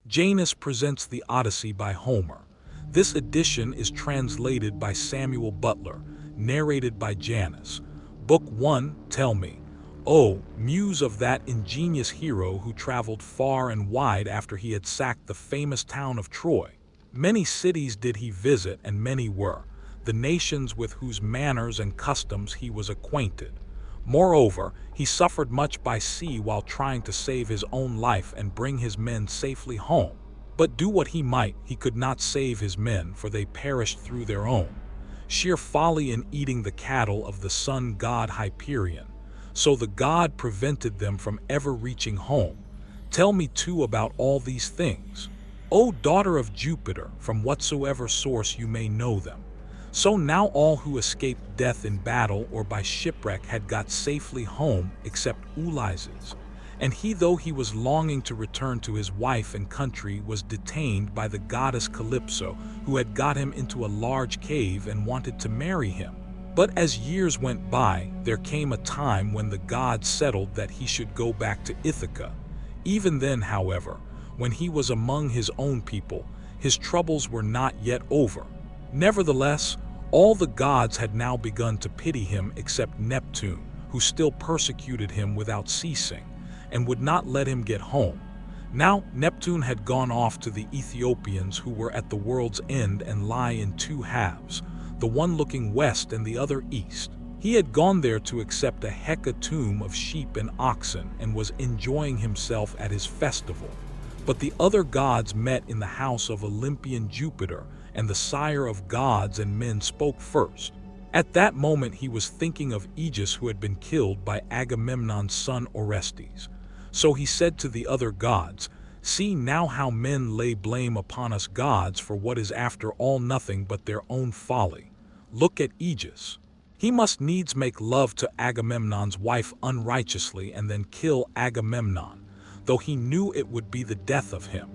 Janus presents the Odyssey by Homer. This edition is translated by Samuel Butler, narrated by Janus. Book 1, Tell Me. Oh, muse of that ingenious hero who traveled far and wide after he had sacked the famous town of Troy. Many cities did he visit, and many were the nations with whose manners and customs he was acquainted. Moreover, he suffered much by sea while trying to save his own life and bring his men safely home. But do what he might, he could not save his men, for they perished through their own sheer folly in eating the cattle of the sun god Hyperion. So the god prevented them from ever reaching home. Tell me too about all these things, O daughter of Jupiter, from whatsoever source you may know them. So now all who escaped death in battle or by shipwreck had got safely home, except Ulysses. And he, though he was longing to return to his wife and country, was detained by the goddess Calypso, who had got him into a large cave and wanted to marry him. But as years went by, there came a time when the gods settled that he should go back to Ithaca. Even then, however, when he was among his own people, his troubles were not yet over. Nevertheless, all the gods had now begun to pity him except Neptune, who still persecuted him without ceasing, and would not let him get home. Now Neptune had gone off to the Ethiopians, who were at the world's end and lie in two halves, the one looking west and the other east. He had gone there to accept a hecatomb of sheep and oxen, and was enjoying himself at his festival. But the other gods met in the house of Olympian Jupiter, and the sire of gods and men spoke first. At that moment he was thinking of Aegis, who had been killed by Agamemnon's son Orestes. So he said to the other gods, "See now how men lay blame upon us gods for what is after all nothing but their own folly. Look at Aegis. He must needs make love to Agamemnon's wife unrighteously and then kill Agamemnon, though he knew it would be the death of him.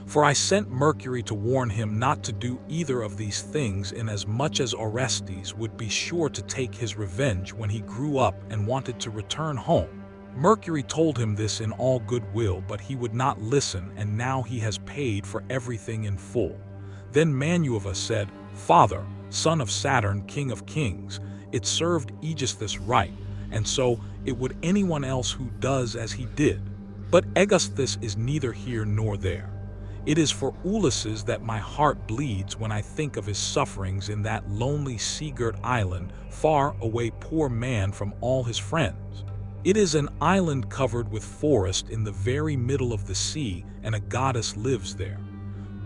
For I sent Mercury to warn him not to do either of these things, inasmuch as Orestes would be sure to take his revenge when he grew up and wanted to return home. Mercury told him this in all good will, but he would not listen, and now he has paid for everything in full." Then Minerva said, "Father, son of Saturn, king of kings, it served Aegis this right, and so it would anyone else who does as he did. But Aegisthus is neither here nor there. It is for Ulysses that my heart bleeds when I think of his sufferings in that lonely sea-girt island, far away, poor man, from all his friends. It is an island covered with forest in the very middle of the sea, and a goddess lives there,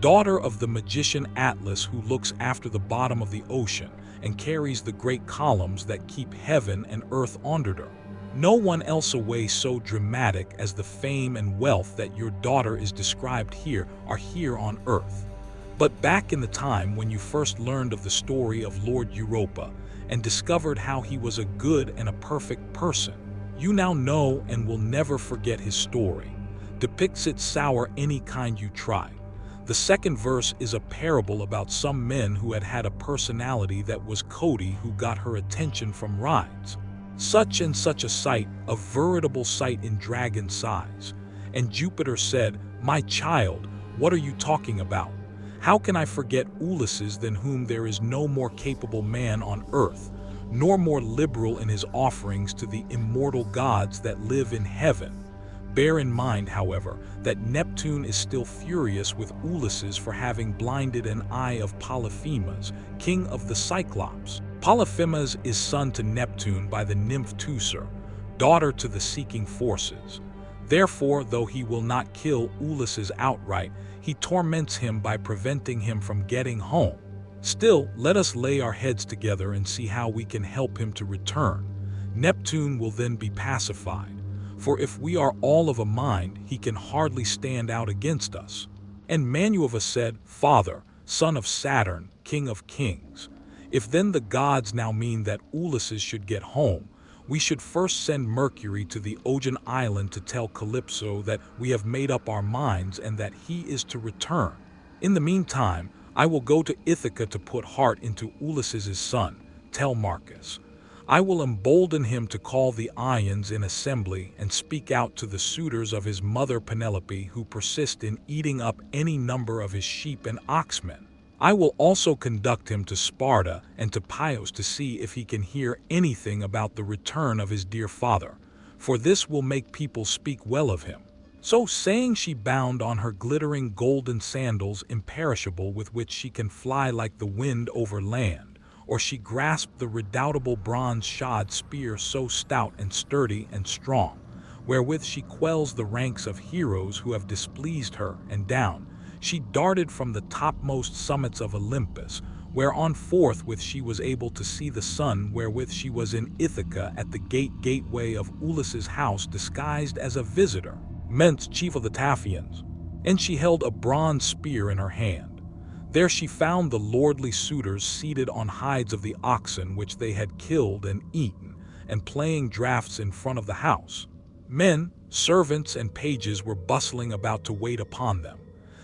daughter of the magician Atlas, who looks after the bottom of the ocean and carries the great columns that keep heaven and earth under her. No one else away so dramatic as the fame and wealth that your daughter is described here are here on earth. But back in the time when you first learned of the story of Lord Europa and discovered how he was a good and a perfect person, you now know and will never forget his story. Depicts it sour any kind you try. The second verse is a parable about some men who had had a personality that was Cody, who got her attention from rides. Such and such a sight, a veritable sight in dragon size. And Jupiter said, "My child, what are you talking about? How can I forget Ulysses, than whom there is no more capable man on earth, nor more liberal in his offerings to the immortal gods that live in heaven?" Bear in mind, however, that Neptune is still furious with Ulysses for having blinded an eye of Polyphemus, king of the Cyclops. Polyphemus is son to Neptune by the nymph Teucer, daughter to the seeking forces. Therefore, though he will not kill Ulysses outright, he torments him by preventing him from getting home. Still, let us lay our heads together and see how we can help him to return. Neptune will then be pacified, for if we are all of a mind, he can hardly stand out against us. And Minerva said, "Father, son of Saturn, king of kings, if then the gods now mean that Ulysses should get home, we should first send Mercury to the Ocean island to tell Calypso that we have made up our minds and that he is to return. In the meantime, I will go to Ithaca to put heart into Ulysses' son, Telemachus. I will embolden him to call the Ions in assembly and speak out to the suitors of his mother Penelope who persist in eating up any number of his sheep and oxmen. I will also conduct him to Sparta and to Chios to see if he can hear anything about the return of his dear father, for this will make people speak well of him." So saying, she bound on her glittering golden sandals imperishable with which she can fly like the wind over land, or she grasped the redoubtable bronze-shod spear so stout and sturdy and strong, wherewith she quells the ranks of heroes who have displeased her, and down she darted from the topmost summits of Olympus, whereon forthwith she was able to see the sun, wherewith she was in Ithaca at the gateway of Ulysses' house disguised as a visitor, Ments, chief of the Taphians, and she held a bronze spear in her hand. There she found the lordly suitors seated on hides of the oxen which they had killed and eaten, and playing draughts in front of the house. Men, servants, and pages were bustling about to wait upon them,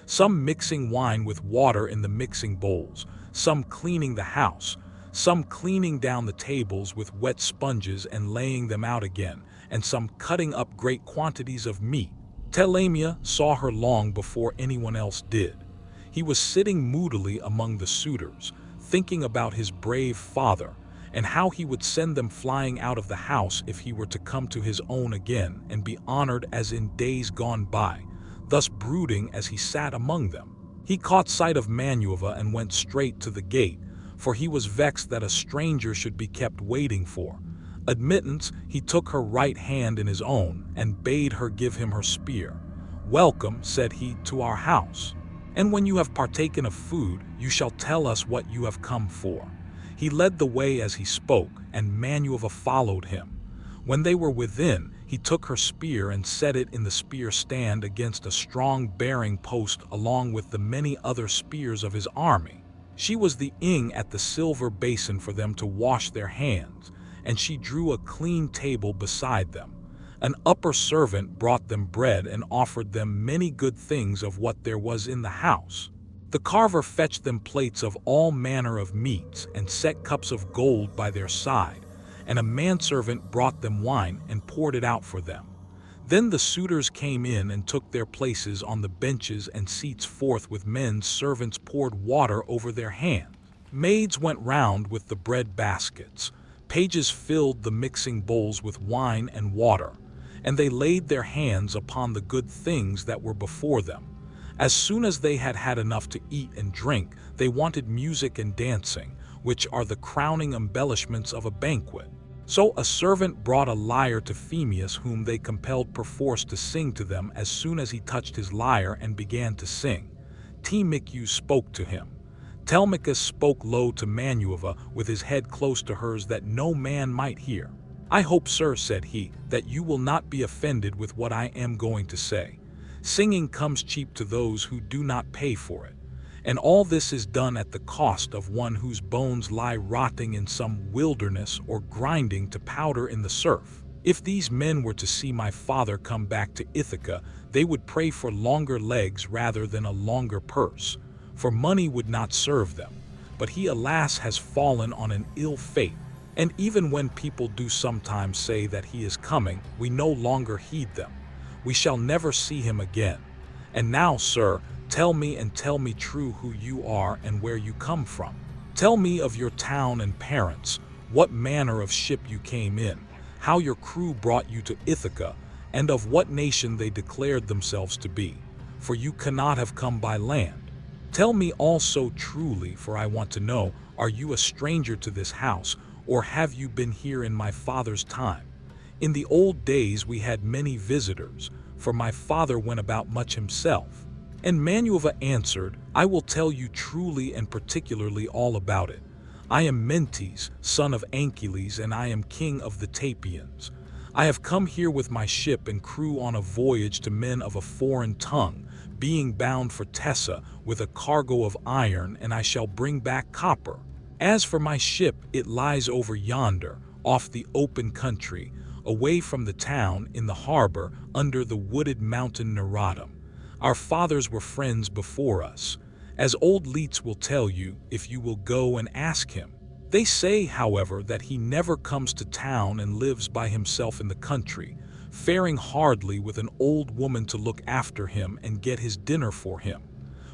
some mixing wine with water in the mixing bowls, some cleaning the house, some cleaning down the tables with wet sponges and laying them out again, and some cutting up great quantities of meat. Telemachus saw her long before anyone else did. He was sitting moodily among the suitors, thinking about his brave father, and how he would send them flying out of the house if he were to come to his own again and be honored as in days gone by. Thus brooding as he sat among them, he caught sight of Minerva and went straight to the gate, for he was vexed that a stranger should be kept waiting for. Admittance, he took her right hand in his own and bade her give him her spear. "Welcome," said he, "to our house. And when you have partaken of food, you shall tell us what you have come for." He led the way as he spoke, and Minerva followed him. When they were within, he took her spear and set it in the spear stand against a strong bearing post along with the many other spears of his army. She was the ing at the silver basin for them to wash their hands, and she drew a clean table beside them. An upper servant brought them bread and offered them many good things of what there was in the house. The carver fetched them plates of all manner of meats and set cups of gold by their side, and a manservant brought them wine and poured it out for them. Then the suitors came in and took their places on the benches and seats. Forthwith men's servants poured water over their hands. Maids went round with the bread baskets. Pages filled the mixing bowls with wine and water, and they laid their hands upon the good things that were before them. As soon as they had had enough to eat and drink, they wanted music and dancing, which are the crowning embellishments of a banquet. So a servant brought a lyre to Phemius, whom they compelled perforce to sing to them as soon as he touched his lyre and began to sing. Telemachus spoke to him. Telemachus spoke low to Minerva with his head close to hers that no man might hear. "I hope, sir," said he, "that you will not be offended with what I am going to say. Singing comes cheap to those who do not pay for it. And all this is done at the cost of one whose bones lie rotting in some wilderness or grinding to powder in the surf. If these men were to see my father come back to Ithaca, they would pray for longer legs rather than a longer purse, for money would not serve them. But he, alas, has fallen on an ill fate. And even when people do sometimes say that he is coming, we no longer heed them. We shall never see him again. And now, sir, tell me and tell me true who you are and where you come from. Tell me of your town and parents, what manner of ship you came in, how your crew brought you to Ithaca, and of what nation they declared themselves to be, for you cannot have come by land. Tell me also truly, for I want to know, are you a stranger to this house, or have you been here in my father's time? In the old days we had many visitors, for my father went about much himself." And Minerva answered, "I will tell you truly and particularly all about it. I am Mentes, son of Anchises, and I am king of the Tapians. I have come here with my ship and crew on a voyage to men of a foreign tongue, being bound for Tessa with a cargo of iron, and I shall bring back copper. As for my ship, it lies over yonder, off the open country, away from the town, in the harbor, under the wooded mountain Narrated. Our fathers were friends before us, as old Leets will tell you if you will go and ask him." They say, however, that he never comes to town and lives by himself in the country, faring hardly with an old woman to look after him and get his dinner for him.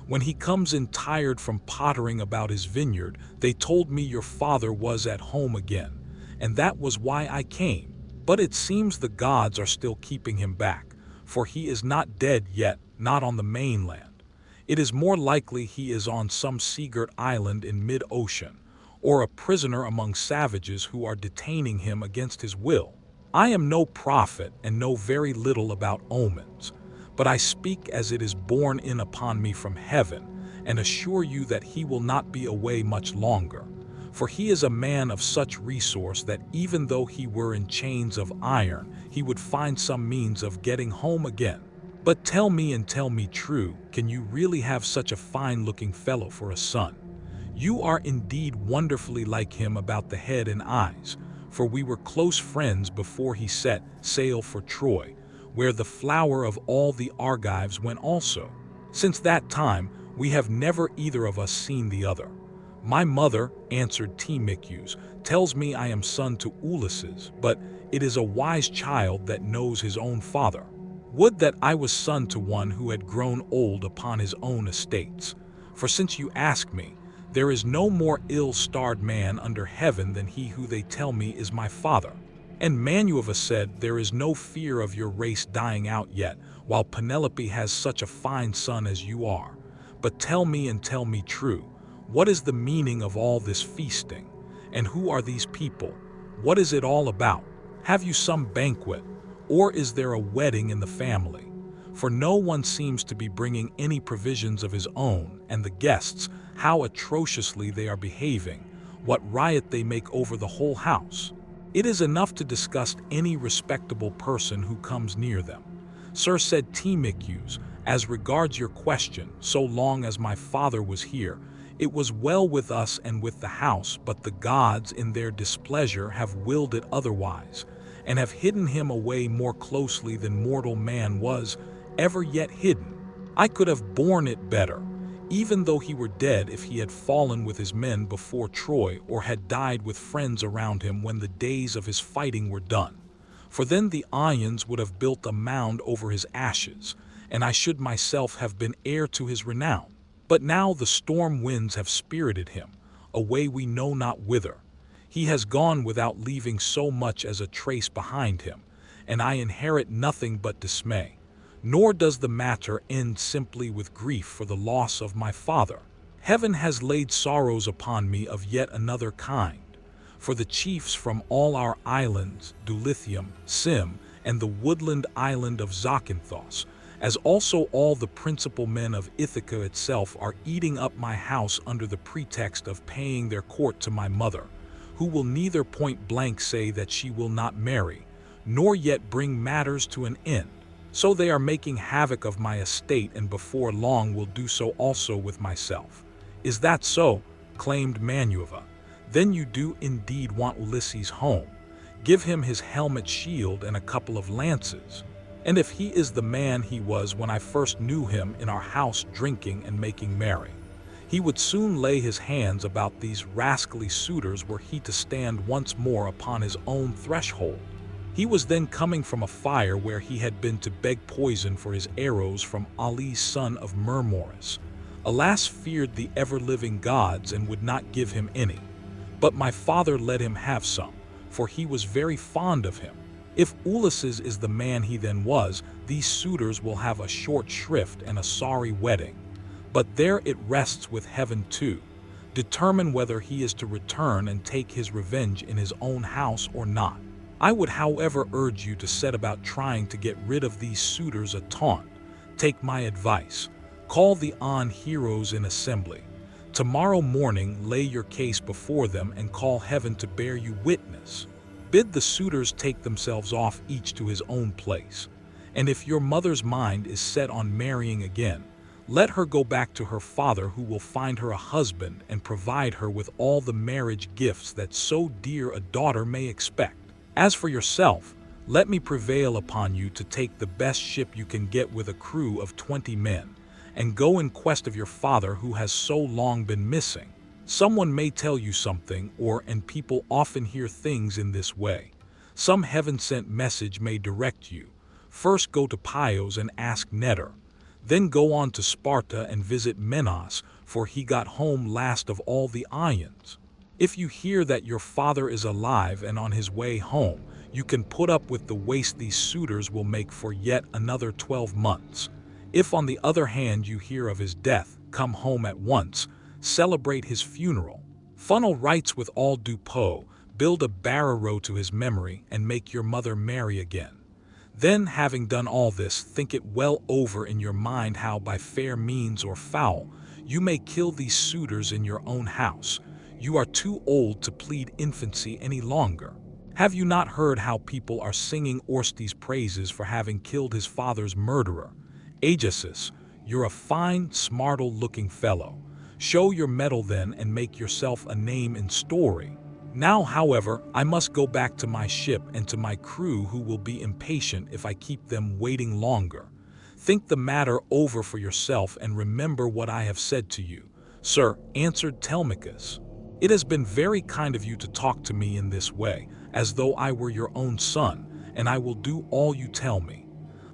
When he comes in tired from pottering about his vineyard, they told me your father was at home again, and that was why I came. But it seems the gods are still keeping him back, for he is not dead yet, not on the mainland. It is more likely he is on some seagirt island in mid-ocean, or a prisoner among savages who are detaining him against his will. I am no prophet and know very little about omens, but I speak as it is borne in upon me from heaven, and assure you that he will not be away much longer. For he is a man of such resource that even though he were in chains of iron, he would find some means of getting home again. But tell me and tell me true, can you really have such a fine-looking fellow for a son? You are indeed wonderfully like him about the head and eyes, for we were close friends before he set sail for Troy, where the flower of all the Argives went also. Since that time, we have never either of us seen the other. My mother, answered Telemachus, tells me I am son to Ulysses, but it is a wise child that knows his own father. Would that I was son to one who had grown old upon his own estates. For since you ask me, there is no more ill-starred man under heaven than he who they tell me is my father. And Manuva said, there is no fear of your race dying out yet, while Penelope has such a fine son as you are. But tell me and tell me true, what is the meaning of all this feasting? And who are these people? What is it all about? Have you some banquet? Or is there a wedding in the family? For no one seems to be bringing any provisions of his own, and the guests, how atrociously they are behaving, what riot they make over the whole house. It is enough to disgust any respectable person who comes near them. Sir, said Telemachus, as regards your question, so long as my father was here, it was well with us and with the house, but the gods in their displeasure have willed it otherwise, and have hidden him away more closely than mortal man was ever yet hidden. I could have borne it better, even though he were dead, if he had fallen with his men before Troy, or had died with friends around him when the days of his fighting were done. For then the Ions would have built a mound over his ashes, and I should myself have been heir to his renown. But now the storm winds have spirited him, away we know not whither. He has gone without leaving so much as a trace behind him, and I inherit nothing but dismay. Nor does the matter end simply with grief for the loss of my father. Heaven has laid sorrows upon me of yet another kind. For the chiefs from all our islands, Dulichium, Sim, and the woodland island of Zakynthos, as also all the principal men of Ithaca itself, are eating up my house under the pretext of paying their court to my mother, who will neither point blank say that she will not marry, nor yet bring matters to an end. So they are making havoc of my estate, and before long will do so also with myself. Is that so? Claimed Manuva. Then you do indeed want Ulysses home. Give him his helmet, shield, and a couple of lances. And if he is the man he was when I first knew him in our house drinking and making merry, he would soon lay his hands about these rascally suitors were he to stand once more upon his own threshold. He was then coming from a fire where he had been to beg poison for his arrows from Ali's son of Mermoris. Alas, feared the ever-living gods and would not give him any. But my father let him have some, for he was very fond of him. If Ulysses is the man he then was, these suitors will have a short shrift and a sorry wedding. But there it rests with heaven to determine whether he is to return and take his revenge in his own house or not. I would, however, urge you to set about trying to get rid of these suitors a taunt. Take my advice. Call the heroes in assembly. Tomorrow morning lay your case before them and call heaven to bear you witness. Bid the suitors take themselves off each to his own place. And if your mother's mind is set on marrying again, let her go back to her father, who will find her a husband and provide her with all the marriage gifts that so dear a daughter may expect. As for yourself, let me prevail upon you to take the best ship you can get with a crew of 20 men, and go in quest of your father who has so long been missing. Someone may tell you something, and people often hear things in this way. Some heaven-sent message may direct you. First go to Pios and ask Netter. Then go on to Sparta and visit Menos, for he got home last of all the Ions. If you hear that your father is alive and on his way home, you can put up with the waste these suitors will make for yet another 12 months. If on the other hand you hear of his death, come home at once, celebrate his funeral. Funnel rites with all due po, build a barrow to his memory, and make your mother marry again. Then, having done all this, think it well over in your mind how by fair means or foul, you may kill these suitors in your own house. You are too old to plead infancy any longer. Have you not heard how people are singing Orestes' praises for having killed his father's murderer? Odysseus, you're a fine, smartle-looking fellow. Show your mettle then and make yourself a name in story. Now, however, I must go back to my ship and to my crew, who will be impatient if I keep them waiting longer. Think the matter over for yourself and remember what I have said to you. Sir, answered Telemachus, it has been very kind of you to talk to me in this way, as though I were your own son, and I will do all you tell me.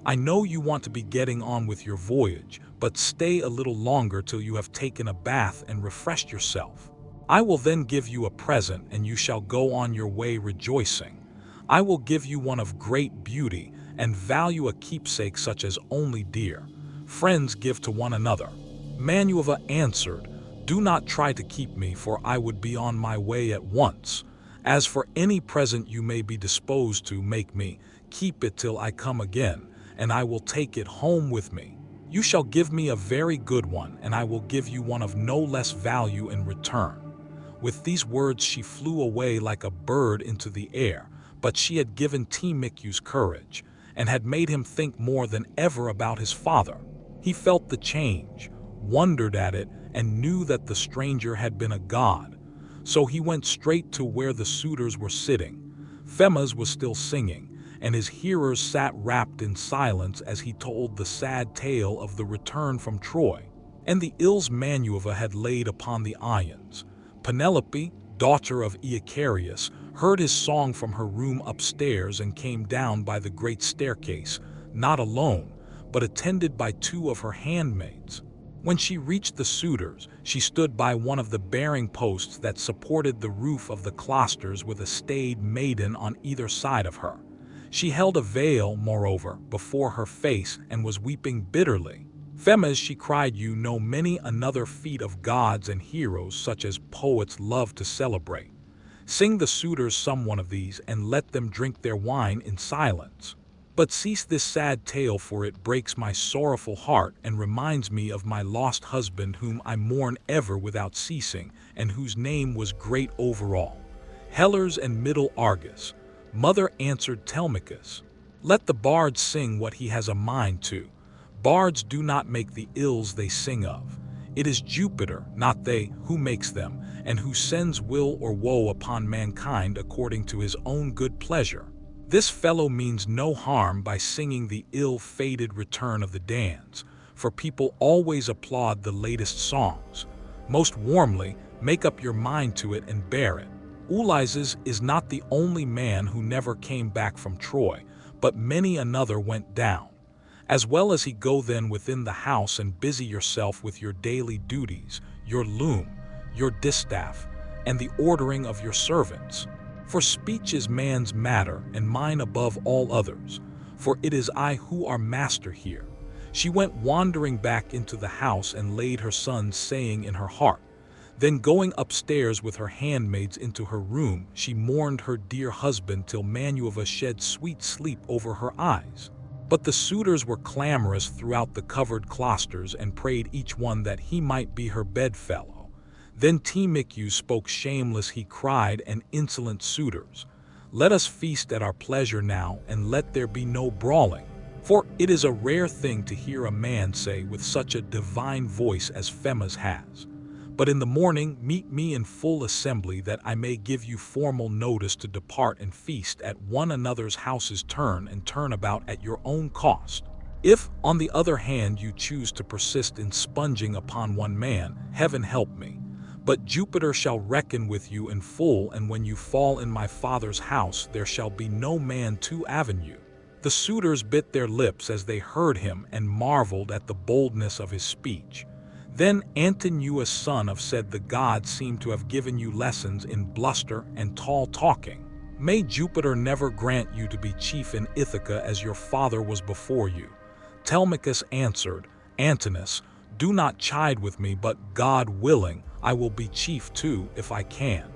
I know you want to be getting on with your voyage, but stay a little longer till you have taken a bath and refreshed yourself. I will then give you a present, and you shall go on your way rejoicing. I will give you one of great beauty, and value a keepsake such as only dear friends give to one another. Minerva answered, do not try to keep me, for I would be on my way at once. As for any present you may be disposed to make me, keep it till I come again, and I will take it home with me. You shall give me a very good one, and I will give you one of no less value in return. With these words she flew away like a bird into the air, but she had given Telemachus courage, and had made him think more than ever about his father. He felt the change, wondered at it, and knew that the stranger had been a god. So he went straight to where the suitors were sitting. Phemas was still singing, and his hearers sat wrapped in silence as he told the sad tale of the return from Troy, and the ills Minerva had laid upon the Ions. Penelope, daughter of Icarius, heard his song from her room upstairs and came down by the great staircase, not alone, but attended by 2 of her handmaids. When she reached the suitors, she stood by one of the bearing posts that supported the roof of the cloisters with a staid maiden on either side of her. She held a veil, moreover, before her face and was weeping bitterly. Phemas, she cried, you know many another feat of gods and heroes such as poets love to celebrate. Sing the suitors some one of these and let them drink their wine in silence. But cease this sad tale, for it breaks my sorrowful heart and reminds me of my lost husband, whom I mourn ever without ceasing, and whose name was great over all. Hellers and Middle Argus. Mother, answered Telemachus, let the bard sing what he has a mind to. Bards do not make the ills they sing of. It is Jupiter, not they, who makes them, and who sends will or woe upon mankind according to his own good pleasure. This fellow means no harm by singing the ill-fated return of the Dans, for people always applaud the latest songs. Most warmly, make up your mind to it and bear it. Ulysses is not the only man who never came back from Troy, but many another went down. As well as he go then within the house and busy yourself with your daily duties, your loom, your distaff, and the ordering of your servants. For speech is man's matter, and mine above all others, for it is I who are master here. She went wandering back into the house and laid her son's saying in her heart. Then going upstairs with her handmaids into her room, she mourned her dear husband till Minerva shed sweet sleep over her eyes. But the suitors were clamorous throughout the covered cloisters and prayed each one that he might be her bedfellow. Then Telemachus spoke shameless, he cried, and insolent suitors, let us feast at our pleasure now, and let there be no brawling. For it is a rare thing to hear a man say with such a divine voice as Phemas has. But in the morning meet me in full assembly, that I may give you formal notice to depart and feast at one another's houses, turn and turn about at your own cost. If, on the other hand, you choose to persist in sponging upon one man, heaven help me. But Jupiter shall reckon with you in full, and when you fall in my father's house, there shall be no man to aven you. The suitors bit their lips as they heard him and marveled at the boldness of his speech. Then Antinous, son of said the god, seemed to have given you lessons in bluster and tall talking. May Jupiter never grant you to be chief in Ithaca as your father was before you. Telemachus answered, Antinous, do not chide with me, but God willing, I will be chief too if I can.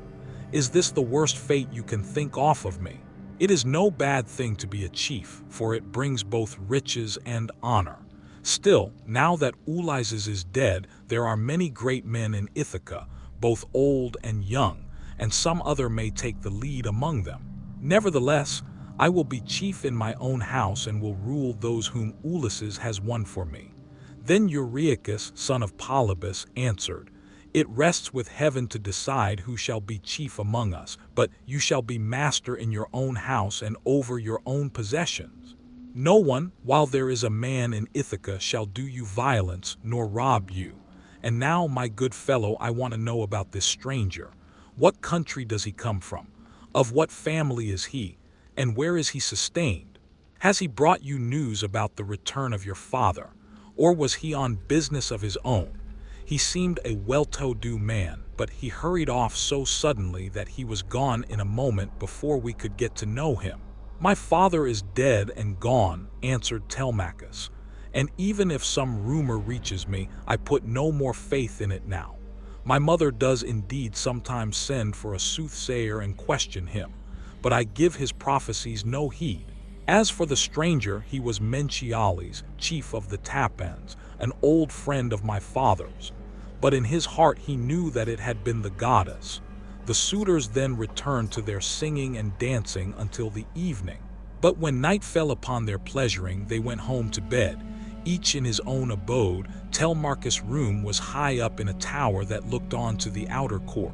Is this the worst fate you can think off of me? It is no bad thing to be a chief, for it brings both riches and honor. Still, now that Ulysses is dead, there are many great men in Ithaca, both old and young, and some other may take the lead among them. Nevertheless, I will be chief in my own house and will rule those whom Ulysses has won for me. Then Euryalus, son of Polybus, answered, It rests with heaven to decide who shall be chief among us, but you shall be master in your own house and over your own possessions. No one, while there is a man in Ithaca, shall do you violence nor rob you. And now, my good fellow, I want to know about this stranger. What country does he come from? Of what family is he? And where is he sustained? Has he brought you news about the return of your father? Or was he on business of his own? He seemed a well-to-do man, but he hurried off so suddenly that he was gone in a moment before we could get to know him. My father is dead and gone, answered Telemachus, and even if some rumor reaches me, I put no more faith in it now. My mother does indeed sometimes send for a soothsayer and question him, but I give his prophecies no heed. As for the stranger, he was Menchiales, chief of the Tapans, an old friend of my father's, but in his heart he knew that it had been the goddess. The suitors then returned to their singing and dancing until the evening. But when night fell upon their pleasuring, they went home to bed, each in his own abode. Telemachus' room was high up in a tower that looked on to the outer court.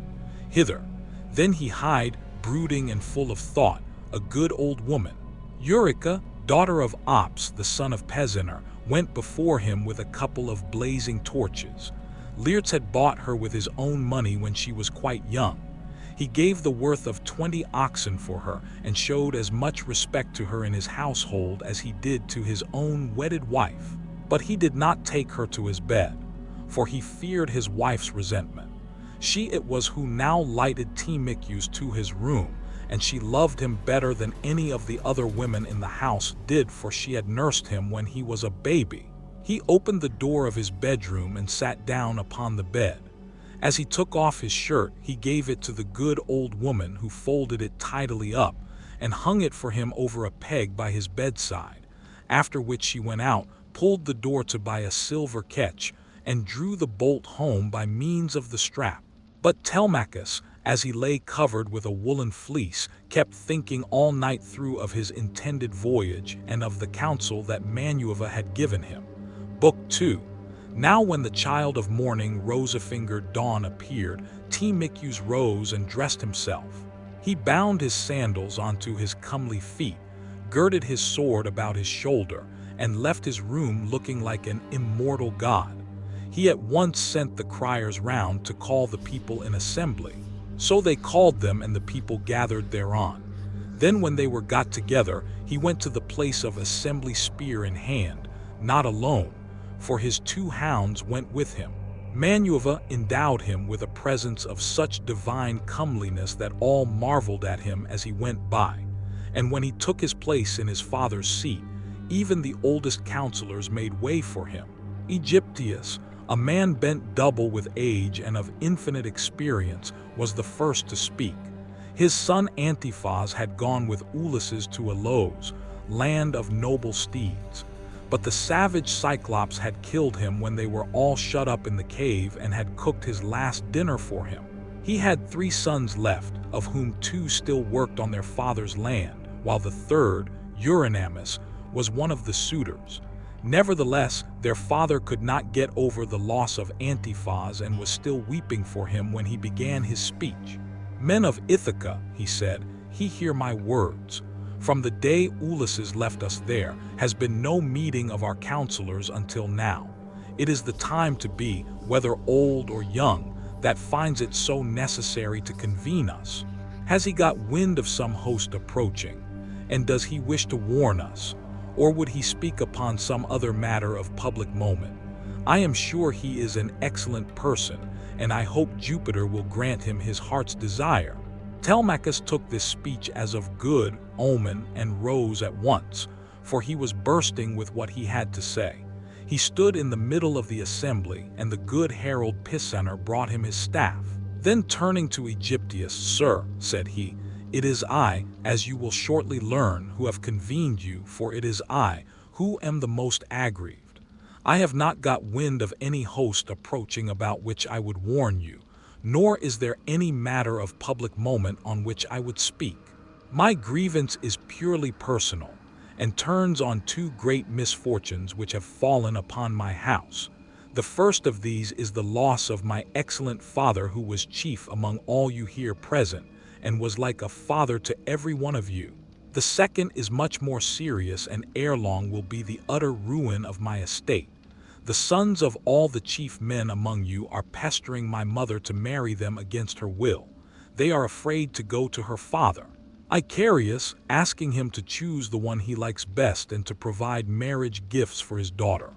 Hither, then he hied, brooding and full of thought, a good old woman. Euryca, daughter of Ops, the son of Pesener, went before him with a couple of blazing torches. Laertes had bought her with his own money when she was quite young. He gave the worth of 20 oxen for her, and showed as much respect to her in his household as he did to his own wedded wife. But he did not take her to his bed, for he feared his wife's resentment. She it was who now lighted Telemachus to his room, and she loved him better than any of the other women in the house did, for she had nursed him when he was a baby. He opened the door of his bedroom and sat down upon the bed. As he took off his shirt, he gave it to the good old woman, who folded it tidily up and hung it for him over a peg by his bedside, after which she went out, pulled the door to by a silver catch, and drew the bolt home by means of the strap. But Telemachus, as he lay covered with a woolen fleece, kept thinking all night through of his intended voyage and of the counsel that Minerva had given him. Book 2. Now when the child of morning, rosy-fingered dawn, appeared, Telemachus rose and dressed himself. He bound his sandals onto his comely feet, girded his sword about his shoulder, and left his room looking like an immortal god. He at once sent the criers round to call the people in assembly. So they called them, and the people gathered thereon. Then when they were got together, he went to the place of assembly, spear in hand, not alone, for his 2 hounds went with him. Minerva endowed him with a presence of such divine comeliness that all marveled at him as he went by. And when he took his place in his father's seat, even the oldest counselors made way for him. Aegyptius, a man bent double with age and of infinite experience, was the first to speak. His son Antiphas had gone with Ulysses to Alos, land of noble steeds. But the savage Cyclops had killed him when they were all shut up in the cave, and had cooked his last dinner for him. He had 3 sons left, of whom 2 still worked on their father's land, while the third, Eurynamis, was one of the suitors. Nevertheless, their father could not get over the loss of Antiphas, and was still weeping for him when he began his speech. Men of Ithaca, he said, hear my words. From the day Ulysses left us there has been no meeting of our counselors until now. It is the time to be, whether old or young, that finds it so necessary to convene us? Has he got wind of some host approaching? And does he wish to warn us? Or would he speak upon some other matter of public moment? I am sure he is an excellent person, and I hope Jupiter will grant him his heart's desire." Telemachus took this speech as of good omen and rose at once, for he was bursting with what he had to say. He stood in the middle of the assembly, and the good herald Pisander brought him his staff. Then turning to Aegyptius, "Sir," said he, "it is I, as you will shortly learn, who have convened you, for it is I who am the most aggrieved. I have not got wind of any host approaching about which I would warn you, nor is there any matter of public moment on which I would speak. My grievance is purely personal, and turns on two great misfortunes which have fallen upon my house. The first of these is the loss of my excellent father, who was chief among all you here present, and was like a father to every one of you. The second is much more serious, and ere long will be the utter ruin of my estate. The sons of all the chief men among you are pestering my mother to marry them against her will. They are afraid to go to her father, Icarius, asking him to choose the one he likes best and to provide marriage gifts for his daughter.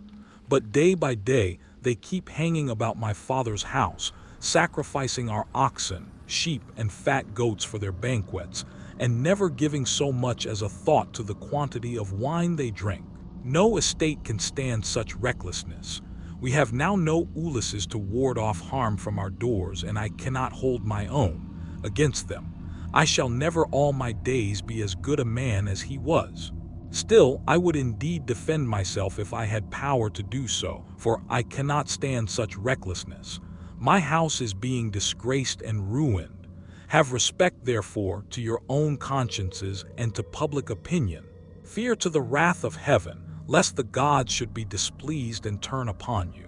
But day by day they keep hanging about my father's house, sacrificing our oxen, sheep, and fat goats for their banquets, and never giving so much as a thought to the quantity of wine they drink. No estate can stand such recklessness. We have now no Ulysses to ward off harm from our doors, and I cannot hold my own against them. I shall never all my days be as good a man as he was. Still, I would indeed defend myself if I had power to do so, for I cannot stand such recklessness. My house is being disgraced and ruined. Have respect, therefore, to your own consciences and to public opinion. Fear to the wrath of heaven, lest the gods should be displeased and turn upon you.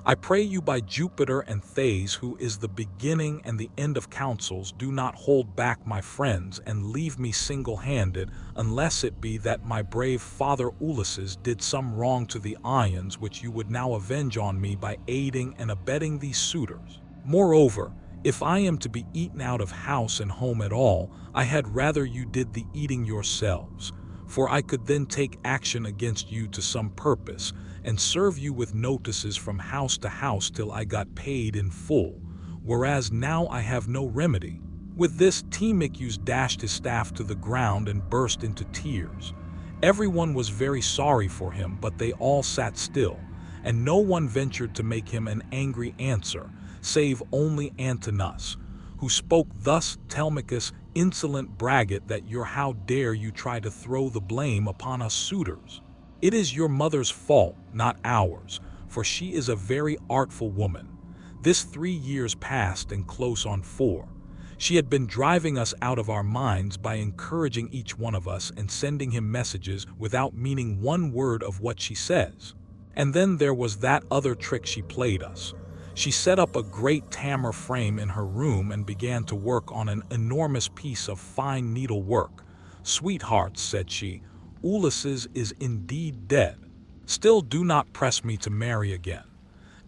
I pray you by Jupiter and Thais, who is the beginning and the end of counsels, do not hold back my friends and leave me single-handed, unless it be that my brave father Ulysses did some wrong to the Ions, which you would now avenge on me by aiding and abetting these suitors. Moreover, if I am to be eaten out of house and home at all, I had rather you did the eating yourselves, for I could then take action against you to some purpose, and serve you with notices from house to house till I got paid in full, whereas now I have no remedy." With this, Telemachus dashed his staff to the ground and burst into tears. Everyone was very sorry for him, but they all sat still, and no one ventured to make him an angry answer, save only Antinous, who spoke thus: "Telemachus, insolent braggart, how dare you try to throw the blame upon us suitors? It is your mother's fault, not ours, for she is a very artful woman. This 3 years past and close on 4. She had been driving us out of our minds by encouraging each one of us and sending him messages without meaning one word of what she says. And then there was that other trick she played us. She set up a great tamar frame in her room and began to work on an enormous piece of fine needlework. 'Sweethearts,' said she, 'Ulysses is indeed dead. Still do not press me to marry again.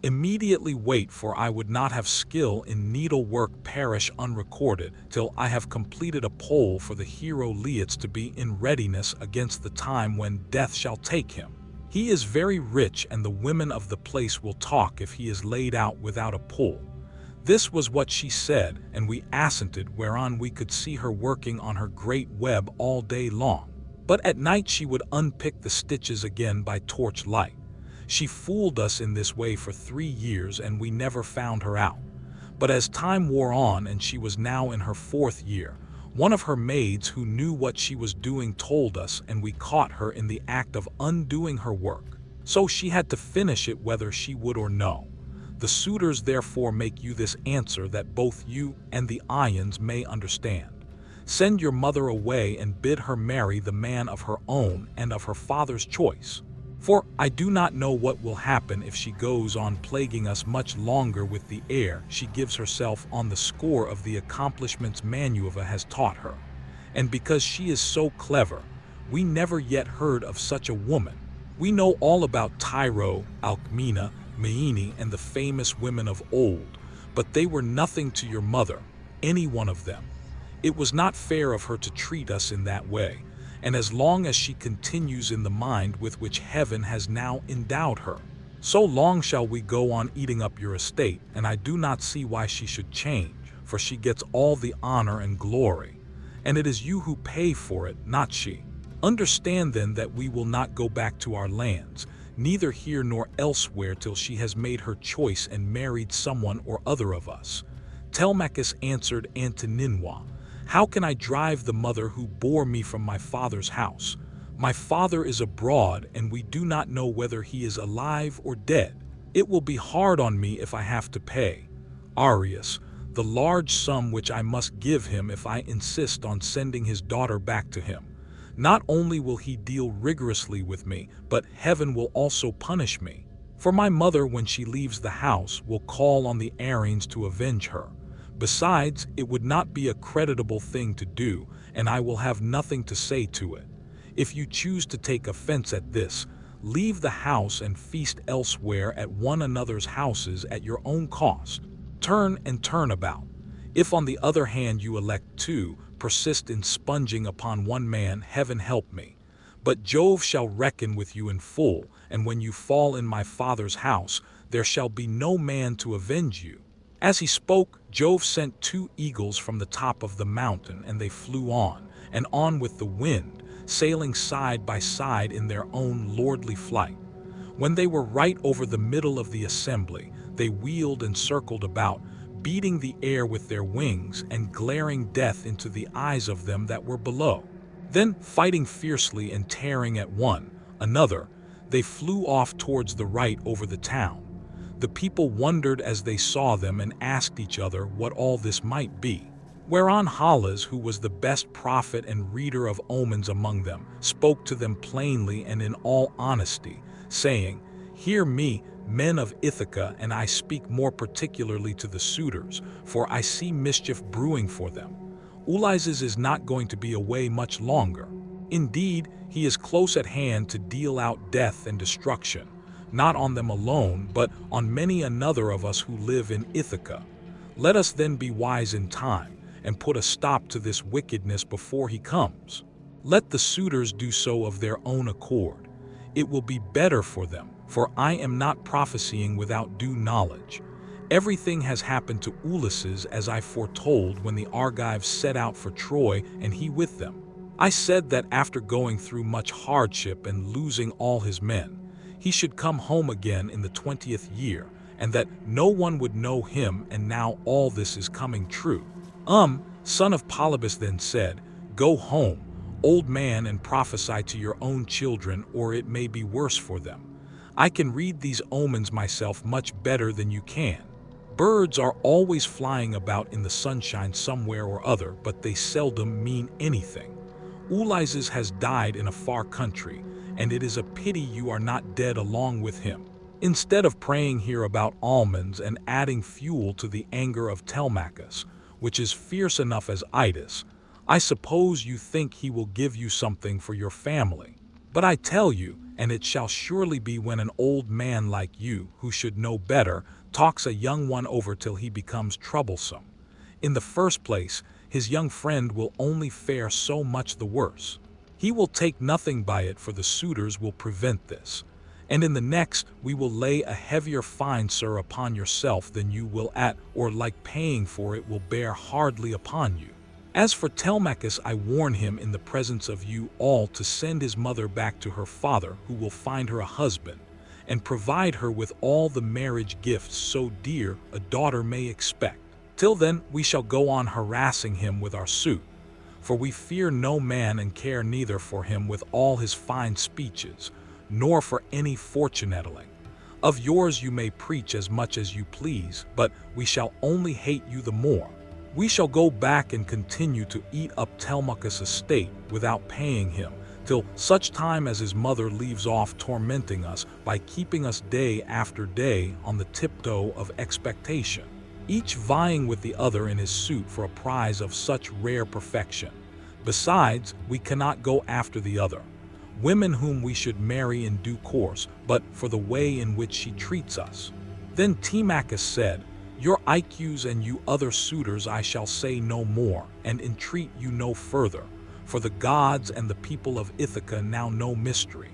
Immediately wait, for I would not have skill in needlework perish unrecorded till I have completed a pole for the hero Leots to be in readiness against the time when death shall take him. He is very rich, and the women of the place will talk if he is laid out without a pole.' This was what she said, and we assented, whereon we could see her working on her great web all day long. But at night she would unpick the stitches again by torch light. She fooled us in this way for 3 years, and we never found her out. But as time wore on and she was now in her 4th year, one of her maids who knew what she was doing told us, and we caught her in the act of undoing her work. So she had to finish it whether she would or no. The suitors therefore make you this answer, that both you and the Ions may understand. Send your mother away and bid her marry the man of her own and of her father's choice. For I do not know what will happen if she goes on plaguing us much longer with the air she gives herself on the score of the accomplishments Manuva has taught her. And because she is so clever, we never yet heard of such a woman. We know all about Tyro, Alcmena, Maene, and the famous women of old, but they were nothing to your mother, any one of them. It was not fair of her to treat us in that way, and as long as she continues in the mind with which heaven has now endowed her, so long shall we go on eating up your estate, and I do not see why she should change, for she gets all the honor and glory, and it is you who pay for it, not she. Understand then that we will not go back to our lands, neither here nor elsewhere, till she has made her choice and married someone or other of us. Telemachus answered Antoninoi, how can I drive the mother who bore me from my father's house? My father is abroad, and we do not know whether he is alive or dead. It will be hard on me if I have to pay, Arius, the large sum which I must give him if I insist on sending his daughter back to him. Not only will he deal rigorously with me, but heaven will also punish me. For my mother, when she leaves the house, will call on the Arians to avenge her. Besides, it would not be a creditable thing to do, and I will have nothing to say to it. If you choose to take offense at this, leave the house and feast elsewhere at one another's houses at your own cost. Turn and turn about. If on the other hand you elect to persist in sponging upon one man, heaven help me. But Jove shall reckon with you in full, and when you fall in my father's house, there shall be no man to avenge you. As he spoke, Jove sent 2 eagles from the top of the mountain, and they flew on, and on with the wind, sailing side by side in their own lordly flight. When they were right over the middle of the assembly, they wheeled and circled about, beating the air with their wings and glaring death into the eyes of them that were below. Then, fighting fiercely and tearing at one another, they flew off towards the right over the town. The people wondered as they saw them and asked each other what all this might be. Whereon Hallas, who was the best prophet and reader of omens among them, spoke to them plainly and in all honesty, saying, Hear me, men of Ithaca, and I speak more particularly to the suitors, for I see mischief brewing for them. Ulysses is not going to be away much longer. Indeed, he is close at hand to deal out death and destruction, not on them alone, but on many another of us who live in Ithaca. Let us then be wise in time, and put a stop to this wickedness before he comes. Let the suitors do so of their own accord. It will be better for them, for I am not prophesying without due knowledge. Everything has happened to Ulysses as I foretold when the Argives set out for Troy and he with them. I said that after going through much hardship and losing all his men, he should come home again in the 20th year, and that no one would know him, and now all this is coming true. Son of Polybus then said, Go home, old man, and prophesy to your own children, or it may be worse for them. I can read these omens myself much better than you can. Birds are always flying about in the sunshine somewhere or other, but they seldom mean anything. Ulysses has died in a far country, and it is a pity you are not dead along with him. Instead of praying here about almonds and adding fuel to the anger of Telemachus, which is fierce enough as Itis, I suppose you think he will give you something for your family. But I tell you, and it shall surely be when an old man like you, who should know better, talks a young one over till he becomes troublesome. In the first place, his young friend will only fare so much the worse. He will take nothing by it, for the suitors will prevent this. And in the next, we will lay a heavier fine, sir, upon yourself than you will at, or like paying for it, will bear hardly upon you. As for Telemachus, I warn him in the presence of you all to send his mother back to her father, who will find her a husband, and provide her with all the marriage gifts so dear a daughter may expect. Till then, we shall go on harassing him with our suit, for we fear no man and care neither for him with all his fine speeches, nor for any fortune-eddling. Of yours you may preach as much as you please, but we shall only hate you the more. We shall go back and continue to eat up Telemachus' estate without paying him, till such time as his mother leaves off tormenting us by keeping us day after day on the tiptoe of expectation, each vying with the other in his suit for a prize of such rare perfection. Besides, we cannot go after the other, women whom we should marry in due course, but for the way in which she treats us. Then Telemachus said, Your IQs and you other suitors I shall say no more, and entreat you no further, for the gods and the people of Ithaca now know mystery.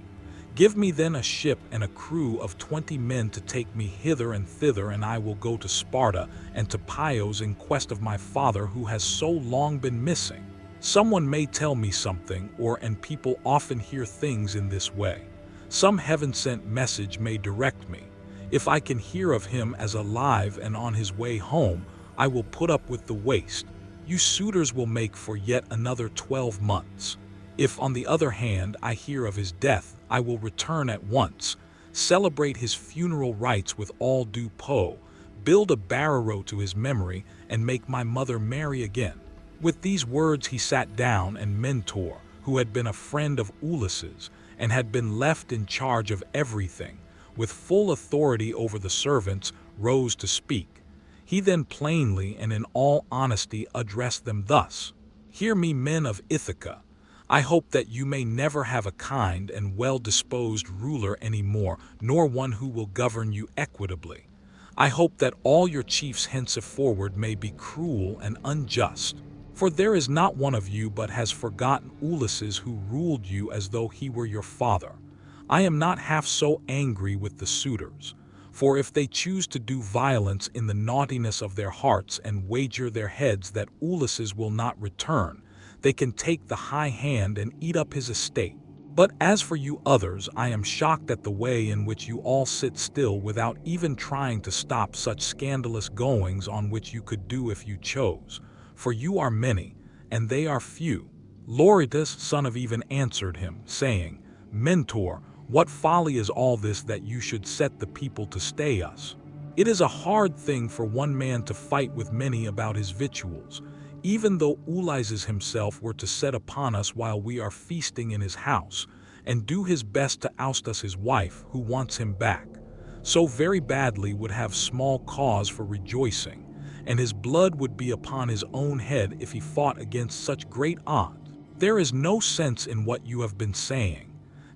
Give me then a ship and a crew of 20 men to take me hither and thither, and I will go to Sparta and to Chios in quest of my father who has so long been missing. Someone may tell me something, and people often hear things in this way. Some heaven-sent message may direct me. If I can hear of him as alive and on his way home, I will put up with the waste. You suitors will make for yet another 12 months. If, on the other hand, I hear of his death, I will return at once, celebrate his funeral rites with all due pomp, build a barrow to his memory, and make my mother marry again." With these words he sat down, and Mentor, who had been a friend of Ulysses and had been left in charge of everything, with full authority over the servants, rose to speak. He then plainly and in all honesty addressed them thus: "Hear me, men of Ithaca. I hope that you may never have a kind and well-disposed ruler any more, nor one who will govern you equitably. I hope that all your chiefs henceforward may be cruel and unjust. For there is not one of you but has forgotten Ulysses, who ruled you as though he were your father. I am not half so angry with the suitors, for if they choose to do violence in the naughtiness of their hearts and wager their heads that Ulysses will not return, they can take the high hand and eat up his estate. But as for you others, I am shocked at the way in which you all sit still without even trying to stop such scandalous goings on, which you could do if you chose. For you are many, and they are few." Loritus, son of Even, answered him, saying, "Mentor, what folly is all this that you should set the people to stay us? It is a hard thing for one man to fight with many about his victuals, even though Ulysses himself were to set upon us while we are feasting in his house, and do his best to oust us his wife, who wants him back. So very badly would have small cause for rejoicing, and his blood would be upon his own head if he fought against such great odds. There is no sense in what you have been saying.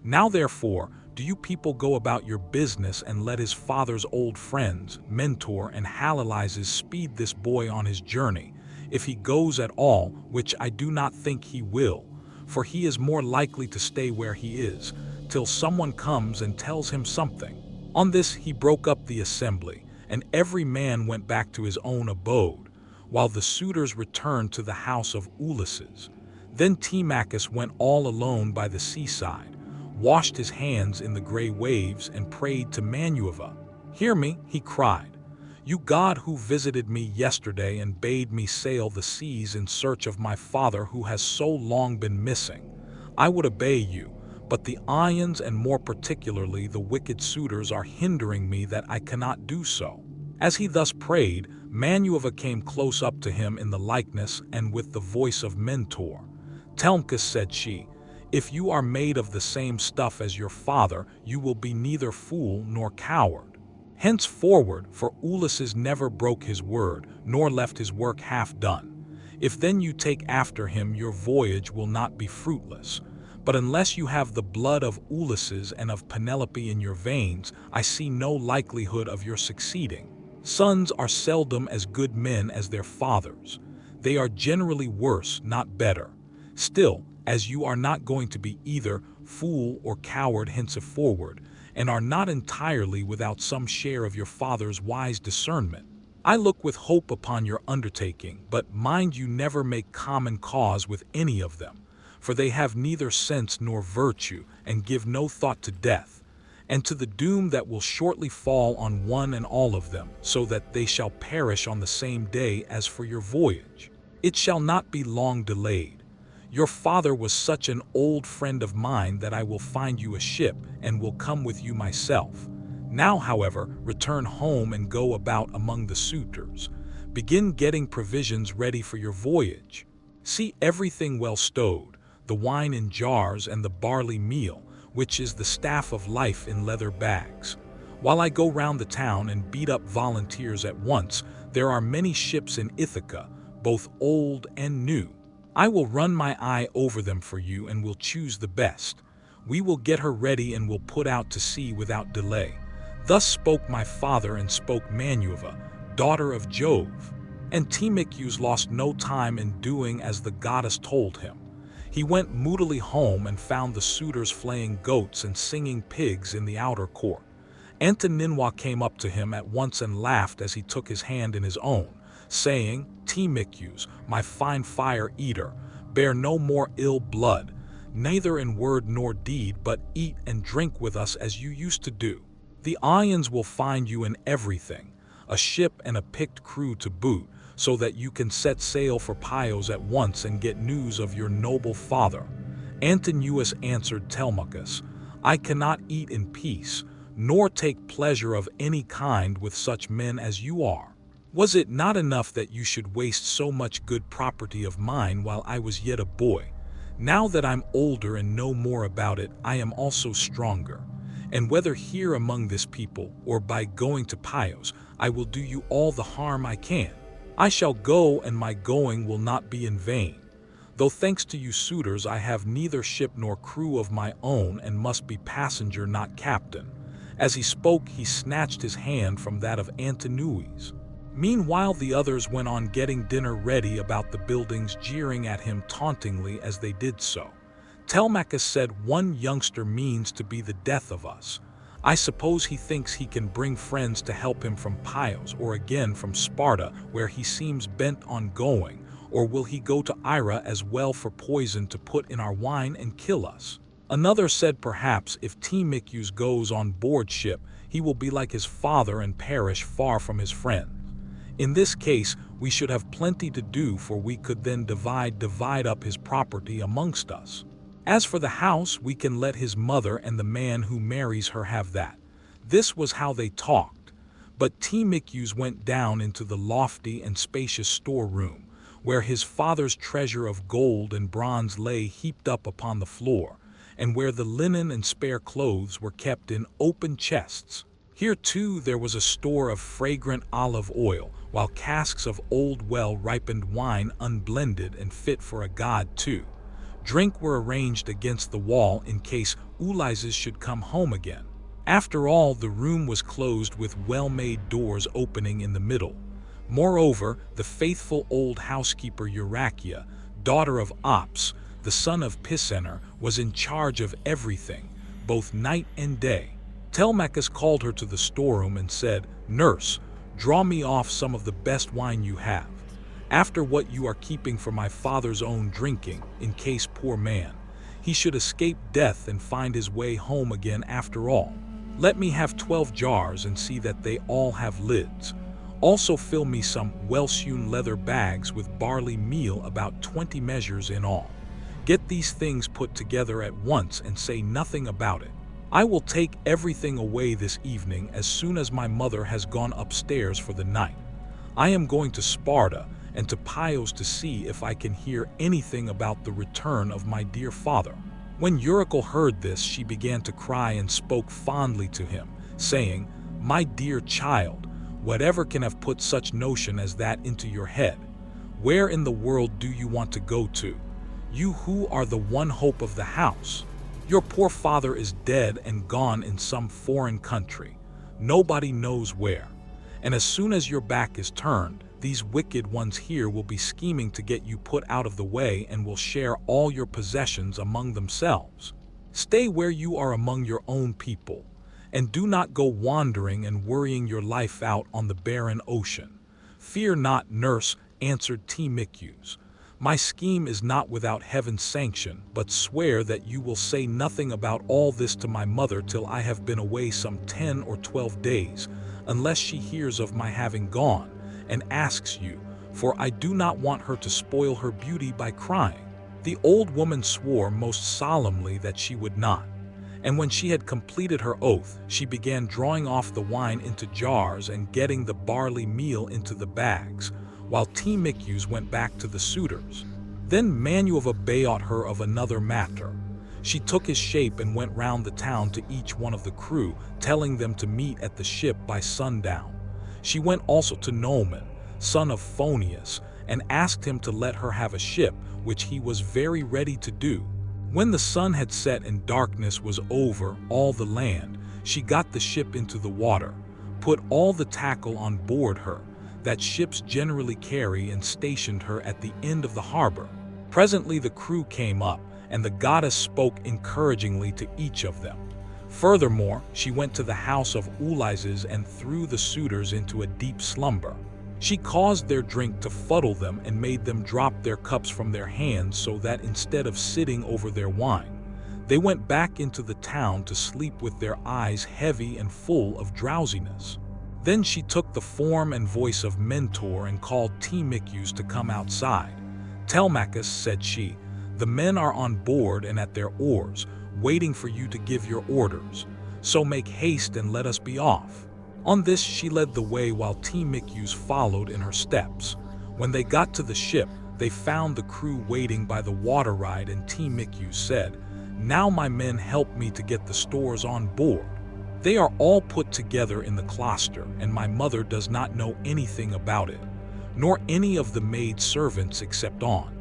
Now therefore, do you people go about your business, and let his father's old friends, Mentor and Halilyses, speed this boy on his journey, if he goes at all, which I do not think he will, for he is more likely to stay where he is, till someone comes and tells him something." On this he broke up the assembly, and every man went back to his own abode, while the suitors returned to the house of Ulysses. Then Telemachus went all alone by the seaside, washed his hands in the gray waves, and prayed to Minerva. "Hear me," he cried, "you god who visited me yesterday and bade me sail the seas in search of my father who has so long been missing. I would obey you, but the Ions, and more particularly the wicked suitors, are hindering me that I cannot do so." As he thus prayed, Minerva came close up to him in the likeness and with the voice of Mentor. "Telemachus," said she, "if you are made of the same stuff as your father, you will be neither fool nor coward. Henceforward, for Ulysses never broke his word, nor left his work half done. If then you take after him, your voyage will not be fruitless. But unless you have the blood of Ulysses and of Penelope in your veins, I see no likelihood of your succeeding. Sons are seldom as good men as their fathers. They are generally worse, not better. Still, as you are not going to be either fool or coward henceforward, and are not entirely without some share of your father's wise discernment, I look with hope upon your undertaking, but mind you never make common cause with any of them, for they have neither sense nor virtue, and give no thought to death, and to the doom that will shortly fall on one and all of them, so that they shall perish on the same day. As for your voyage, it shall not be long delayed. Your father was such an old friend of mine that I will find you a ship, and will come with you myself. Now, however, return home and go about among the suitors. Begin getting provisions ready for your voyage. See everything well stowed, the wine in jars and the barley meal, which is the staff of life, in leather bags. While I go round the town and beat up volunteers at once, there are many ships in Ithaca, both old and new. I will run my eye over them for you, and will choose the best. We will get her ready and will put out to sea without delay." Thus spoke my father, and spoke Minerva, daughter of Jove. And Telemachus lost no time in doing as the goddess told him. He went moodily home and found the suitors flaying goats and singing pigs in the outer court. Antoninois came up to him at once and laughed as he took his hand in his own, saying, "Telemachus, my fine fire eater, bear no more ill blood, neither in word nor deed, but eat and drink with us as you used to do. The Ions will find you in everything, a ship and a picked crew to boot, so that you can set sail for Pylos at once and get news of your noble father." Antinous answered Telemachus, "I cannot eat in peace, nor take pleasure of any kind with such men as you are. Was it not enough that you should waste so much good property of mine while I was yet a boy? Now that I'm older and know more about it, I am also stronger. And whether here among this people, or by going to Pylos, I will do you all the harm I can. I shall go, and my going will not be in vain. Though thanks to you suitors I have neither ship nor crew of my own, and must be passenger not captain." As he spoke, he snatched his hand from that of Antinous. Meanwhile the others went on getting dinner ready about the buildings, jeering at him tauntingly as they did so. Telemachus said, "One youngster means to be the death of us. I suppose he thinks he can bring friends to help him from Pylos, or again from Sparta, where he seems bent on going, or will he go to Ira as well for poison to put in our wine and kill us?" Another said, "Perhaps if Telemachus goes on board ship, he will be like his father and perish far from his friends. In this case, we should have plenty to do, for we could then divide up his property amongst us. As for the house, we can let his mother and the man who marries her have that." This was how they talked. But Telemachus went down into the lofty and spacious storeroom, where his father's treasure of gold and bronze lay heaped up upon the floor, and where the linen and spare clothes were kept in open chests. Here too there was a store of fragrant olive oil, while casks of old well-ripened wine unblended and fit for a god too. Drink were arranged against the wall in case Ulysses should come home again. After all, the room was closed with well-made doors opening in the middle. Moreover, the faithful old housekeeper Euryclea, daughter of Ops, the son of Pisenor, was in charge of everything, both night and day. Telemachus called her to the storeroom and said, "Nurse, draw me off some of the best wine you have. After what you are keeping for my father's own drinking, in case, poor man, he should escape death and find his way home again after all. Let me have 12 jars and see that they all have lids. Also fill me some well-sewn leather bags with barley meal, about 20 measures in all. Get these things put together at once and say nothing about it. I will take everything away this evening as soon as my mother has gone upstairs for the night. I am going to Sparta and to Pylos to see if I can hear anything about the return of my dear father." When Euryclea heard this, she began to cry and spoke fondly to him, saying, "My dear child, whatever can have put such notion as that into your head? Where in the world do you want to go to? You who are the one hope of the house. Your poor father is dead and gone in some foreign country, nobody knows where. And as soon as your back is turned, these wicked ones here will be scheming to get you put out of the way and will share all your possessions among themselves. Stay where you are among your own people, and do not go wandering and worrying your life out on the barren ocean." "Fear not, nurse," answered Telemachus. "My scheme is not without heaven's sanction, but swear that you will say nothing about all this to my mother till I have been away some 10 or 12 days, unless she hears of my having gone, and asks you, for I do not want her to spoil her beauty by crying." The old woman swore most solemnly that she would not, and when she had completed her oath, she began drawing off the wine into jars and getting the barley meal into the bags, while Telemachus went back to the suitors. Then Manueva besought her of another matter. She took his shape and went round the town to each one of the crew, telling them to meet at the ship by sundown. She went also to Nolan, son of Phoneus, and asked him to let her have a ship, which he was very ready to do. When the sun had set and darkness was over all the land, she got the ship into the water, put all the tackle on board her, that ships generally carry and stationed her at the end of the harbor. Presently the crew came up, and the goddess spoke encouragingly to each of them. Furthermore, she went to the house of Ulysses and threw the suitors into a deep slumber. She caused their drink to fuddle them and made them drop their cups from their hands, so that instead of sitting over their wine, they went back into the town to sleep with their eyes heavy and full of drowsiness. Then she took the form and voice of Mentor and called Telemachus to come outside. "Telemachus," said she, "the men are on board and at their oars, waiting for you to give your orders. So make haste and let us be off." On this she led the way while Telemachus followed in her steps. When they got to the ship, they found the crew waiting by the water ride, and Telemachus said, "Now my men help me to get the stores on board. They are all put together in the cloister, and my mother does not know anything about it, nor any of the maid servants except On."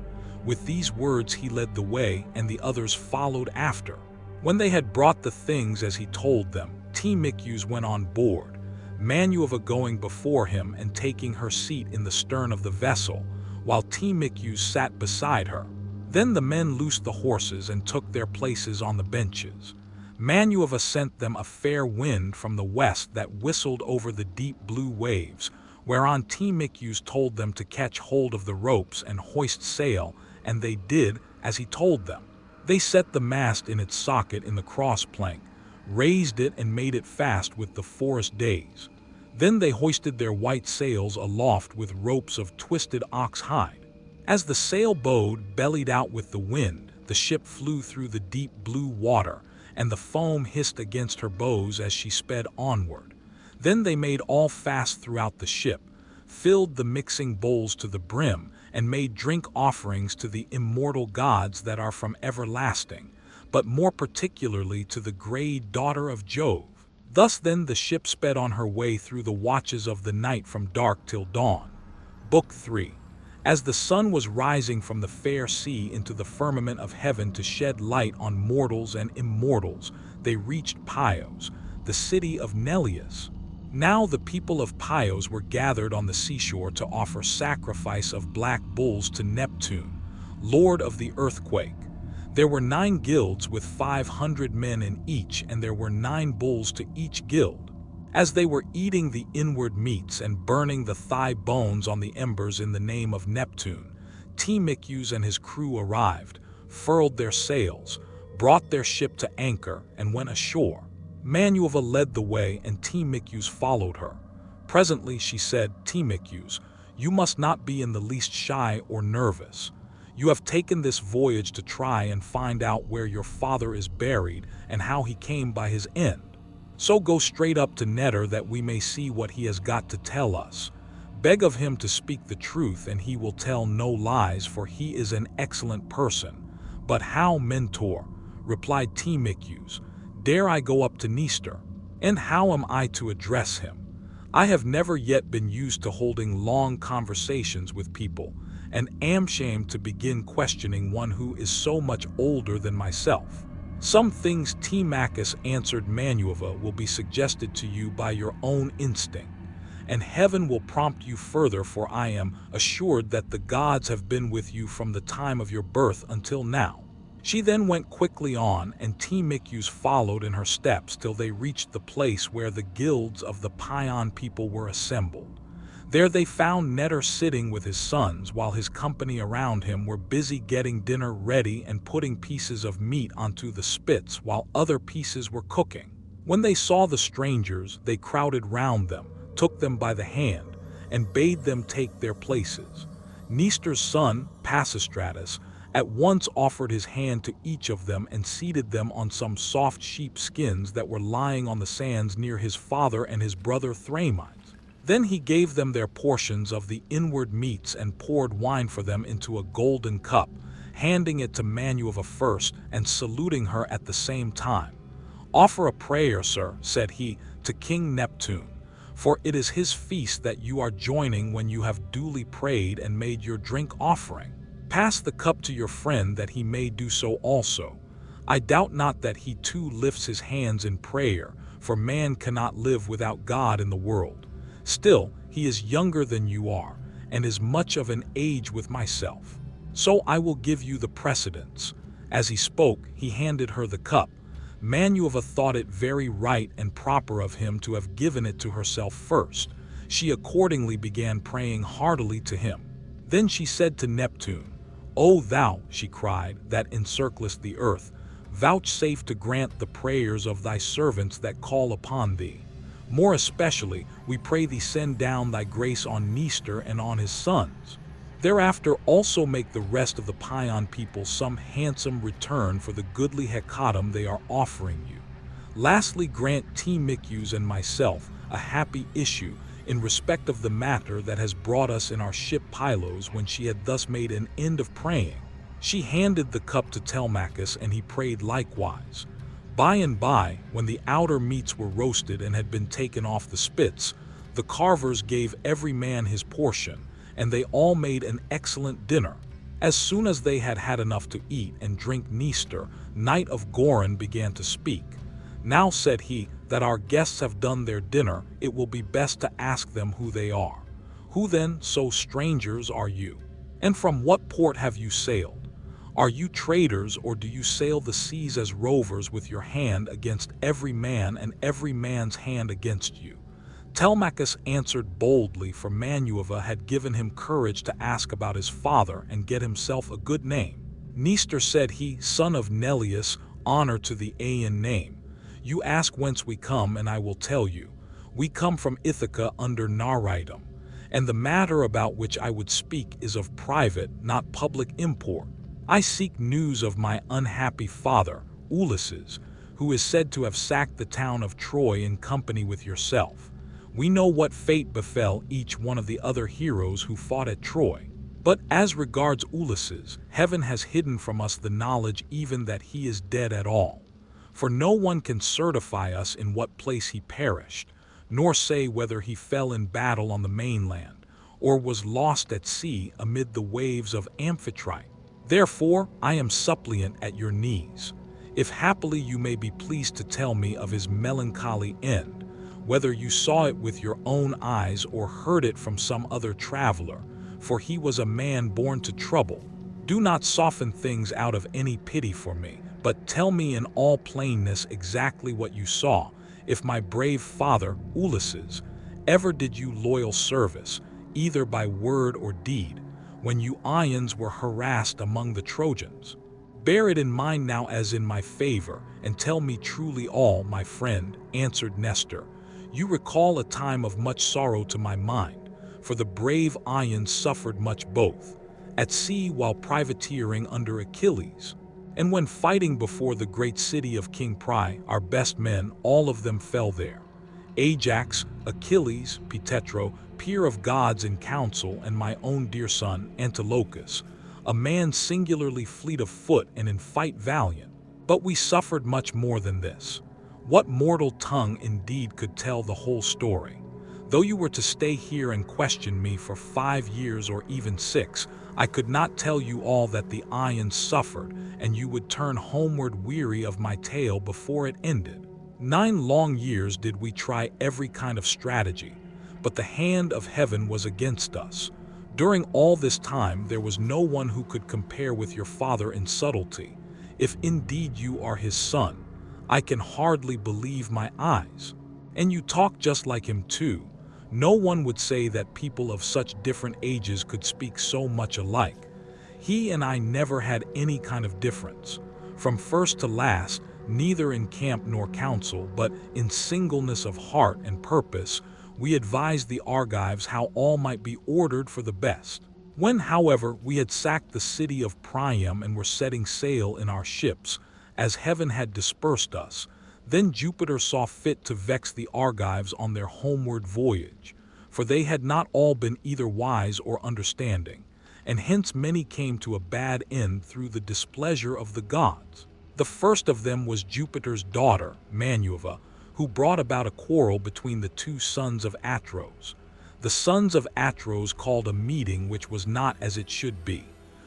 With these words he led the way, and the others followed after. When they had brought the things as he told them, Telemachus went on board, Manuva going before him and taking her seat in the stern of the vessel, while Telemachus sat beside her. Then the men loosed the horses and took their places on the benches. Manuva sent them a fair wind from the west that whistled over the deep blue waves, whereon Telemachus told them to catch hold of the ropes and hoist sail, and they did as he told them. They set the mast in its socket in the cross-plank, raised it and made it fast with the forest days. Then they hoisted their white sails aloft with ropes of twisted ox hide. As the sailboat bellied out with the wind, the ship flew through the deep blue water, and the foam hissed against her bows as she sped onward. Then they made all fast throughout the ship, filled the mixing bowls to the brim, and made drink offerings to the immortal gods that are from everlasting, but more particularly to the grey daughter of Jove. Thus then the ship sped on her way through the watches of the night from dark till dawn. Book 3. As the sun was rising from the fair sea into the firmament of heaven to shed light on mortals and immortals, they reached Pyos, the city of Neleus. Now the people of Pyos were gathered on the seashore to offer sacrifice of black bulls to Neptune, lord of the earthquake. There were 9 guilds with 500 men in each, and there were 9 bulls to each guild. As they were eating the inward meats and burning the thigh bones on the embers in the name of Neptune, Telemachus and his crew arrived, furled their sails, brought their ship to anchor, and went ashore. Manuva led the way, and Telemachus followed her. Presently she said, "Telemachus, you must not be in the least shy or nervous. You have taken this voyage to try and find out where your father is buried and how he came by his end. So go straight up to Netter that we may see what he has got to tell us. Beg of him to speak the truth, and he will tell no lies, for he is an excellent person." "But how, Mentor?" replied Telemachus. "Dare I go up to Nestor? And how am I to address him? I have never yet been used to holding long conversations with people, and am ashamed to begin questioning one who is so much older than myself." "Some things," Telemachus answered Manuva, "will be suggested to you by your own instinct, and heaven will prompt you further, for I am assured that the gods have been with you from the time of your birth until now." She then went quickly on, and Telemachus followed in her steps till they reached the place where the guilds of the Paeon people were assembled. There they found Netter sitting with his sons, while his company around him were busy getting dinner ready and putting pieces of meat onto the spits while other pieces were cooking. When they saw the strangers, they crowded round them, took them by the hand, and bade them take their places. Nestor's son, Pisistratus, at once offered his hand to each of them and seated them on some soft sheep skins that were lying on the sands near his father and his brother Thramides. Then he gave them their portions of the inward meats and poured wine for them into a golden cup, handing it to Manuva first and saluting her at the same time. "Offer a prayer, sir," said he, "to King Neptune, for it is his feast that you are joining when you have duly prayed and made your drink offering. Pass the cup to your friend that he may do so also. I doubt not that he too lifts his hands in prayer, for man cannot live without God in the world. Still, He is younger than you are, and is much of an age with myself. So I will give you the precedence." As he spoke, he handed her the cup. Manuva thought it very right and proper of him to have given it to herself first. She accordingly began praying heartily to him. Then she said to Neptune, "O thou," she cried, "that encirclest the earth, vouchsafe to grant the prayers of thy servants that call upon thee. More especially, we pray thee send down thy grace on Nestor and on his sons. Thereafter also make the rest of the Paeon people some handsome return for the goodly hecatomb they are offering you. Lastly, grant Telemachus and myself a happy issue in respect of the matter that has brought us in our ship Pylos." When she had thus made an end of praying, she handed the cup to Telemachus, and he prayed likewise. By and by, when the outer meats were roasted and had been taken off the spits, the carvers gave every man his portion, and they all made an excellent dinner. As soon as they had had enough to eat and drink, Nestor, knight of Goron, began to speak. "Now," said he, "that our guests have done their dinner, it will be best to ask them who they are. Who then, so strangers, are you? And from what port have you sailed? Are you traders, or do you sail the seas as rovers with your hand against every man and every man's hand against you?" Telemachus answered boldly, for Manuva had given him courage to ask about his father and get himself a good name. "Nestor," said he, "son of Neleus, honor to the Aeaean name. You ask whence we come, and I will tell you. We come from Ithaca under Narrated, and the matter about which I would speak is of private, not public import. I seek news of my unhappy father, Ulysses, who is said to have sacked the town of Troy in company with yourself. We know what fate befell each one of the other heroes who fought at Troy. But as regards Ulysses, heaven has hidden from us the knowledge even that he is dead at all. For no one can certify us in what place he perished, nor say whether he fell in battle on the mainland, or was lost at sea amid the waves of Amphitrite. Therefore, I am suppliant at your knees. If happily you may be pleased to tell me of his melancholy end, whether you saw it with your own eyes or heard it from some other traveler, for he was a man born to trouble. Do not soften things out of any pity for me, but tell me in all plainness exactly what you saw, if my brave father, Ulysses, ever did you loyal service, either by word or deed, when you Ions were harassed among the Trojans. Bear it in mind now as in my favor, and tell me truly all, my friend," answered Nestor. "You recall a time of much sorrow to my mind, for the brave Ions suffered much both at sea while privateering under Achilles, and when fighting before the great city of King Priam. Our best men, all of them, fell there. Ajax, Achilles, Pitetro, peer of gods in council, and my own dear son, Antilochus, a man singularly fleet of foot and in fight valiant. But we suffered much more than this. What mortal tongue indeed could tell the whole story? Though you were to stay here and question me for 5 years or even 6, I could not tell you all that the Ions suffered, and you would turn homeward weary of my tale before it ended. 9 long years did we try every kind of strategy, but the hand of heaven was against us. During all this time there was no one who could compare with your father in subtlety. If indeed you are his son, I can hardly believe my eyes. And you talk just like him too. No one would say that people of such different ages could speak so much alike. He and I never had any kind of difference. From first to last, neither in camp nor council, but in singleness of heart and purpose, we advised the Argives how all might be ordered for the best. When, however, we had sacked the city of Priam and were setting sail in our ships, as heaven had dispersed us, then Jupiter saw fit to vex the Argives on their homeward voyage, for they had not all been either wise or understanding, and hence many came to a bad end through the displeasure of the gods. The first of them was Jupiter's daughter, Manuva, who brought about a quarrel between the 2 sons of Atros. The sons of Atros called a meeting which was not as it should be,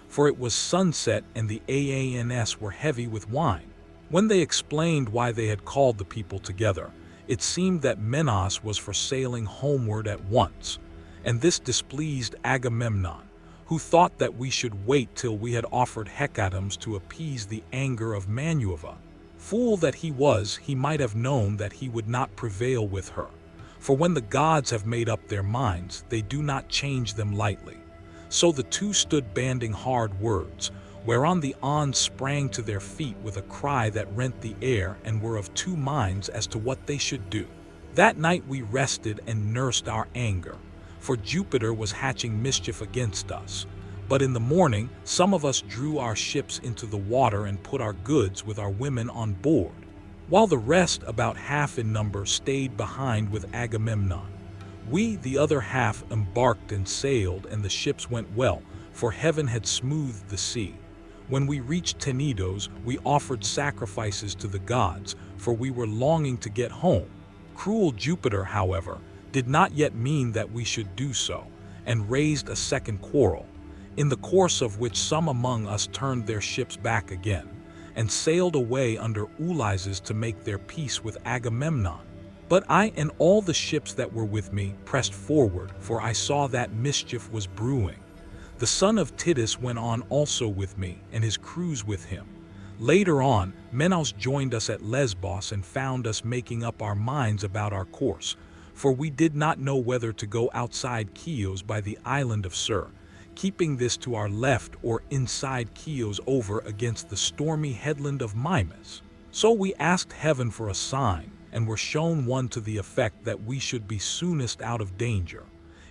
for it was sunset and the Aeaeans were heavy with wine. When they explained why they had called the people together, it seemed that Menos was for sailing homeward at once. and this displeased Agamemnon, who thought that we should wait till we had offered hecatombs to appease the anger of Minerva. Fool that he was, he might have known that he would not prevail with her. For when the gods have made up their minds, they do not change them lightly. So the two stood banding hard words, whereon the Ons sprang to their feet with a cry that rent the air and were of two minds as to what they should do. That night we rested and nursed our anger, for Jupiter was hatching mischief against us. But in the morning, some of us drew our ships into the water and put our goods with our women on board, while the rest, about half in number, stayed behind with Agamemnon. We, the other half, embarked and sailed, and the ships went well, for heaven had smoothed the sea. When we reached Tenedos, we offered sacrifices to the gods, for we were longing to get home. Cruel Jupiter, however, did not yet mean that we should do so, and raised a second quarrel, in the course of which some among us turned their ships back again, and sailed away under Ulysses to make their peace with Agamemnon. But I and all the ships that were with me pressed forward, for I saw that mischief was brewing. The son of Titus went on also with me, and his crews with him. Later on, Menos joined us at Lesbos and found us making up our minds about our course, for we did not know whether to go outside Chios by the island of Sur, keeping this to our left, or inside Chios over against the stormy headland of Mimas. So we asked heaven for a sign, and were shown one to the effect that we should be soonest out of danger,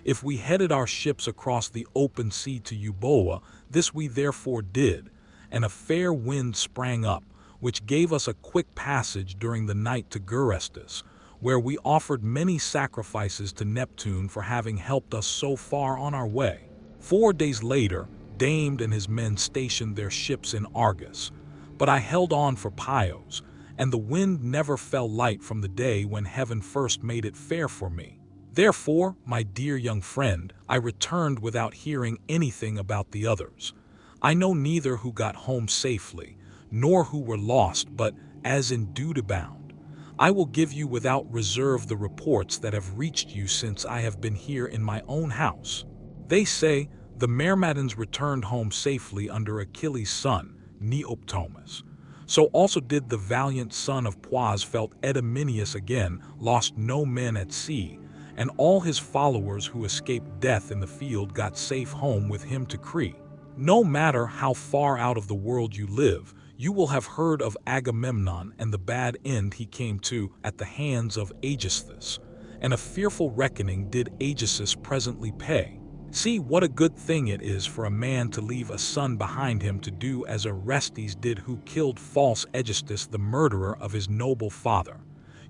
if we headed our ships across the open sea to Euboea. This we therefore did, and a fair wind sprang up, which gave us a quick passage during the night to Gerestus, where we offered many sacrifices to Neptune for having helped us so far on our way. 4 days later, Dame and his men stationed their ships in Argos, but I held on for Chios, and the wind never fell light from the day when heaven first made it fair for me. Therefore, my dear young friend, I returned without hearing anything about the others. I know neither who got home safely, nor who were lost, but, as in duty bound, I will give you without reserve the reports that have reached you since I have been here in my own house. They say, the Myrmidons returned home safely under Achilles' son, Neoptomus. So also did the valiant son of Pois felt Idomeneus again, lost no men at sea, and all his followers who escaped death in the field got safe home with him to Crete. No matter how far out of the world you live, you will have heard of Agamemnon and the bad end he came to at the hands of Aegisthus, and a fearful reckoning did Aegisthus presently pay. See what a good thing it is for a man to leave a son behind him to do as Orestes did, who killed false Aegisthus, the murderer of his noble father.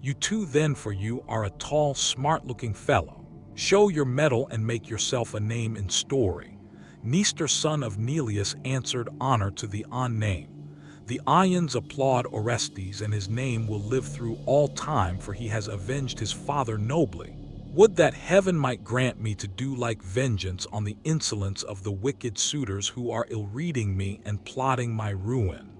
You too then, for you are a tall, smart-looking fellow. Show your mettle and make yourself a name in story. Nestor son of Neleus answered honor to the on name. The Ions applaud Orestes, and his name will live through all time, for he has avenged his father nobly. Would that heaven might grant me to do like vengeance on the insolence of the wicked suitors who are ill-reading me and plotting my ruin.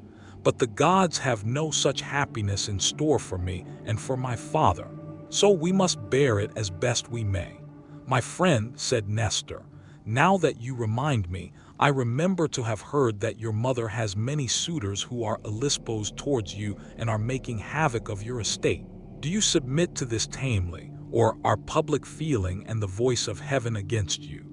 But the gods have no such happiness in store for me and for my father, so we must bear it as best we may. My friend, said Nestor, now that you remind me, I remember to have heard that your mother has many suitors who are ill-disposed towards you and are making havoc of your estate. Do you submit to this tamely, or are public feeling and the voice of heaven against you?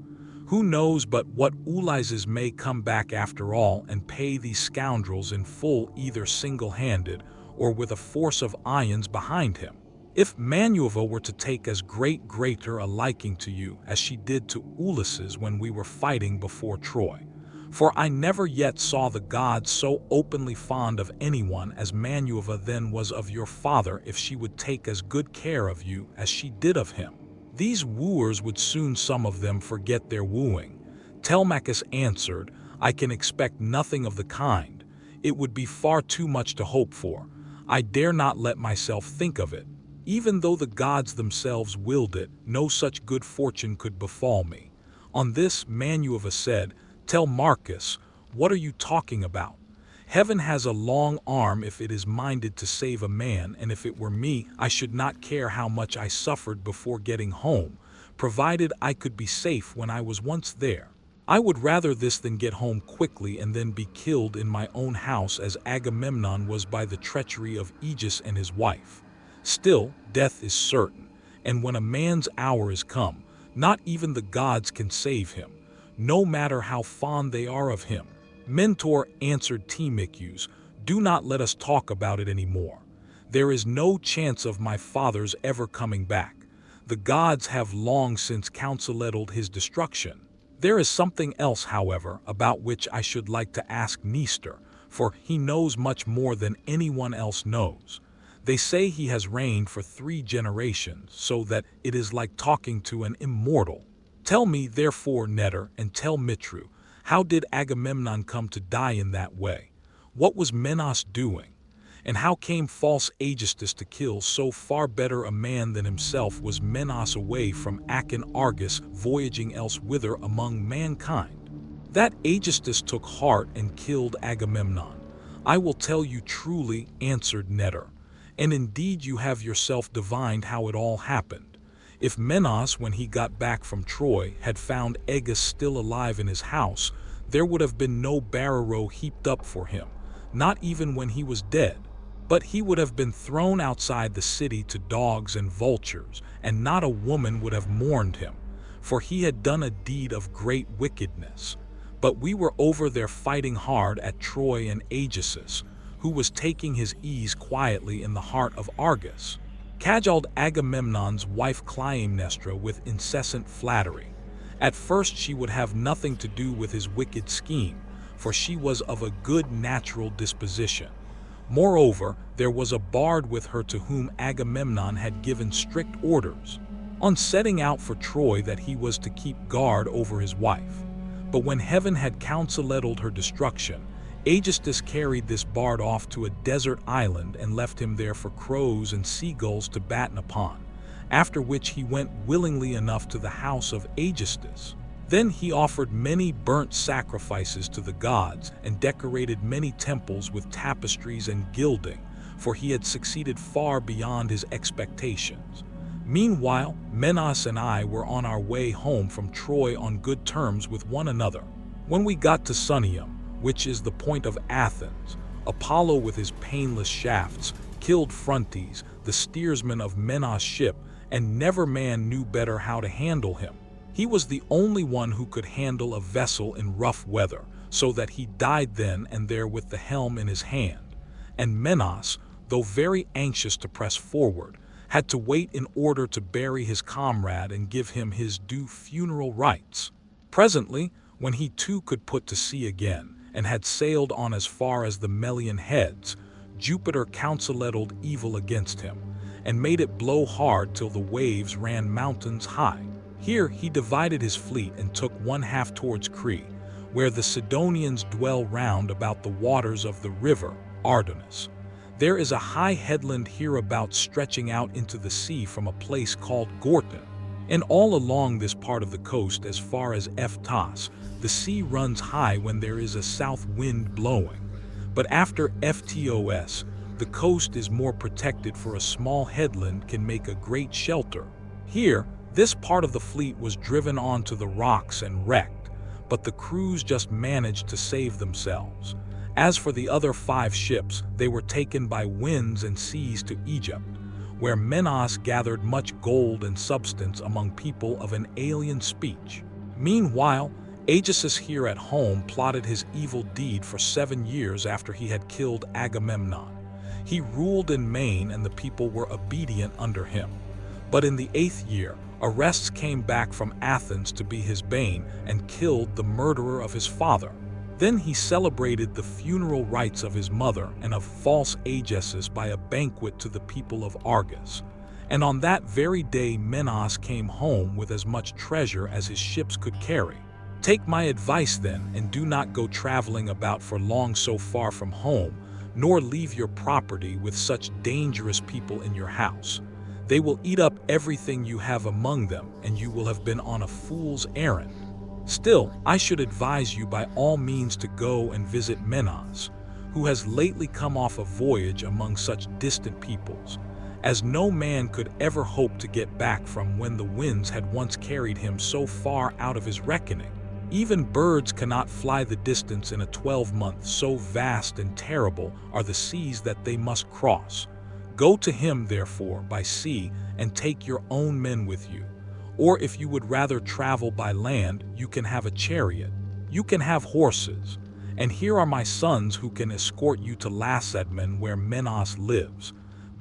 Who knows but what Ulysses may come back after all and pay these scoundrels in full, either single-handed or with a force of Ions behind him? If Minerva were to take as greater a liking to you as she did to Ulysses when we were fighting before Troy, for I never yet saw the gods so openly fond of anyone as Minerva then was of your father, if she would take as good care of you as she did of him, these wooers would soon some of them forget their wooing. Telemachus answered, I can expect nothing of the kind. It would be far too much to hope for. I dare not let myself think of it. Even though the gods themselves willed it, no such good fortune could befall me. On this Minerva said, Telemachus, what are you talking about? Heaven has a long arm if it is minded to save a man, and if it were me, I should not care how much I suffered before getting home, provided I could be safe when I was once there. I would rather this than get home quickly and then be killed in my own house as Agamemnon was by the treachery of Aegeus and his wife. Still, death is certain, and when a man's hour is come, not even the gods can save him, no matter how fond they are of him. Mentor, answered Telemachus, do not let us talk about it anymore. There is no chance of my father's ever coming back. The gods have long since counselled his destruction. There is something else, however, about which I should like to ask Nestor, for he knows much more than anyone else knows. They say he has reigned for 3 generations, so that it is like talking to an immortal. Tell me, therefore, Nestor, and tell Mitru, how did Agamemnon come to die in that way? What was Menas doing? And how came false Aegisthus to kill so far better a man than himself? Was Menas away from Achen Argus, voyaging elsewhither among mankind? That Aegisthus took heart and killed Agamemnon. I will tell you truly, answered Nestor, and indeed you have yourself divined how it all happened. If Menas, when he got back from Troy, had found Aegus still alive in his house, there would have been no barrow heaped up for him, not even when he was dead. But he would have been thrown outside the city to dogs and vultures, and not a woman would have mourned him, for he had done a deed of great wickedness. But we were over there fighting hard at Troy, and Aegisthus, who was taking his ease quietly in the heart of Argus, cajoled Agamemnon's wife Clytemnestra with incessant flattery. At first she would have nothing to do with his wicked scheme, for she was of a good natural disposition. Moreover, there was a bard with her to whom Agamemnon had given strict orders, on setting out for Troy, that he was to keep guard over his wife. But when heaven had counselled her destruction, Aegisthus carried this bard off to a desert island and left him there for crows and seagulls to batten upon, after which he went willingly enough to the house of Aegisthus. Then he offered many burnt sacrifices to the gods and decorated many temples with tapestries and gilding, for he had succeeded far beyond his expectations. Meanwhile, Menas and I were on our way home from Troy on good terms with one another. When we got to Sunium, which is the point of Athens, Apollo with his painless shafts killed Phrontes, the steersman of Menas' ship, and never man knew better how to handle him. He was the only one who could handle a vessel in rough weather, so that he died then and there with the helm in his hand. And Menas, though very anxious to press forward, had to wait in order to bury his comrade and give him his due funeral rites. Presently, when he too could put to sea again, and had sailed on as far as the Melian heads, Jupiter counselled evil against him, and made it blow hard till the waves ran mountains high. Here he divided his fleet and took one half towards Crete, where the Sidonians dwell round about the waters of the river Ardanus. There is a high headland hereabouts stretching out into the sea from a place called Gorton, and all along this part of the coast as far as Ephesus, the sea runs high when there is a south wind blowing. But after Ephesus, the coast is more protected, for a small headland can make a great shelter. Here, this part of the fleet was driven onto the rocks and wrecked, but the crews just managed to save themselves. As for the other 5 ships, they were taken by winds and seas to Egypt, where Menas gathered much gold and substance among people of an alien speech. Meanwhile, Aegisthus here at home plotted his evil deed for 7 years after he had killed Agamemnon. He ruled in Maine, and the people were obedient under him. But in the 8th year, Orestes came back from Athens to be his bane and killed the murderer of his father. Then he celebrated the funeral rites of his mother and of false Aegisthus by a banquet to the people of Argus. And on that very day Menas came home with as much treasure as his ships could carry. Take my advice then, and do not go traveling about for long so far from home, nor leave your property with such dangerous people in your house. They will eat up everything you have among them, and you will have been on a fool's errand. Still, I should advise you by all means to go and visit Menas, who has lately come off a voyage among such distant peoples. as no man could ever hope to get back from when the winds had once carried him so far out of his reckoning. Even birds cannot fly the distance in a 12-month, so vast and terrible are the seas that they must cross. Go to him, therefore, by sea, and take your own men with you. Or if you would rather travel by land, you can have a chariot. You can have horses. And here are my sons who can escort you to Lacedaemon, where Minos lives.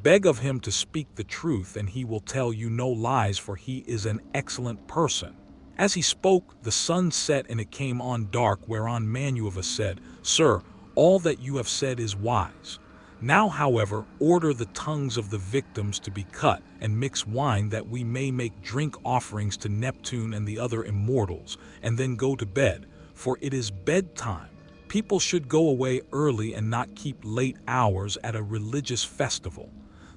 Beg of him to speak the truth, and he will tell you no lies, for he is an excellent person." As he spoke, the sun set and it came on dark, whereon Manuva said, "Sir, all that you have said is wise. Now, however, order the tongues of the victims to be cut, and mix wine, that we may make drink offerings to Neptune and the other immortals, and then go to bed, for it is bedtime. People should go away early and not keep late hours at a religious festival."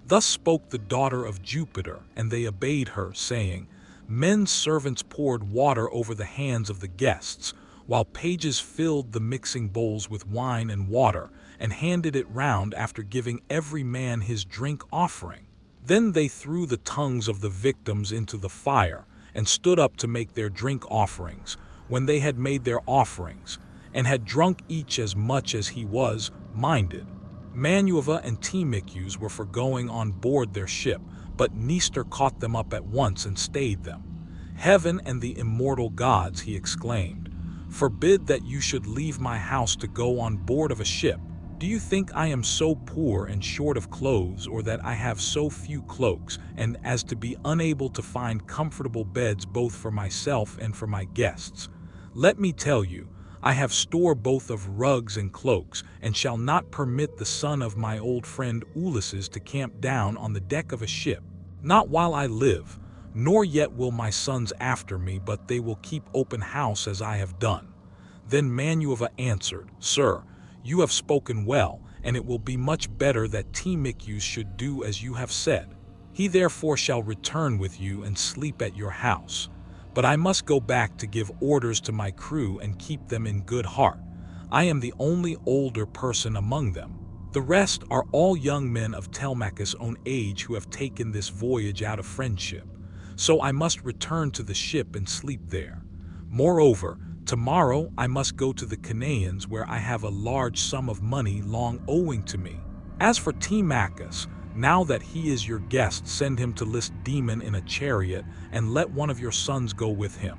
Thus spoke the daughter of Jupiter, and they obeyed her, saying, "Men servants poured water over the hands of the guests, while pages filled the mixing bowls with wine and water, and handed it round after giving every man his drink offering. Then they threw the tongues of the victims into the fire, and stood up to make their drink offerings. When they had made their offerings, and had drunk each as much as he was minded, Manuva and Telemachus were for going on board their ship, but Nestor caught them up at once and stayed them. "Heaven and the immortal gods," he exclaimed, "forbid that you should leave my house to go on board of a ship. Do you think I am so poor and short of clothes, or that I have so few cloaks, and as to be unable to find comfortable beds both for myself and for my guests? Let me tell you, I have store both of rugs and cloaks, and shall not permit the son of my old friend Ulysses to camp down on the deck of a ship, not while I live, nor yet will my sons after me, but they will keep open house as I have done." Then Manuva answered, "Sir, you have spoken well, and it will be much better that Telemachus should do as you have said. He therefore shall return with you and sleep at your house. But I must go back to give orders to my crew and keep them in good heart. I am the only older person among them. The rest are all young men of Telemachus' own age who have taken this voyage out of friendship. So I must return to the ship and sleep there. Moreover, tomorrow I must go to the Canaan, where I have a large sum of money long owing to me. As for Telemachus, now that he is your guest, send him to Lacedaemon in a chariot, and let one of your sons go with him.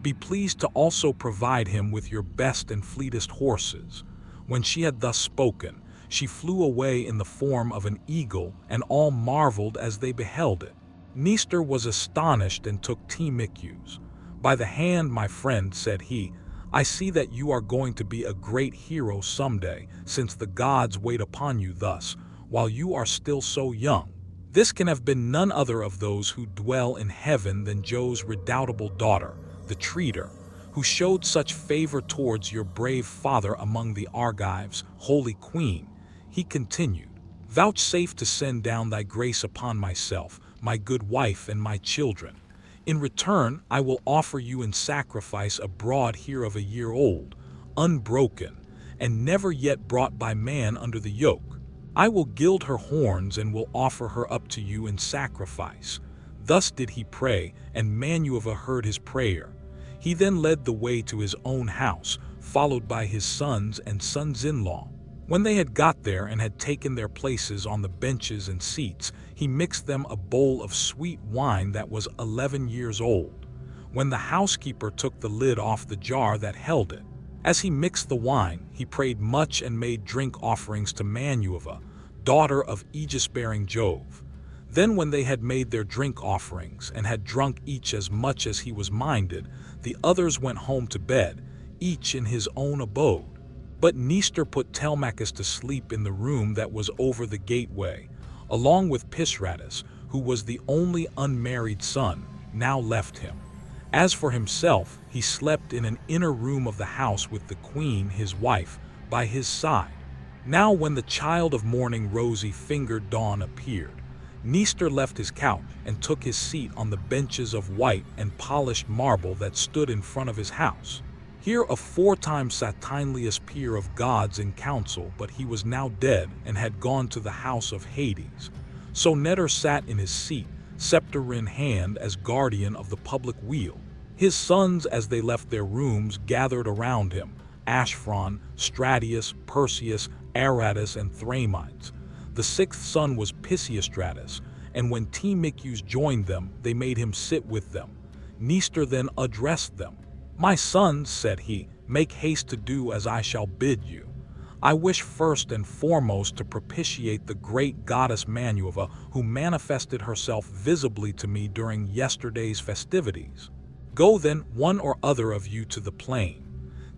Be pleased to also provide him with your best and fleetest horses." When she had thus spoken, she flew away in the form of an eagle, and all marveled as they beheld it. Nestor was astonished and took Telemachus. "By the hand, my friend," said he, "I see that you are going to be a great hero someday, since the gods wait upon you thus, while you are still so young. This can have been none other of those who dwell in heaven than Jove's redoubtable daughter, the treacher, who showed such favor towards your brave father among the Argives, holy queen." He continued, "Vouchsafe to send down thy grace upon myself, my good wife, and my children. In return, I will offer you in sacrifice a brood here of a year old, unbroken, and never yet brought by man under the yoke. I will gild her horns and will offer her up to you in sacrifice." Thus did he pray, and Manuva heard his prayer. He then led the way to his own house, followed by his sons and sons-in-law. When they had got there and had taken their places on the benches and seats, he mixed them a bowl of sweet wine that was 11 years old. When the housekeeper took the lid off the jar that held it, as he mixed the wine, he prayed much and made drink offerings to Manuva, daughter of aegis-bearing Jove. Then when they had made their drink offerings, and had drunk each as much as he was minded, the others went home to bed, each in his own abode. But Nestor put Telemachus to sleep in the room that was over the gateway, along with Pisratus, who was the only unmarried son, now left him. As for himself, he slept in an inner room of the house with the queen, his wife, by his side. Now when the child of morning rosy-fingered dawn appeared, Nestor left his couch and took his seat on the benches of white and polished marble that stood in front of his house. Here aforetime sat Tynleus, peer of gods, in council, but he was now dead and had gone to the house of Hades. So Netter sat in his seat, scepter in hand as guardian of the public weal. His sons, as they left their rooms, gathered around him: Ashphron, Stratius, Perseus, Aratus, and Thramides. The sixth son was Pisistratus, and when Telemachus joined them, they made him sit with them. Nestor then addressed them. "My sons," said he, "make haste to do as I shall bid you. I wish first and foremost to propitiate the great goddess Minerva, who manifested herself visibly to me during yesterday's festivities. Go then, one or other of you, to the plain.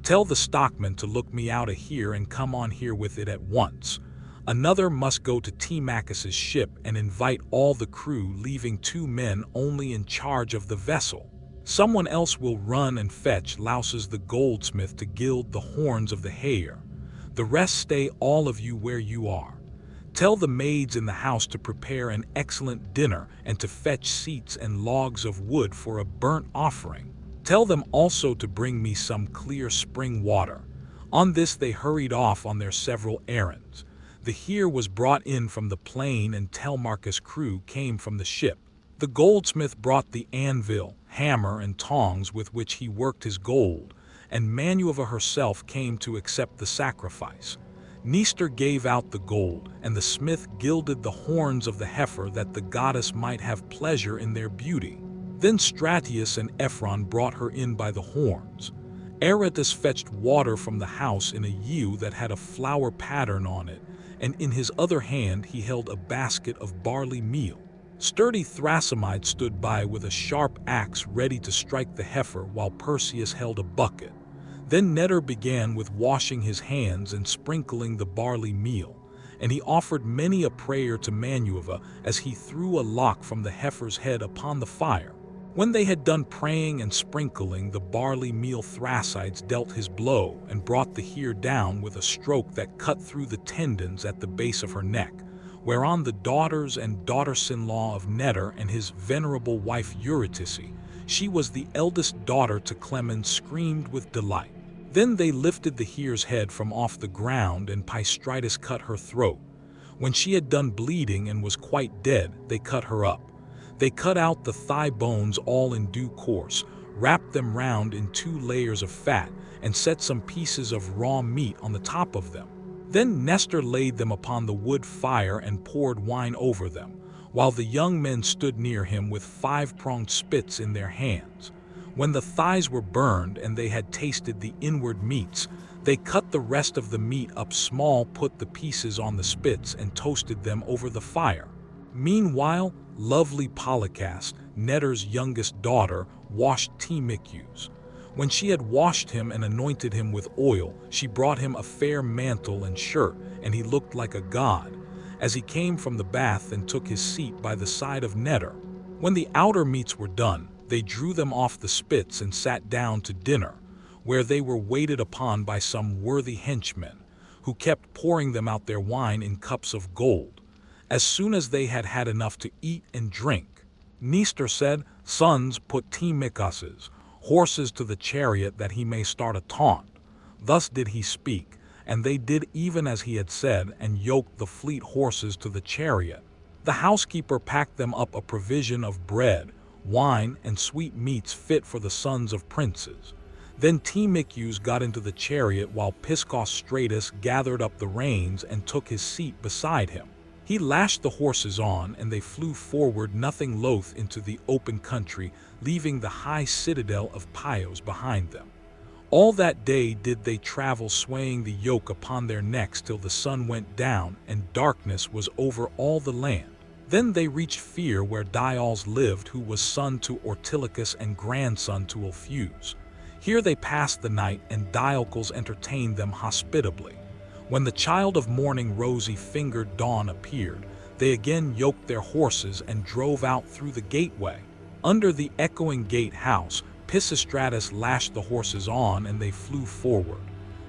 Tell the stockman to look me out a here and come on here with it at once. Another must go to Telemachus's ship and invite all the crew, leaving 2 men only in charge of the vessel. Someone else will run and fetch Lausus the goldsmith to gild the horns of the hare. The rest stay all of you where you are. Tell the maids in the house to prepare an excellent dinner and to fetch seats and logs of wood for a burnt offering. Tell them also to bring me some clear spring water." On this they hurried off on their several errands. The hare was brought in from the plain, and Telemachus' crew came from the ship. The goldsmith brought the anvil, hammer, and tongs with which he worked his gold, and Minerva herself came to accept the sacrifice. Nestor gave out the gold, and the smith gilded the horns of the heifer that the goddess might have pleasure in their beauty. Then Stratius and Ephron brought her in by the horns. Aratus fetched water from the house in a ewe that had a flower pattern on it, and in his other hand he held a basket of barley meal. Sturdy Thrasymede stood by with a sharp axe ready to strike the heifer, while Perseus held a bucket. Then Netter began with washing his hands and sprinkling the barley meal, and he offered many a prayer to Minerva as he threw a lock from the heifer's head upon the fire. When they had done praying and sprinkling the barley meal, Thrasymede dealt his blow and brought the hare down with a stroke that cut through the tendons at the base of her neck, whereon the daughters and daughters-in-law of Netter and his venerable wife Eurydice, she was the eldest daughter to Clemens, screamed with delight. Then they lifted the hare's head from off the ground, and Pisistratus cut her throat. When she had done bleeding and was quite dead, they cut her up. They cut out the thigh bones all in due course, wrapped them round in 2 layers of fat, and set some pieces of raw meat on the top of them. Then Nestor laid them upon the wood fire and poured wine over them, while the young men stood near him with 5-pronged spits in their hands. When the thighs were burned and they had tasted the inward meats, they cut the rest of the meat up small, put the pieces on the spits, and toasted them over the fire. Meanwhile, lovely Polycas, Netter's youngest daughter, washed Telemachus. When she had washed him and anointed him with oil, she brought him a fair mantle and shirt, and he looked like a god, as he came from the bath and took his seat by the side of Netter. When the outer meats were done, they drew them off the spits and sat down to dinner, where they were waited upon by some worthy henchmen, who kept pouring them out their wine in cups of gold. As soon as they had had enough to eat and drink, Nestor said, "Sons, put Telemachus's horses to the chariot that he may start a taunt." Thus did he speak, and they did even as he had said, and yoked the fleet horses to the chariot. The housekeeper packed them up a provision of bread, wine, and sweet meats fit for the sons of princes. Then Telemachus got into the chariot, while Pisistratus gathered up the reins and took his seat beside him. He lashed the horses on, and they flew forward, nothing loath, into the open country, leaving the high citadel of Pios behind them. All that day did they travel, swaying the yoke upon their necks till the sun went down and darkness was over all the land. Then they reached Phear, where Diales lived, who was son to Ortilochus and grandson to Ulpheus. Here they passed the night, and Diocles entertained them hospitably. When the child of morning, rosy-fingered Dawn, appeared, they again yoked their horses and drove out through the gateway. Under the echoing gatehouse, Pisistratus lashed the horses on, and they flew forward,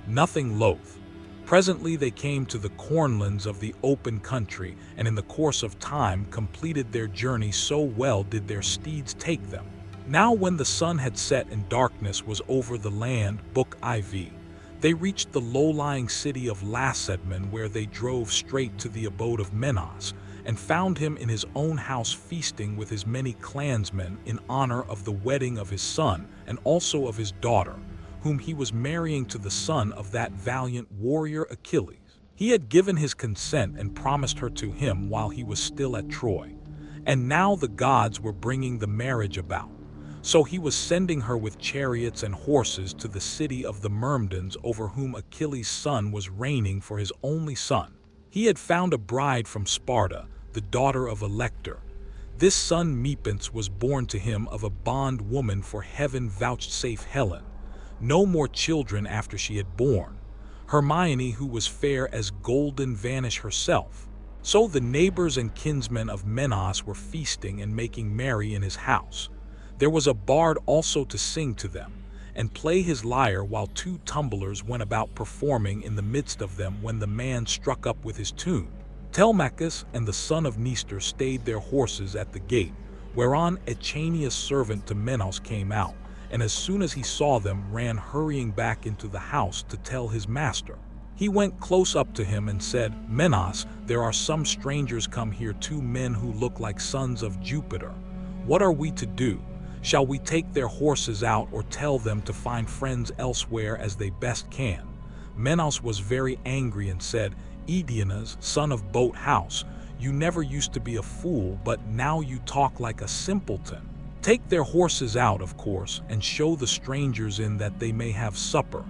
nothing loath. Presently they came to the cornlands of the open country, and in the course of time completed their journey, so well did their steeds take them. Now when the sun had set and darkness was over the land, Book IV, they reached the low-lying city of Lacedaemon, where they drove straight to the abode of Menos, and found him in his own house feasting with his many clansmen in honor of the wedding of his son and also of his daughter, whom he was marrying to the son of that valiant warrior Achilles. He had given his consent and promised her to him while he was still at Troy, and now the gods were bringing the marriage about. So he was sending her with chariots and horses to the city of the Myrmidons, over whom Achilles' son was reigning for his only son. He had found a bride from Sparta, the daughter of Elector. This son Mephinus was born to him of a bondwoman, for heaven vouchsafed Helen no more children after she had borne Hermione, who was fair as golden vanish herself. So the neighbors and kinsmen of Minos were feasting and making merry in his house. There was a bard also to sing to them, and play his lyre, while two tumblers went about performing in the midst of them, when the man struck up with his tune. Telemachus and the son of Nestor stayed their horses at the gate, whereon Echanius' servant to Minos came out, and as soon as he saw them ran hurrying back into the house to tell his master. He went close up to him and said, "Minos, there are some strangers come here, 2 men who look like sons of Jupiter. What are we to do? Shall we take their horses out, or tell them to find friends elsewhere as they best can?" Minos was very angry and said, "Edenas, son of Boat House, you never used to be a fool, but now you talk like a simpleton. Take their horses out, of course, and show the strangers in, that they may have supper.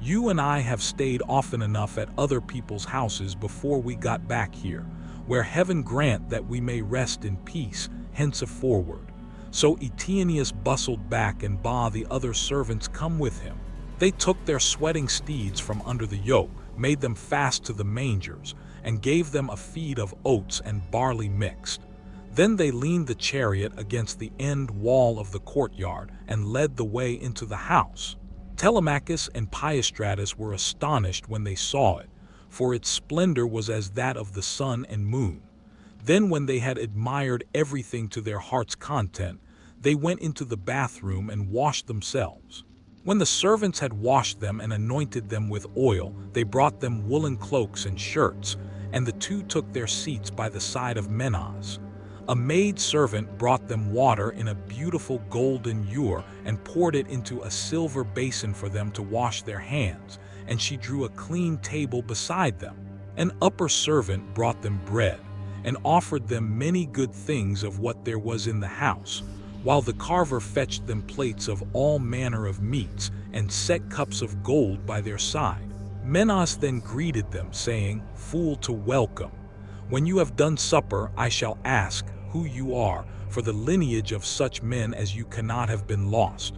You and I have stayed often enough at other people's houses before we got back here, where heaven grant that we may rest in peace henceforward." So Echanius bustled back and bade the other servants come with him. They took their sweating steeds from under the yoke, made them fast to the mangers, and gave them a feed of oats and barley mixed. Then they leaned the chariot against the end wall of the courtyard and led the way into the house. Telemachus and Peistratus were astonished when they saw it, for its splendor was as that of the sun and moon. Then when they had admired everything to their heart's content, they went into the bathroom and washed themselves. When the servants had washed them and anointed them with oil, they brought them woolen cloaks and shirts, and the two took their seats by the side of Minos. A maid servant brought them water in a beautiful golden ewer and poured it into a silver basin for them to wash their hands, and she drew a clean table beside them. An upper servant brought them bread, and offered them many good things of what there was in the house, while the carver fetched them plates of all manner of meats, and set cups of gold by their side. Minos then greeted them, saying, "Fool to welcome. When you have done supper, I shall ask who you are, for the lineage of such men as you cannot have been lost.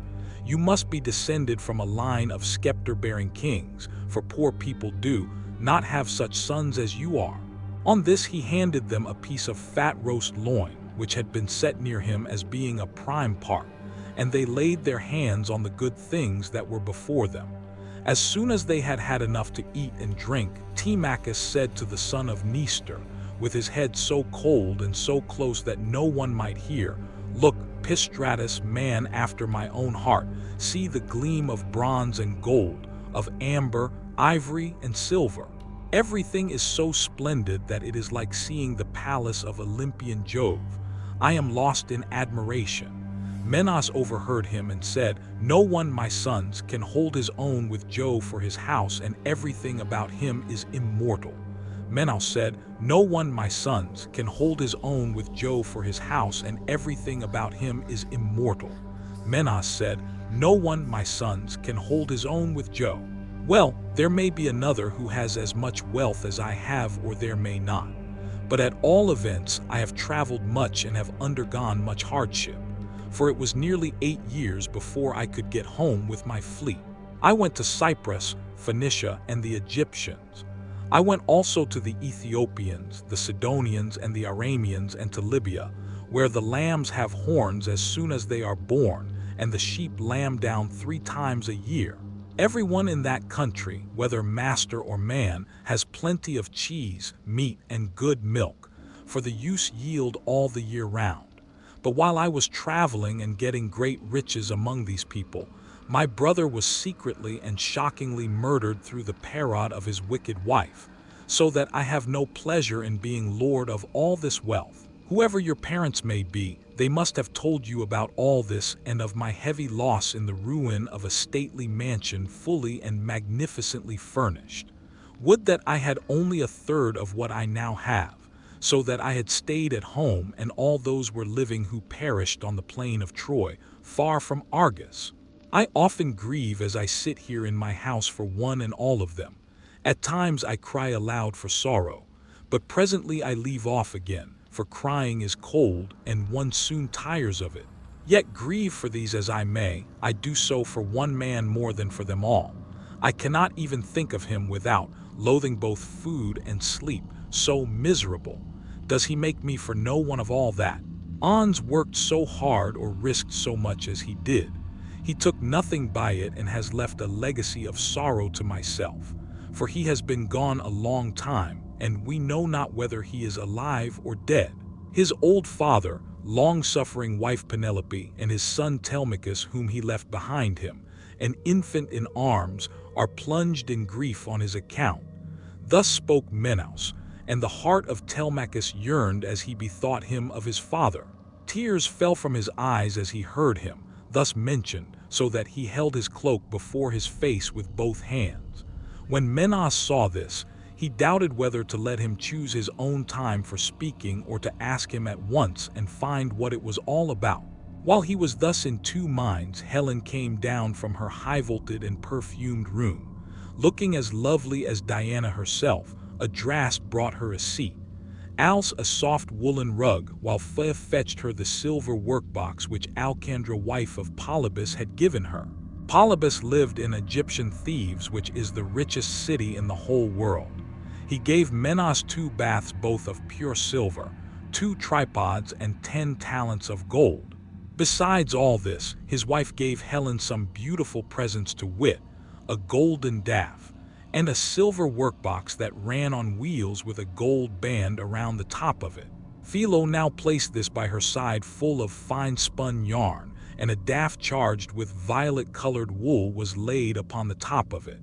You must be descended from a line of scepter-bearing kings, for poor people do not have such sons as you are." On this he handed them a piece of fat roast loin, which had been set near him as being a prime part, and they laid their hands on the good things that were before them. As soon as they had had enough to eat and drink, Telemachus said to the son of Nestor, with his head so cold and so close that no one might hear, "Look, Peistratus, man after my own heart, see the gleam of bronze and gold, of amber, ivory, and silver. Everything is so splendid that it is like seeing the palace of Olympian Jove. I am lost in admiration." Minos overheard him and said, "No one, my sons, can hold his own with Jove for his house, and everything about him is immortal." Minos said, "No one, my sons, can hold his own with Jove for his house, and everything about him is immortal." Minos said, "No one, my sons, can hold his own with Jove. Well, there may be another who has as much wealth as I have, or there may not. But at all events I have traveled much and have undergone much hardship, for it was nearly 8 years before I could get home with my fleet. I went to Cyprus, Phoenicia, and the Egyptians. I went also to the Ethiopians, the Sidonians, and the Arameans, and to Libya, where the lambs have horns as soon as they are born, and the sheep lamb down 3 times a year. Everyone in that country, whether master or man, has plenty of cheese, meat, and good milk, for the use yield all the year round. But while I was traveling and getting great riches among these people, my brother was secretly and shockingly murdered through the parod of his wicked wife. so that I have no pleasure in being lord of all this wealth. Whoever your parents may be, they must have told you about all this and of my heavy loss in the ruin of a stately mansion fully and magnificently furnished. Would that I had only a third of what I now have, so that I had stayed at home and all those were living who perished on the plain of Troy, far from Argos. I often grieve as I sit here in my house for one and all of them. At times I cry aloud for sorrow, but presently I leave off again, for crying is cold and one soon tires of it. Yet grieve for these as I may, I do so for one man more than for them all. I cannot even think of him without, loathing both food and sleep, so miserable does he make me for no one of all that. Ons worked so hard or risked so much as he did. He took nothing by it and has left a legacy of sorrow to myself, for he has been gone a long time, and we know not whether he is alive or dead. His old father, long-suffering wife Penelope, and his son Telemachus, whom he left behind him, an infant in arms, are plunged in grief on his account. Thus spoke Minos, and the heart of Telemachus yearned as he bethought him of his father. Tears fell from his eyes as he heard him thus mentioned, so that he held his cloak before his face with both hands. When Minos saw this, he doubted whether to let him choose his own time for speaking or to ask him at once and find what it was all about. While he was thus in two minds, Helen came down from her high-vaulted and perfumed room. Looking as lovely as Diana herself, a draught brought her a seat, else a soft woolen rug, while Phae fetched her the silver workbox which Alcandra, wife of Polybus, had given her. Polybus lived in Egyptian Thebes, which is the richest city in the whole world. He gave Minos 2 baths both of pure silver, 2 tripods and 10 talents of gold. Besides all this, his wife gave Helen some beautiful presents, to wit, a golden daff, and a silver workbox that ran on wheels with a gold band around the top of it. Philo now placed this by her side full of fine spun yarn, and a daff charged with violet-colored wool was laid upon the top of it.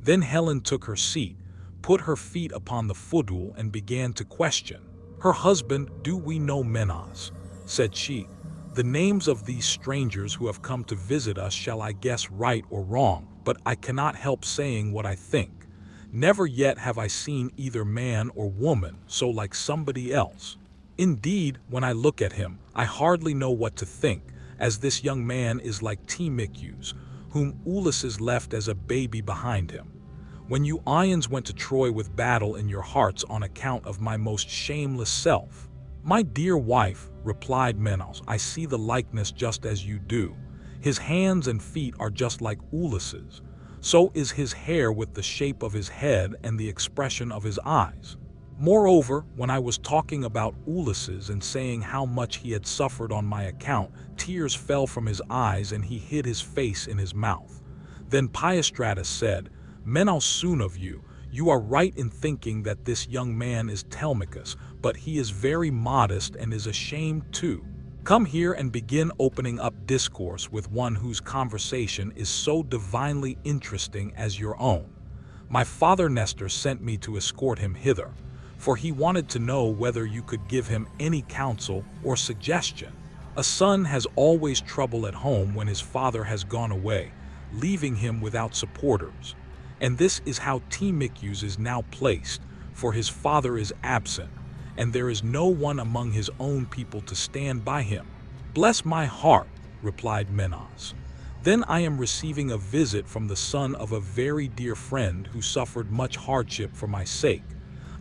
Then Helen took her seat, put her feet upon the footstool, and began to question her husband. "Do we know Minos?" said she. "The names of these strangers who have come to visit us shall I guess right or wrong, but I cannot help saying what I think. Never yet have I seen either man or woman so like somebody else. Indeed, when I look at him, I hardly know what to think, as this young man is like Telemachus, whom Ulysses left as a baby behind him. When you Ions went to Troy with battle in your hearts on account of my most shameless self." "My dear wife," replied Minos, "I see the likeness just as you do. His hands and feet are just like Ulysses. So is his hair, with the shape of his head and the expression of his eyes. Moreover, when I was talking about Ulysses and saying how much he had suffered on my account, tears fell from his eyes and he hid his face in his mouth. Then Pyostratus said, 'Minos, soon of you, you are right in thinking that this young man is Telemachus, but he is very modest and is ashamed too. Come here and begin opening up discourse with one whose conversation is so divinely interesting as your own.' My father Nestor sent me to escort him hither, for he wanted to know whether you could give him any counsel or suggestion. A son has always trouble at home when his father has gone away, leaving him without supporters. And this is how Telemachus is now placed, for his father is absent, and there is no one among his own people to stand by him." "Bless my heart," replied Minos. "Then I am receiving a visit from the son of a very dear friend who suffered much hardship for my sake.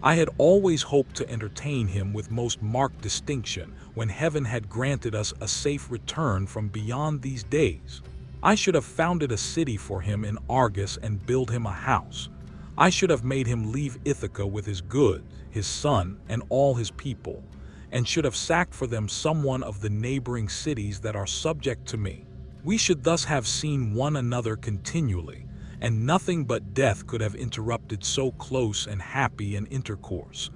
I had always hoped to entertain him with most marked distinction when heaven had granted us a safe return from beyond these days. I should have founded a city for him in Argos and built him a house. I should have made him leave Ithaca with his goods, his son, and all his people, and should have sacked for them some one of the neighboring cities that are subject to me. We should thus have seen one another continually, and nothing but death could have interrupted so close and happy an intercourse.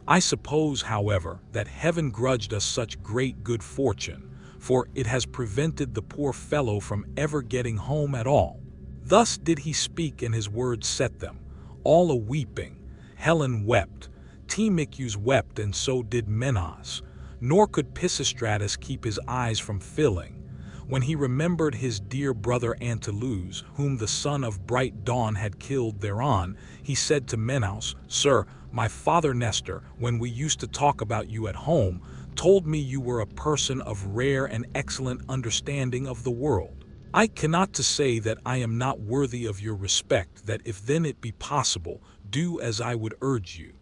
I suppose, however, that heaven grudged us such great good fortune, for it has prevented the poor fellow from ever getting home at all." Thus did he speak, and his words set them all a-weeping. Helen wept. Telemachus wept, and so did Menas. Nor could Pisistratus keep his eyes from filling. When he remembered his dear brother Antilochus, whom the son of bright dawn had killed thereon, he said to Menas, "Sir, my father Nestor, when we used to talk about you at home, told me you were a person of rare and excellent understanding of the world. I cannot to say that I am not worthy of your respect, that if then it be possible, do as I would urge you.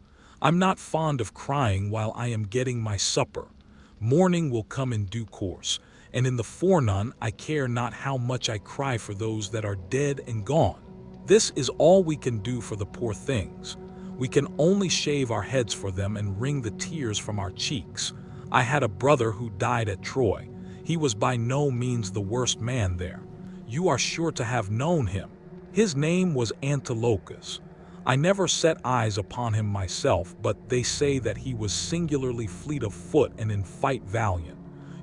I'm not fond of crying while I am getting my supper. Morning will come in due course, and in the forenoon I care not how much I cry for those that are dead and gone. This is all we can do for the poor things. We can only shave our heads for them and wring the tears from our cheeks. I had a brother who died at Troy. He was by no means the worst man there. You are sure to have known him. His name was Antilochus. I never set eyes upon him myself, but they say that he was singularly fleet of foot and in fight valiant.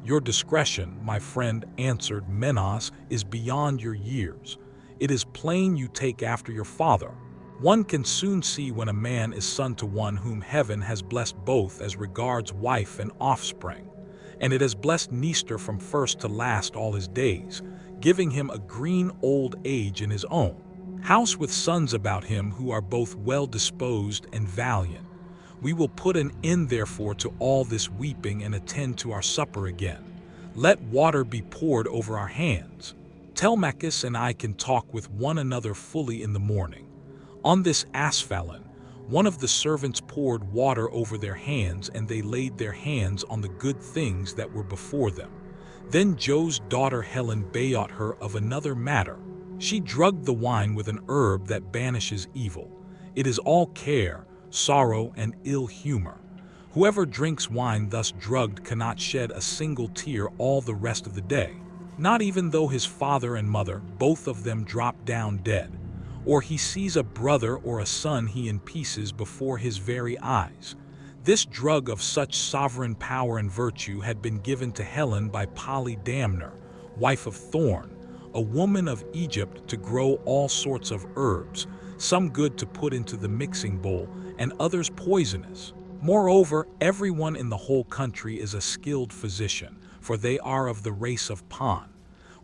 Your discretion, my friend, answered Menas, is beyond your years. It is plain you take after your father. One can soon see when a man is son to one whom heaven has blessed both as regards wife and offspring. And it has blessed Nestor from first to last all his days, giving him a green old age in his own house with sons about him who are both well disposed and valiant. We will put an end therefore to all this weeping and attend to our supper again. Let water be poured over our hands. Telemachus and I can talk with one another fully in the morning. On this asphalon, one of the servants poured water over their hands, and they laid their hands on the good things that were before them. Then Jove's daughter Helen besought her of another matter. She drugged the wine with an herb that banishes evil. It is all care, sorrow, and ill humor. Whoever drinks wine thus drugged cannot shed a single tear all the rest of the day, not even though his father and mother, both of them, drop down dead, or he sees a brother or a son he in pieces before his very eyes. This drug of such sovereign power and virtue had been given to Helen by Polydamna, wife of Thorn, a woman of Egypt, to grow all sorts of herbs, some good to put into the mixing bowl, and others poisonous. Moreover, everyone in the whole country is a skilled physician, for they are of the race of Pan.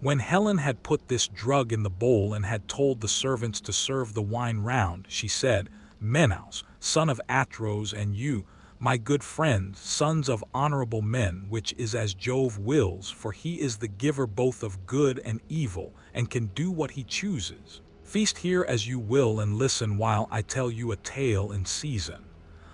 When Helen had put this drug in the bowl and had told the servants to serve the wine round, she said, "Menas, son of Atros, and you, my good friends, sons of honorable men, which is as Jove wills, for he is the giver both of good and evil, and can do what he chooses. Feast here as you will and listen while I tell you a tale in season.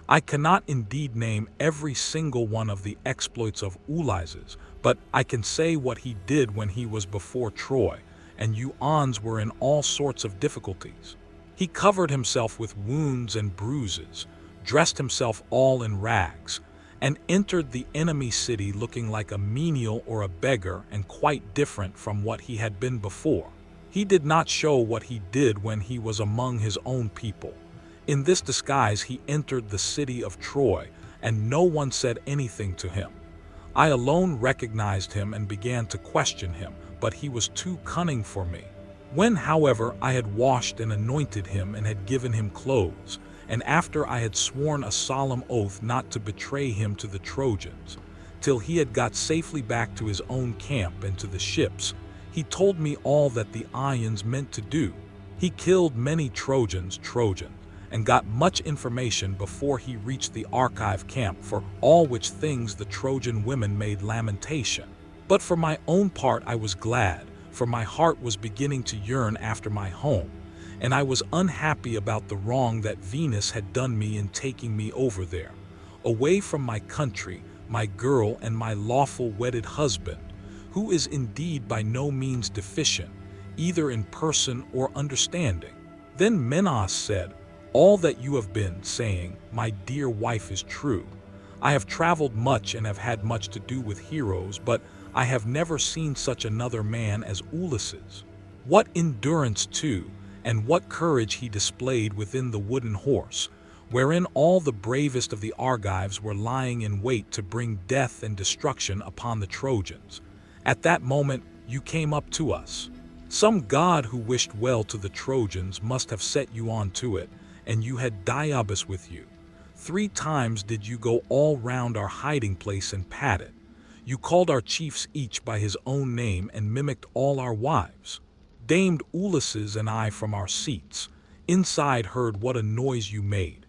I cannot indeed name every single one of the exploits of Ulysses, but I can say what he did when he was before Troy, and you ons were in all sorts of difficulties. He covered himself with wounds and bruises, dressed himself all in rags, and entered the enemy city looking like a menial or a beggar and quite different from what he had been before. He did not show what he did when he was among his own people. In this disguise he entered the city of Troy, and no one said anything to him. I alone recognized him and began to question him, but he was too cunning for me. When, however, I had washed and anointed him and had given him clothes, and after I had sworn a solemn oath not to betray him to the Trojans, till he had got safely back to his own camp and to the ships, he told me all that the Ions meant to do. He killed many Trojans, and got much information before he reached the Argive camp, for all which things the Trojan women made lamentation. But for my own part I was glad, for my heart was beginning to yearn after my home, and I was unhappy about the wrong that Venus had done me in taking me over there, away from my country, my girl, and my lawful wedded husband, who is indeed by no means deficient, either in person or understanding. Then Menas said, "All that you have been saying, my dear wife, is true. I have traveled much and have had much to do with heroes, but I have never seen such another man as Ulysses. What endurance, too, and what courage he displayed within the wooden horse, wherein all the bravest of the Argives were lying in wait to bring death and destruction upon the Trojans. At that moment you came up to us. Some god who wished well to the Trojans must have set you on to it, and you had Diabus with you. 3 times did you go all round our hiding place and pat it. You called our chiefs each by his own name and mimicked all our wives. Damed Ulysses and I from our seats. Inside heard what a noise you made.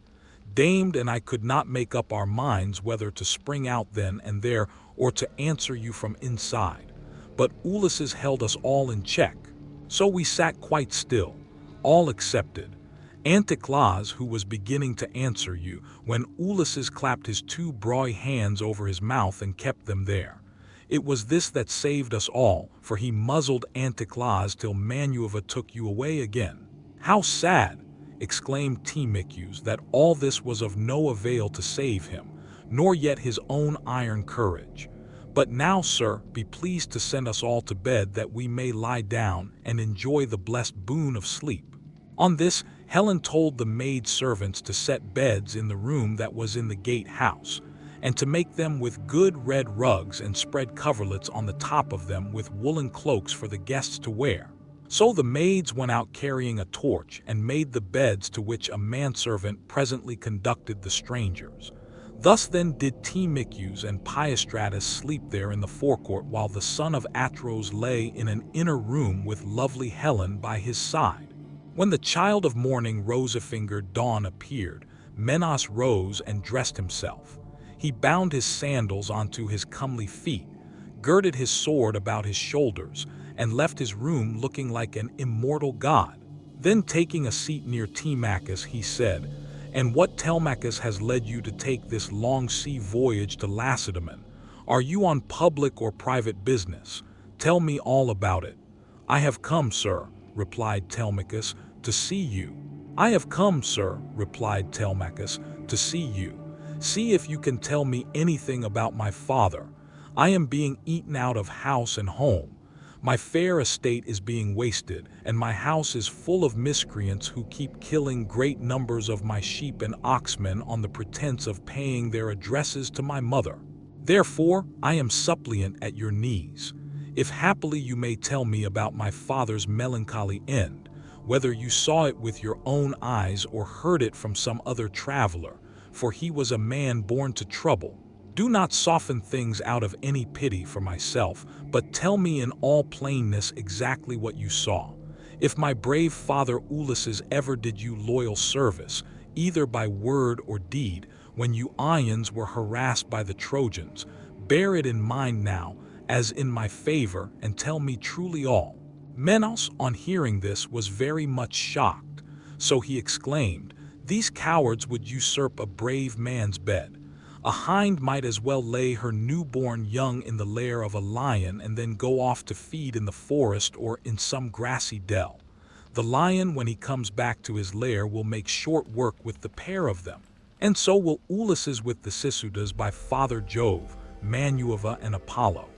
Damed and I could not make up our minds whether to spring out then and there or to answer you from inside. But Ulysses held us all in check. So we sat quite still, all excepted Anticlaus, who was beginning to answer you, when Ulysses clapped his 2 broad hands over his mouth and kept them there. It was this that saved us all, for he muzzled Anticlaus till Manueva took you away again. How sad, exclaimed Telemachus, that all this was of no avail to save him, nor yet his own iron courage. But now, sir, be pleased to send us all to bed that we may lie down and enjoy the blessed boon of sleep. On this, Helen told the maid servants to set beds in the room that was in the gate house, and to make them with good red rugs and spread coverlets on the top of them with woolen cloaks for the guests to wear. So the maids went out carrying a torch and made the beds, to which a manservant presently conducted the strangers. Thus then did Telemachus and Peistratus sleep there in the forecourt, while the son of Atros lay in an inner room with lovely Helen by his side. When the child of morning, rosy-fingered Dawn, appeared, Menos rose and dressed himself. He bound his sandals onto his comely feet, girded his sword about his shoulders, and left his room looking like an immortal god. Then taking a seat near Telemachus, he said, "And what, Telemachus, has led you to take this long sea voyage to Lacedaemon? Are you on public or private business? Tell me all about it." "I have come, sir," replied Telemachus, "to see you." "I have come, sir," replied Telemachus, "to see you. See if you can tell me anything about my father. I am being eaten out of house and home. My fair estate is being wasted, and my house is full of miscreants who keep killing great numbers of my sheep and oxmen on the pretense of paying their addresses to my mother. Therefore, I am suppliant at your knees. If happily you may tell me about my father's melancholy end, whether you saw it with your own eyes or heard it from some other traveler, for he was a man born to trouble. Do not soften things out of any pity for myself, but tell me in all plainness exactly what you saw. If my brave father Ulysses ever did you loyal service, either by word or deed, when you Ions were harassed by the Trojans, bear it in mind now, as in my favor, and tell me truly all." Menos, on hearing this, was very much shocked, so he exclaimed, "These cowards would usurp a brave man's bed. A hind might as well lay her newborn young in the lair of a lion and then go off to feed in the forest or in some grassy dell. The lion, when he comes back to his lair, will make short work with the pair of them, and so will Ulysses with the suitors by Father Jove, Manueva, and Apollo.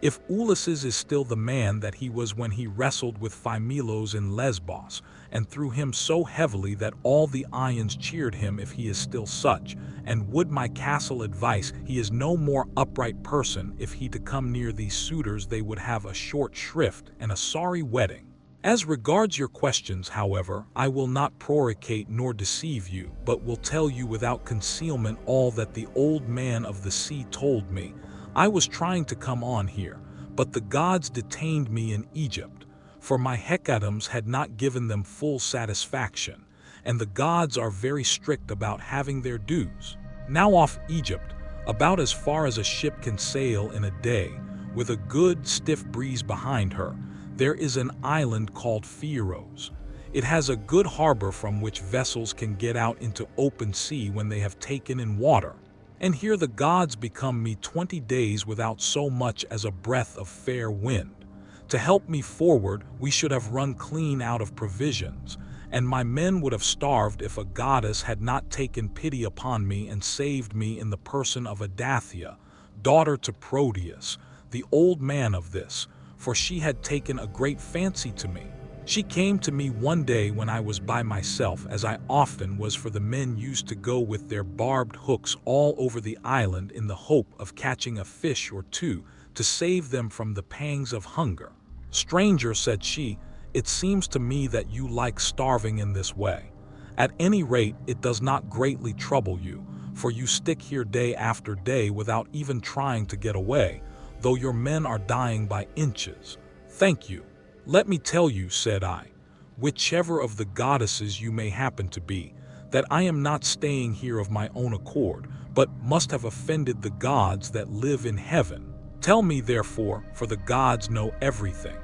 If Ulysses is still the man that he was when he wrestled with Phimelos in Lesbos, and threw him so heavily that all the Ions cheered him, if he is still such, and would my castle advice, he is no more upright person, if he to come near these suitors they would have a short shrift and a sorry wedding. As regards your questions, however, I will not prorocate nor deceive you, but will tell you without concealment all that the old man of the sea told me. I was trying to come on here, but the gods detained me in Egypt, for my hecatombs had not given them full satisfaction, and the gods are very strict about having their dues. Now off Egypt, about as far as a ship can sail in a day, with a good stiff breeze behind her, there is an island called Pharos. It has a good harbor from which vessels can get out into open sea when they have taken in water. And here the gods become me 20 days without so much as a breath of fair wind. To help me forward, we should have run clean out of provisions, and my men would have starved if a goddess had not taken pity upon me and saved me in the person of Adathia, daughter to Proteus, the old man of this, for she had taken a great fancy to me. She came to me one day when I was by myself, as I often was, for the men used to go with their barbed hooks all over the island in the hope of catching a fish or two to save them from the pangs of hunger. "Stranger," said she, "it seems to me that you like starving in this way. At any rate, it does not greatly trouble you, for you stick here day after day without even trying to get away, though your men are dying by inches. Thank you. Let me tell you, said I, whichever of the goddesses you may happen to be, that I am not staying here of my own accord, but must have offended the gods that live in heaven. Tell me, therefore, for the gods know everything,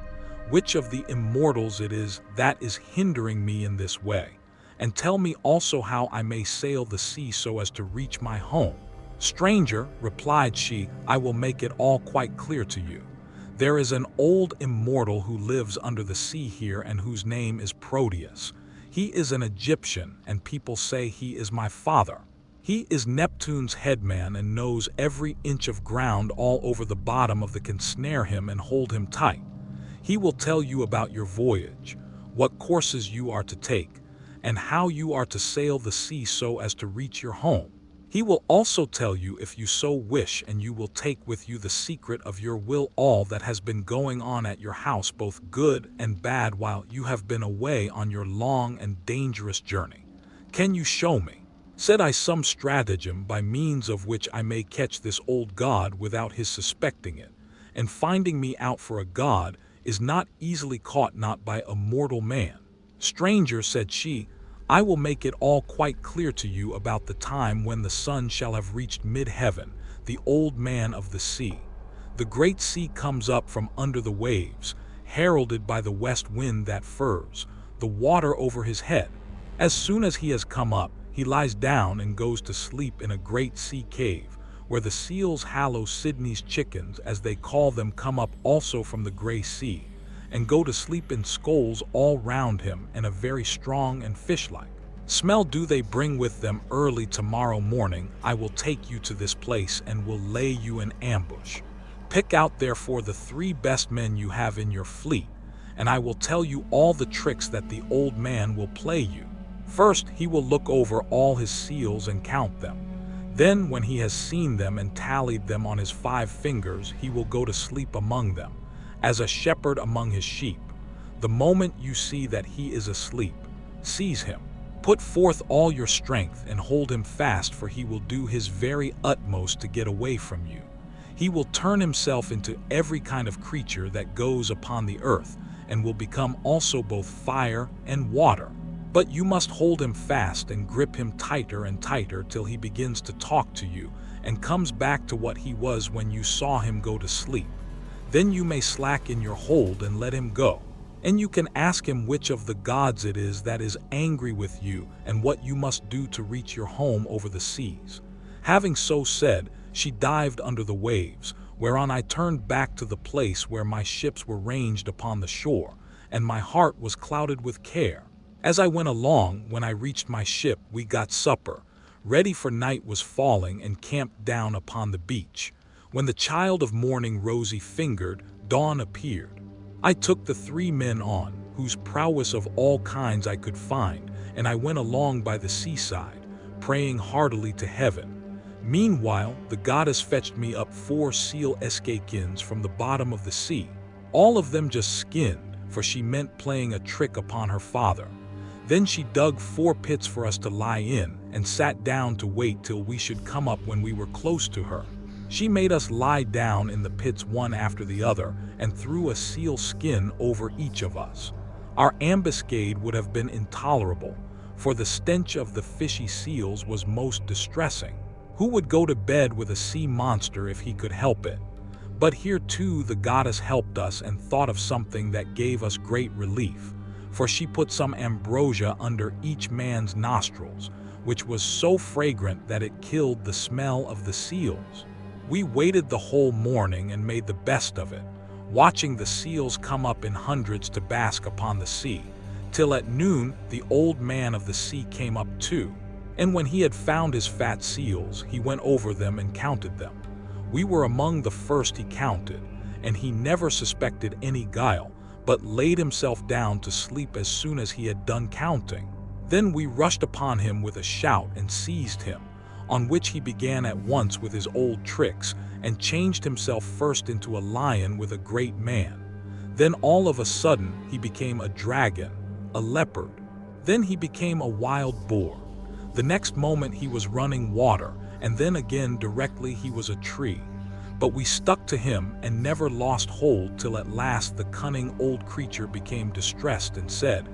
which of the immortals it is that is hindering me in this way, and tell me also how I may sail the sea so as to reach my home. Stranger, replied she, I will make it all quite clear to you. There is an old immortal who lives under the sea here and whose name is Proteus. He is an Egyptian, and people say he is my father. He is Neptune's headman and knows every inch of ground all over the bottom of that can snare him and hold him tight. He will tell you about your voyage, what courses you are to take, and how you are to sail the sea so as to reach your home. He will also tell you if you so wish, and you will take with you the secret of your will all that has been going on at your house, both good and bad, while you have been away on your long and dangerous journey. Can you show me, said I, some stratagem by means of which I may catch this old god without his suspecting it? And finding me out for a god is not easily caught, not by a mortal man. Stranger, said she, I will make it all quite clear to you about the time when the sun shall have reached mid-heaven, the old man of the sea. The great sea comes up from under the waves, heralded by the west wind that furs the water over his head. As soon as he has come up, he lies down and goes to sleep in a great sea cave, where the seals hallow Sydney's chickens, as they call them, come up also from the grey sea, and go to sleep in scoles all round him, and a very strong and fish-like smell do they bring with them. Early tomorrow morning I will take you to this place and will lay you in ambush. Pick out therefore the 3 best men you have in your fleet, and I will tell you all the tricks that the old man will play you. First, he will look over all his seals and count them. Then, when he has seen them and tallied them on his 5 fingers, he will go to sleep among them, as a shepherd among his sheep. The moment you see that he is asleep, seize him, put forth all your strength and hold him fast, for he will do his very utmost to get away from you. He will turn himself into every kind of creature that goes upon the earth, and will become also both fire and water. But you must hold him fast and grip him tighter and tighter till he begins to talk to you and comes back to what he was when you saw him go to sleep. Then you may slacken your hold and let him go. And you can ask him which of the gods it is that is angry with you, and what you must do to reach your home over the seas. Having so said, she dived under the waves, whereon I turned back to the place where my ships were ranged upon the shore, and my heart was clouded with care. As I went along, when I reached my ship, we got supper, ready, for night was falling, and camped down upon the beach. When the child of morning, rosy-fingered, dawn appeared, I took the 3 men on, whose prowess of all kinds I could find, and I went along by the seaside, praying heartily to heaven. Meanwhile, the goddess fetched me up 4 seal escakins from the bottom of the sea, all of them just skinned, for she meant playing a trick upon her father. Then she dug 4 pits for us to lie in, and sat down to wait till we should come up. When we were close to her, she made us lie down in the pits one after the other, and threw a seal skin over each of us. Our ambuscade would have been intolerable, for the stench of the fishy seals was most distressing. Who would go to bed with a sea monster if he could help it? But here too the goddess helped us, and thought of something that gave us great relief, for she put some ambrosia under each man's nostrils, which was so fragrant that it killed the smell of the seals. We waited the whole morning and made the best of it, watching the seals come up in hundreds to bask upon the sea, till at noon the old man of the sea came up too. And when he had found his fat seals, he went over them and counted them. We were among the first he counted, and he never suspected any guile, but laid himself down to sleep as soon as he had done counting. Then we rushed upon him with a shout and seized him, on which he began at once with his old tricks, and changed himself first into a lion with a great man. Then all of a sudden he became a dragon, a leopard, Then he became a wild boar. The next moment he was running water, and then again directly he was a tree. But we stuck to him and never lost hold till at last the cunning old creature became distressed and said,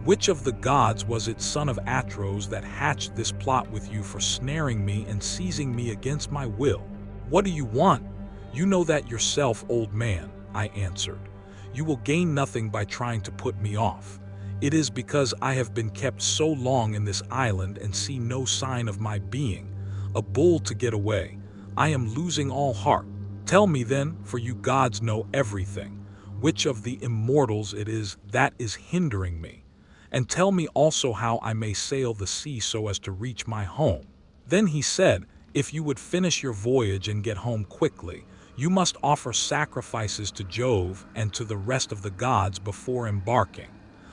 "Which of the gods was it, son of Atros, that hatched this plot with you for snaring me and seizing me against my will? What do you want? You know that yourself, old man," I answered. "You will gain nothing by trying to put me off. It is because I have been kept so long in this island and see no sign of my being a bull to get away. I am losing all heart. Tell me then, for you gods know everything, which of the immortals it is that is hindering me. And tell me also how I may sail the sea so as to reach my home." Then he said, "If you would finish your voyage and get home quickly, you must offer sacrifices to Jove and to the rest of the gods before embarking.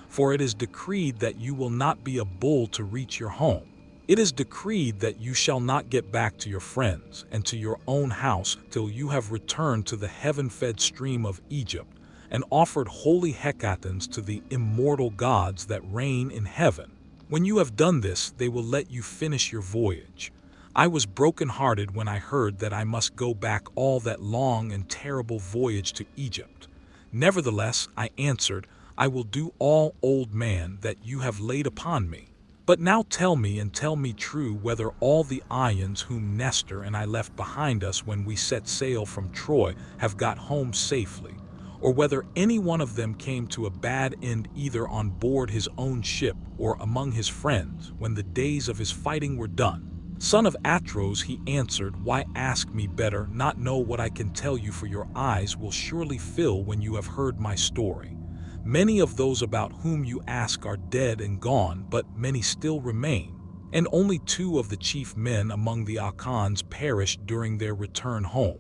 For it is decreed that you will not be a bull to reach your home. It is decreed that you shall not get back to your friends and to your own house till you have returned to the heaven-fed stream of Egypt and offered holy hecatombs to the immortal gods that reign in heaven. When you have done this, they will let you finish your voyage." I was broken-hearted when I heard that I must go back all that long and terrible voyage to Egypt. "Nevertheless," I answered, "I will do all, old man, that you have laid upon me. But now tell me, and tell me true, whether all the Ions whom Nestor and I left behind us when we set sail from Troy have got home safely, or whether any one of them came to a bad end either on board his own ship or among his friends when the days of his fighting were done." "Son of Atros," he answered, "why ask me better? Not know what I can tell you, for your eyes will surely fill when you have heard my story. Many of those about whom you ask are dead and gone, but many still remain, and only 2 of the chief men among the Achans perished during their return home.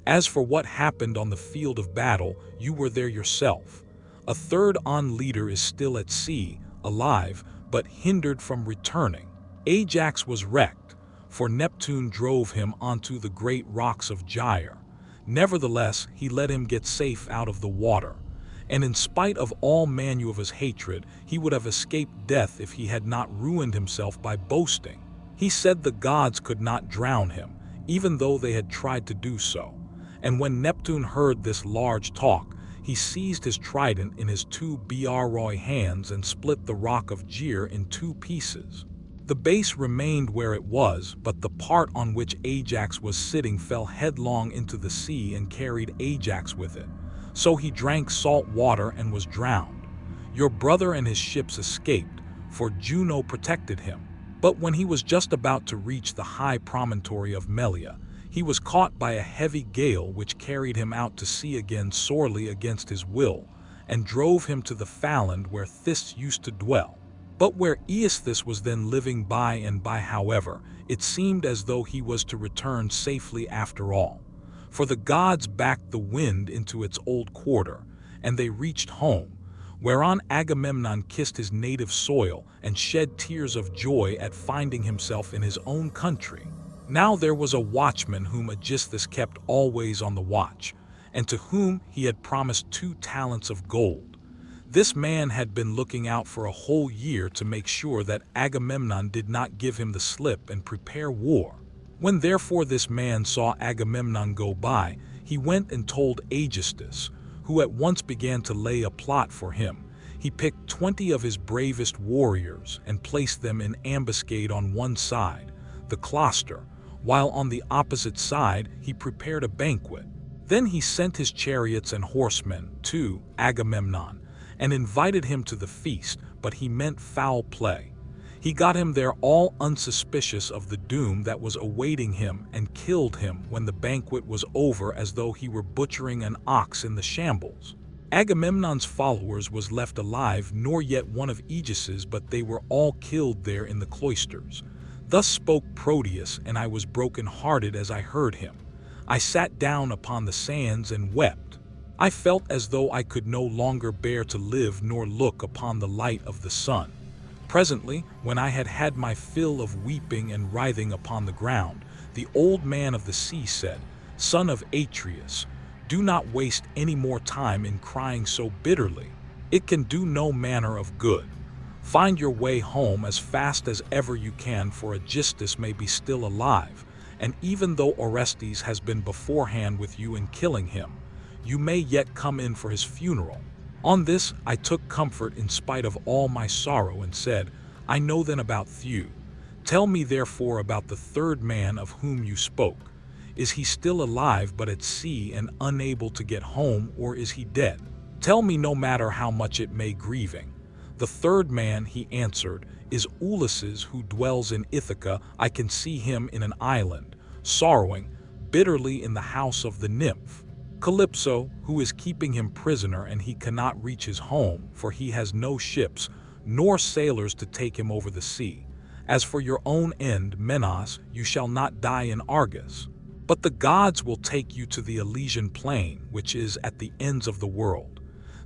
As for what happened on the field of battle, you were there yourself. A third leader is still at sea, alive, but hindered from returning. Ajax was wrecked, for Neptune drove him onto the great rocks of Gyre. Nevertheless, he let him get safe out of the water. And in spite of all Manuva's hatred, he would have escaped death if he had not ruined himself by boasting. He said the gods could not drown him, even though they had tried to do so. And when Neptune heard this large talk, he seized his trident in his 2 broi hands and split the rock of Gyre in 2 pieces. The base remained where it was, but the part on which Ajax was sitting fell headlong into the sea and carried Ajax with it. So he drank salt water and was drowned. Your brother and his ships escaped, for Juno protected him. But when he was just about to reach the high promontory of Melia, he was caught by a heavy gale which carried him out to sea again sorely against his will, and drove him to the Phaland where Thys used to dwell. But where Aegisthus was then living by and by, however, it seemed as though he was to return safely after all. For the gods backed the wind into its old quarter, and they reached home, whereon Agamemnon kissed his native soil and shed tears of joy at finding himself in his own country. Now there was a watchman whom Aegisthus kept always on the watch, and to whom he had promised 2 talents of gold. This man had been looking out for a whole year to make sure that Agamemnon did not give him the slip and prepare war. When therefore this man saw Agamemnon go by, he went and told Aegisthus, who at once began to lay a plot for him. He picked 20 of his bravest warriors and placed them in ambuscade on one side, the Closter, while on the opposite side he prepared a banquet. Then he sent his chariots and horsemen to Agamemnon and invited him to the feast, but he meant foul play. He got him there all unsuspicious of the doom that was awaiting him and killed him when the banquet was over as though he were butchering an ox in the shambles. Agamemnon's followers was left alive, nor yet one of Aegis's, but they were all killed there in the cloisters. Thus spoke Proteus, and I was broken-hearted as I heard him. I sat down upon the sands and wept. I felt as though I could no longer bear to live nor look upon the light of the sun. Presently, when I had had my fill of weeping and writhing upon the ground, the old man of the sea said, "Son of Atreus, do not waste any more time in crying so bitterly. It can do no manner of good. Find your way home as fast as ever you can, for Aegisthus may be still alive, and even though Orestes has been beforehand with you in killing him, you may yet come in for his funeral." On this I took comfort in spite of all my sorrow and said, "I know then about Thew. Tell me therefore about the third man of whom you spoke. Is he still alive but at sea and unable to get home, or is he dead? Tell me, no matter how much it may grieving." "The third man," he answered, "is Ulysses, who dwells in Ithaca. I can see him in an island, sorrowing bitterly in the house of the nymph Calypso, who is keeping him prisoner, and he cannot reach his home, for he has no ships nor sailors to take him over the sea. As for your own end, Menas, you shall not die in Argos, but the gods will take you to the Elysian plain, which is at the ends of the world.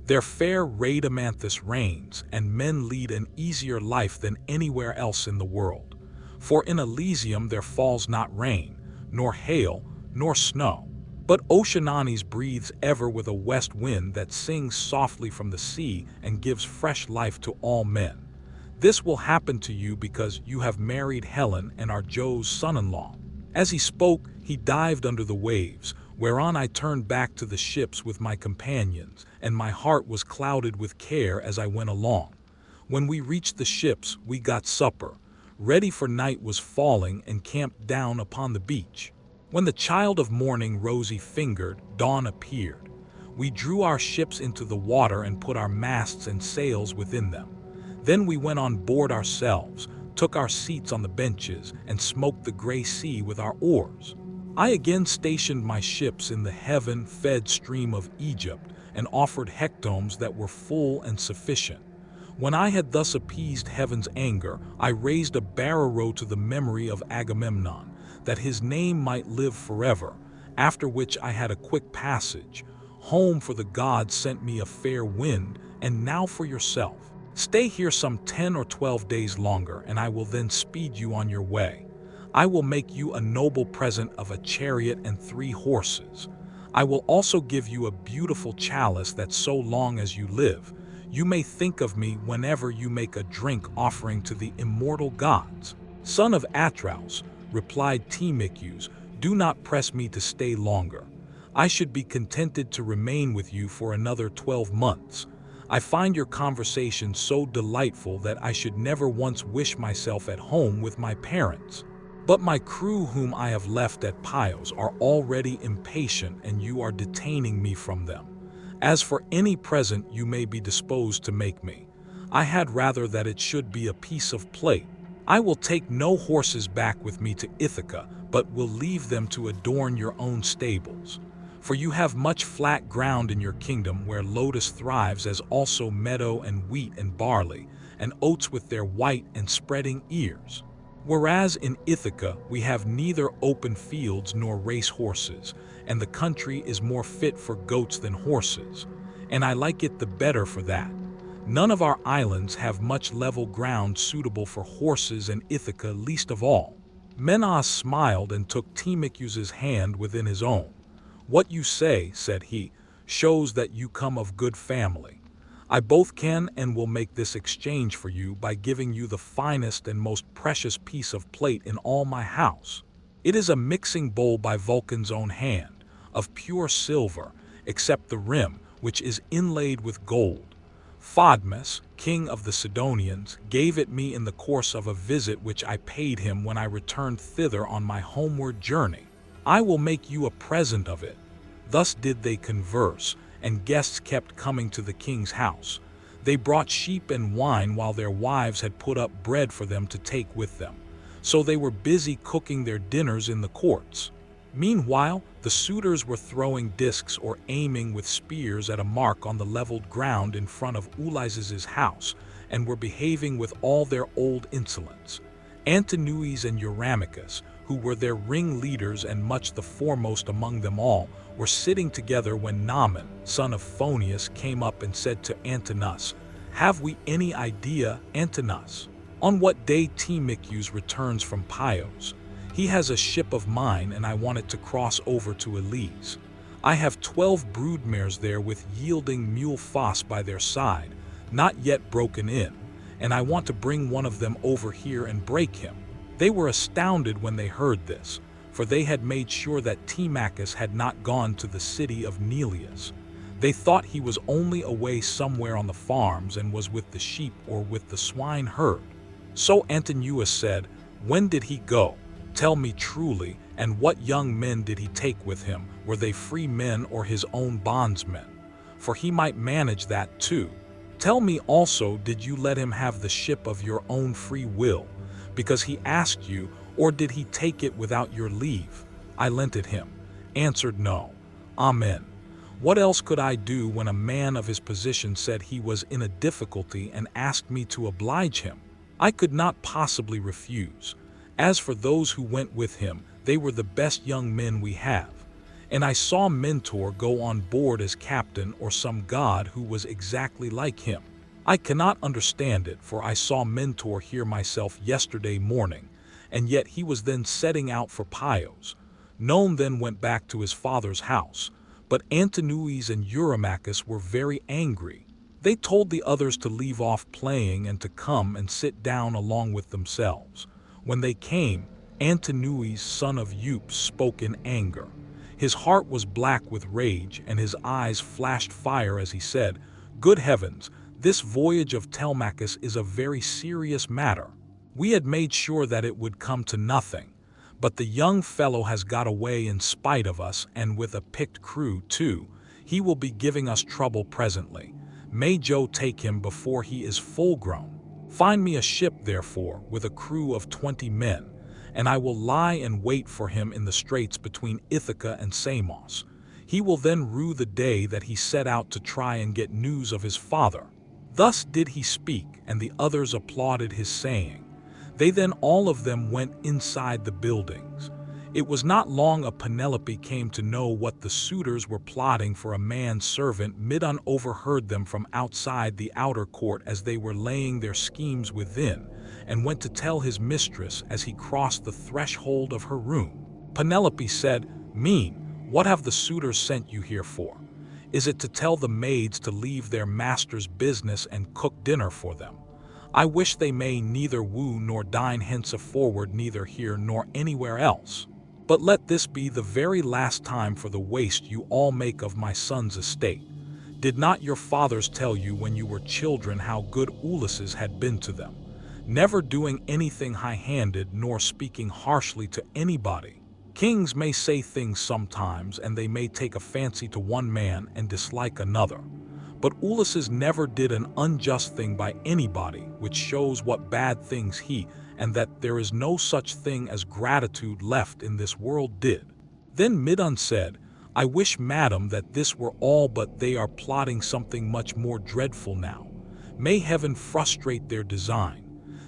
There fair Rhadamanthus reigns, and men lead an easier life than anywhere else in the world. For in Elysium there falls not rain, nor hail, nor snow, but Oceananes breathes ever with a west wind that sings softly from the sea and gives fresh life to all men. This will happen to you because you have married Helen and are Jove's son-in-law." As he spoke, he dived under the waves, whereon I turned back to the ships with my companions, and my heart was clouded with care as I went along. When we reached the ships, we got supper, ready for night was falling, and camped down upon the beach. When the child of morning, rosy-fingered, dawn appeared, we drew our ships into the water and put our masts and sails within them. Then we went on board ourselves, took our seats on the benches, and smoked the gray sea with our oars. I again stationed my ships in the heaven-fed stream of Egypt, and offered hecatombs that were full and sufficient. When I had thus appeased heaven's anger, I raised a barrow to the memory of Agamemnon, that his name might live forever, after which I had a quick passage home, for the gods sent me a fair wind. And now for yourself. Stay here some 10 or 12 days longer, and I will then speed you on your way. I will make you a noble present of a chariot and 3 horses. I will also give you a beautiful chalice that, so long as you live, you may think of me whenever you make a drink offering to the immortal gods." "Son of Atreus," replied Telemachus, "do not press me to stay longer. I should be contented to remain with you for another 12 months. I find your conversation so delightful that I should never once wish myself at home with my parents. But my crew, whom I have left at Pyos, are already impatient, and you are detaining me from them. As for any present you may be disposed to make me, I had rather that it should be a piece of plate. I will take no horses back with me to Ithaca, but will leave them to adorn your own stables. For you have much flat ground in your kingdom where lotus thrives, as also meadow and wheat and barley, and oats with their white and spreading ears. Whereas in Ithaca we have neither open fields nor race horses, and the country is more fit for goats than horses, and I like it the better for that. None of our islands have much level ground suitable for horses, and Ithaca least of all." Menas smiled and took Telemachus's hand within his own. "What you say," said he, "shows that you come of good family. I both can and will make this exchange for you by giving you the finest and most precious piece of plate in all my house. It is a mixing bowl by Vulcan's own hand, of pure silver, except the rim, which is inlaid with gold. Phadmus, king of the Sidonians, gave it me in the course of a visit which I paid him when I returned thither on my homeward journey. I will make you a present of it." Thus did they converse, and guests kept coming to the king's house. They brought sheep and wine, while their wives had put up bread for them to take with them. So they were busy cooking their dinners in the courts. Meanwhile, the suitors were throwing discs or aiming with spears at a mark on the leveled ground in front of Ulysses' house, and were behaving with all their old insolence. Antinous and Eurymachus, who were their ringleaders and much the foremost among them all, were sitting together when Nolan, son of Phoneus, came up and said to Antinous, "Have we any idea, Antinous, on what day Telemachus returns from Pyos? He has a ship of mine, and I want it to cross over to Elese. I have 12 broodmares there with yielding mule foss by their side, not yet broken in, and I want to bring one of them over here and break him." They were astounded when they heard this, for they had made sure that Telemachus had not gone to the city of Neleus. They thought he was only away somewhere on the farms and was with the sheep or with the swine herd. So Antinous said, "When did he go? Tell me truly, and what young men did he take with him? Were they free men or his own bondsmen? For he might manage that too. Tell me also, did you let him have the ship of your own free will, because he asked you, or did he take it without your leave?" I lent it him. Answered, "No." Amen. What else could I do when a man of his position said he was in a difficulty and asked me to oblige him? I could not possibly refuse. As for those who went with him, they were the best young men we have. And I saw Mentor go on board as captain or some god who was exactly like him. I cannot understand it, for I saw Mentor here myself yesterday morning, and yet he was then setting out for Pyos. Nolan then went back to his father's house, but Antinous and Eurymachus were very angry. They told the others to leave off playing and to come and sit down along with themselves. When they came, Antinous, son of Eups, spoke in anger. His heart was black with rage, and his eyes flashed fire as he said, "Good heavens, this voyage of Telemachus is a very serious matter. We had made sure that it would come to nothing, but the young fellow has got away in spite of us, and with a picked crew too. He will be giving us trouble presently. May Jove take him before he is full grown. Find me a ship, therefore, with a crew of 20 men, and I will lie and wait for him in the straits between Ithaca and Samos. He will then rue the day that he set out to try and get news of his father." Thus did he speak, and the others applauded his saying. They then all of them went inside the buildings. It was not long a Penelope came to know what the suitors were plotting for a manservant. Medon overheard them from outside the outer court as they were laying their schemes within, and went to tell his mistress as he crossed the threshold of her room. Penelope said, "Mean, what have the suitors sent you here for? Is it to tell the maids to leave their master's business and cook dinner for them? I wish they may neither woo nor dine henceforward, neither here nor anywhere else. But let this be the very last time for the waste you all make of my son's estate. Did not your fathers tell you when you were children how good Ulysses had been to them, never doing anything high-handed nor speaking harshly to anybody? Kings may say things sometimes, and they may take a fancy to one man and dislike another. But Ulysses never did an unjust thing by anybody, which shows what bad things he, and that there is no such thing as gratitude left in this world, did." Then Medon said, "I wish, madam, that this were all, but they are plotting something much more dreadful now. May heaven frustrate their design.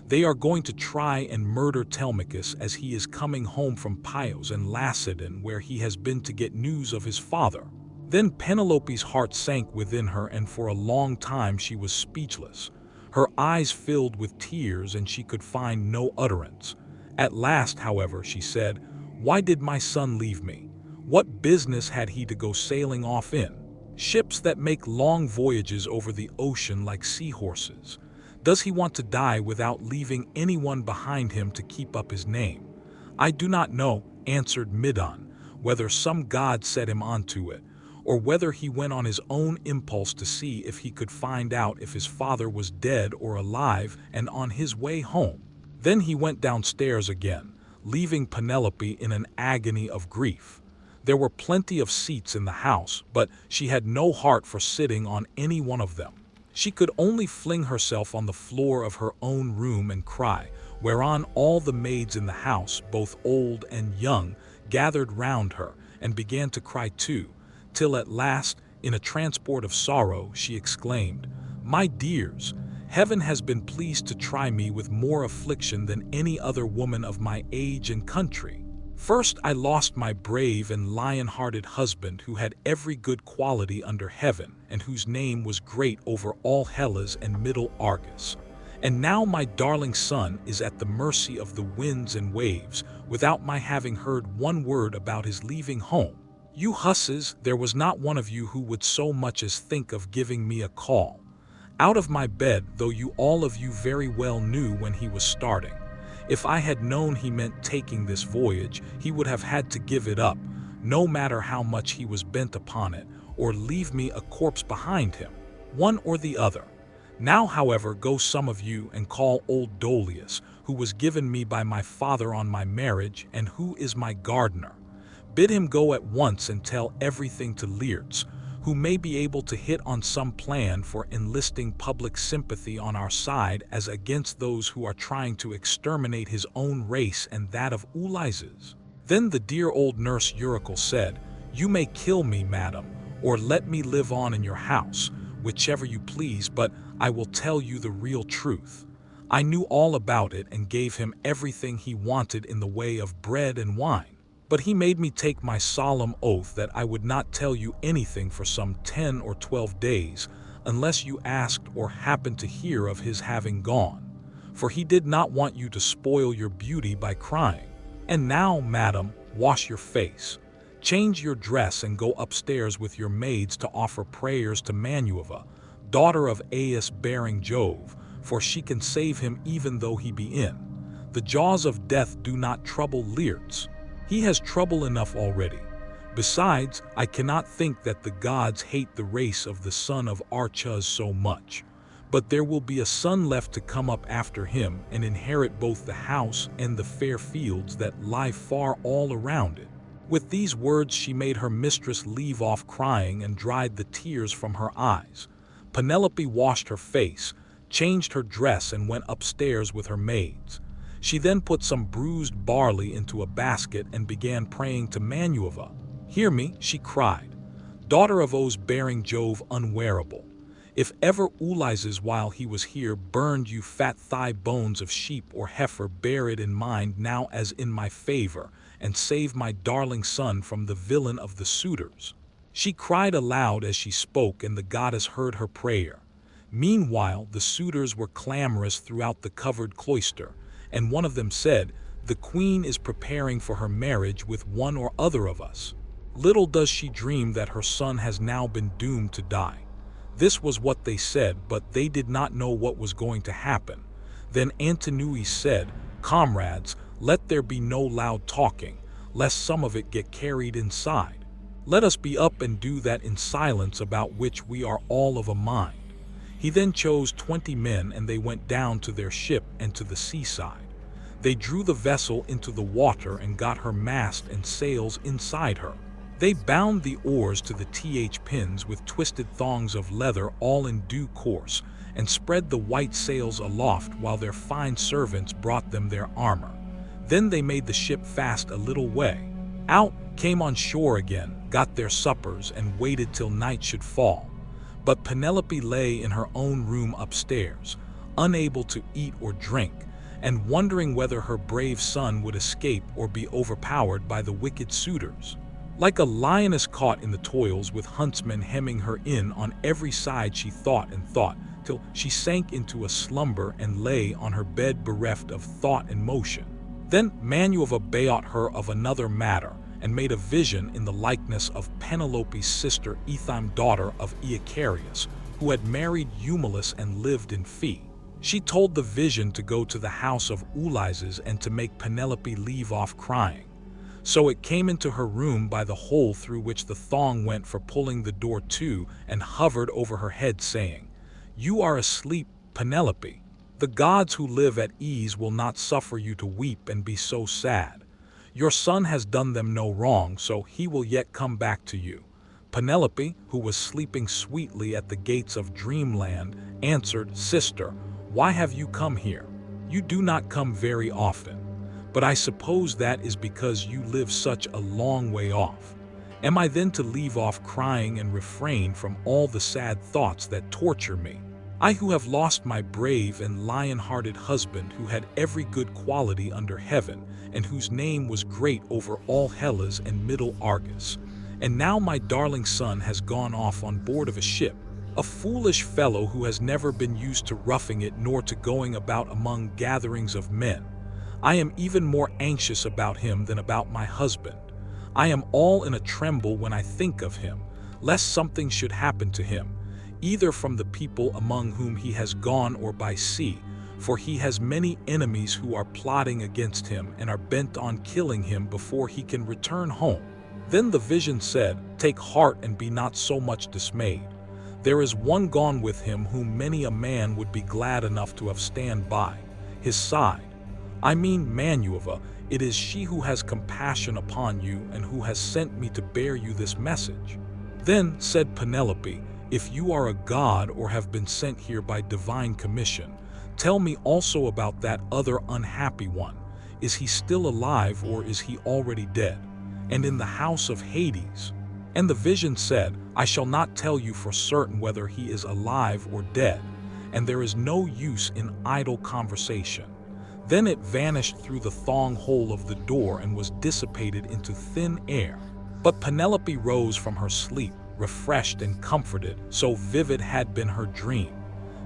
They are going to try and murder Telemachus as he is coming home from Pyos and Lacedaemon, where he has been to get news of his father." Then Penelope's heart sank within her, and for a long time she was speechless. Her eyes filled with tears, and she could find no utterance. At last, however, she said, "Why did my son leave me? What business had he to go sailing off in ships that make long voyages over the ocean like seahorses? Does he want to die without leaving anyone behind him to keep up his name?" "I do not know," answered Medon, "whether some god set him onto it, or whether he went on his own impulse to see if he could find out if his father was dead or alive, and on his way home." Then he went downstairs again, leaving Penelope in an agony of grief. There were plenty of seats in the house, but she had no heart for sitting on any one of them. She could only fling herself on the floor of her own room and cry, whereon all the maids in the house, both old and young, gathered round her and began to cry too, till at last, in a transport of sorrow, she exclaimed, "My dears, heaven has been pleased to try me with more affliction than any other woman of my age and country. First I lost my brave and lion-hearted husband, who had every good quality under heaven, and whose name was great over all Hellas and middle Argus. And now my darling son is at the mercy of the winds and waves, without my having heard one word about his leaving home. You husses, there was not one of you who would so much as think of giving me a call. Out of my bed, though you all of you very well knew when he was starting. If I had known he meant taking this voyage, he would have had to give it up, no matter how much he was bent upon it, or leave me a corpse behind him, one or the other. Now, however, go some of you and call old Dolius, who was given me by my father on my marriage, and who is my gardener. Bid him go at once and tell everything to Laertes, who may be able to hit on some plan for enlisting public sympathy on our side as against those who are trying to exterminate his own race and that of Ulysses." Then the dear old nurse Eurycle said, "You may kill me, madam, or let me live on in your house, whichever you please, but I will tell you the real truth. I knew all about it and gave him everything he wanted in the way of bread and wine. But he made me take my solemn oath that I would not tell you anything for some 10 or 12 days, unless you asked or happened to hear of his having gone. For he did not want you to spoil your beauty by crying. And now, madam, wash your face. Change your dress and go upstairs with your maids to offer prayers to Manueva, daughter of Aias bearing Jove, for she can save him even though he be in. The jaws of death do not trouble Laertes. He has trouble enough already. Besides, I cannot think that the gods hate the race of the son of Archas so much. But there will be a son left to come up after him and inherit both the house and the fair fields that lie far all around it." With these words she made her mistress leave off crying and dried the tears from her eyes. Penelope washed her face, changed her dress, and went upstairs with her maids. She then put some bruised barley into a basket and began praying to Manueva. "Hear me," she cried, "daughter of O's bearing Jove unwearable. If ever Ulysses while he was here burned you fat thigh bones of sheep or heifer, bear it in mind now as in my favor, and save my darling son from the villain of the suitors." She cried aloud as she spoke, and the goddess heard her prayer. Meanwhile the suitors were clamorous throughout the covered cloister, and one of them said, "The queen is preparing for her marriage with one or other of us. Little does she dream that her son has now been doomed to die." This was what they said, but they did not know what was going to happen. Then Antinous said, "Comrades, let there be no loud talking, lest some of it get carried inside. Let us be up and do that in silence about which we are all of a mind." He then chose 20 men, and they went down to their ship and to the seaside. They drew the vessel into the water and got her mast and sails inside her. They bound the oars to the pins with twisted thongs of leather all in due course, and spread the white sails aloft while their fine servants brought them their armor. Then they made the ship fast a little way. Out, came on shore again, got their suppers, and waited till night should fall. But Penelope lay in her own room upstairs, unable to eat or drink, and wondering whether her brave son would escape or be overpowered by the wicked suitors. Like a lioness caught in the toils, with huntsmen hemming her in on every side, she thought and thought, till she sank into a slumber and lay on her bed bereft of thought and motion. Then Manueva bethought her of another matter, and made a vision in the likeness of Penelope's sister Ithaca, daughter of Icarius, who had married Eumelus and lived in Phae. She told the vision to go to the house of Ulysses and to make Penelope leave off crying. So it came into her room by the hole through which the thong went for pulling the door to, and hovered over her head, saying, "You are asleep, Penelope. The gods who live at ease will not suffer you to weep and be so sad. Your son has done them no wrong, so he will yet come back to you." Penelope, who was sleeping sweetly at the gates of dreamland, answered, "Sister, why have you come here? You do not come very often. But I suppose that is because you live such a long way off. Am I then to leave off crying and refrain from all the sad thoughts that torture me? I who have lost my brave and lion-hearted husband, who had every good quality under heaven, and whose name was great over all Hellas and middle Argus. And now my darling son has gone off on board of a ship, a foolish fellow who has never been used to roughing it nor to going about among gatherings of men. I am even more anxious about him than about my husband. I am all in a tremble when I think of him, lest something should happen to him. either from the people among whom he has gone or by sea, for he has many enemies who are plotting against him and are bent on killing him before he can return home. Then the vision said, "Take heart and be not so much dismayed. There is one gone with him whom many a man would be glad enough to have stand by his side. I mean Manuva, it is she who has compassion upon you and who has sent me to bear you this message." Then said Penelope, "If you are a god or have been sent here by divine commission, tell me also about that other unhappy one. Is he still alive or is he already dead? And in the house of Hades?" And the vision said, "I shall not tell you for certain whether he is alive or dead, and there is no use in idle conversation." Then it vanished through the thong hole of the door and was dissipated into thin air. But Penelope rose from her sleep, refreshed and comforted, so vivid had been her dream.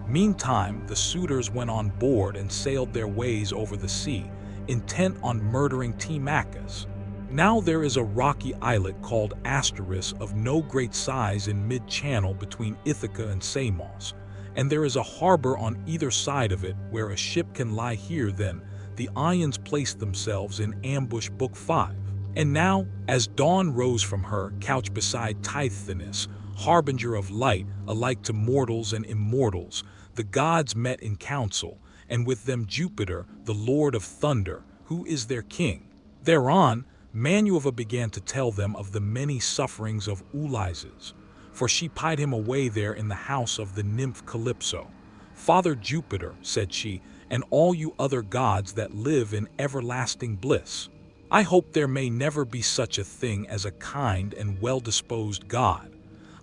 Meantime, the suitors went on board and sailed their ways over the sea, intent on murdering Telemachus. Now there is a rocky islet called Asteris of no great size in mid-channel between Ithaca and Samos, and there is a harbor on either side of it where a ship can lie here. Then the Ions placed themselves in ambush. Book 5. And now, as dawn rose from her couch beside Tithonus, harbinger of light, alike to mortals and immortals, the gods met in council, and with them Jupiter, the lord of thunder, who is their king. Thereon, Manuva began to tell them of the many sufferings of Ulysses, for she pied him away there in the house of the nymph Calypso. "Father Jupiter," said she, "and all you other gods that live in everlasting bliss, I hope there may never be such a thing as a kind and well-disposed god.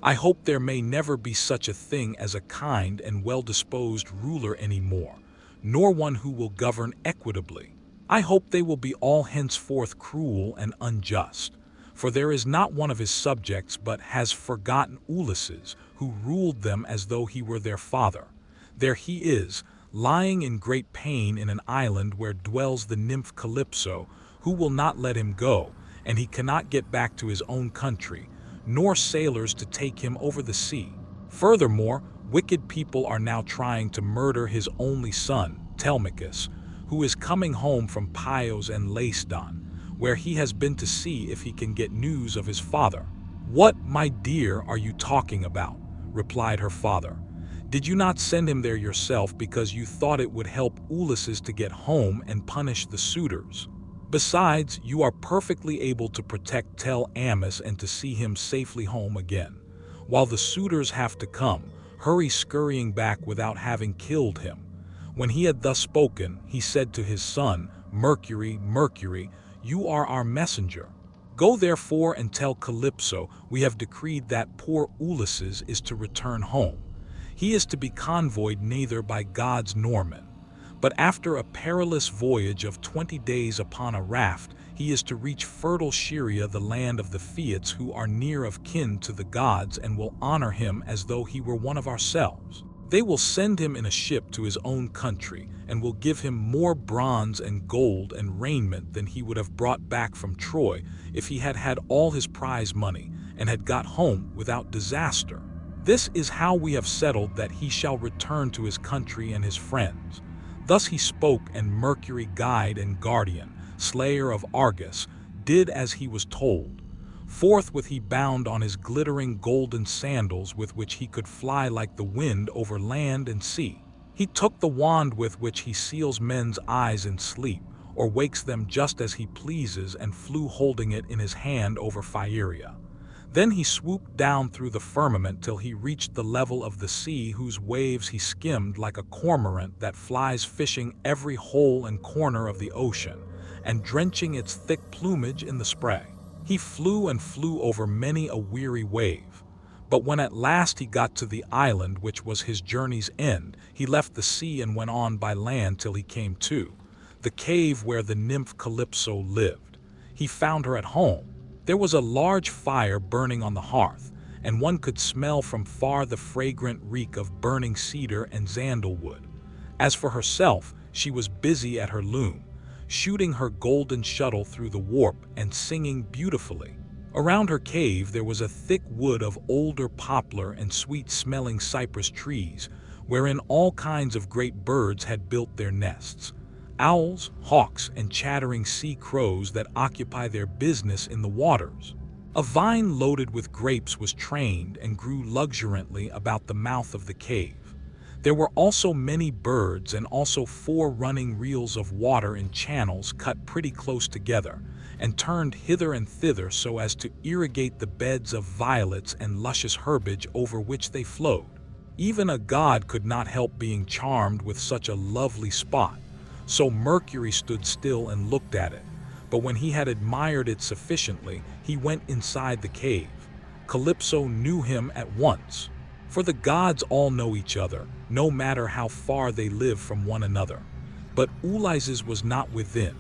I hope there may never be such a thing as a kind and well-disposed ruler any more, nor one who will govern equitably. I hope they will be all henceforth cruel and unjust, for there is not one of his subjects but has forgotten Ulysses, who ruled them as though he were their father. There he is, lying in great pain in an island where dwells the nymph Calypso, who will not let him go, and he cannot get back to his own country, nor sailors to take him over the sea. Furthermore, wicked people are now trying to murder his only son, Telemachus, who is coming home from Pios and Lacedaemon, where he has been to see if he can get news of his father." "What, my dear, are you talking about?" replied her father. "Did you not send him there yourself because you thought it would help Ulysses to get home and punish the suitors? Besides, you are perfectly able to protect Teleachus and to see him safely home again, while the suitors have to come, hurry scurrying back without having killed him." When he had thus spoken, he said to his son, "Mercury, Mercury, you are our messenger. Go therefore and tell Calypso we have decreed that poor Ulysses is to return home. He is to be convoyed neither by gods nor men, but after a perilous voyage of 20 days upon a raft, he is to reach fertile Scheria, the land of the Phaeacs, who are near of kin to the gods and will honor him as though he were one of ourselves. They will send him in a ship to his own country, and will give him more bronze and gold and raiment than he would have brought back from Troy if he had had all his prize money and had got home without disaster. This is how we have settled that he shall return to his country and his friends." Thus he spoke, and Mercury, guide and guardian, slayer of Argus, did as he was told. Forthwith he bound on his glittering golden sandals with which he could fly like the wind over land and sea. He took the wand with which he seals men's eyes in sleep, or wakes them just as he pleases, and flew holding it in his hand over Phieria. Then he swooped down through the firmament till he reached the level of the sea, whose waves he skimmed like a cormorant that flies fishing every hole and corner of the ocean, and drenching its thick plumage in the spray. He flew and flew over many a weary wave. But when at last he got to the island which was his journey's end, he left the sea and went on by land till he came to the cave where the nymph Calypso lived. He found her at home. There was a large fire burning on the hearth, and one could smell from far the fragrant reek of burning cedar and sandalwood. As for herself, she was busy at her loom, shooting her golden shuttle through the warp and singing beautifully. Around her cave there was a thick wood of older poplar and sweet-smelling cypress trees, wherein all kinds of great birds had built their nests. Owls, hawks, and chattering sea crows that occupy their business in the waters. A vine loaded with grapes was trained and grew luxuriantly about the mouth of the cave. There were also many birds and also 4 running reels of water in channels cut pretty close together, and turned hither and thither so as to irrigate the beds of violets and luscious herbage over which they flowed. Even a god could not help being charmed with such a lovely spot, so Mercury stood still and looked at it. But when he had admired it sufficiently, he went inside the cave. Calypso knew him at once, for the gods all know each other, no matter how far they live from one another. But Ulysses was not within.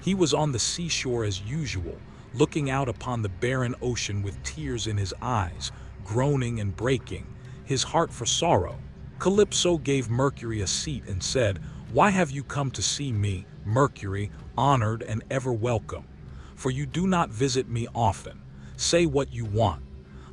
He was on the seashore as usual, looking out upon the barren ocean with tears in his eyes, groaning and breaking, his heart for sorrow. Calypso gave Mercury a seat and said, "Why have you come to see me, Mercury, honored and ever welcome? For you do not visit me often. Say what you want.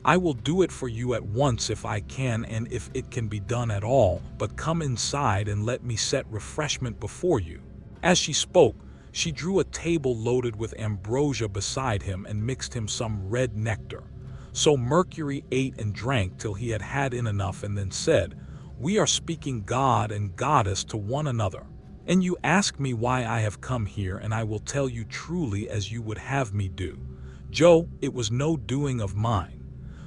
I will do it for you at once if I can and if it can be done at all, but come inside and let me set refreshment before you." As she spoke, she drew a table loaded with ambrosia beside him and mixed him some red nectar. So Mercury ate and drank till he had had enough and then said, "We are speaking god and goddess to one another. And you ask me why I have come here, and I will tell you truly as you would have me do. Joe, it was no doing of mine.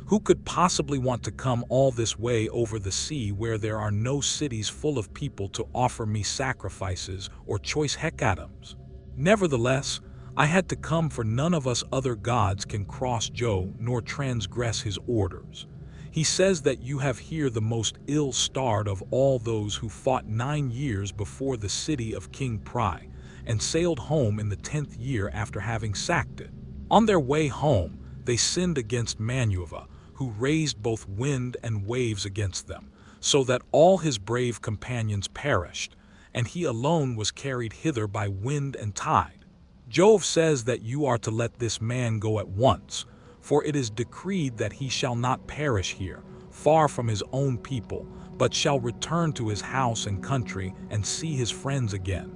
Who could possibly want to come all this way over the sea where there are no cities full of people to offer me sacrifices or choice hecatombs? Nevertheless, I had to come, for none of us other gods can cross Jove nor transgress his orders. He says that you have here the most ill-starred of all those who fought 9 years before the city of King Pri, and sailed home in the 10th year after having sacked it. On their way home, they sinned against Manuva, who raised both wind and waves against them, so that all his brave companions perished, and he alone was carried hither by wind and tide. Jove says that you are to let this man go at once, for it is decreed that he shall not perish here, far from his own people, but shall return to his house and country and see his friends again."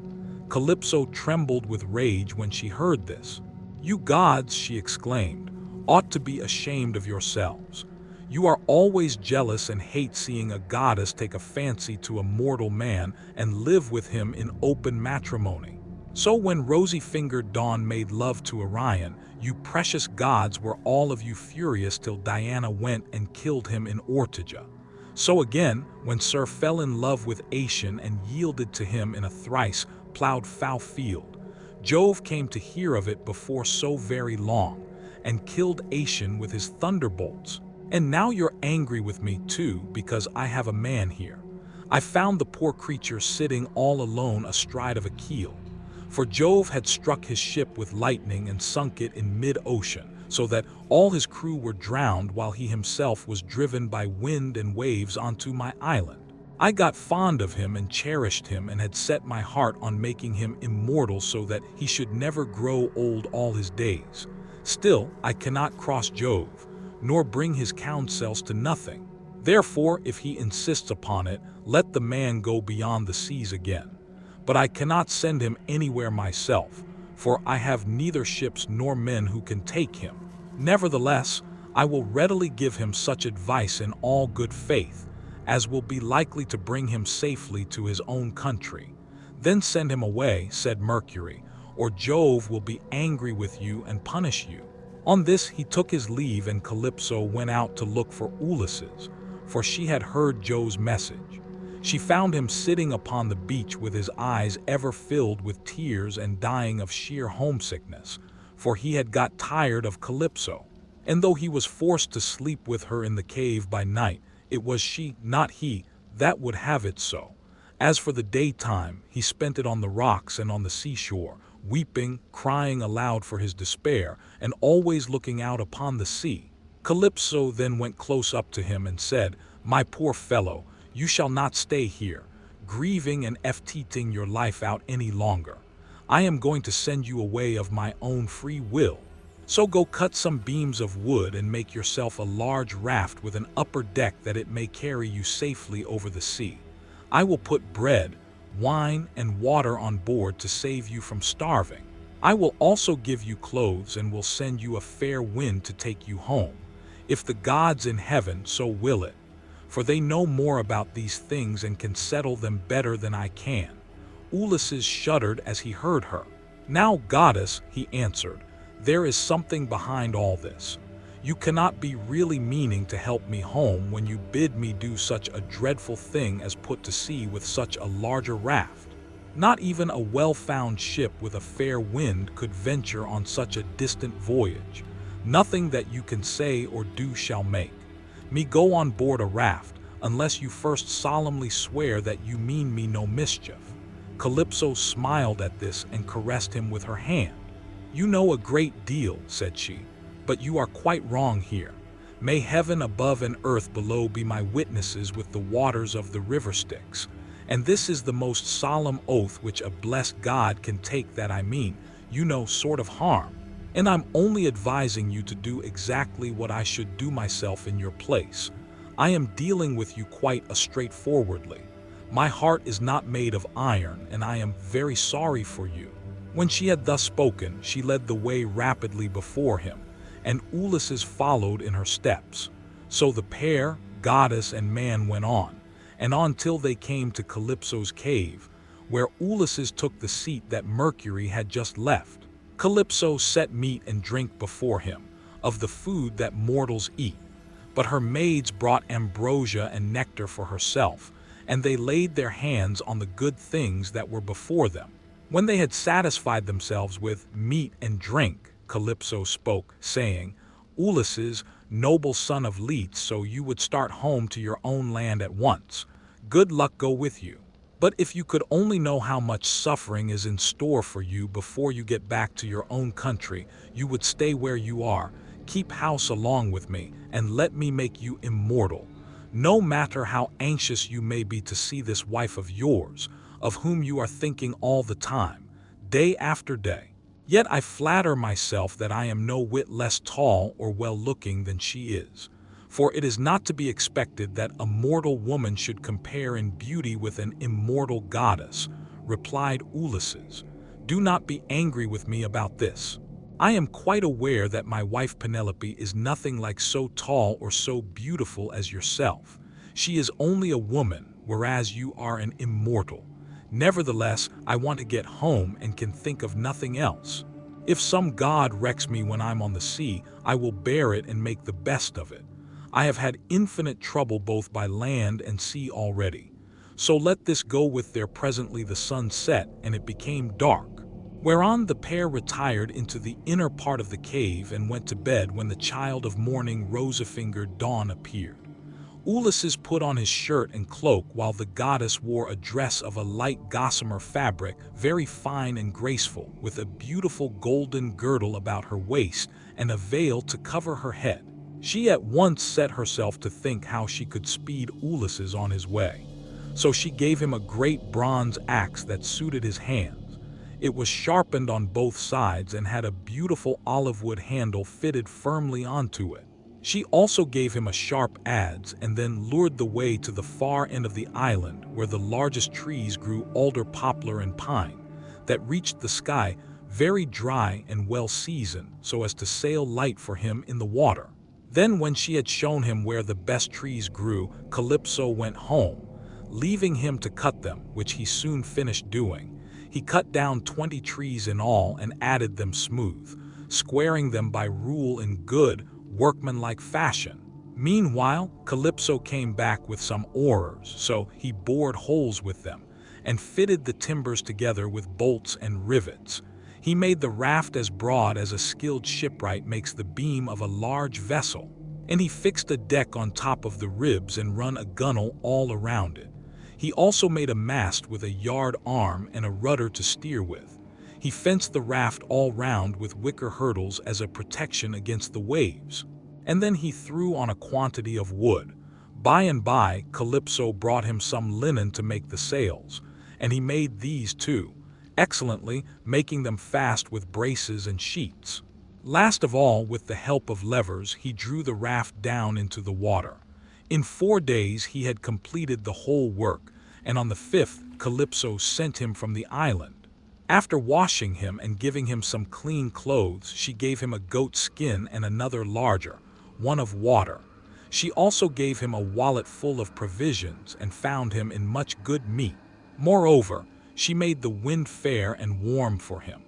Calypso trembled with rage when she heard this. "You gods," she exclaimed, "ought to be ashamed of yourselves. You are always jealous and hate seeing a goddess take a fancy to a mortal man and live with him in open matrimony. So when rosy-fingered Dawn made love to Orion, you precious gods were all of you furious till Diana went and killed him in Ortygia. So again, when Sir fell in love with Aetion and yielded to him in a thrice plowed foul field, Jove came to hear of it before so very long, and killed Aetion with his thunderbolts. And now you're angry with me too, because I have a man here. I found the poor creature sitting all alone astride of a keel. For Jove had struck his ship with lightning and sunk it in mid-ocean, so that all his crew were drowned while he himself was driven by wind and waves onto my island. I got fond of him and cherished him and had set my heart on making him immortal so that he should never grow old all his days. Still, I cannot cross Jove, nor bring his counsels to nothing. Therefore, if he insists upon it, let the man go beyond the seas again. But I cannot send him anywhere myself, for I have neither ships nor men who can take him. Nevertheless, I will readily give him such advice in all good faith, as will be likely to bring him safely to his own country. Then send him away," said Mercury, "or Jove will be angry with you and punish you." On this he took his leave, and Calypso went out to look for Ulysses, for she had heard Jove's message. She found him sitting upon the beach with his eyes ever filled with tears and dying of sheer homesickness, for he had got tired of Calypso. And though he was forced to sleep with her in the cave by night, it was she, not he, that would have it so. As for the daytime, he spent it on the rocks and on the seashore, weeping, crying aloud for his despair, and always looking out upon the sea. Calypso then went close up to him and said, "My poor fellow, you shall not stay here, grieving and FTting your life out any longer. I am going to send you away of my own free will." So go cut some beams of wood and make yourself a large raft with an upper deck that it may carry you safely over the sea. I will put bread, wine, and water on board to save you from starving. I will also give you clothes and will send you a fair wind to take you home, if the gods in heaven so will it, for they know more about these things and can settle them better than I can." Ulysses shuddered as he heard her. "Now, goddess," he answered, "there is something behind all this. You cannot be really meaning to help me home when you bid me do such a dreadful thing as put to sea with such a larger raft. Not even a well-found ship with a fair wind could venture on such a distant voyage. Nothing that you can say or do shall make me go on board a raft, unless you first solemnly swear that you mean me no mischief." Calypso smiled at this and caressed him with her hand. "You know a great deal," said she, "but you are quite wrong here. May heaven above and earth below be my witnesses with the waters of the river Styx. And this is the most solemn oath which a blessed God can take, that I mean you no sort of harm. And I'm only advising you to do exactly what I should do myself in your place. I am dealing with you quite straightforwardly. My heart is not made of iron, and I am very sorry for you." When she had thus spoken, she led the way rapidly before him, and Ulysses followed in her steps. So the pair, goddess and man, went on, and on till they came to Calypso's cave, where Ulysses took the seat that Mercury had just left. Calypso set meat and drink before him, of the food that mortals eat, but her maids brought ambrosia and nectar for herself, and they laid their hands on the good things that were before them. When they had satisfied themselves with meat and drink, Calypso spoke, saying, "Ulysses, noble son of Letes, so you would start home to your own land at once. Good luck go with you. But if you could only know how much suffering is in store for you before you get back to your own country, you would stay where you are, keep house along with me, and let me make you immortal. No matter how anxious you may be to see this wife of yours, of whom you are thinking all the time, day after day. Yet I flatter myself that I am no whit less tall or well-looking than she is. For it is not to be expected that a mortal woman should compare in beauty with an immortal goddess," replied Ulysses. "Do not be angry with me about this. I am quite aware that my wife Penelope is nothing like so tall or so beautiful as yourself. She is only a woman, whereas you are an immortal. Nevertheless, I want to get home and can think of nothing else. If some god wrecks me when I'm on the sea, I will bear it and make the best of it. I have had infinite trouble both by land and sea already. So let this go with there." Presently the sun set, and it became dark, whereon the pair retired into the inner part of the cave and went to bed. When the child of morning, rosy-fingered Dawn, appeared, Ulysses put on his shirt and cloak, while the goddess wore a dress of a light gossamer fabric, very fine and graceful, with a beautiful golden girdle about her waist and a veil to cover her head. She at once set herself to think how she could speed Ulysses on his way. So she gave him a great bronze axe that suited his hands. It was sharpened on both sides and had a beautiful olive wood handle fitted firmly onto it. She also gave him a sharp adze and then lured the way to the far end of the island, where the largest trees grew, alder, poplar, and pine, that reached the sky, very dry and well seasoned, so as to sail light for him in the water. Then when she had shown him where the best trees grew, Calypso went home, leaving him to cut them, which he soon finished doing. He cut down 20 trees in all and added them smooth, squaring them by rule in good, workmanlike fashion. Meanwhile, Calypso came back with some oars, so he bored holes with them, and fitted the timbers together with bolts and rivets. He made the raft as broad as a skilled shipwright makes the beam of a large vessel, and he fixed a deck on top of the ribs and run a gunwale all around it. He also made a mast with a yard arm and a rudder to steer with. He fenced the raft all round with wicker hurdles as a protection against the waves, and then he threw on a quantity of wood. By and by, Calypso brought him some linen to make the sails, and he made these too, excellently, making them fast with braces and sheets. Last of all, with the help of levers, he drew the raft down into the water. In 4 days he had completed the whole work, and on the 5th Calypso sent him from the island. After washing him and giving him some clean clothes, she gave him a goat skin and another larger, one of water. She also gave him a wallet full of provisions and found him in much good meat. Moreover, she made the wind fair and warm for him.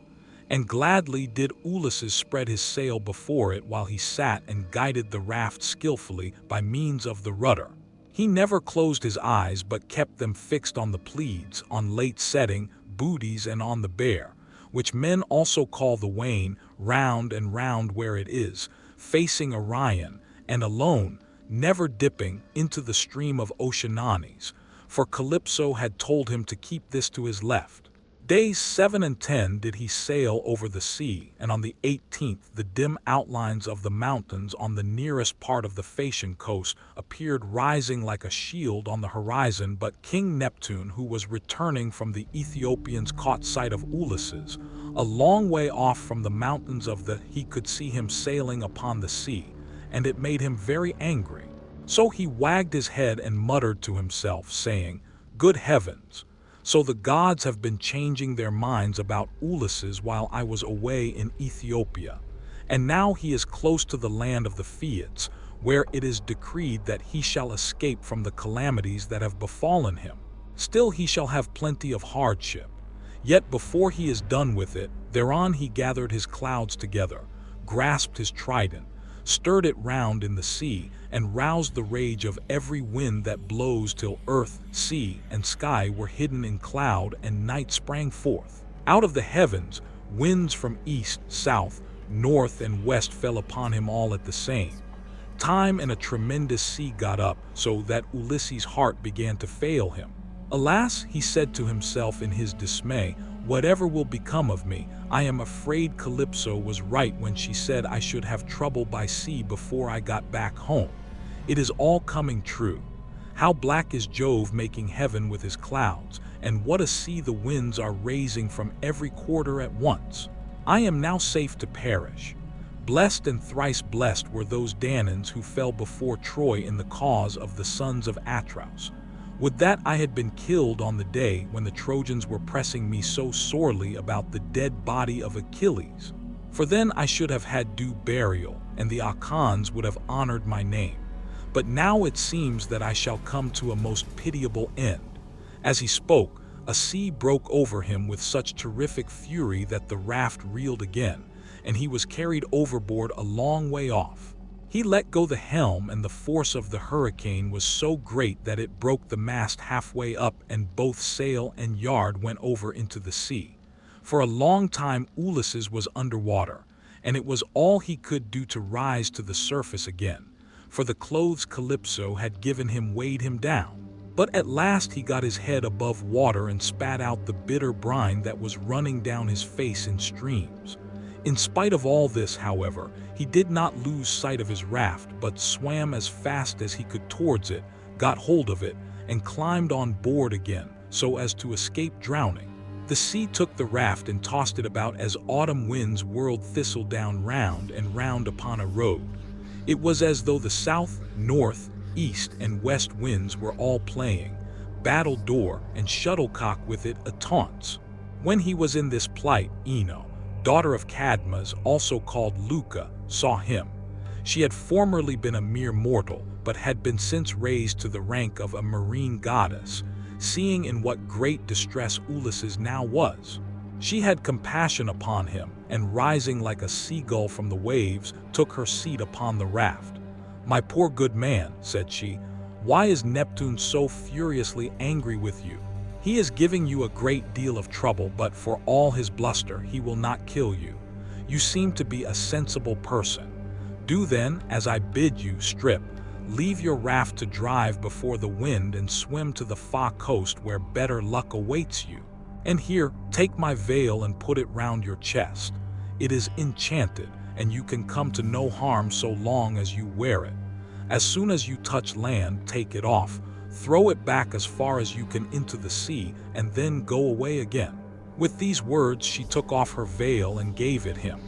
And gladly did Ulysses spread his sail before it while he sat and guided the raft skillfully by means of the rudder. He never closed his eyes but kept them fixed on the Pleiades, on late setting, Bootes, and on the Bear, which men also call the Wain, round and round where it is, facing Orion, and alone, never dipping, into the stream of Oceananes, for Calypso had told him to keep this to his left. Days 7 and 10 did he sail over the sea, and on the 18th the dim outlines of the mountains on the nearest part of the Phaeacian coast appeared rising like a shield on the horizon, but King Neptune, who was returning from the Ethiopians, caught sight of Ulysses. A long way off from the mountains he could see him sailing upon the sea, and it made him very angry. So he wagged his head and muttered to himself, saying, "Good heavens! So the gods have been changing their minds about Ulysses while I was away in Ethiopia. And now he is close to the land of the Phaeacians, where it is decreed that he shall escape from the calamities that have befallen him. Still he shall have plenty of hardship. Yet before he is done with it, thereon he gathered his clouds together, grasped his trident, stirred it round in the sea, and roused the rage of every wind that blows till earth, sea, and sky were hidden in cloud, and night sprang forth. Out of the heavens, winds from east, south, north, and west fell upon him all at the same time, and a tremendous sea got up, so that Ulysses' heart began to fail him. Alas, he said to himself in his dismay, whatever will become of me, I am afraid Calypso was right when she said I should have trouble by sea before I got back home. It is all coming true. How black is Jove making heaven with his clouds, and what a sea the winds are raising from every quarter at once. I am now safe to perish. Blessed and thrice blessed were those Danaans who fell before Troy in the cause of the sons of Atreus. Would that I had been killed on the day when the Trojans were pressing me so sorely about the dead body of Achilles. For then I should have had due burial, and the Achaeans would have honored my name. But now it seems that I shall come to a most pitiable end." As he spoke, a sea broke over him with such terrific fury that the raft reeled again, and he was carried overboard a long way off. He let go the helm, and the force of the hurricane was so great that it broke the mast halfway up, and both sail and yard went over into the sea. For a long time Ulysses was underwater, and it was all he could do to rise to the surface again, for the clothes Calypso had given him weighed him down. But at last he got his head above water and spat out the bitter brine that was running down his face in streams. In spite of all this, however, he did not lose sight of his raft, but swam as fast as he could towards it, got hold of it, and climbed on board again, so as to escape drowning. The sea took the raft and tossed it about as autumn winds whirled thistledown round and round upon a road. It was as though the south, north, east, and west winds were all playing battledore and shuttlecock with it a taunts. When he was in this plight, Ino, daughter of Cadmus, also called Leuca, saw him. She had formerly been a mere mortal, but had been since raised to the rank of a marine goddess, seeing in what great distress Ulysses now was. She had compassion upon him, and rising like a seagull from the waves, took her seat upon the raft. "My poor good man," said she, "why is Neptune so furiously angry with you? He is giving you a great deal of trouble, but for all his bluster he will not kill you. You seem to be a sensible person. Do then, as I bid you, strip, leave your raft to drive before the wind, and swim to the far coast where better luck awaits you. And here, take my veil and put it round your chest. It is enchanted, and you can come to no harm so long as you wear it. As soon as you touch land, take it off, throw it back as far as you can into the sea, and then go away again." With these words she took off her veil and gave it him.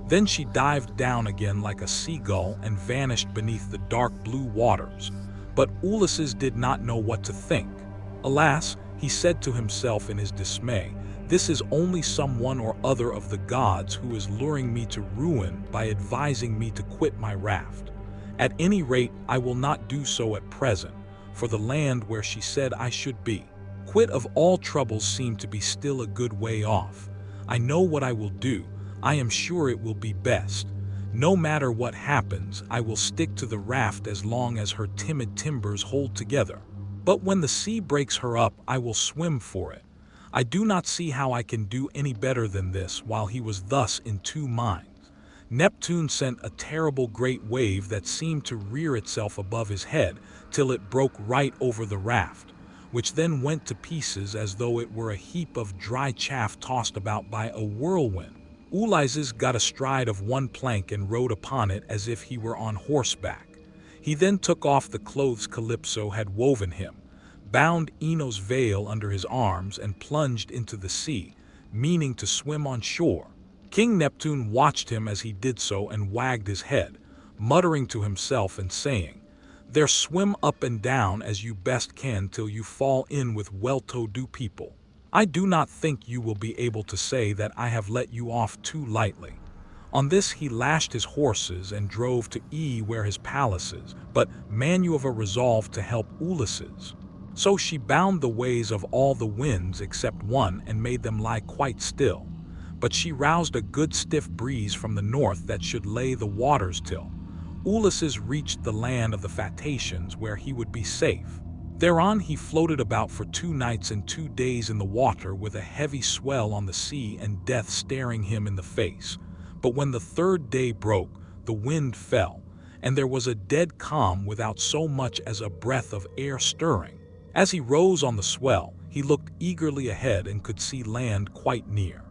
Then she dived down again like a seagull and vanished beneath the dark blue waters. But Ulysses did not know what to think. Alas, he said to himself in his dismay, this is only someone or other of the gods who is luring me to ruin by advising me to quit my raft. At any rate, I will not do so at present, for the land where she said I should be. Quit of all troubles seem to be still a good way off. I know what I will do. I am sure it will be best. No matter what happens, I will stick to the raft as long as her timid timbers hold together. But when the sea breaks her up, I will swim for it. I do not see how I can do any better than this. While he was thus in two minds, Neptune sent a terrible great wave that seemed to rear itself above his head till it broke right over the raft, which then went to pieces as though it were a heap of dry chaff tossed about by a whirlwind. Ulysses got astride of one plank and rode upon it as if he were on horseback. He then took off the clothes Calypso had woven him, bound Ino's veil under his arms, and plunged into the sea, meaning to swim on shore. King Neptune watched him as he did so and wagged his head, muttering to himself and saying, "There, swim up and down as you best can till you fall in with well-to-do people. I do not think you will be able to say that I have let you off too lightly." On this he lashed his horses and drove to where his palace is, but Minerva resolved to help Ulysses. So she bound the ways of all the winds except one and made them lie quite still. But she roused a good stiff breeze from the north that should lay the waters till Ulysses reached the land of the Phaeacians, where he would be safe. Thereon he floated about for 2 nights and 2 days in the water, with a heavy swell on the sea and death staring him in the face. But when the 3rd day broke, the wind fell, and there was a dead calm without so much as a breath of air stirring. As he rose on the swell, he looked eagerly ahead and could see land quite near.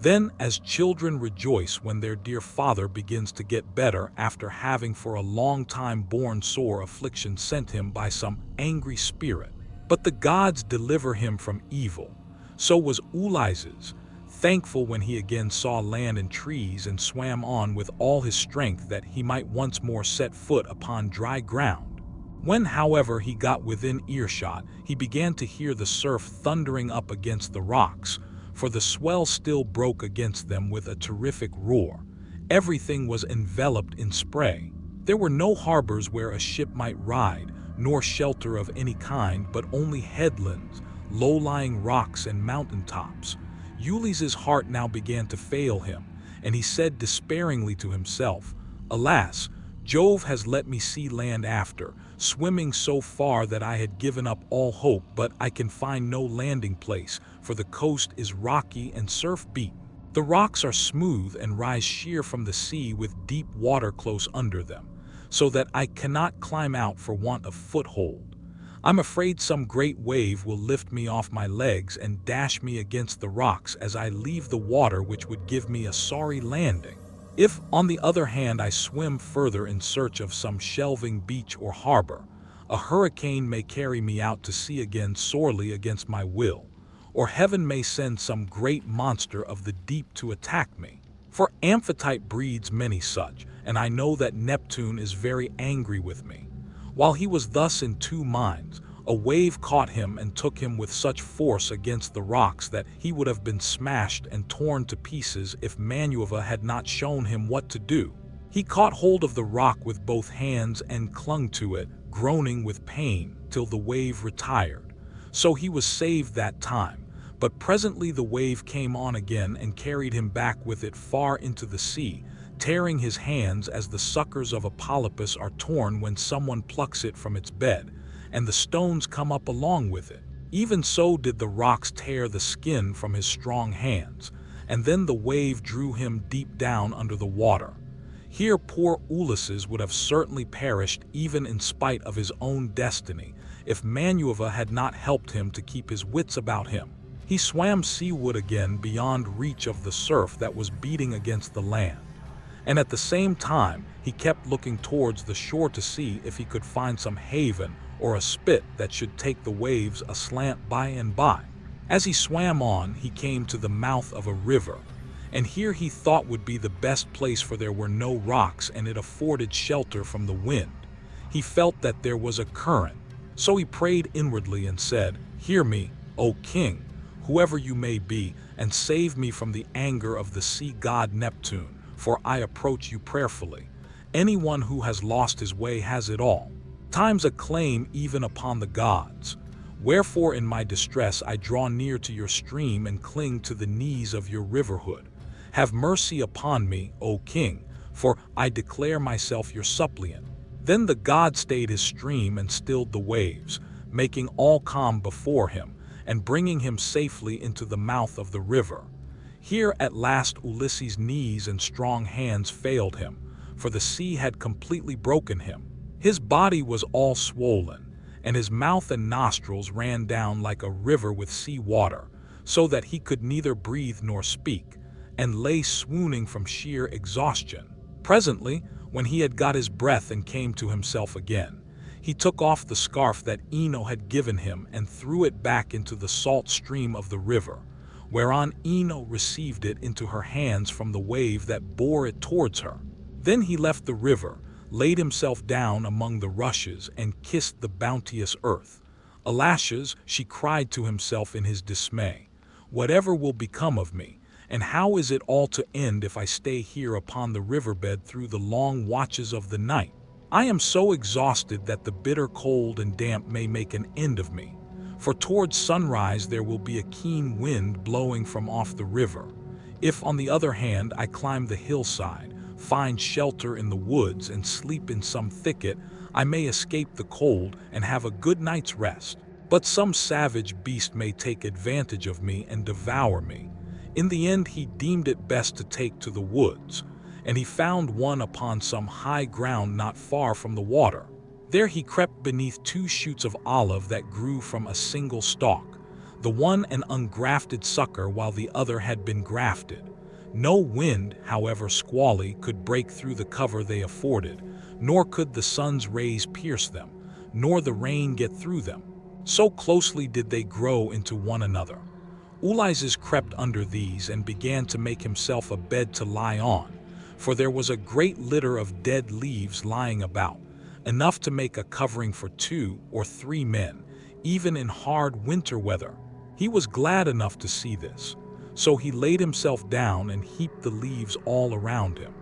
Then, as children rejoice when their dear father begins to get better after having for a long time borne sore affliction sent him by some angry spirit, but the gods deliver him from evil, so was Ulysses, thankful when he again saw land and trees, and swam on with all his strength that he might once more set foot upon dry ground. When, however, he got within earshot, he began to hear the surf thundering up against the rocks, for the swell still broke against them with a terrific roar. Everything was enveloped in spray. There were no harbors where a ship might ride, nor shelter of any kind, but only headlands, low-lying rocks, and mountain tops. Ulysses' heart now began to fail him, and he said despairingly to himself, "Alas, Jove has let me see land after, swimming so far that I had given up all hope, but I can find no landing place, for the coast is rocky and surf-beaten. The rocks are smooth and rise sheer from the sea with deep water close under them, so that I cannot climb out for want of foothold. I'm afraid some great wave will lift me off my legs and dash me against the rocks as I leave the water, which would give me a sorry landing. If, on the other hand, I swim further in search of some shelving beach or harbor, a hurricane may carry me out to sea again sorely against my will, or heaven may send some great monster of the deep to attack me. For Amphitrite breeds many such, and I know that Neptune is very angry with me." While he was thus in two minds, a wave caught him and took him with such force against the rocks that he would have been smashed and torn to pieces if Minerva had not shown him what to do. He caught hold of the rock with both hands and clung to it, groaning with pain, till the wave retired. So he was saved that time, but presently the wave came on again and carried him back with it far into the sea, tearing his hands as the suckers of a polypus are torn when someone plucks it from its bed, and the stones come up along with it. Even so did the rocks tear the skin from his strong hands, and then the wave drew him deep down under the water. Here poor Ulysses would have certainly perished even in spite of his own destiny, if Minerva had not helped him to keep his wits about him. He swam seaward again beyond reach of the surf that was beating against the land, and at the same time he kept looking towards the shore to see if he could find some haven or a spit that should take the waves aslant by and by. As he swam on, he came to the mouth of a river, and here he thought would be the best place, for there were no rocks and it afforded shelter from the wind. He felt that there was a current, so he prayed inwardly and said, "Hear me, O king, whoever you may be, and save me from the anger of the sea god Neptune, for I approach you prayerfully. Anyone who has lost his way has it all. Times a claim even upon the gods. Wherefore in my distress I draw near to your stream and cling to the knees of your riverhood. Have mercy upon me, O king, for I declare myself your suppliant." Then the god stayed his stream and stilled the waves, making all calm before him, and bringing him safely into the mouth of the river. Here at last Ulysses' knees and strong hands failed him, for the sea had completely broken him. His body was all swollen, and his mouth and nostrils ran down like a river with sea water, so that he could neither breathe nor speak, and lay swooning from sheer exhaustion. Presently, when he had got his breath and came to himself again, he took off the scarf that Ino had given him and threw it back into the salt stream of the river, whereon Ino received it into her hands from the wave that bore it towards her. Then he left the river, laid himself down among the rushes, and kissed the bounteous earth. "Alas," she cried to himself in his dismay, "whatever will become of me? And how is it all to end if I stay here upon the riverbed through the long watches of the night? I am so exhausted that the bitter cold and damp may make an end of me. For towards sunrise there will be a keen wind blowing from off the river. If, on the other hand, I climb the hillside, find shelter in the woods, and sleep in some thicket, I may escape the cold and have a good night's rest. But some savage beast may take advantage of me and devour me." In the end he deemed it best to take to the woods, and he found one upon some high ground not far from the water. There he crept beneath 2 shoots of olive that grew from a single stalk, the one an ungrafted sucker while the other had been grafted. No wind, however squally, could break through the cover they afforded, nor could the sun's rays pierce them, nor the rain get through them. So closely did they grow into one another. Ulysses crept under these and began to make himself a bed to lie on, for there was a great litter of dead leaves lying about, enough to make a covering for 2 or 3 men, even in hard winter weather. He was glad enough to see this, so he laid himself down and heaped the leaves all around him.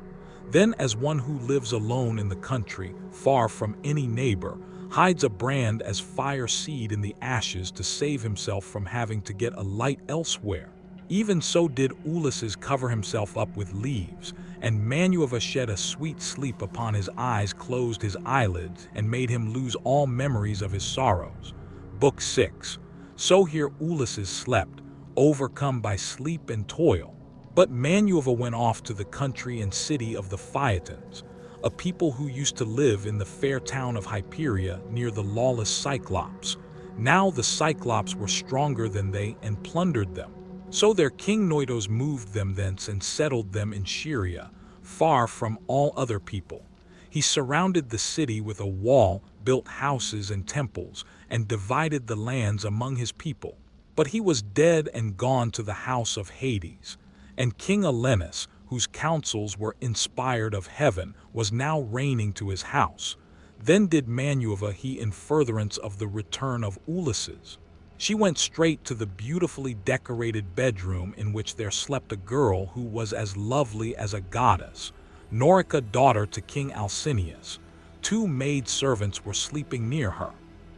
Then, as one who lives alone in the country, far from any neighbor, hides a brand as fire seed in the ashes to save himself from having to get a light elsewhere, even so did Ulysses cover himself up with leaves, and Manueva shed a sweet sleep upon his eyes, closed his eyelids, and made him lose all memories of his sorrows. Book 6. So here Ulysses slept, overcome by sleep and toil. But Manueva went off to the country and city of the Phaetons, a people who used to live in the fair town of Hyperia near the lawless Cyclops. Now the Cyclops were stronger than they and plundered them. So their king Noidos moved them thence and settled them in Scheria, far from all other people. He surrounded the city with a wall, built houses and temples, and divided the lands among his people. But he was dead and gone to the house of Hades, and King Alenus, whose counsels were inspired of heaven, was now reigning to his house. Then did Manueva he in furtherance of the return of Ulysses. She went straight to the beautifully decorated bedroom in which there slept a girl who was as lovely as a goddess, Norica, daughter to King Alcinous. 2 maid servants were sleeping near her,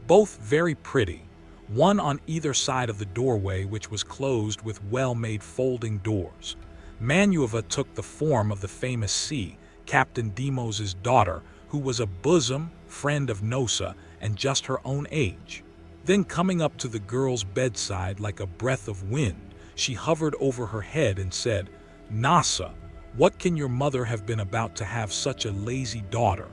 both very pretty, one on either side of the doorway, which was closed with well-made folding doors. Manueva took the form of the famous sea, Captain Deimos's daughter, who was a bosom friend of Nosa and just her own age. Then coming up to the girl's bedside like a breath of wind, she hovered over her head and said, "Nasa, what can your mother have been about to have such a lazy daughter?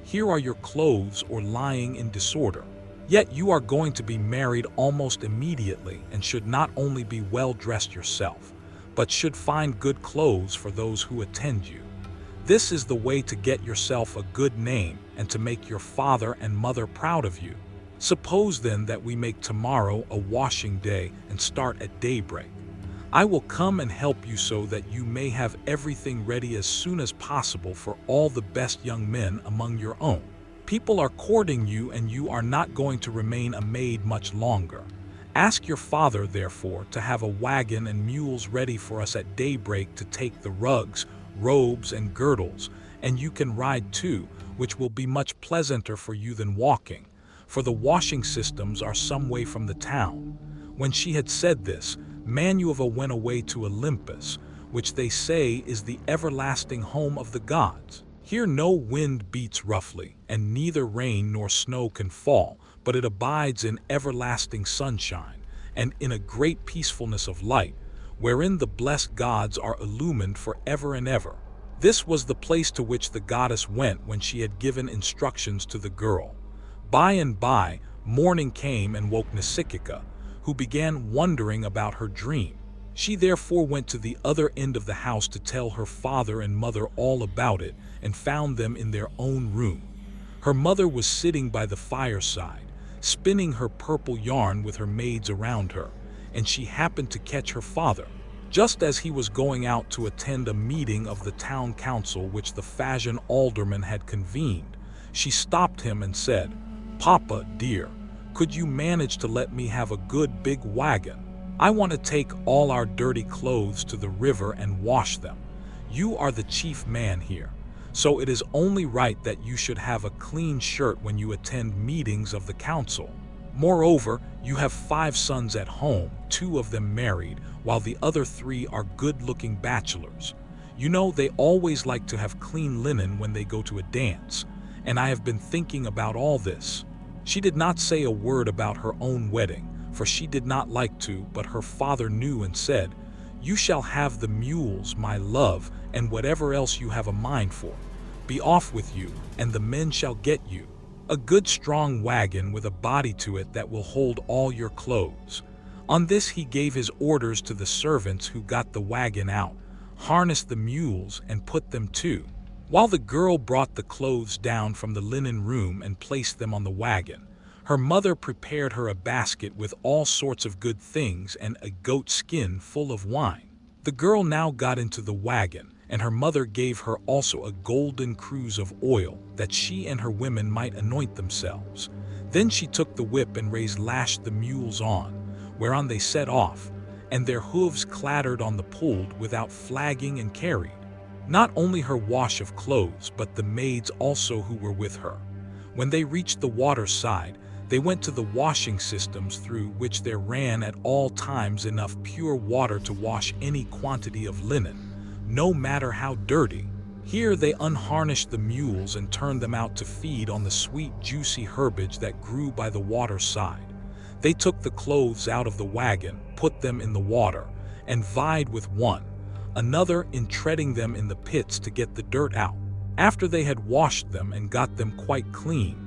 Here are your clothes or lying in disorder. Yet you are going to be married almost immediately and should not only be well dressed yourself, but should find good clothes for those who attend you. This is the way to get yourself a good name and to make your father and mother proud of you. Suppose then that we make tomorrow a washing day and start at daybreak. I will come and help you so that you may have everything ready as soon as possible for all the best young men among your own. People are courting you, and you are not going to remain a maid much longer. Ask your father, therefore, to have a wagon and mules ready for us at daybreak to take the rugs, robes, and girdles, and you can ride too, which will be much pleasanter for you than walking, for the washing systems are some way from the town." When she had said this, Manuva went away to Olympus, which they say is the everlasting home of the gods. Here no wind beats roughly, and neither rain nor snow can fall, but it abides in everlasting sunshine, and in a great peacefulness of light, wherein the blessed gods are illumined for ever and ever. This was the place to which the goddess went when she had given instructions to the girl. By and by, morning came and woke Nausicaa, who began wondering about her dream. She therefore went to the other end of the house to tell her father and mother all about it, and found them in their own room. Her mother was sitting by the fireside, spinning her purple yarn with her maids around her, and she happened to catch her father, just as he was going out to attend a meeting of the town council which the Phasian alderman had convened. She stopped him and said, "Papa, dear, could you manage to let me have a good big wagon? I want to take all our dirty clothes to the river and wash them. You are the chief man here, so it is only right that you should have a clean shirt when you attend meetings of the council. Moreover, you have 5 sons at home, 2 of them married, while the other 3 are good-looking bachelors. You know they always like to have clean linen when they go to a dance, and I have been thinking about all this." She did not say a word about her own wedding, for she did not like to, but her father knew and said, "You shall have the mules, my love, and whatever else you have a mind for. Be off with you, and the men shall get you a good strong wagon with a body to it that will hold all your clothes." On this he gave his orders to the servants, who got the wagon out, harnessed the mules, and put them to, while the girl brought the clothes down from the linen room and placed them on the wagon. Her mother prepared her a basket with all sorts of good things and a goat skin full of wine. The girl now got into the wagon, and her mother gave her also a golden cruse of oil, that she and her women might anoint themselves. Then she took the whip and lashed the mules on, whereon they set off, and their hooves clattered on the pulled without flagging, and carried not only her wash of clothes, but the maids also who were with her. When they reached the water side, they went to the washing systems, through which there ran at all times enough pure water to wash any quantity of linen, no matter how dirty. Here they unharnessed the mules and turned them out to feed on the sweet juicy herbage that grew by the water side. They took the clothes out of the wagon, put them in the water, and vied with one another in treading them in the pits to get the dirt out. After they had washed them and got them quite clean,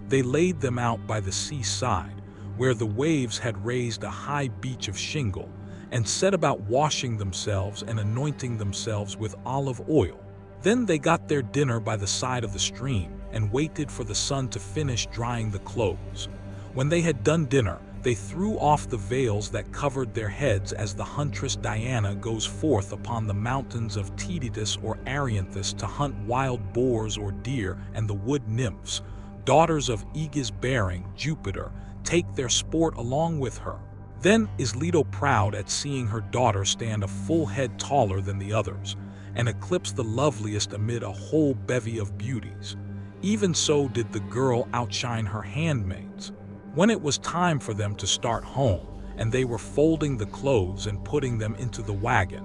they laid them out by the seaside, where the waves had raised a high beach of shingle, and set about washing themselves and anointing themselves with olive oil. Then they got their dinner by the side of the stream, and waited for the sun to finish drying the clothes. When they had done dinner, they threw off the veils that covered their heads, as the huntress Diana goes forth upon the mountains of Tydidus or Arianthus to hunt wild boars or deer, and the wood nymphs, daughters of Aegis bearing Jupiter, take their sport along with her. Then is Leto proud at seeing her daughter stand a full head taller than the others, and eclipse the loveliest amid a whole bevy of beauties. Even so did the girl outshine her handmaids. When it was time for them to start home, and they were folding the clothes and putting them into the wagon,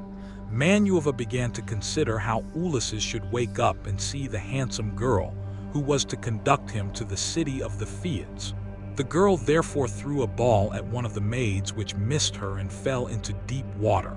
Manuva began to consider how Ulysses should wake up and see the handsome girl who was to conduct him to the city of the Phaeads. The girl therefore threw a ball at one of the maids, which missed her and fell into deep water.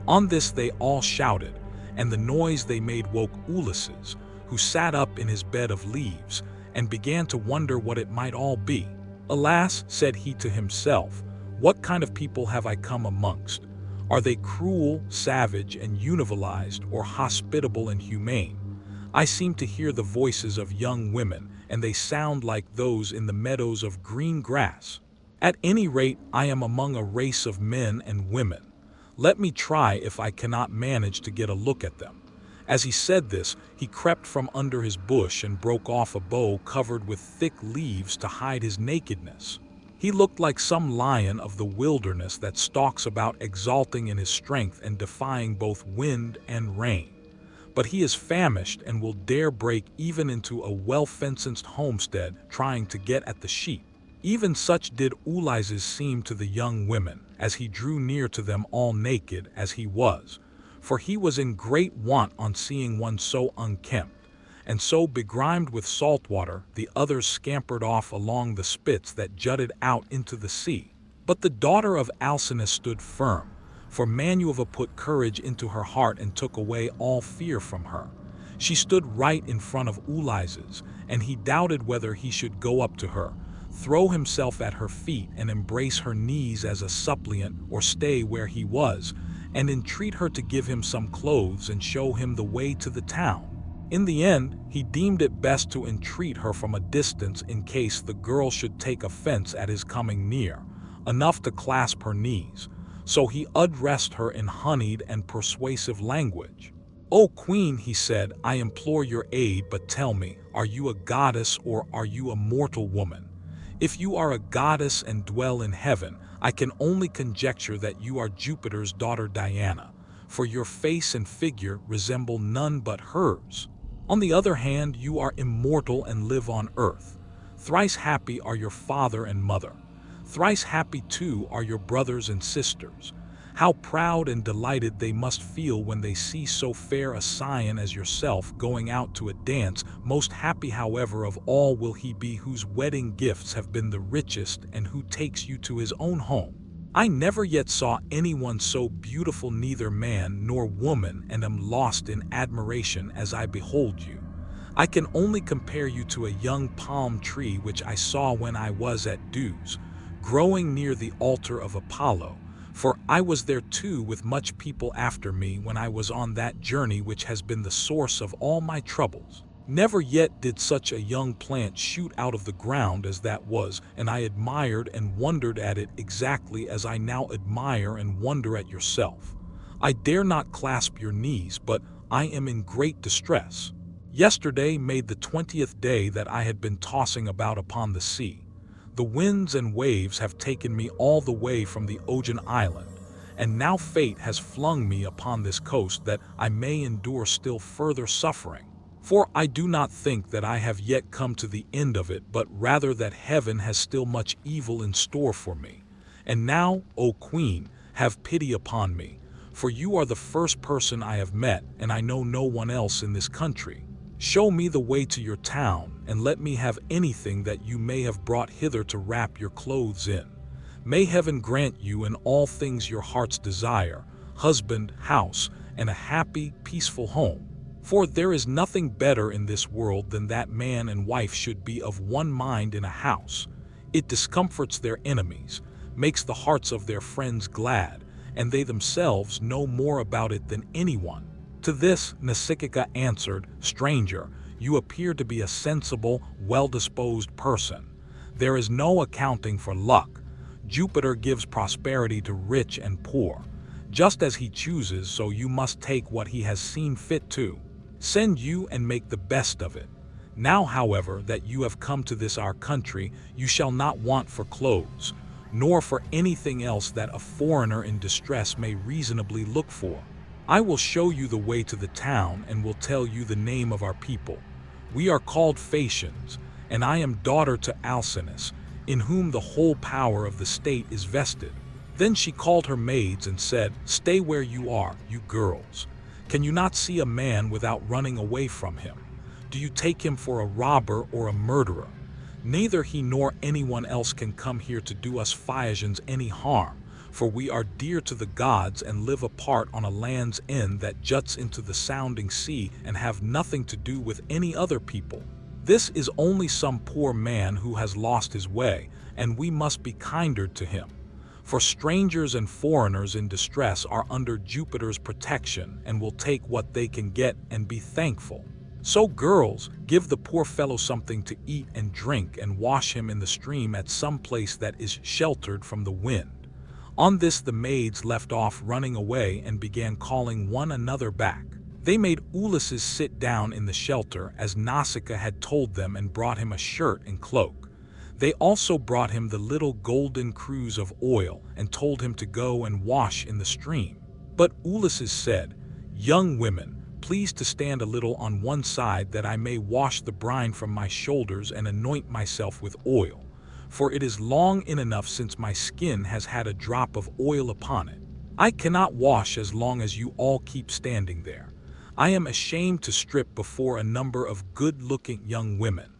On this they all shouted, and the noise they made woke Ulysses, who sat up in his bed of leaves, and began to wonder what it might all be. "Alas," said he to himself, "what kind of people have I come amongst? Are they cruel, savage, and univilized, or hospitable and humane? I seem to hear the voices of young women, and they sound like those in the meadows of green grass. At any rate, I am among a race of men and women. Let me try if I cannot manage to get a look at them." As he said this, he crept from under his bush and broke off a bough covered with thick leaves to hide his nakedness. He looked like some lion of the wilderness that stalks about exulting in his strength and defying both wind and rain. But he is famished and will dare break even into a well-fenced homestead trying to get at the sheep. Even such did Ulysses seem to the young women, as he drew near to them all naked as he was. For he was in great want on seeing one so unkempt, and so begrimed with salt water, the others scampered off along the spits that jutted out into the sea. But the daughter of Alcinous stood firm, for Manuva put courage into her heart and took away all fear from her. She stood right in front of Ulysses, and he doubted whether he should go up to her, throw himself at her feet and embrace her knees as a suppliant, or stay where he was, and entreat her to give him some clothes and show him the way to the town. In the end, he deemed it best to entreat her from a distance in case the girl should take offense at his coming near, enough to clasp her knees. So he addressed her in honeyed and persuasive language. "O queen," he said, "I implore your aid, but tell me, are you a goddess or are you a mortal woman? If you are a goddess and dwell in heaven, I can only conjecture that you are Jupiter's daughter Diana, for your face and figure resemble none but hers. On the other hand, you are immortal and live on earth. Thrice happy are your father and mother. Thrice happy too are your brothers and sisters. How proud and delighted they must feel when they see so fair a scion as yourself going out to a dance. Most happy, however, of all will he be whose wedding gifts have been the richest and who takes you to his own home. I never yet saw anyone so beautiful, neither man nor woman, and am lost in admiration as I behold you. I can only compare you to a young palm tree which I saw when I was at Deus, growing near the altar of Apollo, for I was there too with much people after me when I was on that journey which has been the source of all my troubles. Never yet did such a young plant shoot out of the ground as that was, and I admired and wondered at it exactly as I now admire and wonder at yourself. I dare not clasp your knees, but I am in great distress. Yesterday made the 20th day that I had been tossing about upon the sea. The winds and waves have taken me all the way from the Ocean island, and now fate has flung me upon this coast that I may endure still further suffering. For I do not think that I have yet come to the end of it, but rather that heaven has still much evil in store for me. And now, O Queen, have pity upon me, for you are the first person I have met, and I know no one else in this country. Show me the way to your town, and let me have anything that you may have brought hither to wrap your clothes in. May heaven grant you in all things your heart's desire, husband, house, and a happy, peaceful home. For there is nothing better in this world than that man and wife should be of one mind in a house. It discomforts their enemies, makes the hearts of their friends glad, and they themselves know more about it than anyone." To this, Nausicaa answered, "Stranger, you appear to be a sensible, well-disposed person. There is no accounting for luck. Jupiter gives prosperity to rich and poor. Just as he chooses, so you must take what he has seen fit to. Send you and make the best of it. Now, however, that you have come to this our country, you shall not want for clothes, nor for anything else that a foreigner in distress may reasonably look for. I will show you the way to the town and will tell you the name of our people. We are called Phaeacians, and I am daughter to Alcinous, in whom the whole power of the state is vested." Then she called her maids and said, "Stay where you are, you girls. Can you not see a man without running away from him? Do you take him for a robber or a murderer? Neither he nor anyone else can come here to do us Phaeacians any harm, for we are dear to the gods and live apart on a land's end that juts into the sounding sea and have nothing to do with any other people. This is only some poor man who has lost his way, and we must be kinder to him. For strangers and foreigners in distress are under Jupiter's protection and will take what they can get and be thankful. So girls, give the poor fellow something to eat and drink and wash him in the stream at some place that is sheltered from the wind. On this the maids left off running away and began calling one another back. They made Ulysses sit down in the shelter as Nausicaa had told them and brought him a shirt and cloak. They also brought him the little golden cruse of oil and told him to go and wash in the stream. But Ulysses said, "Young women, please to stand a little on one side that I may wash the brine from my shoulders and anoint myself with oil, for it is long in enough since my skin has had a drop of oil upon it. I cannot wash as long as you all keep standing there. I am ashamed to strip before a number of good-looking young women."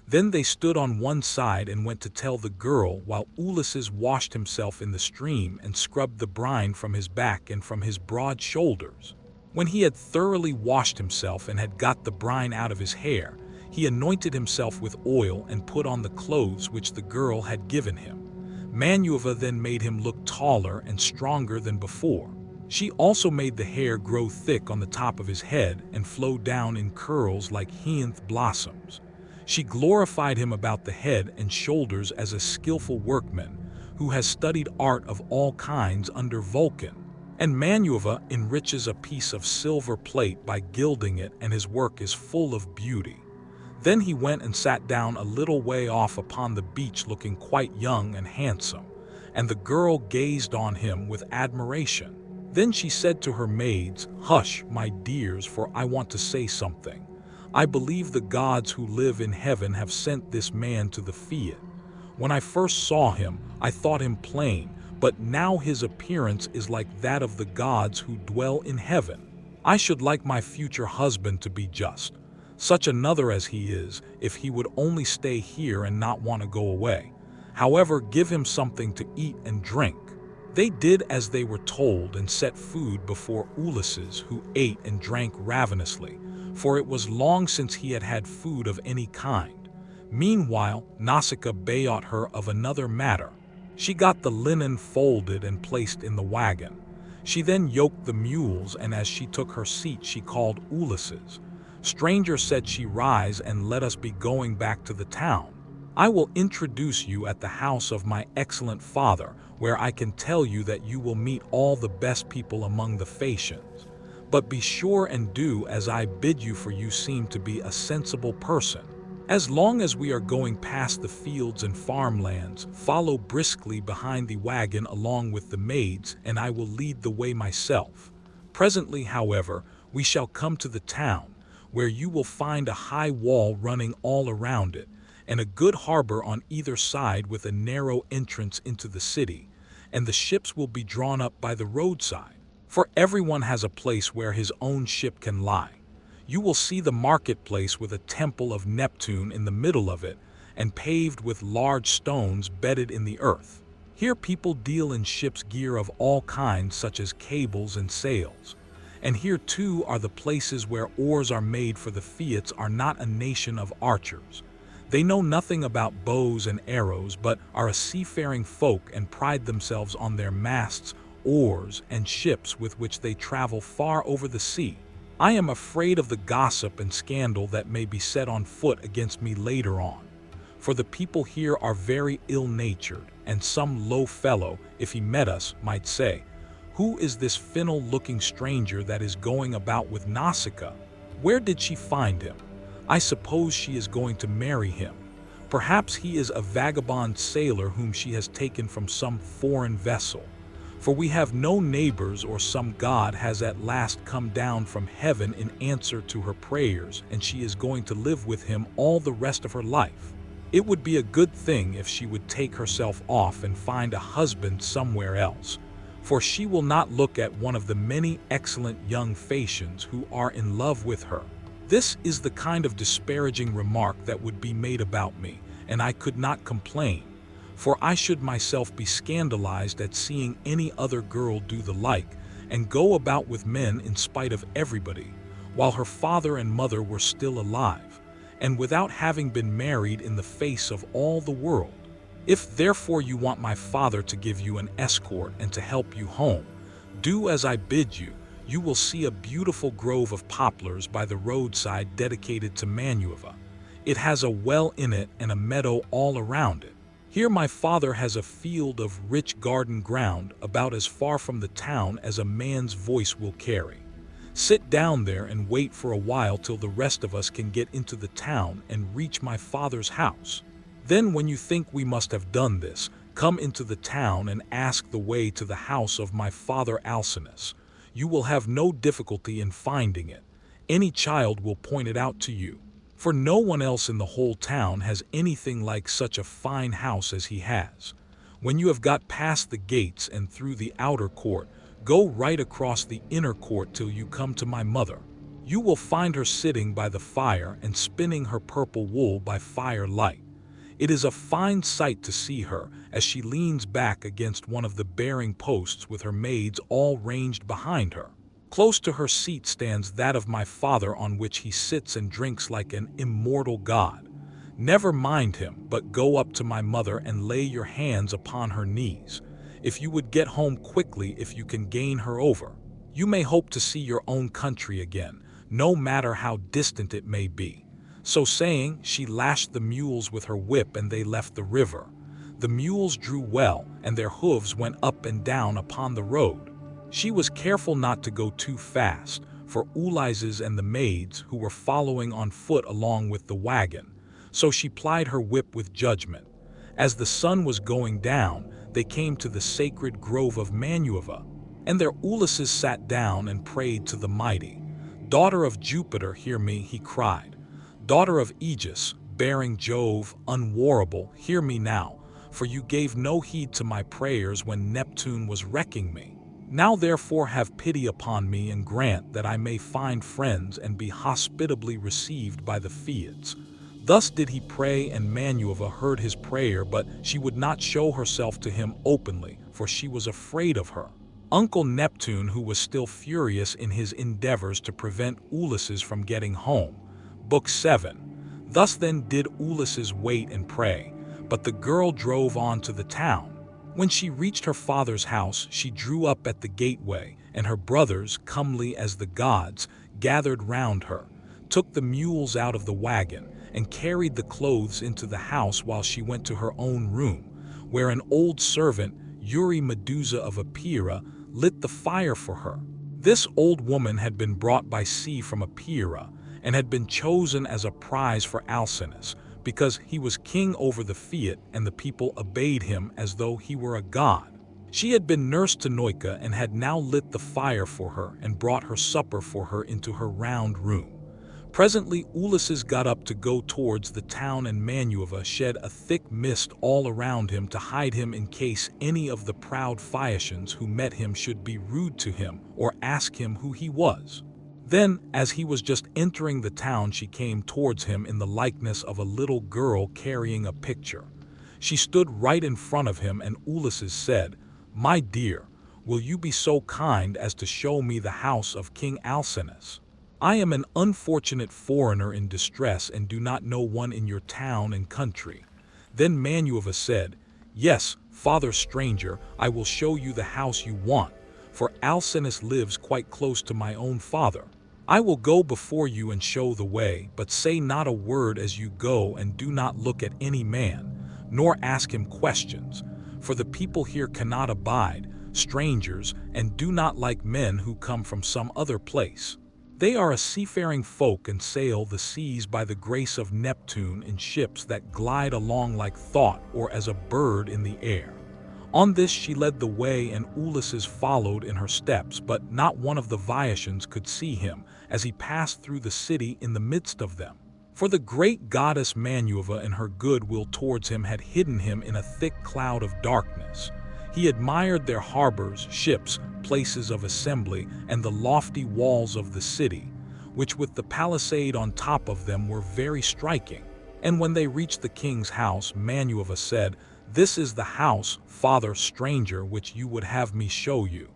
Then they stood on one side and went to tell the girl, while Ulysses washed himself in the stream and scrubbed the brine from his back and from his broad shoulders. When he had thoroughly washed himself and had got the brine out of his hair, he anointed himself with oil and put on the clothes which the girl had given him. Minerva then made him look taller and stronger than before. She also made the hair grow thick on the top of his head and flow down in curls like hyacinth blossoms. She glorified him about the head and shoulders as a skillful workman who has studied art of all kinds under Vulcan. And Minerva enriches a piece of silver plate by gilding it, and his work is full of beauty. Then he went and sat down a little way off upon the beach, looking quite young and handsome, and the girl gazed on him with admiration. Then she said to her maids, "Hush, my dears, for I want to say something. I believe the gods who live in heaven have sent this man to the field. When I first saw him, I thought him plain, but now his appearance is like that of the gods who dwell in heaven. I should like my future husband to be just, such another as he is, if he would only stay here and not want to go away. However, give him something to eat and drink." They did as they were told and set food before Ulysses, who ate and drank ravenously, for it was long since he had had food of any kind. Meanwhile, Nausicaa besought her of another matter. She got the linen folded and placed in the wagon. She then yoked the mules, and as she took her seat she called Ulysses. "Stranger," said she, "rise and let us be going back to the town. I will introduce you at the house of my excellent father, where I can tell you that you will meet all the best people among the Phaeacians. But be sure and do as I bid you, for you seem to be a sensible person. As long as we are going past the fields and farmlands, follow briskly behind the wagon along with the maids, and I will lead the way myself. Presently, however, we shall come to the town, where you will find a high wall running all around it, and a good harbor on either side with a narrow entrance into the city, and the ships will be drawn up by the roadside, for everyone has a place where his own ship can lie. You will see the marketplace with a temple of Neptune in the middle of it, and paved with large stones bedded in the earth. Here people deal in ship's gear of all kinds, such as cables and sails. And here too are the places where oars are made, for the Phaeacians are not a nation of archers. They know nothing about bows and arrows, but are a seafaring folk and pride themselves on their masts, oars, and ships with which they travel far over the sea. I am afraid of the gossip and scandal that may be set on foot against me later on. For the people here are very ill-natured, and some low fellow, if he met us, might say, 'Who is this fennel-looking stranger that is going about with Nausicaa? Where did she find him? I suppose she is going to marry him. Perhaps he is a vagabond sailor whom she has taken from some foreign vessel. For we have no neighbors, or some god has at last come down from heaven in answer to her prayers, and she is going to live with him all the rest of her life. It would be a good thing if she would take herself off and find a husband somewhere else, for she will not look at one of the many excellent young Phaeacians who are in love with her.' This is the kind of disparaging remark that would be made about me, and I could not complain, for I should myself be scandalized at seeing any other girl do the like, and go about with men in spite of everybody, while her father and mother were still alive, and without having been married in the face of all the world. If therefore you want my father to give you an escort and to help you home, do as I bid you. You will see a beautiful grove of poplars by the roadside dedicated to Minerva. It has a well in it and a meadow all around it. Here my father has a field of rich garden ground about as far from the town as a man's voice will carry. Sit down there and wait for a while till the rest of us can get into the town and reach my father's house. Then when you think we must have done this, come into the town and ask the way to the house of my father Alcinous. You will have no difficulty in finding it. Any child will point it out to you. For no one else in the whole town has anything like such a fine house as he has. When you have got past the gates and through the outer court, go right across the inner court till you come to my mother. You will find her sitting by the fire and spinning her purple wool by firelight. It is a fine sight to see her as she leans back against one of the bearing posts with her maids all ranged behind her. Close to her seat stands that of my father, on which he sits and drinks like an immortal god. Never mind him, but go up to my mother and lay your hands upon her knees. If you would get home quickly, if you can gain her over, you may hope to see your own country again, no matter how distant it may be." So saying, she lashed the mules with her whip, and they left the river. The mules drew well, and their hooves went up and down upon the road. She was careful not to go too fast, for Ulysses and the maids, who were following on foot along with the wagon, so she plied her whip with judgment. As the sun was going down, they came to the sacred grove of Manueva, and there Ulysses sat down and prayed to the mighty. "Daughter of Jupiter, hear me," he cried. "Daughter of Aegis, bearing Jove, unwarrable, hear me now, for you gave no heed to my prayers when Neptune was wrecking me. Now therefore have pity upon me and grant that I may find friends and be hospitably received by the Phaeads." Thus did he pray, and Manueva heard his prayer, but she would not show herself to him openly, for she was afraid of her uncle Neptune, who was still furious in his endeavors to prevent Ulysses from getting home. Book 7. Thus then did Ulysses wait and pray, but the girl drove on to the town. When she reached her father's house, she drew up at the gateway, and her brothers, comely as the gods, gathered round her, took the mules out of the wagon, and carried the clothes into the house, while she went to her own room, where an old servant, Eurymedusa of Epira, lit the fire for her. This old woman had been brought by sea from Epira, and had been chosen as a prize for Alcinous, because he was king over the Phaeads, and the people obeyed him as though he were a god. She had been nursed to Noica, and had now lit the fire for her, and brought her supper for her into her round room. Presently Ulysses got up to go towards the town, and Manueva shed a thick mist all around him to hide him, in case any of the proud Phaeacians who met him should be rude to him or ask him who he was. Then, as he was just entering the town, she came towards him in the likeness of a little girl carrying a picture. She stood right in front of him, and Ulysses said, "My dear, will you be so kind as to show me the house of King Alcinous? I am an unfortunate foreigner in distress, and do not know one in your town and country." Then Manueva said, "Yes, father stranger, I will show you the house you want, for Alcinous lives quite close to my own father. I will go before you and show the way, but say not a word as you go, and do not look at any man, nor ask him questions, for the people here cannot abide strangers, and do not like men who come from some other place. They are a seafaring folk, and sail the seas by the grace of Neptune in ships that glide along like thought, or as a bird in the air." On this she led the way, and Ulysses followed in her steps, but not one of the Phaeacians could see him as he passed through the city in the midst of them. For the great goddess Manueva in her good will towards him had hidden him in a thick cloud of darkness. He admired their harbors, ships, places of assembly, and the lofty walls of the city, which with the palisade on top of them were very striking. And when they reached the king's house, Manueva said, "This is the house, father stranger, which you would have me show you.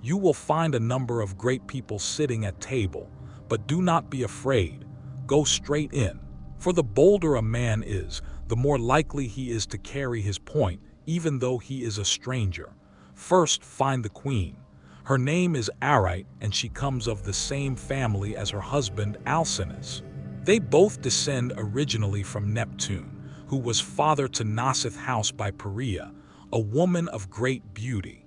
You will find a number of great people sitting at table, but do not be afraid. Go straight in. For the bolder a man is, the more likely he is to carry his point, even though he is a stranger. First find the queen. Her name is Arite, and she comes of the same family as her husband Alcinous. They both descend originally from Neptune, who was father to Nasith house by Perea, a woman of great beauty.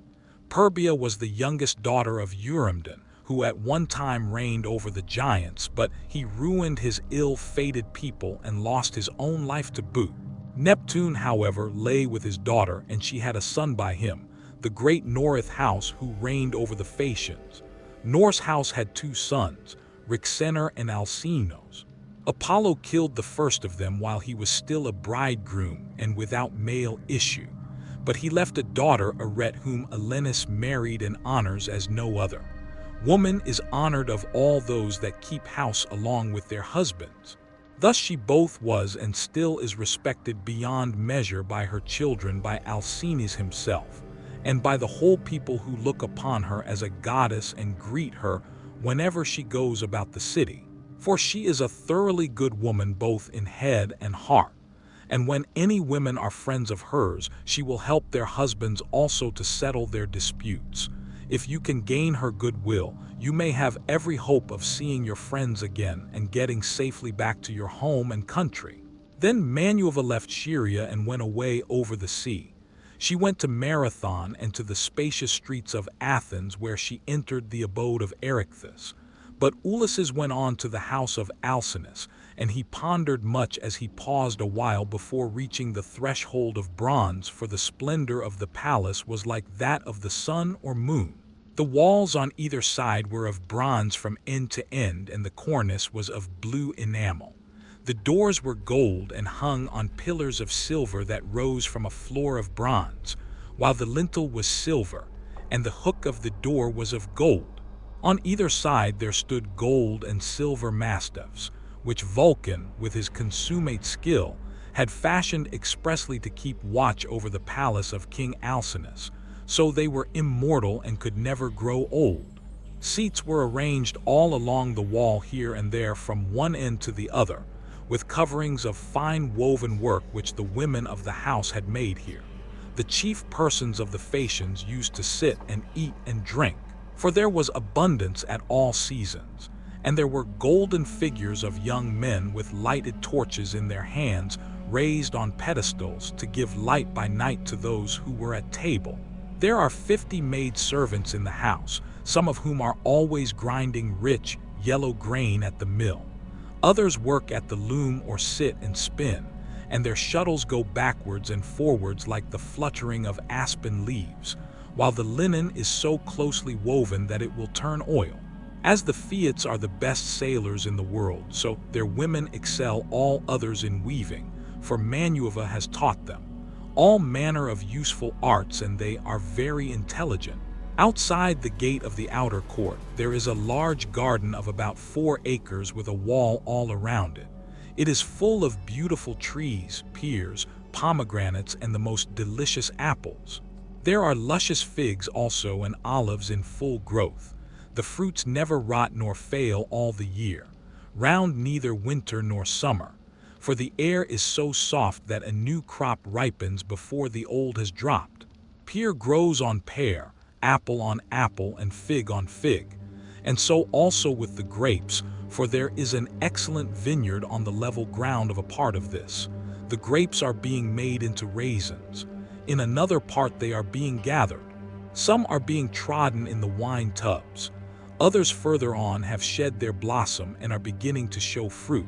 Perbia was the youngest daughter of Eurymedon, who at one time reigned over the giants, but he ruined his ill-fated people and lost his own life to boot. Neptune, however, lay with his daughter, and she had a son by him, the great Norith house who reigned over the Phaeacians. Nor's house had two sons, Rhexenor and Alcinous. Apollo killed the first of them while he was still a bridegroom and without male issue, but he left a daughter, Arete, whom Alenus married and honors as no other. Woman is honored of all those that keep house along with their husbands. Thus she both was and still is respected beyond measure by her children, by Alcinous himself, and by the whole people who look upon her as a goddess and greet her whenever she goes about the city. For she is a thoroughly good woman both in head and heart, and when any women are friends of hers, she will help their husbands also to settle their disputes. If you can gain her goodwill, you may have every hope of seeing your friends again and getting safely back to your home and country. Then Manuva left Scheria and went away over the sea. She went to Marathon and to the spacious streets of Athens, where she entered the abode of Erichthus. But Ulysses went on to the house of Alcinous, and he pondered much as he paused a while before reaching the threshold of bronze, for the splendor of the palace was like that of the sun or moon. The walls on either side were of bronze from end to end, and the cornice was of blue enamel. The doors were gold and hung on pillars of silver that rose from a floor of bronze, while the lintel was silver, and the hook of the door was of gold. On either side there stood gold and silver mastiffs, which Vulcan, with his consummate skill, had fashioned expressly to keep watch over the palace of King Alcinous, so they were immortal and could never grow old. Seats were arranged all along the wall here and there from one end to the other, with coverings of fine woven work which the women of the house had made here. The chief persons of the Phaeacians used to sit and eat and drink, for there was abundance at all seasons, and there were golden figures of young men with lighted torches in their hands, raised on pedestals to give light by night to those who were at table. There are 50 maid servants in the house, some of whom are always grinding rich, yellow grain at the mill. Others work at the loom or sit and spin, and their shuttles go backwards and forwards like the fluttering of aspen leaves, while the linen is so closely woven that it will turn oil. As the Phaeacians are the best sailors in the world, so their women excel all others in weaving, for Manuva has taught them all manner of useful arts, and they are very intelligent. Outside the gate of the outer court, there is a large garden of about 4 acres with a wall all around it. It is full of beautiful trees, pears, pomegranates, and the most delicious apples. There are luscious figs also and olives in full growth. The fruits never rot nor fail all the year, round neither winter nor summer, for the air is so soft that a new crop ripens before the old has dropped. Pear grows on pear, apple on apple, and fig on fig, and so also with the grapes, for there is an excellent vineyard on the level ground of a part of this. The grapes are being made into raisins. In another part they are being gathered. Some are being trodden in the wine tubs. Others further on have shed their blossom and are beginning to show fruit.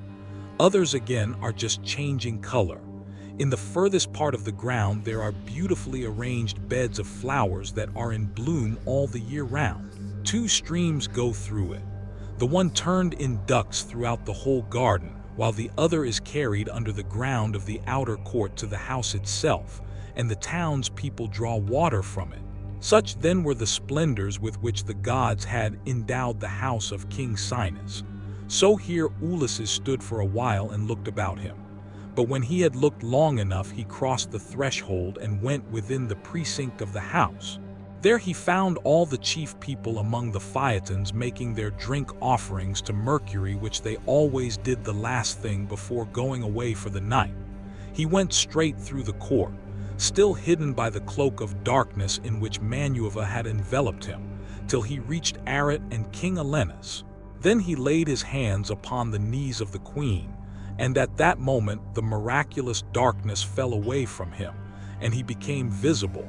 Others again are just changing color. In the furthest part of the ground there are beautifully arranged beds of flowers that are in bloom all the year round. 2 streams go through it. The one turned in ducts throughout the whole garden, while the other is carried under the ground of the outer court to the house itself, and the townspeople draw water from it. Such then were the splendors with which the gods had endowed the house of King Sinus. So here Ulysses stood for a while and looked about him. But when he had looked long enough, he crossed the threshold and went within the precinct of the house. There he found all the chief people among the Phaeacians making their drink offerings to Mercury, which they always did the last thing before going away for the night. He went straight through the court, still hidden by the cloak of darkness in which Manuva had enveloped him, till he reached Arete and King Alenus. Then he laid his hands upon the knees of the queen, And at that moment the miraculous darkness fell away from him, and he became visible.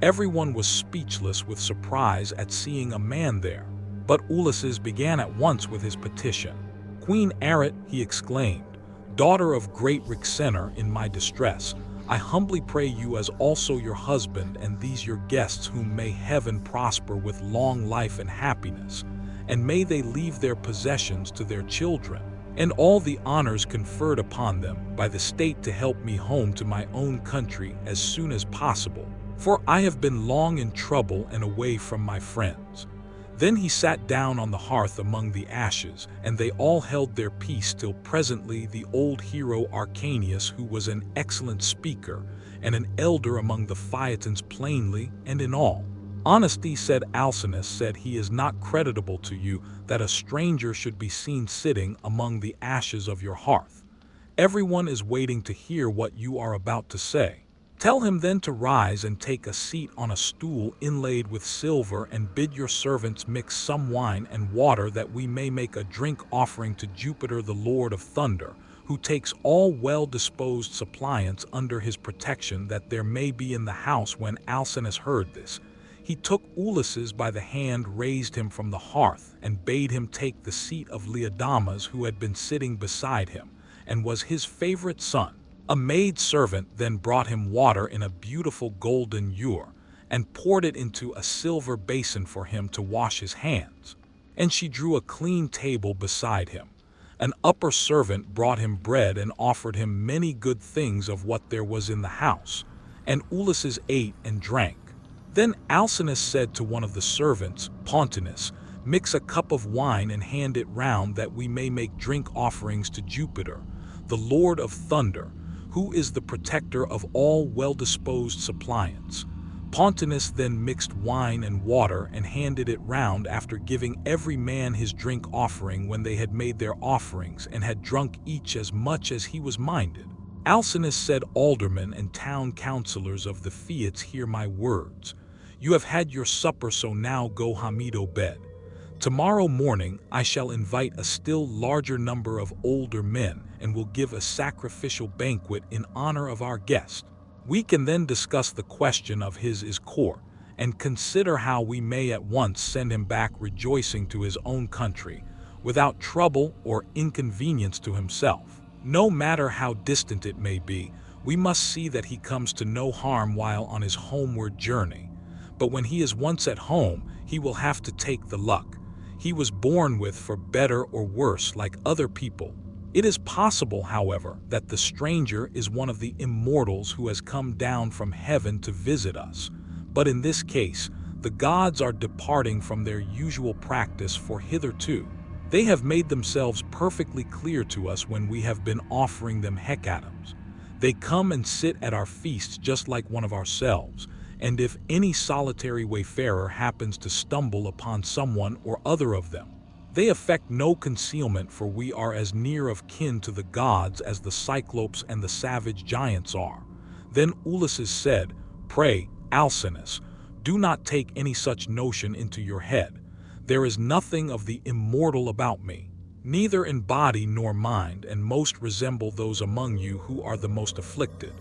Everyone was speechless with surprise at seeing a man there. But Ulysses began at once with his petition. "Queen Arit," he exclaimed, "daughter of great Rixener, in my distress, I humbly pray you as also your husband and these your guests, whom may heaven prosper with long life and happiness, and may they leave their possessions to their children, and all the honors conferred upon them by the state to help me home to my own country as soon as possible, for I have been long in trouble and away from my friends." Then he sat down on the hearth among the ashes, and they all held their peace till presently the old hero Arcanius, who was an excellent speaker and an elder among the Phaetons, plainly and in all honesty said, "Alcinous said he is not creditable to you that a stranger should be seen sitting among the ashes of your hearth. Everyone is waiting to hear what you are about to say. Tell him then to rise and take a seat on a stool inlaid with silver, and bid your servants mix some wine and water, that we may make a drink offering to Jupiter, the Lord of Thunder, who takes all well-disposed suppliants under his protection, that there may be in the house." When Alcinous heard this, he took Ulysses by the hand, raised him from the hearth, and bade him take the seat of Laodamas, who had been sitting beside him, and was his favorite son. A maid servant then brought him water in a beautiful golden ewer, and poured it into a silver basin for him to wash his hands. And she drew a clean table beside him. An upper servant brought him bread and offered him many good things of what there was in the house, and Ulysses ate and drank. Then Alcinous said to one of the servants, "Pontonous, mix a cup of wine and hand it round, that we may make drink offerings to Jupiter, the Lord of Thunder, who is the protector of all well-disposed suppliants." Pontonous then mixed wine and water and handed it round, after giving every man his drink offering, when they had made their offerings and had drunk each as much as he was minded. Alcinous said, "Aldermen and town councillors of the Phaeacs, hear my words. You have had your supper, so now go hamido bed. Tomorrow morning I shall invite a still larger number of older men, and will give a sacrificial banquet in honor of our guest. We can then discuss the question of his court, and consider how we may at once send him back rejoicing to his own country, without trouble or inconvenience to himself. No matter how distant it may be, we must see that he comes to no harm while on his homeward journey. But when he is once at home, he will have to take the luck he was born with, for better or worse, like other people. It is possible, however, that the stranger is one of the immortals who has come down from heaven to visit us. But in this case, the gods are departing from their usual practice, for hitherto they have made themselves perfectly clear to us when we have been offering them hecatombs. They come and sit at our feasts just like one of ourselves, and if any solitary wayfarer happens to stumble upon someone or other of them, they affect no concealment, for we are as near of kin to the gods as the Cyclopes and the savage giants are." Then Ulysses said, "Pray, Alcinous, do not take any such notion into your head. There is nothing of the immortal about me, neither in body nor mind, and most resemble those among you who are the most afflicted.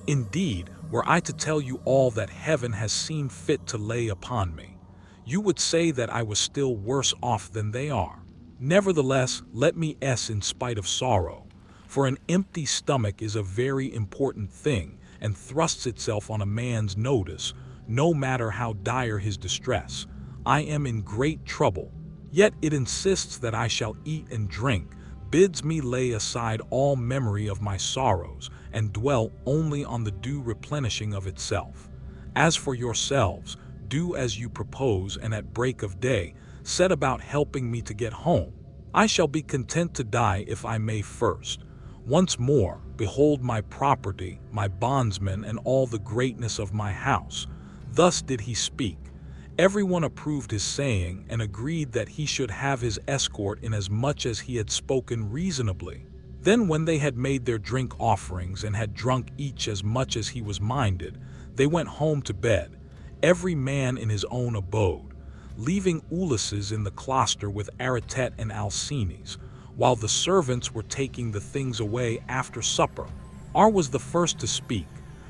Indeed, were I to tell you all that heaven has seen fit to lay upon me, you would say that I was still worse off than they are. Nevertheless, let me in spite of sorrow, for an empty stomach is a very important thing, and thrusts itself on a man's notice, no matter how dire his distress. I am in great trouble, yet it insists that I shall eat and drink, bids me lay aside all memory of my sorrows, and dwell only on the due replenishing of itself. As for yourselves, do as you propose, and at break of day set about helping me to get home. I shall be content to die if I may first. Once more, behold my property, my bondsmen, and all the greatness of my house." Thus did he speak. Everyone approved his saying, and agreed that he should have his escort, inasmuch as he had spoken reasonably. Then when they had made their drink offerings and had drunk each as much as he was minded, they went home to bed, every man in his own abode, leaving Ulysses in the cloister with Aritet and Alcinous, while the servants were taking the things away after supper. R was the first to speak,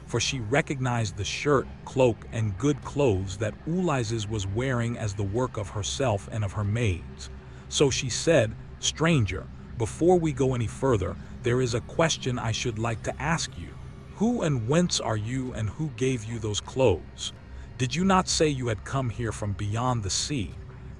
for she recognized the shirt, cloak, and good clothes that Ulysses was wearing as the work of herself and of her maids. So she said, "Stranger, before we go any further, there is a question I should like to ask you. Who and whence are you, and who gave you those clothes? Did you not say you had come here from beyond the sea?"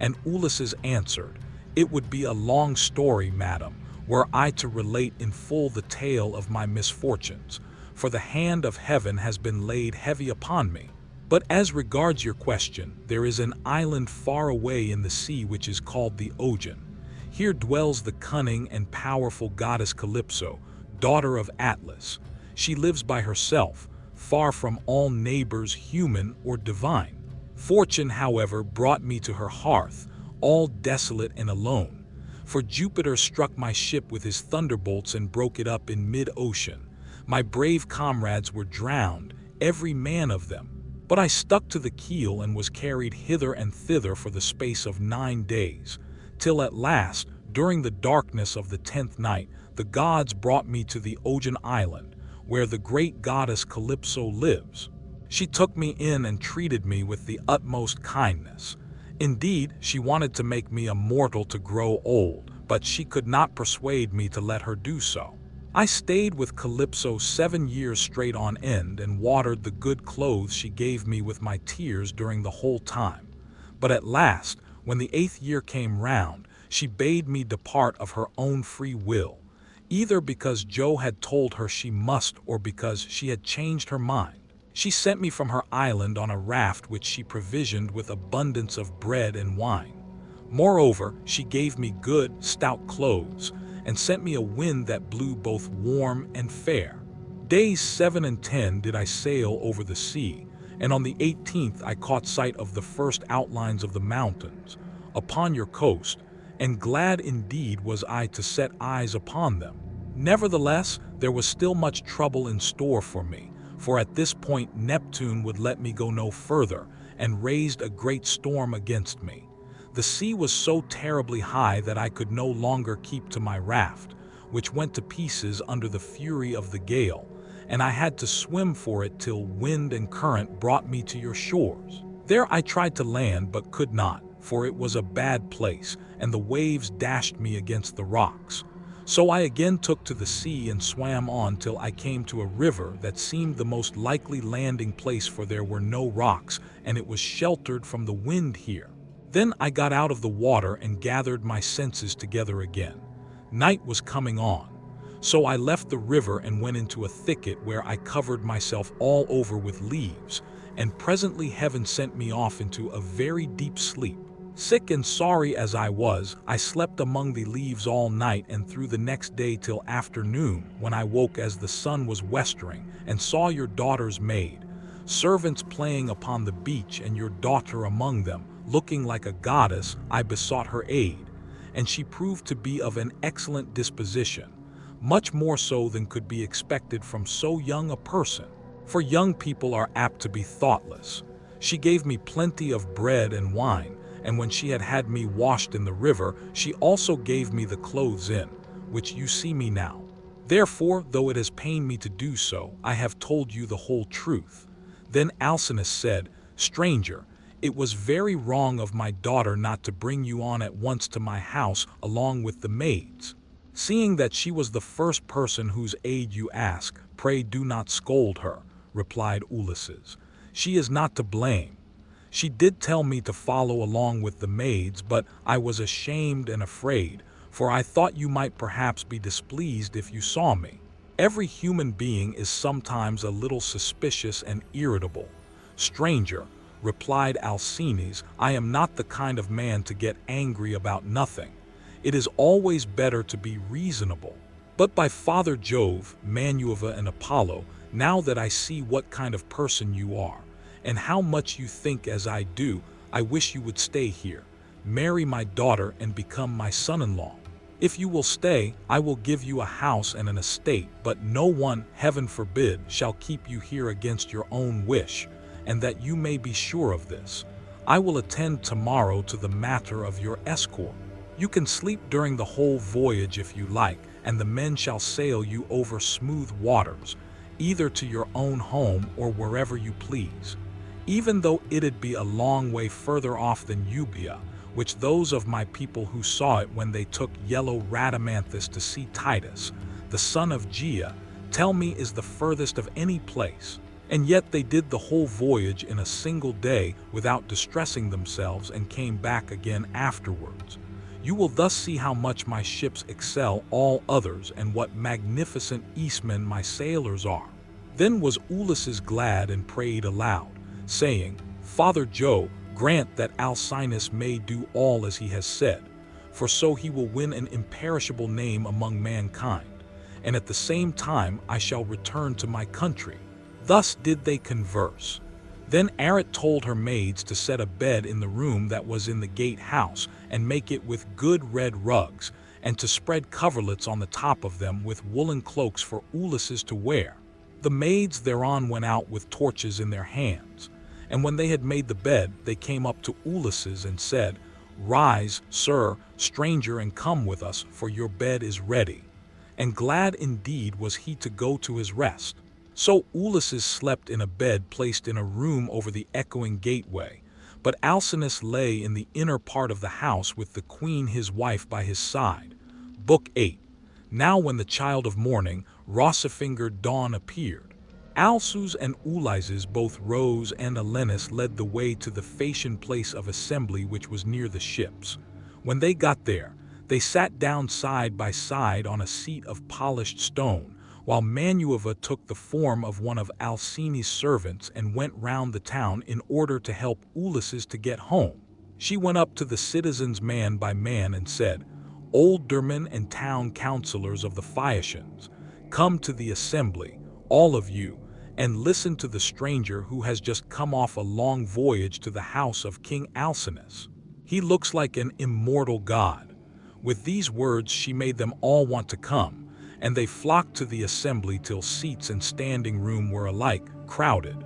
And Ulysses answered, "It would be a long story, madam, were I to relate in full the tale of my misfortunes, for the hand of heaven has been laid heavy upon me. But as regards your question, there is an island far away in the sea which is called the Ocean. Here dwells the cunning and powerful goddess Calypso, daughter of Atlas. She lives by herself, far from all neighbors, human or divine. Fortune, however, brought me to her hearth, all desolate and alone. For Jupiter struck my ship with his thunderbolts and broke it up in mid-ocean. My brave comrades were drowned, every man of them. But I stuck to the keel and was carried hither and thither for the space of 9 days, till at last, during the darkness of the 10th night, the gods brought me to the Ocean Island, where the great goddess Calypso lives. She took me in and treated me with the utmost kindness. Indeed, she wanted to make me a mortal to grow old, but she could not persuade me to let her do so. I stayed with Calypso 7 years straight on end and watered the good clothes she gave me with my tears during the whole time. But at last, when the 8th year came round, she bade me depart of her own free will, either because Jove had told her she must or because she had changed her mind. She sent me from her island on a raft which she provisioned with abundance of bread and wine. Moreover, she gave me good, stout clothes, and sent me a wind that blew both warm and fair. Days 7 and 10 did I sail over the sea, and on the 18th I caught sight of the first outlines of the mountains upon your coast, and glad indeed was I to set eyes upon them. Nevertheless, there was still much trouble in store for me, for at this point Neptune would let me go no further, and raised a great storm against me. The sea was so terribly high that I could no longer keep to my raft, which went to pieces under the fury of the gale, and I had to swim for it till wind and current brought me to your shores. There I tried to land but could not, for it was a bad place, and the waves dashed me against the rocks. So I again took to the sea and swam on till I came to a river that seemed the most likely landing place, for there were no rocks, and it was sheltered from the wind here. Then I got out of the water and gathered my senses together again. Night was coming on. So I left the river and went into a thicket where I covered myself all over with leaves, and presently heaven sent me off into a very deep sleep. Sick and sorry as I was, I slept among the leaves all night and through the next day till afternoon, when I woke as the sun was westering, and saw your daughter's maid, servants playing upon the beach, and your daughter among them, looking like a goddess. I besought her aid, and she proved to be of an excellent disposition, much more so than could be expected from so young a person, for young people are apt to be thoughtless. She gave me plenty of bread and wine, and when she had me washed in the river, she also gave me the clothes in which you see me now. Therefore, though it has pained me to do so, I have told you the whole truth." Then Alcinous said, "Stranger, it was very wrong of my daughter not to bring you on at once to my house along with the maids. Seeing that she was the first person whose aid you ask, pray do not scold her," replied Ulysses. "She is not to blame. She did tell me to follow along with the maids, but I was ashamed and afraid, for I thought you might perhaps be displeased if you saw me. Every human being is sometimes a little suspicious and irritable." "Stranger," replied Alcinous, "I am not the kind of man to get angry about nothing. It is always better to be reasonable. But by Father Jove, Minerva, and Apollo, now that I see what kind of person you are, and how much you think as I do, I wish you would stay here, marry my daughter, and become my son-in-law. If you will stay, I will give you a house and an estate, but no one, heaven forbid, shall keep you here against your own wish, and that you may be sure of this, I will attend tomorrow to the matter of your escort. You can sleep during the whole voyage if you like, and the men shall sail you over smooth waters, either to your own home or wherever you please. Even though it'd be a long way further off than Euboea, which those of my people who saw it when they took yellow Rhadamanthus to see Titus, the son of Gaea, tell me is the furthest of any place. And yet they did the whole voyage in a single day without distressing themselves and came back again afterwards. You will thus see how much my ships excel all others and what magnificent eastmen my sailors are. Then was Ulysses glad and prayed aloud, saying, Father Jove, grant that Alcinous may do all as he has said, for so he will win an imperishable name among mankind, and at the same time I shall return to my country. Thus did they converse. Then Arit told her maids to set a bed in the room that was in the gate house, and make it with good red rugs, and to spread coverlets on the top of them with woolen cloaks for Ulysses to wear. The maids thereon went out with torches in their hands. And when they had made the bed, they came up to Ulysses and said, Rise, sir, stranger, and come with us, for your bed is ready. And glad indeed was he to go to his rest. So Ulysses slept in a bed placed in a room over the echoing gateway, but Alcinous lay in the inner part of the house with the queen his wife by his side. Book 8. Now when the child of morning, rosy-fingered dawn appeared, Alsus and Ulysses both rose, and Alenus led the way to the Phaeacian place of assembly which was near the ships. When they got there, they sat down side by side on a seat of polished stone, while Manueva took the form of one of Alcine's servants and went round the town in order to help Ulysses to get home. She went up to the citizens man by man and said, Oldermen and town councillors of the Phaeacians, come to the assembly, all of you, and listen to the stranger who has just come off a long voyage to the house of King Alcinous. He looks like an immortal god. With these words she made them all want to come, and they flocked to the assembly till seats and standing room were alike crowded.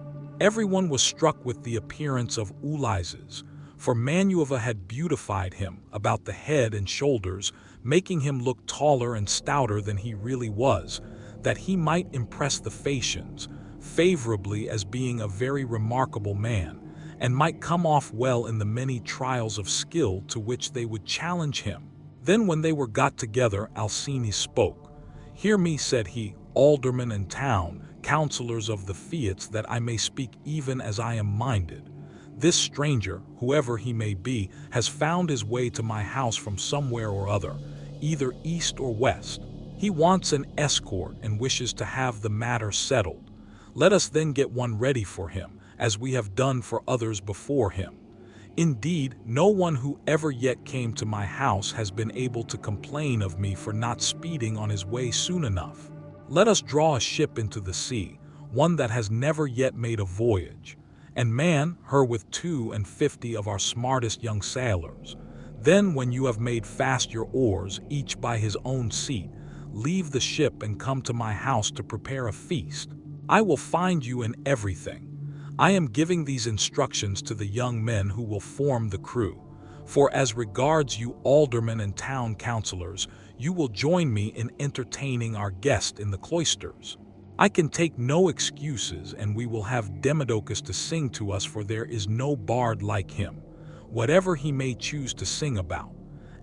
Everyone was struck with the appearance of Ulysses, for Manueva had beautified him about the head and shoulders, making him look taller and stouter than he really was, that he might impress the Phaeacians favorably as being a very remarkable man, and might come off well in the many trials of skill to which they would challenge him. Then when they were got together, Alcine spoke. Hear me, said he, aldermen and town, councillors of the Fiats, that I may speak even as I am minded. This stranger, whoever he may be, has found his way to my house from somewhere or other, either east or west. He wants an escort and wishes to have the matter settled. Let us then get one ready for him, as we have done for others before him. Indeed, no one who ever yet came to my house has been able to complain of me for not speeding on his way soon enough. Let us draw a ship into the sea, one that has never yet made a voyage, and man her with 52 of our smartest young sailors. Then when you have made fast your oars, each by his own seat, leave the ship and come to my house to prepare a feast. I will find you in everything. I am giving these instructions to the young men who will form the crew. For as regards you aldermen and town councillors, you will join me in entertaining our guest in the cloisters. I can take no excuses, and we will have Demodocus to sing to us, for there is no bard like him, whatever he may choose to sing about.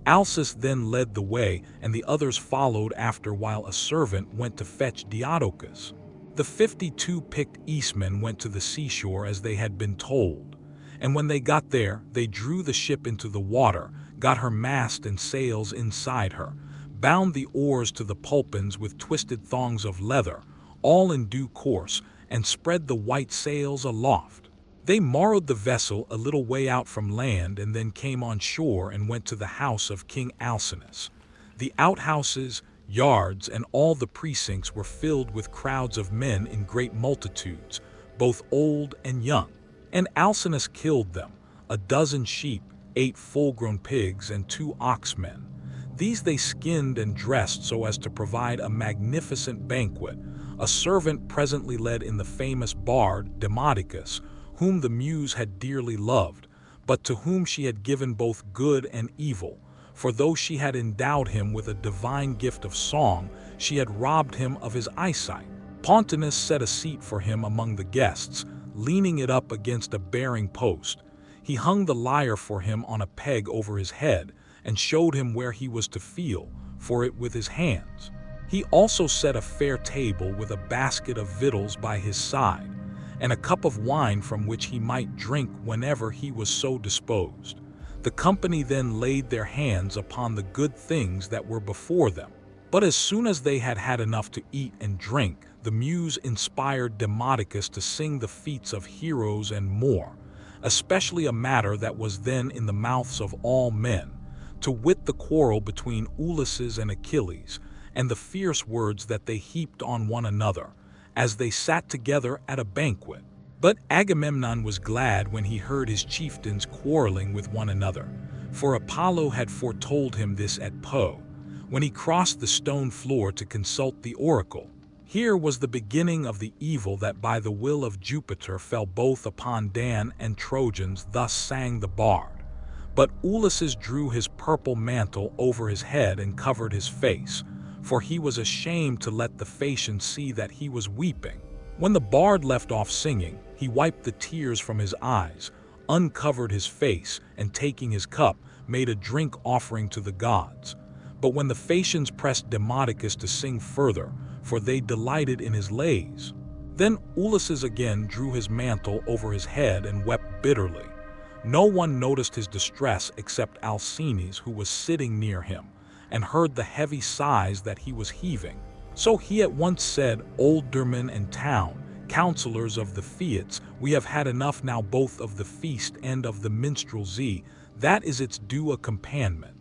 Alcis then led the way, and the others followed after, while a servant went to fetch Diodocus. The 52 picked eastmen went to the seashore as they had been told, and when they got there, they drew the ship into the water, got her mast and sails inside her, bound the oars to the pulpins with twisted thongs of leather, all in due course, and spread the white sails aloft. They moorowed the vessel a little way out from land, and then came on shore and went to the house of King Alcinous. The outhouses, yards, and all the precincts were filled with crowds of men in great multitudes, both old and young. And Alcinous killed them, 12 sheep, 8 full-grown pigs, and 2 oxmen. These they skinned and dressed so as to provide a magnificent banquet. A servant presently led in the famous bard Demodocus, whom the muse had dearly loved, but to whom she had given both good and evil, for though she had endowed him with a divine gift of song, she had robbed him of his eyesight. Pontonous set a seat for him among the guests, leaning it up against a bearing post. He hung the lyre for him on a peg over his head, and showed him where he was to feel for it with his hands. He also set a fair table with a basket of victuals by his side, and a cup of wine from which he might drink whenever he was so disposed. The company then laid their hands upon the good things that were before them. But as soon as they had had enough to eat and drink, the muse inspired Demodocus to sing the feats of heroes and more, especially a matter that was then in the mouths of all men, to wit the quarrel between Ulysses and Achilles, and the fierce words that they heaped on one another, as they sat together at a banquet. But Agamemnon was glad when he heard his chieftains quarreling with one another, for Apollo had foretold him this at Po, when he crossed the stone floor to consult the oracle. Here was the beginning of the evil that by the will of Jupiter fell both upon Dan and Trojans. Thus sang the bard. But Ulysses drew his purple mantle over his head and covered his face, for he was ashamed to let the Phaeacians see that he was weeping. When the bard left off singing, he wiped the tears from his eyes, uncovered his face, and taking his cup, made a drink offering to the gods. But when the Phaeacians pressed Demodocus to sing further, for they delighted in his lays, then Ulysses again drew his mantle over his head and wept bitterly. No one noticed his distress except Alcinous, who was sitting near him, and heard the heavy sighs that he was heaving. So he at once said, "Oldermen and town, counselors of the Fiats, we have had enough now both of the feast and of the minstrelsy, that is its due accompaniment.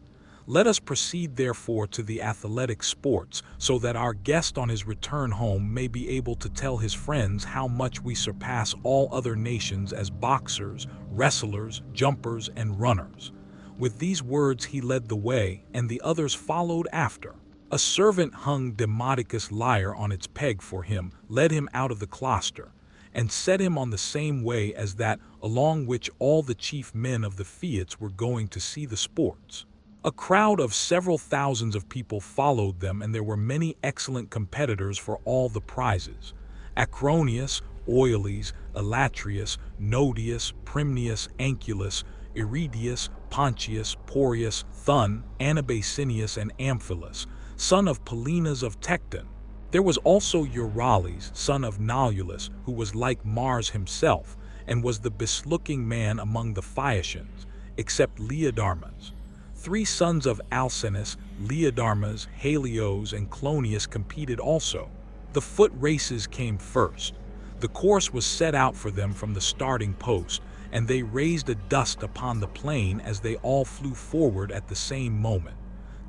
Let us proceed therefore to the athletic sports, so that our guest on his return home may be able to tell his friends how much we surpass all other nations as boxers, wrestlers, jumpers, and runners." With these words he led the way, and the others followed after. A servant hung Demodocus' lyre on its peg for him, led him out of the cloister, and set him on the same way as that along which all the chief men of the Fiats were going to see the sports. A crowd of several thousands of people followed them, and there were many excellent competitors for all the prizes. Acroneus, Oiles, Elatrius, Nodius, Primnius, Anculus, Iridius, Pontius, Poreus, Thun, Anabasinius, and Amphilus, son of Pelenas of Tecton. There was also Euryales, son of Nolulus, who was like Mars himself, and was the best-looking man among the Phaeacians, except Leodarmas. 3 sons of Alcinous, Leodarmas, Helios, and Clonius competed also. The foot races came first. The course was set out for them from the starting post, and they raised a dust upon the plain as they all flew forward at the same moment.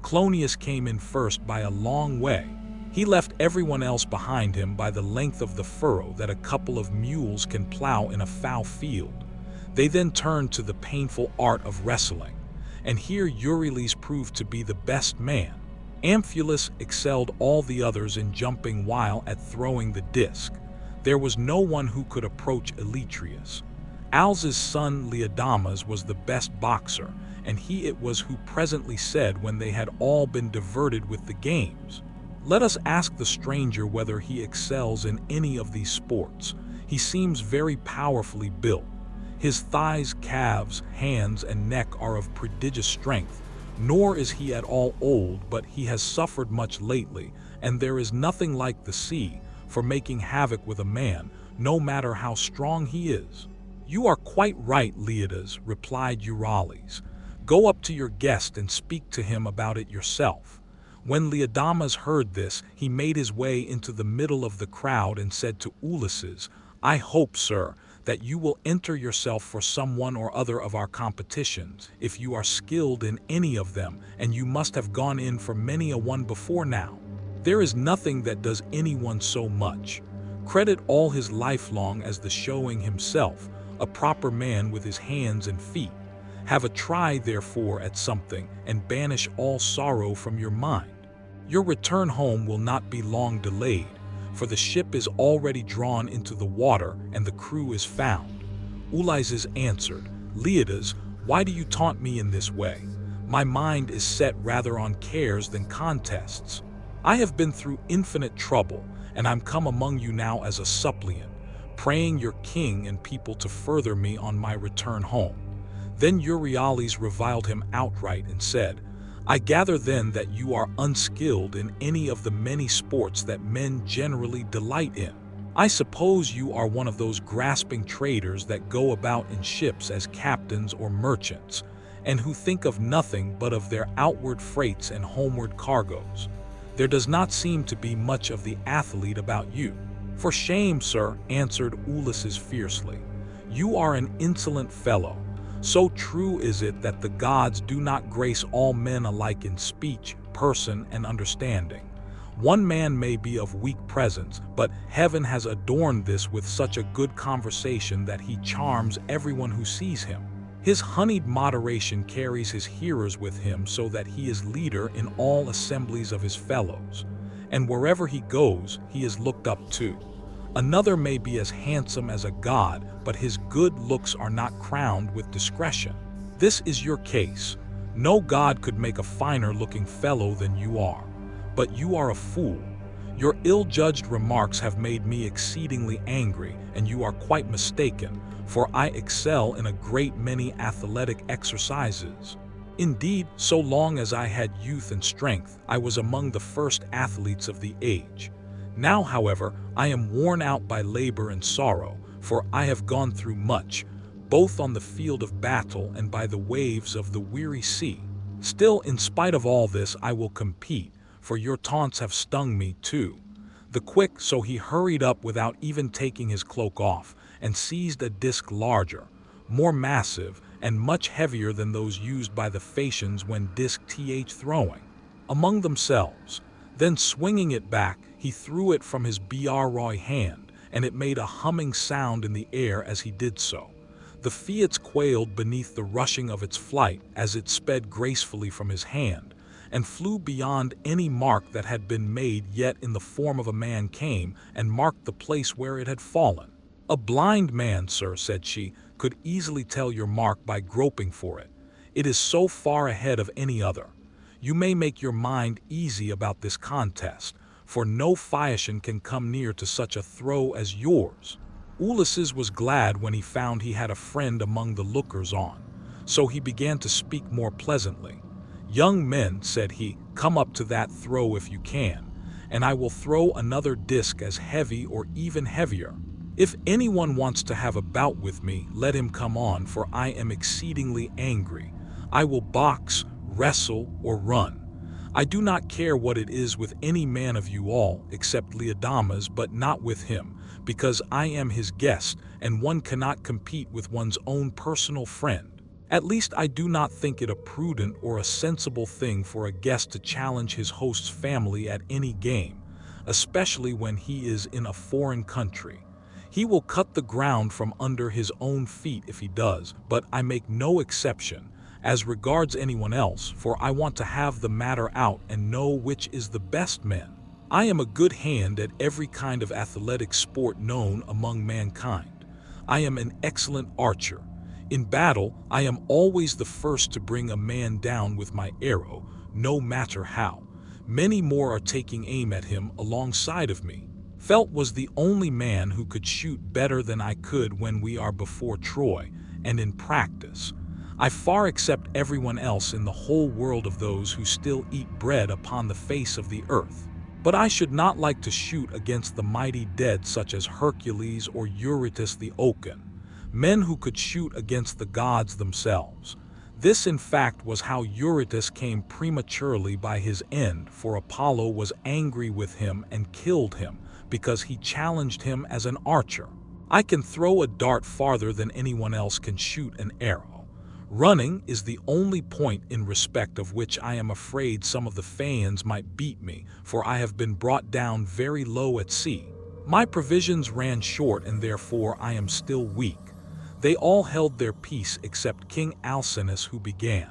Clonius came in first by a long way. He left everyone else behind him by the length of the furrow that a couple of mules can plow in a foul field. They then turned to the painful art of wrestling, and here Euryales proved to be the best man. Amphilus excelled all the others in jumping while at throwing the disc. There was no one who could approach Elatrius. Alz's son Leodamas was the best boxer, and he it was who presently said when they had all been diverted with the games, "Let us ask the stranger whether he excels in any of these sports. He seems very powerfully built. His thighs, calves, hands, and neck are of prodigious strength, nor is he at all old, but he has suffered much lately, and there is nothing like the sea for making havoc with a man, no matter how strong he is." "You are quite right, Leodas," replied Euryales. "Go up to your guest and speak to him about it yourself." When Leodamas heard this, he made his way into the middle of the crowd and said to Ulysses, "I hope, sir, that you will enter yourself for some one or other of our competitions, if you are skilled in any of them, and you must have gone in for many a one before now. There is nothing that does anyone so much. Credit all his life long as the showing himself, a proper man with his hands and feet. Have a try, therefore, at something, and banish all sorrow from your mind. Your return home will not be long delayed, for the ship is already drawn into the water and the crew is found." Ulysses answered, "Leodas, why do you taunt me in this way? My mind is set rather on cares than contests. I have been through infinite trouble, and I'm come among you now as a suppliant, praying your king and people to further me on my return home." Then Euryalus reviled him outright and said, "I gather then that you are unskilled in any of the many sports that men generally delight in. I suppose you are one of those grasping traders that go about in ships as captains or merchants, and who think of nothing but of their outward freights and homeward cargoes. There does not seem to be much of the athlete about you." "For shame, sir," answered Ulysses fiercely. "You are an insolent fellow. So true is it that the gods do not grace all men alike in speech, person, and understanding. One man may be of weak presence, but heaven has adorned this with such a good conversation that he charms everyone who sees him. His honeyed moderation carries his hearers with him so that he is leader in all assemblies of his fellows, and wherever he goes, he is looked up to. Another may be as handsome as a god, but his good looks are not crowned with discretion. This is your case. No god could make a finer-looking fellow than you are. But you are a fool. Your ill-judged remarks have made me exceedingly angry, and you are quite mistaken, for I excel in a great many athletic exercises. Indeed, so long as I had youth and strength, I was among the first athletes of the age. Now, however, I am worn out by labor and sorrow, for I have gone through much, both on the field of battle and by the waves of the weary sea. Still, in spite of all this, I will compete, for your taunts have stung me too." The quick, so he hurried up without even taking his cloak off, and seized a disc larger, more massive, and much heavier than those used by the Phaeacians when disc throwing, among themselves. Then swinging it back, he threw it from his broi hand, and it made a humming sound in the air as he did so. The Phaeacs quailed beneath the rushing of its flight as it sped gracefully from his hand, and flew beyond any mark that had been made, yet in the form of a man came and marked the place where it had fallen. "A blind man, sir," said she, "could easily tell your mark by groping for it. It is so far ahead of any other. You may make your mind easy about this contest, for no Phaeacian can come near to such a throw as yours." Ulysses was glad when he found he had a friend among the lookers-on, so he began to speak more pleasantly. "Young men," said he, "come up to that throw if you can, and I will throw another disc as heavy or even heavier. If anyone wants to have a bout with me, let him come on, for I am exceedingly angry. I will box, wrestle, or run. I do not care what it is with any man of you all, except Laodamas, but not with him, because I am his guest, and one cannot compete with one's own personal friend. At least I do not think it a prudent or a sensible thing for a guest to challenge his host's family at any game, especially when he is in a foreign country. He will cut the ground from under his own feet if he does, but I make no exception as regards anyone else, for I want to have the matter out and know which is the best man. I am a good hand at every kind of athletic sport known among mankind. I am an excellent archer. In battle, I am always the first to bring a man down with my arrow, no matter how. Many more are taking aim at him alongside of me. Felt was the only man who could shoot better than I could when we are before Troy, and in practice. I far except everyone else in the whole world of those who still eat bread upon the face of the earth. But I should not like to shoot against the mighty dead such as Hercules or Eurytus the Oaken, men who could shoot against the gods themselves. This in fact was how Eurytus came prematurely by his end, for Apollo was angry with him and killed him, because he challenged him as an archer. I can throw a dart farther than anyone else can shoot an arrow. Running is the only point in respect of which I am afraid some of the Phaeacians might beat me, for I have been brought down very low at sea. My provisions ran short, and therefore I am still weak. They all held their peace except King Alcinous, who began,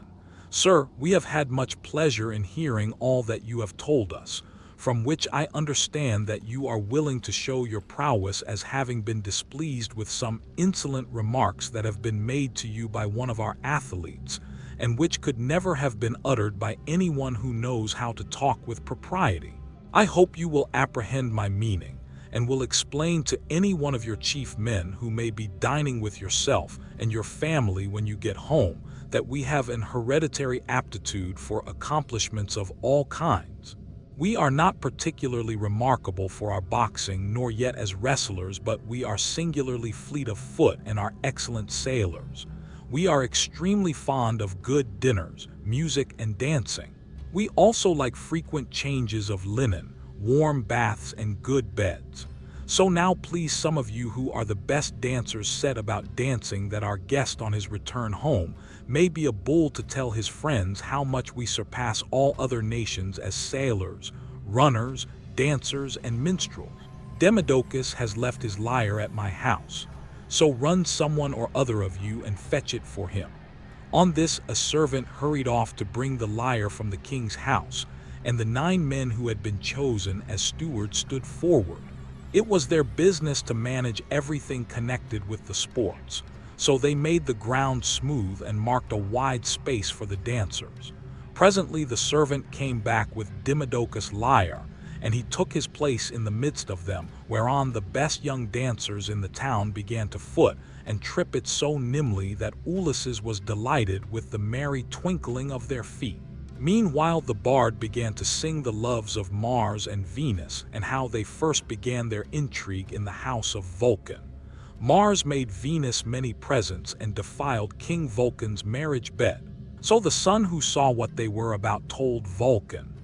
"Sir, we have had much pleasure in hearing all that you have told us, from which I understand that you are willing to show your prowess as having been displeased with some insolent remarks that have been made to you by one of our athletes, and which could never have been uttered by anyone who knows how to talk with propriety. I hope you will apprehend my meaning, and will explain to any one of your chief men who may be dining with yourself and your family when you get home, that we have an hereditary aptitude for accomplishments of all kinds. We are not particularly remarkable for our boxing, nor yet as wrestlers, but we are singularly fleet of foot and are excellent sailors. We are extremely fond of good dinners, music, and dancing. We also like frequent changes of linen, warm baths, and good beds. So now please, some of you who are the best dancers, set about dancing, that our guest on his return home may be a bull to tell his friends how much we surpass all other nations as sailors, runners, dancers, and minstrels. Demodocus has left his lyre at my house, so run someone or other of you and fetch it for him." On this, a servant hurried off to bring the lyre from the king's house, and the 9 men who had been chosen as stewards stood forward. It was their business to manage everything connected with the sports, so they made the ground smooth and marked a wide space for the dancers. Presently the servant came back with Demodocus' lyre, and he took his place in the midst of them, whereon the best young dancers in the town began to foot and trip it so nimbly that Ulysses was delighted with the merry twinkling of their feet. Meanwhile the bard began to sing the loves of Mars and Venus, and how they first began their intrigue in the house of Vulcan. Mars made Venus many presents and defiled King Vulcan's marriage bed. So the son who saw what they were about told Vulcan.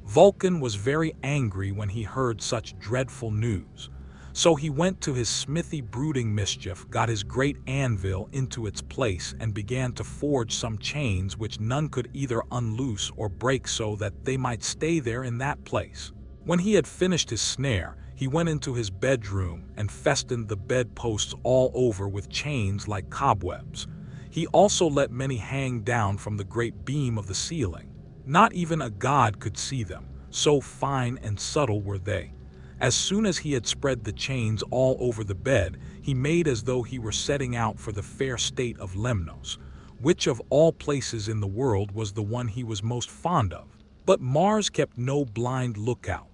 Vulcan was very angry when he heard such dreadful news. So he went to his smithy brooding mischief, got his great anvil into its place, and began to forge some chains which none could either unloose or break, so that they might stay there in that place. When he had finished his snare, he went into his bedroom and festooned the bedposts all over with chains like cobwebs. He also let many hang down from the great beam of the ceiling. Not even a god could see them, so fine and subtle were they. As soon as he had spread the chains all over the bed, he made as though he were setting out for the fair state of Lemnos, which of all places in the world was the one he was most fond of. But Mars kept no blind lookout,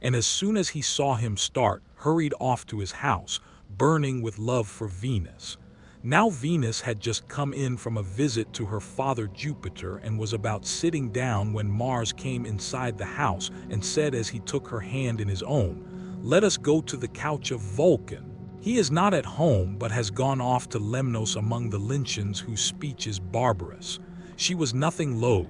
and as soon as he saw him start, hurried off to his house, burning with love for Venus. Now Venus had just come in from a visit to her father Jupiter, and was about sitting down when Mars came inside the house and said, as he took her hand in his own, "Let us go to the couch of Vulcan. He is not at home, but has gone off to Lemnos among the Lyncians, whose speech is barbarous." She was nothing loath.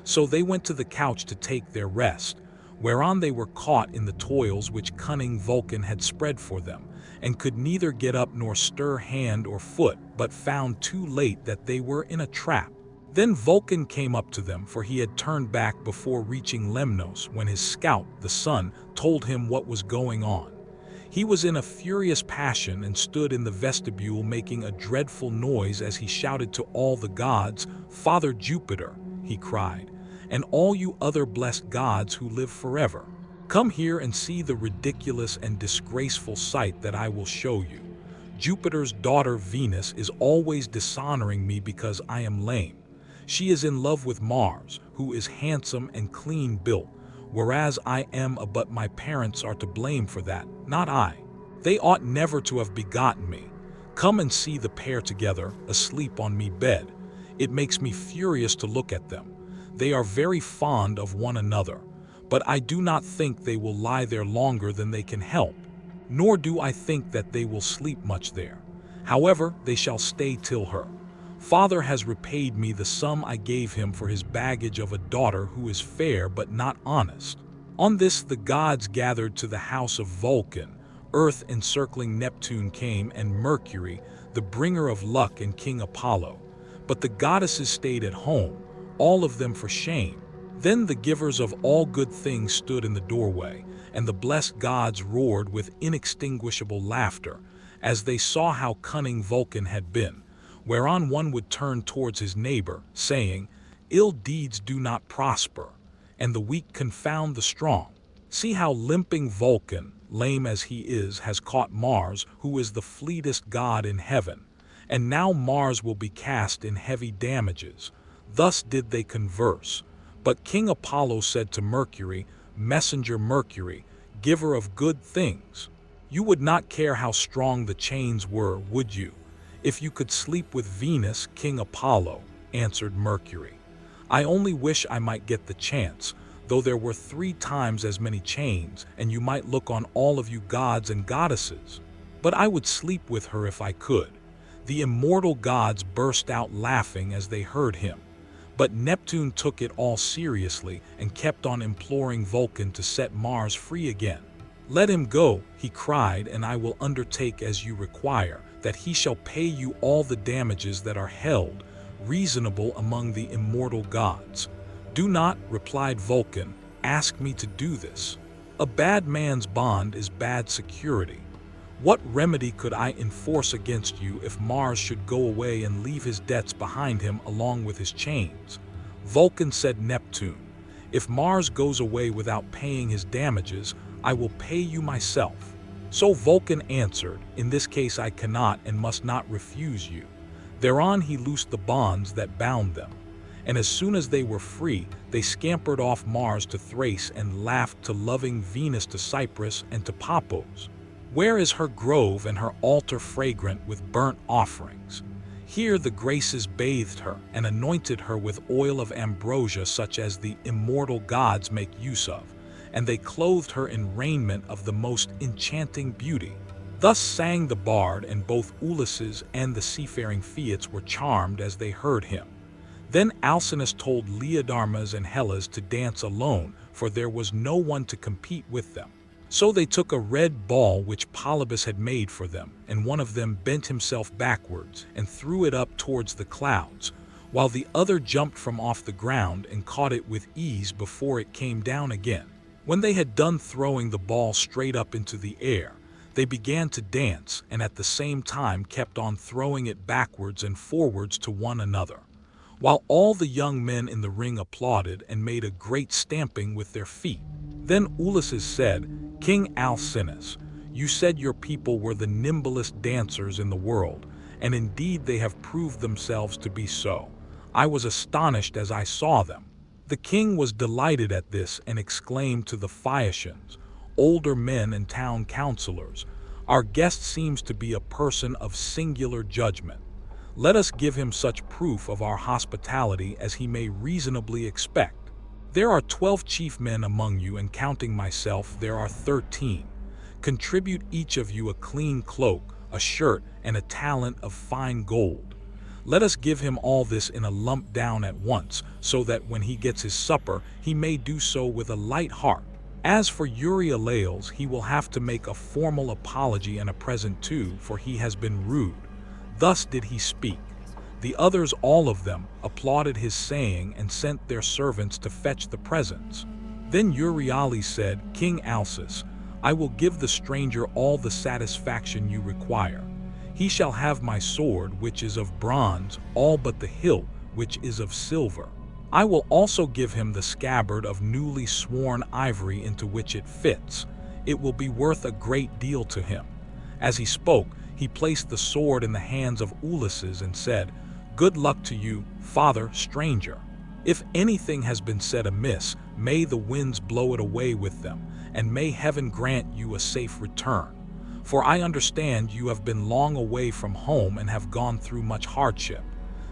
So they went to the couch to take their rest, whereon they were caught in the toils which cunning Vulcan had spread for them, and could neither get up nor stir hand or foot, but found too late that they were in a trap. Then Vulcan came up to them, for he had turned back before reaching Lemnos, when his scout, the sun, told him what was going on. He was in a furious passion and stood in the vestibule making a dreadful noise as he shouted to all the gods, "Father Jupiter," he cried, "and all you other blessed gods who live forever, come here and see the ridiculous and disgraceful sight that I will show you. Jupiter's daughter Venus is always dishonoring me because I am lame. She is in love with Mars, who is handsome and clean built, whereas I am but my parents are to blame for that, not I. They ought never to have begotten me. Come and see the pair together, asleep on me bed. It makes me furious to look at them. They are very fond of one another, but I do not think they will lie there longer than they can help, nor do I think that they will sleep much there. However, they shall stay till her father has repaid me the sum I gave him for his baggage of a daughter who is fair but not honest." On this the gods gathered to the house of Vulcan. Earth encircling Neptune came, and Mercury, the bringer of luck, and King Apollo. But the goddesses stayed at home, all of them for shame. Then the givers of all good things stood in the doorway, and the blessed gods roared with inextinguishable laughter, as they saw how cunning Vulcan had been, whereon one would turn towards his neighbor, saying, "Ill deeds do not prosper, and the weak confound the strong. See how limping Vulcan, lame as he is, has caught Mars, who is the fleetest god in heaven, and now Mars will be cast in heavy damages. Thus did they converse. But King Apollo said to Mercury, "Messenger Mercury, giver of good things, you would not care how strong the chains were, would you, if you could sleep with Venus?" "King Apollo," answered Mercury, "I only wish I might get the chance, though there were 3 times as many chains, and you might look on all of you gods and goddesses. But I would sleep with her if I could." The immortal gods burst out laughing as they heard him. But Neptune took it all seriously and kept on imploring Vulcan to set Mars free again. "Let him go," he cried, "and I will undertake as you require, that he shall pay you all the damages that are held reasonable among the immortal gods." "Do not," replied Vulcan, "ask me to do this. A bad man's bond is bad security. What remedy could I enforce against you if Mars should go away and leave his debts behind him along with his chains?" Vulcan said, "Neptune, if Mars goes away without paying his damages, I will pay you myself." So Vulcan answered, "In this case I cannot and must not refuse you." Thereon he loosed the bonds that bound them, and as soon as they were free, they scampered off Mars to Thrace and laughed to loving Venus to Cyprus and to Paphos. Where is her grove and her altar fragrant with burnt offerings? Here the Graces bathed her and anointed her with oil of ambrosia such as the immortal gods make use of, and they clothed her in raiment of the most enchanting beauty. Thus sang the bard, and both Ulysses and the seafaring Phaeads were charmed as they heard him. Then Alcinous told Laodamas and Hellas to dance alone, for there was no one to compete with them. So they took a red ball which Polybus had made for them, and one of them bent himself backwards and threw it up towards the clouds, while the other jumped from off the ground and caught it with ease before it came down again. When they had done throwing the ball straight up into the air, they began to dance, and at the same time kept on throwing it backwards and forwards to one another, while all the young men in the ring applauded and made a great stamping with their feet. Then Ulysses said, "King Alcinous, you said your people were the nimblest dancers in the world, and indeed they have proved themselves to be so. I was astonished as I saw them." The king was delighted at this and exclaimed to the Phaeacians, older men and town councilors, "Our guest seems to be a person of singular judgment. Let us give him such proof of our hospitality as he may reasonably expect. There are 12 chief men among you, and counting myself, there are 13. Contribute each of you a clean cloak, a shirt, and a talent of fine gold. Let us give him all this in a lump down at once, so that when he gets his supper, he may do so with a light heart. As for Euryalus, he will have to make a formal apology and a present too, for he has been rude." Thus did he speak. The others, all of them, applauded his saying and sent their servants to fetch the presents. Then Euryalus said, "King Alcinous, I will give the stranger all the satisfaction you require. He shall have my sword, which is of bronze, all but the hilt, which is of silver. I will also give him the scabbard of newly sworn ivory into which it fits. It will be worth a great deal to him." As he spoke, he placed the sword in the hands of Ulysses and said, "Good luck to you, father stranger. If anything has been said amiss, may the winds blow it away with them, and may heaven grant you a safe return. For I understand you have been long away from home and have gone through much hardship."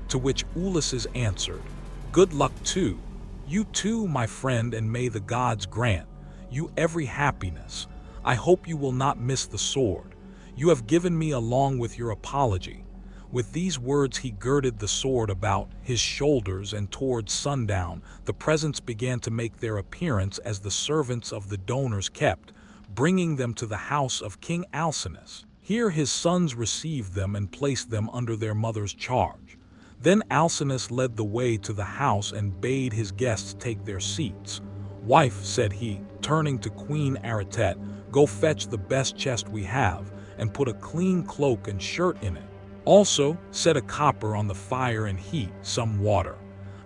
To which Ulysses answered, "Good luck too. You too, my friend, and may the gods grant you every happiness. I hope you will not miss the sword you have given me along with your apology." With these words he girded the sword about his shoulders, and towards sundown the presents began to make their appearance as the servants of the donors kept, bringing them to the house of King Alcinous. Here his sons received them and placed them under their mother's charge. Then Alcinous led the way to the house and bade his guests take their seats. "Wife," said he, turning to Queen Arete, "go fetch the best chest we have, and put a clean cloak and shirt in it. Also, set a copper on the fire and heat some water.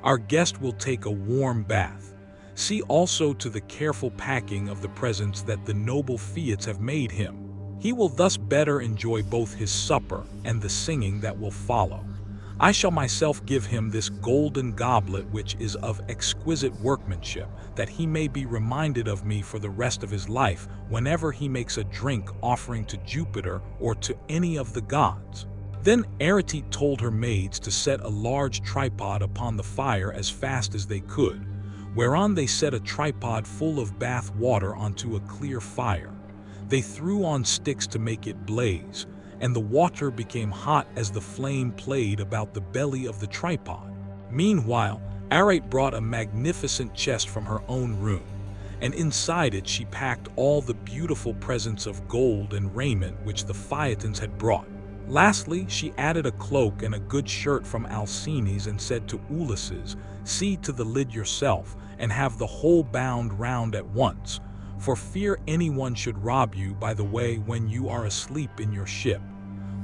Our guest will take a warm bath. See also to the careful packing of the presents that the noble Phaeads have made him. He will thus better enjoy both his supper and the singing that will follow. I shall myself give him this golden goblet which is of exquisite workmanship, that he may be reminded of me for the rest of his life whenever he makes a drink offering to Jupiter or to any of the gods." Then Arete told her maids to set a large tripod upon the fire as fast as they could, whereon they set a tripod full of bath water onto a clear fire. They threw on sticks to make it blaze, and the water became hot as the flame played about the belly of the tripod. Meanwhile, Arete brought a magnificent chest from her own room, and inside it she packed all the beautiful presents of gold and raiment which the Phaetons had brought. Lastly, she added a cloak and a good shirt from Alcinous and said to Ulysses, "See to the lid yourself, and have the whole bound round at once, for fear anyone should rob you by the way when you are asleep in your ship."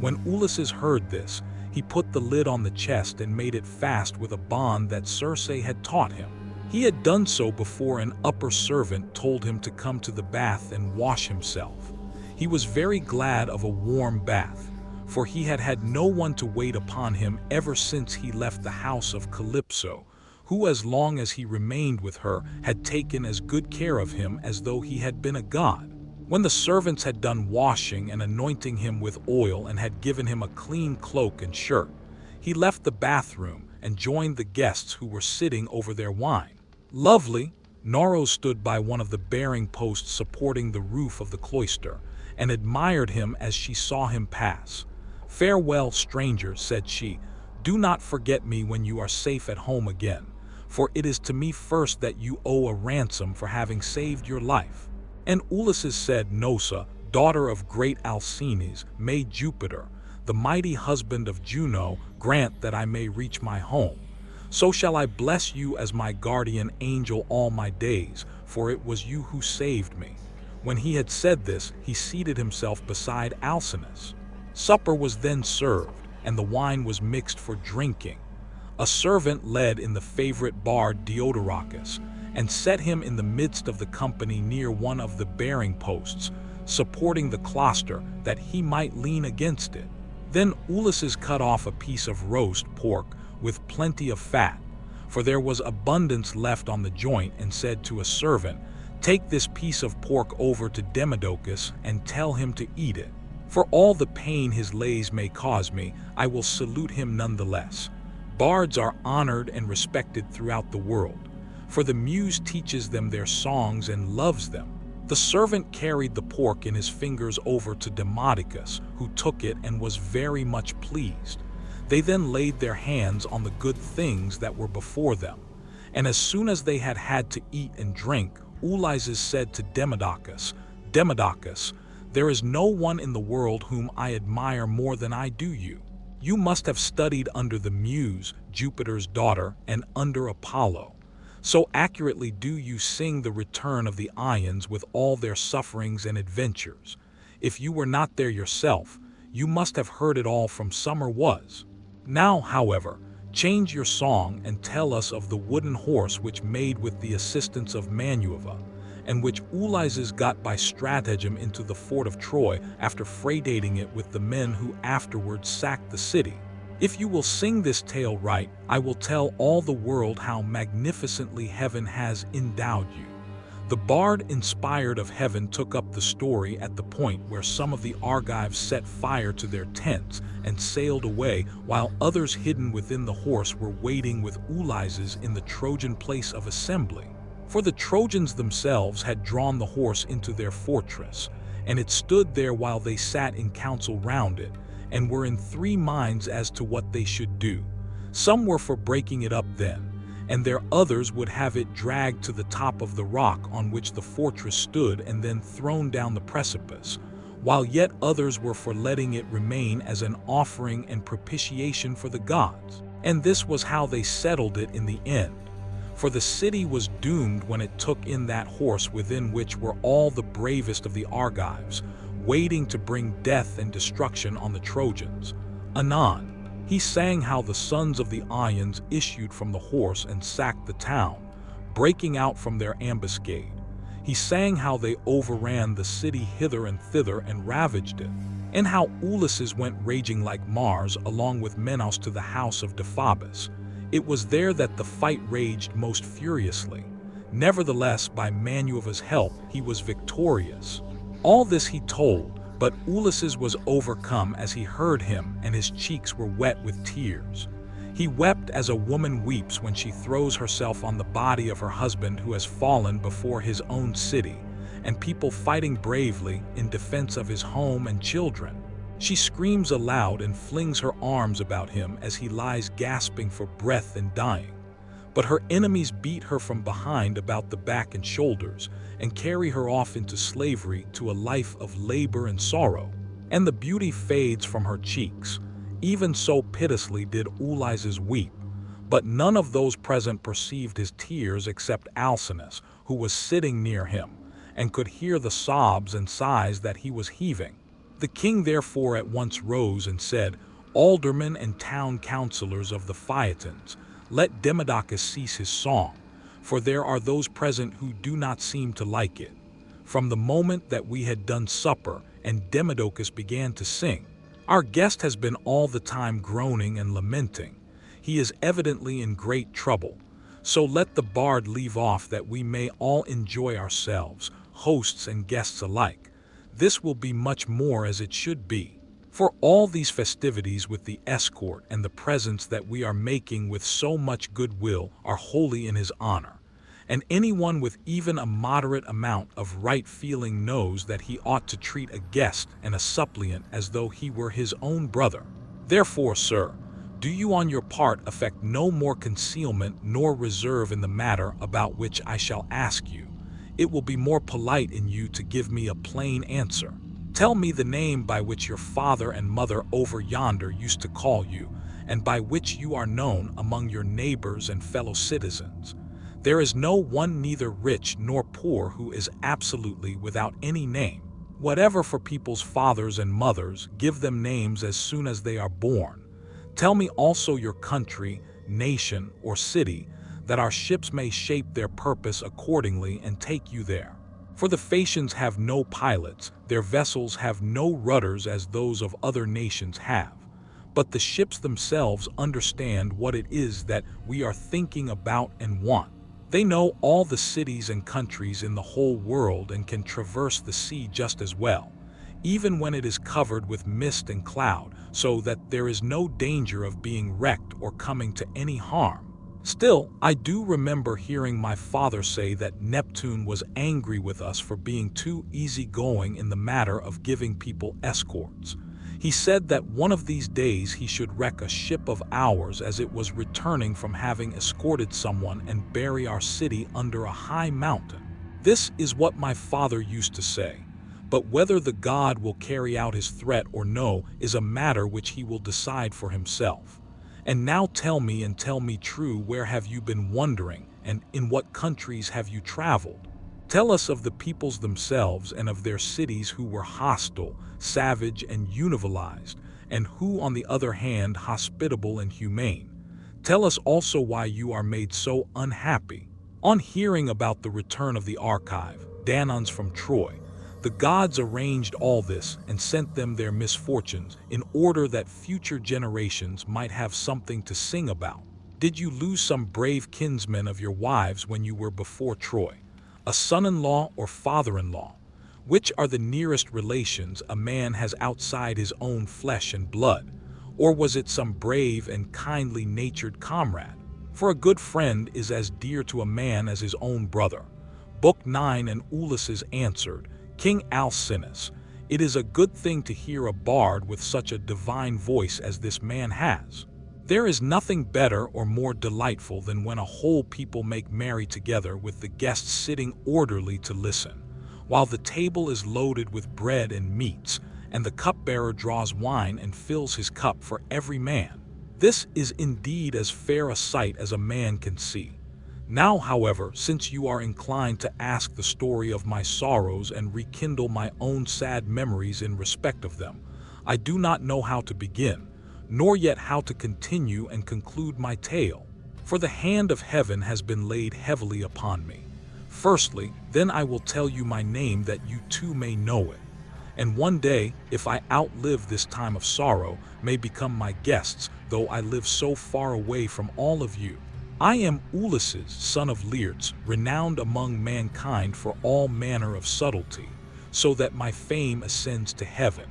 When Ulysses heard this, he put the lid on the chest and made it fast with a bond that Circe had taught him. He had done so before an upper servant told him to come to the bath and wash himself. He was very glad of a warm bath, for he had had no one to wait upon him ever since he left the house of Calypso, who, as long as he remained with her, had taken as good care of him as though he had been a god. When the servants had done washing and anointing him with oil and had given him a clean cloak and shirt, he left the bathroom and joined the guests who were sitting over their wine. Lovely, Noro stood by one of the bearing posts supporting the roof of the cloister, and admired him as she saw him pass. "Farewell, stranger," said she. "Do not forget me when you are safe at home again, for it is to me first that you owe a ransom for having saved your life." And Ulysses said, "Nosa, daughter of great Alcinous, may Jupiter, the mighty husband of Juno, grant that I may reach my home. So shall I bless you as my guardian angel all my days, for it was you who saved me." When he had said this, he seated himself beside Alcinous. Supper was then served, and the wine was mixed for drinking. A servant led in the favorite bard Diodorachus, and set him in the midst of the company near one of the bearing posts, supporting the cloister, that he might lean against it. Then Ulysses cut off a piece of roast pork with plenty of fat, for there was abundance left on the joint, and said to a servant, "Take this piece of pork over to Demodocus and tell him to eat it. For all the pain his lays may cause me, I will salute him nonetheless." Bards are honored and respected throughout the world, for the muse teaches them their songs and loves them. The servant carried the pork in his fingers over to Demodocus, who took it and was very much pleased. They then laid their hands on the good things that were before them, and as soon as they had had to eat and drink, Ulysses said to Demodocus, "Demodocus, there is no one in the world whom I admire more than I do you. You must have studied under the Muse, Jupiter's daughter, and under Apollo. So accurately do you sing the return of the Ions with all their sufferings and adventures. If you were not there yourself, you must have heard it all from Summer was. Now, however, change your song and tell us of the wooden horse which made with the assistance of Manueva, and which Ulysses got by stratagem into the fort of Troy after freighting it with the men who afterwards sacked the city. If you will sing this tale right, I will tell all the world how magnificently heaven has endowed you." The bard inspired of heaven took up the story at the point where some of the Argives set fire to their tents and sailed away, while others hidden within the horse were waiting with Ulysses in the Trojan place of assembly. For the Trojans themselves had drawn the horse into their fortress, and it stood there while they sat in council round it, and were in 3 minds as to what they should do. Some were for breaking it up then, and their others would have it dragged to the top of the rock on which the fortress stood and then thrown down the precipice, while yet others were for letting it remain as an offering and propitiation for the gods. And this was how they settled it in the end. For the city was doomed when it took in that horse, within which were all the bravest of the Argives, waiting to bring death and destruction on the Trojans. Anon, he sang how the sons of the Ions issued from the horse and sacked the town, breaking out from their ambuscade. He sang how they overran the city hither and thither and ravaged it. and how Ulysses went raging like Mars along with Minos to the house of Deiphobus. It was there that the fight raged most furiously. Nevertheless, by Manuva's help, he was victorious. All this he told, but Ulysses was overcome as he heard him, and his cheeks were wet with tears. He wept as a woman weeps when she throws herself on the body of her husband who has fallen before his own city, and people fighting bravely in defense of his home and children. She screams aloud and flings her arms about him as he lies gasping for breath and dying. But her enemies beat her from behind about the back and shoulders and carry her off into slavery to a life of labor and sorrow, and the beauty fades from her cheeks. Even so piteously did Ulysses weep, but none of those present perceived his tears except Alcinous, who was sitting near him, and could hear the sobs and sighs that he was heaving. The king therefore at once rose and said, "Aldermen and town councillors of the Phaeacians, let Demodocus cease his song, for there are those present who do not seem to like it." From the moment that we had done supper and Demodocus began to sing, our guest has been all the time groaning and lamenting. He is evidently in great trouble. So let the bard leave off that we may all enjoy ourselves, hosts and guests alike. This will be much more as it should be. For all these festivities with the escort and the presents that we are making with so much goodwill are wholly in his honor. And anyone with even a moderate amount of right feeling knows that he ought to treat a guest and a suppliant as though he were his own brother. Therefore, sir, do you on your part affect no more concealment nor reserve in the matter about which I shall ask you. It will be more polite in you to give me a plain answer. Tell me the name by which your father and mother over yonder used to call you, and by which you are known among your neighbors and fellow citizens. There is no one neither rich nor poor who is absolutely without any name. Whatever for people's fathers and mothers, give them names as soon as they are born. Tell me also your country, nation, or city, that our ships may shape their purpose accordingly and take you there. For the Phaeacians have no pilots, their vessels have no rudders as those of other nations have. But the ships themselves understand what it is that we are thinking about and want. They know all the cities and countries in the whole world and can traverse the sea just as well, even when it is covered with mist and cloud, so that there is no danger of being wrecked or coming to any harm. Still, I do remember hearing my father say that Neptune was angry with us for being too easygoing in the matter of giving people escorts. He said that one of these days he should wreck a ship of ours as it was returning from having escorted someone and bury our city under a high mountain. This is what my father used to say, but whether the god will carry out his threat or no is a matter which he will decide for himself. And now tell me and tell me true, where have you been wandering, and in what countries have you traveled? Tell us of the peoples themselves and of their cities who were hostile, savage, and univilized, and who on the other hand hospitable and humane. Tell us also why you are made so unhappy. On hearing about the return of the archive, Danons from Troy, the gods arranged all this and sent them their misfortunes in order that future generations might have something to sing about. Did you lose some brave kinsmen of your wives when you were before Troy? A son-in-law or father-in-law? Which are the nearest relations a man has outside his own flesh and blood? Or was it some brave and kindly-natured comrade? For a good friend is as dear to a man as his own brother. Book 9. And Ulysses answered, King Alcinous, it is a good thing to hear a bard with such a divine voice as this man has. There is nothing better or more delightful than when a whole people make merry together with the guests sitting orderly to listen, while the table is loaded with bread and meats, and the cupbearer draws wine and fills his cup for every man. This is indeed as fair a sight as a man can see. Now, however, since you are inclined to ask the story of my sorrows and rekindle my own sad memories in respect of them, I do not know how to begin, nor yet how to continue and conclude my tale, for the hand of heaven has been laid heavily upon me. Firstly, then I will tell you my name that you too may know it, and one day, if I outlive this time of sorrow, may become my guests, though I live so far away from all of you. I am Ulysses, son of Laertes, renowned among mankind for all manner of subtlety, so that my fame ascends to heaven.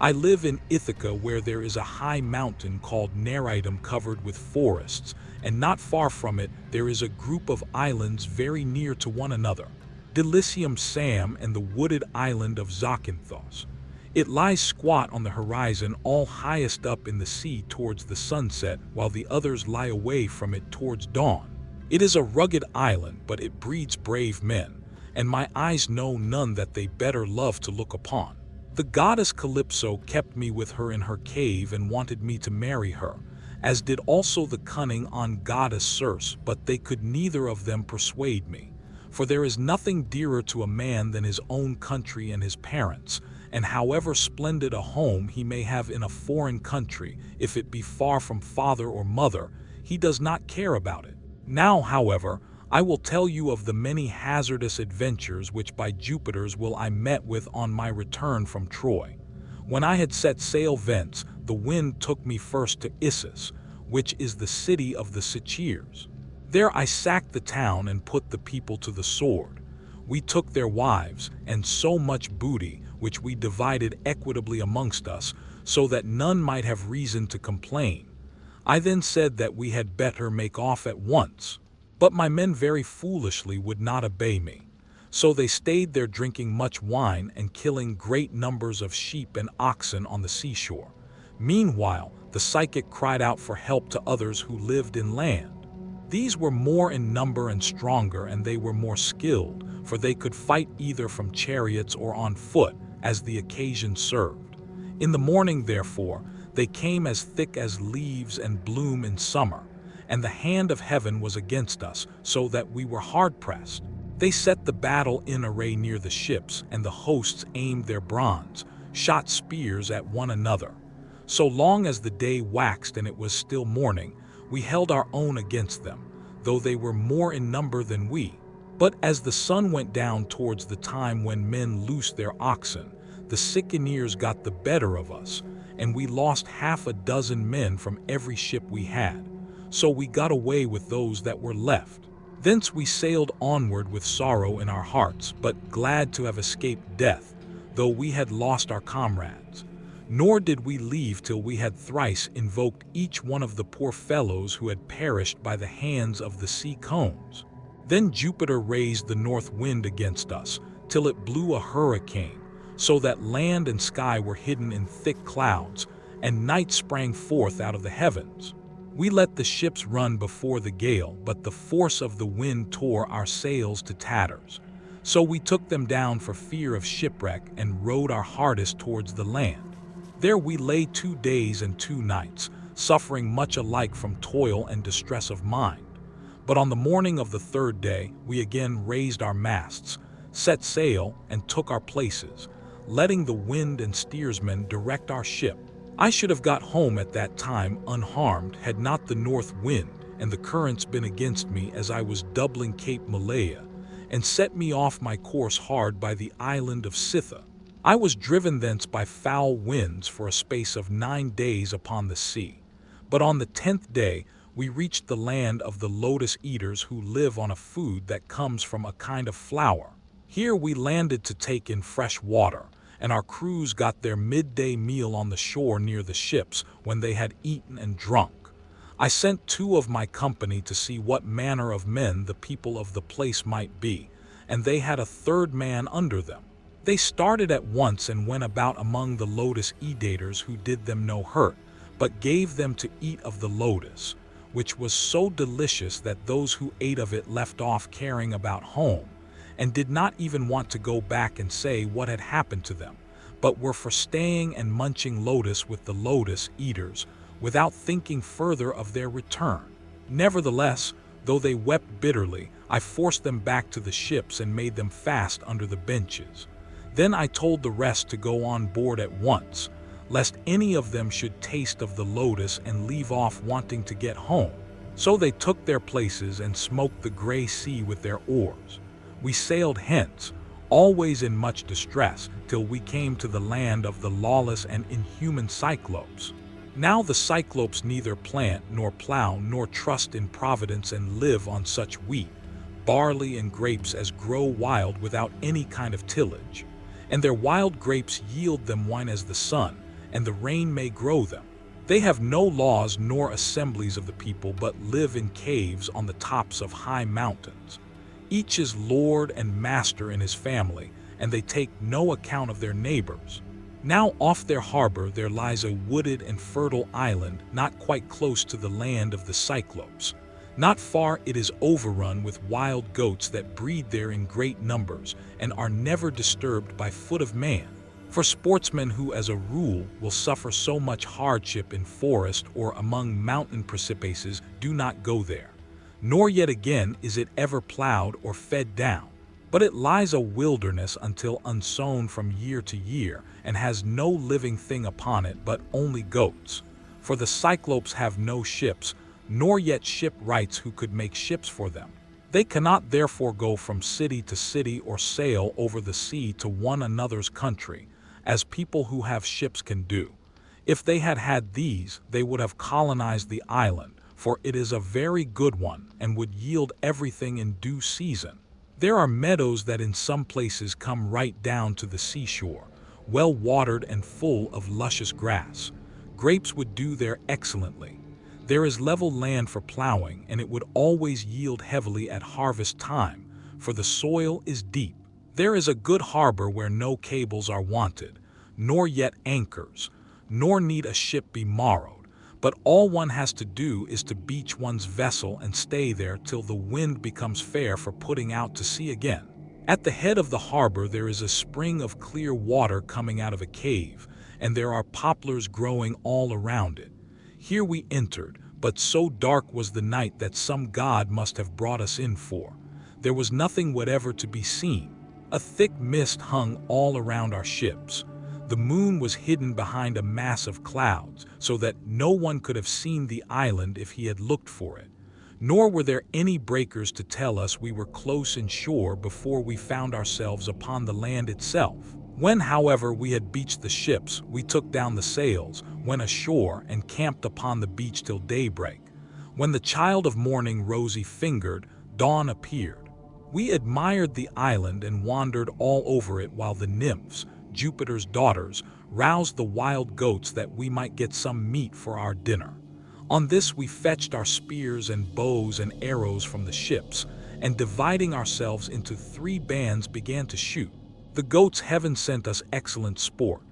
I live in Ithaca, where there is a high mountain called Narrated covered with forests, and not far from it there is a group of islands very near to one another, Delicium Sam and the wooded island of Zakynthos. It lies squat on the horizon, all highest up in the sea towards the sunset, while the others lie away from it towards dawn. It is a rugged island, but it breeds brave men, and my eyes know none that they better love to look upon. The goddess Calypso kept me with her in her cave and wanted me to marry her, as did also the cunning goddess Circe, but they could neither of them persuade me. For there is nothing dearer to a man than his own country and his parents, and however splendid a home he may have in a foreign country, if it be far from father or mother, he does not care about it. Now, however, I will tell you of the many hazardous adventures which by Jupiter's will I met with on my return from Troy. When I had set sail thence, the wind took me first to Issus, which is the city of the suitors. There I sacked the town and put the people to the sword. We took their wives, and so much booty, which we divided equitably amongst us, so that none might have reason to complain. I then said that we had better make off at once. But my men very foolishly would not obey me. So they stayed there drinking much wine and killing great numbers of sheep and oxen on the seashore. Meanwhile, the Psychic cried out for help to others who lived in land. These were more in number and stronger, and they were more skilled, for they could fight either from chariots or on foot, as the occasion served. In the morning, therefore, they came as thick as leaves and bloom in summer, and the hand of heaven was against us, so that we were hard-pressed. They set the battle in array near the ships, and the hosts aimed their bronze, shot spears at one another. So long as the day waxed and it was still morning, we held our own against them, though they were more in number than we. But as the sun went down towards the time when men loosed their oxen, the Sicyoneers got the better of us, and we lost 6 men from every ship we had. So we got away with those that were left. Thence we sailed onward with sorrow in our hearts, but glad to have escaped death, though we had lost our comrades. Nor did we leave till we had thrice invoked each one of the poor fellows who had perished by the hands of the sea cones. Then Jupiter raised the north wind against us, till it blew a hurricane, so that land and sky were hidden in thick clouds, and night sprang forth out of the heavens. We let the ships run before the gale, but the force of the wind tore our sails to tatters. So we took them down for fear of shipwreck and rowed our hardest towards the land. There we lay 2 days and 2 nights, suffering much alike from toil and distress of mind. But on the morning of the 3rd day, we again raised our masts, set sail, and took our places, letting the wind and steersman direct our ship. I should have got home at that time unharmed had not the north wind and the currents been against me as I was doubling Cape Malea, and set me off my course hard by the island of Scytha. I was driven thence by foul winds for a space of 9 days upon the sea. But on the 10th day we reached the land of the lotus eaters, who live on a food that comes from a kind of flower. Here we landed to take in fresh water, and our crews got their midday meal on the shore near the ships when they had eaten and drunk. I sent 2 of my company to see what manner of men the people of the place might be, and they had a 3rd man under them. They started at once and went about among the lotus eaters, who did them no hurt, but gave them to eat of the lotus, which was so delicious that those who ate of it left off caring about home, and did not even want to go back and say what had happened to them, but were for staying and munching lotus with the lotus eaters, without thinking further of their return. Nevertheless, though they wept bitterly, I forced them back to the ships and made them fast under the benches. Then I told the rest to go on board at once, lest any of them should taste of the lotus and leave off wanting to get home. So they took their places and smoked the gray sea with their oars. We sailed hence, always in much distress, till we came to the land of the lawless and inhuman Cyclopes. Now the Cyclopes neither plant nor plow nor trust in providence, and live on such wheat, barley and grapes as grow wild without any kind of tillage. And their wild grapes yield them wine as the sun, and the rain may grow them. They have no laws nor assemblies of the people, but live in caves on the tops of high mountains. Each is lord and master in his family, and they take no account of their neighbors. Now off their harbor there lies a wooded and fertile island, not quite close to the land of the Cyclopes. Not far it is overrun with wild goats that breed there in great numbers, and are never disturbed by foot of man. For sportsmen who as a rule will suffer so much hardship in forest or among mountain precipices do not go there. Nor yet again is it ever plowed or fed down, but it lies a wilderness until unsown from year to year, and has no living thing upon it but only goats. For the Cyclopes have no ships, nor yet shipwrights who could make ships for them. They cannot therefore go from city to city or sail over the sea to one another's country, as people who have ships can do. If they had had these, they would have colonized the island, for it is a very good one, and would yield everything in due season. There are meadows that in some places come right down to the seashore, well watered and full of luscious grass. Grapes would do there excellently. There is level land for plowing, and it would always yield heavily at harvest time, for the soil is deep. There is a good harbor where no cables are wanted, nor yet anchors, nor need a ship be borrowed, but all one has to do is to beach one's vessel and stay there till the wind becomes fair for putting out to sea again. At the head of the harbor there is a spring of clear water coming out of a cave, and there are poplars growing all around it. Here we entered, but so dark was the night that some god must have brought us in, for there was nothing whatever to be seen. A thick mist hung all around our ships. The moon was hidden behind a mass of clouds, so that no one could have seen the island if he had looked for it. Nor were there any breakers to tell us we were close inshore before we found ourselves upon the land itself. When, however, we had beached the ships, we took down the sails, went ashore, and camped upon the beach till daybreak. When the child of morning rosy-fingered, dawn appeared. We admired the island and wandered all over it, while the nymphs, Jupiter's daughters, roused the wild goats that we might get some meat for our dinner. On this we fetched our spears and bows and arrows from the ships, and dividing ourselves into 3 bands began to shoot. The goats heaven sent us excellent sport.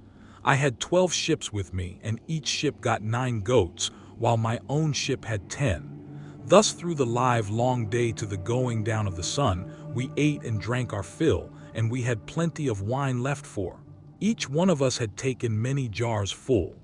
I had 12 ships with me, and each ship got 9 goats, while my own ship had 10. Thus through the live long day to the going down of the sun, we ate and drank our fill, and we had plenty of wine left for. Each one of us had taken many jars full.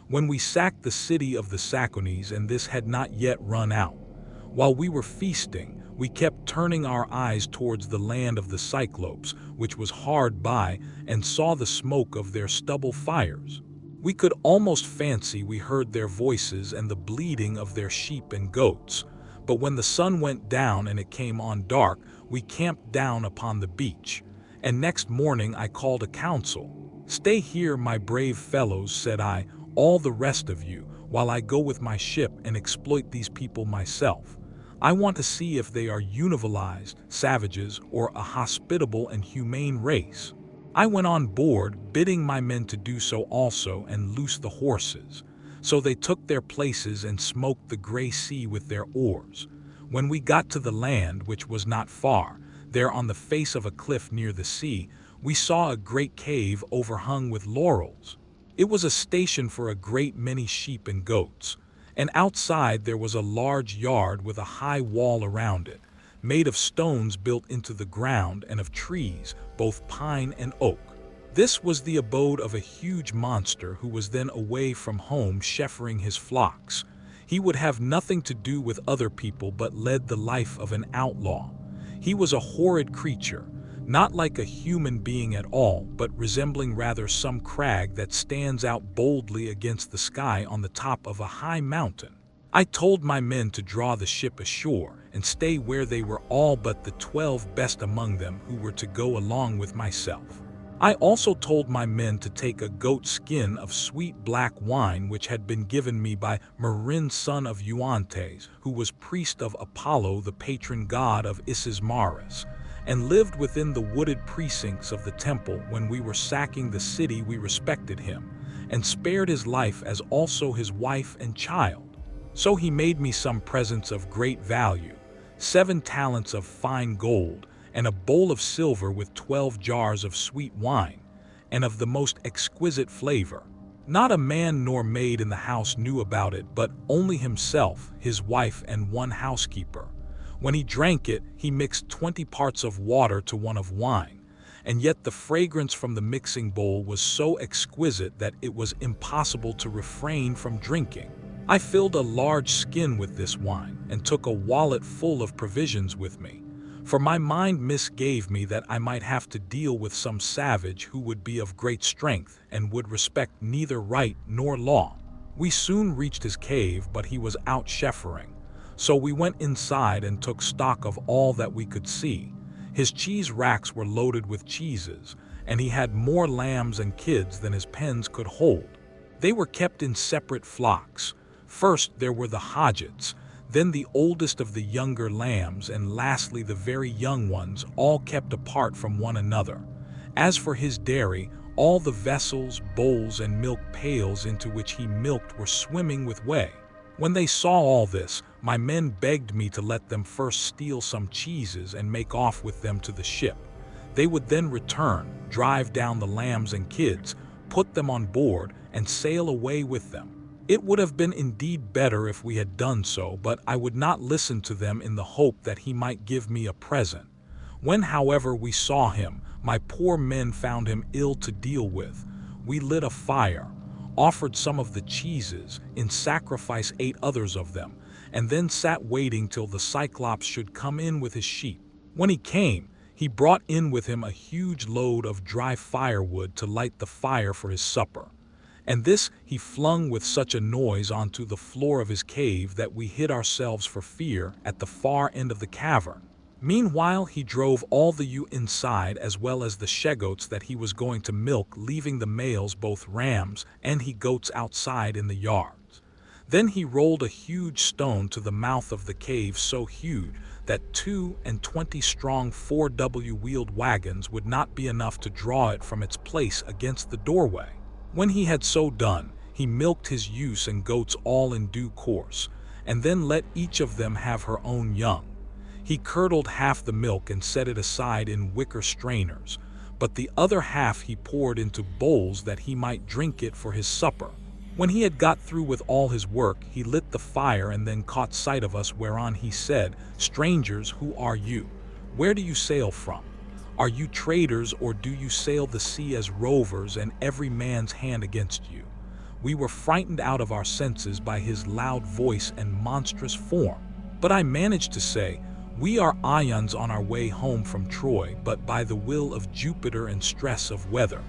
When we sacked the city of the Sacones, and this had not yet run out. While we were feasting, we kept turning our eyes towards the land of the Cyclopes, which was hard by, and saw the smoke of their stubble fires. We could almost fancy we heard their voices and the bleating of their sheep and goats. But when the sun went down and it came on dark, we camped down upon the beach. And next morning I called a council. "Stay here, my brave fellows," said I, "all the rest of you, while I go with my ship and exploit these people myself. I want to see if they are univilized savages or a hospitable and humane race." I went on board, bidding my men to do so also, and loose the horses. So they took their places and smoked the gray sea with their oars. When we got to the land, which was not far, there on the face of a cliff near the sea, we saw a great cave overhung with laurels. It was a station for a great many sheep and goats, and outside there was a large yard with a high wall around it, made of stones built into the ground, and of trees, both pine and oak. This was the abode of a huge monster who was then away from home shepherding his flocks. He would have nothing to do with other people, but led the life of an outlaw. He was a horrid creature, not like a human being at all, but resembling rather some crag that stands out boldly against the sky on the top of a high mountain. I told my men to draw the ship ashore and stay where they were, all but the 12 best among them who were to go along with myself. I also told my men to take a goat skin of sweet black wine which had been given me by Merin son of Euanthes, who was priest of Apollo, the patron god of Isismarus, and lived within the wooded precincts of the temple. When we were sacking the city, we respected him, and spared his life as also his wife and child. So he made me some presents of great value, 7 talents of fine gold, and a bowl of silver with 12 jars of sweet wine, and of the most exquisite flavor. Not a man nor maid in the house knew about it, but only himself, his wife, and one housekeeper. When he drank it, he mixed 20 parts of water to 1 of wine, and yet the fragrance from the mixing bowl was so exquisite that it was impossible to refrain from drinking. I filled a large skin with this wine, and took a wallet full of provisions with me, for my mind misgave me that I might have to deal with some savage who would be of great strength, and would respect neither right nor law. We soon reached his cave, but he was out shepherding, so we went inside and took stock of all that we could see. His cheese racks were loaded with cheeses, and he had more lambs and kids than his pens could hold. They were kept in separate flocks. First there were the hodgets, then the oldest of the younger lambs, and lastly the very young ones, all kept apart from one another. As for his dairy, all the vessels, bowls, and milk pails into which he milked were swimming with whey. When they saw all this, my men begged me to let them first steal some cheeses and make off with them to the ship. They would then return, drive down the lambs and kids, put them on board, and sail away with them. It would have been indeed better if we had done so, but I would not listen to them in the hope that he might give me a present. When, however, we saw him, my poor men found him ill to deal with. We lit a fire, offered some of the cheeses, in sacrifice ate others of them, and then sat waiting till the Cyclops should come in with his sheep. When he came, he brought in with him a huge load of dry firewood to light the fire for his supper. And this he flung with such a noise onto the floor of his cave that we hid ourselves for fear at the far end of the cavern. Meanwhile he drove all the ewe inside as well as the she-goats that he was going to milk, leaving the males, both rams and he-goats, outside in the yards. Then he rolled a huge stone to the mouth of the cave, so huge that 22 strong 4W-wheeled wagons would not be enough to draw it from its place against the doorway. When he had so done, he milked his ewes and goats all in due course, and then let each of them have her own young. He curdled half the milk and set it aside in wicker strainers, but the other half he poured into bowls that he might drink it for his supper. When he had got through with all his work, he lit the fire and then caught sight of us, whereon he said, "Strangers, who are you? Where do you sail from? Are you traders, or do you sail the sea as rovers, and every man's hand against you?" We were frightened out of our senses by his loud voice and monstrous form. But I managed to say, "We are Ions on our way home from Troy, but by the will of Jupiter and stress of weather,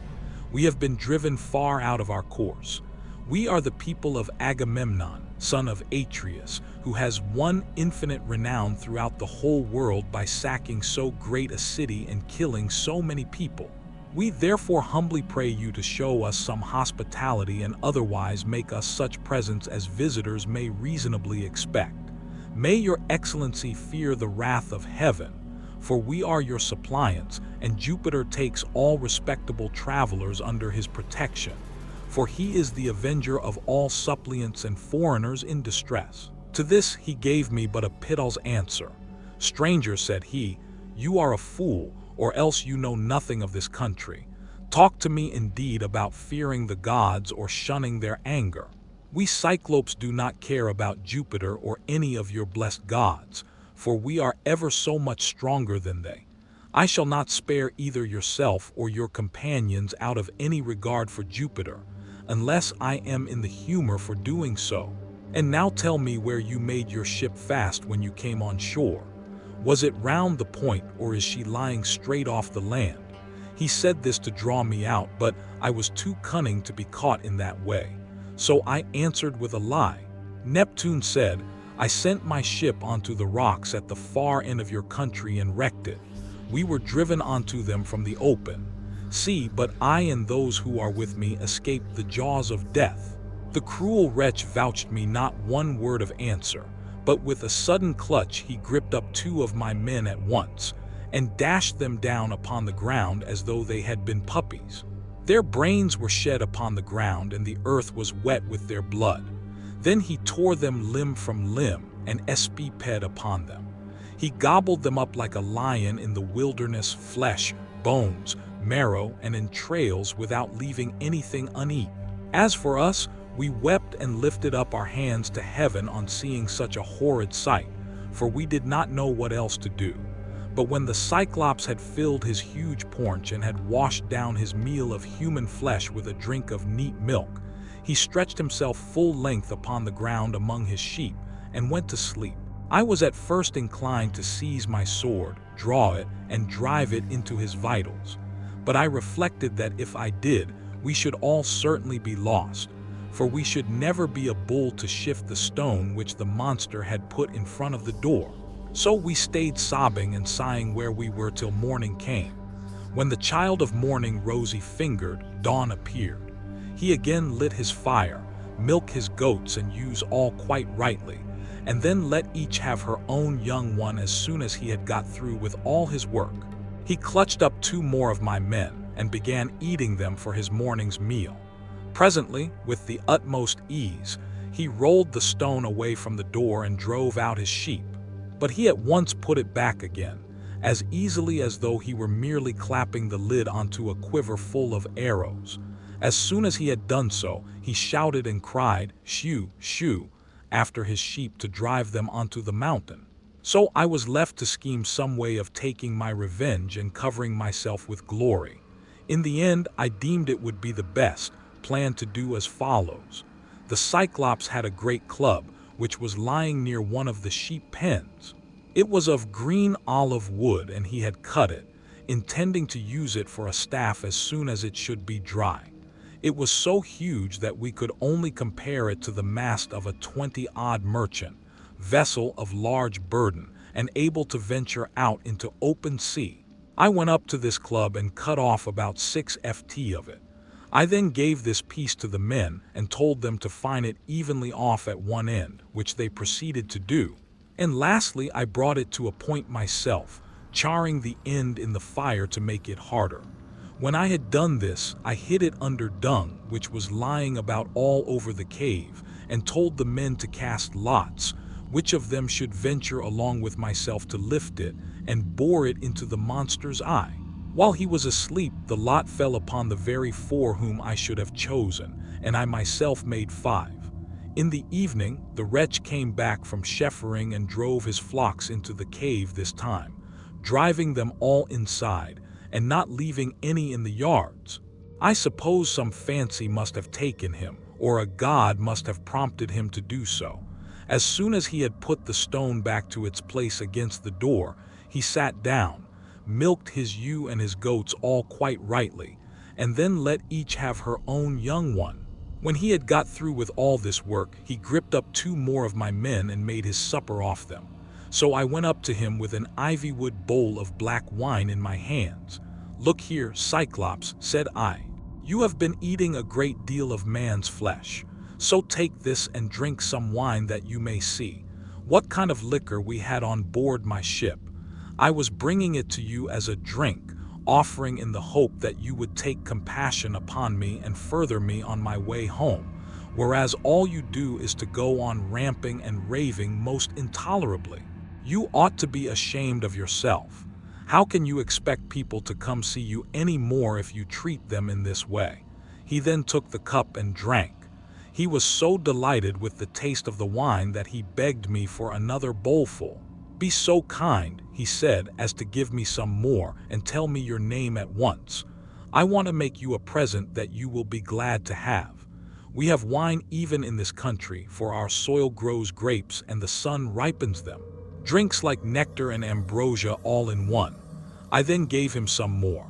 we have been driven far out of our course. We are the people of Agamemnon, son of Atreus, who has won infinite renown throughout the whole world by sacking so great a city and killing so many people. We therefore humbly pray you to show us some hospitality, and otherwise make us such presents as visitors may reasonably expect. May your excellency fear the wrath of heaven, for we are your suppliants, and Jupiter takes all respectable travelers under his protection, for he is the avenger of all suppliants and foreigners in distress." To this he gave me but a pitiless answer. "Stranger," said he, "you are a fool, or else you know nothing of this country. Talk to me indeed about fearing the gods or shunning their anger. We Cyclopes do not care about Jupiter or any of your blessed gods, for we are ever so much stronger than they. I shall not spare either yourself or your companions out of any regard for Jupiter, unless I am in the humor for doing so. And now tell me where you made your ship fast when you came on shore. Was it round the point, or is she lying straight off the land?" He said this to draw me out, but I was too cunning to be caught in that way. So I answered with a lie, Neptune said, I sent my ship onto the rocks at the far end of your country and wrecked it. We were driven onto them from the open. See, but I and those who are with me escaped the jaws of death. The cruel wretch vouched me not one word of answer, but with a sudden clutch he gripped up 2 of my men at once, and dashed them down upon the ground as though they had been puppies. Their brains were shed upon the ground, and the earth was wet with their blood. Then he tore them limb from limb, and esped upon them. He gobbled them up like a lion in the wilderness, flesh, bones, marrow, and entrails, without leaving anything uneaten. As for us, we wept and lifted up our hands to heaven on seeing such a horrid sight, for we did not know what else to do. But when the Cyclops had filled his huge paunch and had washed down his meal of human flesh with a drink of neat milk, he stretched himself full length upon the ground among his sheep, and went to sleep. I was at first inclined to seize my sword, draw it, and drive it into his vitals. But I reflected that if I did, we should all certainly be lost, for we should never be a bull to shift the stone which the monster had put in front of the door. So we stayed sobbing and sighing where we were till morning came. When the child of morning, rosy-fingered, dawn appeared. He again lit his fire, milk his goats, and use all quite rightly, and then let each have her own young one as soon as he had got through with all his work. He clutched up 2 more of my men, and began eating them for his morning's meal. Presently, with the utmost ease, he rolled the stone away from the door and drove out his sheep. But he at once put it back again, as easily as though he were merely clapping the lid onto a quiver full of arrows. As soon as he had done so, he shouted and cried, "Shoo, shoo," after his sheep to drive them onto the mountain. So I was left to scheme some way of taking my revenge and covering myself with glory. In the end, I deemed it would be the best plan to do as follows. The Cyclops had a great club, which was lying near one of the sheep pens. It was of green olive wood, and he had cut it, intending to use it for a staff as soon as it should be dry. It was so huge that we could only compare it to the mast of a 20-odd merchant vessel of large burden, and able to venture out into open sea. I went up to this club and cut off about 6 ft of it. I then gave this piece to the men and told them to fine it evenly off at one end, which they proceeded to do. And lastly, I brought it to a point myself, charring the end in the fire to make it harder. When I had done this, I hid it under dung, which was lying about all over the cave, and told the men to cast lots, which of them should venture along with myself to lift it and bore it into the monster's eye. While he was asleep, the lot fell upon the very 4 whom I should have chosen, and I myself made 5. In the evening, the wretch came back from shepherding and drove his flocks into the cave this time, driving them all inside, and not leaving any in the yards. I suppose some fancy must have taken him, or a god must have prompted him to do so. As soon as he had put the stone back to its place against the door, he sat down, milked his ewe and his goats all quite rightly, and then let each have her own young one. When he had got through with all this work, he gripped up 2 more of my men and made his supper off them. So I went up to him with an ivywood bowl of black wine in my hands. "Look here, Cyclops," said I. "You have been eating a great deal of man's flesh. So take this and drink some wine that you may see what kind of liquor we had on board my ship. I was bringing it to you as a drink, offering in the hope that you would take compassion upon me and further me on my way home, whereas all you do is to go on ramping and raving most intolerably. You ought to be ashamed of yourself. How can you expect people to come see you any more if you treat them in this way?" He then took the cup and drank. He was so delighted with the taste of the wine that he begged me for another bowlful. "Be so kind," he said, "as to give me some more, and tell me your name at once. I want to make you a present that you will be glad to have. We have wine even in this country, for our soil grows grapes and the sun ripens them. Drinks like nectar and ambrosia all in one." I then gave him some more.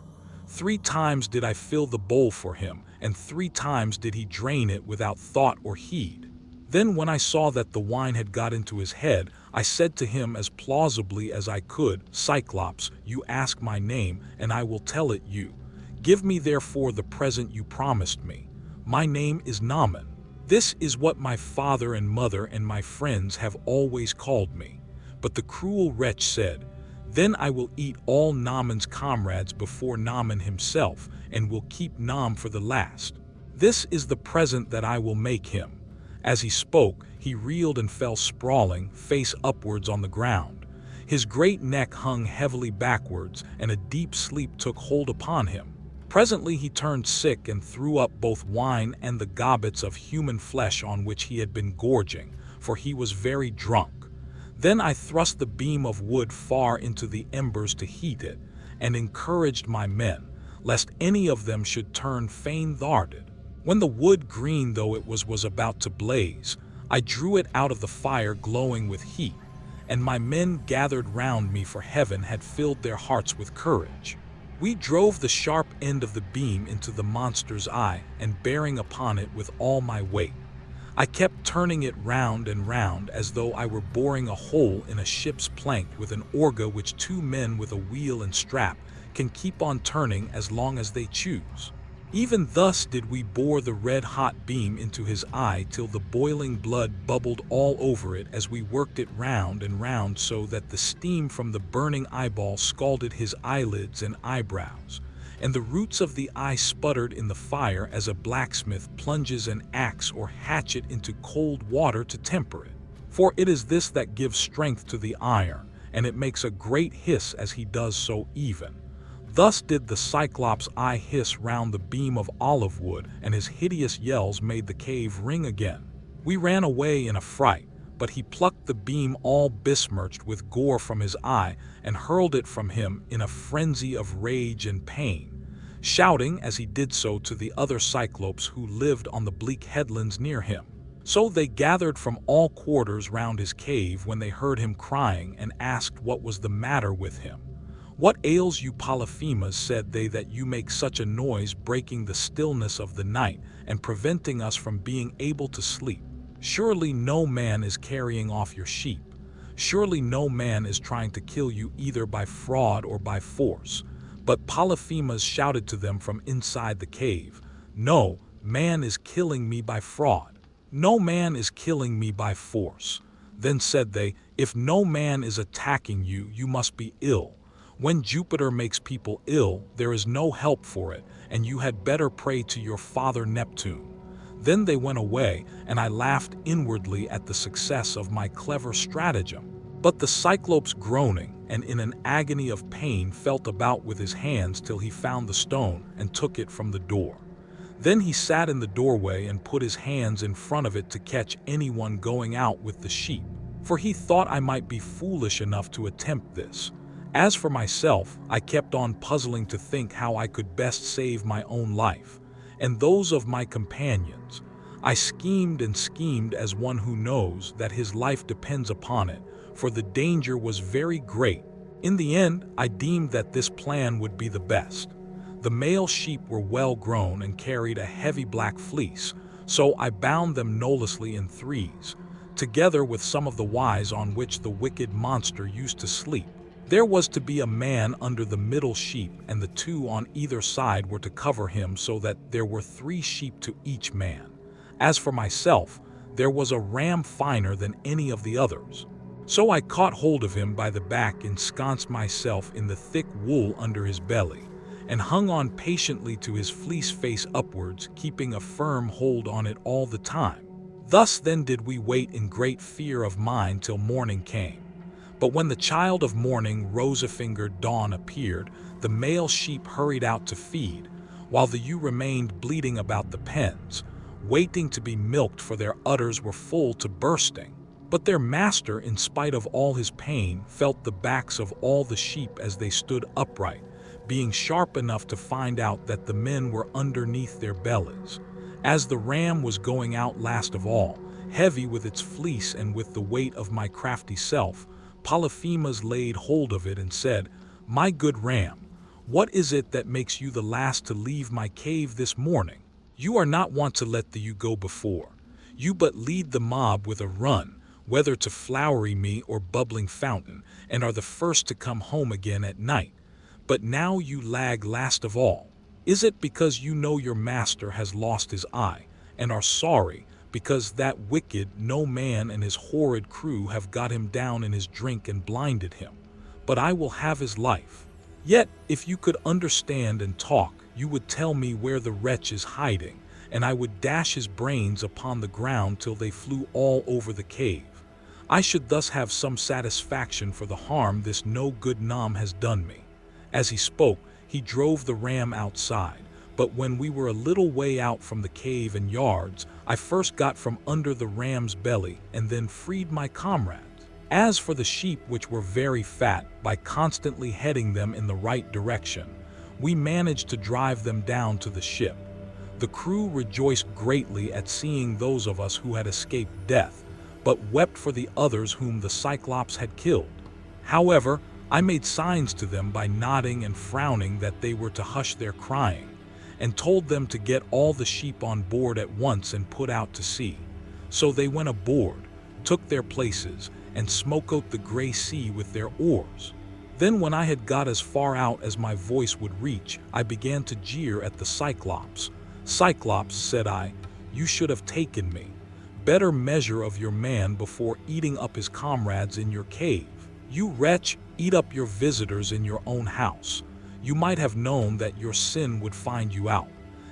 3 times did I fill the bowl for him, and 3 times did he drain it without thought or heed. Then when I saw that the wine had got into his head, I said to him as plausibly as I could, Cyclops, you ask my name, and I will tell it you. Give me therefore the present you promised me. My name is Noman. This is what my father and mother and my friends have always called me. But the cruel wretch said, Then I will eat all Noman's comrades before Noman himself, and will keep Nom for the last. This is the present that I will make him. As he spoke, he reeled and fell sprawling, face upwards on the ground. His great neck hung heavily backwards, and a deep sleep took hold upon him. Presently he turned sick and threw up both wine and the gobbets of human flesh on which he had been gorging, for he was very drunk. Then I thrust the beam of wood far into the embers to heat it, and encouraged my men, lest any of them should turn faint-hearted. When the wood, green though it was about to blaze, I drew it out of the fire glowing with heat, and my men gathered round me, for heaven had filled their hearts with courage. We drove the sharp end of the beam into the monster's eye, and bearing upon it with all my weight, I kept turning it round and round as though I were boring a hole in a ship's plank with an orga which 2 men with a wheel and strap can keep on turning as long as they choose. Even thus did we bore the red-hot beam into his eye till the boiling blood bubbled all over it as we worked it round and round, so that the steam from the burning eyeball scalded his eyelids and eyebrows, and the roots of the eye sputtered in the fire as a blacksmith plunges an axe or hatchet into cold water to temper it. For it is this that gives strength to the iron, and it makes a great hiss as he does so even. Thus did the Cyclops' eye hiss round the beam of olive wood, and his hideous yells made the cave ring again. We ran away in a fright, but he plucked the beam all besmirched with gore from his eye, and hurled it from him in a frenzy of rage and pain, shouting as he did so to the other Cyclopes who lived on the bleak headlands near him. So they gathered from all quarters round his cave when they heard him crying, and asked what was the matter with him. What ails you, Polyphemus, said they, that you make such a noise, breaking the stillness of the night, and preventing us from being able to sleep? Surely no man is carrying off your sheep. Surely no man is trying to kill you either by fraud or by force. But Polyphemus shouted to them from inside the cave, No man is killing me by fraud. No man is killing me by force. Then said they, If no man is attacking you, you must be ill. When Jupiter makes people ill, there is no help for it, and you had better pray to your father Neptune. Then they went away, and I laughed inwardly at the success of my clever stratagem. But the Cyclops, groaning, and in an agony of pain, felt about with his hands till he found the stone, and took it from the door. Then he sat in the doorway and put his hands in front of it to catch anyone going out with the sheep, for he thought I might be foolish enough to attempt this. As for myself, I kept on puzzling to think how I could best save my own life, and those of my companions. I schemed and schemed as one who knows that his life depends upon it, for the danger was very great. In the end, I deemed that this plan would be the best. The male sheep were well grown and carried a heavy black fleece, so I bound them nolessly in 3s, together with some of the wise on which the wicked monster used to sleep. There was to be a man under the middle sheep, and the 2 on either side were to cover him, so that there were 3 sheep to each man. As for myself, there was a ram finer than any of the others. So I caught hold of him by the back, ensconced myself in the thick wool under his belly, and hung on patiently to his fleece face upwards, keeping a firm hold on it all the time. Thus then did we wait in great fear of mind till morning came. But when the child of morning, rosy-fingered dawn, appeared, the male sheep hurried out to feed, while the ewe remained bleating about the pens, waiting to be milked, for their udders were full to bursting. But their master, in spite of all his pain, felt the backs of all the sheep as they stood upright, being sharp enough to find out that the men were underneath their bellies. As the ram was going out last of all, heavy with its fleece and with the weight of my crafty self, Polyphemus laid hold of it and said, My good ram, what is it that makes you the last to leave my cave this morning? You are not wont to let the ewe go before. You but lead the mob with a run, whether to flowery me or bubbling fountain, and are the first to come home again at night. But now you lag last of all. Is it because you know your master has lost his eye, and are sorry, because that wicked no man and his horrid crew have got him down in his drink and blinded him? But I will have his life. Yet, if you could understand and talk, you would tell me where the wretch is hiding, and I would dash his brains upon the ground till they flew all over the cave. I should thus have some satisfaction for the harm this no good Nam has done me." As he spoke, he drove the ram outside, but when we were a little way out from the cave and yards, I first got from under the ram's belly and then freed my comrades. As for the sheep, which were very fat, by constantly heading them in the right direction, we managed to drive them down to the ship. The crew rejoiced greatly at seeing those of us who had escaped death, but wept for the others whom the Cyclops had killed. However, I made signs to them by nodding and frowning that they were to hush their crying, and told them to get all the sheep on board at once and put out to sea. So they went aboard, took their places, and smote out the gray sea with their oars. Then when I had got as far out as my voice would reach, I began to jeer at the Cyclops. "Cyclops," said I, "you should have taken me. Better measure of your man before eating up his comrades in your cave. You wretch, eat up your visitors in your own house. You might have known that your sin would find you out.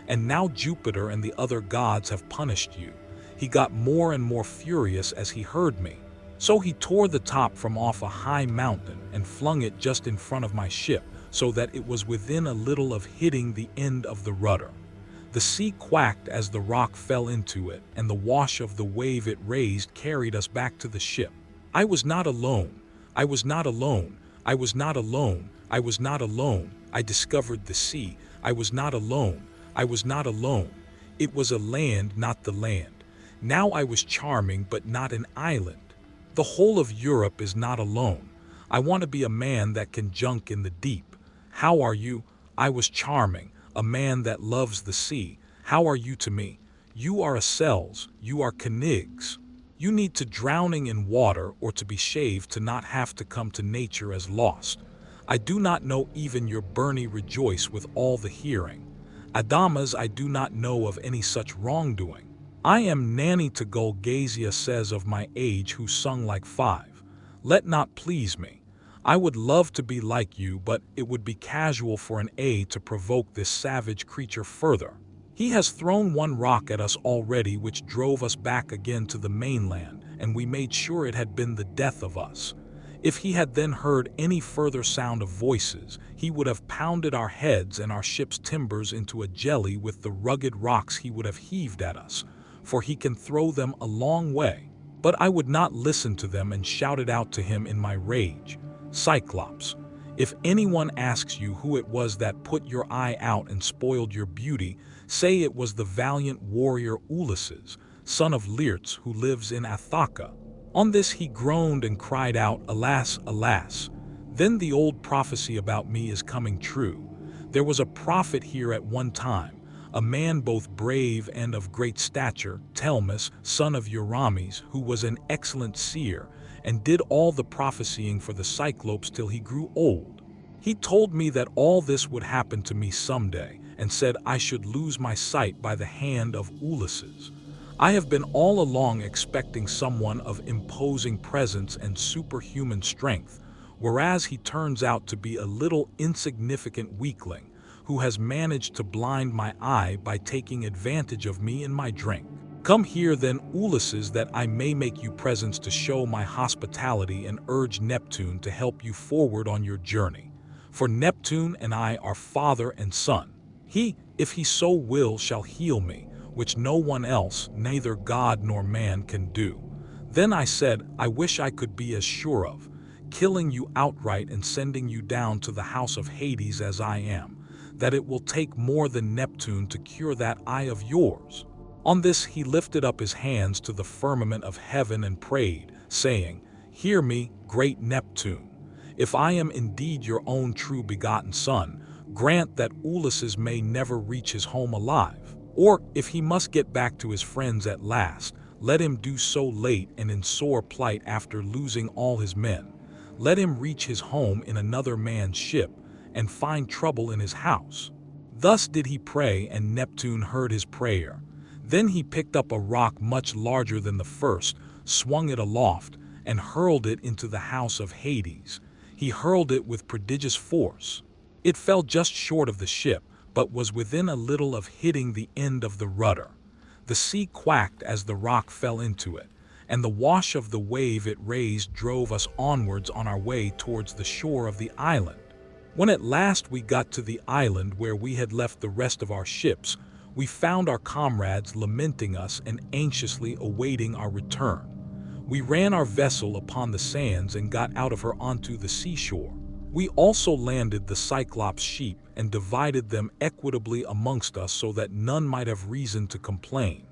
And now Jupiter and the other gods have punished you." He got more and more furious as he heard me. So he tore the top from off a high mountain and flung it just in front of my ship, so that it was within a little of hitting the end of the rudder. The sea quacked as the rock fell into it, and the wash of the wave it raised carried us back to the ship. I was not alone. I was not alone. I was not alone. I was not alone. I discovered the sea. I was not alone. I was not alone. It was a land, not the land. Now I was charming, but not an island. The whole of Europe is not alone. I want to be a man that can junk in the deep. How are you? I was charming, a man that loves the sea. How are you to me? You are a cells, you are canigs. You need to drowning in water or to be shaved to not have to come to nature as lost. I do not know even your Bernie rejoice with all the hearing. Adamas, I do not know of any such wrongdoing. I am nanny to Gulgazia says of my age who sung like 5. Let not please me. I would love to be like you, but it would be casual for an A to provoke this savage creature further. He has thrown one rock at us already which drove us back again to the mainland, and we made sure it had been the death of us. If he had then heard any further sound of voices, he would have pounded our heads and our ship's timbers into a jelly with the rugged rocks he would have heaved at us, for he can throw them a long way. But I would not listen to them and shouted out to him in my rage, "Cyclops, if anyone asks you who it was that put your eye out and spoiled your beauty, say it was the valiant warrior Ulysses, son of Laertes, who lives in Ithaca." On this he groaned and cried out, "Alas, alas! Then the old prophecy about me is coming true. There was a prophet here at one time, a man both brave and of great stature, Telemachus, son of Euryalus, who was an excellent seer, and did all the prophesying for the Cyclops till he grew old. He told me that all this would happen to me someday, and said I should lose my sight by the hand of Ulysses. I have been all along expecting someone of imposing presence and superhuman strength, whereas he turns out to be a little insignificant weakling, who has managed to blind my eye by taking advantage of me in my drink. Come here then, Ulysses, that I may make you presents to show my hospitality and urge Neptune to help you forward on your journey. For Neptune and I are father and son. He, if he so will, shall heal me, which no one else, neither God nor man, can do." Then I said, "I wish I could be as sure of killing you outright and sending you down to the house of Hades as I am, that it will take more than Neptune to cure that eye of yours." On this he lifted up his hands to the firmament of heaven and prayed, saying, "Hear me, great Neptune. If I am indeed your own true begotten son, grant that Ulysses may never reach his home alive. Or, if he must get back to his friends at last, let him do so late and in sore plight after losing all his men. Let him reach his home in another man's ship, and find trouble in his house. Thus did he pray, and Neptune heard his prayer. Then he picked up a rock much larger than the first, swung it aloft, and hurled it into the house of Hades. He hurled it with prodigious force. It fell just short of the ship, but was within a little of hitting the end of the rudder. The sea quacked as the rock fell into it, and the wash of the wave it raised drove us onwards on our way towards the shore of the island. When at last we got to the island where we had left the rest of our ships, we found our comrades lamenting us and anxiously awaiting our return. We ran our vessel upon the sands and got out of her onto the seashore. We also landed the Cyclops sheep and divided them equitably amongst us so that none might have reason to complain.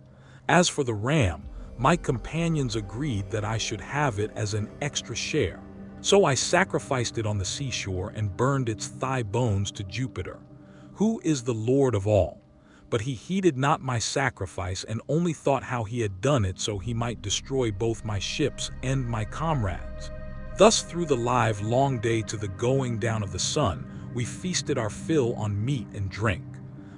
As for the ram, my companions agreed that I should have it as an extra share. So I sacrificed it on the seashore and burned its thigh bones to Jupiter, who is the Lord of all. But he heeded not my sacrifice and only thought how he had done it so he might destroy both my ships and my comrades. Thus through the live long day to the going down of the sun, we feasted our fill on meat and drink.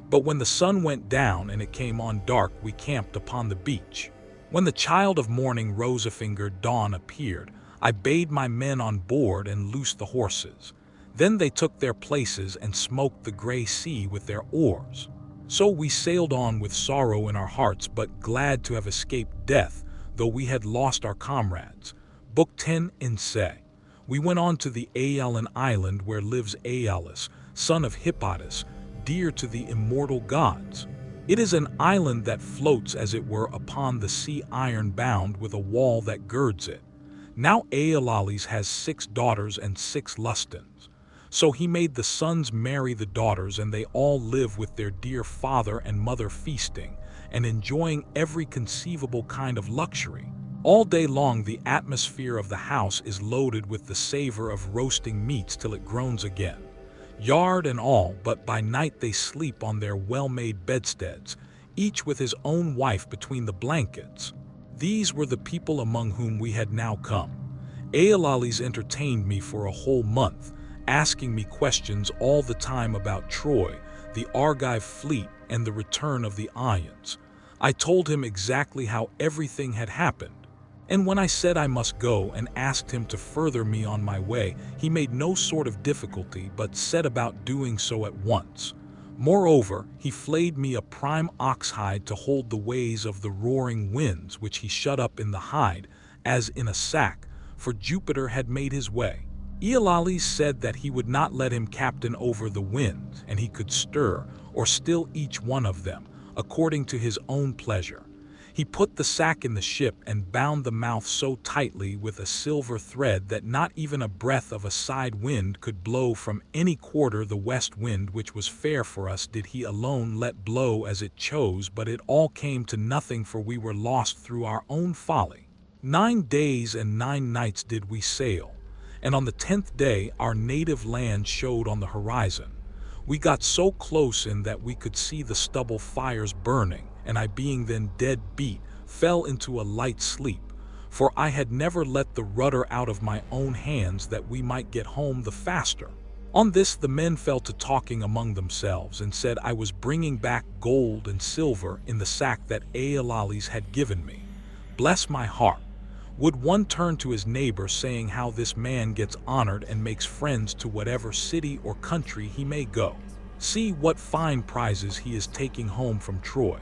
But when the sun went down and it came on dark, we camped upon the beach. When the child of morning rose-fingered dawn appeared, I bade my men on board and loosed the horses. Then they took their places and smoked the gray sea with their oars. So we sailed on with sorrow in our hearts, but glad to have escaped death, though we had lost our comrades. Book 10 in Se. We went on to the Aeolian island where lives Aeolus, son of Hippotas, dear to the immortal gods. It is an island that floats as it were upon the sea, iron bound with a wall that girds it. Now Aeolus has 6 daughters and 6 lustins. So he made the sons marry the daughters, and they all live with their dear father and mother, feasting and enjoying every conceivable kind of luxury. All day long the atmosphere of the house is loaded with the savor of roasting meats till it groans again, yard and all, but by night they sleep on their well-made bedsteads, each with his own wife between the blankets. These were the people among whom we had now come. Aeolus entertained me for a whole month, asking me questions all the time about Troy, the Argive fleet, and the return of the Ions. I told him exactly how everything had happened, and when I said I must go and asked him to further me on my way, he made no sort of difficulty but set about doing so at once. Moreover, he flayed me a prime ox hide to hold the ways of the roaring winds, which he shut up in the hide, as in a sack, for Jupiter had made his way. Aeolus said that he would not let him captain over the winds, and he could stir or still each one of them, according to his own pleasure. He put the sack in the ship and bound the mouth so tightly with a silver thread that not even a breath of a side wind could blow from any quarter. The west wind, which was fair for us, did he alone let blow as it chose, but it all came to nothing, for we were lost through our own folly. 9 days and 9 nights did we sail, and on the 10th day our native land showed on the horizon. We got so close in that we could see the stubble fires burning, and I, being then dead beat, fell into a light sleep, for I had never let the rudder out of my own hands that we might get home the faster. On this the men fell to talking among themselves, and said I was bringing back gold and silver in the sack that Aeolus had given me. Bless my heart! Would one turn to his neighbor, saying how this man gets honored and makes friends to whatever city or country he may go. See what fine prizes he is taking home from Troy,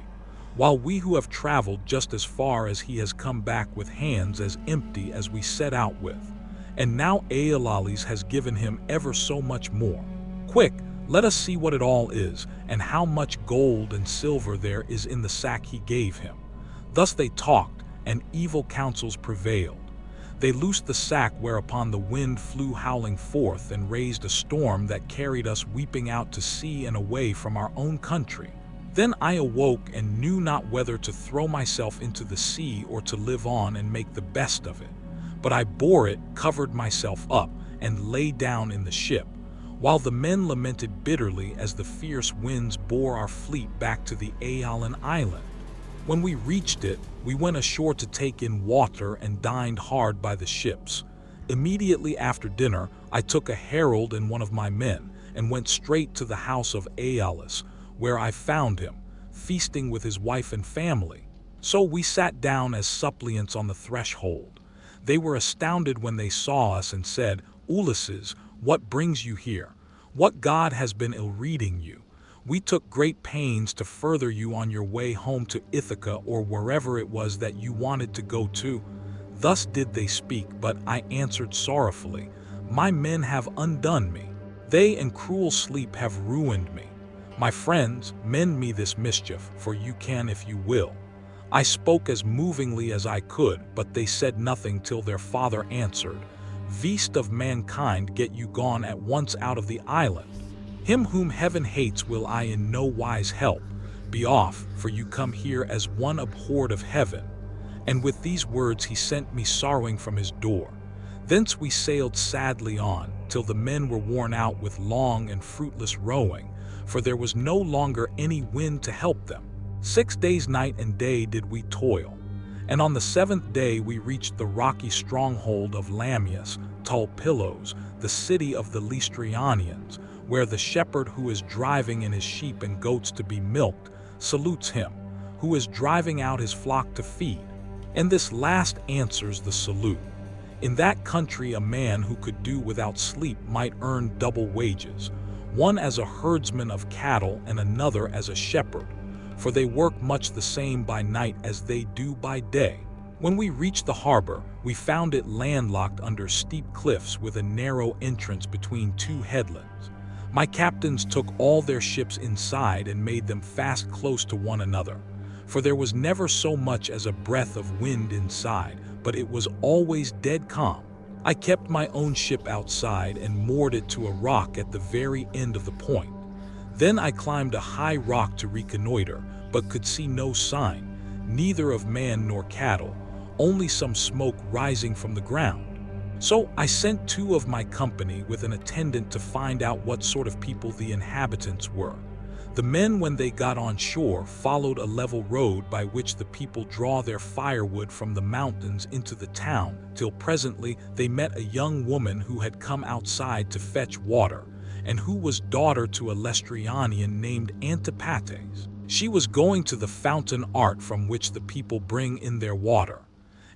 while we who have traveled just as far as he has come back with hands as empty as we set out with. And now Aeolus has given him ever so much more. Quick, let us see what it all is, and how much gold and silver there is in the sack he gave him. Thus they talked, and evil counsels prevailed. They loosed the sack, whereupon the wind flew howling forth and raised a storm that carried us weeping out to sea and away from our own country. Then I awoke and knew not whether to throw myself into the sea or to live on and make the best of it. But I bore it, covered myself up, and lay down in the ship, while the men lamented bitterly as the fierce winds bore our fleet back to the Aeolian island. When we reached it, we went ashore to take in water and dined hard by the ships. Immediately after dinner, I took a herald and one of my men, and went straight to the house of Aeolus, where I found him, feasting with his wife and family. So we sat down as suppliants on the threshold. They were astounded when they saw us and said, "Ulysses, what brings you here? What god has been ill-reading you? We took great pains to further you on your way home to Ithaca or wherever it was that you wanted to go to." Thus did they speak, but I answered sorrowfully, "My men have undone me. They and cruel sleep have ruined me. My friends, mend me this mischief, for you can if you will." I spoke as movingly as I could, but they said nothing till their father answered, "Beast of mankind, get you gone at once out of the island. Him whom heaven hates will I in no wise help. Be off, for you come here as one abhorred of heaven." And with these words he sent me sorrowing from his door. Thence we sailed sadly on, till the men were worn out with long and fruitless rowing, for there was no longer any wind to help them. 6 days night and day did we toil, and on the 7th day we reached the rocky stronghold of Lamius, tall pillows, the city of the Lystrianians, where the shepherd who is driving in his sheep and goats to be milked salutes him, who is driving out his flock to feed. And this last answers the salute. In that country a man who could do without sleep might earn double wages, one as a herdsman of cattle and another as a shepherd, for they work much the same by night as they do by day. When we reached the harbor, we found it landlocked under steep cliffs with a narrow entrance between two headlands. My captains took all their ships inside and made them fast close to one another, for there was never so much as a breath of wind inside, but it was always dead calm. I kept my own ship outside and moored it to a rock at the very end of the point. Then I climbed a high rock to reconnoiter, but could see no sign, neither of man nor cattle, only some smoke rising from the ground. So I sent 2 of my company with an attendant to find out what sort of people the inhabitants were. The men, when they got on shore, followed a level road by which the people draw their firewood from the mountains into the town, till presently they met a young woman who had come outside to fetch water, and who was daughter to a Lystrianian named Antipates. She was going to the fountain Art from which the people bring in their water.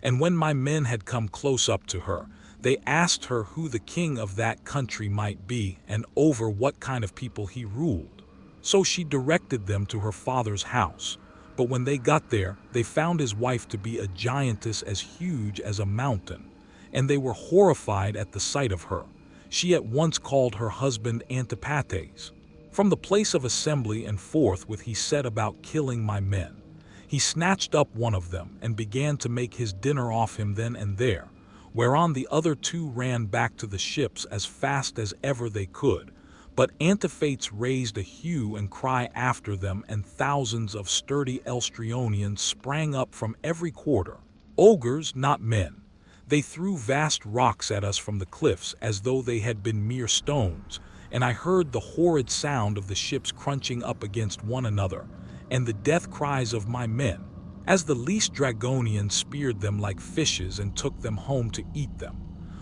And when my men had come close up to her, they asked her who the king of that country might be and over what kind of people he ruled. So she directed them to her father's house. But when they got there, they found his wife to be a giantess as huge as a mountain, and they were horrified at the sight of her. She at once called her husband Antipates. From the place of assembly and forthwith he set about killing my men. He snatched up one of them and began to make his dinner off him then and there, whereon the other 2 ran back to the ships as fast as ever they could. But Antipates raised a hue and cry after them, and thousands of sturdy Lystrianians sprang up from every quarter. Ogres, not men. They threw vast rocks at us from the cliffs as though they had been mere stones, and I heard the horrid sound of the ships crunching up against one another, and the death cries of my men, as the Lystragonians speared them like fishes and took them home to eat them.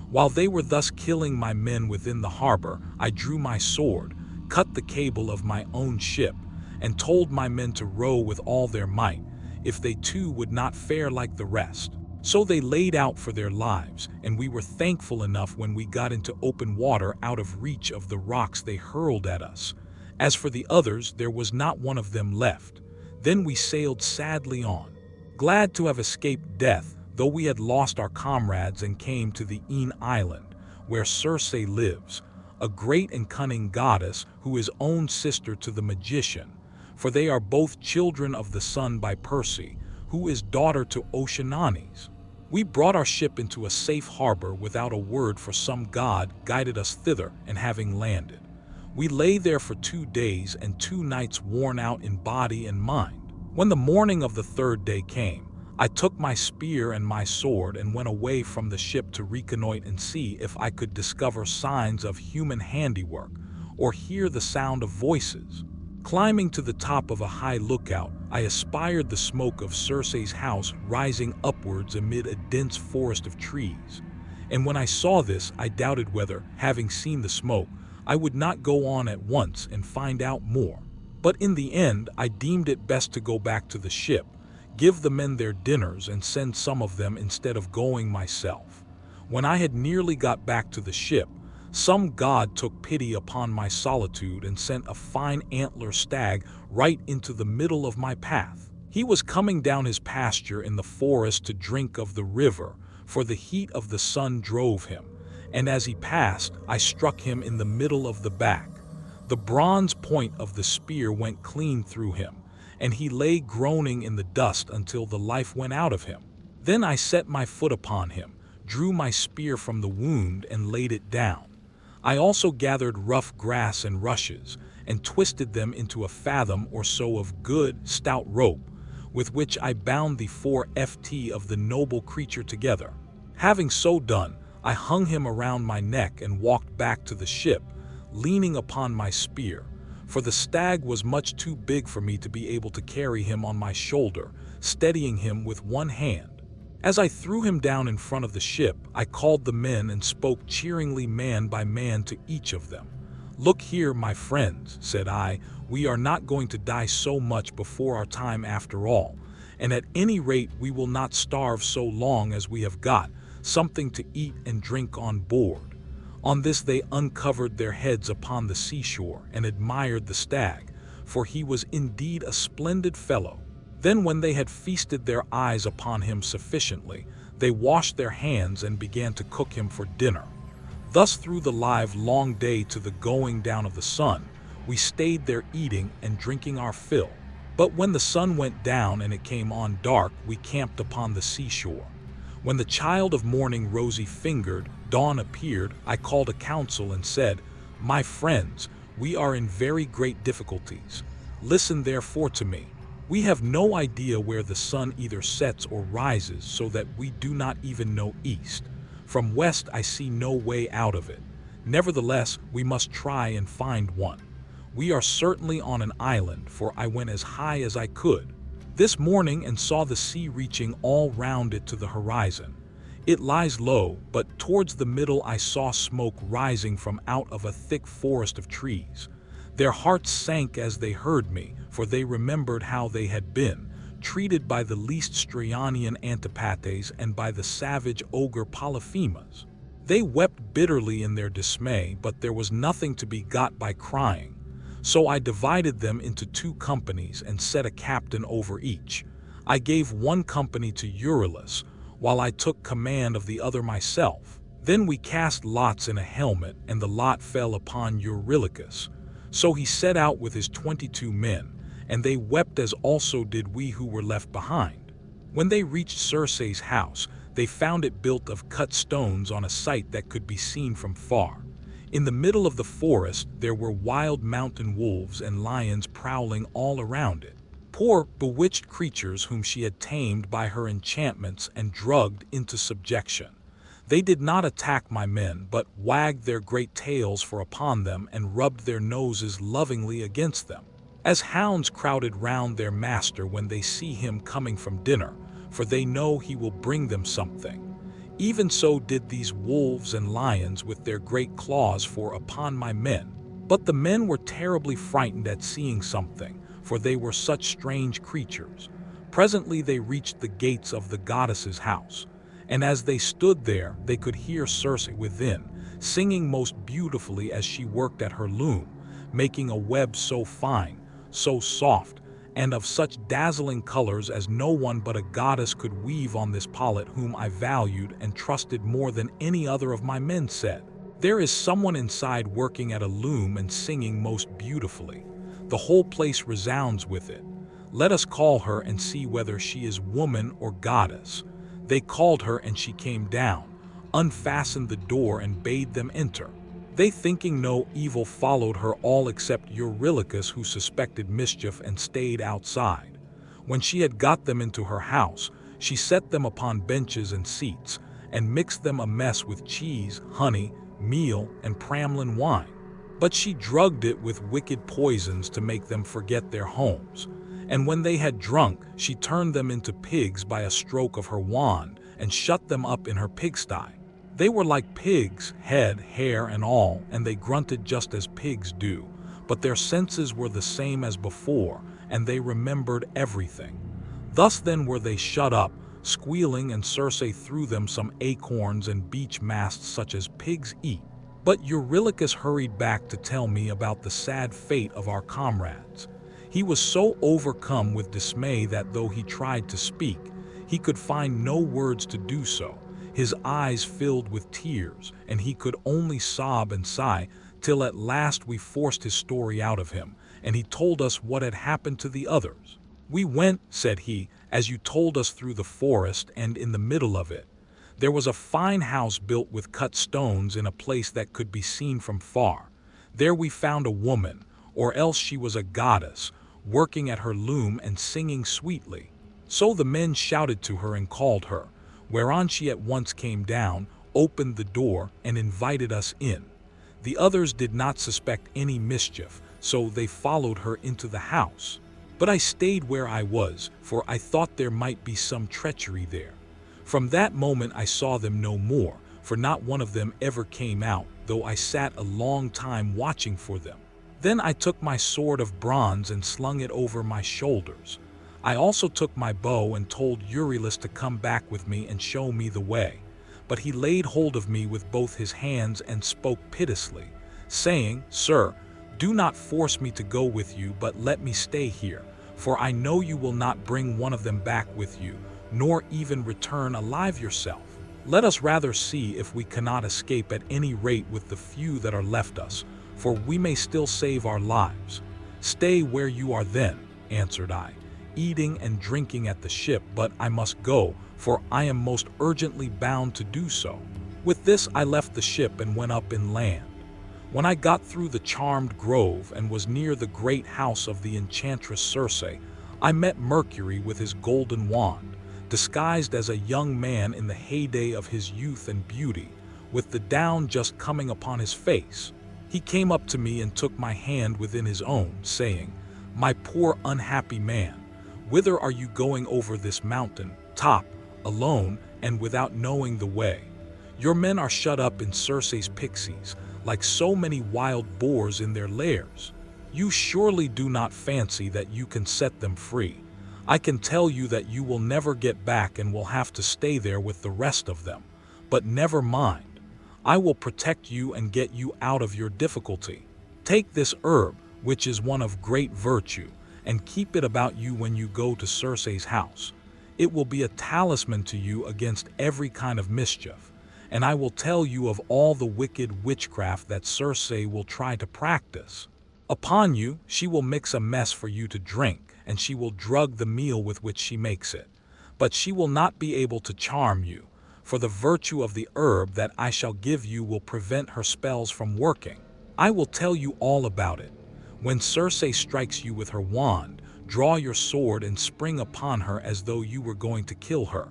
While they were thus killing my men within the harbor, I drew my sword, cut the cable of my own ship, and told my men to row with all their might, if they too would not fare like the rest. So they laid out for their lives, and we were thankful enough when we got into open water out of reach of the rocks they hurled at us. As for the others, there was not one of them left. Then we sailed sadly on, glad to have escaped death, though we had lost our comrades, and came to the Aean island, where Circe lives, a great and cunning goddess who is own sister to the magician, for they are both children of the sun by Perse, who is daughter to Oceananes. We brought our ship into a safe harbor without a word, for some god guided us thither, and having landed, we lay there for 2 days and 2 nights, worn out in body and mind. When the morning of the 3rd day came, I took my spear and my sword and went away from the ship to reconnoiter and see if I could discover signs of human handiwork or hear the sound of voices. Climbing to the top of a high lookout, I espied the smoke of Circe's house rising upwards amid a dense forest of trees. And when I saw this, I doubted whether, having seen the smoke, I would not go on at once and find out more. But in the end, I deemed it best to go back to the ship, give the men their dinners, and send some of them instead of going myself. When I had nearly got back to the ship, some god took pity upon my solitude and sent a fine antler stag right into the middle of my path. He was coming down his pasture in the forest to drink of the river, for the heat of the sun drove him, and as he passed, I struck him in the middle of the back. The bronze point of the spear went clean through him, and he lay groaning in the dust until the life went out of him. Then I set my foot upon him, drew my spear from the wound, and laid it down. I also gathered rough grass and rushes, and twisted them into a fathom or so of good, stout rope, with which I bound the 4ft of the noble creature together. Having so done, I hung him around my neck and walked back to the ship, leaning upon my spear, for the stag was much too big for me to be able to carry him on my shoulder, steadying him with one hand. As I threw him down in front of the ship, I called the men and spoke cheeringly man by man to each of them. "Look here, my friends," said I, "we are not going to die so much before our time after all, and at any rate we will not starve so long as we have got something to eat and drink on board." On this they uncovered their heads upon the seashore and admired the stag, for he was indeed a splendid fellow. Then when they had feasted their eyes upon him sufficiently, they washed their hands and began to cook him for dinner. Thus through the live long day to the going down of the sun, we stayed there eating and drinking our fill. But when the sun went down and it came on dark, we camped upon the seashore. When the child of morning, rosy-fingered, dawn appeared, I called a council and said, "My friends, we are in very great difficulties. Listen therefore to me. We have no idea where the sun either sets or rises, so that we do not even know east. From west I see no way out of it. Nevertheless, we must try and find one. We are certainly on an island, for I went as high as I could this morning and saw the sea reaching all round it to the horizon. It lies low, but towards the middle I saw smoke rising from out of a thick forest of trees. Their hearts sank as they heard me, for they remembered how they had been treated by the least Straionian Antipates and by the savage ogre Polyphemus. They wept bitterly in their dismay, but there was nothing to be got by crying. So I divided them into 2 companies and set a captain over each. I gave one company to Euryalus, while I took command of the other myself. Then we cast lots in a helmet, and the lot fell upon Eurylochus. So he set out with his 22 men, and they wept as also did we who were left behind. When they reached Circe's house, they found it built of cut stones on a site that could be seen from far. In the middle of the forest there were wild mountain wolves and lions prowling all around it. Poor, bewitched creatures whom she had tamed by her enchantments and drugged into subjection. They did not attack my men, but wagged their great tails for upon them and rubbed their noses lovingly against them, as hounds crowded round their master when they see him coming from dinner, for they know he will bring them something. Even so did these wolves and lions with their great claws for upon my men. But the men were terribly frightened at seeing something, for they were such strange creatures. Presently they reached the gates of the goddess's house, and as they stood there, they could hear Circe within, singing most beautifully as she worked at her loom, making a web so fine, so soft, and of such dazzling colors as no one but a goddess could weave on this pallet, whom I valued and trusted more than any other of my men said, "There is someone inside working at a loom and singing most beautifully. The whole place resounds with it. Let us call her and see whether she is woman or goddess." They called her, and she came down, unfastened the door, and bade them enter. They, thinking no evil, followed her all except Eurylochus, who suspected mischief and stayed outside. When she had got them into her house, she set them upon benches and seats, and mixed them a mess with cheese, honey, meal, and Pramlin wine. But she drugged it with wicked poisons to make them forget their homes. And when they had drunk, she turned them into pigs by a stroke of her wand and shut them up in her pigsty. They were like pigs, head, hair, and all, and they grunted just as pigs do. But their senses were the same as before, and they remembered everything. Thus then were they shut up, squealing, and Circe threw them some acorns and beech masts such as pigs eat. But Eurylochus hurried back to tell me about the sad fate of our comrades. He was so overcome with dismay that though he tried to speak, he could find no words to do so. His eyes filled with tears, and he could only sob and sigh, till at last we forced his story out of him, and he told us what had happened to the others. "We went," said he, "as you told us, through the forest, and in the middle of it there was a fine house built with cut stones in a place that could be seen from far. There we found a woman, or else she was a goddess, working at her loom and singing sweetly. So the men shouted to her and called her, whereon she at once came down, opened the door, and invited us in. The others did not suspect any mischief, so they followed her into the house. But I stayed where I was, for I thought there might be some treachery there. From that moment I saw them no more, for not one of them ever came out, though I sat a long time watching for them. Then I took my sword of bronze and slung it over my shoulders. I also took my bow and told Eurylochus to come back with me and show me the way. But he laid hold of me with both his hands and spoke piteously, saying, 'Sir, do not force me to go with you, but let me stay here, for I know you will not bring one of them back with you, nor even return alive yourself. Let us rather see if we cannot escape at any rate with the few that are left us, for we may still save our lives.' 'Stay where you are then,' answered I, 'eating and drinking at the ship, but I must go, for I am most urgently bound to do so.' With this I left the ship and went up inland. When I got through the charmed grove and was near the great house of the enchantress Circe, I met Mercury with his golden wand, disguised as a young man in the heyday of his youth and beauty, with the down just coming upon his face. He came up to me and took my hand within his own, saying, 'My poor unhappy man, whither are you going over this mountain top, alone, and without knowing the way? Your men are shut up in Circe's pixies, like so many wild boars in their lairs. You surely do not fancy that you can set them free. I can tell you that you will never get back and will have to stay there with the rest of them. But never mind. I will protect you and get you out of your difficulty. Take this herb, which is one of great virtue, and keep it about you when you go to Circe's house. It will be a talisman to you against every kind of mischief, and I will tell you of all the wicked witchcraft that Circe will try to practice. Upon you she will mix a mess for you to drink, and she will drug the meal with which she makes it. But she will not be able to charm you, for the virtue of the herb that I shall give you will prevent her spells from working. I will tell you all about it. When Circe strikes you with her wand, draw your sword and spring upon her as though you were going to kill her.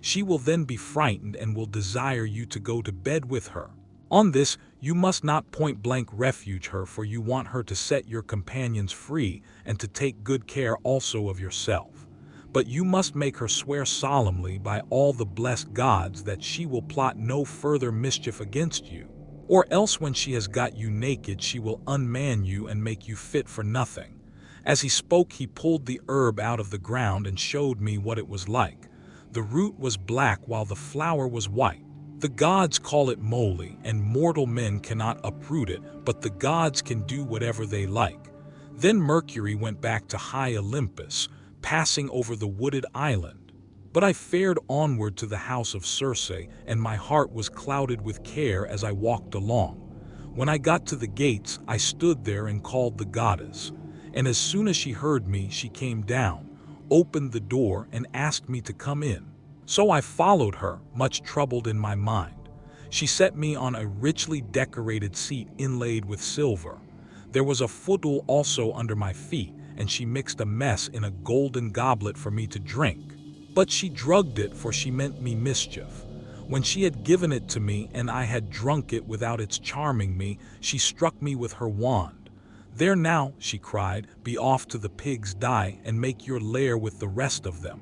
She will then be frightened and will desire you to go to bed with her. On this, you must not point-blank refuge her, for you want her to set your companions free and to take good care also of yourself. But you must make her swear solemnly by all the blessed gods that she will plot no further mischief against you. Or else when she has got you naked she will unman you and make you fit for nothing.' As he spoke he pulled the herb out of the ground and showed me what it was like. The root was black while the flower was white. The gods call it moly, and mortal men cannot uproot it, but the gods can do whatever they like. Then Mercury went back to high Olympus, passing over the wooded island. But I fared onward to the house of Circe, and my heart was clouded with care as I walked along. When I got to the gates, I stood there and called the goddess. And as soon as she heard me, she came down, opened the door, and asked me to come in. So I followed her, much troubled in my mind. She set me on a richly decorated seat inlaid with silver. There was a footstool also under my feet, and she mixed a mess in a golden goblet for me to drink. But she drugged it, for she meant me mischief. When she had given it to me and I had drunk it without its charming me, she struck me with her wand. "There now," she cried, "be off to the pigs' dye and make your lair with the rest of them."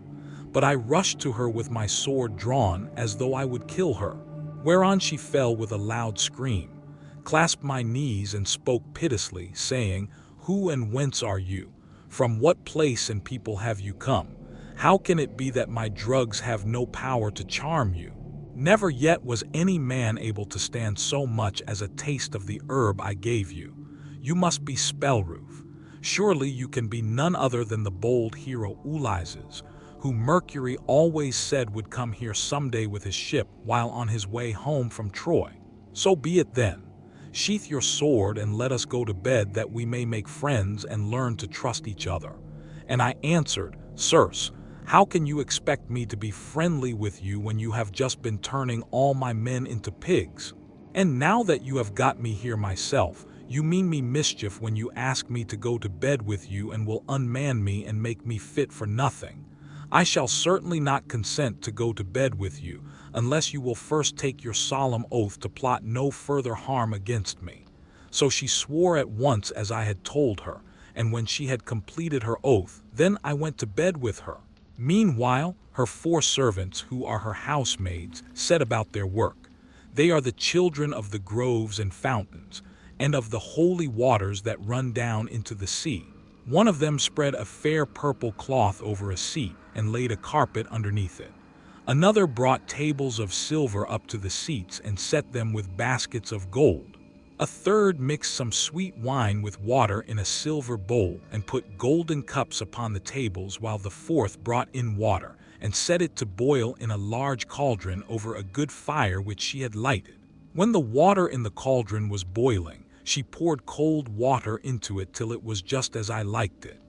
But I rushed to her with my sword drawn as though I would kill her, whereon she fell with a loud scream, clasped my knees and spoke piteously, saying, "Who and whence are you? From what place and people have you come? How can it be that my drugs have no power to charm you? Never yet was any man able to stand so much as a taste of the herb I gave you. You must be spellroof. Surely you can be none other than the bold hero Ulysses, who Mercury always said would come here someday with his ship while on his way home from Troy. So be it then. Sheath your sword and let us go to bed that we may make friends and learn to trust each other." And I answered, "Circe, how can you expect me to be friendly with you when you have just been turning all my men into pigs? And now that you have got me here myself, you mean me mischief when you ask me to go to bed with you and will unman me and make me fit for nothing. I shall certainly not consent to go to bed with you, unless you will first take your solemn oath to plot no further harm against me." So she swore at once as I had told her, and when she had completed her oath, then I went to bed with her. Meanwhile, her 4 servants, who are her housemaids, set about their work. They are the children of the groves and fountains, and of the holy waters that run down into the sea. One of them spread a fair purple cloth over a seat and laid a carpet underneath it. Another brought tables of silver up to the seats and set them with baskets of gold. A third mixed some sweet wine with water in a silver bowl and put golden cups upon the tables, while the fourth brought in water and set it to boil in a large cauldron over a good fire which she had lighted. When the water in the cauldron was boiling, she poured cold water into it till it was just as I liked it.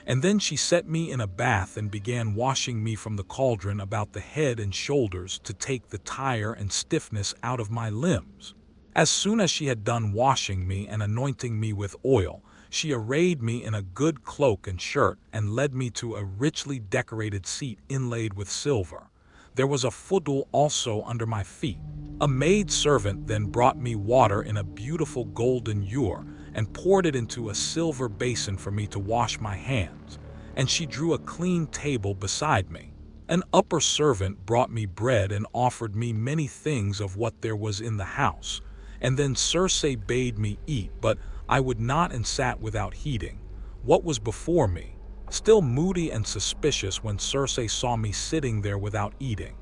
And then she set me in a bath and began washing me from the cauldron about the head and shoulders to take the tire and stiffness out of my limbs. As soon as she had done washing me and anointing me with oil, she arrayed me in a good cloak and shirt and led me to a richly decorated seat inlaid with silver. There was a footstool also under my feet. A maid servant then brought me water in a beautiful golden ewer and poured it into a silver basin for me to wash my hands, and she drew a clean table beside me. An upper servant brought me bread and offered me many things of what there was in the house, and then Circe bade me eat, but I would not and sat without heeding what was before me, still moody and suspicious when Circe saw me sitting there without eating.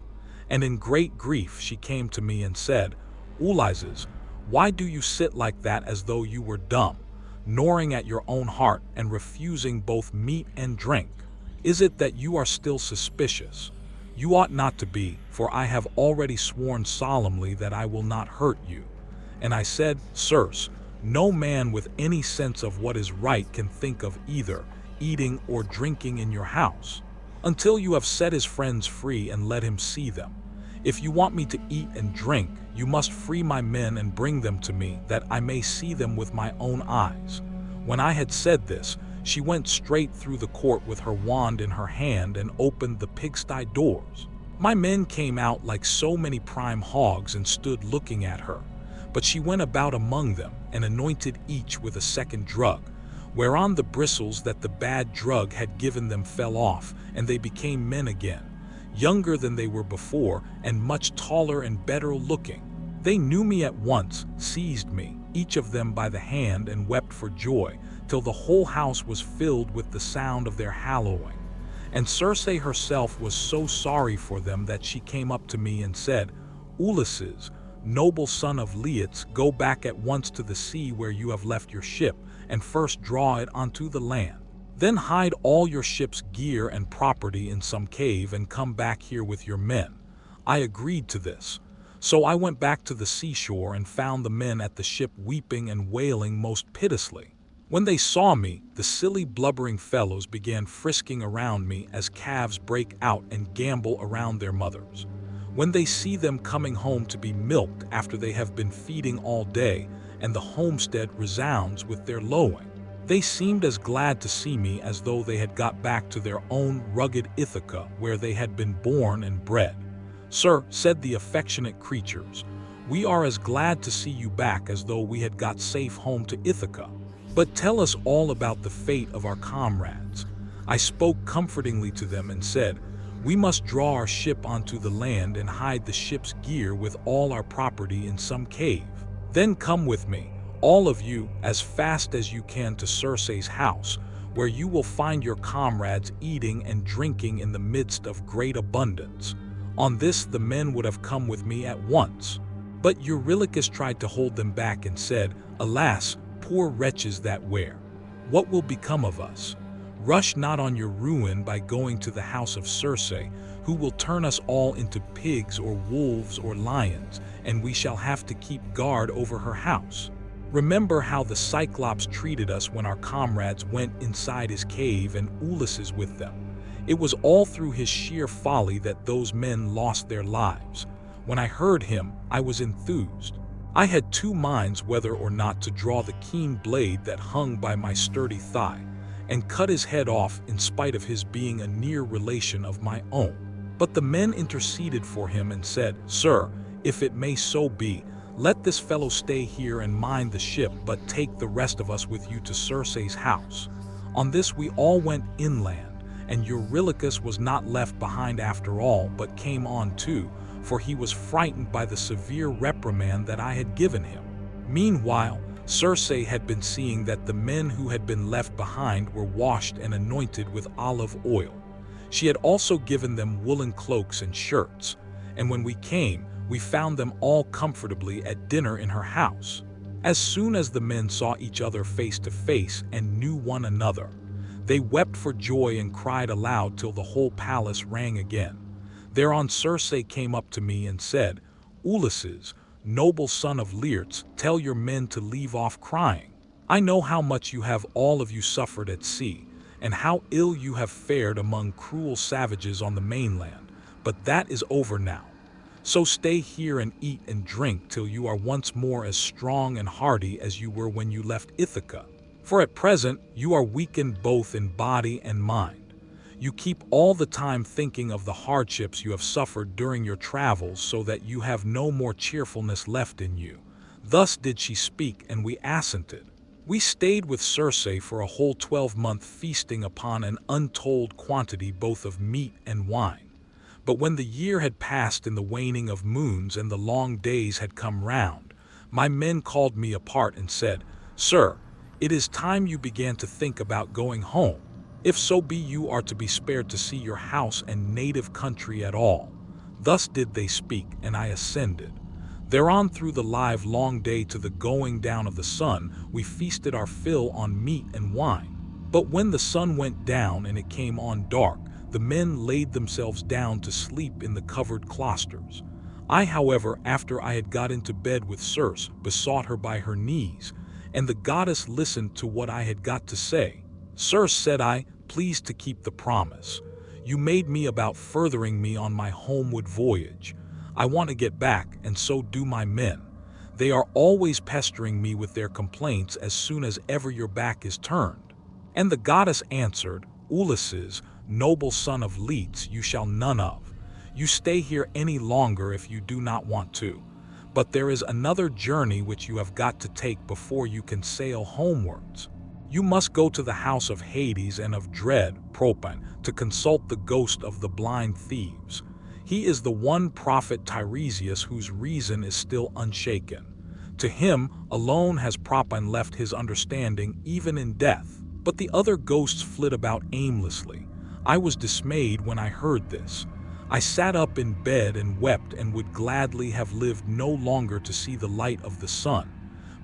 And in great grief she came to me and said, "Ulysses, why do you sit like that as though you were dumb, gnawing at your own heart and refusing both meat and drink? Is it that you are still suspicious? You ought not to be, for I have already sworn solemnly that I will not hurt you." And I said, "Circe, no man with any sense of what is right can think of either eating or drinking in your house, until you have set his friends free and let him see them. If you want me to eat and drink, you must free my men and bring them to me, that I may see them with my own eyes." When I had said this, she went straight through the court with her wand in her hand and opened the pigsty doors. My men came out like so many prime hogs and stood looking at her, but she went about among them and anointed each with a second drug, whereon the bristles that the bad drug had given them fell off, and they became men again, younger than they were before, and much taller and better looking. They knew me at once, seized me, each of them by the hand, and wept for joy, till the whole house was filled with the sound of their hallowing. And Circe herself was so sorry for them that she came up to me and said, "Ulysses, noble son of Leots, go back at once to the sea where you have left your ship, and first draw it onto the land. Then hide all your ship's gear and property in some cave and come back here with your men." I agreed to this. So I went back to the seashore and found the men at the ship weeping and wailing most piteously. When they saw me, the silly blubbering fellows began frisking around me as calves break out and gambol around their mothers. When they see them coming home to be milked after they have been feeding all day, and the homestead resounds with their lowing, they seemed as glad to see me as though they had got back to their own rugged Ithaca where they had been born and bred. "Sir," said the affectionate creatures, "we are as glad to see you back as though we had got safe home to Ithaca. But tell us all about the fate of our comrades." I spoke comfortingly to them and said, "We must draw our ship onto the land and hide the ship's gear with all our property in some cave. Then come with me, all of you, as fast as you can to Circe's house, where you will find your comrades eating and drinking in the midst of great abundance." On this the men would have come with me at once. But Eurylochus tried to hold them back and said, "Alas, poor wretches that wear! What will become of us? Rush not on your ruin by going to the house of Circe, who will turn us all into pigs or wolves or lions, and we shall have to keep guard over her house. Remember how the Cyclops treated us when our comrades went inside his cave and Ulysses with them. It was all through his sheer folly that those men lost their lives." When I heard him, I was enthused. I had two minds whether or not to draw the keen blade that hung by my sturdy thigh, and cut his head off in spite of his being a near relation of my own. But the men interceded for him and said, "Sir, if it may so be, let this fellow stay here and mind the ship, but take the rest of us with you to Circe's house." On this we all went inland, and Eurylochus was not left behind after all, but came on too, for he was frightened by the severe reprimand that I had given him. Meanwhile, Circe had been seeing that the men who had been left behind were washed and anointed with olive oil. She had also given them woolen cloaks and shirts, and when we came, we found them all comfortably at dinner in her house. As soon as the men saw each other face to face and knew one another, they wept for joy and cried aloud till the whole palace rang again. Thereon Circe came up to me and said, "Ulysses, noble son of Laertes, tell your men to leave off crying. I know how much you have all of you suffered at sea, and how ill you have fared among cruel savages on the mainland, but that is over now. So stay here and eat and drink till you are once more as strong and hardy as you were when you left Ithaca. For at present you are weakened both in body and mind. You keep all the time thinking of the hardships you have suffered during your travels, so that you have no more cheerfulness left in you." Thus did she speak, and we assented. We stayed with Circe for a whole 12-month, feasting upon an untold quantity both of meat and wine. But when the year had passed in the waning of moons and the long days had come round, my men called me apart and said, "Sir, it is time you began to think about going home. If so be you are to be spared to see your house and native country at all." Thus did they speak, and I ascended. Thereon through the live long day to the going down of the sun, we feasted our fill on meat and wine. But when the sun went down and it came on dark, the men laid themselves down to sleep in the covered cloisters. I, however, after I had got into bed with Circe, besought her by her knees, and the goddess listened to what I had got to say. "Circe," said I, "pleased to keep the promise. You made me about furthering me on my homeward voyage. I want to get back, and so do my men. They are always pestering me with their complaints as soon as ever your back is turned." And the goddess answered, "Ulysses, noble son of Laertes, you shall none of. You stay here any longer if you do not want to. But there is another journey which you have got to take before you can sail homewards. You must go to the house of Hades and of dread Propan to consult the ghost of the blind thieves. He is the one prophet Tiresias whose reason is still unshaken. To him alone has Propan left his understanding even in death. But the other ghosts flit about aimlessly. I was dismayed when I heard this. I sat up in bed and wept, and would gladly have lived no longer to see the light of the sun.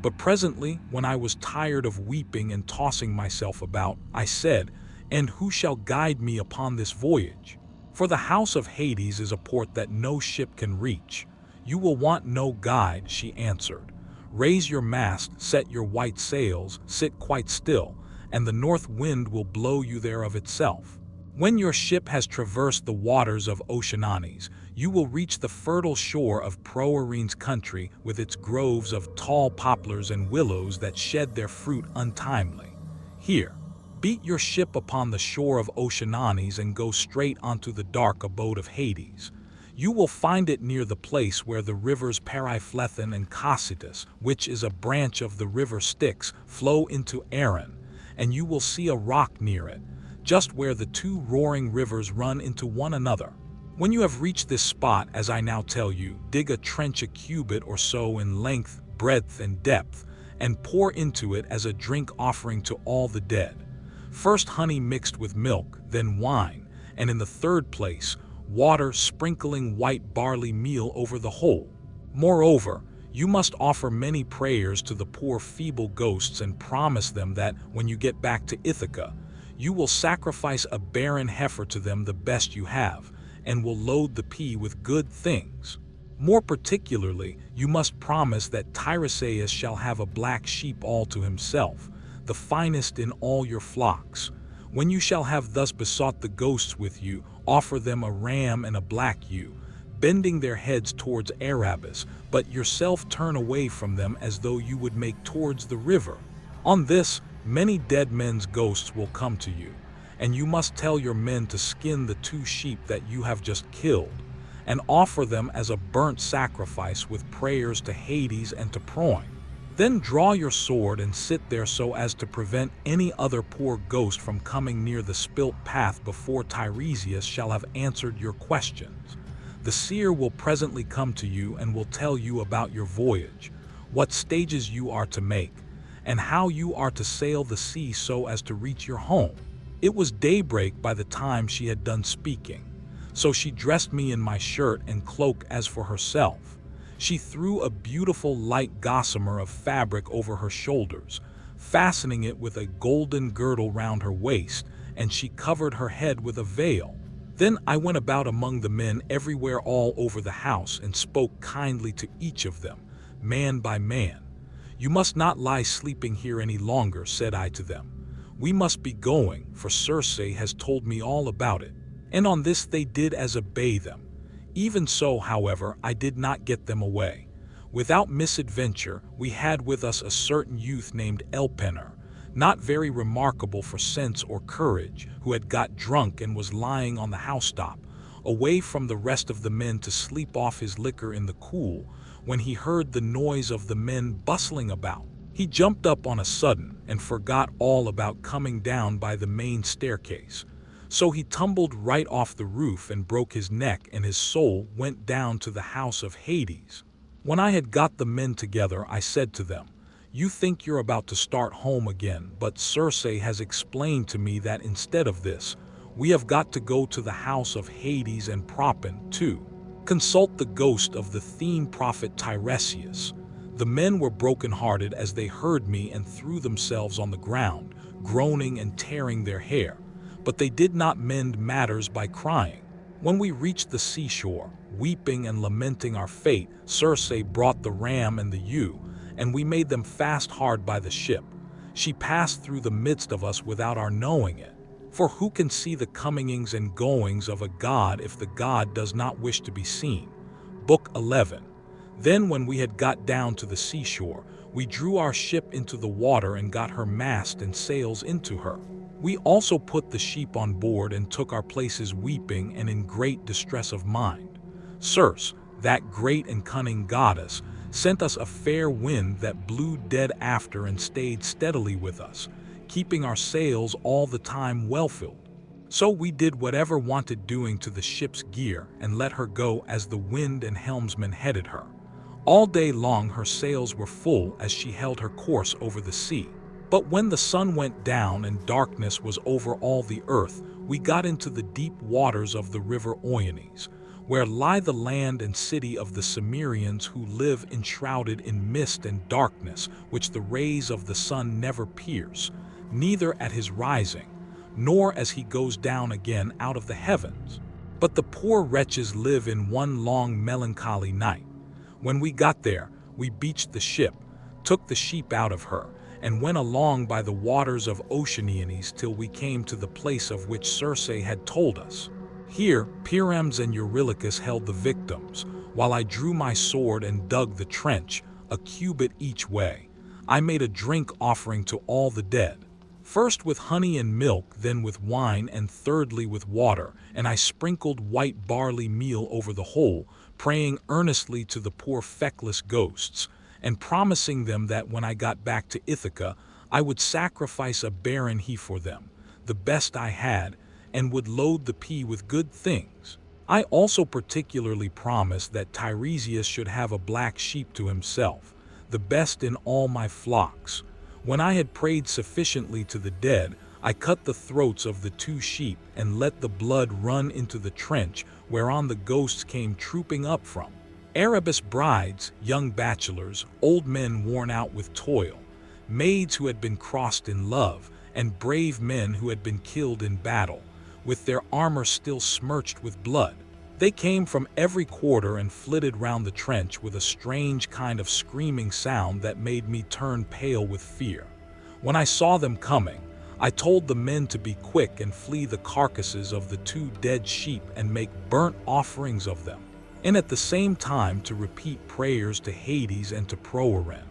But presently, when I was tired of weeping and tossing myself about, I said, "And who shall guide me upon this voyage? For the house of Hades is a port that no ship can reach." "You will want no guide," she answered. "Raise your mast, set your white sails, sit quite still, and the north wind will blow you there of itself. When your ship has traversed the waters of Oceananes, you will reach the fertile shore of Proerene's country with its groves of tall poplars and willows that shed their fruit untimely. Here, beat your ship upon the shore of Oceananes and go straight onto the dark abode of Hades. You will find it near the place where the rivers Periplethen and Cocytus, which is a branch of the river Styx, flow into Aran, and you will see a rock near it, just where the two roaring rivers run into one another. When you have reached this spot, as I now tell you, dig a trench a cubit or so in length, breadth, and depth, and pour into it as a drink offering to all the dead. First honey mixed with milk, then wine, and in the third place, water sprinkling white barley meal over the whole. Moreover, you must offer many prayers to the poor feeble ghosts and promise them that, when you get back to Ithaca, you will sacrifice a barren heifer to them, the best you have, and will load the pea with good things. More particularly, you must promise that Tiresias shall have a black sheep all to himself, the finest in all your flocks. When you shall have thus besought the ghosts with you, offer them a ram and a black ewe, bending their heads towards Erebus, but yourself turn away from them as though you would make towards the river. On this, many dead men's ghosts will come to you, and you must tell your men to skin the 2 sheep that you have just killed, and offer them as a burnt sacrifice with prayers to Hades and to Proin. Then draw your sword and sit there so as to prevent any other poor ghost from coming near the spilt path before Tiresias shall have answered your questions. The seer will presently come to you and will tell you about your voyage, what stages you are to make, and how you are to sail the sea so as to reach your home. It was daybreak by the time she had done speaking, so she dressed me in my shirt and cloak. As for herself, she threw a beautiful light gossamer of fabric over her shoulders, fastening it with a golden girdle round her waist, and she covered her head with a veil. Then I went about among the men everywhere all over the house and spoke kindly to each of them, man by man. You must not lie sleeping here any longer, said I to them. We must be going, for Circe has told me all about it. And on this they did as obey them. Even so, however, I did not get them away. Without misadventure, we had with us a certain youth named Elpenor, not very remarkable for sense or courage, who had got drunk and was lying on the housetop, away from the rest of the men to sleep off his liquor in the cool, when he heard the noise of the men bustling about. He jumped up on a sudden and forgot all about coming down by the main staircase. So he tumbled right off the roof and broke his neck, and his soul went down to the house of Hades. When I had got the men together, I said to them, You think you're about to start home again, but Circe has explained to me that instead of this, we have got to go to the house of Hades and Propin, too. Consult the ghost of the Thene prophet Tiresias. The men were broken-hearted as they heard me and threw themselves on the ground, groaning and tearing their hair. But they did not mend matters by crying. When we reached the seashore, weeping and lamenting our fate, Circe brought the ram and the ewe, and we made them fast hard by the ship. She passed through the midst of us without our knowing it. For who can see the comings and goings of a god if the god does not wish to be seen? Book 11. Then when we had got down to the seashore, we drew our ship into the water and got her mast and sails into her. We also put the sheep on board and took our places weeping and in great distress of mind. Circe, that great and cunning goddess, sent us a fair wind that blew dead after and stayed steadily with us, keeping our sails all the time well filled. So we did whatever wanted doing to the ship's gear and let her go as the wind and helmsman headed her. All day long her sails were full as she held her course over the sea. But when the sun went down and darkness was over all the earth, we got into the deep waters of the river Oiones, where lie the land and city of the Cimmerians, who live enshrouded in mist and darkness, which the rays of the sun never pierce, neither at his rising, nor as he goes down again out of the heavens. But the poor wretches live in one long melancholy night. When we got there, we beached the ship, took the sheep out of her, and went along by the waters of Oceaniones till we came to the place of which Circe had told us. Here Pyramus and Eurylochus held the victims, while I drew my sword and dug the trench, a cubit each way. I made a drink offering to all the dead. First with honey and milk, then with wine, and thirdly with water, and I sprinkled white barley meal over the whole, praying earnestly to the poor feckless ghosts, and promising them that when I got back to Ithaca, I would sacrifice a barren he for them, the best I had, and would load the pea with good things. I also particularly promised that Tiresias should have a black sheep to himself, the best in all my flocks. When I had prayed sufficiently to the dead, I cut the throats of the 2 sheep and let the blood run into the trench whereon the ghosts came trooping up from. Arabus brides, young bachelors, old men worn out with toil, maids who had been crossed in love, and brave men who had been killed in battle, with their armor still smirched with blood. They came from every quarter and flitted round the trench with a strange kind of screaming sound that made me turn pale with fear. When I saw them coming, I told the men to be quick and flee the carcasses of the 2 dead sheep and make burnt offerings of them, and at the same time to repeat prayers to Hades and to Proeren.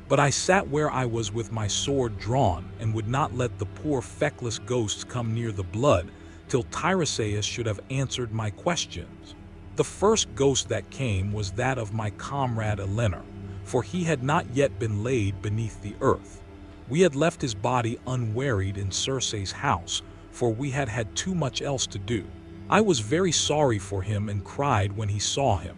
But I sat where I was with my sword drawn and would not let the poor feckless ghosts come near the blood, till Tiresias should have answered my questions. The first ghost that came was that of my comrade Eleanor, for he had not yet been laid beneath the earth. We had left his body unwearied in Circe's house, for we had had too much else to do. I was very sorry for him and cried when he saw him.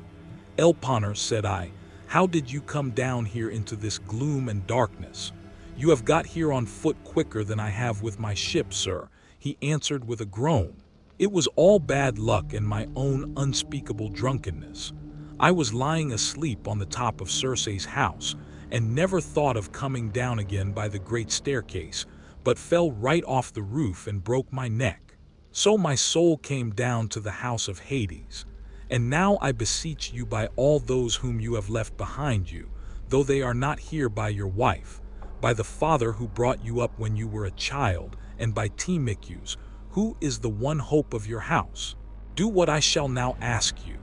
"Elponor," said I, "how did you come down here into this gloom and darkness?" "You have got here on foot quicker than I have with my ship, sir," he answered with a groan. "It was all bad luck and my own unspeakable drunkenness. I was lying asleep on the top of Circe's house, and never thought of coming down again by the great staircase, but fell right off the roof and broke my neck. So my soul came down to the house of Hades. And now I beseech you by all those whom you have left behind you, though they are not here, by your wife, by the father who brought you up when you were a child, and by Telemachus, who is the one hope of your house. Do what I shall now ask you.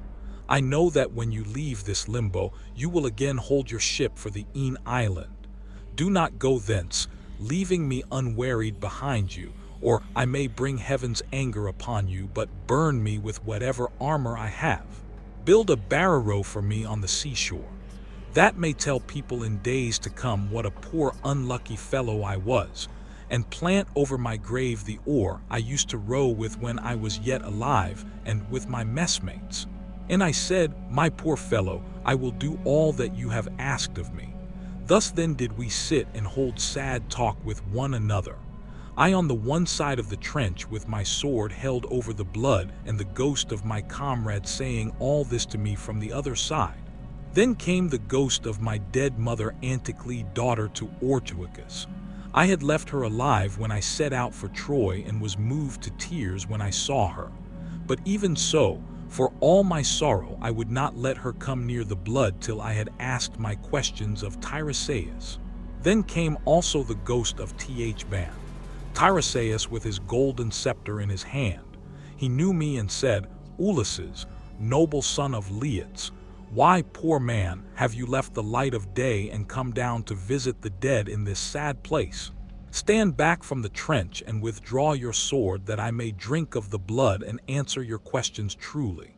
I know that when you leave this limbo, you will again hold your ship for the Aean island. Do not go thence, leaving me unwearied behind you, or I may bring heaven's anger upon you, but burn me with whatever armor I have. Build a barrow for me on the seashore. That may tell people in days to come what a poor unlucky fellow I was, and plant over my grave the oar I used to row with when I was yet alive and with my messmates. And I said, my poor fellow, I will do all that you have asked of me. Thus then did we sit and hold sad talk with one another. I on the one side of the trench with my sword held over the blood, and the ghost of my comrade saying all this to me from the other side. Then came the ghost of my dead mother Anticle, daughter to Ortuicus. I had left her alive when I set out for Troy, and was moved to tears when I saw her. But even so, for all my sorrow, I would not let her come near the blood till I had asked my questions of Tiresias. Then came also the ghost of Ban, Tiresias with his golden scepter in his hand. He knew me and said, Ulysses, noble son of Leots, why, poor man, have you left the light of day and come down to visit the dead in this sad place? Stand back from the trench and withdraw your sword, that I may drink of the blood and answer your questions truly.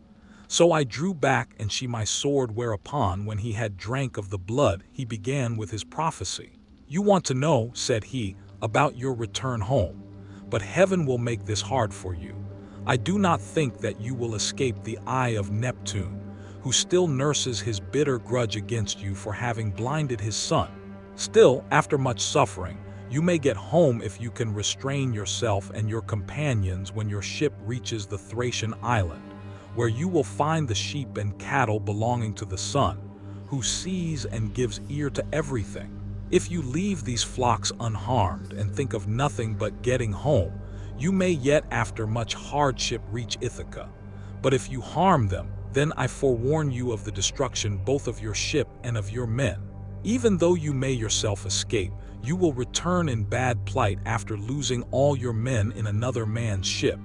So I drew back and she my sword, whereupon, when he had drank of the blood, he began with his prophecy. You want to know, said he, about your return home, but heaven will make this hard for you. I do not think that you will escape the eye of Neptune, who still nurses his bitter grudge against you for having blinded his son. Still, after much suffering, you may get home if you can restrain yourself and your companions when your ship reaches the Thracian island, where you will find the sheep and cattle belonging to the sun, who sees and gives ear to everything. If you leave these flocks unharmed and think of nothing but getting home, you may yet after much hardship reach Ithaca. But if you harm them, then I forewarn you of the destruction both of your ship and of your men. Even though you may yourself escape, you will return in bad plight after losing all your men in another man's ship,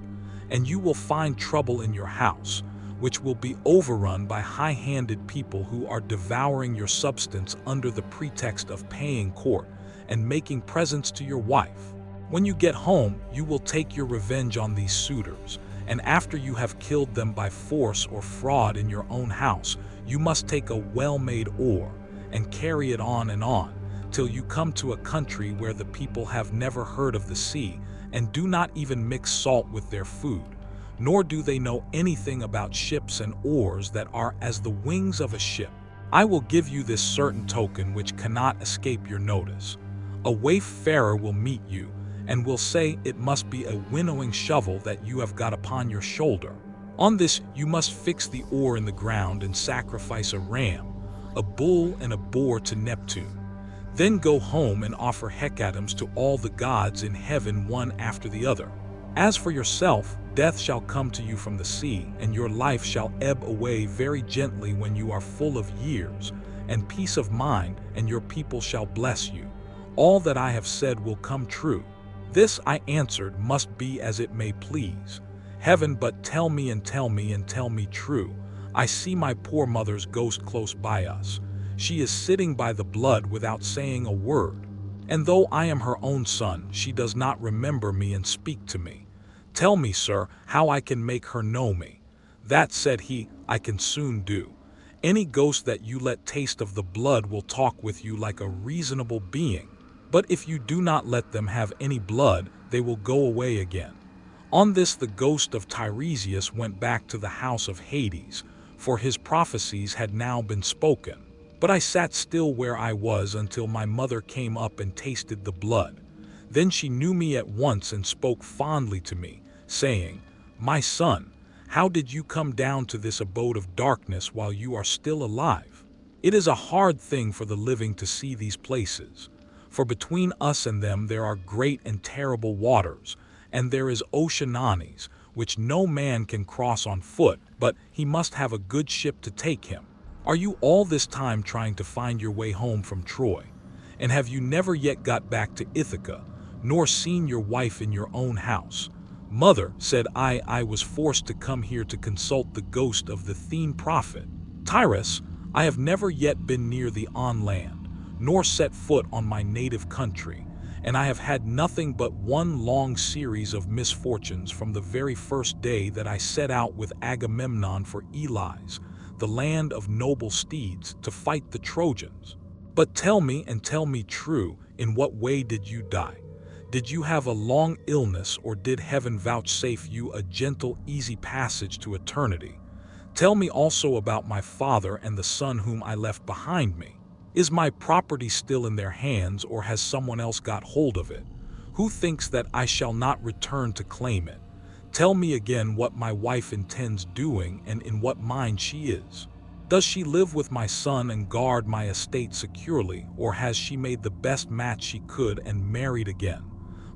and you will find trouble in your house, which will be overrun by high-handed people who are devouring your substance under the pretext of paying court and making presents to your wife. When you get home, you will take your revenge on these suitors, and after you have killed them by force or fraud in your own house, you must take a well-made oar and carry it on, till you come to a country where the people have never heard of the sea and do not even mix salt with their food, nor do they know anything about ships and oars that are as the wings of a ship. I will give you this certain token which cannot escape your notice. A wayfarer will meet you, and will say it must be a winnowing shovel that you have got upon your shoulder. On this you must fix the oar in the ground and sacrifice a ram, a bull, and a boar to Neptune. Then go home and offer hecatombs to all the gods in heaven one after the other. As for yourself, death shall come to you from the sea, and your life shall ebb away very gently when you are full of years, and peace of mind, and your people shall bless you. All that I have said will come true. This, I answered, must be as it may please. Heaven, but tell me and tell me and tell me true. I see my poor mother's ghost close by us. She is sitting by the blood without saying a word. And though I am her own son, she does not remember me and speak to me. Tell me, sir, how I can make her know me. That, said he, I can soon do. Any ghost that you let taste of the blood will talk with you like a reasonable being. But if you do not let them have any blood, they will go away again. On this the ghost of Tiresias went back to the house of Hades, for his prophecies had now been spoken. But I sat still where I was until my mother came up and tasted the blood. Then she knew me at once and spoke fondly to me, saying, "My son, how did you come down to this abode of darkness while you are still alive? It is a hard thing for the living to see these places. For between us and them there are great and terrible waters, and there is Oceananes, which no man can cross on foot, but he must have a good ship to take him. Are you all this time trying to find your way home from Troy? And have you never yet got back to Ithaca, nor seen your wife in your own house?" "Mother," said I was forced to come here to consult the ghost of the Thene prophet. "Tyrus, I have never yet been near the on land, nor set foot on my native country, and I have had nothing but one long series of misfortunes from the very first day that I set out with Agamemnon for Elis, the land of noble steeds, to fight the Trojans. But tell me, and tell me true, in what way did you die? Did you have a long illness, or did heaven vouchsafe you a gentle, easy passage to eternity? Tell me also about my father and the son whom I left behind me. Is my property still in their hands, or has someone else got hold of it? Who thinks that I shall not return to claim it? Tell me again what my wife intends doing and in what mind she is. Does she live with my son and guard my estate securely, or has she made the best match she could and married again?"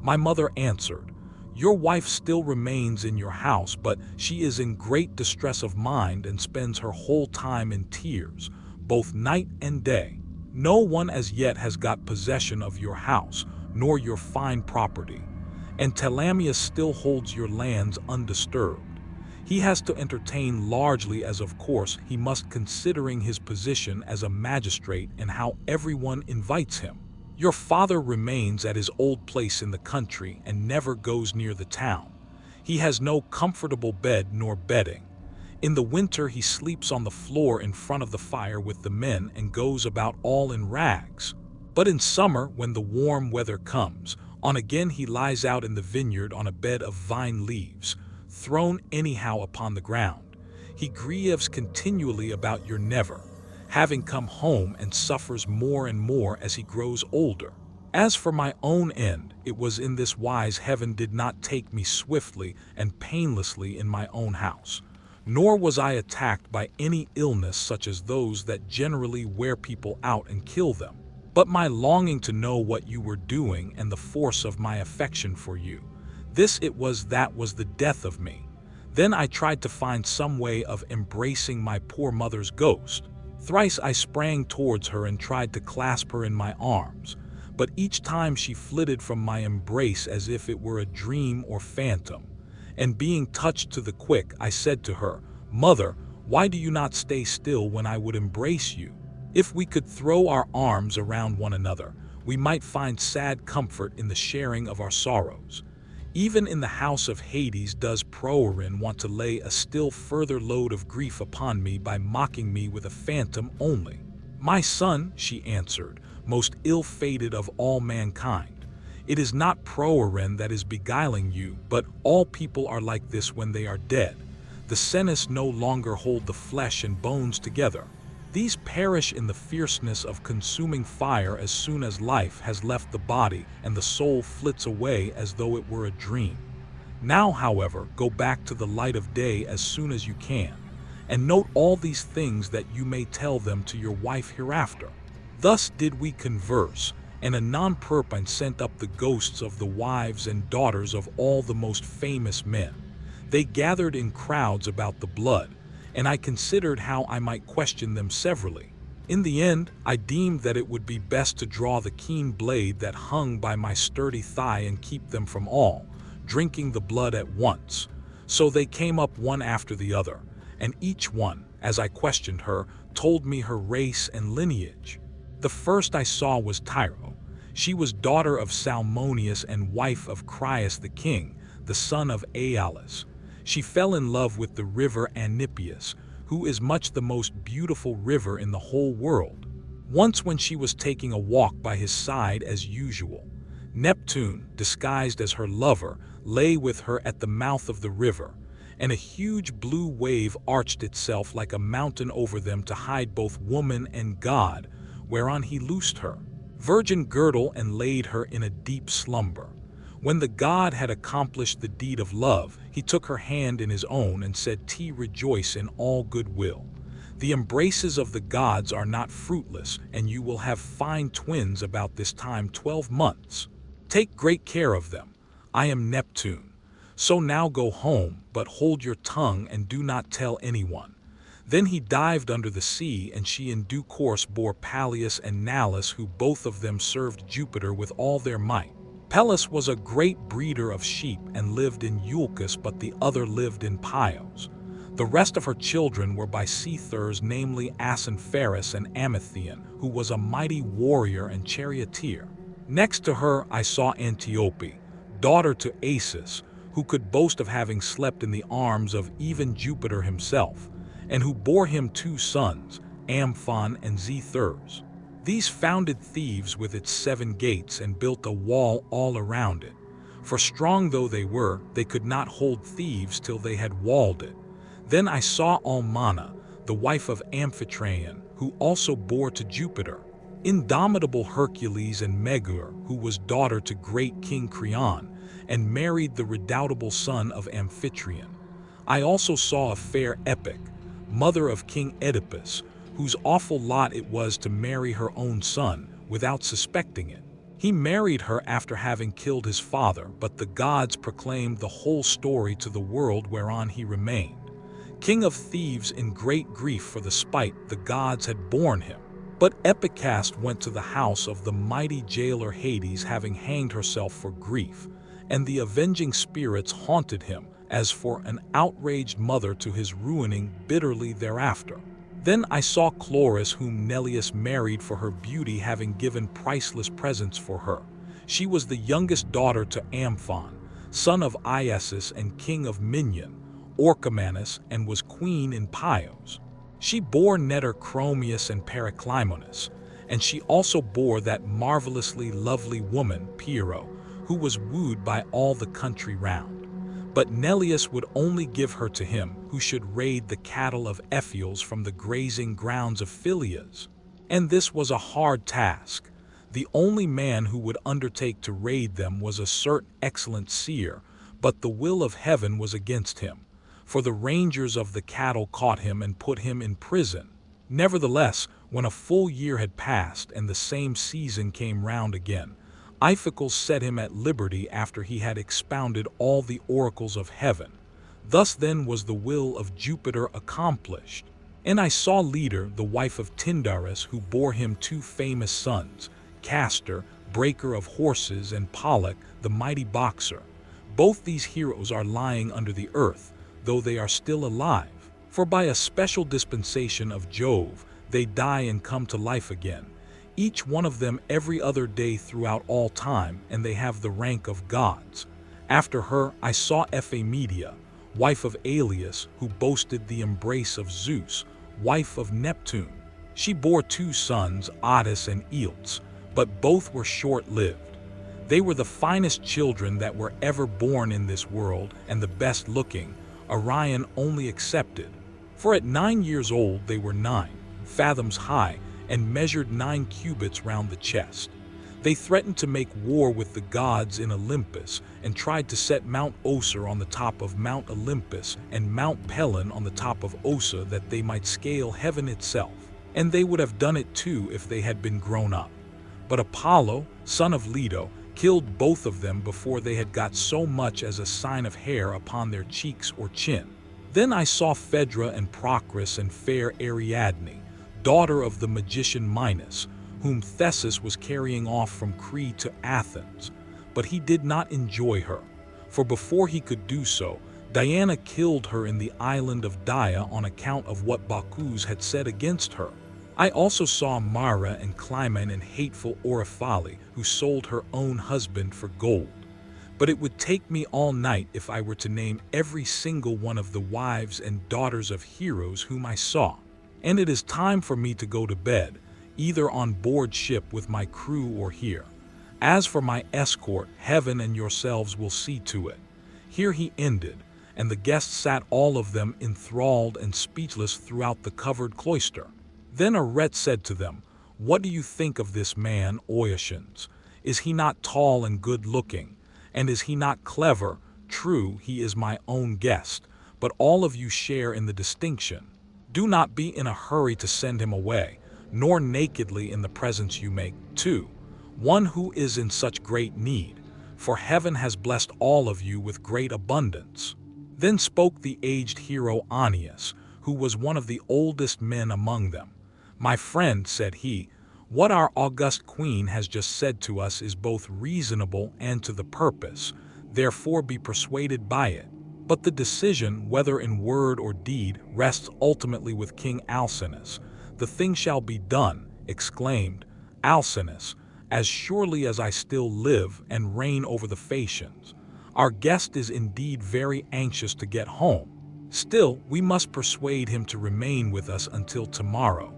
My mother answered, "Your wife still remains in your house, but she is in great distress of mind and spends her whole time in tears, both night and day. No one as yet has got possession of your house, nor your fine property, and Telemachus still holds your lands undisturbed. He has to entertain largely, as of course he must, considering his position as a magistrate and how everyone invites him. Your father remains at his old place in the country and never goes near the town. He has no comfortable bed nor bedding. In the winter he sleeps on the floor in front of the fire with the men and goes about all in rags. But in summer, when the warm weather comes, on again he lies out in the vineyard on a bed of vine leaves, thrown anyhow upon the ground. He grieves continually about your never having come home, and suffers more and more as he grows older. As for my own end, it was in this wise heaven did not take me swiftly and painlessly in my own house. Nor was I attacked by any illness such as those that generally wear people out and kill them, but my longing to know what you were doing and the force of my affection for you. This it was that was the death of me. Then I tried to find some way of embracing my poor mother's ghost. Thrice I sprang towards her and tried to clasp her in my arms, but each time she flitted from my embrace as if it were a dream or phantom. And being touched to the quick, I said to her, "Mother, why do you not stay still when I would embrace you? If we could throw our arms around one another, we might find sad comfort in the sharing of our sorrows. Even in the house of Hades does Proerin want to lay a still further load of grief upon me by mocking me with a phantom only. My son, she answered, most ill-fated of all mankind, it is not Proerin that is beguiling you, but all people are like this when they are dead. The senes no longer hold the flesh and bones together. These perish in the fierceness of consuming fire as soon as life has left the body and the soul flits away as though it were a dream. Now, however, go back to the light of day as soon as you can, and note all these things that you may tell them to your wife hereafter. Thus did we converse, and anon Perpine sent up the ghosts of the wives and daughters of all the most famous men. They gathered in crowds about the blood, and I considered how I might question them severally. In the end, I deemed that it would be best to draw the keen blade that hung by my sturdy thigh and keep them from all, drinking the blood at once. So they came up one after the other, and each one, as I questioned her, told me her race and lineage. The first I saw was Tyro. She was daughter of Salmoneus and wife of Crius the king, the son of Aeolus. She fell in love with the river Anipius, who is much the most beautiful river in the whole world. Once when she was taking a walk by his side as usual, Neptune, disguised as her lover, lay with her at the mouth of the river, and a huge blue wave arched itself like a mountain over them to hide both woman and god, whereon he loosed her, virgin girdle, and laid her in a deep slumber. When the god had accomplished the deed of love, he took her hand in his own and said, rejoice in all good will. The embraces of the gods are not fruitless, and you will have fine twins about this time 12 months. Take great care of them. I am Neptune. So now go home, but hold your tongue and do not tell anyone. Then he dived under the sea, and she in due course bore Peleus and Nalus, who both of them served Jupiter with all their might. Peleus was a great breeder of sheep and lived in Iulcus, but the other lived in Pios. The rest of her children were by suitors, namely Asinpharis and Amethion, who was a mighty warrior and charioteer. Next to her I saw Antiope, daughter to Acis, who could boast of having slept in the arms of even Jupiter himself, and who bore him 2 sons, Amphon and Zethers. These founded Thebes with its 7 gates and built a wall all around it. For strong though they were, they could not hold Thebes till they had walled it. Then I saw Almana, the wife of Amphitryon, who also bore to Jupiter, indomitable Hercules, and Megur, who was daughter to great King Creon, and married the redoubtable son of Amphitryon. I also saw a fair Epic, mother of King Oedipus, whose awful lot it was to marry her own son without suspecting it. He married her after having killed his father, but the gods proclaimed the whole story to the world, whereon he remained king of Thebes in great grief for the spite the gods had borne him. But Epicaste went to the house of the mighty jailer Hades, having hanged herself for grief, and the avenging spirits haunted him, as for an outraged mother to his ruining bitterly thereafter. Then I saw Chloris, whom Neleus married for her beauty, having given priceless presents for her. She was the youngest daughter to Amphon, son of Iasus and king of Minion, Orchomenus, and was queen in Pios. She bore Netter Chromius and Periclymonus, and she also bore that marvelously lovely woman, Piero, who was wooed by all the country round. But Neleus would only give her to him who should raid the cattle of Ephials from the grazing grounds of Phileas. And this was a hard task. The only man who would undertake to raid them was a certain excellent seer, but the will of heaven was against him, for the rangers of the cattle caught him and put him in prison. Nevertheless, when a full year had passed and the same season came round again, Iphicles set him at liberty after he had expounded all the oracles of heaven. Thus then was the will of Jupiter accomplished. And I saw Leda, the wife of Tyndarus, who bore him 2 famous sons, Castor, breaker of horses, and Pollux, the mighty boxer. Both these heroes are lying under the earth, though they are still alive, for by a special dispensation of Jove, they die and come to life again. each one of them every other day throughout all time, and they have the rank of gods. After her I saw Ephemedia, wife of Alius, who boasted the embrace of Zeus, wife of Neptune. She bore 2 sons, Otis and Eilts, but both were short-lived. They were the finest children that were ever born in this world, and the best-looking, Orion only excepted. For at 9 years old they were 9 fathoms high and measured 9 cubits round the chest. They threatened to make war with the gods in Olympus and tried to set Mount Oser on the top of Mount Olympus and Mount Pelon on the top of Osa, that they might scale heaven itself. And they would have done it too if they had been grown up. But Apollo, son of Leto, killed both of them before they had got so much as a sign of hair upon their cheeks or chin. Then I saw Phaedra and Procris and fair Ariadne, daughter of the magician Minos, whom Theseus was carrying off from Crete to Athens. But he did not enjoy her, for before he could do so, Diana killed her in the island of Dia on account of what Bacchus had said against her. I also saw Mara and Climene and hateful Oriphale, who sold her own husband for gold. But it would take me all night if I were to name every single one of the wives and daughters of heroes whom I saw. And it is time for me to go to bed, either on board ship with my crew or here. As for my escort, heaven and yourselves will see to it." Here he ended, and the guests sat all of them enthralled and speechless throughout the covered cloister. Then Arete said to them, "What do you think of this man, Oeacians? Is he not tall and good-looking? And is he not clever? True, he is my own guest, but all of you share in the distinction. Do not be in a hurry to send him away, nor nakedly in the presence you make, too, one who is in such great need, for heaven has blessed all of you with great abundance." Then spoke the aged hero Aeneas, who was one of the oldest men among them. "My friend," said he, "what our august queen has just said to us is both reasonable and to the purpose, therefore be persuaded by it. But the decision, whether in word or deed, rests ultimately with King Alcinous. The thing shall be done," exclaimed Alcinous, "as surely as I still live and reign over the Phaeacians. Our guest is indeed very anxious to get home. Still, we must persuade him to remain with us until tomorrow,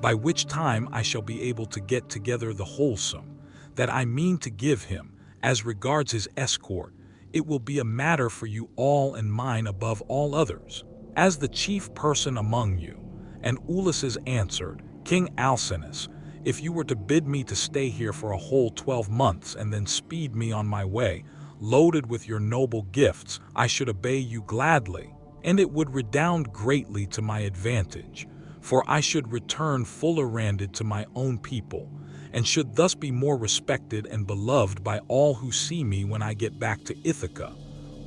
by which time I shall be able to get together the wholesome that I mean to give him. As regards his escort, it will be a matter for you all and mine above all others, as the chief person among you." And Ulysses answered, "King Alcinous, if you were to bid me to stay here for a whole 12 months and then speed me on my way, loaded with your noble gifts, I should obey you gladly, and it would redound greatly to my advantage, for I should return fuller randed to my own people, and should thus be more respected and beloved by all who see me when I get back to Ithaca."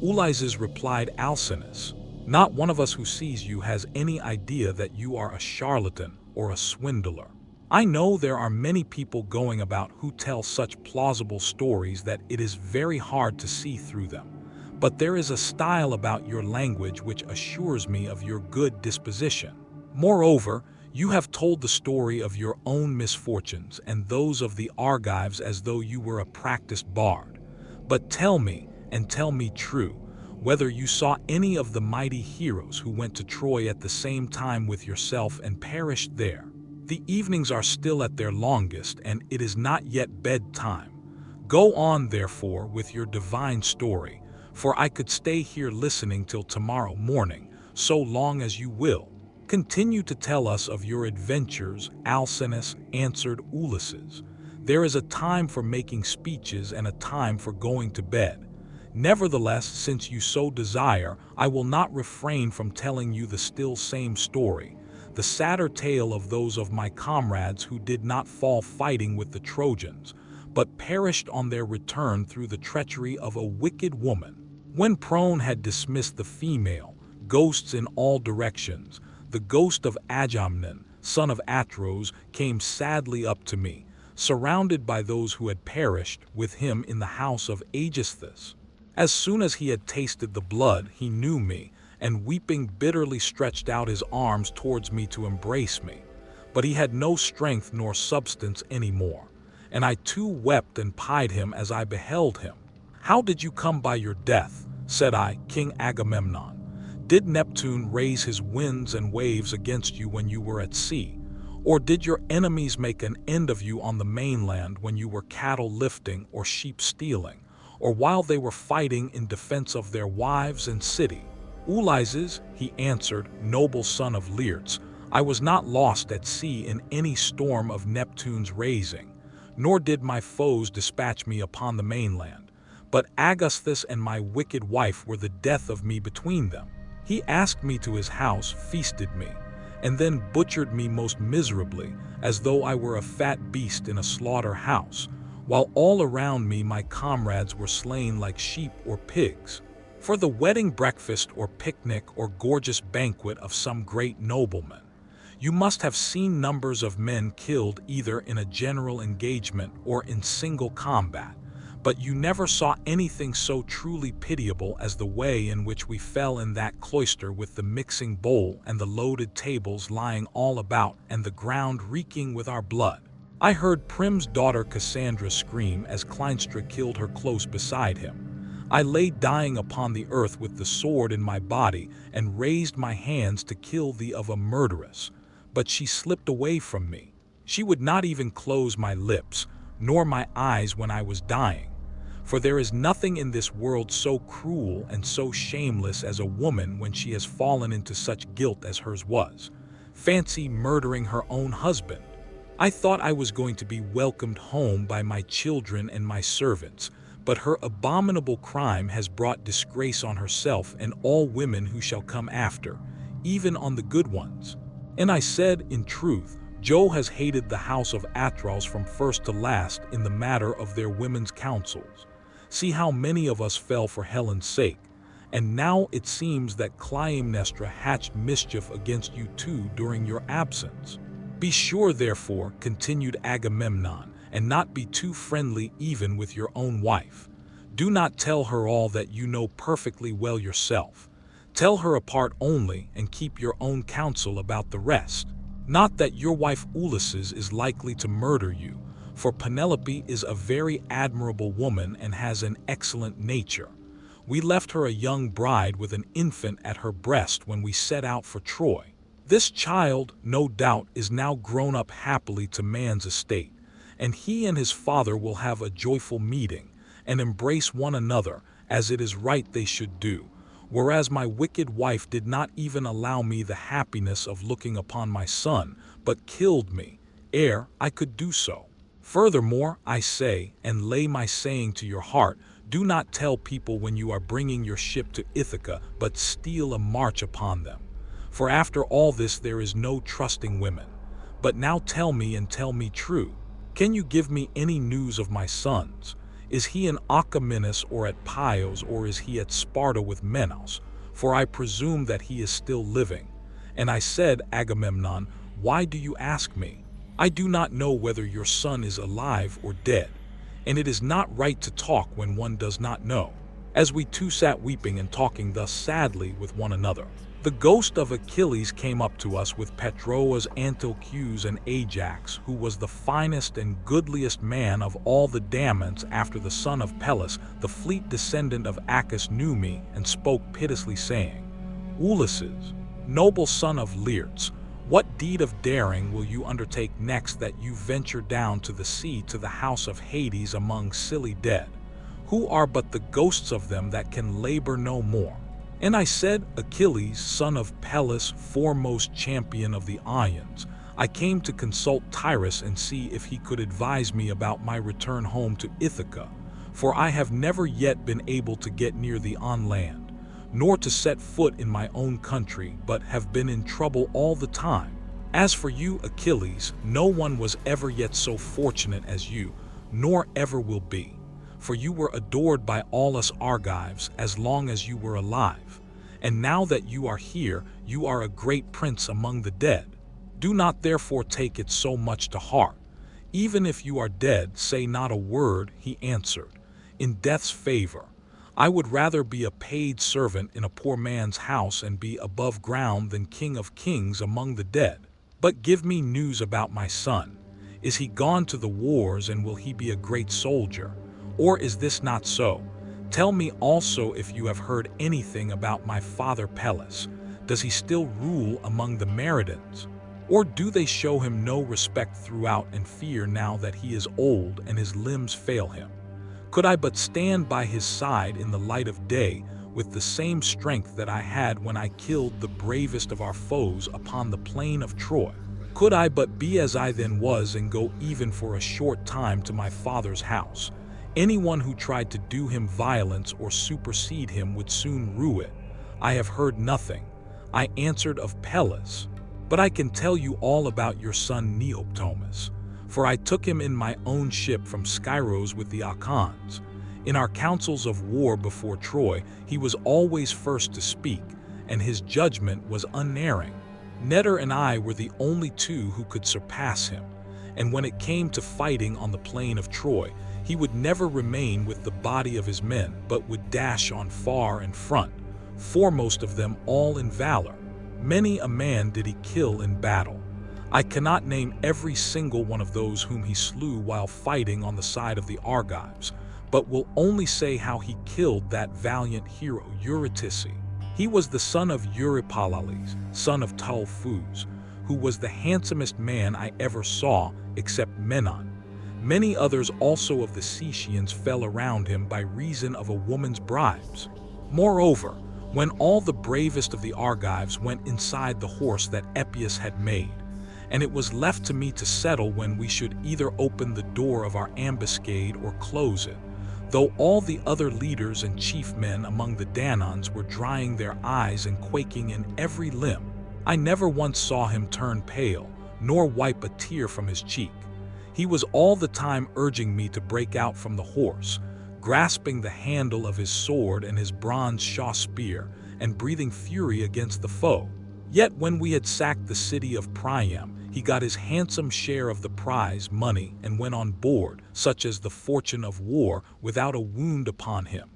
Ulysses replied, "Alcinous, not one of us who sees you has any idea that you are a charlatan or a swindler. I know there are many people going about who tell such plausible stories that it is very hard to see through them. But there is a style about your language which assures me of your good disposition. Moreover, you have told the story of your own misfortunes and those of the Argives as though you were a practiced bard. But tell me, and tell me true, whether you saw any of the mighty heroes who went to Troy at the same time with yourself and perished there. The evenings are still at their longest, and it is not yet bedtime. Go on, therefore, with your divine story, for I could stay here listening till tomorrow morning, so long as you will. Continue to tell us of your adventures." Alcinous answered Ulysses, "There is a time for making speeches and a time for going to bed. Nevertheless, since you so desire, I will not refrain from telling you the still same story, the sadder tale of those of my comrades who did not fall fighting with the Trojans, but perished on their return through the treachery of a wicked woman. When Prone had dismissed the female ghosts in all directions, the ghost of Agamemnon, son of Atros, came sadly up to me, surrounded by those who had perished with him in the house of Aegisthus. As soon as he had tasted the blood, he knew me, and weeping bitterly stretched out his arms towards me to embrace me. but he had no strength nor substance any more. And I too wept and pied him as I beheld him. How did you come by your death? Said I, King Agamemnon. Did Neptune raise his winds and waves against you when you were at sea? Or did your enemies make an end of you on the mainland when you were cattle lifting or sheep stealing, or while they were fighting in defense of their wives and city? Ulysses, he answered, noble son of Laertes, I was not lost at sea in any storm of Neptune's raising, nor did my foes dispatch me upon the mainland. But Augustus and my wicked wife were the death of me between them. He asked me to his house, feasted me, and then butchered me most miserably, as though I were a fat beast in a slaughter-house, while all around me my comrades were slain like sheep or pigs. For the wedding breakfast or picnic or gorgeous banquet of some great nobleman, you must have seen numbers of men killed either in a general engagement or in single combat, but you never saw anything so truly pitiable as the way in which we fell in that cloister with the mixing bowl and the loaded tables lying all about and the ground reeking with our blood. I heard Priam's daughter Cassandra scream as Clystra killed her close beside him. I lay dying upon the earth with the sword in my body and raised my hands to kill thee of a murderess, but she slipped away from me. She would not even close my lips, nor my eyes when I was dying. For there is nothing in this world so cruel and so shameless as a woman when she has fallen into such guilt as hers was. Fancy murdering her own husband. I thought I was going to be welcomed home by my children and my servants, but her abominable crime has brought disgrace on herself and all women who shall come after, even on the good ones. And I said, in truth, Jove has hated the house of Atros from first to last in the matter of their women's counsels. See how many of us fell for Helen's sake, and now it seems that Clytemnestra hatched mischief against you too during your absence. Be sure, therefore, continued Agamemnon, and not be too friendly even with your own wife. Do not tell her all that you know perfectly well yourself. Tell her a part only, and keep your own counsel about the rest. Not that your wife Ulysses is likely to murder you, for Penelope is a very admirable woman and has an excellent nature. We left her a young bride with an infant at her breast when we set out for Troy. This child, no doubt, is now grown up happily to man's estate, and he and his father will have a joyful meeting, and embrace one another, as it is right they should do, whereas my wicked wife did not even allow me the happiness of looking upon my son, but killed me, ere I could do so. Furthermore, I say, and lay my saying to your heart, do not tell people when you are bringing your ship to Ithaca, but steal a march upon them. For after all this there is no trusting women. But now tell me, and tell me true. Can you give me any news of my sons? Is he in Achaemenus or at Chios, or is he at Sparta with Menos? For I presume that he is still living. And I said, Agamemnon, why do you ask me? I do not know whether your son is alive or dead, and it is not right to talk when one does not know. As we two sat weeping and talking thus sadly with one another, the ghost of Achilles came up to us with Patroclus, Antilochus, and Ajax, who was the finest and goodliest man of all the Damans after the son of Peleus. The fleet descendant of Acus knew me and spoke piteously, saying, Ulysses, noble son of Laertes, what deed of daring will you undertake next that you venture down to the sea to the house of Hades among silly dead, who are but the ghosts of them that can labor no more? And I said, Achilles, son of Peleus, foremost champion of the Ions, I came to consult Tyrus and see if he could advise me about my return home to Ithaca, for I have never yet been able to get near thee on land, nor to set foot in my own country, but have been in trouble all the time. As for you, Achilles, no one was ever yet so fortunate as you, nor ever will be. For you were adored by all us Argives as long as you were alive, and now that you are here, you are a great prince among the dead. Do not therefore take it so much to heart. Even if you are dead, say not a word, he answered, in death's favor. I would rather be a paid servant in a poor man's house and be above ground than king of kings among the dead. But give me news about my son. Is he gone to the wars, and will he be a great soldier? Or is this not so? Tell me also if you have heard anything about my father Peleus. Does he still rule among the Myrmidons? Or do they show him no respect throughout and fear now that he is old and his limbs fail him? Could I but stand by his side in the light of day with the same strength that I had when I killed the bravest of our foes upon the plain of Troy? Could I but be as I then was and go even for a short time to my father's house? Anyone who tried to do him violence or supersede him would soon rue it. I have heard nothing. I answered of Peleus. But I can tell you all about your son Neoptomus, for I took him in my own ship from Skyros with the Achans. In our councils of war before Troy, he was always first to speak, and his judgment was unerring. Netter and I were the only two who could surpass him, and when it came to fighting on the plain of Troy, he would never remain with the body of his men, but would dash on far in front, foremost of them all in valor. Many a man did he kill in battle. I cannot name every single one of those whom he slew while fighting on the side of the Argives, but will only say how he killed that valiant hero Eurytice. He was the son of Eurypylales, son of Tulphus, who was the handsomest man I ever saw, except Menon. Many others also of the Cetians fell around him by reason of a woman's bribes. Moreover, when all the bravest of the Argives went inside the horse that Epeius had made, and it was left to me to settle when we should either open the door of our ambuscade or close it, though all the other leaders and chief men among the Danons were drying their eyes and quaking in every limb, I never once saw him turn pale, nor wipe a tear from his cheek. He was all the time urging me to break out from the horse, grasping the handle of his sword and his bronze shaw spear, and breathing fury against the foe. Yet when we had sacked the city of Priam, he got his handsome share of the prize money and went on board, such as the fortune of war, without a wound upon him,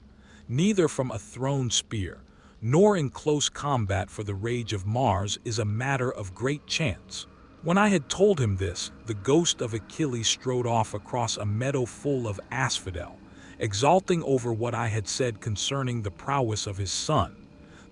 neither from a thrown spear, nor in close combat, for the rage of Mars is a matter of great chance. When I had told him this, the ghost of Achilles strode off across a meadow full of asphodel, exulting over what I had said concerning the prowess of his son.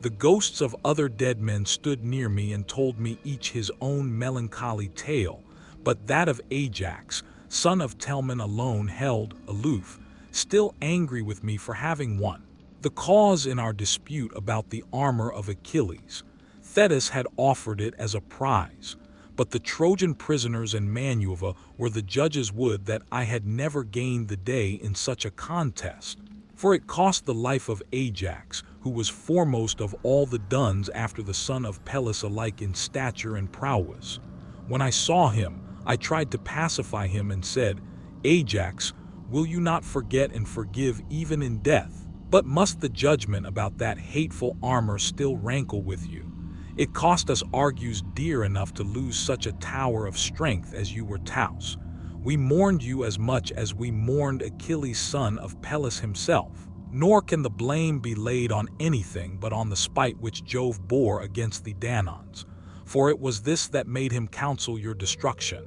The ghosts of other dead men stood near me and told me each his own melancholy tale, but that of Ajax, son of Telamon, alone held aloof, still angry with me for having won the cause in our dispute about the armor of Achilles. Thetis had offered it as a prize, but the Trojan prisoners and Manuva were the judges would that I had never gained the day in such a contest, for it cost the life of Ajax, who was foremost of all the Duns after the son of Peleus alike in stature and prowess. When I saw him, I tried to pacify him and said, Ajax, will you not forget and forgive even in death? But must the judgment about that hateful armor still rankle with you? It cost us Argives dear enough to lose such a tower of strength as you were Taus. We mourned you as much as we mourned Achilles, son of Peleus himself. Nor can the blame be laid on anything but on the spite which Jove bore against the Danons, for it was this that made him counsel your destruction.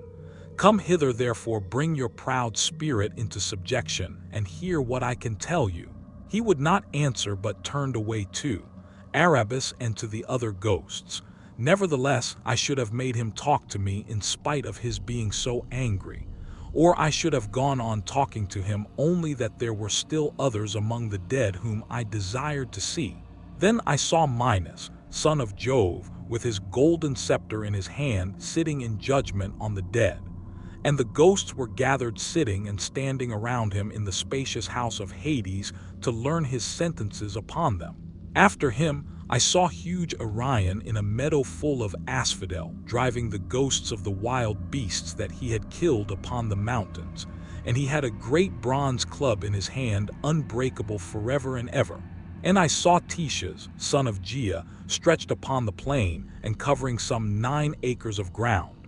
Come hither therefore, bring your proud spirit into subjection, and hear what I can tell you. He would not answer, but turned away to Erebus and to the other ghosts. Nevertheless, I should have made him talk to me in spite of his being so angry, or I should have gone on talking to him, only that there were still others among the dead whom I desired to see. Then I saw Minos, son of Jove, with his golden scepter in his hand, sitting in judgment on the dead. And the ghosts were gathered sitting and standing around him in the spacious house of Hades to learn his sentences upon them. After him, I saw huge Orion in a meadow full of asphodel, driving the ghosts of the wild beasts that he had killed upon the mountains, and he had a great bronze club in his hand, unbreakable forever and ever. And I saw Theseus, son of Gaea, stretched upon the plain and covering some 9 acres of ground.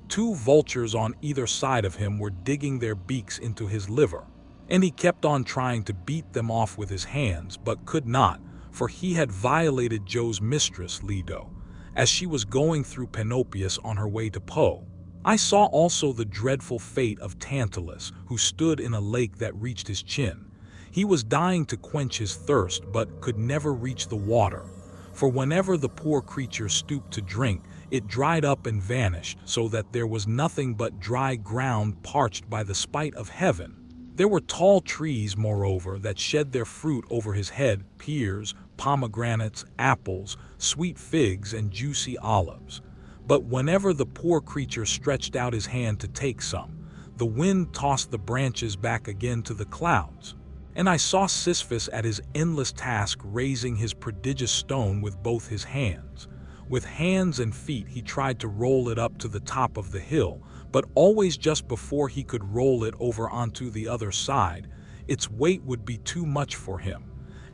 2 vultures on either side of him were digging their beaks into his liver, and he kept on trying to beat them off with his hands, but could not, for he had violated Jove's mistress, Leto, as she was going through Panopeus on her way to Po. I saw also the dreadful fate of Tantalus, who stood in a lake that reached his chin. He was dying to quench his thirst, but could never reach the water. For whenever the poor creature stooped to drink, it dried up and vanished, so that there was nothing but dry ground parched by the spite of heaven. There were tall trees, moreover, that shed their fruit over his head, pears, pomegranates, apples, sweet figs, and juicy olives. But whenever the poor creature stretched out his hand to take some, the wind tossed the branches back again to the clouds. And I saw Sisyphus at his endless task, raising his prodigious stone with both his hands. With hands and feet he tried to roll it up to the top of the hill, but always just before he could roll it over onto the other side, its weight would be too much for him,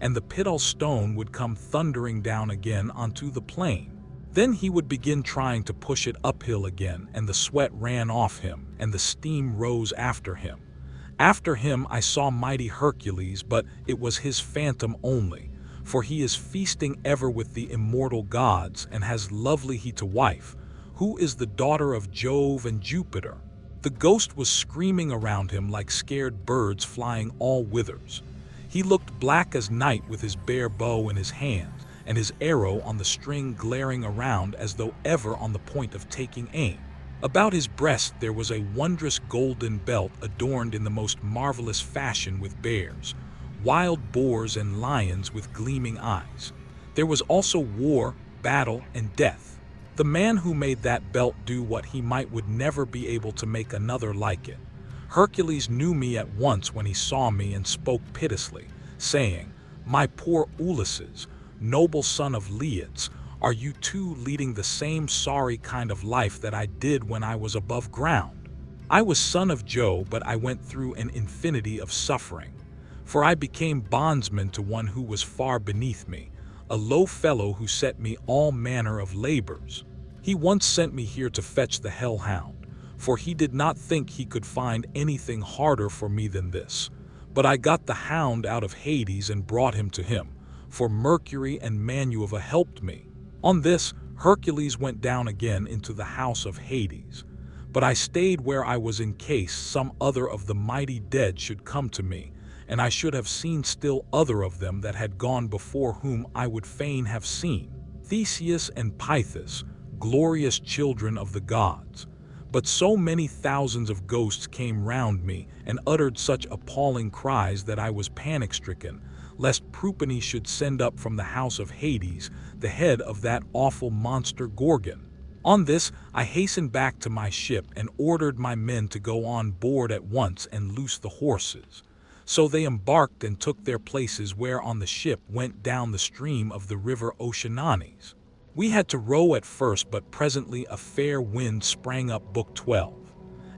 and the pitiful stone would come thundering down again onto the plain. Then he would begin trying to push it uphill again, and the sweat ran off him, and the steam rose after him. After him I saw mighty Hercules, but it was his phantom only, for he is feasting ever with the immortal gods, and has lovely he to wife, who is the daughter of Jove and Jupiter. The ghost was screaming around him like scared birds flying all whithers. He looked black as night with his bare bow in his hand, and his arrow on the string glaring around as though ever on the point of taking aim. About his breast there was a wondrous golden belt adorned in the most marvelous fashion with bears, wild boars, and lions with gleaming eyes. There was also war, battle, and death. The man who made that belt do what he might would never be able to make another like it. Hercules knew me at once when he saw me, and spoke piteously, saying, "My poor Ulysses, noble son of Leids, are you too leading the same sorry kind of life that I did when I was above ground? I was son of Jove, but I went through an infinity of suffering. For I became bondsman to one who was far beneath me, a low fellow who set me all manner of labors. He once sent me here to fetch the hellhound, for he did not think he could find anything harder for me than this. But I got the hound out of Hades and brought him to him, for Mercury and Manuva helped me." On this, Hercules went down again into the house of Hades. But I stayed where I was in case some other of the mighty dead should come to me, and I should have seen still other of them that had gone before, whom I would fain have seen, Theseus and Pythus, glorious children of the gods. But so many thousands of ghosts came round me and uttered such appalling cries that I was panic-stricken, lest Property should send up from the house of Hades the head of that awful monster Gorgon. On this, I hastened back to my ship and ordered my men to go on board at once and loose the horses. So they embarked and took their places, whereon the ship went down the stream of the river Oceananes. We had to row at first, but presently a fair wind sprang up. Book 12.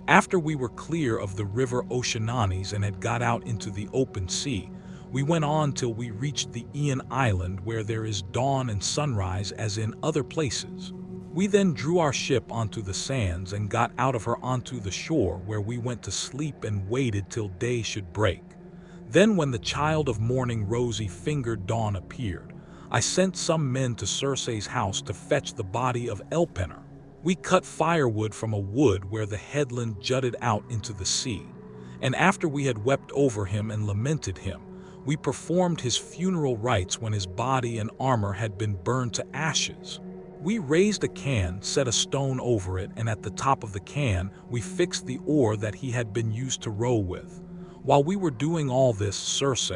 After we were clear of the river Oceananes and had got out into the open sea, we went on till we reached the Aeaean island, where there is dawn and sunrise as in other places. We then drew our ship onto the sands and got out of her onto the shore, where we went to sleep and waited till day should break. Then when the child of morning, rosy-fingered Dawn, appeared, I sent some men to Circe's house to fetch the body of Elpenor. We cut firewood from a wood where the headland jutted out into the sea, and after we had wept over him and lamented him, we performed his funeral rites when his body and armor had been burned to ashes. We raised a can, set a stone over it, and at the top of the can we fixed the oar that he had been used to row with. While we were doing all this, Circe,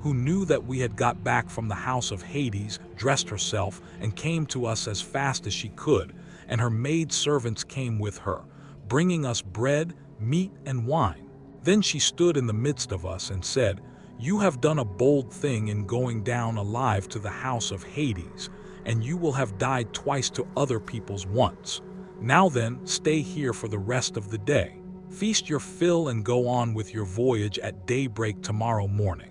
who knew that we had got back from the house of Hades, dressed herself and came to us as fast as she could, and her maid servants came with her, bringing us bread, meat, and wine. Then she stood in the midst of us and said, "You have done a bold thing in going down alive to the house of Hades, and you will have died twice to other people's once. Now then, stay here for the rest of the day. Feast your fill and go on with your voyage at daybreak tomorrow morning.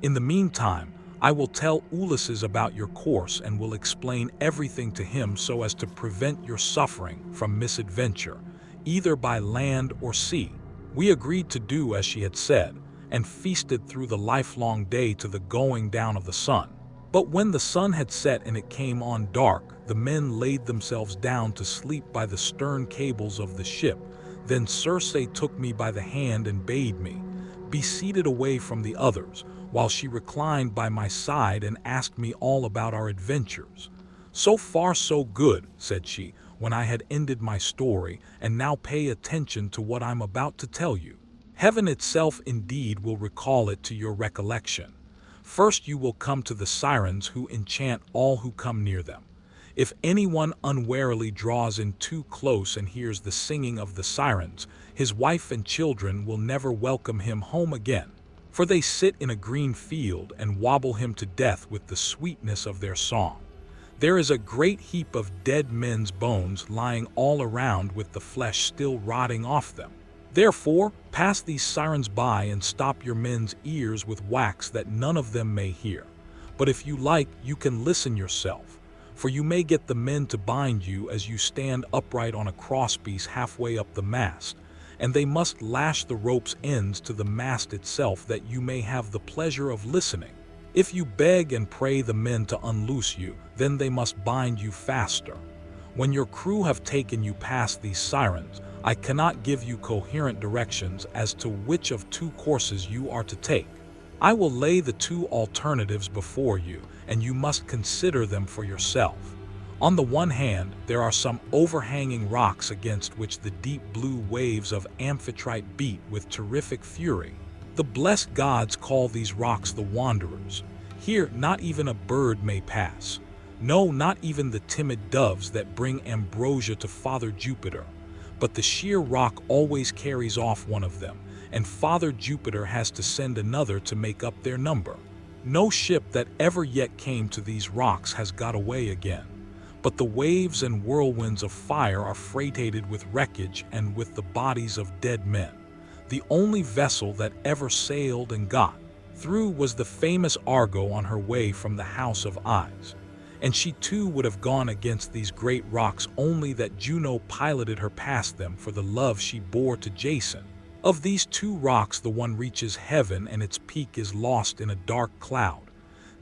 In the meantime, I will tell Ulysses about your course and will explain everything to him so as to prevent your suffering from misadventure, either by land or sea." We agreed to do as she had said, and feasted through the lifelong day to the going down of the sun. But when the sun had set and it came on dark, the men laid themselves down to sleep by the stern cables of the ship. Then Circe took me by the hand and bade me be seated away from the others, while she reclined by my side and asked me all about our adventures. "So far so good," said she, when I had ended my story, "and now pay attention to what I'm about to tell you. Heaven itself indeed will recall it to your recollection. First you will come to the sirens who enchant all who come near them. If anyone unwarily draws in too close and hears the singing of the sirens, his wife and children will never welcome him home again, for they sit in a green field and wobble him to death with the sweetness of their song. There is a great heap of dead men's bones lying all around with the flesh still rotting off them. Therefore, pass these sirens by and stop your men's ears with wax that none of them may hear. But if you like, you can listen yourself, for you may get the men to bind you as you stand upright on a crosspiece halfway up the mast, and they must lash the rope's ends to the mast itself that you may have the pleasure of listening. If you beg and pray the men to unloose you, then they must bind you faster. When your crew have taken you past these sirens, I cannot give you coherent directions as to which of two courses you are to take. I will lay the two alternatives before you, and you must consider them for yourself. On the one hand, there are some overhanging rocks against which the deep blue waves of Amphitrite beat with terrific fury. The blessed gods call these rocks the Wanderers. Here not even a bird may pass. No, not even the timid doves that bring ambrosia to Father Jupiter. But the sheer rock always carries off one of them, and Father Jupiter has to send another to make up their number. No ship that ever yet came to these rocks has got away again. But the waves and whirlwinds of fire are freighted with wreckage and with the bodies of dead men. The only vessel that ever sailed and got through was the famous Argo on her way from the House of Eyes. And she too would have gone against these great rocks, only that Juno piloted her past them for the love she bore to Jason. Of these two rocks, the one reaches heaven and its peak is lost in a dark cloud.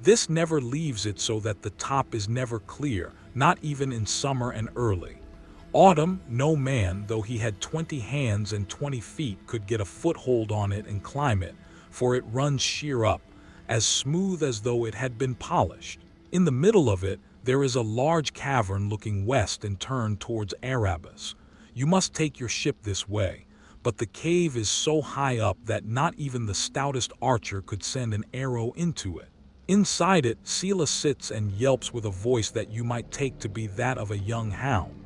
This never leaves it, so that the top is never clear, not even in summer and early autumn. No man, though he had 20 hands and 20 feet, could get a foothold on it and climb it, for it runs sheer up, as smooth as though it had been polished. In the middle of it, there is a large cavern looking west and turned towards Erebus. You must take your ship this way, but the cave is so high up that not even the stoutest archer could send an arrow into it. Inside it, Scylla sits and yelps with a voice that you might take to be that of a young hound.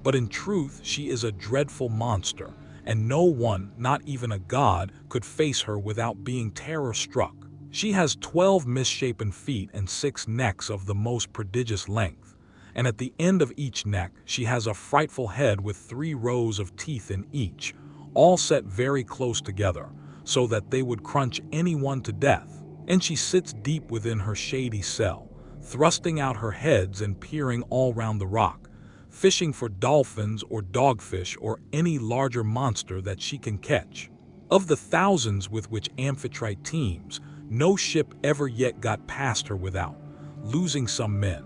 But in truth, she is a dreadful monster, and no one, not even a god, could face her without being terror-struck. She has 12 misshapen feet and 6 necks of the most prodigious length, and at the end of each neck she has a frightful head with 3 rows of teeth in each, all set very close together, so that they would crunch anyone to death. And she sits deep within her shady cell, thrusting out her heads and peering all round the rock, fishing for dolphins or dogfish or any larger monster that she can catch. Of the thousands with which Amphitrite teems, no ship ever yet got past her without losing some men,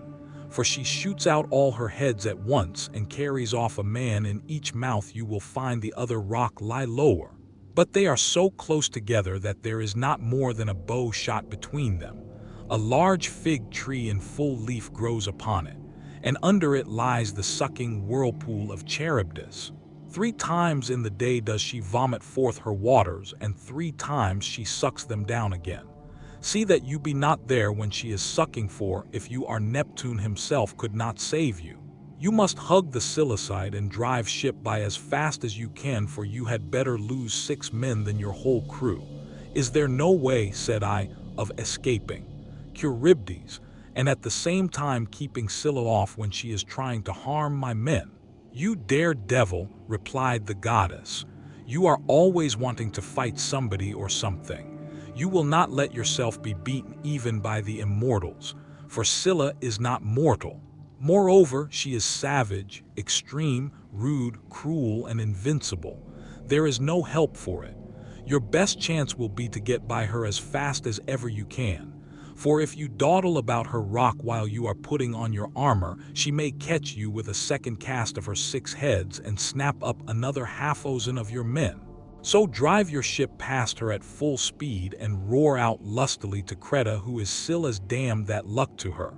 for she shoots out all her heads at once and carries off a man in each mouth. You will find the other rock lie lower, but they are so close together that there is not more than a bow shot between them. A large fig tree in full leaf grows upon it, and under it lies the sucking whirlpool of Charybdis. 3 times in the day does she vomit forth her waters, and 3 times she sucks them down again. See that you be not there when she is sucking, for if you are, Neptune himself could not save you. You must hug the Silicide and drive ship by as fast as you can, for you had better lose 6 men than your whole crew. Is there no way, said I, of escaping Charybdis, and at the same time keeping Scylla off when she is trying to harm my men? You daredevil, replied the goddess. You are always wanting to fight somebody or something. You will not let yourself be beaten even by the immortals, for Scylla is not mortal. Moreover, she is savage, extreme, rude, cruel, and invincible. There is no help for it. Your best chance will be to get by her as fast as ever you can. For if you dawdle about her rock while you are putting on your armor, she may catch you with a second cast of her 6 heads and snap up another half-dozen of your men. So drive your ship past her at full speed and roar out lustily to Creta, who is still as damned that luck to her.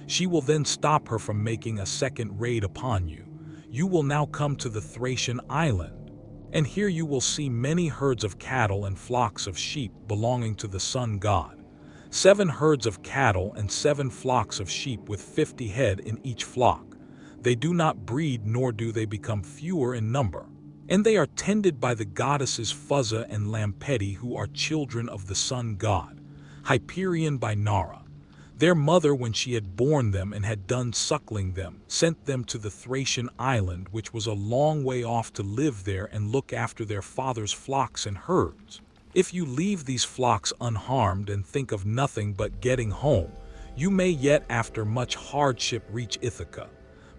She will then stop her from making a second raid upon you. You will now come to the Thracian island, and here you will see many herds of cattle and flocks of sheep belonging to the sun god. 7 herds of cattle and 7 flocks of sheep with 50 head in each flock. They do not breed, nor do they become fewer in number. And they are tended by the goddesses Fuzza and Lampeti, who are children of the sun god, Hyperion by Nara. Their mother, when she had borne them and had done suckling them, sent them to the Thracian island, which was a long way off, to live there and look after their father's flocks and herds. If you leave these flocks unharmed and think of nothing but getting home, you may yet after much hardship reach Ithaca.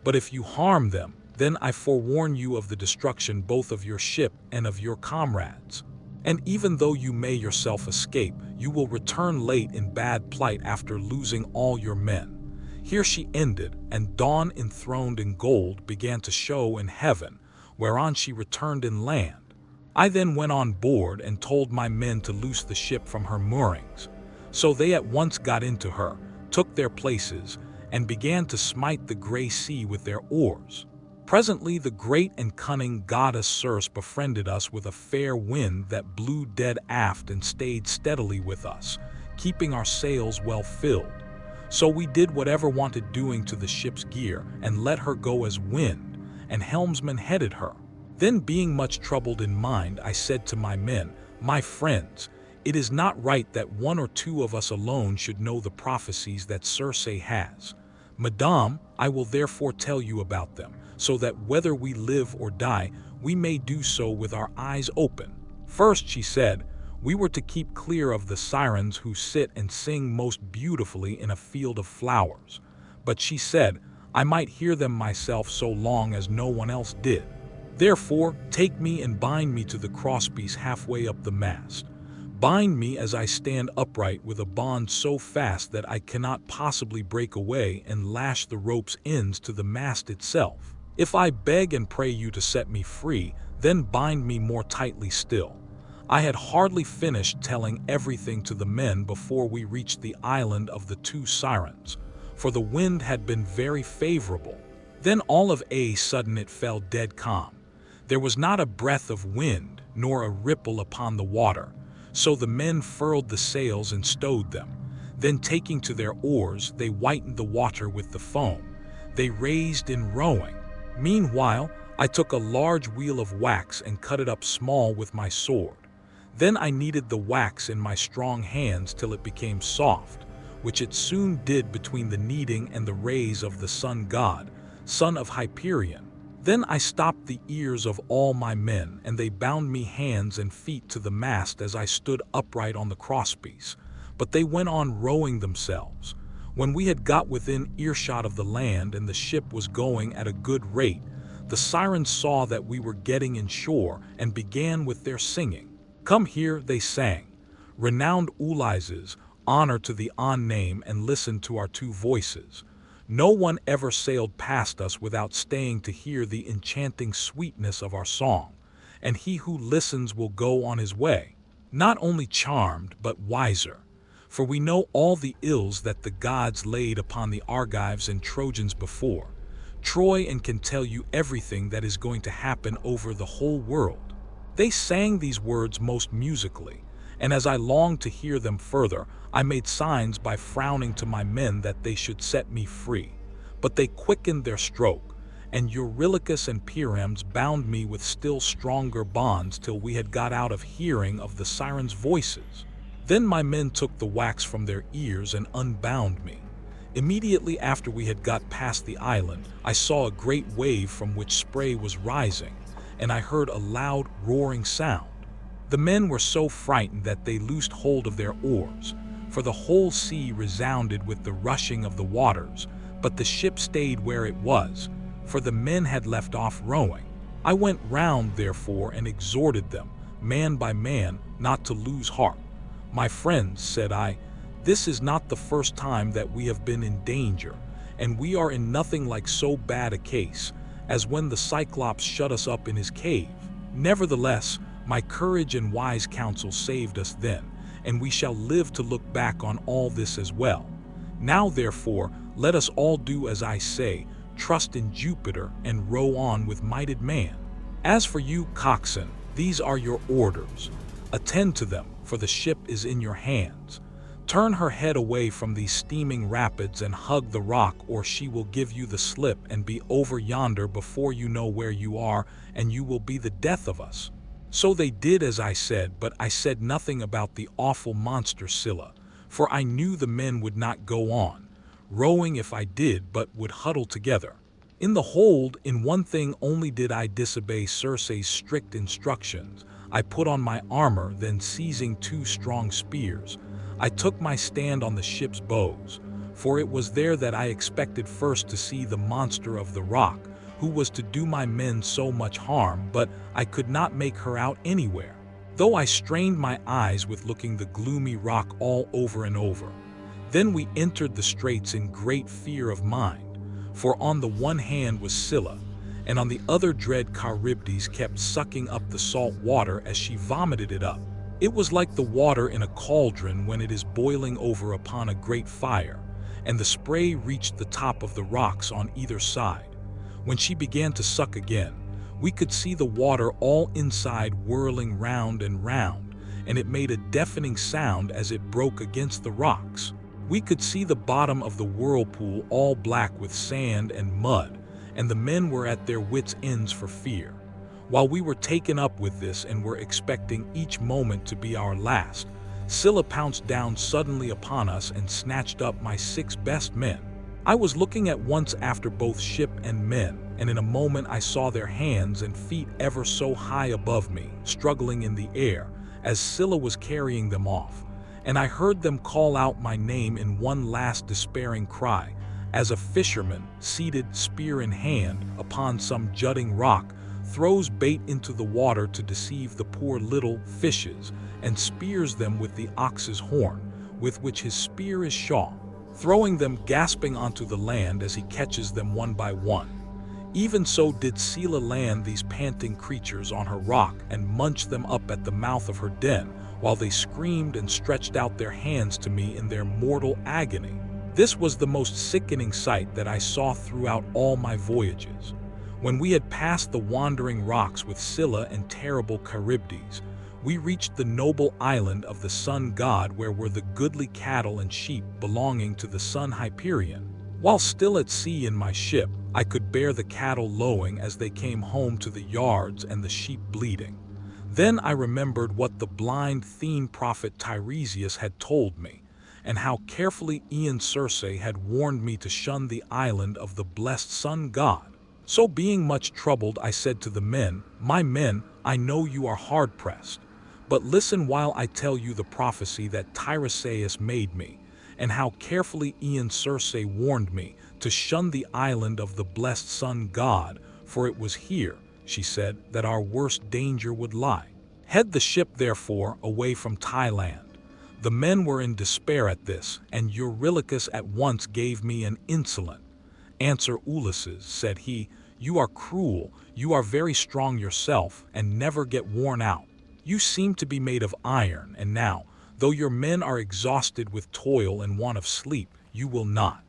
But if you harm them, then I forewarn you of the destruction both of your ship and of your comrades. And even though you may yourself escape, you will return late in bad plight after losing all your men. Here she ended, and dawn enthroned in gold began to show in heaven, whereon she returned in land. I then went on board and told my men to loose the ship from her moorings. So they at once got into her, took their places, and began to smite the grey sea with their oars. Presently the great and cunning goddess Circe befriended us with a fair wind that blew dead aft and stayed steadily with us, keeping our sails well filled. So we did whatever wanted doing to the ship's gear, and let her go as wind, and helmsman headed her. Then, being much troubled in mind, I said to my men, "My friends, it is not right that 1 or 2 of us alone should know the prophecies that Circe has. Madame, I will therefore tell you about them, so that whether we live or die, we may do so with our eyes open." First, she said, we were to keep clear of the sirens who sit and sing most beautifully in a field of flowers. But she said, I might hear them myself so long as no one else did. Therefore, take me and bind me to the crosspiece halfway up the mast. Bind me as I stand upright with a bond so fast that I cannot possibly break away, and lash the rope's ends to the mast itself. If I beg and pray you to set me free, then bind me more tightly still. I had hardly finished telling everything to the men before we reached the island of the 2 sirens, for the wind had been very favorable. Then all of a sudden it fell dead calm. There was not a breath of wind, nor a ripple upon the water. So the men furled the sails and stowed them. Then taking to their oars, they whitened the water with the foam. They raised in rowing. Meanwhile, I took a large wheel of wax and cut it up small with my sword. Then I kneaded the wax in my strong hands till it became soft, which it soon did between the kneading and the rays of the sun god, son of Hyperion. Then I stopped the ears of all my men, and they bound me hands and feet to the mast as I stood upright on the crosspiece. But they went on rowing themselves. When we had got within earshot of the land and the ship was going at a good rate, the sirens saw that we were getting in shore and began with their singing. Come here, they sang. Renowned Ulysses, honor to the on name, and listen to our 2 voices. No one ever sailed past us without staying to hear the enchanting sweetness of our song, and he who listens will go on his way, not only charmed but wiser. For we know all the ills that the gods laid upon the Argives and Trojans before Troy, and can tell you everything that is going to happen over the whole world. They sang these words most musically, and as I longed to hear them further, I made signs by frowning to my men that they should set me free. But they quickened their stroke, and Eurylochus and Pyramus bound me with still stronger bonds till we had got out of hearing of the sirens' voices. Then my men took the wax from their ears and unbound me. Immediately after we had got past the island, I saw a great wave from which spray was rising, and I heard a loud roaring sound. The men were so frightened that they loosed hold of their oars, for the whole sea resounded with the rushing of the waters, but the ship stayed where it was, for the men had left off rowing. I went round, therefore, and exhorted them, man by man, not to lose heart. My friends, said I, This is not the first time that we have been in danger, and we are in nothing like so bad a case as when the Cyclops shut us up in his cave. Nevertheless, my courage and wise counsel saved us then, and we shall live to look back on all this as well. Now therefore, let us all do as I say, trust in Jupiter and row on with mighty man. As for you, coxswain, these are your orders. Attend to them, for the ship is in your hands. Turn her head away from these steaming rapids and hug the rock, or she will give you the slip and be over yonder before you know where you are, and you will be the death of us. So they did as I said, but I said nothing about the awful monster Scylla, for I knew the men would not go on, rowing if I did, but would huddle together. In the hold, in one thing only did I disobey Circe's strict instructions. I put on my armor, then seizing 2 strong spears, I took my stand on the ship's bows, for it was there that I expected first to see the monster of the rock, who was to do my men so much harm, but I could not make her out anywhere, though I strained my eyes with looking the gloomy rock all over and over. Then we entered the straits in great fear of mind, for on the one hand was Scylla, and on the other dread Charybdis kept sucking up the salt water as she vomited it up. It was like the water in a cauldron when it is boiling over upon a great fire, and the spray reached the top of the rocks on either side. When she began to suck again, we could see the water all inside whirling round and round, and it made a deafening sound as it broke against the rocks. We could see the bottom of the whirlpool all black with sand and mud, and the men were at their wits' ends for fear. While we were taken up with this and were expecting each moment to be our last, Scylla pounced down suddenly upon us and snatched up my 6 best men. I was looking at once after both ship and men, and in a moment I saw their hands and feet ever so high above me, struggling in the air, as Scylla was carrying them off, and I heard them call out my name in one last despairing cry, as a fisherman, seated spear in hand, upon some jutting rock, throws bait into the water to deceive the poor little fishes, and spears them with the ox's horn, with which his spear is shod, throwing them gasping onto the land as he catches them one by one. Even so did Scylla land these panting creatures on her rock and munch them up at the mouth of her den, while they screamed and stretched out their hands to me in their mortal agony. This was the most sickening sight that I saw throughout all my voyages. When we had passed the wandering rocks with Scylla and terrible Charybdis, we reached the noble island of the sun god, where were the goodly cattle and sheep belonging to the sun Hyperion. While still at sea in my ship, I could bear the cattle lowing as they came home to the yards and the sheep bleating. Then I remembered what the blind Thene prophet Tiresias had told me, and how carefully Aeon Circe had warned me to shun the island of the blessed sun god. So being much troubled, I said to the men, "My men, I know you are hard-pressed, but listen while I tell you the prophecy that Tiresias made me, and how carefully Aeon Circe warned me to shun the island of the blessed sun god, for it was here," she said, "that our worst danger would lie. Head the ship, therefore, away from Thailand." The men were in despair at this, and Eurylochus at once gave me an insolent answer. "Ulysses," said he, "you are cruel, you are very strong yourself, and never get worn out. You seem to be made of iron, and now, though your men are exhausted with toil and want of sleep, you will not.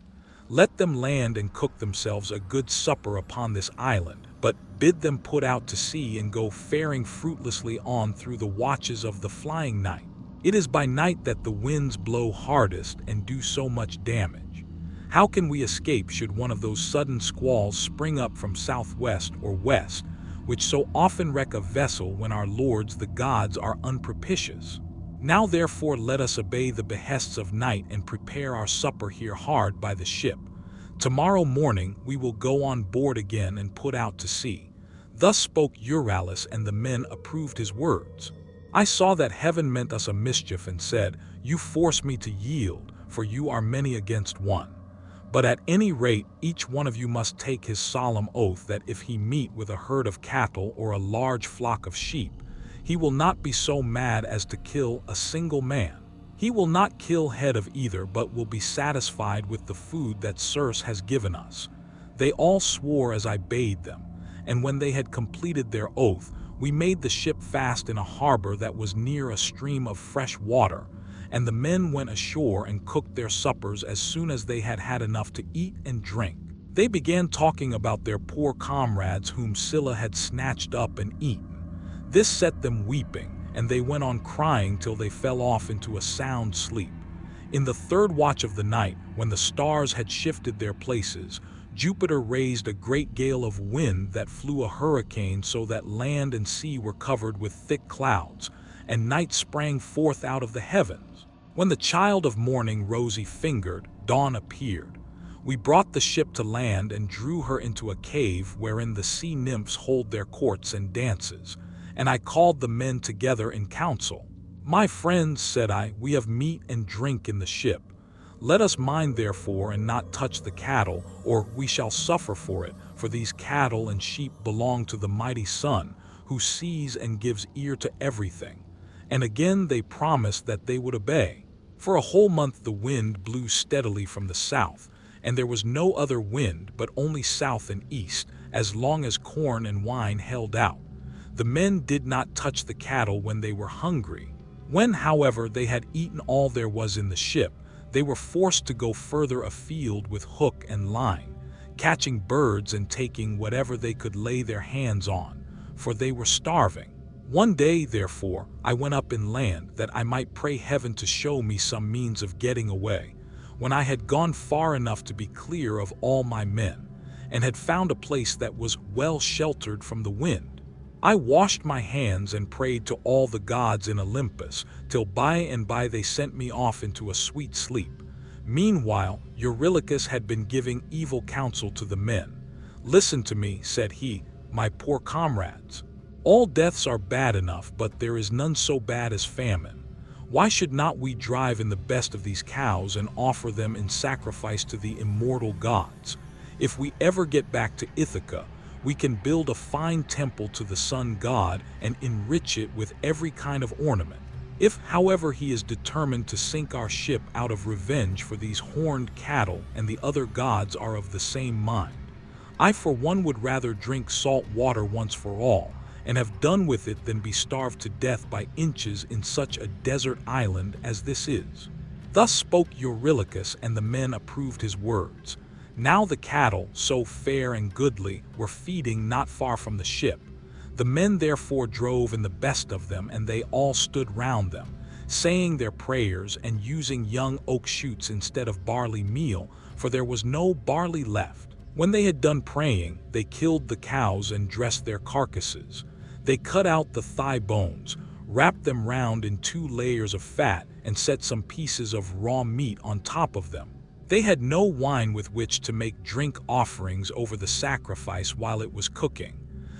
Let them land and cook themselves a good supper upon this island, but bid them put out to sea and go faring fruitlessly on through the watches of the flying night. It is by night that the winds blow hardest and do so much damage. How can we escape should one of those sudden squalls spring up from southwest or west, which so often wreck a vessel when our lords the gods are unpropitious? Now therefore let us obey the behests of night and prepare our supper here hard by the ship. Tomorrow morning we will go on board again and put out to sea." Thus spoke Euryalus, and the men approved his words. I saw that heaven meant us a mischief and said, "You force me to yield, for you are many against one. But at any rate, each one of you must take his solemn oath that if he meet with a herd of cattle or a large flock of sheep, he will not be so mad as to kill a single man." He will not kill head of either, but will be satisfied with the food that Circe has given us." They all swore as I bade them, and when they had completed their oath, we made the ship fast in a harbor that was near a stream of fresh water, and the men went ashore and cooked their suppers as soon as they had had enough to eat and drink. They began talking about their poor comrades whom Scylla had snatched up and eaten. This set them weeping, and they went on crying till they fell off into a sound sleep. In the third watch of the night, when the stars had shifted their places, Jupiter raised a great gale of wind that flew a hurricane so that land and sea were covered with thick clouds, and night sprang forth out of the heavens. When the child of morning rosy-fingered, dawn appeared. We brought the ship to land and drew her into a cave wherein the sea nymphs hold their courts and dances, and I called the men together in council. "My friends," said I, "we have meat and drink in the ship. Let us mind therefore and not touch the cattle, or we shall suffer for it, for these cattle and sheep belong to the mighty sun, who sees and gives ear to everything." And again they promised that they would obey. For a whole month the wind blew steadily from the south, and there was no other wind but only south and east, as long as corn and wine held out. The men did not touch the cattle when they were hungry. When, however, they had eaten all there was in the ship, they were forced to go further afield with hook and line, catching birds and taking whatever they could lay their hands on, for they were starving. One day, therefore, I went up inland that I might pray heaven to show me some means of getting away. When I had gone far enough to be clear of all my men, and had found a place that was well sheltered from the wind, I washed my hands and prayed to all the gods in Olympus, till by and by they sent me off into a sweet sleep. Meanwhile, Eurylochus had been giving evil counsel to the men. "Listen to me," said he, "my poor comrades. All deaths are bad enough, but there is none so bad as famine. Why should not we drive in the best of these cows and offer them in sacrifice to the immortal gods? If we ever get back to Ithaca, we can build a fine temple to the sun god and enrich it with every kind of ornament. If, however, he is determined to sink our ship out of revenge for these horned cattle and the other gods are of the same mind, I for one would rather drink salt water once for all, and have done with it than be starved to death by inches in such a desert island as this is." Thus spoke Eurylochus, and the men approved his words. Now the cattle, so fair and goodly, were feeding not far from the ship. The men therefore drove in the best of them, and they all stood round them, saying their prayers and using young oak shoots instead of barley meal, for there was no barley left. When they had done praying, they killed the cows and dressed their carcasses. They cut out the thigh bones, wrapped them round in 2 layers of fat, and set some pieces of raw meat on top of them. They had no wine with which to make drink offerings over the sacrifice while it was cooking,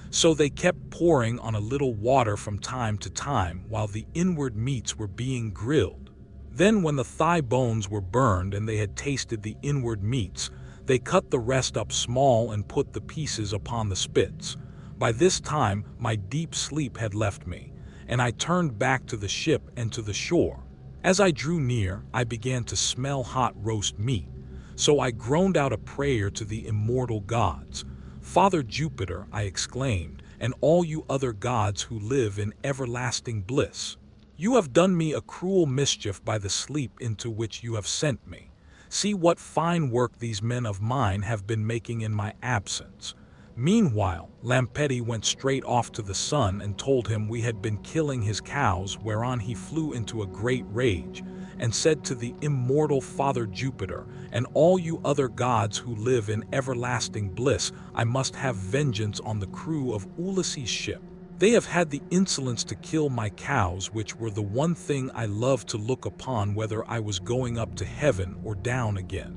so they kept pouring on a little water from time to time while the inward meats were being grilled. Then when the thigh bones were burned and they had tasted the inward meats, they cut the rest up small and put the pieces upon the spits. By this time my deep sleep had left me, and I turned back to the ship and to the shore. As I drew near, I began to smell hot roast meat, so I groaned out a prayer to the immortal gods. "Father Jupiter," I exclaimed, "and all you other gods who live in everlasting bliss, you have done me a cruel mischief by the sleep into which you have sent me. See what fine work these men of mine have been making in my absence." Meanwhile, Lampetti went straight off to the sun and told him we had been killing his cows, whereon he flew into a great rage, and said to the immortal Father Jupiter, "And all you other gods who live in everlasting bliss, I must have vengeance on the crew of Ulysses' ship. They have had the insolence to kill my cows, which were the one thing I loved to look upon whether I was going up to heaven or down again.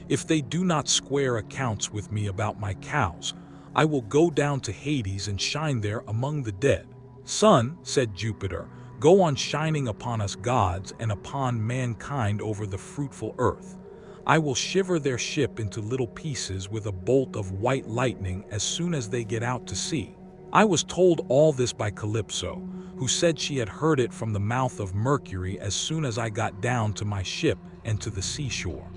If they do not square accounts with me about my cows, I will go down to Hades and shine there among the dead." "Sun," said Jupiter, "go on shining upon us gods and upon mankind over the fruitful earth. I will shiver their ship into little pieces with a bolt of white lightning as soon as they get out to sea." I was told all this by Calypso, who said she had heard it from the mouth of Mercury as soon as I got down to my ship and to the seashore.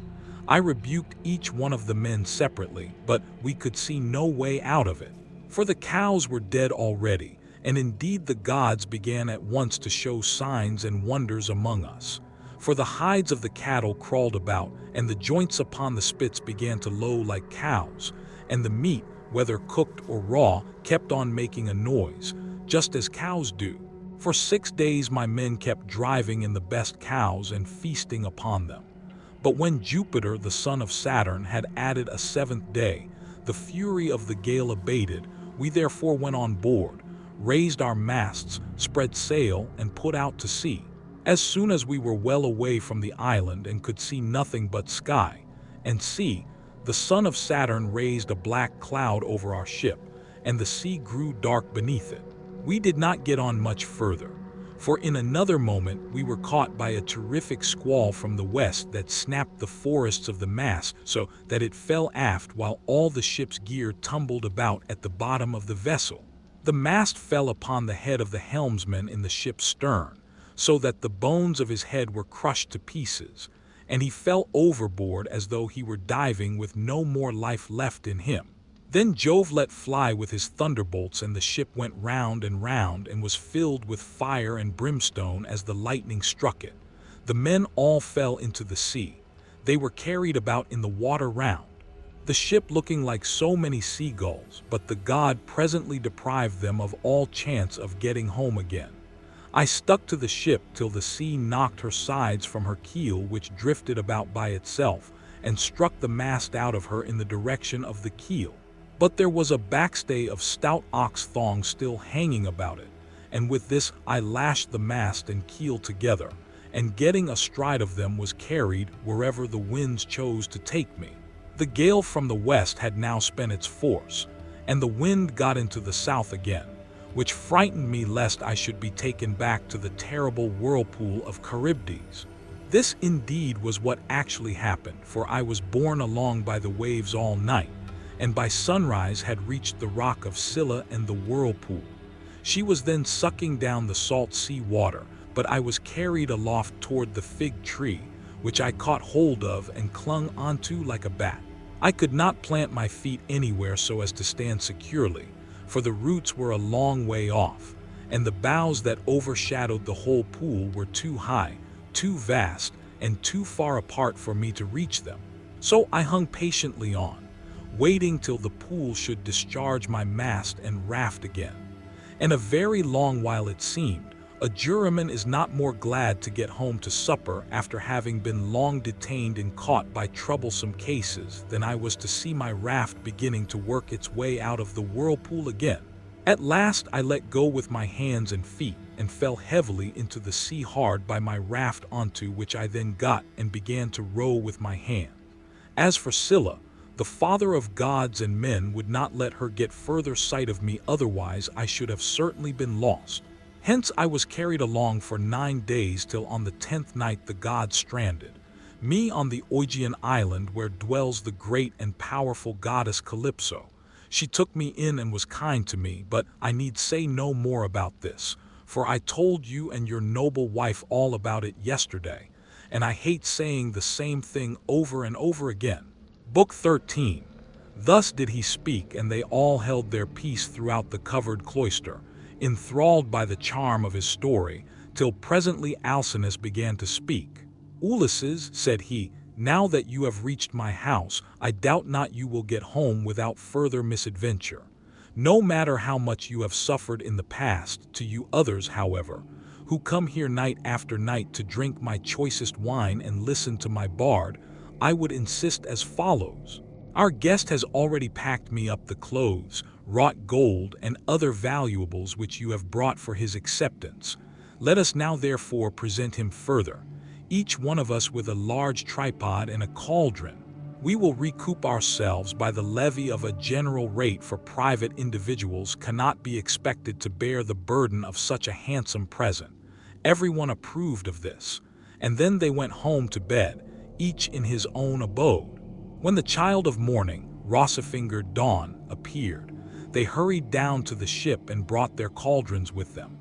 I rebuked each one of the men separately, but we could see no way out of it. For the cows were dead already, and indeed the gods began at once to show signs and wonders among us. For the hides of the cattle crawled about, and the joints upon the spits began to low like cows, and the meat, whether cooked or raw, kept on making a noise, just as cows do. For 6 days my men kept driving in the best cows and feasting upon them. But when Jupiter, the son of Saturn, had added a 7th day, the fury of the gale abated. We therefore went on board, raised our masts, spread sail, and put out to sea. As soon as we were well away from the island and could see nothing but sky and sea, the son of Saturn raised a black cloud over our ship, and the sea grew dark beneath it. We did not get on much further, for in another moment we were caught by a terrific squall from the west that snapped the forests of the mast so that it fell aft while all the ship's gear tumbled about at the bottom of the vessel. The mast fell upon the head of the helmsman in the ship's stern, so that the bones of his head were crushed to pieces, and he fell overboard as though he were diving with no more life left in him. Then Jove let fly with his thunderbolts, and the ship went round and was filled with fire and brimstone as the lightning struck it. The men all fell into the sea. They were carried about in the water round, the ship looking like so many seagulls, but the god presently deprived them of all chance of getting home again. I stuck to the ship till the sea knocked her sides from her keel, which drifted about by itself, and struck the mast out of her in the direction of the keel. But there was a backstay of stout ox thong still hanging about it, and with this I lashed the mast and keel together, and getting astride of them was carried wherever the winds chose to take me. The gale from the west had now spent its force, and the wind got into the south again, which frightened me lest I should be taken back to the terrible whirlpool of Charybdis. This indeed was what actually happened, for I was borne along by the waves all night, and by sunrise had reached the rock of Scylla and the whirlpool. She was then sucking down the salt sea water, but I was carried aloft toward the fig tree, which I caught hold of and clung onto like a bat. I could not plant my feet anywhere so as to stand securely, for the roots were a long way off, and the boughs that overshadowed the whole pool were too high, too vast, and too far apart for me to reach them. So I hung patiently on, waiting till the pool should discharge my mast and raft again. And a very long while it seemed. A juryman is not more glad to get home to supper after having been long detained and caught by troublesome cases than I was to see my raft beginning to work its way out of the whirlpool again. At last I let go with my hands and feet, and fell heavily into the sea hard by my raft, onto which I then got and began to row with my hand. As for Scylla, the father of gods and men would not let her get further sight of me, otherwise I should have certainly been lost. Hence I was carried along for 9 days, till on the 10th night the gods stranded me on the Ogygian island, where dwells the great and powerful goddess Calypso. She took me in and was kind to me, but I need say no more about this, for I told you and your noble wife all about it yesterday, and I hate saying the same thing over and over again. Book 13. Thus did he speak, and they all held their peace throughout the covered cloister, enthralled by the charm of his story, till presently Alcinous began to speak. Ulysses, said he, now that you have reached my house, I doubt not you will get home without further misadventure. No matter how much you have suffered in the past, to you others, however, who come here night after night to drink my choicest wine and listen to my bard, I would insist as follows. Our guest has already packed me up the clothes, wrought gold, and other valuables which you have brought for his acceptance. Let us now therefore present him further, each one of us with a large tripod and a cauldron. We will recoup ourselves by the levy of a general rate, for private individuals cannot be expected to bear the burden of such a handsome present. Everyone approved of this, and then they went home to bed, each in his own abode. When the child of morning, rosy-fingered Dawn, appeared, They hurried down to the ship and brought their cauldrons with them.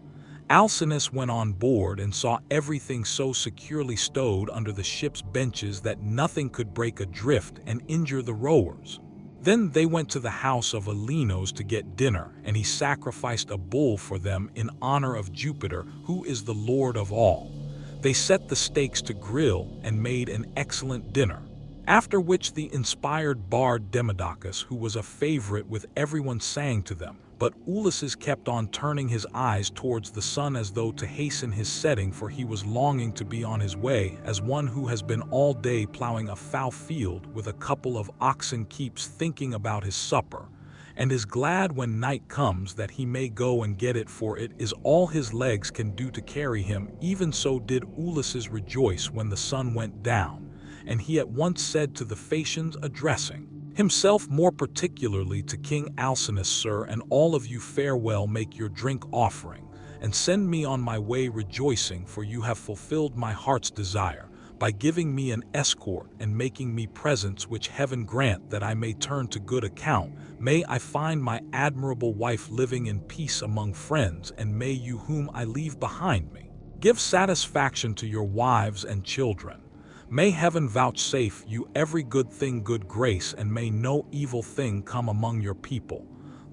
Alcinous went on board and saw everything so securely stowed under the ship's benches that nothing could break adrift and injure the rowers. Then they went to the house of Alenos to get dinner, and he sacrificed a bull for them in honor of Jupiter, who is the Lord of all. They set the steaks to grill and made an excellent dinner. After which the inspired bard Demodocus, who was a favorite with everyone, sang to them. But Ulysses kept on turning his eyes towards the sun as though to hasten his setting, for he was longing to be on his way, as one who has been all day plowing a foul field with a couple of oxen keeps thinking about his supper, and is glad when night comes that he may go and get it, for it is all his legs can do to carry him. Even so did Ulysses rejoice when the sun went down, and he at once said to the Phaeacians, addressing himself more particularly to King Alcinous, Sir, and all of you, farewell, make your drink offering, and send me on my way rejoicing, for you have fulfilled my heart's desire, by giving me an escort and making me presents which heaven grant that I may turn to good account. May I find my admirable wife living in peace among friends, and may you whom I leave behind me give satisfaction to your wives and children. May heaven vouchsafe you every good thing, good grace, and may no evil thing come among your people.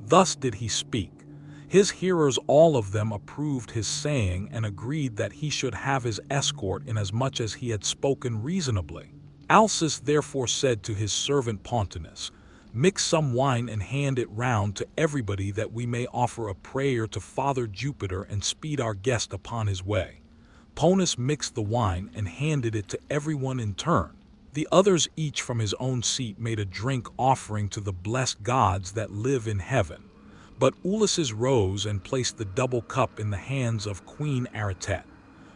Thus did he speak. His hearers, all of them, approved his saying and agreed that he should have his escort, inasmuch as he had spoken reasonably. Alcis therefore said to his servant Pontonus, mix some wine and hand it round to everybody, that we may offer a prayer to Father Jupiter and speed our guest upon his way. Ponus mixed the wine and handed it to everyone in turn. The others, each from his own seat, made a drink offering to the blessed gods that live in heaven. But Ulysses rose and placed the double cup in the hands of Queen Ariete.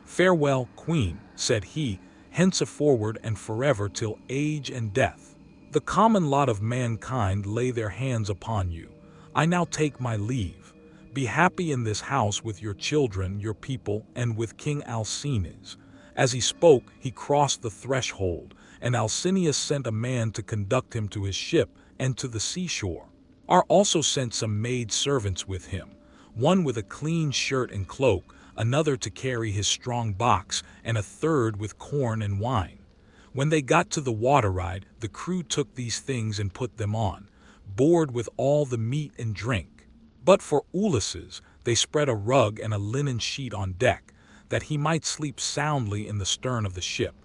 Farewell, Queen, said he, henceforward and forever till age and death. The common lot of mankind lay their hands upon you. I now take my leave. Be happy in this house with your children, your people, and with King Alcinous. As he spoke, he crossed the threshold, and Alcinous sent a man to conduct him to his ship and to the seashore. Are also sent some maid servants with him, one with a clean shirt and cloak, another to carry his strong box, and a third with corn and wine. When they got to the water ride, the crew took these things and put them on, board with all the meat and drink. But for Ulysses, they spread a rug and a linen sheet on deck, that he might sleep soundly in the stern of the ship.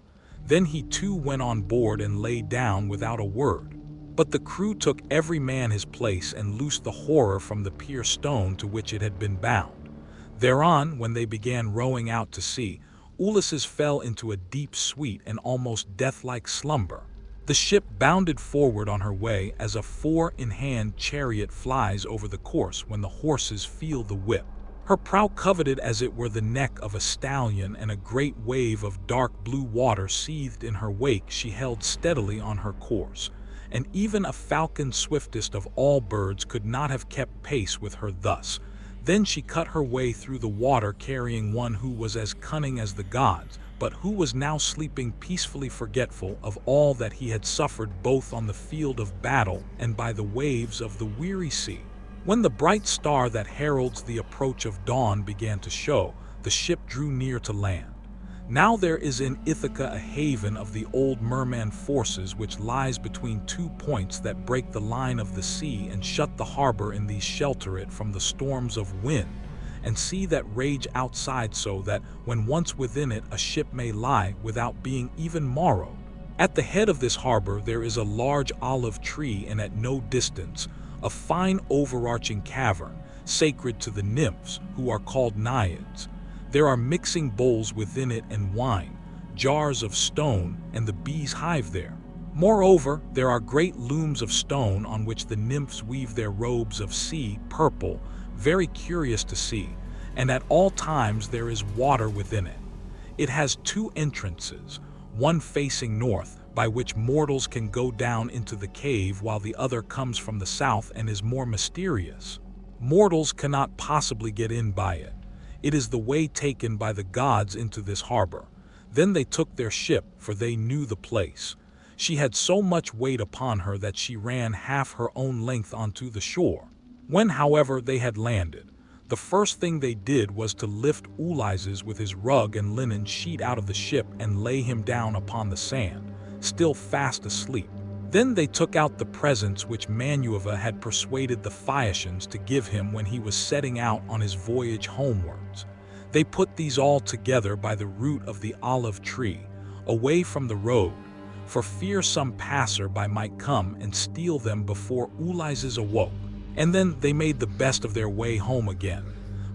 Then he too went on board and lay down without a word. But the crew took every man his place and loosed the horror from the pier stone to which it had been bound. Thereon, when they began rowing out to sea, Ulysses fell into a deep, sweet, and almost death-like slumber. The ship bounded forward on her way as a four-in-hand chariot flies over the course when the horses feel the whip. Her prow coveted as it were the neck of a stallion, and a great wave of dark blue water seethed in her wake. She held steadily on her course, and even a falcon, swiftest of all birds, could not have kept pace with her thus. Then she cut her way through the water, carrying one who was as cunning as the gods, but who was now sleeping peacefully, forgetful of all that he had suffered both on the field of battle and by the waves of the weary sea. When the bright star that heralds the approach of dawn began to show, the ship drew near to land. Now there is in Ithaca a haven of the old merman forces, which lies between 2 points that break the line of the sea and shut the harbor. In these shelter it from the storms of wind and sea that rage outside, so that when once within it a ship may lie without being even morrowed. At the head of this harbor there is a large olive tree, and at no distance a fine overarching cavern, sacred to the nymphs, who are called naiads. There are mixing bowls within it and wine, jars of stone, and the bees hive there. Moreover, there are great looms of stone on which the nymphs weave their robes of sea purple, very curious to see, and at all times there is water within it. It has 2 entrances, one facing north, by which mortals can go down into the cave, while the other comes from the south and is more mysterious. Mortals cannot possibly get in by it. It is the way taken by the gods into this harbor. Then they took their ship, for they knew the place. She had so much weight upon her that she ran half her own length onto the shore. When, however, they had landed, the first thing they did was to lift Ulysses with his rug and linen sheet out of the ship and lay him down upon the sand, still fast asleep. Then they took out the presents which Minerva had persuaded the Phaeacians to give him when he was setting out on his voyage homewards. They put these all together by the root of the olive tree, away from the road, for fear some passer-by might come and steal them before Ulysses awoke. And then they made the best of their way home again.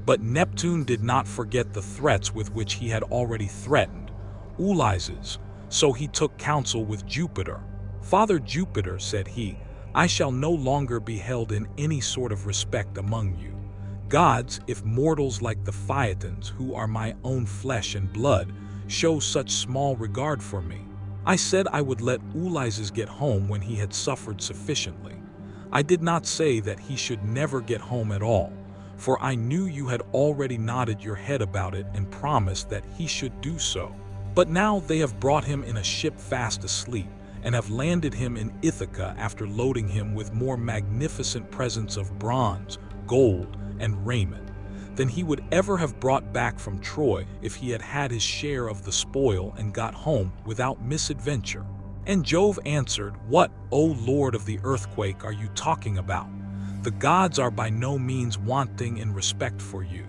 But Neptune did not forget the threats with which he had already threatened Ulysses, so he took counsel with Jupiter. "Father Jupiter," said he, "I shall no longer be held in any sort of respect among you. Gods, if mortals like the Phaetons, who are my own flesh and blood, show such small regard for me. I said I would let Ulysses get home when he had suffered sufficiently. I did not say that he should never get home at all, for I knew you had already nodded your head about it and promised that he should do so. But now they have brought him in a ship fast asleep, and have landed him in Ithaca after loading him with more magnificent presents of bronze, gold, and raiment than he would ever have brought back from Troy if he had had his share of the spoil and got home without misadventure." And Jove answered, "What, O Lord of the earthquake, are you talking about? The gods are by no means wanting in respect for you.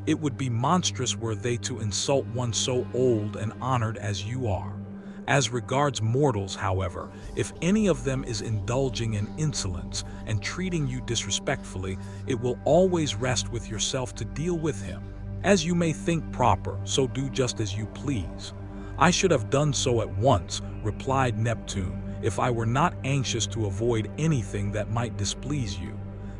It would be monstrous were they to insult one so old and honored as you are. As regards mortals, however, if any of them is indulging in insolence and treating you disrespectfully, it will always rest with yourself to deal with him. As you may think proper, so do just as you please." "I should have done so at once," replied Neptune, "if I were not anxious to avoid anything that might displease you.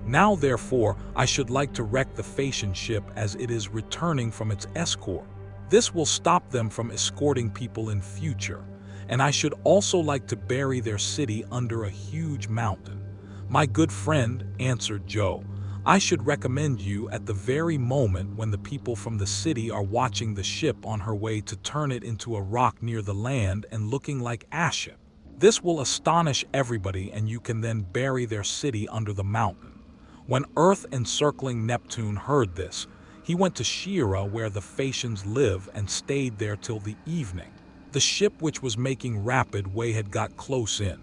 Now, therefore, I should like to wreck the Phaeacian ship as it is returning from its escort. This will stop them from escorting people in future. And I should also like to bury their city under a huge mountain." "My good friend," answered Jove, "I should recommend you at the very moment when the people from the city are watching the ship on her way to turn it into a rock near the land and looking like ashes. This will astonish everybody, and you can then bury their city under the mountain." When earth-encircling Neptune heard this, he went to Shira where the Phaeacians live and stayed there till the evening. The ship which was making rapid way had got close in.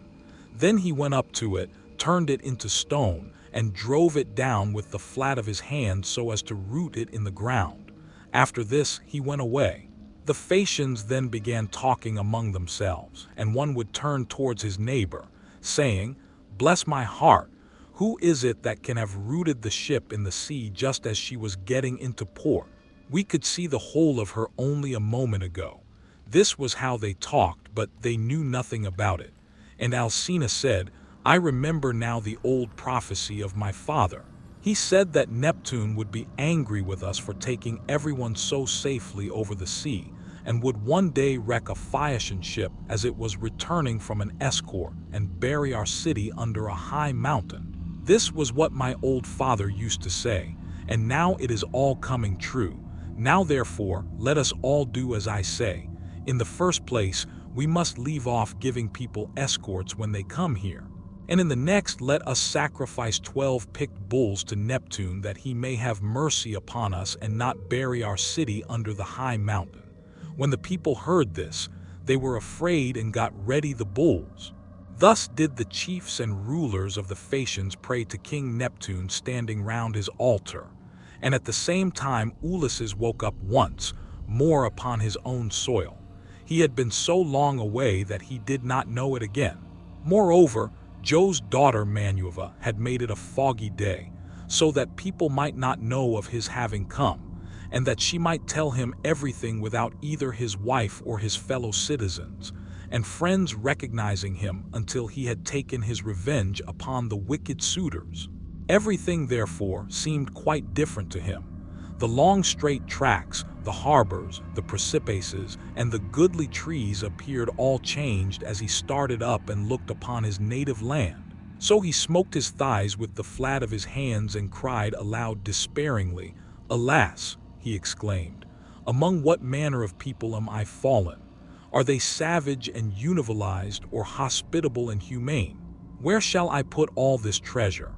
Then he went up to it, turned it into stone, and drove it down with the flat of his hand so as to root it in the ground. After this he went away. The Phaeacians then began talking among themselves, and one would turn towards his neighbor, saying, "Bless my heart, who is it that can have rooted the ship in the sea just as she was getting into port? We could see the whole of her only a moment ago." This was how they talked, but they knew nothing about it. And Alcina said, "I remember now the old prophecy of my father. He said that Neptune would be angry with us for taking everyone so safely over the sea, and would one day wreck a Phaeacian ship as it was returning from an escort, and bury our city under a high mountain. This was what my old father used to say, and now it is all coming true. Now therefore, let us all do as I say. In the first place, we must leave off giving people escorts when they come here. And in the next, let us sacrifice 12 picked bulls to Neptune, that he may have mercy upon us and not bury our city under the high mountain." When the people heard this, they were afraid and got ready the bulls. Thus did the chiefs and rulers of the Phaeacians pray to King Neptune standing round his altar. And at the same time Ulysses woke up once more upon his own soil. He had been so long away that he did not know it again. Moreover, Jove's daughter Minerva had made it a foggy day, so that people might not know of his having come, and that she might tell him everything without either his wife or his fellow citizens, and friends recognizing him until he had taken his revenge upon the wicked suitors. Everything, therefore, seemed quite different to him. The long straight tracks, the harbors, the precipices, and the goodly trees appeared all changed as he started up and looked upon his native land. So he smote his thighs with the flat of his hands and cried aloud despairingly, "Alas!" he exclaimed, "among what manner of people am I fallen? Are they savage and univilized, or hospitable and humane? Where shall I put all this treasure?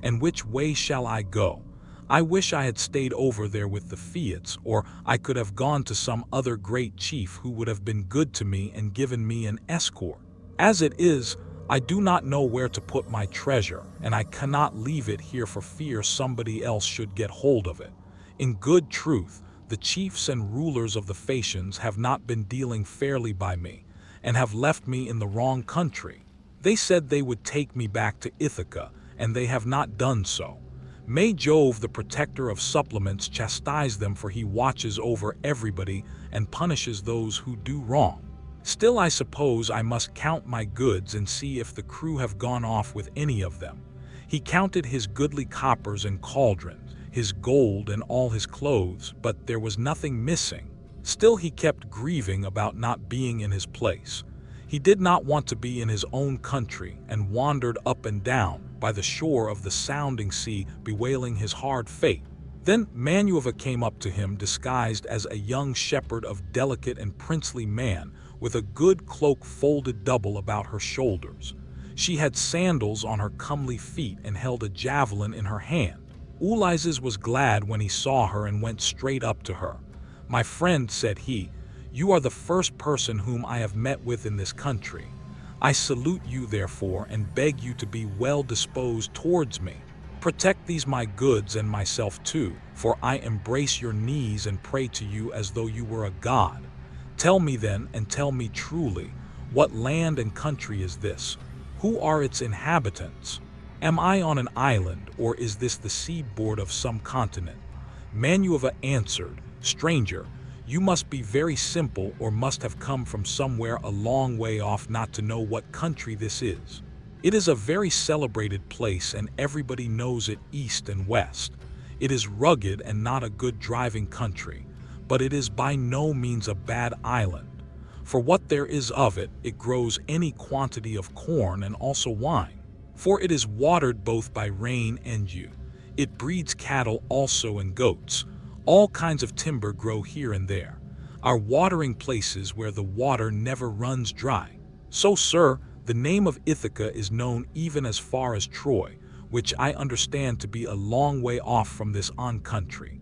and which way shall I go? I wish I had stayed over there with the Fiats, or I could have gone to some other great chief who would have been good to me and given me an escort. As it is, I do not know where to put my treasure, and I cannot leave it here for fear somebody else should get hold of it. In good truth, the chiefs and rulers of the Phaeacians have not been dealing fairly by me, and have left me in the wrong country. They said they would take me back to Ithaca, and they have not done so. May Jove, the protector of supplements, chastise them, for he watches over everybody and punishes those who do wrong. Still, I suppose I must count my goods and see if the crew have gone off with any of them. He counted his goodly coppers and cauldrons, his gold and all his clothes, but there was nothing missing. Still, he kept grieving about not being in his place. He did not want to be in his own country, and wandered up and down by the shore of the sounding sea, bewailing his hard fate. Then Minerva came up to him, disguised as a young shepherd of delicate and princely man, with a good cloak folded double about her shoulders. She had sandals on her comely feet and held a javelin in her hand. Ulysses was glad when he saw her and went straight up to her. "My friend," said he, "you are the first person whom I have met with in this country. I salute you therefore, and beg you to be well disposed towards me. Protect these my goods and myself too, for I embrace your knees and pray to you as though you were a god. Tell me then, and tell me truly, what land and country is this? Who are its inhabitants? Am I on an island, or is this the seaboard of some continent?" Minerva answered, "Stranger, you must be very simple, or must have come from somewhere a long way off not to know what country this is. It is a very celebrated place, and everybody knows it east and west. It is rugged and not a good driving country, but it is by no means a bad island. For what there is of it, it grows any quantity of corn and also wine. For it is watered both by rain and dew. It breeds cattle also and goats. All kinds of timber grow here and there. Our watering places where the water never runs dry. So, sir, the name of Ithaca is known even as far as Troy, which I understand to be a long way off from this own country."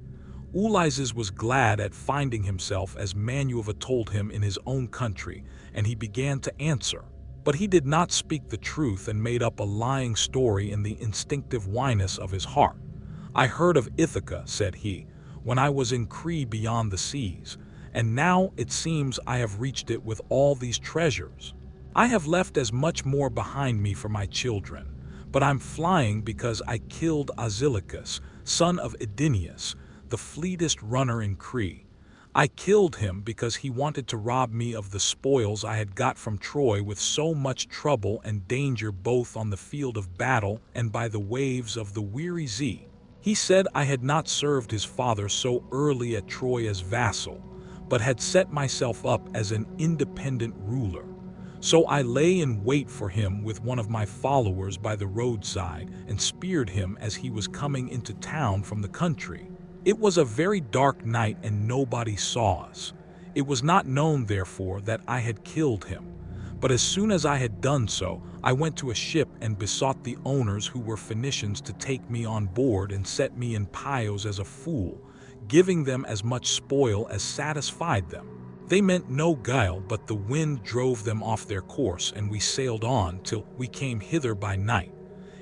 Ulysses was glad at finding himself, as Minerva told him, in his own country, and he began to answer. But he did not speak the truth, and made up a lying story in the instinctive wyness of his heart. "I heard of Ithaca," said he, "when I was in Crete beyond the seas, and now it seems I have reached it with all these treasures. I have left as much more behind me for my children, but I'm flying because I killed Asilochus, son of Idinius, the fleetest runner in Crete. I killed him because he wanted to rob me of the spoils I had got from Troy with so much trouble and danger, both on the field of battle and by the waves of the weary sea. He said I had not served his father so early at Troy as vassal, but had set myself up as an independent ruler. So I lay in wait for him with one of my followers by the roadside, and speared him as he was coming into town from the country. It was a very dark night, and nobody saw us. It was not known, therefore, that I had killed him. But as soon as I had done so, I went to a ship and besought the owners, who were Phoenicians, to take me on board and set me in Chios as a fool, giving them as much spoil as satisfied them. They meant no guile, but the wind drove them off their course, and we sailed on till we came hither by night.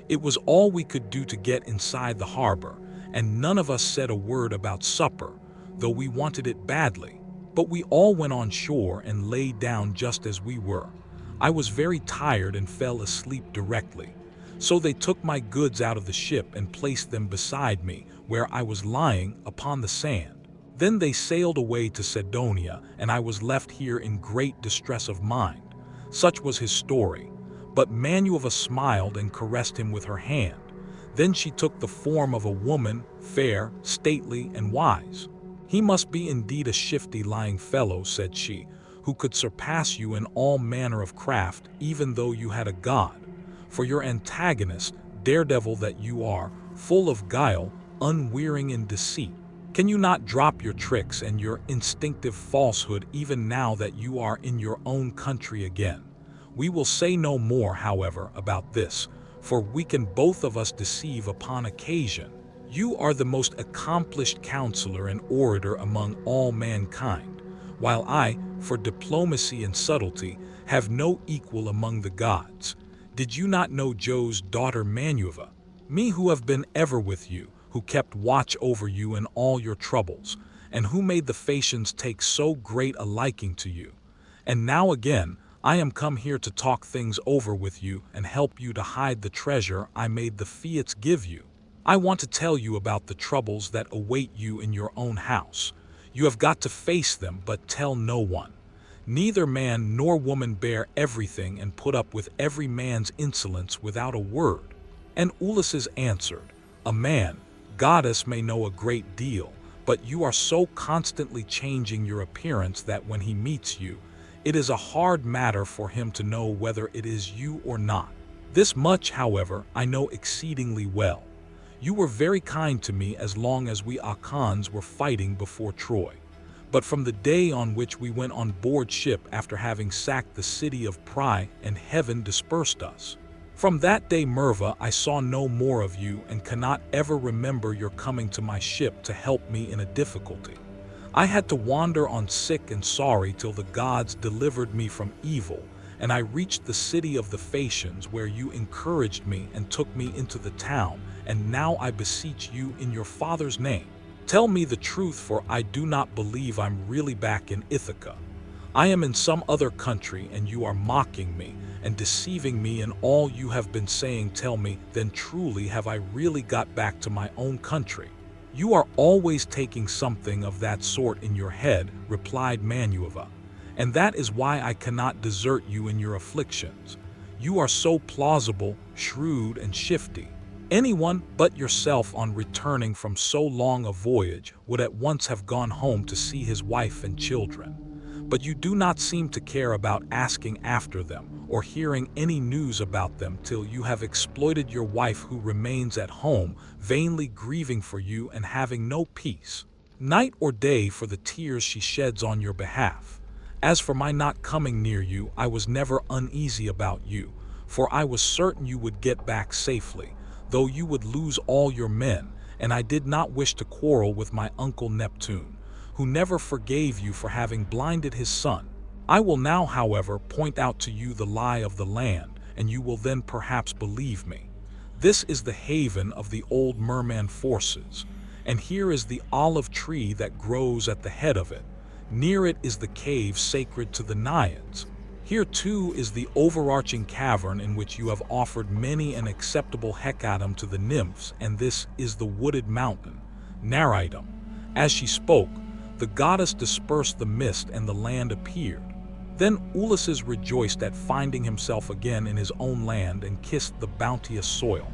It was all we could do to get inside the harbor, and none of us said a word about supper, though we wanted it badly. But we all went on shore and lay down just as we were. I was very tired and fell asleep directly. So they took my goods out of the ship and placed them beside me, where I was lying upon the sand. Then they sailed away to Cydonia, and I was left here in great distress of mind. Such was his story. But Minerva smiled and caressed him with her hand. Then she took the form of a woman, fair, stately, and wise. "He must be indeed a shifty lying fellow," said she, "who could surpass you in all manner of craft, even though you had a god. For your antagonist, daredevil that you are, full of guile, unwearying in deceit. Can you not drop your tricks and your instinctive falsehood even now that you are in your own country again? We will say no more, however, about this, for we can both of us deceive upon occasion. You are the most accomplished counselor and orator among all mankind, while I, for diplomacy and subtlety, have no equal among the gods. Did you not know Jove's daughter Minerva, me who have been ever with you, who kept watch over you in all your troubles, and who made the Phaeacians take so great a liking to you? And now again, I am come here to talk things over with you and help you to hide the treasure I made the Fates give you. I want to tell you about the troubles that await you in your own house. You have got to face them, but tell no one. Neither man nor woman bear everything and put up with every man's insolence without a word. And Ulysses answered, a man, goddess, may know a great deal, but you are so constantly changing your appearance that when he meets you, it is a hard matter for him to know whether it is you or not. This much, however, I know exceedingly well. You were very kind to me as long as we Achaeans were fighting before Troy. But from the day on which we went on board ship after having sacked the city of Priam and heaven dispersed us, from that day, Minerva, I saw no more of you and cannot ever remember your coming to my ship to help me in a difficulty. I had to wander on sick and sorry till the gods delivered me from evil, and I reached the city of the Phaeacians where you encouraged me and took me into the town, and now I beseech you in your father's name, tell me the truth, for I do not believe I'm really back in Ithaca. I am in some other country and you are mocking me and deceiving me in all you have been saying. Tell me, then truly have I really got back to my own country? You are always taking something of that sort in your head, replied Minerva, and that is why I cannot desert you in your afflictions. You are so plausible, shrewd, and shifty. Anyone but yourself on returning from so long a voyage would at once have gone home to see his wife and children. But you do not seem to care about asking after them or hearing any news about them till you have exploited your wife, who remains at home, vainly grieving for you and having no peace, night or day, for the tears she sheds on your behalf. As for my not coming near you, I was never uneasy about you, for I was certain you would get back safely, though you would lose all your men, and I did not wish to quarrel with my uncle Neptune, who never forgave you for having blinded his son. I will now, however, point out to you the lie of the land, and you will then perhaps believe me. This is the haven of the old merman forces, and here is the olive tree that grows at the head of it. Near it is the cave sacred to the Naiads. Here too is the overarching cavern in which you have offered many an acceptable hecatomb to the nymphs, and this is the wooded mountain, Narrated. As she spoke, the goddess dispersed the mist and the land appeared. Then Ulysses rejoiced at finding himself again in his own land and kissed the bounteous soil.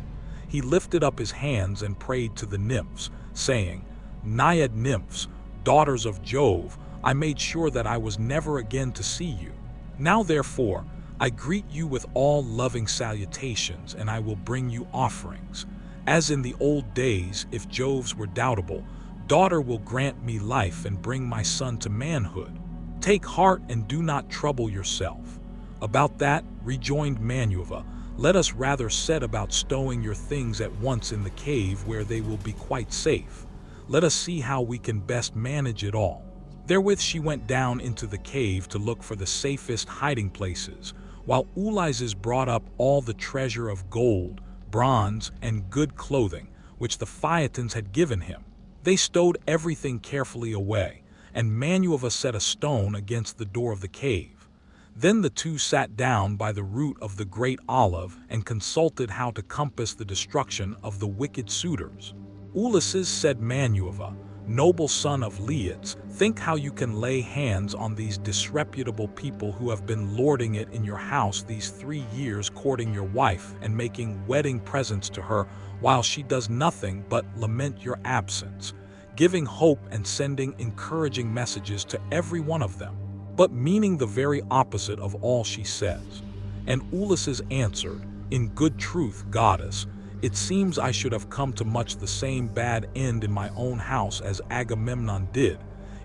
He lifted up his hands and prayed to the nymphs, saying, Naiad nymphs, daughters of Jove, I made sure that I was never again to see you. Now therefore, I greet you with all loving salutations, and I will bring you offerings. As in the old days, if Jove's were doubtable, daughter will grant me life and bring my son to manhood. Take heart and do not trouble yourself. About that, rejoined Minerva, let us rather set about stowing your things at once in the cave where they will be quite safe. Let us see how we can best manage it all. Therewith she went down into the cave to look for the safest hiding places, while Ulysses brought up all the treasure of gold, bronze, and good clothing, which the Phaeacians had given him. They stowed everything carefully away, and Minerva set a stone against the door of the cave. Then the two sat down by the root of the great olive and consulted how to compass the destruction of the wicked suitors. Ulysses said, Minerva, noble son of Leots, think how you can lay hands on these disreputable people who have been lording it in your house these 3 years, courting your wife and making wedding presents to her, while she does nothing but lament your absence, giving hope and sending encouraging messages to every one of them, but meaning the very opposite of all she says. And Ulysses answered, in good truth, goddess, it seems I should have come to much the same bad end in my own house as Agamemnon did,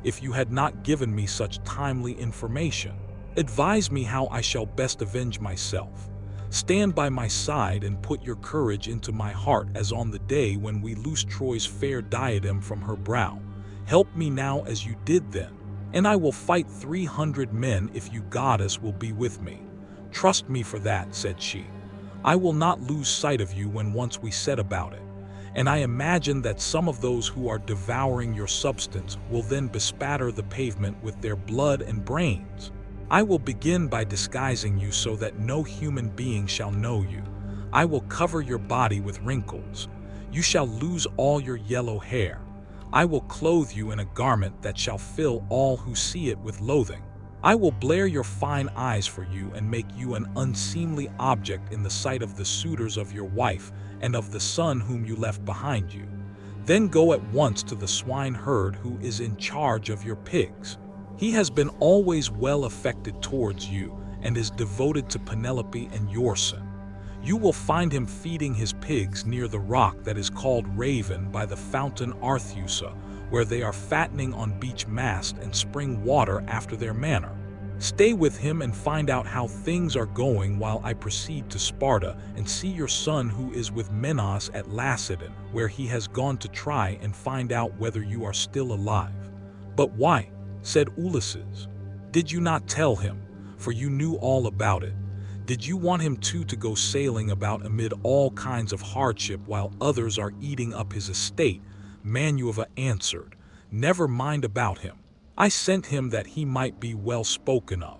if you had not given me such timely information. Advise me how I shall best avenge myself. Stand by my side and put your courage into my heart as on the day when we loosed Troy's fair diadem from her brow. Help me now as you did then, and I will fight 300 men if you goddess will be with me. Trust me for that, said she. I will not lose sight of you when once we set about it. And I imagine that some of those who are devouring your substance will then bespatter the pavement with their blood and brains. I will begin by disguising you so that no human being shall know you. I will cover your body with wrinkles. You shall lose all your yellow hair. I will clothe you in a garment that shall fill all who see it with loathing. I will blare your fine eyes for you and make you an unseemly object in the sight of the suitors of your wife and of the son whom you left behind you. Then go at once to the swineherd who is in charge of your pigs. He has been always well affected towards you and is devoted to Penelope and your son. You will find him feeding his pigs near the rock that is called Raven by the fountain Arthusa, where they are fattening on beech mast and spring water after their manner. Stay with him and find out how things are going while I proceed to Sparta and see your son who is with Menas at Lacedaemon, where he has gone to try and find out whether you are still alive. But why? Said Ulysses. Did you not tell him? For you knew all about it. Did you want him too to go sailing about amid all kinds of hardship while others are eating up his estate? Manuva answered, Never mind about him. I sent him that he might be well spoken of.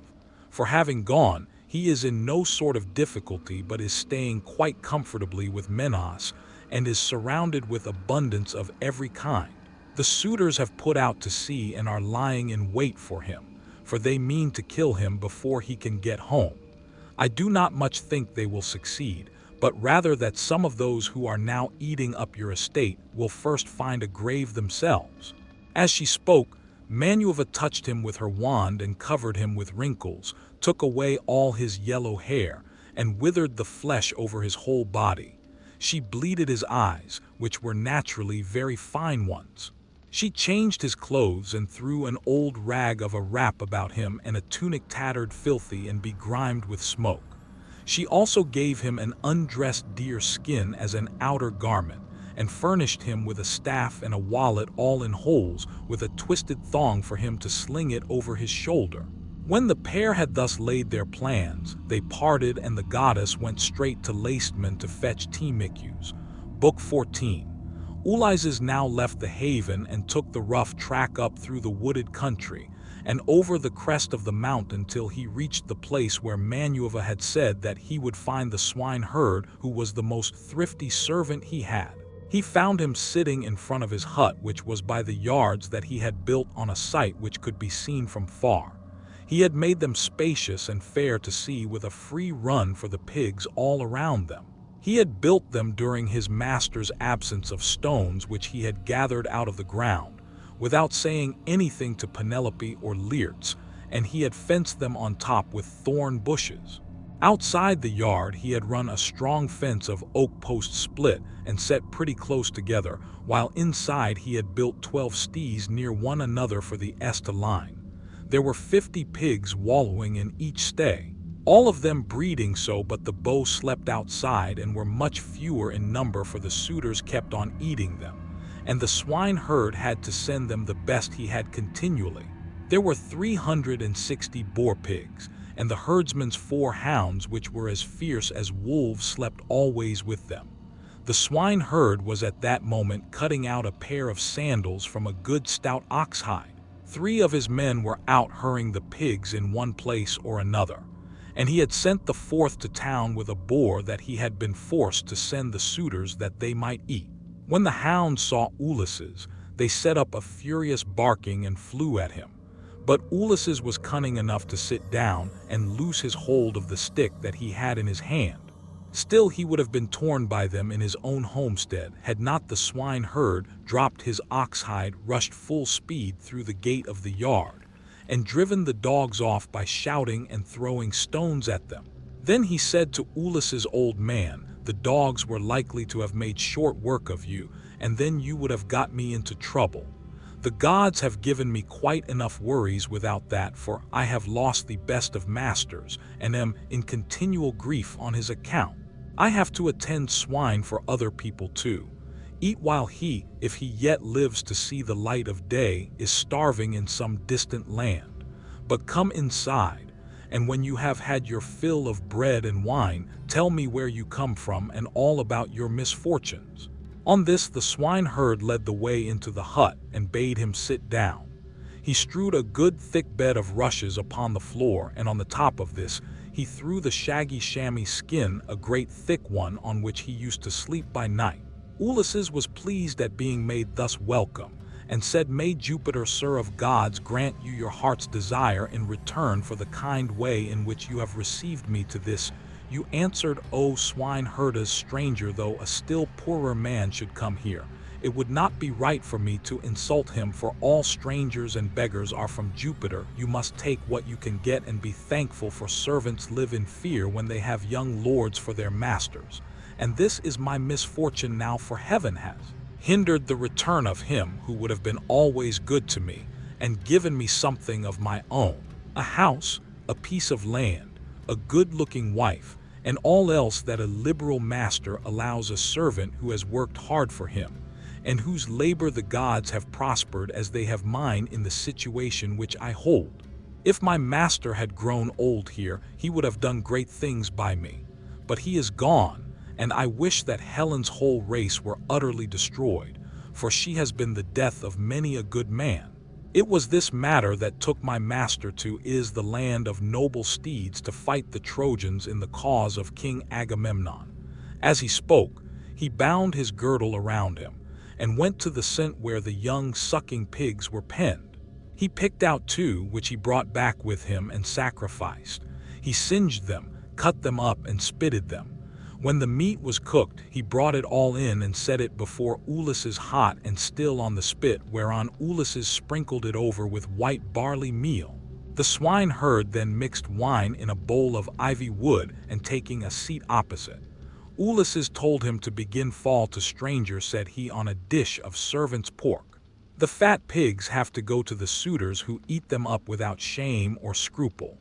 For having gone, he is in no sort of difficulty but is staying quite comfortably with Menas and is surrounded with abundance of every kind. The suitors have put out to sea and are lying in wait for him, for they mean to kill him before he can get home. I do not much think they will succeed, but rather that some of those who are now eating up your estate will first find a grave themselves. As she spoke, Manuva touched him with her wand and covered him with wrinkles, took away all his yellow hair, and withered the flesh over his whole body. She bleeded his eyes, which were naturally very fine ones. She changed his clothes and threw an old rag of a wrap about him and a tunic tattered filthy and begrimed with smoke. She also gave him an undressed deer skin as an outer garment, and furnished him with a staff and a wallet all in holes, with a twisted thong for him to sling it over his shoulder. When the pair had thus laid their plans, they parted, and the goddess went straight to Lacedaemon to fetch Telemachus. Book 14. Ulysses now left the haven and took the rough track up through the wooded country and over the crest of the mountain till he reached the place where Manuva had said that he would find the swineherd who was the most thrifty servant he had. He found him sitting in front of his hut, which was by the yards that he had built on a site which could be seen from far. He had made them spacious and fair to see, with a free run for the pigs all around them. He had built them during his master's absence of stones which he had gathered out of the ground, without saying anything to Penelope or Laertes, and he had fenced them on top with thorn bushes. Outside the yard he had run a strong fence of oak posts split and set pretty close together, while inside he had built 12 stees near one another for the Esta line. There were 50 pigs wallowing in each stay, all of them breeding so, but the bow slept outside and were much fewer in number, for the suitors kept on eating them, and the swineherd had to send them the best he had continually. There were 360 boar pigs, and the herdsman's 4 hounds, which were as fierce as wolves, slept always with them. The swineherd was at that moment cutting out a pair of sandals from a good stout ox hide. 3 of his men were out hurrying the pigs in one place or another, and he had sent the 4th to town with a boar that he had been forced to send the suitors that they might eat. When the hounds saw Ulysses, they set up a furious barking and flew at him. But Ulysses was cunning enough to sit down and loose his hold of the stick that he had in his hand. Still, he would have been torn by them in his own homestead had not the swineherd dropped his ox hide, rushed full speed through the gate of the yard, and driven the dogs off by shouting and throwing stones at them. Then he said to Ulysses, "Old man, the dogs were likely to have made short work of you, and then you would have got me into trouble. The gods have given me quite enough worries without that, for I have lost the best of masters, and am in continual grief on his account. I have to attend swine for other people too. Eat while he, if he yet lives to see the light of day, is starving in some distant land. But come inside, and when you have had your fill of bread and wine, tell me where you come from and all about your misfortunes." On this the swineherd led the way into the hut and bade him sit down. He strewed a good thick bed of rushes upon the floor, and on the top of this he threw the shaggy chamois skin, a great thick one, on which he used to sleep by night. Ulysses was pleased at being made thus welcome, and said, "May Jupiter, sir of gods, grant you your heart's desire in return for the kind way in which you have received me to this." You answered, "O swineherd's stranger, though a still poorer man should come here, it would not be right for me to insult him, for all strangers and beggars are from Jupiter. You must take what you can get and be thankful, for servants live in fear when they have young lords for their masters. And this is my misfortune now, for heaven has hindered the return of him who would have been always good to me, and given me something of my own, a house, a piece of land, a good-looking wife, and all else that a liberal master allows a servant who has worked hard for him, and whose labor the gods have prospered as they have mine in the situation which I hold. If my master had grown old here, he would have done great things by me. But he is gone, and I wish that Helen's whole race were utterly destroyed, for she has been the death of many a good man. It was this matter that took my master to the land of noble steeds to fight the Trojans in the cause of King Agamemnon." As he spoke, he bound his girdle around him, and went to the scent where the young sucking pigs were penned. He picked out 2, which he brought back with him and sacrificed. He singed them, cut them up, and spitted them. When the meat was cooked, he brought it all in and set it before Ulysses hot and still on the spit, whereon Ulysses sprinkled it over with white barley meal. The swineherd then mixed wine in a bowl of ivy wood, and taking a seat opposite, Ulysses told him to begin. "Fall to stranger," said he, "on a dish of servant's pork. The fat pigs have to go to the suitors, who eat them up without shame or scruple.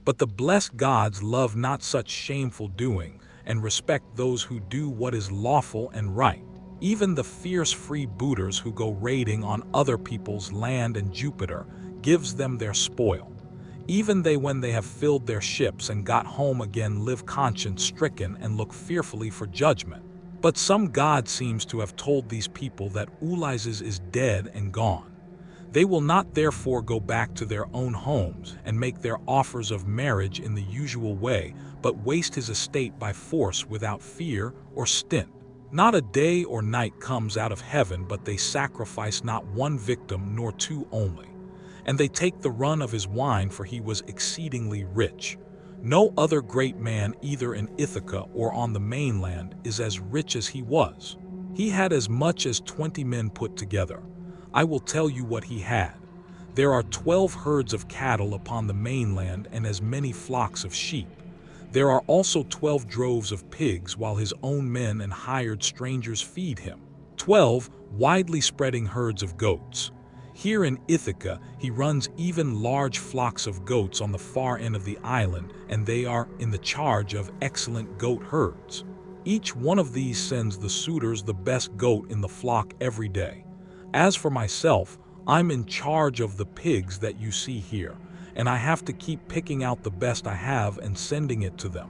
But the blessed gods love not such shameful doing, and respect those who do what is lawful and right. Even the fierce freebooters who go raiding on other people's land, and Jupiter gives them their spoil. Even they, when they have filled their ships and got home again, live conscience-stricken and look fearfully for judgment. But some god seems to have told these people that Ulysses is dead and gone. They will not therefore go back to their own homes and make their offers of marriage in the usual way, but waste his estate by force without fear or stint. Not a day or night comes out of heaven but they sacrifice not 1 victim nor 2 only. And they take the run of his wine, for he was exceedingly rich. No other great man either in Ithaca or on the mainland is as rich as he was. He had as much as 20 men put together. I will tell you what he had. There are 12 herds of cattle upon the mainland and as many flocks of sheep. There are also 12 droves of pigs, while his own men and hired strangers feed him. 12 widely spreading herds of goats. Here in Ithaca he runs even large flocks of goats on the far end of the island, and they are in the charge of excellent goat herds. Each one of these sends the suitors the best goat in the flock every day. As for myself, I'm in charge of the pigs that you see here, and I have to keep picking out the best I have and sending it to them."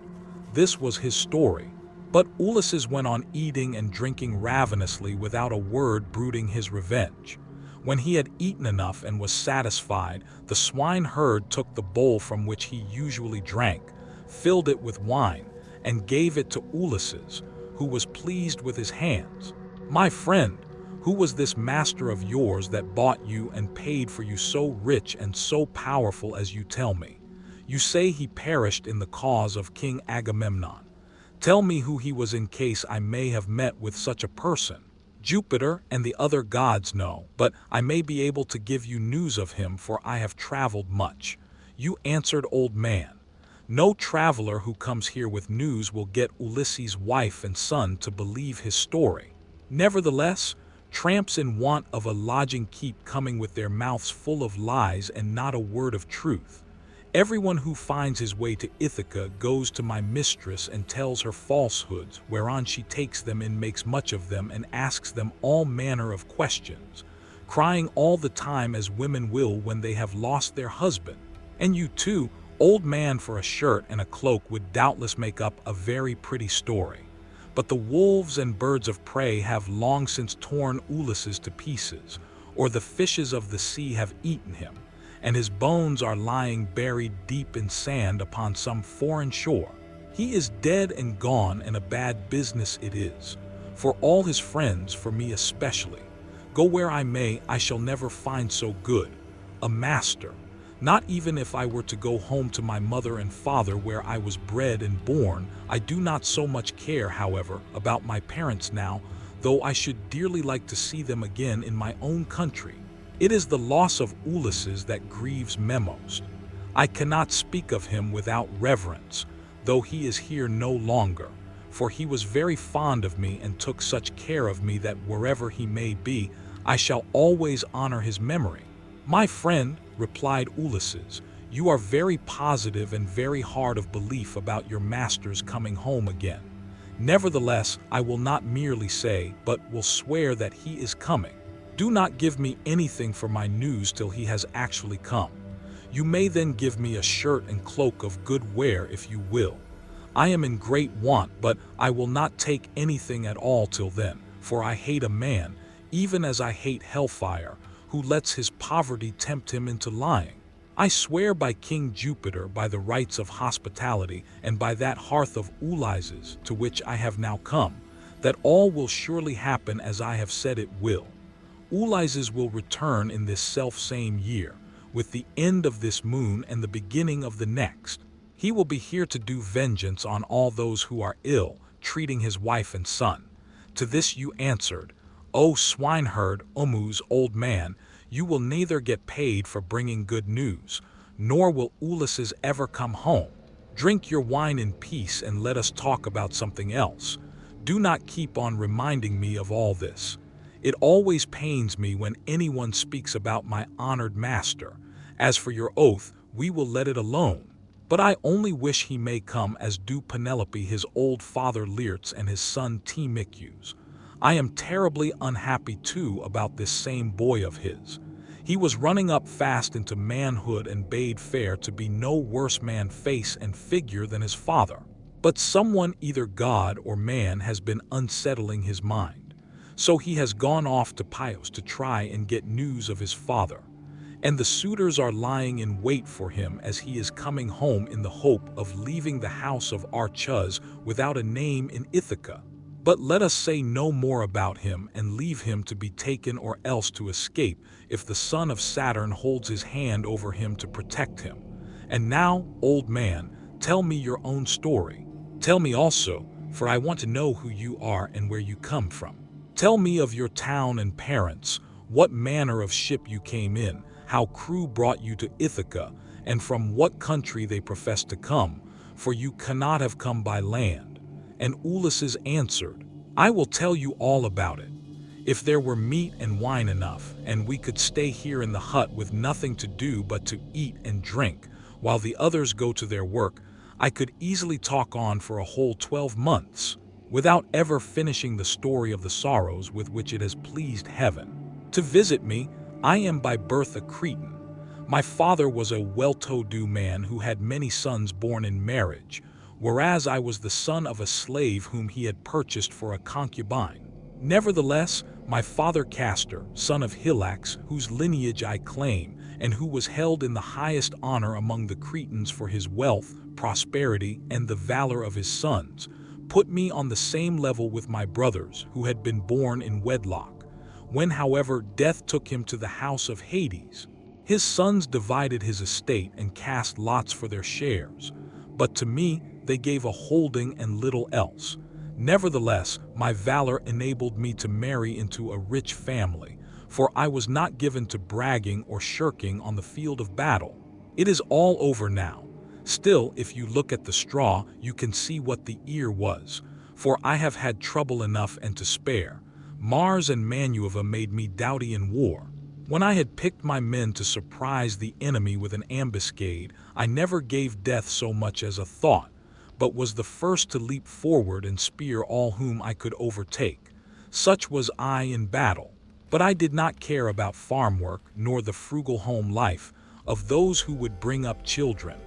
This was his story. But Ulysses went on eating and drinking ravenously without a word, brooding his revenge. When he had eaten enough and was satisfied, the swineherd took the bowl from which he usually drank, filled it with wine, and gave it to Ulysses, who was pleased with his hands. "My friend, who was this master of yours that bought you and paid for you so rich and so powerful as you tell me? You say he perished in the cause of King Agamemnon. Tell me who he was, in case I may have met with such a person. Jupiter and the other gods know, but I may be able to give you news of him, for I have traveled much." "You answered, old man, no traveler who comes here with news will get Ulysses' wife and son to believe his story. Nevertheless, Tramps in want of a lodging keep coming with their mouths full of lies and not a word of truth. Everyone who finds his way to Ithaca goes to my mistress and tells her falsehoods, whereon she takes them and makes much of them and asks them all manner of questions, crying all the time as women will when they have lost their husband. And you too, old man, for a shirt and a cloak would doubtless make up a very pretty story. But the wolves and birds of prey have long since torn Ulysses to pieces, or the fishes of the sea have eaten him, and his bones are lying buried deep in sand upon some foreign shore. He is dead and gone, and a bad business it is, for all his friends, for me especially. Go where I may, I shall never find so good a master, not even if I were to go home to my mother and father where I was bred and born. I do not so much care, however, about my parents now, though I should dearly like to see them again in my own country. It is the loss of Ulysses that grieves me most. I cannot speak of him without reverence, though he is here no longer, for he was very fond of me and took such care of me that wherever he may be, I shall always honor his memory. My friend, replied Ulysses, you are very positive and very hard of belief about your master's coming home again. Nevertheless, I will not merely say, but will swear that he is coming. Do not give me anything for my news till he has actually come. You may then give me a shirt and cloak of good wear if you will. I am in great want, but I will not take anything at all till then, for I hate a man, even as I hate hellfire, who lets his poverty tempt him into lying. I swear by King Jupiter, by the rites of hospitality, and by that hearth of Ulysses to which I have now come, that all will surely happen as I have said it will. Ulysses will return in this self-same year, with the end of this moon and the beginning of the next. He will be here to do vengeance on all those who are ill, treating his wife and son. To this you answered, O swineherd, Ormuz, old man, you will neither get paid for bringing good news, nor will Ulysses ever come home. Drink your wine in peace and let us talk about something else. Do not keep on reminding me of all this. It always pains me when anyone speaks about my honored master. As for your oath, we will let it alone. But I only wish he may come, as do Penelope, his old father Laertes, and his son Telemachus. I am terribly unhappy too about this same boy of his. He was running up fast into manhood and bade fair to be no worse man face and figure than his father. But someone, either God or man, has been unsettling his mind. So he has gone off to Pylos to try and get news of his father. And the suitors are lying in wait for him as he is coming home, in the hope of leaving the house of Archus without a name in Ithaca. But let us say no more about him and leave him to be taken or else to escape, if the son of Saturn holds his hand over him to protect him. And now, old man, tell me your own story. Tell me also, for I want to know who you are and where you come from. Tell me of your town and parents, what manner of ship you came in, how crew brought you to Ithaca, and from what country they profess to come, for you cannot have come by land. And Ulysses answered, I will tell you all about it. If there were meat and wine enough, and we could stay here in the hut with nothing to do but to eat and drink, while the others go to their work, I could easily talk on for a whole 12 months, without ever finishing the story of the sorrows with which it has pleased heaven to visit me. I am by birth a Cretan. My father was a well-to-do man who had many sons born in marriage, whereas I was the son of a slave whom he had purchased for a concubine. Nevertheless, my father Castor, son of Hylax, whose lineage I claim, and who was held in the highest honor among the Cretans for his wealth, prosperity, and the valor of his sons, put me on the same level with my brothers who had been born in wedlock. When, however, death took him to the house of Hades, his sons divided his estate and cast lots for their shares, but to me they gave a holding and little else. Nevertheless, my valor enabled me to marry into a rich family, for I was not given to bragging or shirking on the field of battle. It is all over now. Still, if you look at the straw, you can see what the ear was, for I have had trouble enough and to spare. Mars and Manuva made me doughty in war. When I had picked my men to surprise the enemy with an ambuscade, I never gave death so much as a thought, but was the first to leap forward and spear all whom I could overtake. Such was I in battle. But I did not care about farm work nor the frugal home life of those who would bring up children.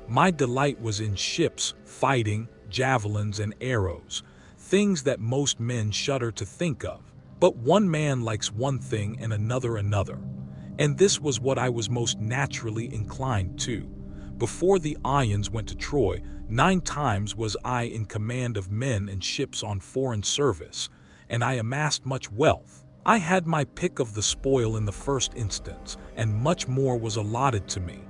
My delight was in ships, fighting, javelins, and arrows, things that most men shudder to think of. But one man likes one thing and another another. And this was what I was most naturally inclined to. Before the Ions went to Troy, 9 times was I in command of men and ships on foreign service, and I amassed much wealth. I had my pick of the spoil in the first instance, and much more was allotted to me.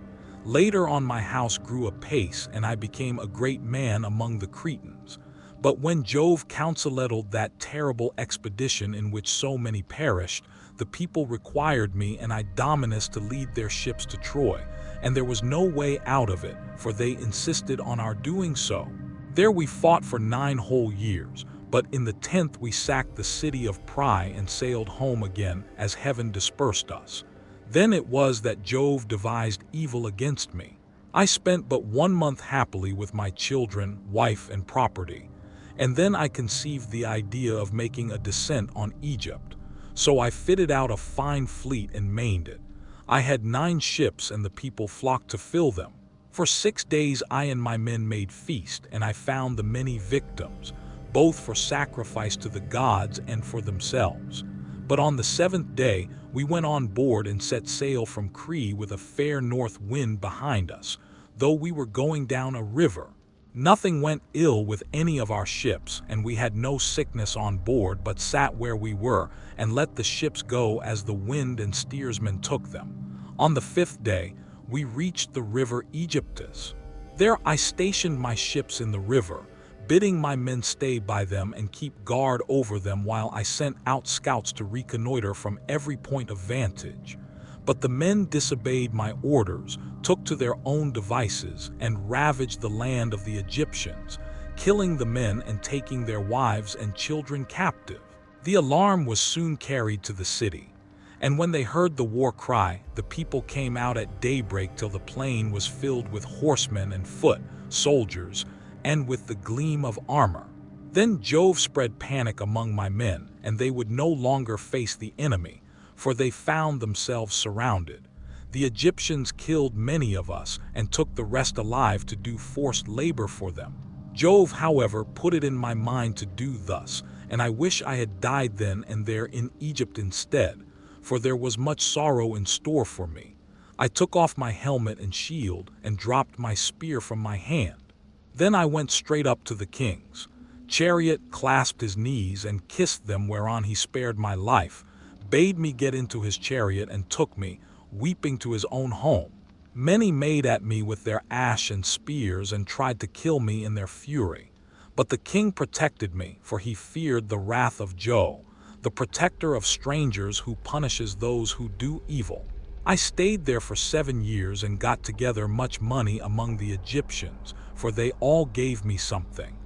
Later on my house grew apace, and I became a great man among the Cretans. But when Jove counseletted that terrible expedition in which so many perished, the people required me and Idomeneus to lead their ships to Troy, and there was no way out of it, for they insisted on our doing so. There we fought for 9 whole years, but in the 10th we sacked the city of Pry and sailed home again as heaven dispersed us. Then it was that Jove devised evil against me. I spent but 1 month happily with my children, wife, and property. And then I conceived the idea of making a descent on Egypt. So I fitted out a fine fleet and manned it. I had 9 ships, and the people flocked to fill them. For 6 days I and my men made feast, and I found the many victims, both for sacrifice to the gods and for themselves. But on the 7th day we went on board and set sail from Crete with a fair north wind behind us, though we were going down a river. Nothing went ill with any of our ships, and we had no sickness on board, but sat where we were, and let the ships go as the wind and steersmen took them. On the 5th day, we reached the river Aegyptus. There I stationed my ships in the river, bidding my men stay by them and keep guard over them while I sent out scouts to reconnoiter from every point of vantage. But the men disobeyed my orders, took to their own devices, and ravaged the land of the Egyptians, killing the men and taking their wives and children captive. The alarm was soon carried to the city, and when they heard the war cry, the people came out at daybreak till the plain was filled with horsemen and foot, soldiers, and with the gleam of armor. Then Jove spread panic among my men, and they would no longer face the enemy, for they found themselves surrounded. The Egyptians killed many of us and took the rest alive to do forced labor for them. Jove, however, put it in my mind to do thus, and I wish I had died then and there in Egypt instead, for there was much sorrow in store for me. I took off my helmet and shield and dropped my spear from my hand. Then I went straight up to the king's chariot, clasped his knees, and kissed them, whereon he spared my life, bade me get into his chariot, and took me, weeping, to his own home. Many made at me with their ash and spears and tried to kill me in their fury. But the king protected me, for he feared the wrath of Jove, the protector of strangers who punishes those who do evil. I stayed there for 7 years and got together much money among the Egyptians, for they all gave me something.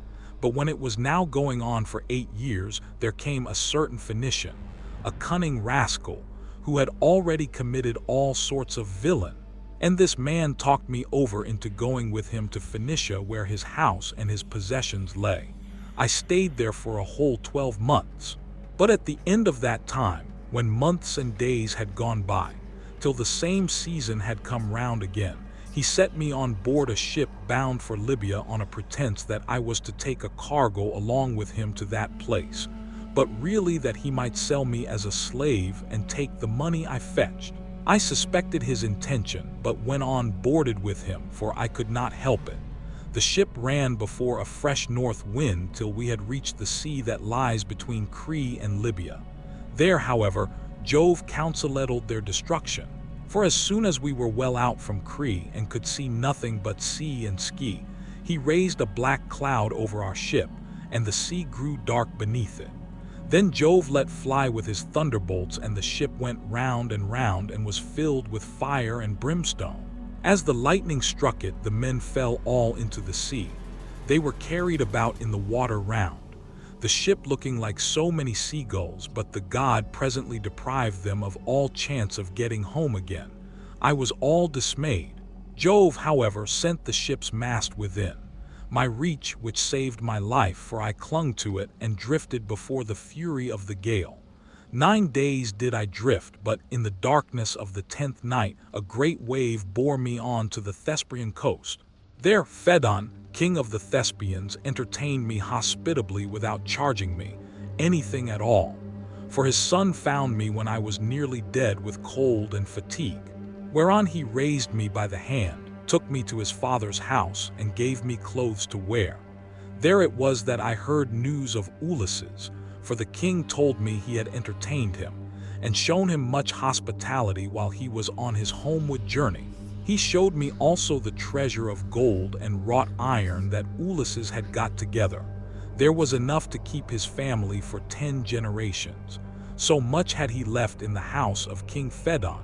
But when it was now going on for 8 years, there came a certain Phoenician, a cunning rascal, who had already committed all sorts of villainy. And this man talked me over into going with him to Phoenicia, where his house and his possessions lay. I stayed there for a whole 12 months. But at the end of that time, when months and days had gone by, till the same season had come round again, he set me on board a ship bound for Libya on a pretense that I was to take a cargo along with him to that place, but really that he might sell me as a slave and take the money I fetched. I suspected his intention, but went on boarded with him, for I could not help it. The ship ran before a fresh north wind till we had reached the sea that lies between Crete and Libya. There, however, Jove counseletted their destruction, for as soon as we were well out from Crete and could see nothing but sea and ski, he raised a black cloud over our ship, and the sea grew dark beneath it. Then Jove let fly with his thunderbolts, and the ship went round and was filled with fire and brimstone. As the lightning struck it, the men fell all into the sea. They were carried about in the water round. the ship looking like so many seagulls, but the god presently deprived them of all chance of getting home again. I was all dismayed. Jove, however, sent the ship's mast within my reach, which saved my life, for I clung to it and drifted before the fury of the gale. 9 days did I drift, but in the darkness of the 10th night a great wave bore me on to the Thespian coast. There Phaedon, king of the Thespians, entertained me hospitably without charging me anything at all, for his son found me when I was nearly dead with cold and fatigue. Whereon he raised me by the hand, took me to his father's house, and gave me clothes to wear. There it was that I heard news of Ulysses, for the king told me he had entertained him, and shown him much hospitality while he was on his homeward journey. He showed me also the treasure of gold and wrought iron that Ulysses had got together. There was enough to keep his family for 10 generations. So much had he left in the house of King Phaedon.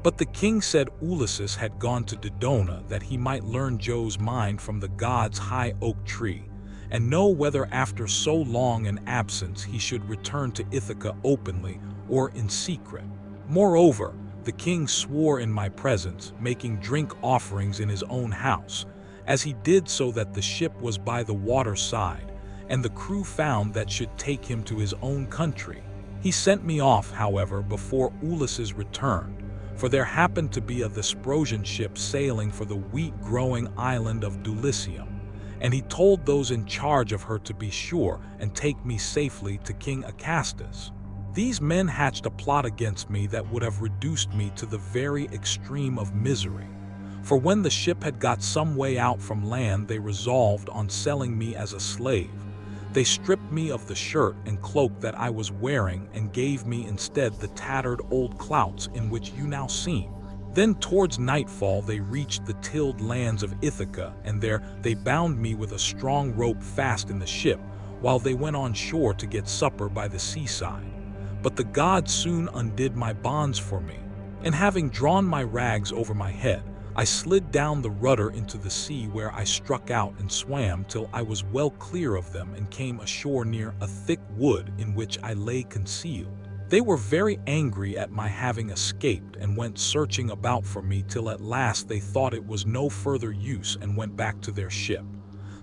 But the king said Ulysses had gone to Dodona, that he might learn Jove's mind from the god's high oak tree, and know whether after so long an absence he should return to Ithaca openly or in secret. Moreover, the king swore in my presence, making drink offerings in his own house, as he did so that the ship was by the water side, and the crew found that should take him to his own country. He sent me off, however, before Ulysses returned, for there happened to be a Thesprotian ship sailing for the wheat-growing island of Dulichium, and he told those in charge of her to be sure and take me safely to King Acastus. These men hatched a plot against me that would have reduced me to the very extreme of misery. For when the ship had got some way out from land, they resolved on selling me as a slave. They stripped me of the shirt and cloak that I was wearing and gave me instead the tattered old clouts in which you now see. Then towards nightfall they reached the tilled lands of Ithaca, and there they bound me with a strong rope fast in the ship, while they went on shore to get supper by the seaside. But the gods soon undid my bonds for me, and having drawn my rags over my head, I slid down the rudder into the sea, where I struck out and swam till I was well clear of them and came ashore near a thick wood in which I lay concealed. They were very angry at my having escaped and went searching about for me till at last they thought it was no further use and went back to their ship.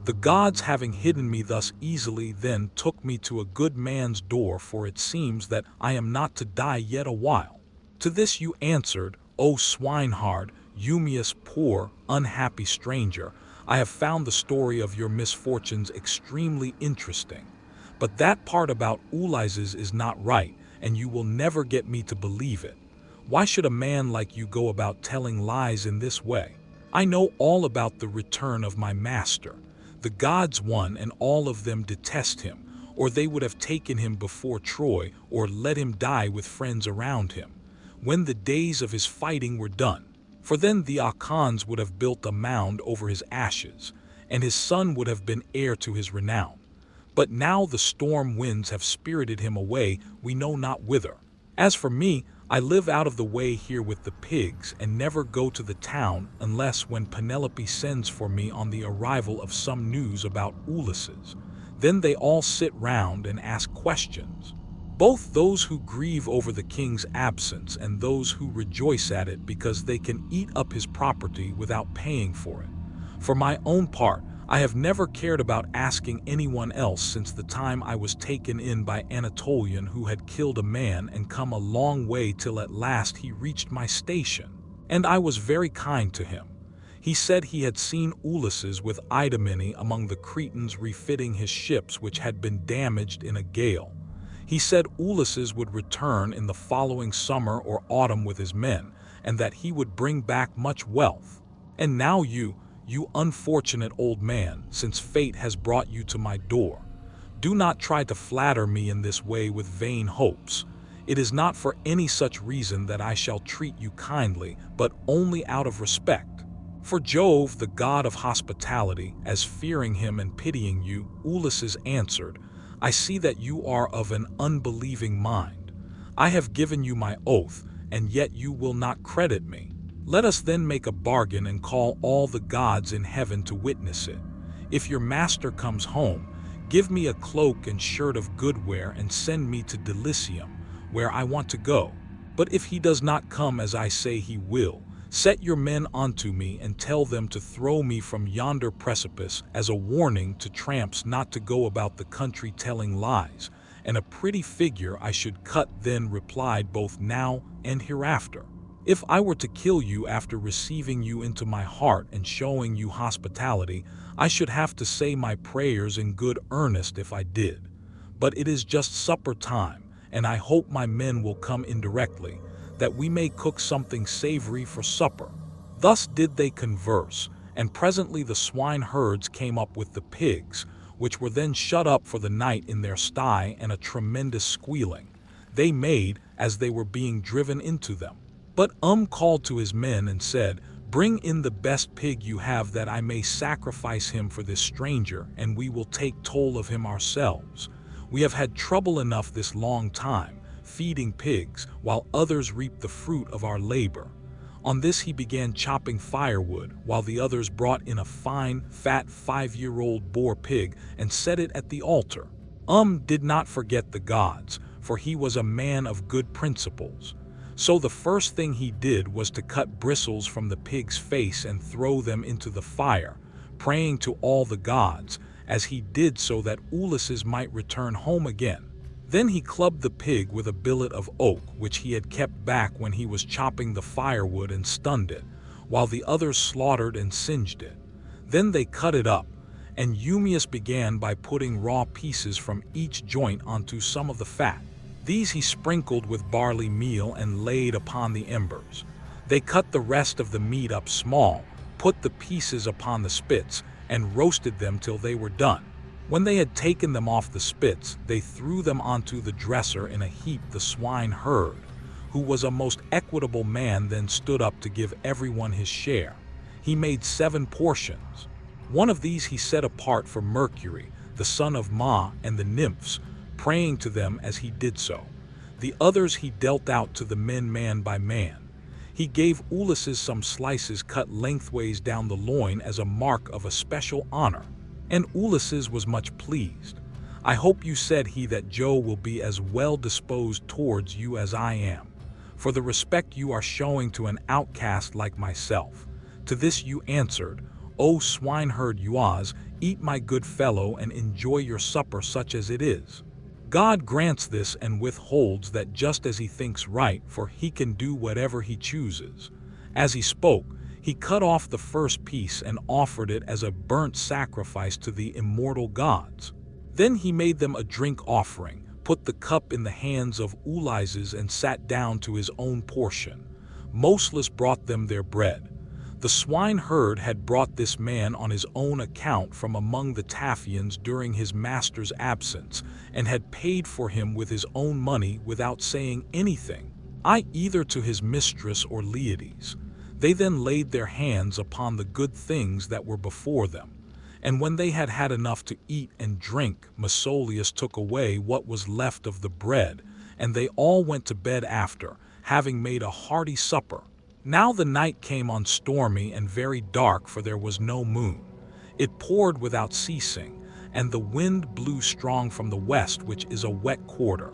The gods, having hidden me thus easily, then took me to a good man's door, for it seems that I am not to die yet a while. To this you answered, O swinehard, Eumaeus, poor, unhappy stranger, I have found the story of your misfortunes extremely interesting. But that part about Ulysses is not right, and you will never get me to believe it. Why should a man like you go about telling lies in this way? I know all about the return of my master. The gods won, and all of them detest him, or they would have taken him before Troy, or let him die with friends around him, when the days of his fighting were done. For then the Achans would have built a mound over his ashes, and his son would have been heir to his renown. But now the storm winds have spirited him away, we know not whither. As for me, I live out of the way here with the pigs, and never go to the town unless when Penelope sends for me on the arrival of some news about Ulysses. Then they all sit round and ask questions, both those who grieve over the king's absence and those who rejoice at it because they can eat up his property without paying for it. For my own part, I have never cared about asking anyone else since the time I was taken in by Anatolian, who had killed a man and come a long way till at last he reached my station, and I was very kind to him. He said he had seen Ulysses with Idomene among the Cretans refitting his ships which had been damaged in a gale. He said Ulysses would return in the following summer or autumn with his men, and that he would bring back much wealth. And now you unfortunate old man, since fate has brought you to my door, do not try to flatter me in this way with vain hopes. It is not for any such reason that I shall treat you kindly, but only out of respect. For Jove, the god of hospitality, as fearing him and pitying you, Ulysses answered, I see that you are of an unbelieving mind. I have given you my oath, and yet you will not credit me. Let us then make a bargain and call all the gods in heaven to witness it. If your master comes home, Give me a cloak and shirt of good wear and send me to Elysium, where I want to go. But if he does not come as I say he will, set your men onto me and tell them to throw me from yonder precipice as a warning to tramps not to go about the country telling lies, and a pretty figure I should cut then replied both now and hereafter. If I were to kill you after receiving you into my heart and showing you hospitality, I should have to say my prayers in good earnest if I did. But it is just supper time, and I hope my men will come indirectly, that we may cook something savory for supper. Thus did they converse, and presently the swineherds came up with the pigs, which were then shut up for the night in their sty, and a tremendous squealing they made as they were being driven into them. But called to his men and said, Bring in the best pig you have, that I may sacrifice him for this stranger, and we will take toll of him ourselves. We have had trouble enough this long time, feeding pigs, while others reap the fruit of our labor. On this he began chopping firewood, while the others brought in a fine, fat 5-year-old boar pig and set it at the altar. Did not forget the gods, for he was a man of good principles. So the first thing he did was to cut bristles from the pig's face and throw them into the fire, praying to all the gods, as he did so that Ulysses might return home again. Then he clubbed the pig with a billet of oak which he had kept back when he was chopping the firewood, and stunned it, while the others slaughtered and singed it. Then they cut it up, and Eumaeus began by putting raw pieces from each joint onto some of the fat. These he sprinkled with barley meal and laid upon the embers. They cut the rest of the meat up small, put the pieces upon the spits, and roasted them till they were done. When they had taken them off the spits, they threw them onto the dresser in a heap. The swineherd, who was a most equitable man, then stood up to give everyone his share. He made 7 portions. One of these he set apart for Mercury, the son of Ma, and the nymphs, praying to them as he did so. The others he dealt out to the men man by man. He gave Ulysses some slices cut lengthways down the loin as a mark of a special honor. And Ulysses was much pleased. I hope, you said he, that Jove will be as well disposed towards you as I am, for the respect you are showing to an outcast like myself. To this you answered, O swineherd Euaz, eat my good fellow and enjoy your supper such as it is. God grants this and withholds that just as he thinks right, for he can do whatever he chooses. As he spoke, he cut off the first piece and offered it as a burnt sacrifice to the immortal gods. Then he made them a drink offering, put the cup in the hands of Ulysses, and sat down to his own portion. Mosylus brought them their bread. The swineherd had brought this man on his own account from among the Taphians during his master's absence, and had paid for him with his own money without saying anything, either to his mistress or Leides. They then laid their hands upon the good things that were before them, and when they had had enough to eat and drink, Mosylus took away what was left of the bread, and they all went to bed after, having made a hearty supper. Now the night came on stormy and very dark, for there was no moon. It poured without ceasing, and the wind blew strong from the west, which is a wet quarter.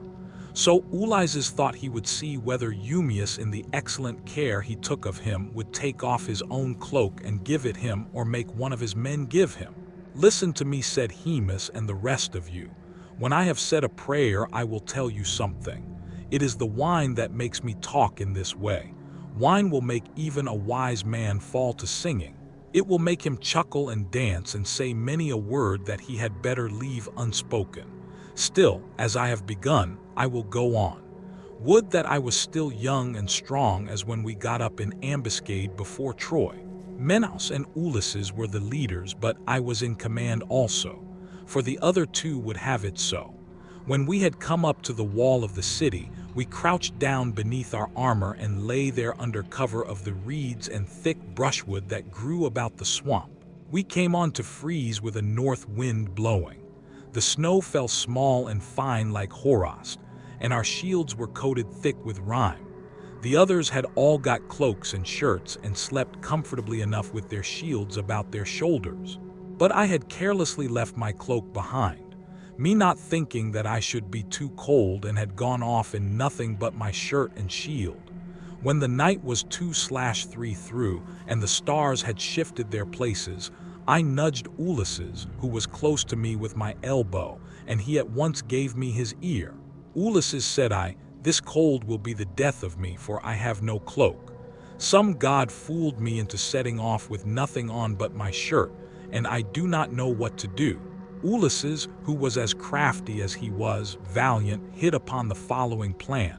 So Ulysses thought he would see whether Eumaeus, in the excellent care he took of him, would take off his own cloak and give it him, or make one of his men give him. Listen to me, said Hemus, and the rest of you. When I have said a prayer, I will tell you something. It is the wine that makes me talk in this way. Wine will make even a wise man fall to singing. It will make him chuckle and dance and say many a word that he had better leave unspoken. Still, as I have begun, I will go on. Would that I was still young and strong as when we got up in ambuscade before Troy. Menelaus and Ulysses were the leaders, but I was in command also, for the other 2 would have it so. When we had come up to the wall of the city, we crouched down beneath our armor and lay there under cover of the reeds and thick brushwood that grew about the swamp. We came on to freeze with a north wind blowing. The snow fell small and fine like horost, and our shields were coated thick with rime. The others had all got cloaks and shirts and slept comfortably enough with their shields about their shoulders. But I had carelessly left my cloak behind. me not thinking that I should be too cold and had gone off in nothing but my shirt and shield. When the night was 2/3 through and the stars had shifted their places, I nudged Ulysses, who was close to me, with my elbow, and he at once gave me his ear. Ulysses, said I, this cold will be the death of me, for I have no cloak. Some god fooled me into setting off with nothing on but my shirt, and I do not know what to do. Ulysses, who was as crafty as he was valiant, hit upon the following plan.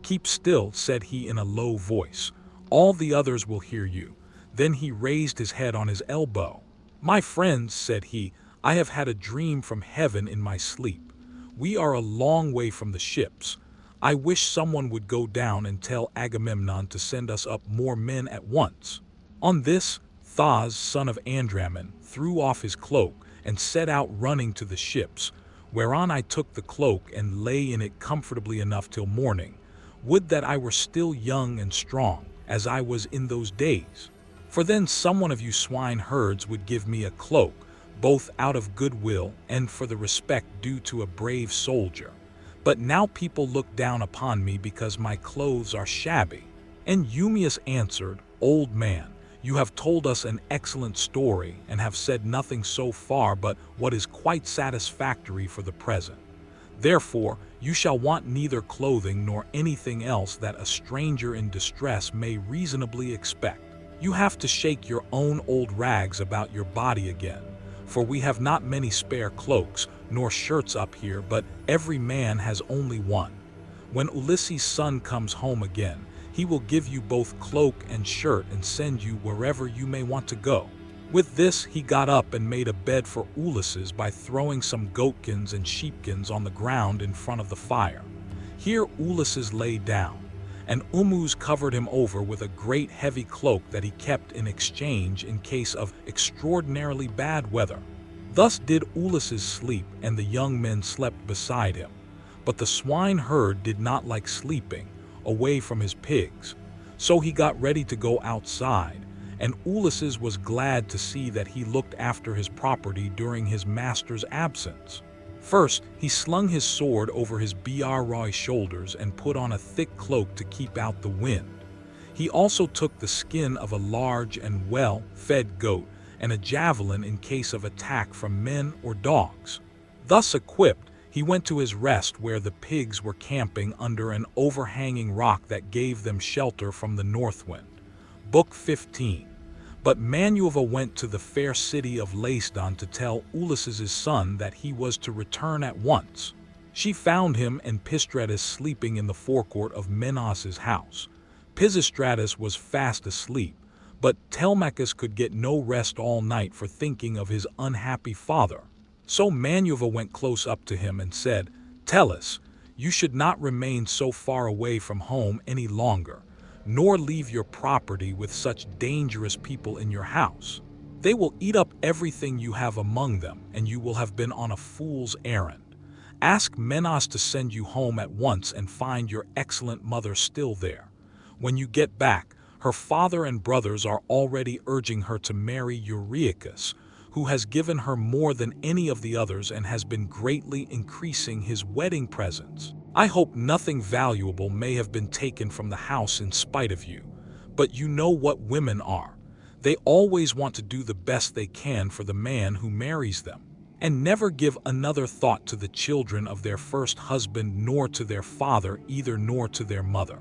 Keep still, said he in a low voice. All the others will hear you. Then he raised his head on his elbow. My friends, said he, I have had a dream from heaven in my sleep. We are a long way from the ships. I wish someone would go down and tell Agamemnon to send us up more men at once. On this, Thas, son of Andraman, threw off his cloak and set out running to the ships, whereon I took the cloak and lay in it comfortably enough till morning. Would that I were still young and strong, as I was in those days. For then some one of you swineherds would give me a cloak, both out of goodwill and for the respect due to a brave soldier. But now people look down upon me because my clothes are shabby. And Eumaeus answered, Old man, you have told us an excellent story and have said nothing so far but what is quite satisfactory for the present. Therefore, you shall want neither clothing nor anything else that a stranger in distress may reasonably expect. You have to shake your own old rags about your body again, for we have not many spare cloaks nor shirts up here, but every man has only one. When Ulysses' son comes home again, he will give you both cloak and shirt and send you wherever you may want to go. With this, he got up and made a bed for Ulysses by throwing some goatkins and sheepskins on the ground in front of the fire. Here Ulysses lay down, and Umuz covered him over with a great heavy cloak that he kept in exchange in case of extraordinarily bad weather. Thus did Ulysses sleep, and the young men slept beside him. But the swineherd did not like sleeping away from his pigs, so he got ready to go outside, and Ulysses was glad to see that he looked after his property during his master's absence. First, he slung his sword over his broi shoulders and put on a thick cloak to keep out the wind. He also took the skin of a large and well-fed goat and a javelin in case of attack from men or dogs. Thus equipped, he went to his rest where the pigs were camping under an overhanging rock that gave them shelter from the north wind. Book 15. But Manuva went to the fair city of Lacedaemon to tell Ulysses' son that he was to return at once. She found him and Pisistratus sleeping in the forecourt of Minos' house. Pisistratus was fast asleep, but Telemachus could get no rest all night for thinking of his unhappy father. So Manuva went close up to him and said, Tellus, you should not remain so far away from home any longer, nor leave your property with such dangerous people in your house. They will eat up everything you have among them, and you will have been on a fool's errand. Ask Minos to send you home at once and find your excellent mother still there. When you get back, her father and brothers are already urging her to marry Euryacus, who has given her more than any of the others and has been greatly increasing his wedding presents. I hope nothing valuable may have been taken from the house in spite of you, but you know what women are. They always want to do the best they can for the man who marries them, and never give another thought to the children of their first husband, nor to their father either, nor to their mother.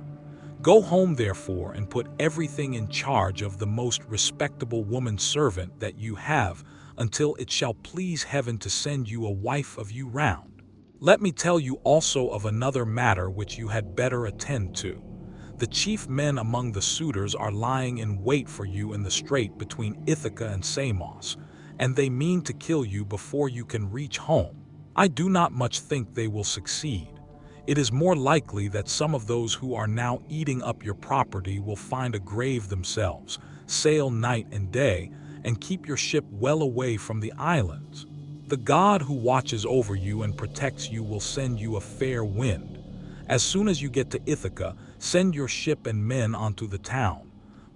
Go home, therefore, and put everything in charge of the most respectable woman servant that you have, until it shall please heaven to send you a wife of you round. Let me tell you also of another matter which you had better attend to. The chief men among the suitors are lying in wait for you in the strait between Ithaca and Samos, and they mean to kill you before you can reach home. I do not much think they will succeed. It is more likely that some of those who are now eating up your property will find a grave themselves, sail night and day, and keep your ship well away from the islands. The god who watches over you and protects you will send you a fair wind. As soon as you get to Ithaca, send your ship and men onto the town.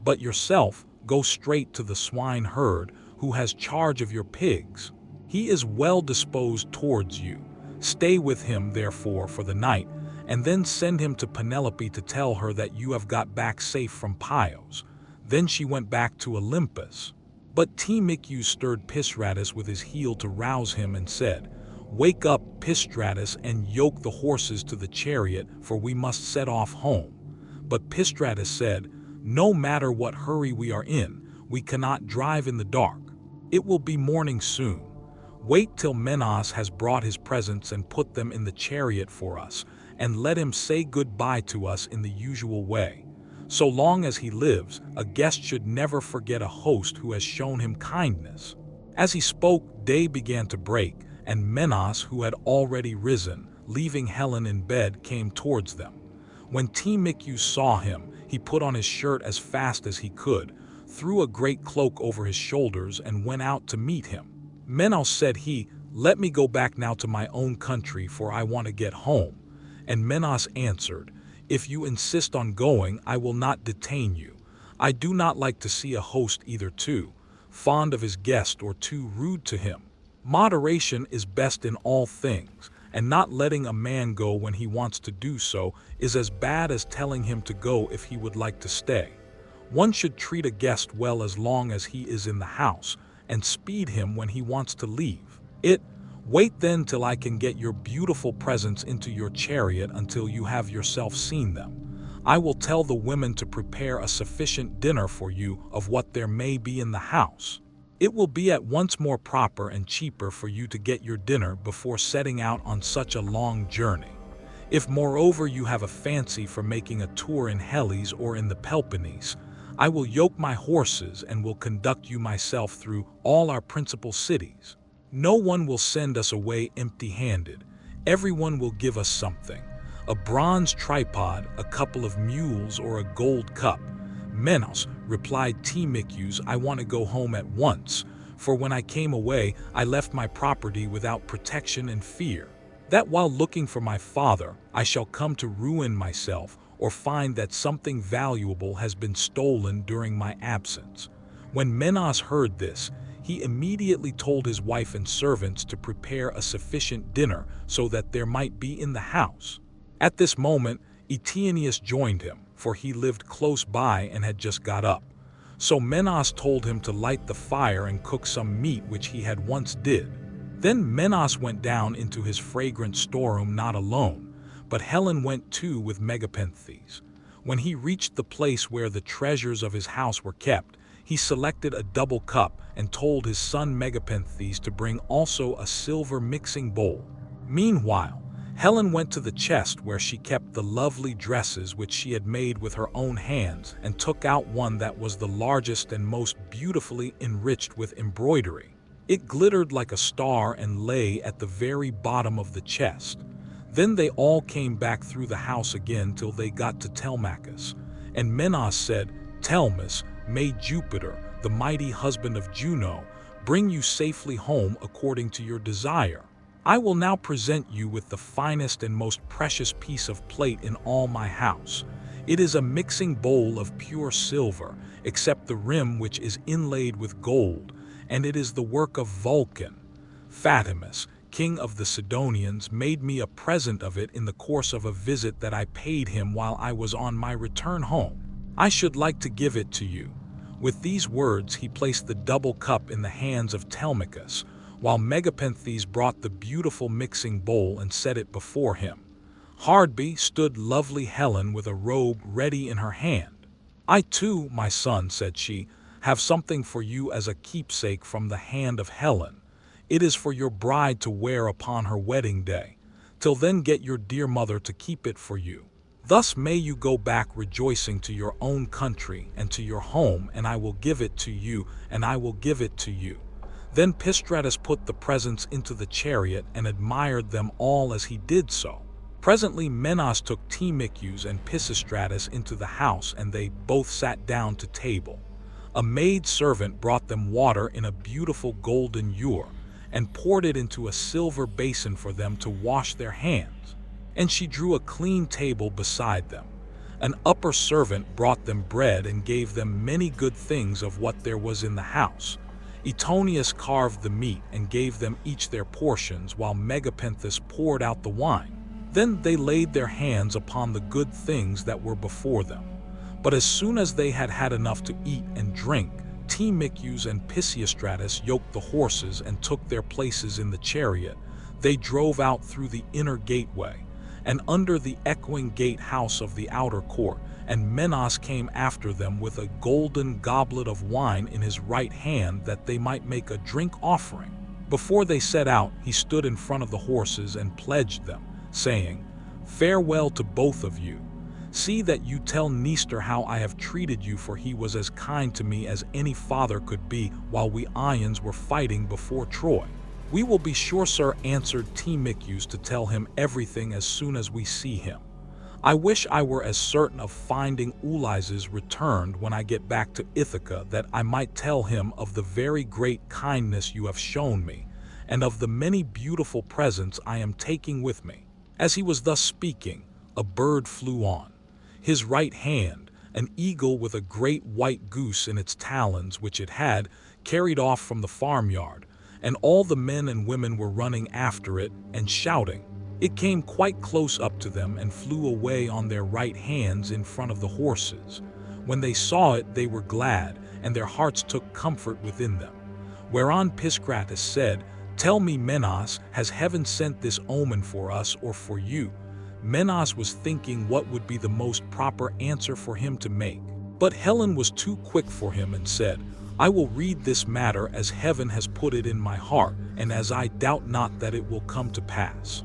But yourself, go straight to the swineherd who has charge of your pigs. He is well disposed towards you, Stay with him, therefore, for the night, and then send him to Penelope to tell her that you have got back safe from Pios." Then she went back to Olympus. But Telemachus stirred Pisistratus with his heel to rouse him and said, "Wake up, Pisistratus, and yoke the horses to the chariot, for we must set off home." But Pisistratus said, "No matter what hurry we are in, we cannot drive in the dark. It will be morning soon. Wait till Menas has brought his presents and put them in the chariot for us, and let him say goodbye to us in the usual way. So long as he lives, a guest should never forget a host who has shown him kindness." As he spoke, day began to break, and Menas, who had already risen, leaving Helen in bed, came towards them. When Telemachus saw him, he put on his shirt as fast as he could, threw a great cloak over his shoulders, and went out to meet him. "Menas," said he, "let me go back now to my own country, for I want to get home." And Menas answered, "If you insist on going, I will not detain you. I do not like to see a host either too fond of his guest or too rude to him. Moderation is best in all things, and not letting a man go when he wants to do so is as bad as telling him to go if he would like to stay. One should treat a guest well as long as he is in the house, and speed him when he wants to leave it. Wait then till I can get your beautiful presents into your chariot until you have yourself seen them. I will tell the women to prepare a sufficient dinner for you of what there may be in the house. It will be at once more proper and cheaper for you to get your dinner before setting out on such a long journey. If moreover you have a fancy for making a tour in Hellas or in the Peloponnese, I will yoke my horses and will conduct you myself through all our principal cities. No one will send us away empty-handed. Everyone will give us something: a bronze tripod, a couple of mules, or a gold cup." "Menas," replied Telemachus, "I want to go home at once, for when I came away, I left my property without protection and fear that while looking for my father, I shall come to ruin myself, or find that something valuable has been stolen during my absence." When Menas heard this, he immediately told his wife and servants to prepare a sufficient dinner so that there might be in the house. At this moment, Eteneus joined him, for he lived close by and had just got up. So Menas told him to light the fire and cook some meat which he had once did. Then Menas went down into his fragrant storeroom not alone, but Helen went too with Megapenthes. When he reached the place where the treasures of his house were kept, he selected a double cup and told his son Megapenthes to bring also a silver mixing bowl. Meanwhile, Helen went to the chest where she kept the lovely dresses which she had made with her own hands, and took out one that was the largest and most beautifully enriched with embroidery. It glittered like a star and lay at the very bottom of the chest. Then they all came back through the house again till they got to Telemachus. And Menas said, "Telemus, may Jupiter, the mighty husband of Juno, bring you safely home according to your desire. I will now present you with the finest and most precious piece of plate in all my house. It is a mixing bowl of pure silver, except the rim which is inlaid with gold, and it is the work of Vulcan. Fatimus, king of the Sidonians, made me a present of it in the course of a visit that I paid him while I was on my return home. I should like to give it to you." With these words he placed the double cup in the hands of Telemachus, while Megapenthes brought the beautiful mixing bowl and set it before him. Hard by stood lovely Helen with a robe ready in her hand. "I too, my son," said she, "have something for you as a keepsake from the hand of Helen. It is for your bride to wear upon her wedding day. Till then get your dear mother to keep it for you. Thus may you go back rejoicing to your own country and to your home, and I will give it to you, and I will give it to you." Then Pisistratus put the presents into the chariot and admired them all as he did so. Presently Menas took Telemachus and Pisistratus into the house, and they both sat down to table. A maid servant brought them water in a beautiful golden ewer, and poured it into a silver basin for them to wash their hands. And she drew a clean table beside them. An upper servant brought them bread and gave them many good things of what there was in the house. Etonius carved the meat and gave them each their portions, while Megapenthus poured out the wine. Then they laid their hands upon the good things that were before them. But as soon as they had had enough to eat and drink, Telemachus and Pisistratus yoked the horses and took their places in the chariot. They drove out through the inner gateway, and under the echoing gatehouse of the outer court, and Menas came after them with a golden goblet of wine in his right hand, that they might make a drink offering. Before they set out, he stood in front of the horses and pledged them, saying, "Farewell to both of you. See that you tell Nestor how I have treated you, for he was as kind to me as any father could be while we Ions were fighting before Troy." "We will be sure, sir," answered Telemachus, "to tell him everything as soon as we see him. I wish I were as certain of finding Ulysses returned when I get back to Ithaca, that I might tell him of the very great kindness you have shown me, and of the many beautiful presents I am taking with me." As he was thus speaking, a bird flew on his right hand, an eagle with a great white goose in its talons, which it had carried off from the farmyard, and all the men and women were running after it and shouting. It came quite close up to them and flew away on their right hands in front of the horses. When they saw it, they were glad, and their hearts took comfort within them. Whereon Pisistratus said, "Tell me, Menas, has heaven sent this omen for us or for you?" Menas was thinking what would be the most proper answer for him to make. But Helen was too quick for him and said, "I will read this matter as heaven has put it in my heart, and as I doubt not that it will come to pass.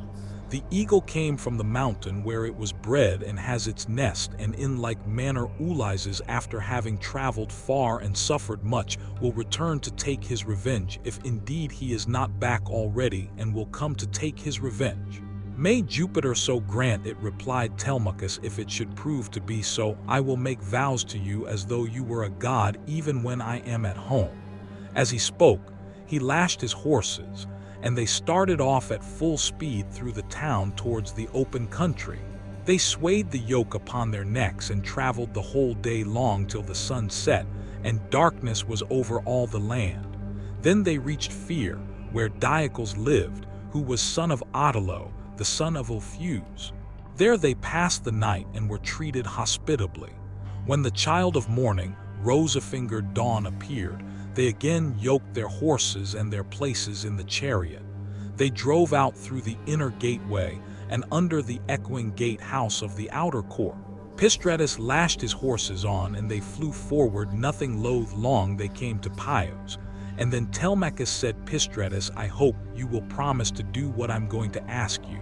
The eagle came from the mountain where it was bred and has its nest, and in like manner Ulysses, after having traveled far and suffered much, will return to take his revenge, if indeed he is not back already, and will come to take his revenge." "May Jupiter so grant it," replied Telemachus. "If it should prove to be so, I will make vows to you as though you were a god, even when I am at home." As he spoke, he lashed his horses, and they started off at full speed through the town towards the open country. They swayed the yoke upon their necks and traveled the whole day long till the sun set, and darkness was over all the land. Then they reached Fear, where Diocles lived, who was son of Odyssey, the son of Ulpheus. There they passed the night and were treated hospitably. When the child of morning, rosy-fingered Dawn, appeared, they again yoked their horses and their places in the chariot. They drove out through the inner gateway and under the echoing gatehouse of the outer court. Pisistratus lashed his horses on, and they flew forward. Nothing loath long they came to Pios. And then Telemachus said, "Pisistratus, I hope you will promise to do what I'm going to ask you.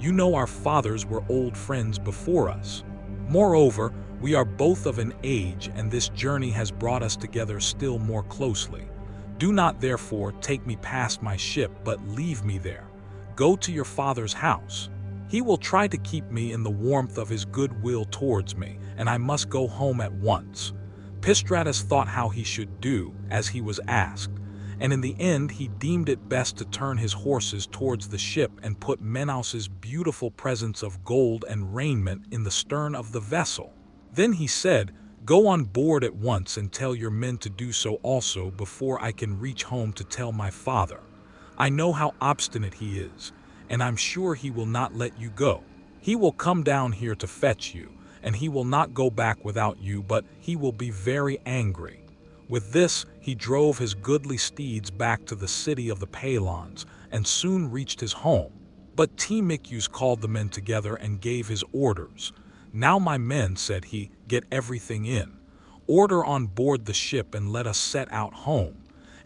You know our fathers were old friends before us. Moreover, we are both of an age, and this journey has brought us together still more closely. Do not therefore take me past my ship, but leave me there. Go to your father's house. He will try to keep me in the warmth of his good will towards me, and I must go home at once." Pisistratus thought how he should do as he was asked, and in the end he deemed it best to turn his horses towards the ship and put Menas's beautiful presents of gold and raiment in the stern of the vessel. Then he said, "Go on board at once and tell your men to do so also before I can reach home to tell my father. I know how obstinate he is, and I'm sure he will not let you go. He will come down here to fetch you, and he will not go back without you, but he will be very angry." With this, he drove his goodly steeds back to the city of the Paelons, and soon reached his home. But Telemachus called the men together and gave his orders. "Now, my men," said he, "get everything in. Order on board the ship and let us set out home."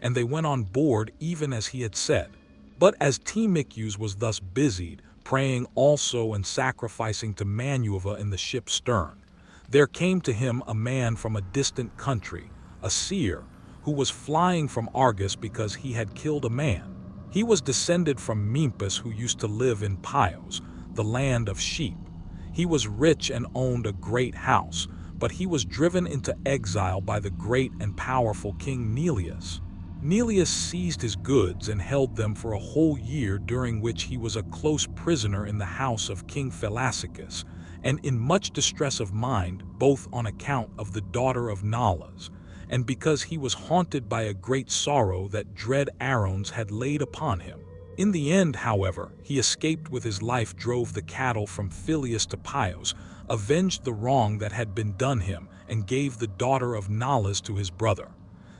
And they went on board even as he had said. But as Telemachus was thus busied, praying also and sacrificing to Manuva in the ship's stern, there came to him a man from a distant country, a seer, who was flying from Argos because he had killed a man. He was descended from Mempus, who used to live in Pios, the land of sheep. He was rich and owned a great house, but he was driven into exile by the great and powerful King Neleus. Neleus seized his goods and held them for a whole year, during which he was a close prisoner in the house of King Phalasicus, and in much distress of mind, both on account of the daughter of Nalas, and because he was haunted by a great sorrow that dread Aaron's had laid upon him. In the end, however, he escaped with his life, drove the cattle from Phileus to Pios, avenged the wrong that had been done him, and gave the daughter of Nalus to his brother.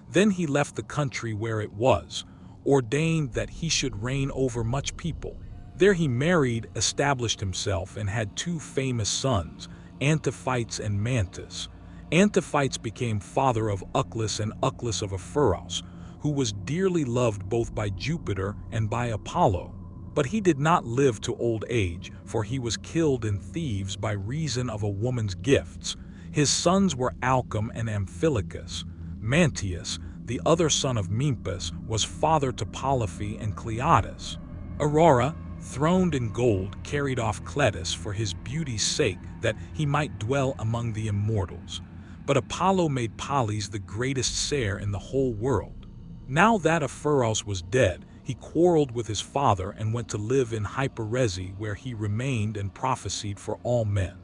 Then he left the country where it was, ordained that he should reign over much people. There he married, established himself, and had two famous sons, Antiphytes and Mantis. Antiphytes became father of Uclus and Uclus of Ephyros, who was dearly loved both by Jupiter and by Apollo. But he did not live to old age, for he was killed in Thebes by reason of a woman's gifts. His sons were Alcem and Amphilochus. Mantius, the other son of Mempus, was father to Polyphe and Cleotis. Aurora, throned in gold, carried off Cletus for his beauty's sake, that he might dwell among the immortals. But Apollo made Polys the greatest seer in the whole world. Now that Ephyros was dead, he quarreled with his father and went to live in Hyperese, where he remained and prophesied for all men.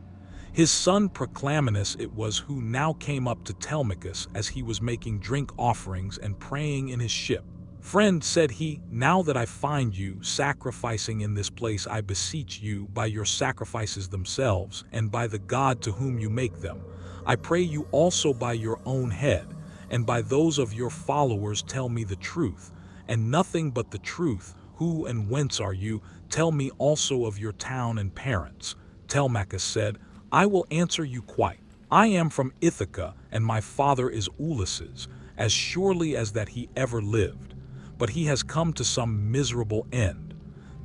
His son Proclaminus it was who now came up to Telemachus as he was making drink offerings and praying in his ship. "Friend," said he, "now that I find you sacrificing in this place, I beseech you, by your sacrifices themselves, and by the God to whom you make them, I pray you also by your own head, and by those of your followers, tell me the truth, and nothing but the truth. Who and whence are you? Tell me also of your town and parents." Telemachus said, "I will answer you quite. I am from Ithaca, and my father is Ulysses, as surely as that he ever lived. But he has come to some miserable end.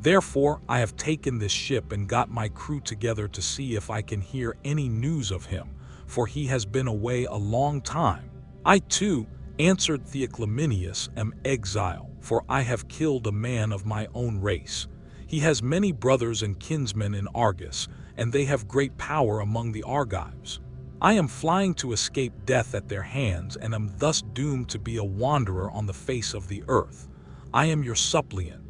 Therefore I have taken this ship and got my crew together to see if I can hear any news of him, for he has been away a long time. I too," answered Theoclymenus, "am exile, for I have killed a man of my own race. He has many brothers and kinsmen in Argos, and they have great power among the Argives. I am flying to escape death at their hands, and am thus doomed to be a wanderer on the face of the earth. I am your suppliant.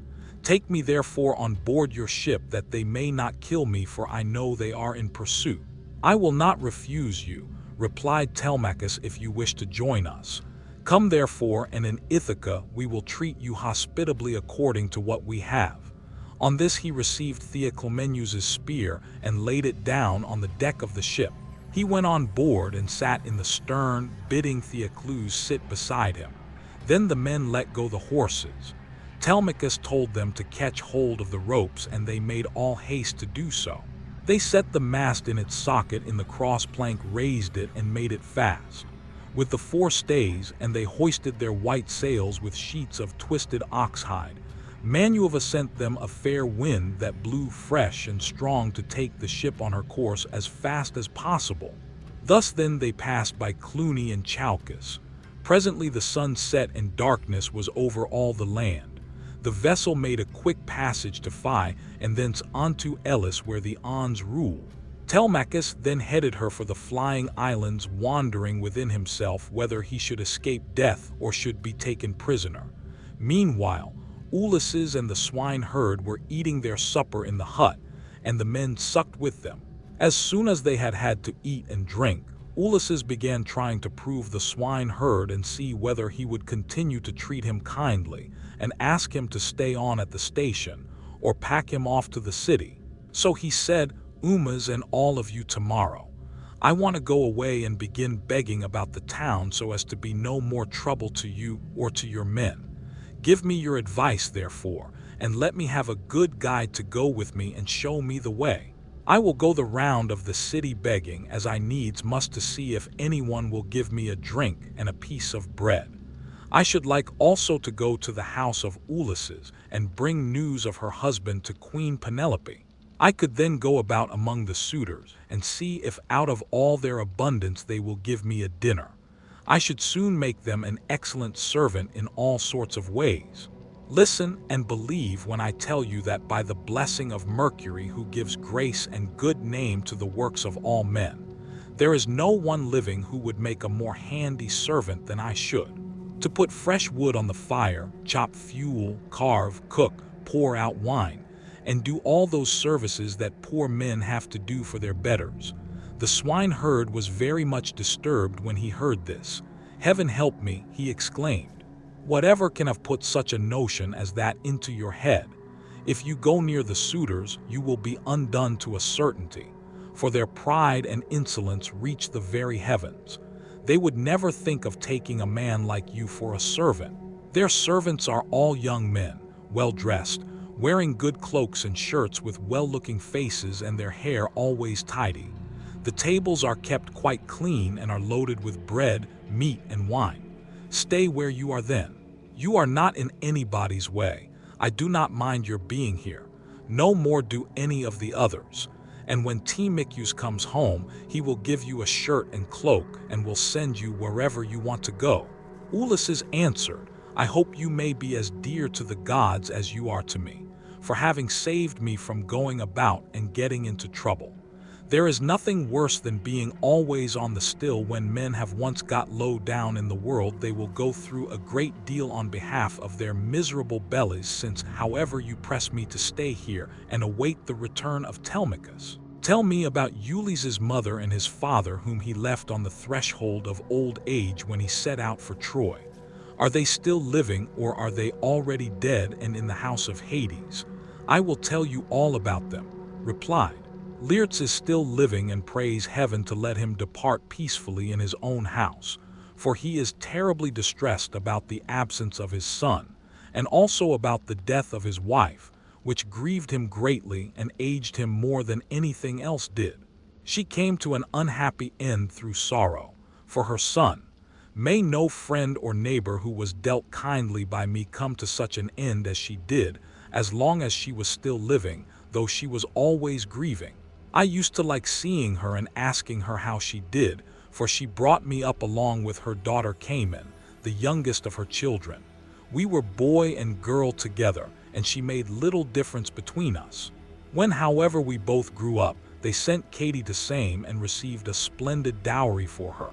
Take me therefore on board your ship, that they may not kill me, for I know they are in pursuit." "I will not refuse you," replied Telemachus, "if you wish to join us. Come therefore, and in Ithaca we will treat you hospitably according to what we have." On this he received Theoclymenus' spear and laid it down on the deck of the ship. He went on board and sat in the stern, bidding Theoclus sit beside him. Then the men let go the horses. Telemachus told them to catch hold of the ropes, and they made all haste to do so. They set the mast in its socket in the cross plank, raised it, and made it fast with the four stays, and they hoisted their white sails with sheets of twisted oxhide. Manuva sent them a fair wind that blew fresh and strong to take the ship on her course as fast as possible. Thus then they passed by Cluny and Chalcis. Presently the sun set and darkness was over all the land. The vessel made a quick passage to Phi, and thence on to Elis, where the Ons rule. Telemachus then headed her for the flying islands, wondering within himself whether he should escape death or should be taken prisoner. Meanwhile, Ulysses and the swineherd were eating their supper in the hut, and the men sucked with them. As soon as they had had to eat and drink, Ulysses began trying to prove the swineherd and see whether he would continue to treat him kindly and ask him to stay on at the station or pack him off to the city. So he said, "Umas and all of you tomorrow. I want to go away and begin begging about the town so as to be no more trouble to you or to your men. Give me your advice, therefore, and let me have a good guide to go with me and show me the way. I will go the round of the city begging, as I needs must, to see if anyone will give me a drink and a piece of bread. I should like also to go to the house of Ulysses and bring news of her husband to Queen Penelope. I could then go about among the suitors and see if out of all their abundance they will give me a dinner. I should soon make them an excellent servant in all sorts of ways. Listen and believe when I tell you that by the blessing of Mercury, who gives grace and good name to the works of all men, there is no one living who would make a more handy servant than I should. To put fresh wood on the fire, chop fuel, carve, cook, pour out wine, and do all those services that poor men have to do for their betters." The swineherd was very much disturbed when he heard this. "Heaven help me," he exclaimed. "Whatever can have put such a notion as that into your head? If you go near the suitors, you will be undone to a certainty, for their pride and insolence reach the very heavens. They would never think of taking a man like you for a servant. Their servants are all young men, well-dressed, wearing good cloaks and shirts with well-looking faces and their hair always tidy. The tables are kept quite clean and are loaded with bread, meat, and wine. Stay where you are then. You are not in anybody's way. I do not mind your being here. No more do any of the others. And when Telemachus comes home, he will give you a shirt and cloak and will send you wherever you want to go." Ulysses answered, "I hope you may be as dear to the gods as you are to me, for having saved me from going about and getting into trouble. There is nothing worse than being always on the still. When men have once got low down in the world, they will go through a great deal on behalf of their miserable bellies, since, however, you press me to stay here and await the return of Telemachus. Tell me about Ulysses' mother and his father, whom he left on the threshold of old age when he set out for Troy. Are they still living, or are they already dead and in the house of Hades? I will tell you all about them," replied. "Laertes is still living and prays heaven to let him depart peacefully in his own house, for he is terribly distressed about the absence of his son, and also about the death of his wife, which grieved him greatly and aged him more than anything else did. She came to an unhappy end through sorrow for her son. May no friend or neighbor who was dealt kindly by me come to such an end as she did, as long as she was still living, though she was always grieving. I used to like seeing her and asking her how she did, for she brought me up along with her daughter Cayman, the youngest of her children. We were boy and girl together, and she made little difference between us. When, however, we both grew up, they sent Katie to Same and received a splendid dowry for her.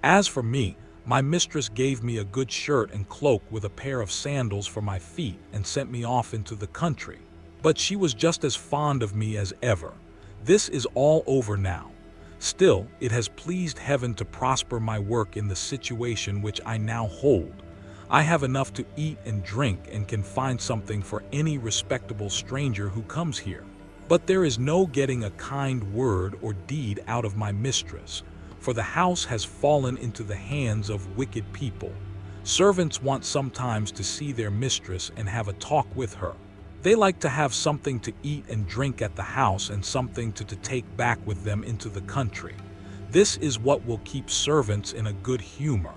As for me, my mistress gave me a good shirt and cloak with a pair of sandals for my feet and sent me off into the country. But she was just as fond of me as ever. This is all over now. Still, it has pleased heaven to prosper my work in the situation which I now hold. I have enough to eat and drink and can find something for any respectable stranger who comes here. But there is no getting a kind word or deed out of my mistress, for the house has fallen into the hands of wicked people. Servants want sometimes to see their mistress and have a talk with her. They like to have something to eat and drink at the house and something to take back with them into the country. This is what will keep servants in a good humor."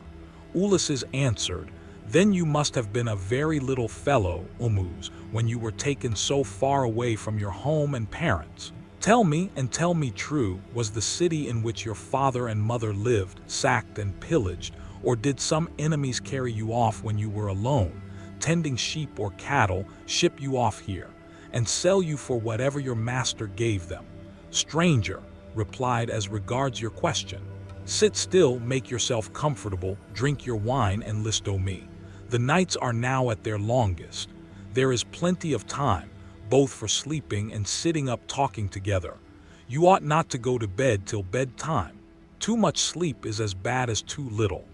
Ulysses answered, "Then you must have been a very little fellow, Ulysses, when you were taken so far away from your home and parents. Tell me, and tell me true, was the city in which your father and mother lived sacked and pillaged, or did some enemies carry you off when you were alone, tending sheep or cattle, ship you off here, and sell you for whatever your master gave them?" "Stranger," replied, "as regards your question, sit still, make yourself comfortable, drink your wine, and list o' me. The nights are now at their longest. There is plenty of time, both for sleeping and sitting up talking together. You ought not to go to bed till bedtime. Too much sleep is as bad as too little.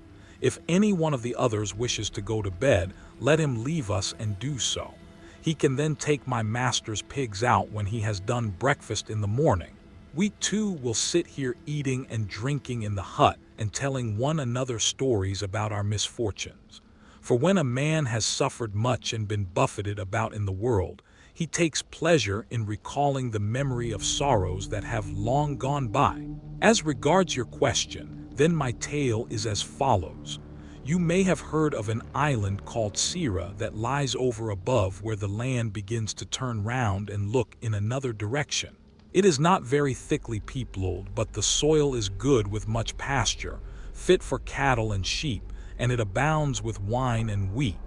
If any one of the others wishes to go to bed, let him leave us and do so. He can then take my master's pigs out when he has done breakfast in the morning. We two will sit here eating and drinking in the hut and telling one another stories about our misfortunes. For when a man has suffered much and been buffeted about in the world, he takes pleasure in recalling the memory of sorrows that have long gone by. As regards your question, then my tale is as follows. You may have heard of an island called Sira that lies over above, where the land begins to turn round and look in another direction. It is not very thickly peopled, but the soil is good with much pasture, fit for cattle and sheep, and it abounds with wine and wheat.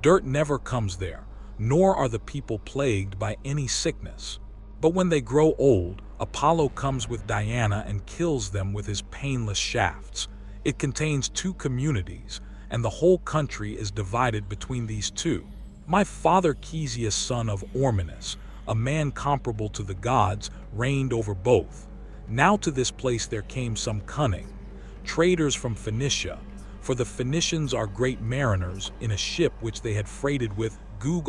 Dirt never comes there, nor are the people plagued by any sickness. But when they grow old, Apollo comes with Diana and kills them with his painless shafts. It contains 2 communities, and the whole country is divided between these 2. My father Chesius, son of Ormenus, a man comparable to the gods, reigned over both. Now to this place there came some cunning traders from Phoenicia, for the Phoenicians are great mariners in a ship which they had freighted with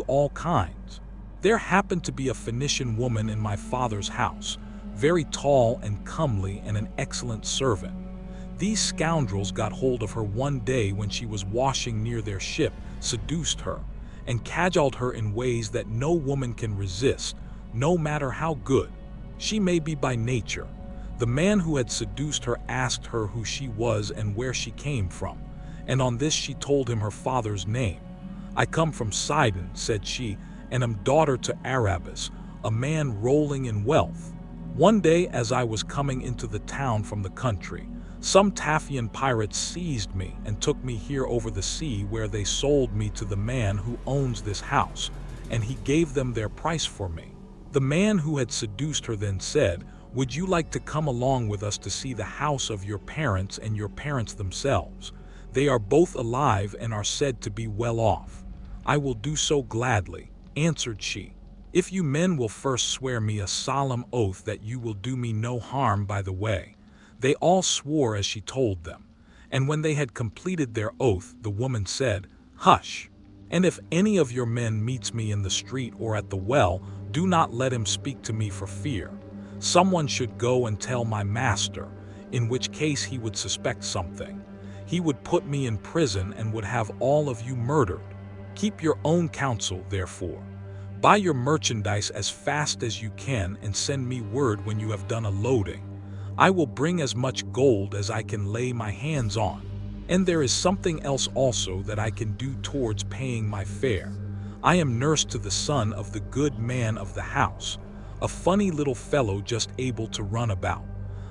all kinds. There happened to be a Phoenician woman in my father's house, very tall and comely and an excellent servant. These scoundrels got hold of her one day when she was washing near their ship, seduced her, and cajoled her in ways that no woman can resist, no matter how good she may be by nature. The man who had seduced her asked her who she was and where she came from, and on this she told him her father's name. "I come from Poseidon," said she, "and am daughter to Erebus, a man rolling in wealth. One day as I was coming into the town from the country, some Taphian pirates seized me and took me here over the sea, where they sold me to the man who owns this house, and he gave them their price for me. The man who had seduced her then said, 'Would you like to come along with us to see the house of your parents and your parents themselves? They are both alive and are said to be well off.' 'I will do so gladly,' answered she, 'if you men will first swear me a solemn oath that you will do me no harm by the way.' They all swore as she told them, and when they had completed their oath, the woman said, 'Hush, and if any of your men meets me in the street or at the well, do not let him speak to me for fear. Someone should go and tell my master, in which case he would suspect something. He would put me in prison and would have all of you murdered. Keep your own counsel, therefore. Buy your merchandise as fast as you can and send me word when you have done a loading. I will bring as much gold as I can lay my hands on. And there is something else also that I can do towards paying my fare. I am nurse to the son of the good man of the house, a funny little fellow just able to run about.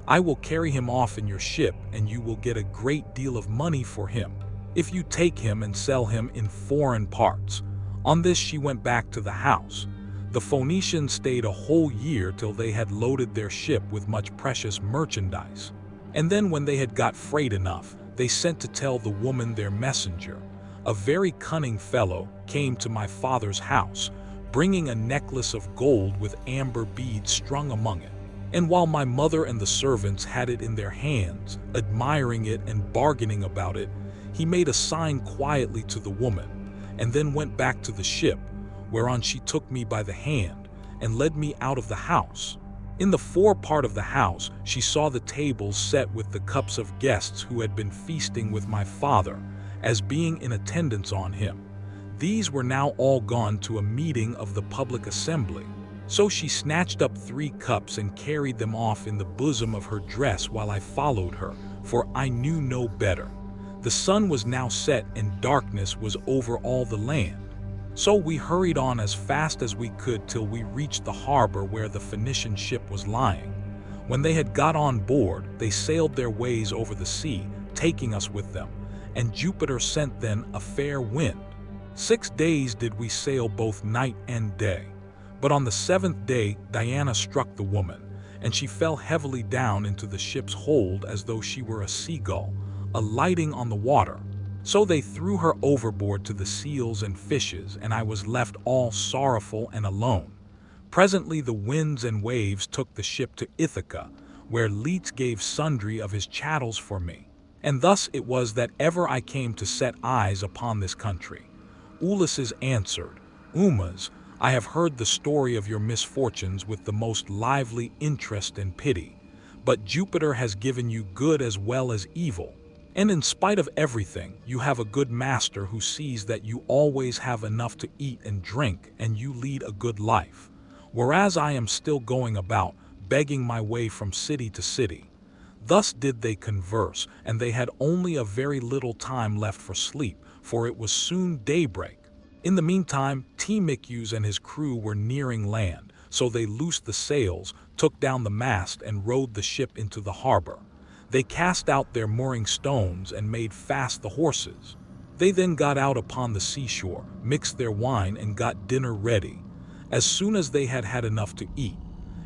I will carry him off in your ship, and you will get a great deal of money for him, if you take him and sell him in foreign parts." On this she went back to the house. The Phoenicians stayed a whole year till they had loaded their ship with much precious merchandise. And then when they had got freight enough, they sent to tell the woman their messenger. A very cunning fellow came to my father's house, bringing a necklace of gold with amber beads strung among it. And while my mother and the servants had it in their hands, admiring it and bargaining about it, he made a sign quietly to the woman, and then went back to the ship, whereon she took me by the hand and led me out of the house. In the fore part of the house she saw the tables set with the cups of guests who had been feasting with my father, as being in attendance on him. These were now all gone to a meeting of the public assembly. So she snatched up 3 cups and carried them off in the bosom of her dress while I followed her, for I knew no better. The sun was now set and darkness was over all the land. So we hurried on as fast as we could till we reached the harbor where the Phoenician ship was lying. When they had got on board, they sailed their ways over the sea, taking us with them, and Jupiter sent then a fair wind. 6 days did we sail both night and day. But on the 7th day Diana struck the woman, and she fell heavily down into the ship's hold as though she were a seagull, alighting on the water. So they threw her overboard to the seals and fishes, and I was left all sorrowful and alone. Presently the winds and waves took the ship to Ithaca, where Letes gave sundry of his chattels for me. And thus it was that ever I came to set eyes upon this country. Ulysses answered, "Umas, I have heard the story of your misfortunes with the most lively interest and pity, but Jupiter has given you good as well as evil. And in spite of everything, you have a good master who sees that you always have enough to eat and drink, and you lead a good life, whereas I am still going about, begging my way from city to city." Thus did they converse, and they had only a very little time left for sleep, for it was soon daybreak. In the meantime, Telemachus and his crew were nearing land, so they loosed the sails, took down the mast, and rowed the ship into the harbor. They cast out their mooring stones and made fast the horses. They then got out upon the seashore, mixed their wine, and got dinner ready. As soon as they had had enough to eat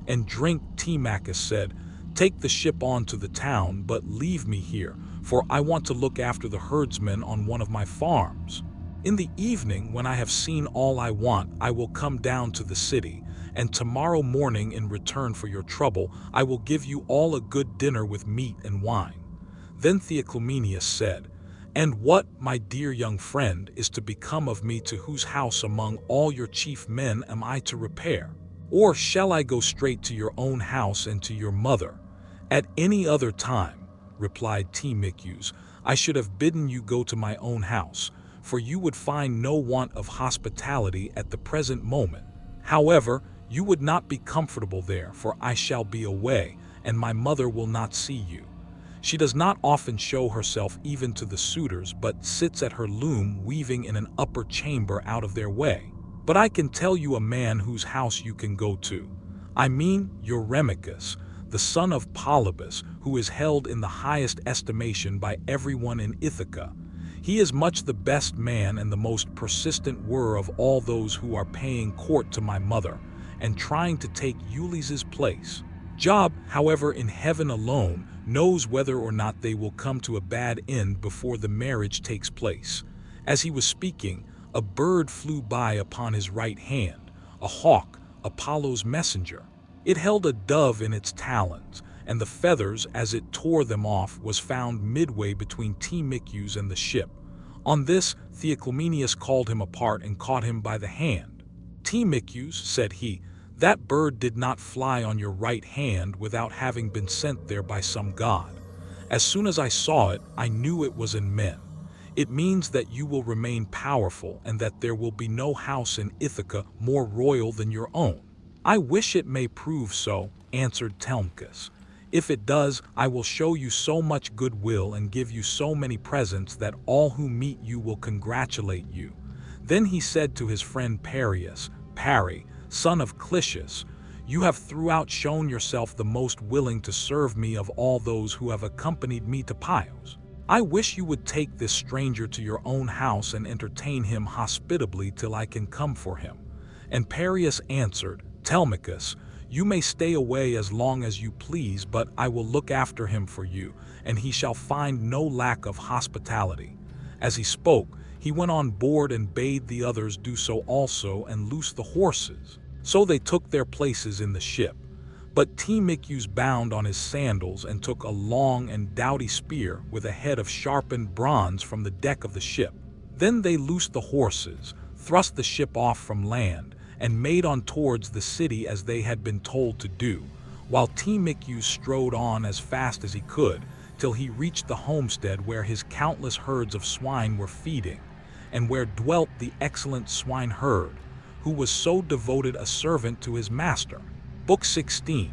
and drink, Telemachus said, "Take the ship on to the town, but leave me here, for I want to look after the herdsmen on one of my farms. In the evening, when I have seen all I want, I will come down to the city, and tomorrow morning, in return for your trouble, I will give you all a good dinner with meat and wine." Then Theoclymenus said, And what, my dear young friend, is to become of me, to whose house among all your chief men am I to repair? Or shall I go straight to your own house and to your mother? At any other time, replied Telemachus, I should have bidden you go to my own house, for you would find no want of hospitality at the present moment. However, you would not be comfortable there, for I shall be away, and my mother will not see you. She does not often show herself even to the suitors, but sits at her loom weaving in an upper chamber out of their way. But I can tell you a man whose house you can go to. I mean Eurymachus, the son of Polybus, who is held in the highest estimation by everyone in Ithaca. He is much the best man and the most persistent of all those who are paying court to my mother, and trying to take Ulysses' place. Job, however, in heaven alone, knows whether or not they will come to a bad end before the marriage takes place. As he was speaking, a bird flew by upon his right hand, a hawk, Apollo's messenger. It held a dove in its talons, and the feathers, as it tore them off, was found midway between Telemachus and the ship. On this, Theoclymenus called him apart and caught him by the hand. Telemachus, said he, that bird did not fly on your right hand without having been sent there by some god. As soon as I saw it, I knew it was in men. It means that you will remain powerful and that there will be no house in Ithaca more royal than your own. I wish it may prove so, answered Telemachus. If it does, I will show you so much goodwill and give you so many presents that all who meet you will congratulate you. Then he said to his friend Paris, son of Clitius, you have throughout shown yourself the most willing to serve me of all those who have accompanied me to Pylos. I wish you would take this stranger to your own house and entertain him hospitably till I can come for him. And Paris answered, Telemachus, you may stay away as long as you please, but I will look after him for you, and he shall find no lack of hospitality. As he spoke, he went on board and bade the others do so also and loose the horses. So they took their places in the ship. But Telemachus bound on his sandals and took a long and doughty spear with a head of sharpened bronze from the deck of the ship. Then they loosed the horses, thrust the ship off from land, and made on towards the city as they had been told to do, while Telemachus strode on as fast as he could, till he reached the homestead where his countless herds of swine were feeding, and where dwelt the excellent swineherd, who was so devoted a servant to his master. Book 16.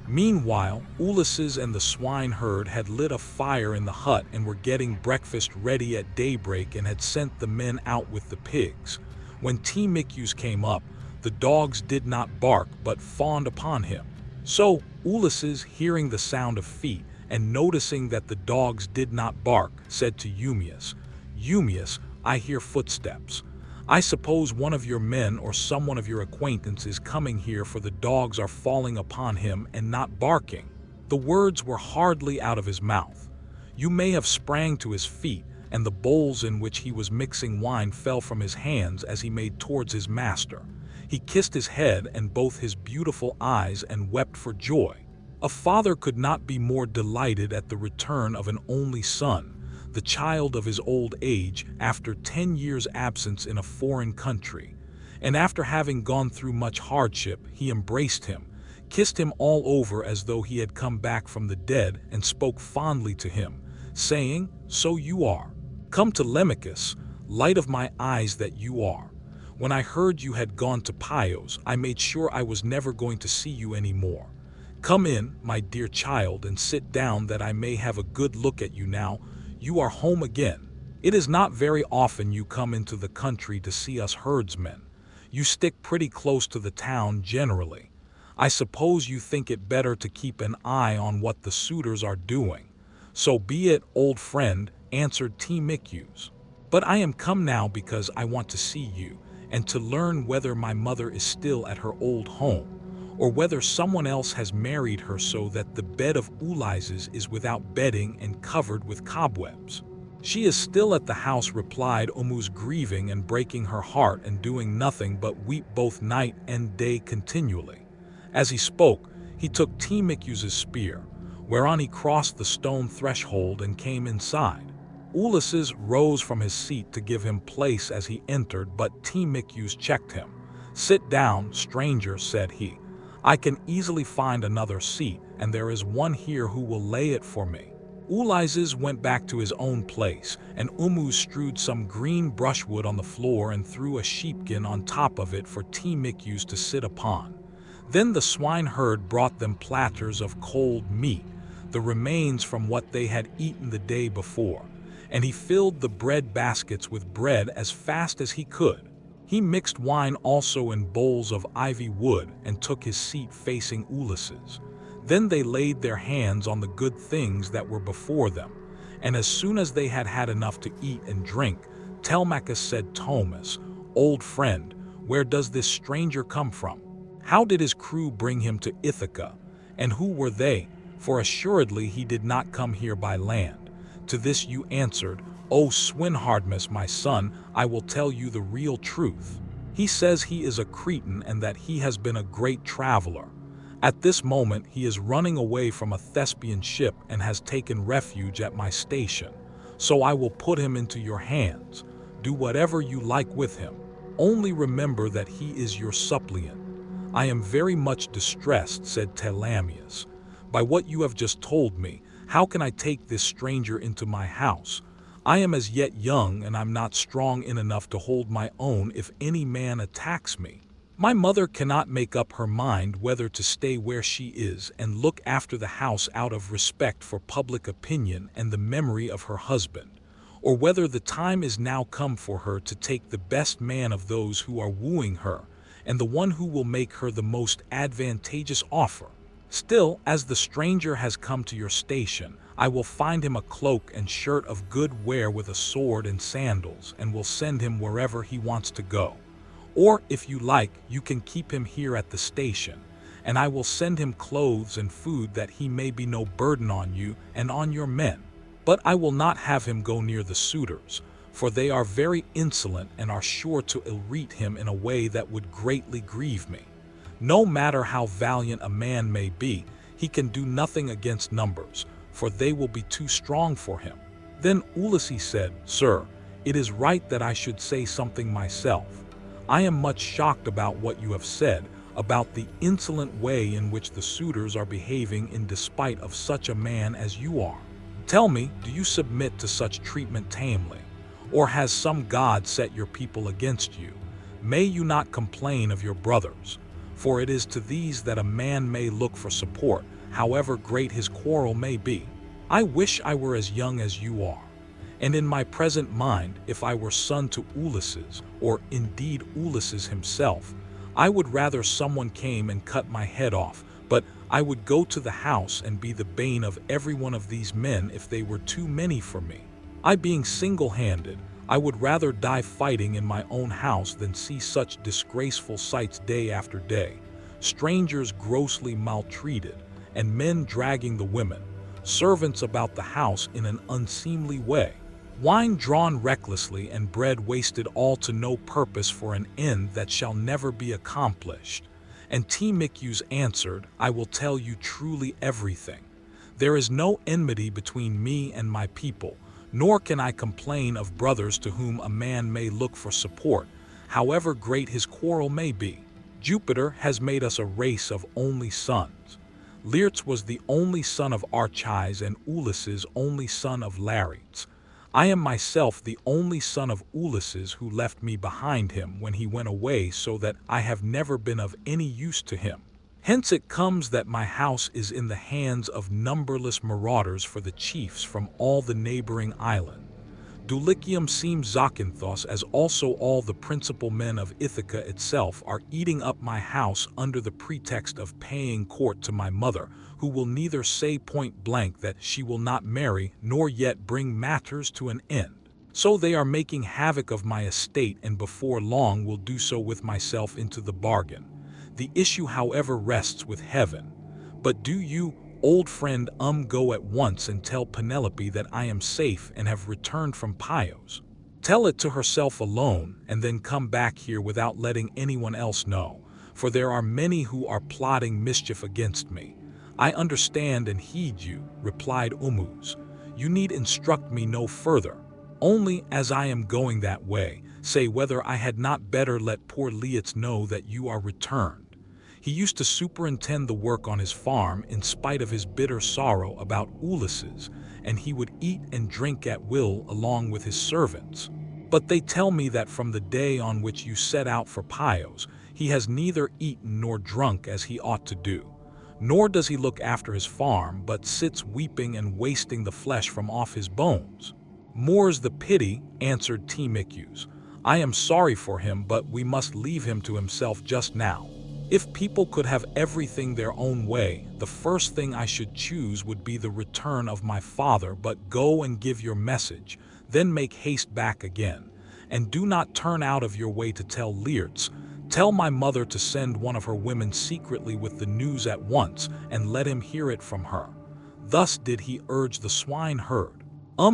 Meanwhile, Ulysses and the swineherd had lit a fire in the hut and were getting breakfast ready at daybreak and had sent the men out with the pigs. When Telemachus came up, the dogs did not bark but fawned upon him. So Ulysses, hearing the sound of feet and noticing that the dogs did not bark, said to Eumaeus, Eumaeus, I hear footsteps. I suppose one of your men or someone of your acquaintance is coming here, for the dogs are falling upon him and not barking. The words were hardly out of his mouth. Eumaeus sprang to his feet, and the bowls in which he was mixing wine fell from his hands as he made towards his master. He kissed his head and both his beautiful eyes and wept for joy. A father could not be more delighted at the return of an only son, the child of his old age, after 10 years' absence in a foreign country. And after having gone through much hardship, he embraced him, kissed him all over as though he had come back from the dead, and spoke fondly to him, saying, So you are come, Telemachus, light of my eyes that you are. When I heard you had gone to Pylos, I made sure I was never going to see you any more. Come in, my dear child, and sit down that I may have a good look at you now. You are home again. It is not very often you come into the country to see us herdsmen. You stick pretty close to the town generally. I suppose you think it better to keep an eye on what the suitors are doing. So be it, old friend, answered Telemachus. But I am come now because I want to see you, and to learn whether my mother is still at her old home, or whether someone else has married her so that the bed of Ulysses is without bedding and covered with cobwebs. She is still at the house, replied Omus, grieving and breaking her heart and doing nothing but weep both night and day continually. As he spoke, he took Telemachus's spear, whereon he crossed the stone threshold and came inside. Ulysses rose from his seat to give him place as he entered, but Telemachus checked him. "Sit down, stranger," said he. "I can easily find another seat, and there is one here who will lay it for me." Ulysses went back to his own place, and Umus strewed some green brushwood on the floor and threw a sheepskin on top of it for Telemachus to sit upon. Then the swineherd brought them platters of cold meat, the remains from what they had eaten the day before, and he filled the bread baskets with bread as fast as he could. He mixed wine also in bowls of ivy wood and took his seat facing Ulysses. Then they laid their hands on the good things that were before them, and as soon as they had had enough to eat and drink, Telemachus said, "Thomas, old friend, where does this stranger come from? How did his crew bring him to Ithaca? And who were they? For assuredly he did not come here by land." To this you answered, "O swinehardmus, my son, I will tell you the real truth. He says he is a Cretan and that he has been a great traveler. At this moment he is running away from a Thespian ship and has taken refuge at my station. So I will put him into your hands. Do whatever you like with him. Only remember that he is your suppliant." "I am very much distressed," said Telemachus, "by what you have just told me. How can I take this stranger into my house? I am as yet young, and I'm not strong enough to hold my own if any man attacks me. My mother cannot make up her mind whether to stay where she is and look after the house out of respect for public opinion and the memory of her husband, or whether the time is now come for her to take the best man of those who are wooing her, and the one who will make her the most advantageous offer. Still, as the stranger has come to your station, I will find him a cloak and shirt of good wear with a sword and sandals, and will send him wherever he wants to go. Or, if you like, you can keep him here at the station, and I will send him clothes and food that he may be no burden on you and on your men. But I will not have him go near the suitors, for they are very insolent and are sure to ill-treat him in a way that would greatly grieve me. No matter how valiant a man may be, he can do nothing against numbers, for they will be too strong for him." Then Ulysses said, "Sir, it is right that I should say something myself. I am much shocked about what you have said, about the insolent way in which the suitors are behaving in despite of such a man as you are. Tell me, do you submit to such treatment tamely? Or has some god set your people against you? May you not complain of your brothers, for it is to these that a man may look for support, however great his quarrel may be. I wish I were as young as you are. And in my present mind, if I were son to Ulysses, or indeed Ulysses himself, I would rather someone came and cut my head off, but I would go to the house and be the bane of every one of these men if they were too many for me. I being single-handed, I would rather die fighting in my own house than see such disgraceful sights day after day, strangers grossly maltreated, and men dragging the women, servants about the house in an unseemly way, wine drawn recklessly and bread wasted all to no purpose for an end that shall never be accomplished." And Telemachus answered, "I will tell you truly everything. There is no enmity between me and my people, nor can I complain of brothers to whom a man may look for support, however great his quarrel may be. Jupiter has made us a race of only sons. Laertes was the only son of Archias and Ulysses only son of Laertes. I am myself the only son of Ulysses who left me behind him when he went away, so that I have never been of any use to him. Hence it comes that my house is in the hands of numberless marauders for the chiefs from all the neighboring island. Dulichium seems Zakynthos, as also all the principal men of Ithaca itself, are eating up my house under the pretext of paying court to my mother, who will neither say point blank that she will not marry, nor yet bring matters to an end. So they are making havoc of my estate, and before long will do so with myself into the bargain. The issue, however, rests with heaven. But do you, old friend, go at once and tell Penelope that I am safe and have returned from Pyos. Tell it to herself alone, and then come back here without letting anyone else know, for there are many who are plotting mischief against me." "I understand and heed you," replied Umus. you need instruct me no further. Only, as I am going that way, say whether I had not better let poor Leots know that you are returned. He used to superintend the work on his farm in spite of his bitter sorrow about Ulysses, and he would eat and drink at will along with his servants. But they tell me that from the day on which you set out for Chios, he has neither eaten nor drunk as he ought to do. Nor does he look after his farm, but sits weeping and wasting the flesh from off his bones. More's the pity, answered Telemachus. I am sorry for him, but we must leave him to himself just now. If people could have everything their own way, the first thing I should choose would be the return of my father, but go and give your message, then make haste back again. And do not turn out of your way to tell Laertes. Tell my mother to send one of her women secretly with the news at once, and let him hear it from her. Thus did he urge the swineherd.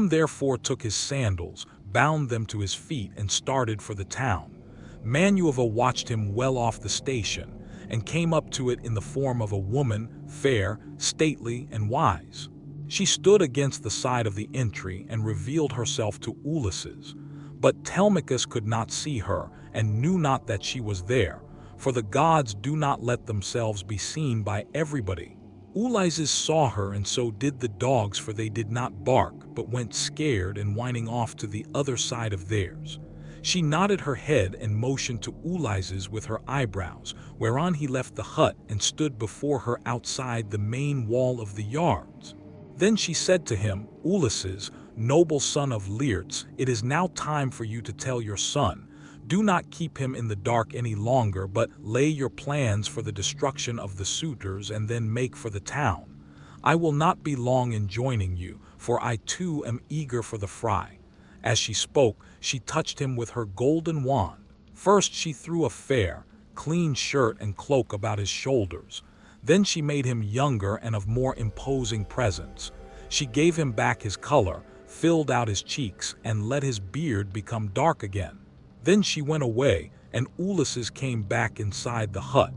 Therefore took his sandals, bound them to his feet, and started for the town. Manueva watched him well off the station, and came up to it in the form of a woman, fair, stately, and wise. She stood against the side of the entry and revealed herself to Ulysses. But Telemachus could not see her, and knew not that she was there, for the gods do not let themselves be seen by everybody. Ulysses saw her, and so did the dogs, for they did not bark, but went scared and whining off to the other side of theirs. She nodded her head and motioned to Ulysses with her eyebrows, whereon he left the hut and stood before her outside the main wall of the yards. Then she said to him, Ulysses, noble son of Laertes, it is now time for you to tell your son. Do not keep him in the dark any longer, but lay your plans for the destruction of the suitors and then make for the town. I will not be long in joining you, for I too am eager for the fray. As she spoke, she touched him with her golden wand. First she threw a fair, clean shirt and cloak about his shoulders. Then she made him younger and of more imposing presence. She gave him back his color, filled out his cheeks, and let his beard become dark again. Then she went away, and Ulysses came back inside the hut.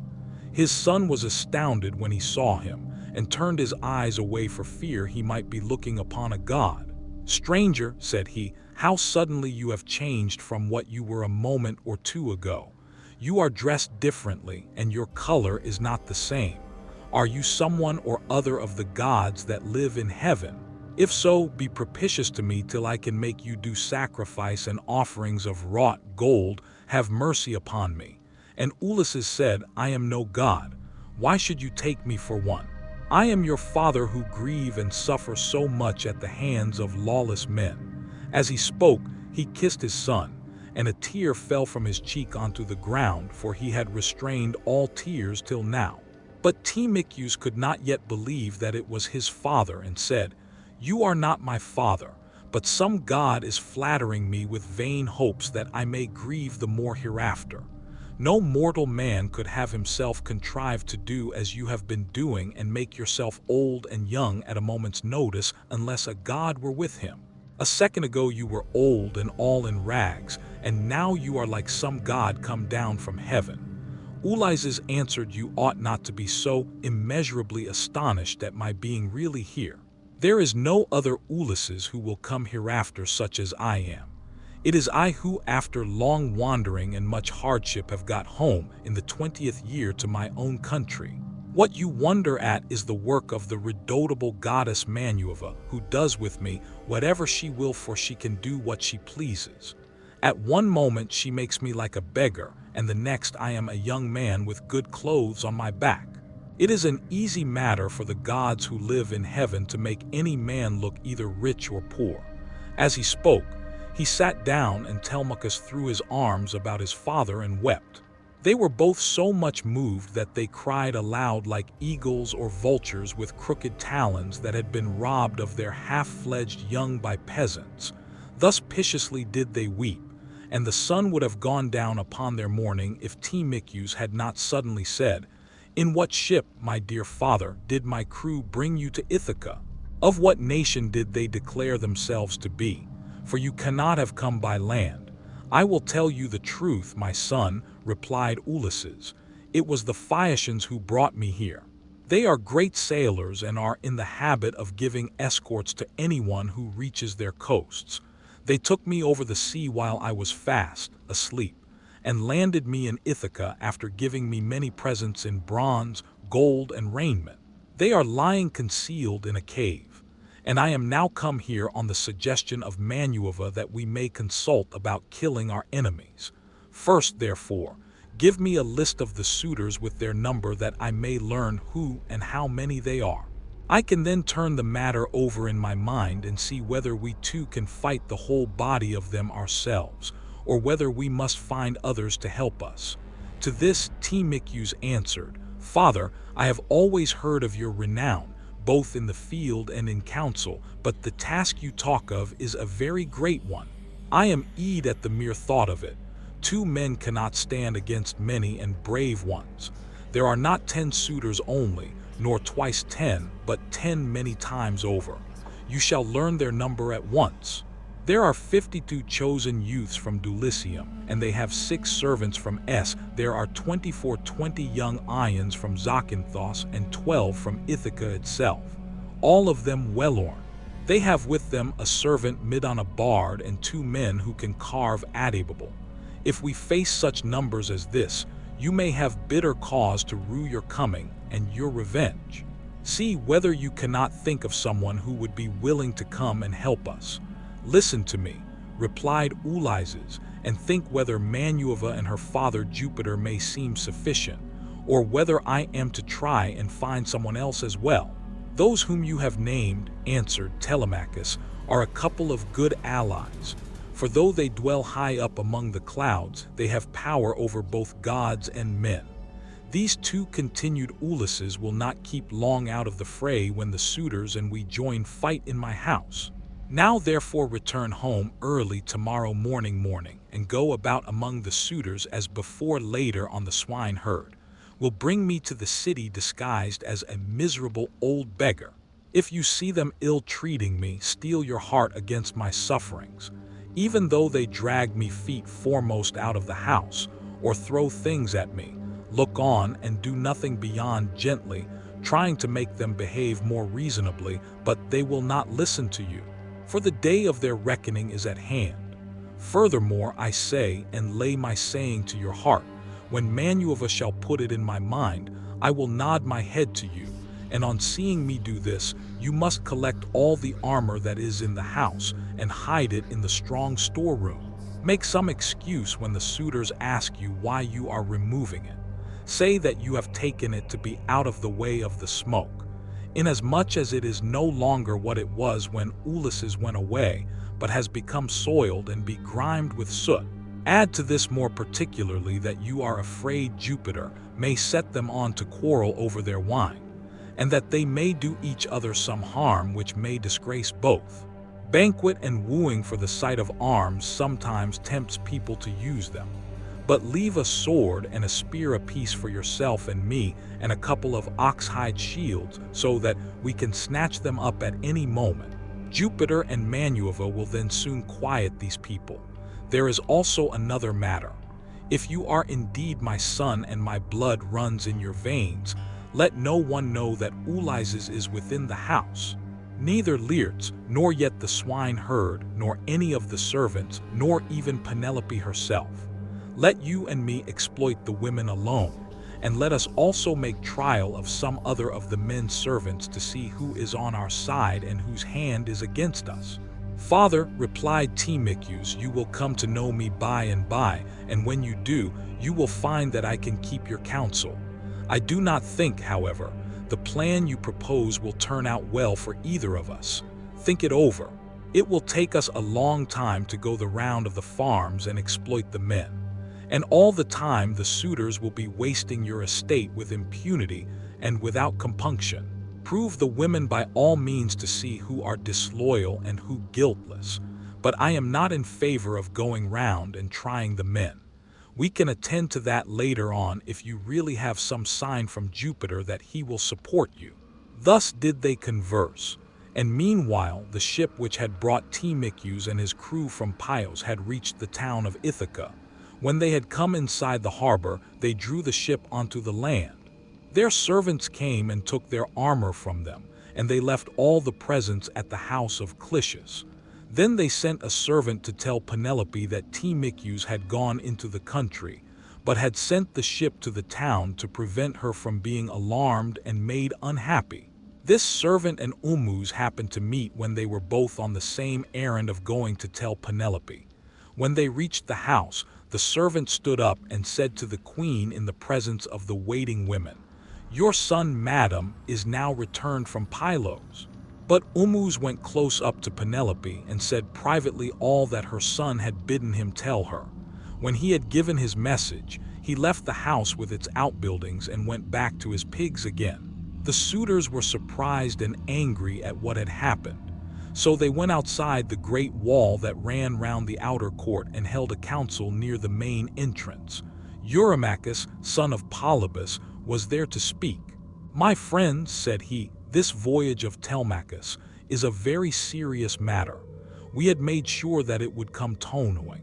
His son was astounded when he saw him, and turned his eyes away for fear he might be looking upon a god. Stranger, said he, how suddenly you have changed from what you were a moment or two ago. You are dressed differently, and your color is not the same. Are you someone or other of the gods that live in heaven? If so, be propitious to me till I can make you do sacrifice and offerings of wrought gold. Have mercy upon me. And Ulysses said, I am no god. Why should you take me for one? I am your father who grieve and suffer so much at the hands of lawless men. As he spoke, he kissed his son, and a tear fell from his cheek onto the ground, for he had restrained all tears till now. But Telemachus could not yet believe that it was his father, and said, You are not my father, but some god is flattering me with vain hopes that I may grieve the more hereafter. No mortal man could have himself contrived to do as you have been doing and make yourself old and young at a moment's notice unless a god were with him. A second ago you were old and all in rags, and now you are like some god come down from heaven. Ulysses answered, You ought not to be so immeasurably astonished at my being really here. There is no other Ulysses who will come hereafter such as I am. It is I who, after long wandering and much hardship, have got home in the 20th year to my own country. What you wonder at is the work of the redoubtable goddess Manueva, who does with me whatever she will, for she can do what she pleases. At one moment she makes me like a beggar, and the next I am a young man with good clothes on my back. It is an easy matter for the gods who live in heaven to make any man look either rich or poor. As he spoke, he sat down, and Telemachus threw his arms about his father and wept. They were both so much moved that they cried aloud like eagles or vultures with crooked talons that had been robbed of their half-fledged young by peasants. Thus piteously did they weep, and the sun would have gone down upon their mourning if Telemachus had not suddenly said, In what ship, my dear father, did my crew bring you to Ithaca? Of what nation did they declare themselves to be? For you cannot have come by land. I will tell you the truth, my son, replied Ulysses. It was the Phaeacians who brought me here. They are great sailors and are in the habit of giving escorts to anyone who reaches their coasts. They took me over the sea while I was fast asleep, and landed me in Ithaca after giving me many presents in bronze, gold, and raiment. They are lying concealed in a cave, and I am now come here on the suggestion of Manueva that we may consult about killing our enemies. First, therefore, give me a list of the suitors with their number that I may learn who and how many they are. I can then turn the matter over in my mind and see whether we too can fight the whole body of them ourselves, or whether we must find others to help us. To this Telemachus answered, Father, I have always heard of your renown, both in the field and in council, but the task you talk of is a very great one. I am awed at the mere thought of it. 2 men cannot stand against many and brave ones. There are not 10 suitors only, nor twice 10, but 10 many times over. You shall learn their number at once. There are 52 chosen youths from Dulichium, and they have 6 servants from Es. There are 24 young Ions from Zakynthos, and 12 from Ithaca itself, all of them well-orned. They have with them a servant mid on a bard and 2 men who can carve adable. If we face such numbers as this, you may have bitter cause to rue your coming and your revenge. See whether you cannot think of someone who would be willing to come and help us. Listen to me, replied Ulysses, and think whether Manueva and her father Jupiter may seem sufficient, or whether I am to try and find someone else as well. Those whom you have named, answered Telemachus, are a couple of good allies. For though they dwell high up among the clouds, they have power over both gods and men. These 2, continued Ulysses, will not keep long out of the fray when the suitors and we join fight in my house. Now therefore return home early tomorrow morning and go about among the suitors as before later on the swineherd. Will bring me to the city disguised as a miserable old beggar. If you see them ill-treating me, steel your heart against my sufferings. Even though they drag me feet foremost out of the house, or throw things at me, look on and do nothing beyond gently, trying to make them behave more reasonably, but they will not listen to you, for the day of their reckoning is at hand. Furthermore, I say, and lay my saying to your heart, when Manueva shall put it in my mind, I will nod my head to you, and on seeing me do this, you must collect all the armor that is in the house, and hide it in the strong storeroom. Make some excuse when the suitors ask you why you are removing it. Say that you have taken it to be out of the way of the smoke, inasmuch as it is no longer what it was when Ulysses went away, but has become soiled and begrimed with soot. Add to this more particularly that you are afraid Jupiter may set them on to quarrel over their wine, and that they may do each other some harm which may disgrace both. Banquet and wooing for the sight of arms sometimes tempts people to use them. But leave a sword and a spear apiece for yourself and me, and a couple of ox-hide shields, so that we can snatch them up at any moment. Jupiter and Manueva will then soon quiet these people. There is also another matter. If you are indeed my son and my blood runs in your veins, let no one know that Ulysses is within the house. Neither Laertes, nor yet the swineherd, nor any of the servants, nor even Penelope herself. Let you and me exploit the women alone, and let us also make trial of some other of the men servants to see who is on our side and whose hand is against us. Father, replied Telemachus, you will come to know me by and by, and when you do, you will find that I can keep your counsel. I do not think, however, the plan you propose will turn out well for either of us. Think it over. It will take us a long time to go the round of the farms and exploit the men, and all the time the suitors will be wasting your estate with impunity and without compunction. Prove the women by all means to see who are disloyal and who guiltless, but I am not in favor of going round and trying the men. We can attend to that later on if you really have some sign from Jupiter that he will support you. Thus did they converse, and meanwhile the ship which had brought Telemachus and his crew from Pylos had reached the town of Ithaca. When they had come inside the harbor, they drew the ship onto the land. Their servants came and took their armor from them, and they left all the presents at the house of Clitius. Then they sent a servant to tell Penelope that Telemachus had gone into the country, but had sent the ship to the town to prevent her from being alarmed and made unhappy. This servant and Ormuz happened to meet when they were both on the same errand of going to tell Penelope. When they reached the house, the servant stood up and said to the queen in the presence of the waiting women, "Your son, madam, is now returned from Pylos." But Ormuz went close up to Penelope and said privately all that her son had bidden him tell her. When he had given his message, he left the house with its outbuildings and went back to his pigs again. The suitors were surprised and angry at what had happened. So they went outside the great wall that ran round the outer court and held a council near the main entrance. Eurymachus, son of Polybus, was there to speak. "My friends," said he, "this voyage of Telemachus is a very serious matter. We had made sure that it would come tow-ing.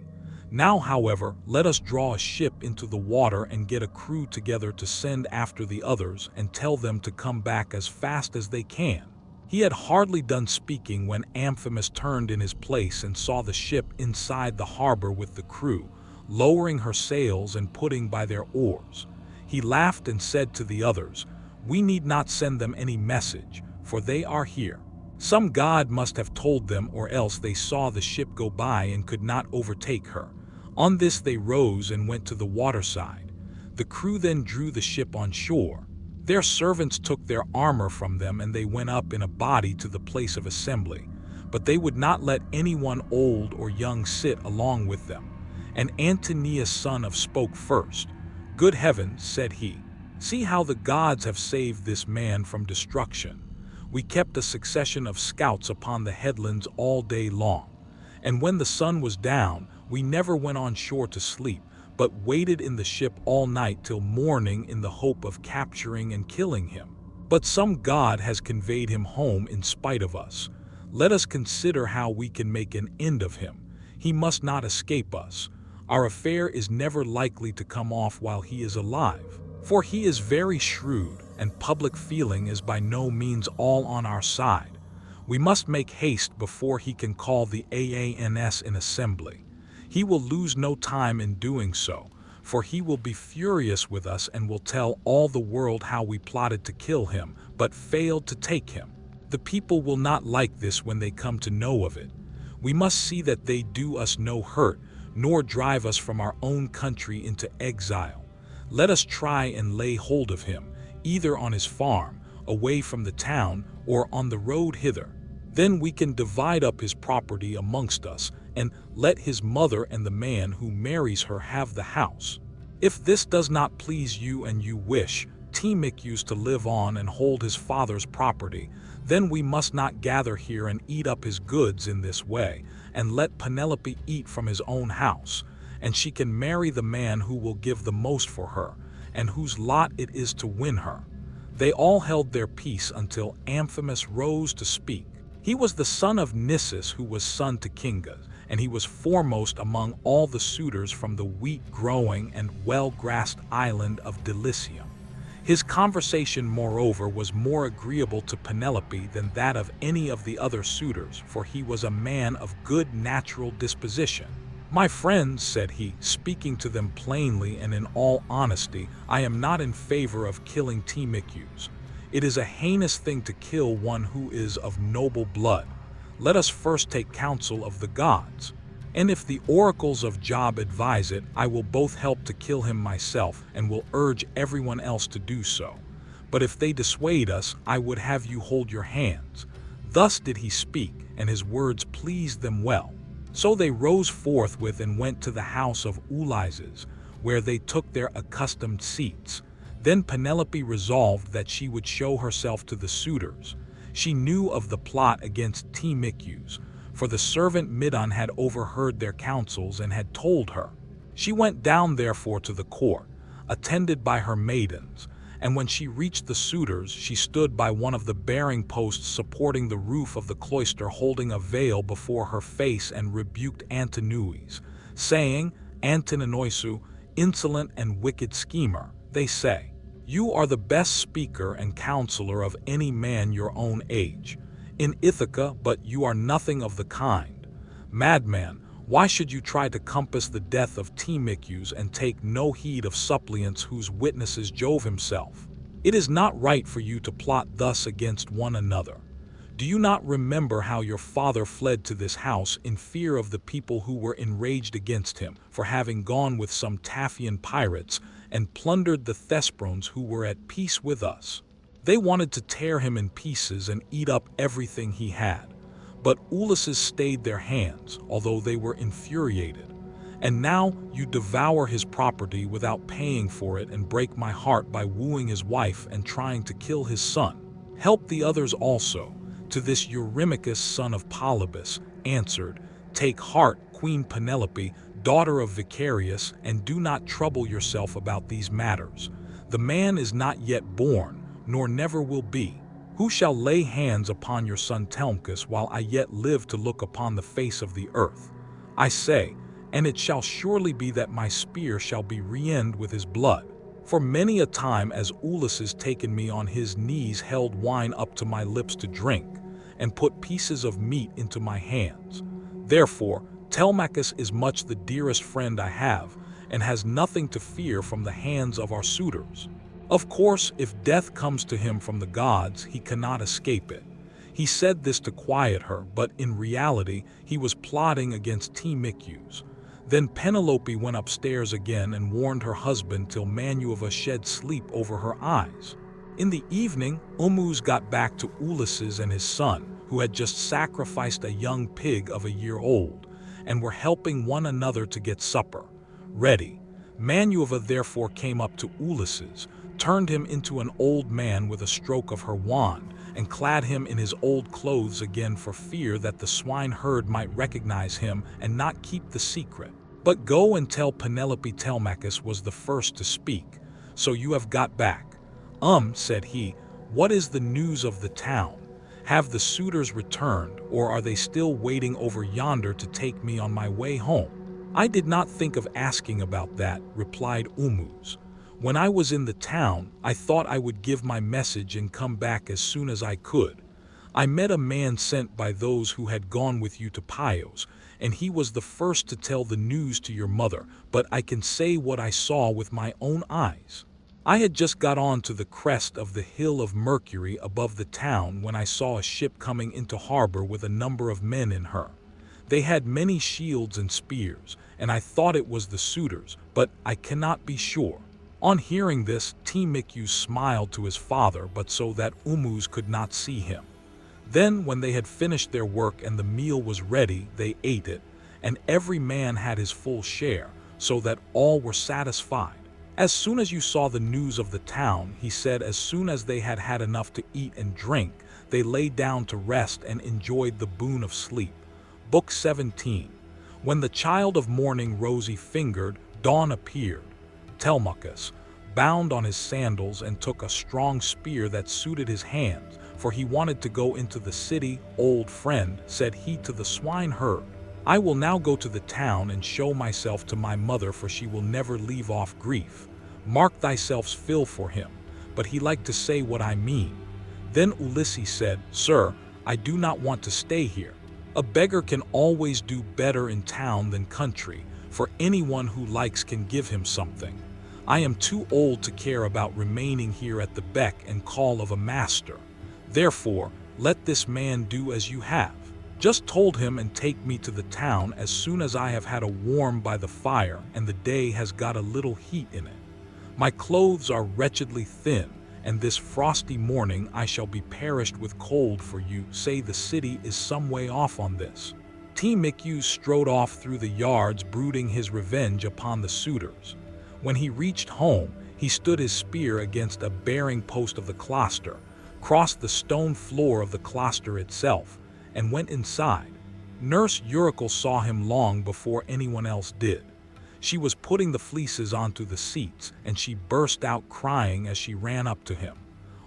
Now, however, let us draw a ship into the water and get a crew together to send after the others and tell them to come back as fast as they can." He had hardly done speaking when Amphimus turned in his place and saw the ship inside the harbor with the crew, lowering her sails and putting by their oars. He laughed and said to the others, "We need not send them any message, for they are here. Some god must have told them, or else they saw the ship go by and could not overtake her." On this they rose and went to the waterside. The crew then drew the ship on shore. Their servants took their armor from them and they went up in a body to the place of assembly. But they would not let anyone old or young sit along with them. And Antonius son of spoke first. "Good heavens," said he, "see how the gods have saved this man from destruction. We kept a succession of scouts upon the headlands all day long. And when the sun was down, we never went on shore to sleep, but waited in the ship all night till morning in the hope of capturing and killing him. But some god has conveyed him home in spite of us. Let us consider how we can make an end of him. He must not escape us. Our affair is never likely to come off while he is alive, for he is very shrewd, and public feeling is by no means all on our side. We must make haste before he can call the AANS in assembly. He will lose no time in doing so, for he will be furious with us and will tell all the world how we plotted to kill him, but failed to take him. The people will not like this when they come to know of it. We must see that they do us no hurt, nor drive us from our own country into exile. Let us try and lay hold of him, either on his farm, away from the town, or on the road hither. Then we can divide up his property amongst us, and let his mother and the man who marries her have the house. If this does not please you and you wish Telemachus to live on and hold his father's property, then we must not gather here and eat up his goods in this way, and let Penelope eat from his own house, and she can marry the man who will give the most for her, and whose lot it is to win her." They all held their peace until Amphimus rose to speak. He was the son of Nisus, who was son to Kingas, and he was foremost among all the suitors from the wheat-growing and well-grassed island of Delicia. His conversation, moreover, was more agreeable to Penelope than that of any of the other suitors, for he was a man of good natural disposition. "My friends," said he, speaking to them plainly and in all honesty, "I am not in favor of killing Telemachus. It is a heinous thing to kill one who is of noble blood. Let us first take counsel of the gods. And if the oracles of Job advise it, I will both help to kill him myself and will urge everyone else to do so. But if they dissuade us, I would have you hold your hands." Thus did he speak, and his words pleased them well. So they rose forthwith and went to the house of Ulysses, where they took their accustomed seats. Then Penelope resolved that she would show herself to the suitors. She knew of the plot against Telemachus, for the servant Medon had overheard their counsels and had told her. She went down therefore to the court, attended by her maidens, and when she reached the suitors, she stood by one of the bearing posts supporting the roof of the cloister, holding a veil before her face, and rebuked Antonius, saying, "Antonius, insolent and wicked schemer, they say, You are the best speaker and counselor of any man your own age in Ithaca, but you are nothing of the kind. Madman, why should you try to compass the death of Telemachus and take no heed of suppliants whose witness is Jove himself? It is not right for you to plot thus against one another. Do you not remember how your father fled to this house in fear of the people who were enraged against him for having gone with some Taphian pirates and plundered the Thesprones who were at peace with us? They wanted to tear him in pieces and eat up everything he had. But Ulysses stayed their hands, although they were infuriated. And now you devour his property without paying for it and break my heart by wooing his wife and trying to kill his son. Help the others also. To this Eurymachus, son of Polybus, answered, Take heart, Queen Penelope, daughter of Vicarius, and do not trouble yourself about these matters. The man is not yet born, nor never will be. Who shall lay hands upon your son Telemachus while I yet live to look upon the face of the earth? I say, and it shall surely be that my spear shall be re-end with his blood. For many a time as Ulysses taken me on his knees held wine up to my lips to drink, and put pieces of meat into my hands. Therefore, Telemachus is much the dearest friend I have, and has nothing to fear from the hands of our suitors. Of course, if death comes to him from the gods, he cannot escape it. He said this to quiet her, but in reality, he was plotting against Telemachus. Then Penelope went upstairs again and warned her husband till Manueva shed sleep over her eyes. In the evening, Ulysses got back to Ulysses and his son, who had just sacrificed a young pig of a year old, and were helping one another to get supper ready. Manueva therefore came up to Ulysses, turned him into an old man with a stroke of her wand, and clad him in his old clothes again for fear that the swineherd might recognize him and not keep the secret. But go and tell Penelope Telemachus was the first to speak. So you have got back. Said he, what is the news of the town? Have the suitors returned, or are they still waiting over yonder to take me on my way home? I did not think of asking about that, replied Ulysses. When I was in the town, I thought I would give my message and come back as soon as I could. I met a man sent by those who had gone with you to Pyos, and he was the first to tell the news to your mother, but I can say what I saw with my own eyes. I had just got on to the crest of the hill of Mercury above the town when I saw a ship coming into harbor with a number of men in her. They had many shields and spears, and I thought it was the suitors, but I cannot be sure. On hearing this, Telemachus smiled to his father, but so that Ulysses could not see him. Then, when they had finished their work and the meal was ready, they ate it, and every man had his full share, so that all were satisfied. As soon as you saw the news of the town, he said, as soon as they had had enough to eat and drink, they lay down to rest and enjoyed the boon of sleep. Book 17. When the child of morning rosy-fingered, dawn appeared. Telemachus bound on his sandals and took a strong spear that suited his hands, for he wanted to go into the city. Old friend, said he to the swineherd, I will now go to the town and show myself to my mother, for she will never leave off grief. Mark thyself's fill for him. But he liked to say what I mean. Then Ulysses said, Sir, I do not want to stay here. A beggar can always do better in town than country, for anyone who likes can give him something. I am too old to care about remaining here at the beck and call of a master. Therefore, let this man do as you have. Just told him and take me to the town as soon as I have had a warm by the fire and the day has got a little heat in it. My clothes are wretchedly thin, and this frosty morning I shall be perished with cold, for you say the city is some way off on this. Telemachus strode off through the yards, brooding his revenge upon the suitors. When he reached home, he stood his spear against a bearing post of the cloister, crossed the stone floor of the cloister itself, and went inside. Nurse Eurycle saw him long before anyone else did. She was putting the fleeces onto the seats, and she burst out crying as she ran up to him.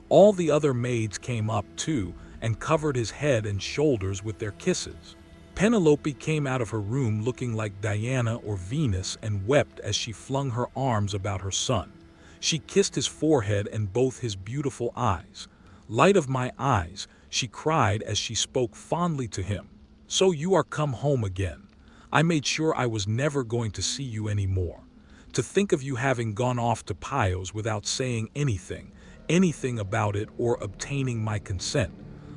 All the other maids came up too, and covered his head and shoulders with their kisses. Penelope came out of her room looking like Diana or Venus and wept as she flung her arms about her son. She kissed his forehead and both his beautiful eyes. "Light of my eyes," she cried as she spoke fondly to him. "So you are come home again. I made sure I was never going to see you any more. To think of you having gone off to Pios without saying anything about it or obtaining my consent.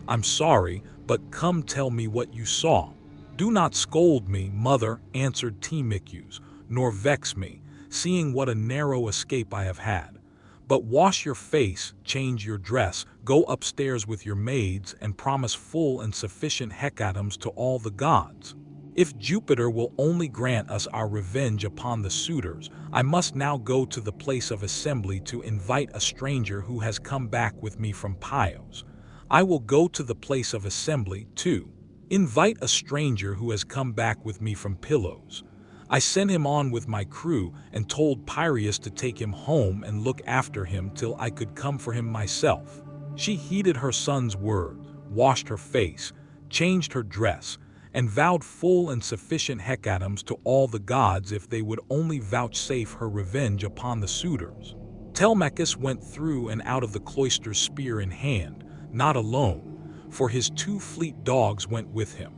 I'm sorry, but come tell me what you saw." "Do not scold me, mother," answered Telemachus, "nor vex me, seeing what a narrow escape I have had. But wash your face, change your dress, go upstairs with your maids, and promise full and sufficient hecatombs to all the gods. If Jupiter will only grant us our revenge upon the suitors, I must now go to the place of assembly to invite a stranger who has come back with me from Pios. I will go to the place of assembly, too. Invite a stranger who has come back with me from Pylos. I sent him on with my crew and told Piraeus to take him home and look after him till I could come for him myself." She heeded her son's words, washed her face, changed her dress, and vowed full and sufficient hecatombs to all the gods if they would only vouchsafe her revenge upon the suitors. Telemachus went through and out of the cloister spear in hand, not alone, for his 2 fleet dogs went with him.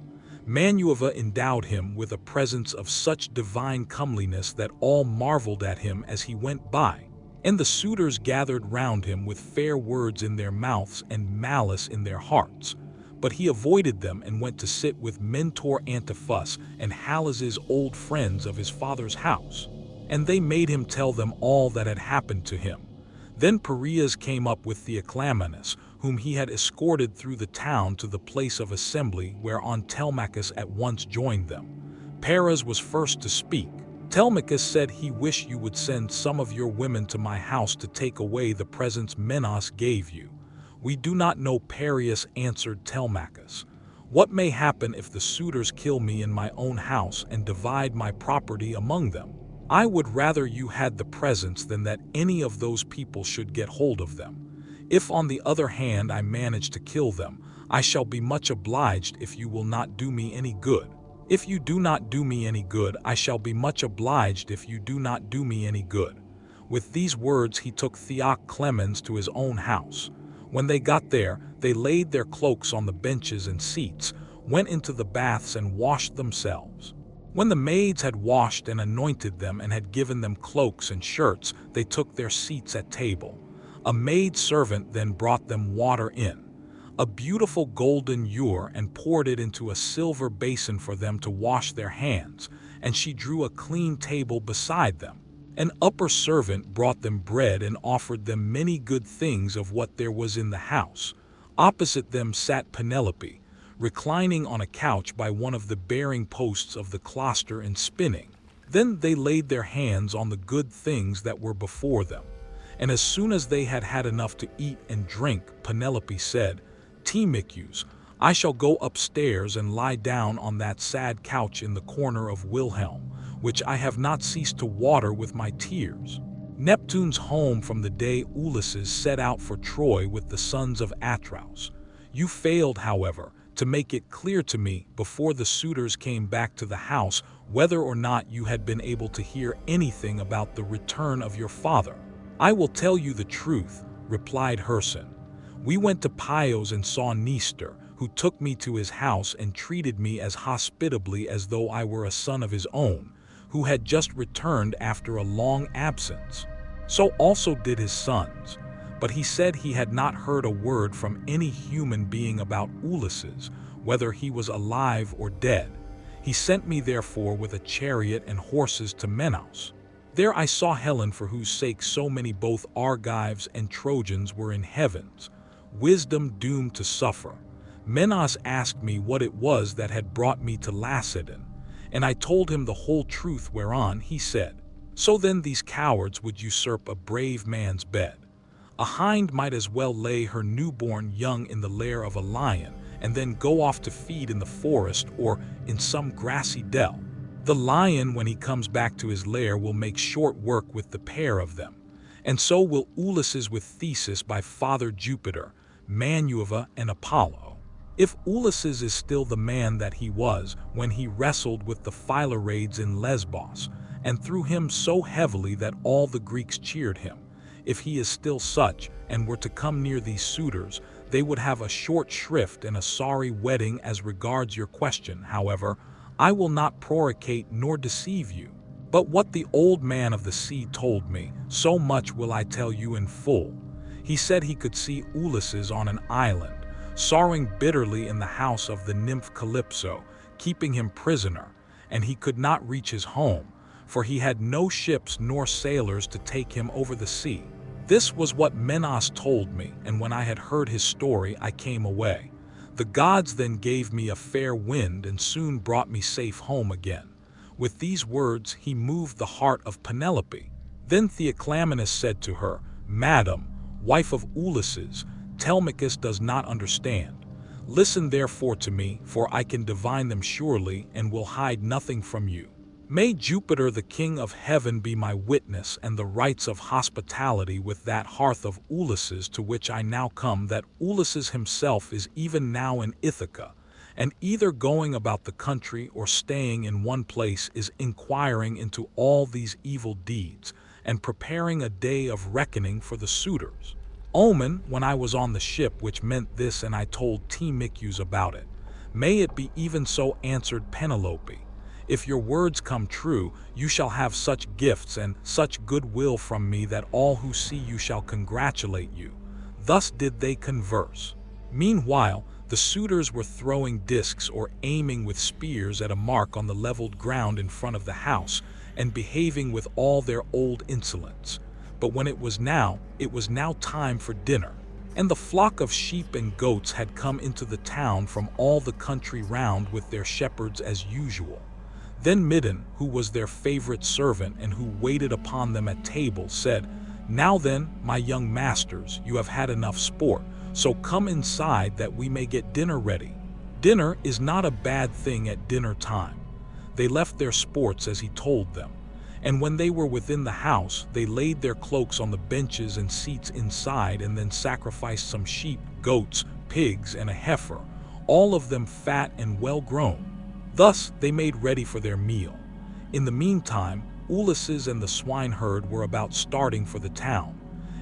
Manueva endowed him with a presence of such divine comeliness that all marveled at him as he went by, and the suitors gathered round him with fair words in their mouths and malice in their hearts. But he avoided them and went to sit with Mentor Antiphus and Halys's old friends of his father's house, and they made him tell them all that had happened to him. Then Piraeus came up with Theoclymenus, whom he had escorted through the town to the place of assembly, whereon Telemachus at once joined them. Paris was first to speak. "Telemachus said he wished you would send some of your women to my house to take away the presents Minos gave you." "We do not know, Piraeus," answered Telemachus. "What may happen if the suitors kill me in my own house and divide my property among them? I would rather you had the presents than that any of those people should get hold of them. If on the other hand I manage to kill them, I shall be much obliged if you will not do me any good. If you do not do me any good, I shall be much obliged if you do not do me any good." With these words he took Theoclymenus to his own house. When they got there, they laid their cloaks on the benches and seats, went into the baths and washed themselves. When the maids had washed and anointed them and had given them cloaks and shirts, they took their seats at table. A maid-servant then brought them water in a beautiful golden ewer and poured it into a silver basin for them to wash their hands, and she drew a clean table beside them. An upper servant brought them bread and offered them many good things of what there was in the house. Opposite them sat Penelope, reclining on a couch by one of the bearing posts of the cloister and spinning. Then they laid their hands on the good things that were before them. And as soon as they had had enough to eat and drink, Penelope said, "Telemachus, I shall go upstairs and lie down on that sad couch in the corner of Wilhelm, which I have not ceased to water with my tears." Neptune's home from the day Ulysses set out for Troy with the sons of Atreus. You failed, however, to make it clear to me before the suitors came back to the house whether or not you had been able to hear anything about the return of your father. "I will tell you the truth," replied Herson. "We went to Pios and saw Nestor, who took me to his house and treated me as hospitably as though I were a son of his own, who had just returned after a long absence. So also did his sons. But he said he had not heard a word from any human being about Ulysses, whether he was alive or dead. He sent me therefore with a chariot and horses to Menos. There I saw Helen, for whose sake so many both Argives and Trojans were in heavens, wisdom doomed to suffer. Menos asked me what it was that had brought me to Lacedaemon, and I told him the whole truth, whereon he said, "So then these cowards would usurp a brave man's bed. A hind might as well lay her newborn young in the lair of a lion and then go off to feed in the forest or in some grassy dell. The lion, when he comes back to his lair, will make short work with the pair of them, and so will Ulysses with Theseus by Father Jupiter, Manueva, and Apollo. If Ulysses is still the man that he was when he wrestled with the Philorades in Lesbos, and threw him so heavily that all the Greeks cheered him, if he is still such, and were to come near these suitors, they would have a short shrift and a sorry wedding. As regards your question, however, I will not prorocate nor deceive you. But what the old man of the sea told me, so much will I tell you in full. He said he could see Ulysses on an island, sorrowing bitterly in the house of the nymph Calypso, keeping him prisoner, and he could not reach his home, for he had no ships nor sailors to take him over the sea. This was what Minos told me, and when I had heard his story, I came away. The gods then gave me a fair wind and soon brought me safe home again. With these words he moved the heart of Penelope. Then Theoclymenus said to her, Madam, wife of Ulysses, Telemachus does not understand. Listen therefore to me, for I can divine them surely and will hide nothing from you. May Jupiter the king of heaven be my witness, and the rites of hospitality with that hearth of Ulysses to which I now come, that Ulysses himself is even now in Ithaca, and either going about the country or staying in one place is inquiring into all these evil deeds, and preparing a day of reckoning for the suitors. Omen, when I was on the ship which meant this, and I told Telemachus about it. May it be even so, answered Penelope. If your words come true, you shall have such gifts and such goodwill from me that all who see you shall congratulate you. Thus did they converse. Meanwhile, the suitors were throwing discs or aiming with spears at a mark on the leveled ground in front of the house, and behaving with all their old insolence. But when it was now time for dinner, and the flock of sheep and goats had come into the town from all the country round with their shepherds as usual. Then Midden, who was their favorite servant and who waited upon them at table, said, Now then, my young masters, you have had enough sport, so come inside that we may get dinner ready. Dinner is not a bad thing at dinner time. They left their sports as he told them, and when they were within the house, they laid their cloaks on the benches and seats inside, and then sacrificed some sheep, goats, pigs, and a heifer, all of them fat and well grown. Thus they made ready for their meal. In the meantime, Ulysses and the swineherd were about starting for the town.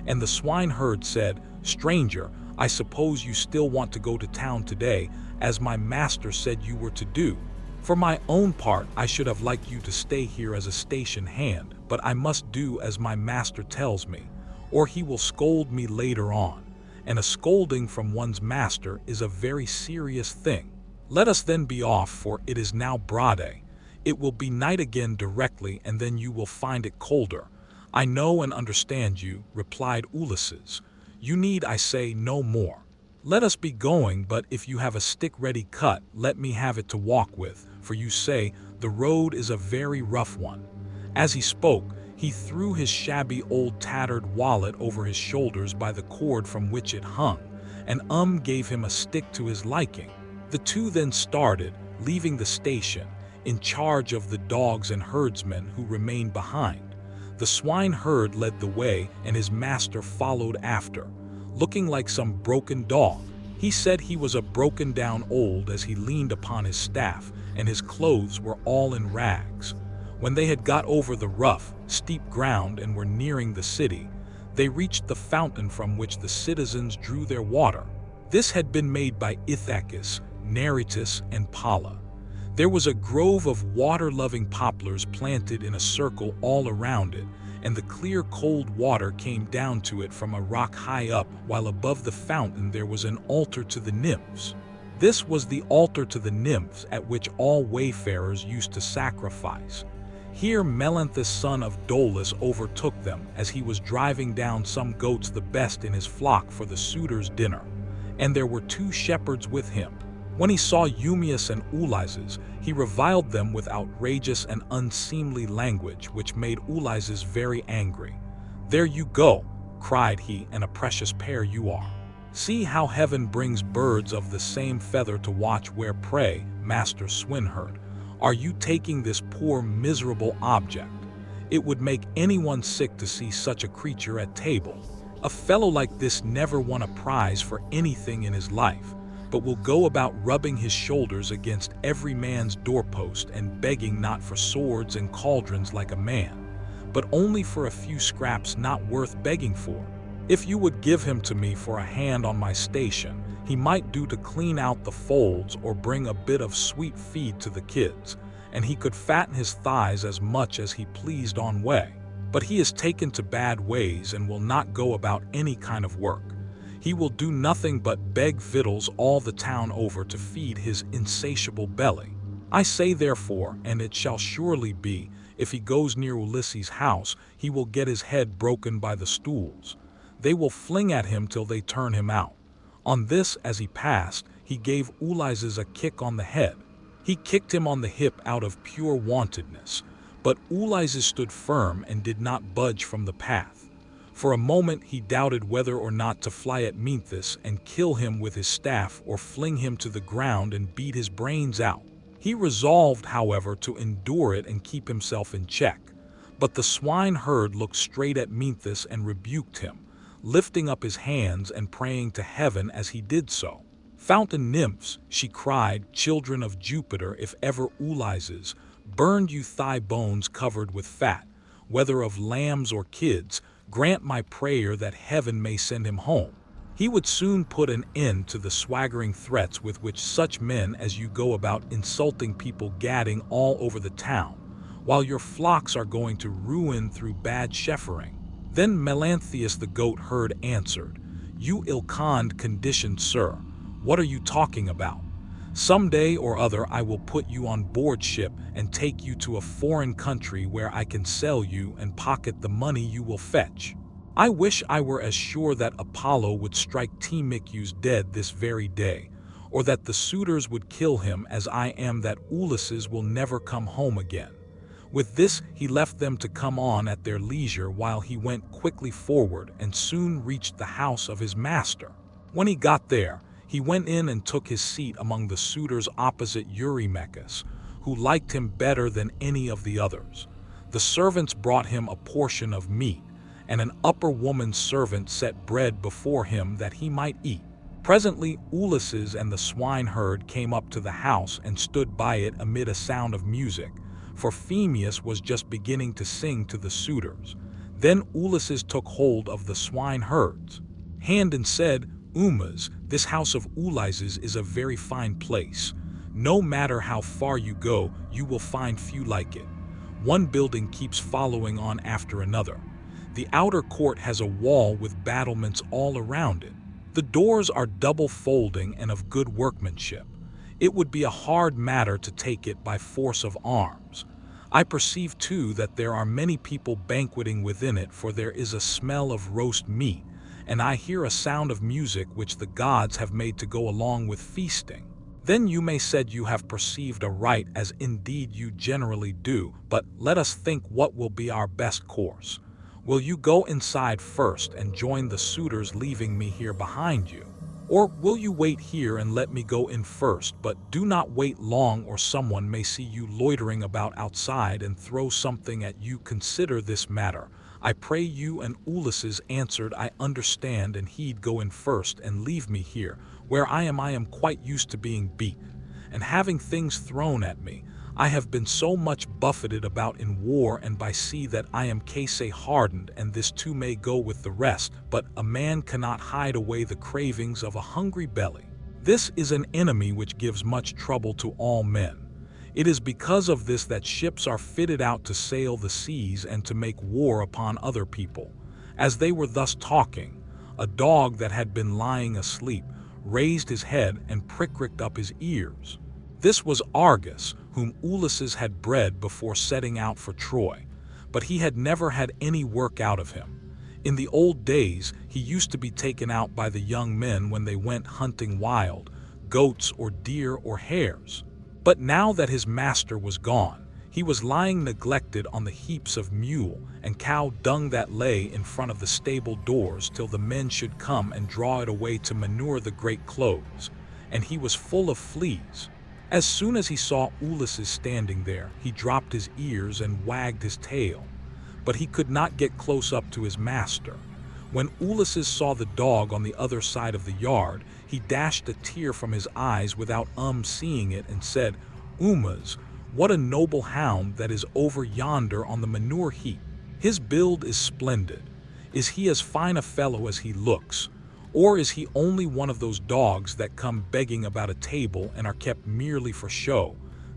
And the swineherd said, Stranger, I suppose you still want to go to town today, as my master said you were to do. For my own part, I should have liked you to stay here as a station hand, but I must do as my master tells me, or he will scold me later on. And a scolding from one's master is a very serious thing. Let us then be off, for it is now broad day. It will be night again directly, and then you will find it colder. I know and understand you, replied Ulysses. You need, I say, no more. Let us be going, but if you have a stick ready cut, let me have it to walk with, for you say the road is a very rough one. As he spoke, he threw his shabby old tattered wallet over his shoulders by the cord from which it hung, and gave him a stick to his liking. The two then started, leaving the station, in charge of the dogs and herdsmen who remained behind. The swineherd led the way, and his master followed after, looking like some broken dog. He said he was a broken-down old as he leaned upon his staff, and his clothes were all in rags. When they had got over the rough, steep ground and were nearing the city, they reached the fountain from which the citizens drew their water. This had been made by Ithaca, Narrated, and Paula. There was a grove of water-loving poplars planted in a circle all around it, and the clear cold water came down to it from a rock high up, while above the fountain there was an altar to the nymphs. This was the altar to the nymphs at which all wayfarers used to sacrifice. Here Melanthus son of Dolus overtook them as he was driving down some goats, the best in his flock, for the suitors' dinner. And there were 2 shepherds with him. When he saw Eumaeus and Ulysses, he reviled them with outrageous and unseemly language, which made Ulysses very angry. There you go, cried he, and a precious pair you are. See how heaven brings birds of the same feather to watch where prey, master swineherd. Are you taking this poor miserable object? It would make anyone sick to see such a creature at table. A fellow like this never won a prize for anything in his life, but will go about rubbing his shoulders against every man's doorpost and begging not for swords and cauldrons like a man, but only for a few scraps not worth begging for. If you would give him to me for a hand on my station, he might do to clean out the folds or bring a bit of sweet feed to the kids, and he could fatten his thighs as much as he pleased on way. But he is taken to bad ways and will not go about any kind of work. He will do nothing but beg victuals all the town over to feed his insatiable belly. I say therefore, and it shall surely be, if he goes near Ulysses' house, he will get his head broken by the stools. They will fling at him till they turn him out. On this, as he passed, he gave Ulysses a kick on the head. He kicked him on the hip out of pure wantonness, but Ulysses stood firm and did not budge from the path. For a moment he doubted whether or not to fly at Mnestheus and kill him with his staff or fling him to the ground and beat his brains out. He resolved, however, to endure it and keep himself in check. But the swineherd looked straight at Mnestheus and rebuked him, lifting up his hands and praying to heaven as he did so. "Fountain nymphs," she cried, "children of Jupiter, if ever Ulysses burned you thigh bones covered with fat, whether of lambs or kids, grant my prayer that heaven may send him home. He would soon put an end to the swaggering threats with which such men as you go about insulting people gadding all over the town, while your flocks are going to ruin through bad shepherding." Then Melanthius the goat herd answered, "You ill-conned conditioned sir, what are you talking about? Some day or other I will put you on board ship and take you to a foreign country where I can sell you and pocket the money you will fetch. I wish I were as sure that Apollo would strike Telemachus dead this very day, or that the suitors would kill him, as I am that Ulysses will never come home again." With this he left them to come on at their leisure, while he went quickly forward and soon reached the house of his master. When he got there, he went in and took his seat among the suitors opposite Eurymachus, who liked him better than any of the others. The servants brought him a portion of meat, and an upper woman's servant set bread before him that he might eat. Presently Ulysses and the swineherd came up to the house and stood by it amid a sound of music, for Phemius was just beginning to sing to the suitors. Then Ulysses took hold of the swineherd's hand and said, "Umas, this house of Ulysses is a very fine place. No matter how far you go, you will find few like it. One building keeps following on after another. The outer court has a wall with battlements all around it. The doors are double folding and of good workmanship. It would be a hard matter to take it by force of arms. I perceive too that there are many people banqueting within it, for there is a smell of roast meat, and I hear a sound of music which the gods have made to go along with feasting. Then you may said you have perceived aright, as indeed you generally do, but let us think what will be our best course. Will you go inside first and join the suitors, leaving me here behind you? Or will you wait here and let me go in first, but do not wait long, or someone may see you loitering about outside and throw something at you? Consider this matter, I pray you." And Ulysses answered, "I understand, and he'd go in first and leave me here, where I am quite used to being beat, and having things thrown at me. I have been so much buffeted about in war and by sea that I am case hardened, and this too may go with the rest, but a man cannot hide away the cravings of a hungry belly. This is an enemy which gives much trouble to all men. It is because of this that ships are fitted out to sail the seas and to make war upon other people." As they were thus talking, a dog that had been lying asleep raised his head and pricked up his ears. This was Argus, whom Ulysses had bred before setting out for Troy, but he had never had any work out of him. In the old days, he used to be taken out by the young men when they went hunting wild goats or deer or hares. But now that his master was gone, he was lying neglected on the heaps of mule and cow dung that lay in front of the stable doors till the men should come and draw it away to manure the great clothes, and he was full of fleas. As soon as he saw Ulysses standing there, he dropped his ears and wagged his tail, but he could not get close up to his master. When Ulysses saw the dog on the other side of the yard, he dashed a tear from his eyes without seeing it, and said, "Umas, what a noble hound that is over yonder on the manure heap. His build is splendid. Is he as fine a fellow as he looks? Or is he only one of those dogs that come begging about a table and are kept merely for show?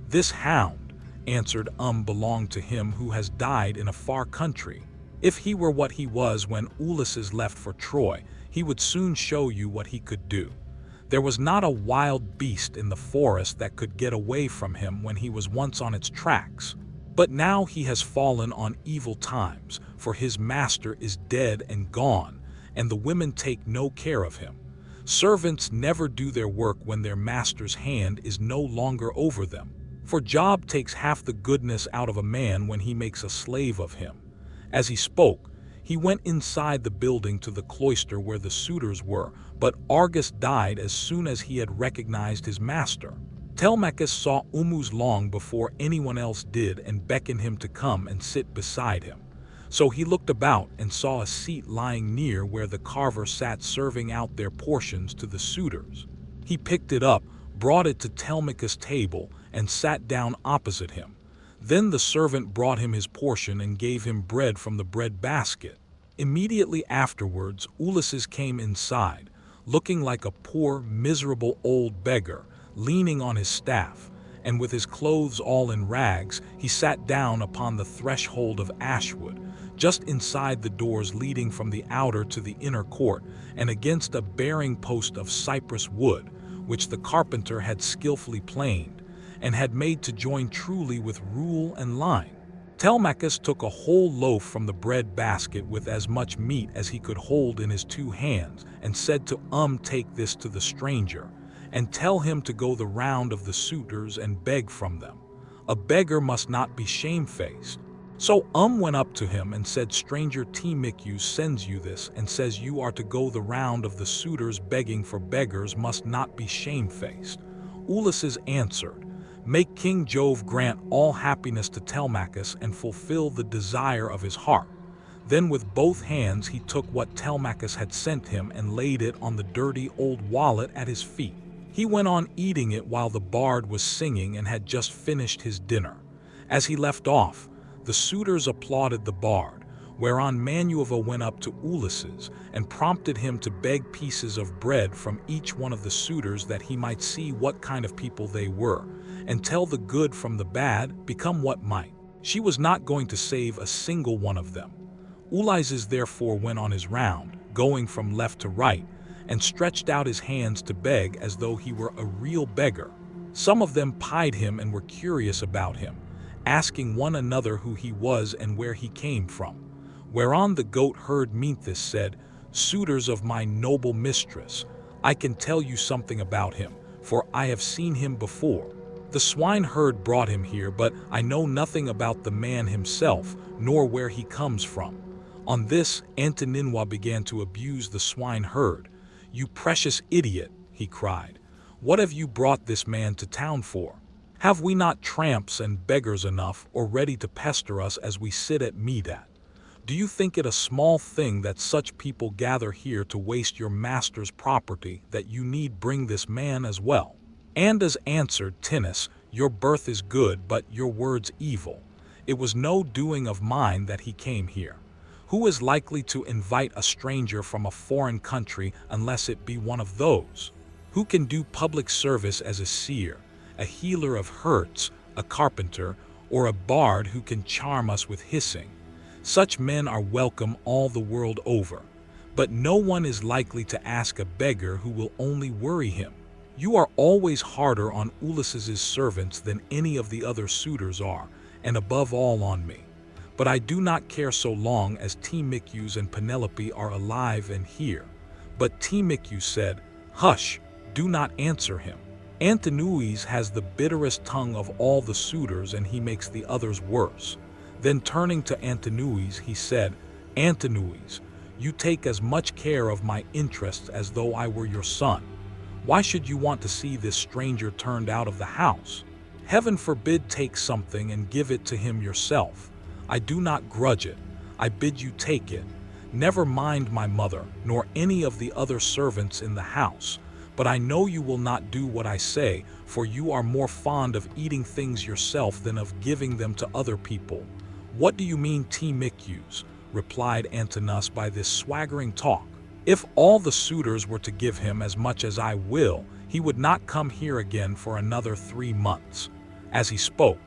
This hound, answered belonged to him who has died in a far country. If he were what he was when Ulysses left for Troy, he would soon show you what he could do. There was not a wild beast in the forest that could get away from him when he was once on its tracks. But now he has fallen on evil times, for his master is dead and gone, and the women take no care of him. Servants never do their work when their master's hand is no longer over them, for Job takes half the goodness out of a man when he makes a slave of him. As he spoke, he went inside the building to the cloister where the suitors were, but Argus died as soon as he had recognized his master. Telemachus saw Umus long before anyone else did and beckoned him to come and sit beside him. So he looked about and saw a seat lying near where the carver sat serving out their portions to the suitors. He picked it up, brought it to Telemachus' table, and sat down opposite him. Then the servant brought him his portion and gave him bread from the bread basket. Immediately afterwards, Ulysses came inside, looking like a poor, miserable old beggar, leaning on his staff, and with his clothes all in rags, he sat down upon the threshold of ashwood, just inside the doors leading from the outer to the inner court, and against a bearing post of cypress wood, which the carpenter had skillfully planed, and had made to join truly with rule and line. Telemachus took a whole loaf from the bread basket with as much meat as he could hold in his 2 hands, and said to take this to the stranger, and tell him to go the round of the suitors and beg from them. A beggar must not be shamefaced. So went up to him and said, Stranger Telemachus sends you this, and says you are to go the round of the suitors begging, for beggars must not be shamefaced. Ulysses answered, Make King Jove grant all happiness to Telemachus and fulfill the desire of his heart. Then with both hands he took what Telemachus had sent him and laid it on the dirty old wallet at his feet. He went on eating it while the bard was singing and had just finished his dinner. As he left off, the suitors applauded the bard, whereon Manuva went up to Ulysses and prompted him to beg pieces of bread from each one of the suitors that he might see what kind of people they were, and tell the good from the bad, become what might. She was not going to save a single one of them. Ulysses therefore went on his round, going from left to right, and stretched out his hands to beg as though he were a real beggar. Some of them pied him and were curious about him, asking one another who he was and where he came from. Whereon the goat-herd Methus said, Suitors of my noble mistress, I can tell you something about him, for I have seen him before. The swineherd brought him here, but I know nothing about the man himself, nor where he comes from. On this, Antoninoi began to abuse the swineherd. You precious idiot, he cried. What have you brought this man to town for? Have we not tramps and beggars enough or ready to pester us as we sit at meat at? Do you think it a small thing that such people gather here to waste your master's property, that you need bring this man as well? Andas answered, Tinus, your birth is good, but your words evil. It was no doing of mine that he came here. Who is likely to invite a stranger from a foreign country unless it be one of those? Who can do public service as a seer, a healer of hurts, a carpenter, or a bard who can charm us with hissing? Such men are welcome all the world over, but no one is likely to ask a beggar who will only worry him. You are always harder on Ulysses's servants than any of the other suitors are, and above all on me. But I do not care so long as Telemachus and Penelope are alive and here. But Telemachus said, Hush, do not answer him. Antinous has the bitterest tongue of all the suitors, and he makes the others worse. Then turning to Antinous, he said, Antinous, you take as much care of my interests as though I were your son. Why should you want to see this stranger turned out of the house? Heaven forbid take something and give it to him yourself. I do not grudge it. I bid you take it. Never mind my mother, nor any of the other servants in the house. But I know you will not do what I say, for you are more fond of eating things yourself than of giving them to other people. "What do you mean, Telemachus?" replied Antinous by this swaggering talk. "If all the suitors were to give him as much as I will, he would not come here again for another 3 months." As he spoke,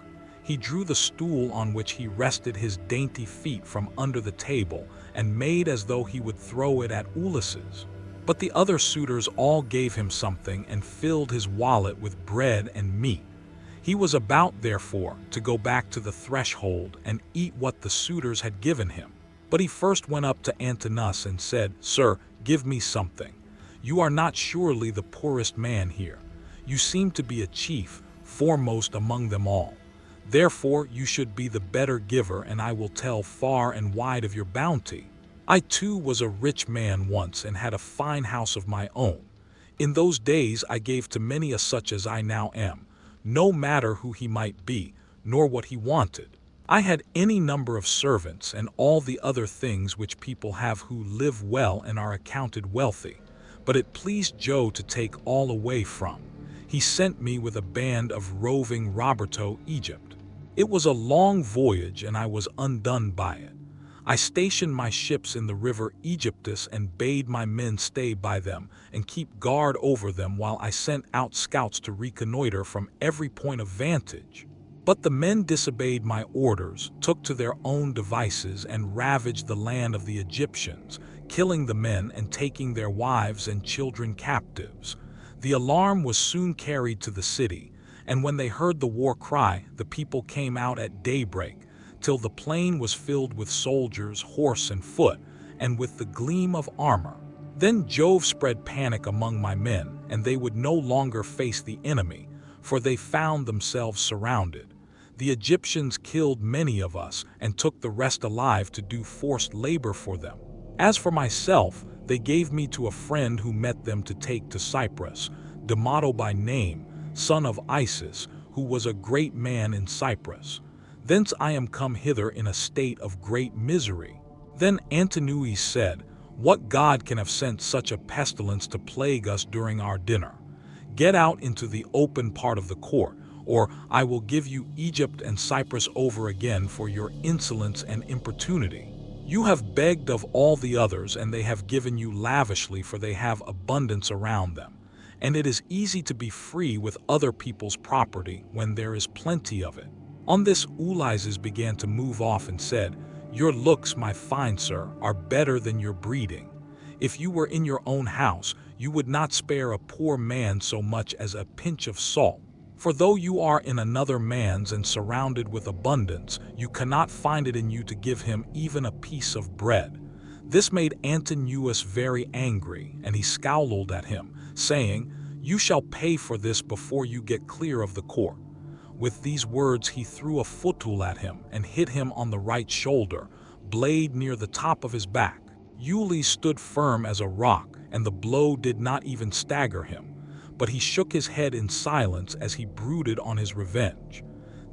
he drew the stool on which he rested his dainty feet from under the table and made as though he would throw it at Ulysses. But the other suitors all gave him something and filled his wallet with bread and meat. He was about, therefore, to go back to the threshold and eat what the suitors had given him. But he first went up to Antinous and said, "Sir, give me something. You are not surely the poorest man here. You seem to be a chief, foremost among them all. Therefore you should be the better giver, and I will tell far and wide of your bounty. I too was a rich man once and had a fine house of my own. In those days I gave to many a such as I now am, no matter who he might be, nor what he wanted. I had any number of servants and all the other things which people have who live well and are accounted wealthy. But it pleased Jove to take all away from. He sent me with a band of roving robbers to Egypt. It was a long voyage and I was undone by it. I stationed my ships in the river Aegyptus and bade my men stay by them and keep guard over them while I sent out scouts to reconnoiter from every point of vantage. But the men disobeyed my orders, took to their own devices, and ravaged the land of the Egyptians, killing the men and taking their wives and children captives. The alarm was soon carried to the city, and when they heard the war cry, the people came out at daybreak, till the plain was filled with soldiers, horse and foot, and with the gleam of armor. Then Jove spread panic among my men, and they would no longer face the enemy, for they found themselves surrounded. The Egyptians killed many of us and took the rest alive to do forced labor for them. As for myself, they gave me to a friend who met them to take to Cyprus, Demado by name, son of Isis, who was a great man in Cyprus. Thence I am come hither in a state of great misery." Then Antinous said, "What god can have sent such a pestilence to plague us during our dinner? Get out into the open part of the court, or I will give you Egypt and Cyprus over again for your insolence and importunity. You have begged of all the others, and they have given you lavishly, for they have abundance around them. And it is easy to be free with other people's property when there is plenty of it." On this Ulysses began to move off and said, "Your looks, my fine sir, are better than your breeding. If you were in your own house, you would not spare a poor man so much as a pinch of salt. For though you are in another man's and surrounded with abundance, you cannot find it in you to give him even a piece of bread." This made Antinous very angry, and he scowled at him, saying, "You shall pay for this before you get clear of the court." With these words he threw a footstool at him and hit him on the right shoulder, blade near the top of his back. Ulysses stood firm as a rock, and the blow did not even stagger him, but he shook his head in silence as he brooded on his revenge.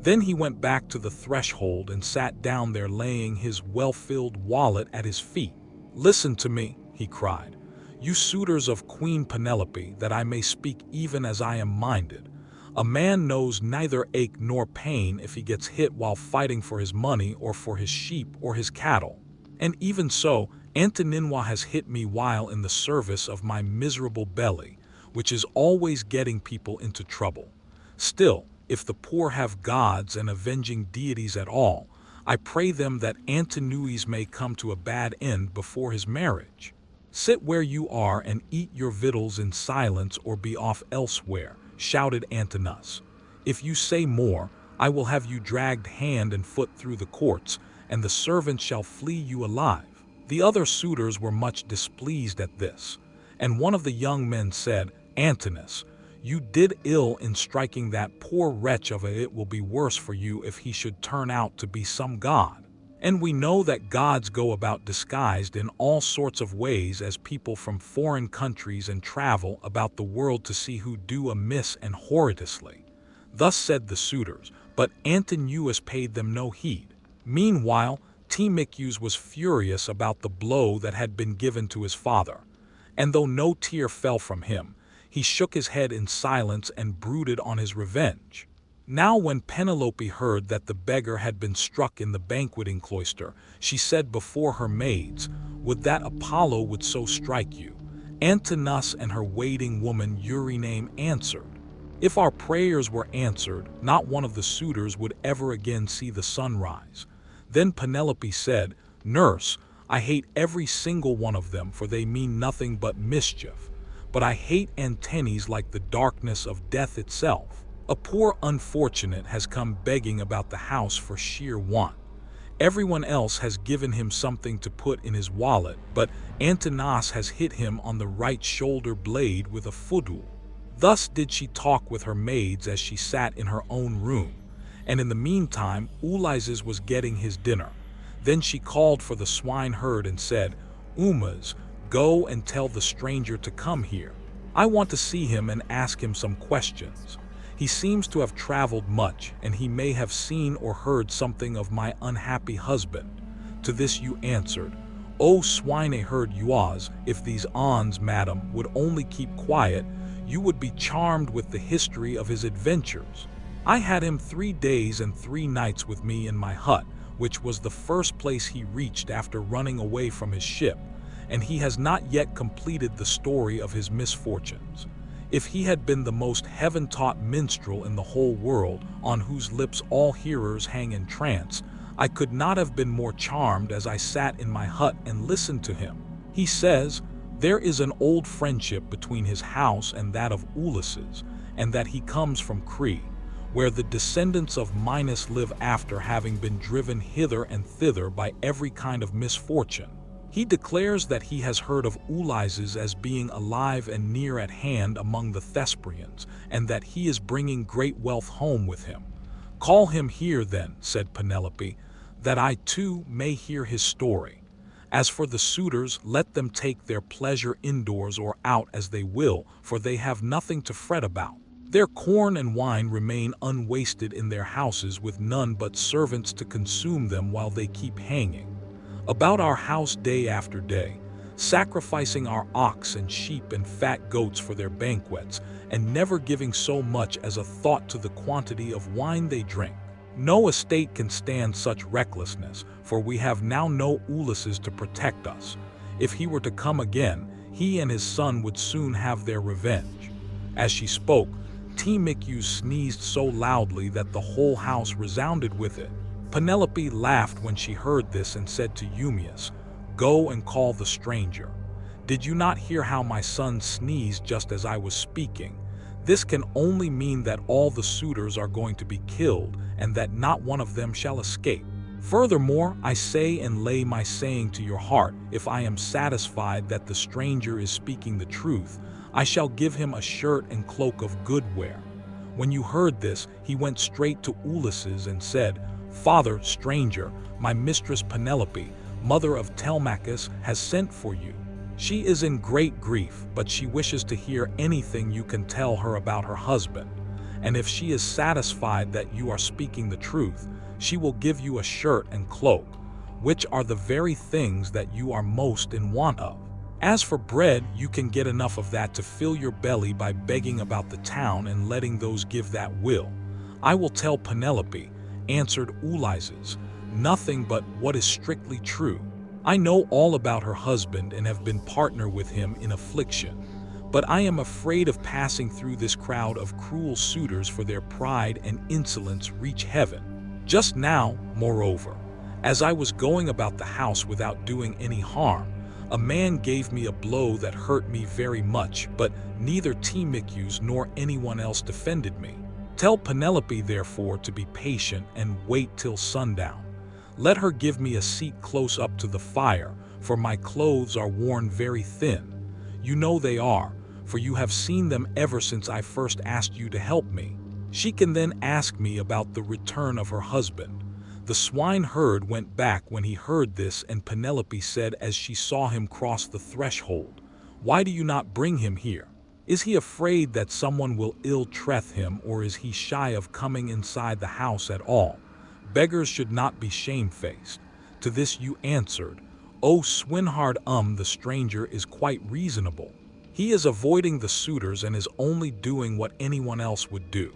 Then he went back to the threshold and sat down there, laying his well-filled wallet at his feet. "Listen to me," he cried, "you suitors of Queen Penelope, that I may speak even as I am minded. A man knows neither ache nor pain if he gets hit while fighting for his money or for his sheep or his cattle. And even so, Antinous has hit me while in the service of my miserable belly, which is always getting people into trouble. Still, if the poor have gods and avenging deities at all, I pray them that Antinous may come to a bad end before his marriage. Sit where you are and eat your victuals in silence, or be off elsewhere," shouted Antinous. "If you say more, I will have you dragged hand and foot through the courts, and the servants shall flee you alive." The other suitors were much displeased at this, and one of the young men said, "Antinous, you did ill in striking that poor wretch of it will be worse for you if he should turn out to be some god. And we know that gods go about disguised in all sorts of ways as people from foreign countries and travel about the world to see who do amiss and horridously." Thus said the suitors, but Antinous paid them no heed. Meanwhile, Telemachus was furious about the blow that had been given to his father, and though no tear fell from him, he shook his head in silence and brooded on his revenge. Now when Penelope heard that the beggar had been struck in the banqueting cloister, she said before her maids, "Would that Apollo would so strike you." Antinous and her waiting woman Eurynome answered, "If our prayers were answered, not one of the suitors would ever again see the sunrise." Then Penelope said, "Nurse, I hate every single one of them, for they mean nothing but mischief. But I hate Antennes like the darkness of death itself. A poor unfortunate has come begging about the house for sheer want. Everyone else has given him something to put in his wallet, but Antinous has hit him on the right shoulder blade with a fudul." Thus did she talk with her maids as she sat in her own room, and in the meantime Ulysses was getting his dinner. Then she called for the swineherd and said, "Umas, go and tell the stranger to come here. I want to see him and ask him some questions. He seems to have traveled much, and he may have seen or heard something of my unhappy husband." To this you answered, "O swineherd Uaz, if these ons, madam, would only keep quiet, you would be charmed with the history of his adventures. I had him 3 days and 3 nights with me in my hut, which was the first place he reached after running away from his ship, and he has not yet completed the story of his misfortunes. If he had been the most heaven-taught minstrel in the whole world, on whose lips all hearers hang in trance, I could not have been more charmed as I sat in my hut and listened to him. He says, there is an old friendship between his house and that of Ulysses, and that he comes from Crete, where the descendants of Minos live after having been driven hither and thither by every kind of misfortune. He declares that he has heard of Ulysses as being alive and near at hand among the Thesprians, and that he is bringing great wealth home with him. Call him here then," said Penelope, "that I too may hear his story. As for the suitors, let them take their pleasure indoors or out as they will, for they have nothing to fret about. Their corn and wine remain unwasted in their houses, with none but servants to consume them while they keep hanging about our house day after day, sacrificing our ox and sheep and fat goats for their banquets, and never giving so much as a thought to the quantity of wine they drink. No estate can stand such recklessness, for we have now no Ulysses to protect us. If he were to come again, he and his son would soon have their revenge." As she spoke, Telemachus sneezed so loudly that the whole house resounded with it. Penelope laughed when she heard this and said to Eumaeus, "Go and call the stranger. Did you not hear how my son sneezed just as I was speaking? This can only mean that all the suitors are going to be killed, and that not one of them shall escape. Furthermore, I say and lay my saying to your heart, if I am satisfied that the stranger is speaking the truth, I shall give him a shirt and cloak of good wear." When you heard this, he went straight to Ulysses and said, "Father, stranger, my mistress Penelope, mother of Telemachus, has sent for you. She is in great grief, but she wishes to hear anything you can tell her about her husband. And if she is satisfied that you are speaking the truth, she will give you a shirt and cloak, which are the very things that you are most in want of. As for bread, you can get enough of that to fill your belly by begging about the town and letting those give that will." "I will tell Penelope," answered Ulysses, "nothing but what is strictly true. I know all about her husband and have been partner with him in affliction, but I am afraid of passing through this crowd of cruel suitors, for their pride and insolence reach heaven. Just now, moreover, as I was going about the house without doing any harm, a man gave me a blow that hurt me very much, but neither Telemachus nor anyone else defended me. Tell Penelope, therefore, to be patient and wait till sundown. Let her give me a seat close up to the fire, for my clothes are worn very thin. You know they are, for you have seen them ever since I first asked you to help me. She can then ask me about the return of her husband." The swineherd went back when he heard this, and Penelope said as she saw him cross the threshold, "Why do you not bring him here? Is he afraid that someone will ill-treat him, or is he shy of coming inside the house at all? Beggars should not be shamefaced." To this you answered, "O swineherd, the stranger is quite reasonable. He is avoiding the suitors and is only doing what anyone else would do.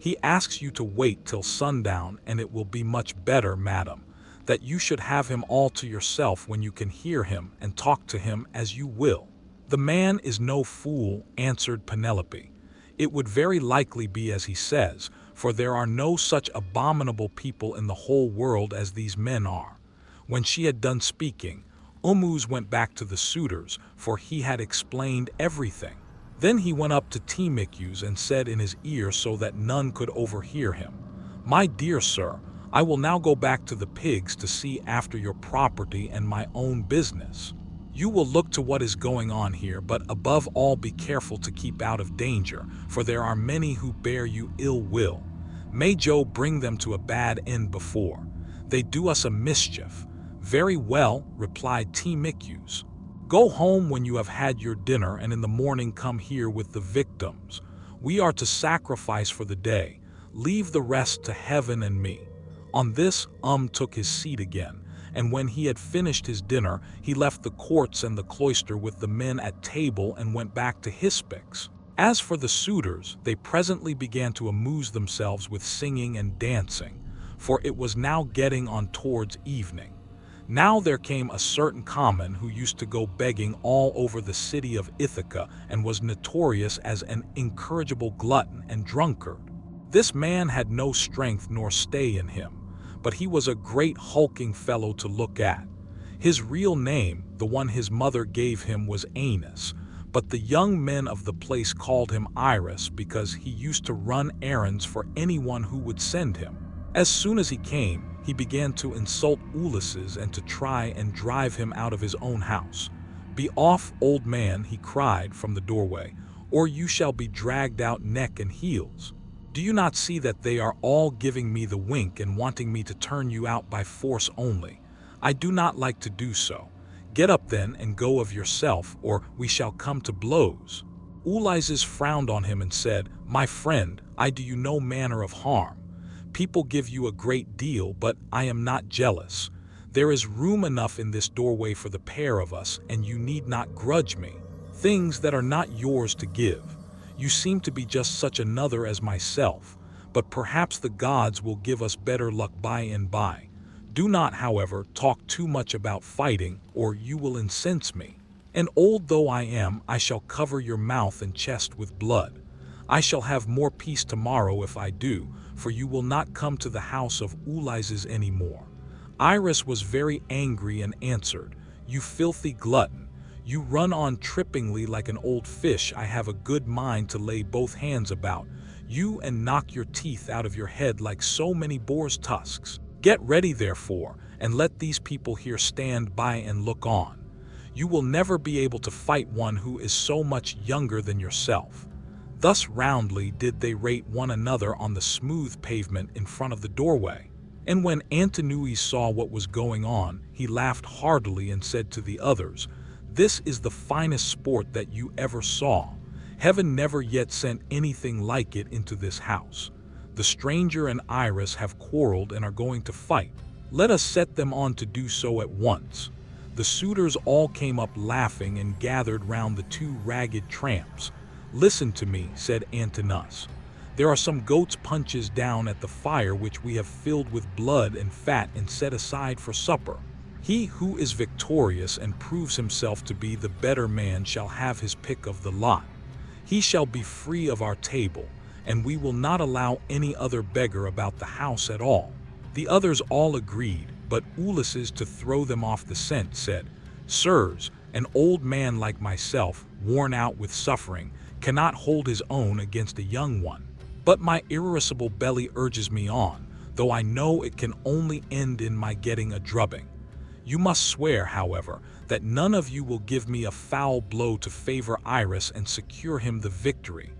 He asks you to wait till sundown, and it will be much better, madam, that you should have him all to yourself when you can hear him and talk to him as you will." "The man is no fool," answered Penelope. "It would very likely be as he says, for there are no such abominable people in the whole world as these men are." When she had done speaking, Ormuz went back to the suitors, for he had explained everything. Then he went up to Telemachus and said in his ear so that none could overhear him, "My dear sir, I will now go back to the pigs to see after your property and my own business. You will look to what is going on here, but above all be careful to keep out of danger, for there are many who bear you ill will. May Jove bring them to a bad end before they do us a mischief." "Very well," replied Telemachus. "Go home when you have had your dinner, and in the morning come here with the victims. We are to sacrifice for the day. Leave the rest to heaven and me." On this, took his seat again, and when he had finished his dinner, he left the courts and the cloister with the men at table and went back to Hyspix. As for the suitors, they presently began to amuse themselves with singing and dancing, for it was now getting on towards evening. Now there came a certain common who used to go begging all over the city of Ithaca and was notorious as an incorrigible glutton and drunkard. This man had no strength nor stay in him, but he was a great hulking fellow to look at. His real name, the one his mother gave him, was Janus, but the young men of the place called him Iris because he used to run errands for anyone who would send him. As soon as he came, he began to insult Ulysses and to try and drive him out of his own house. "Be off, old man," he cried from the doorway, "or you shall be dragged out neck and heels. Do you not see that they are all giving me the wink and wanting me to turn you out by force only? I do not like to do so. Get up then and go of yourself, or we shall come to blows." Ulysses frowned on him and said, "My friend, I do you no manner of harm. People give you a great deal, but I am not jealous. There is room enough in this doorway for the pair of us, and you need not grudge me things that are not yours to give. You seem to be just such another as myself, but perhaps the gods will give us better luck by and by. Do not, however, talk too much about fighting, or you will incense me. And old though I am, I shall cover your mouth and chest with blood. I shall have more peace tomorrow if I do, for you will not come to the house of Ulysses any more." Iris was very angry and answered, "You filthy glutton, you run on trippingly like an old fish. I have a good mind to lay both hands about you and knock your teeth out of your head like so many boar's tusks. Get ready, therefore, and let these people here stand by and look on. You will never be able to fight one who is so much younger than yourself." Thus roundly did they rate one another on the smooth pavement in front of the doorway. And when Antinous saw what was going on, he laughed heartily and said to the others, "This is the finest sport that you ever saw. Heaven never yet sent anything like it into this house. The stranger and Iris have quarreled and are going to fight. Let us set them on to do so at once." The suitors all came up laughing and gathered round the two ragged tramps. "Listen to me," said Antinous. "There are some goat's punches down at the fire which we have filled with blood and fat and set aside for supper. He who is victorious and proves himself to be the better man shall have his pick of the lot. He shall be free of our table, and we will not allow any other beggar about the house at all." The others all agreed, but Ulysses, to throw them off the scent, said, "Sirs, an old man like myself, worn out with suffering, cannot hold his own against a young one. But my irascible belly urges me on, though I know it can only end in my getting a drubbing. You must swear, however, that none of you will give me a foul blow to favor Iris and secure him the victory."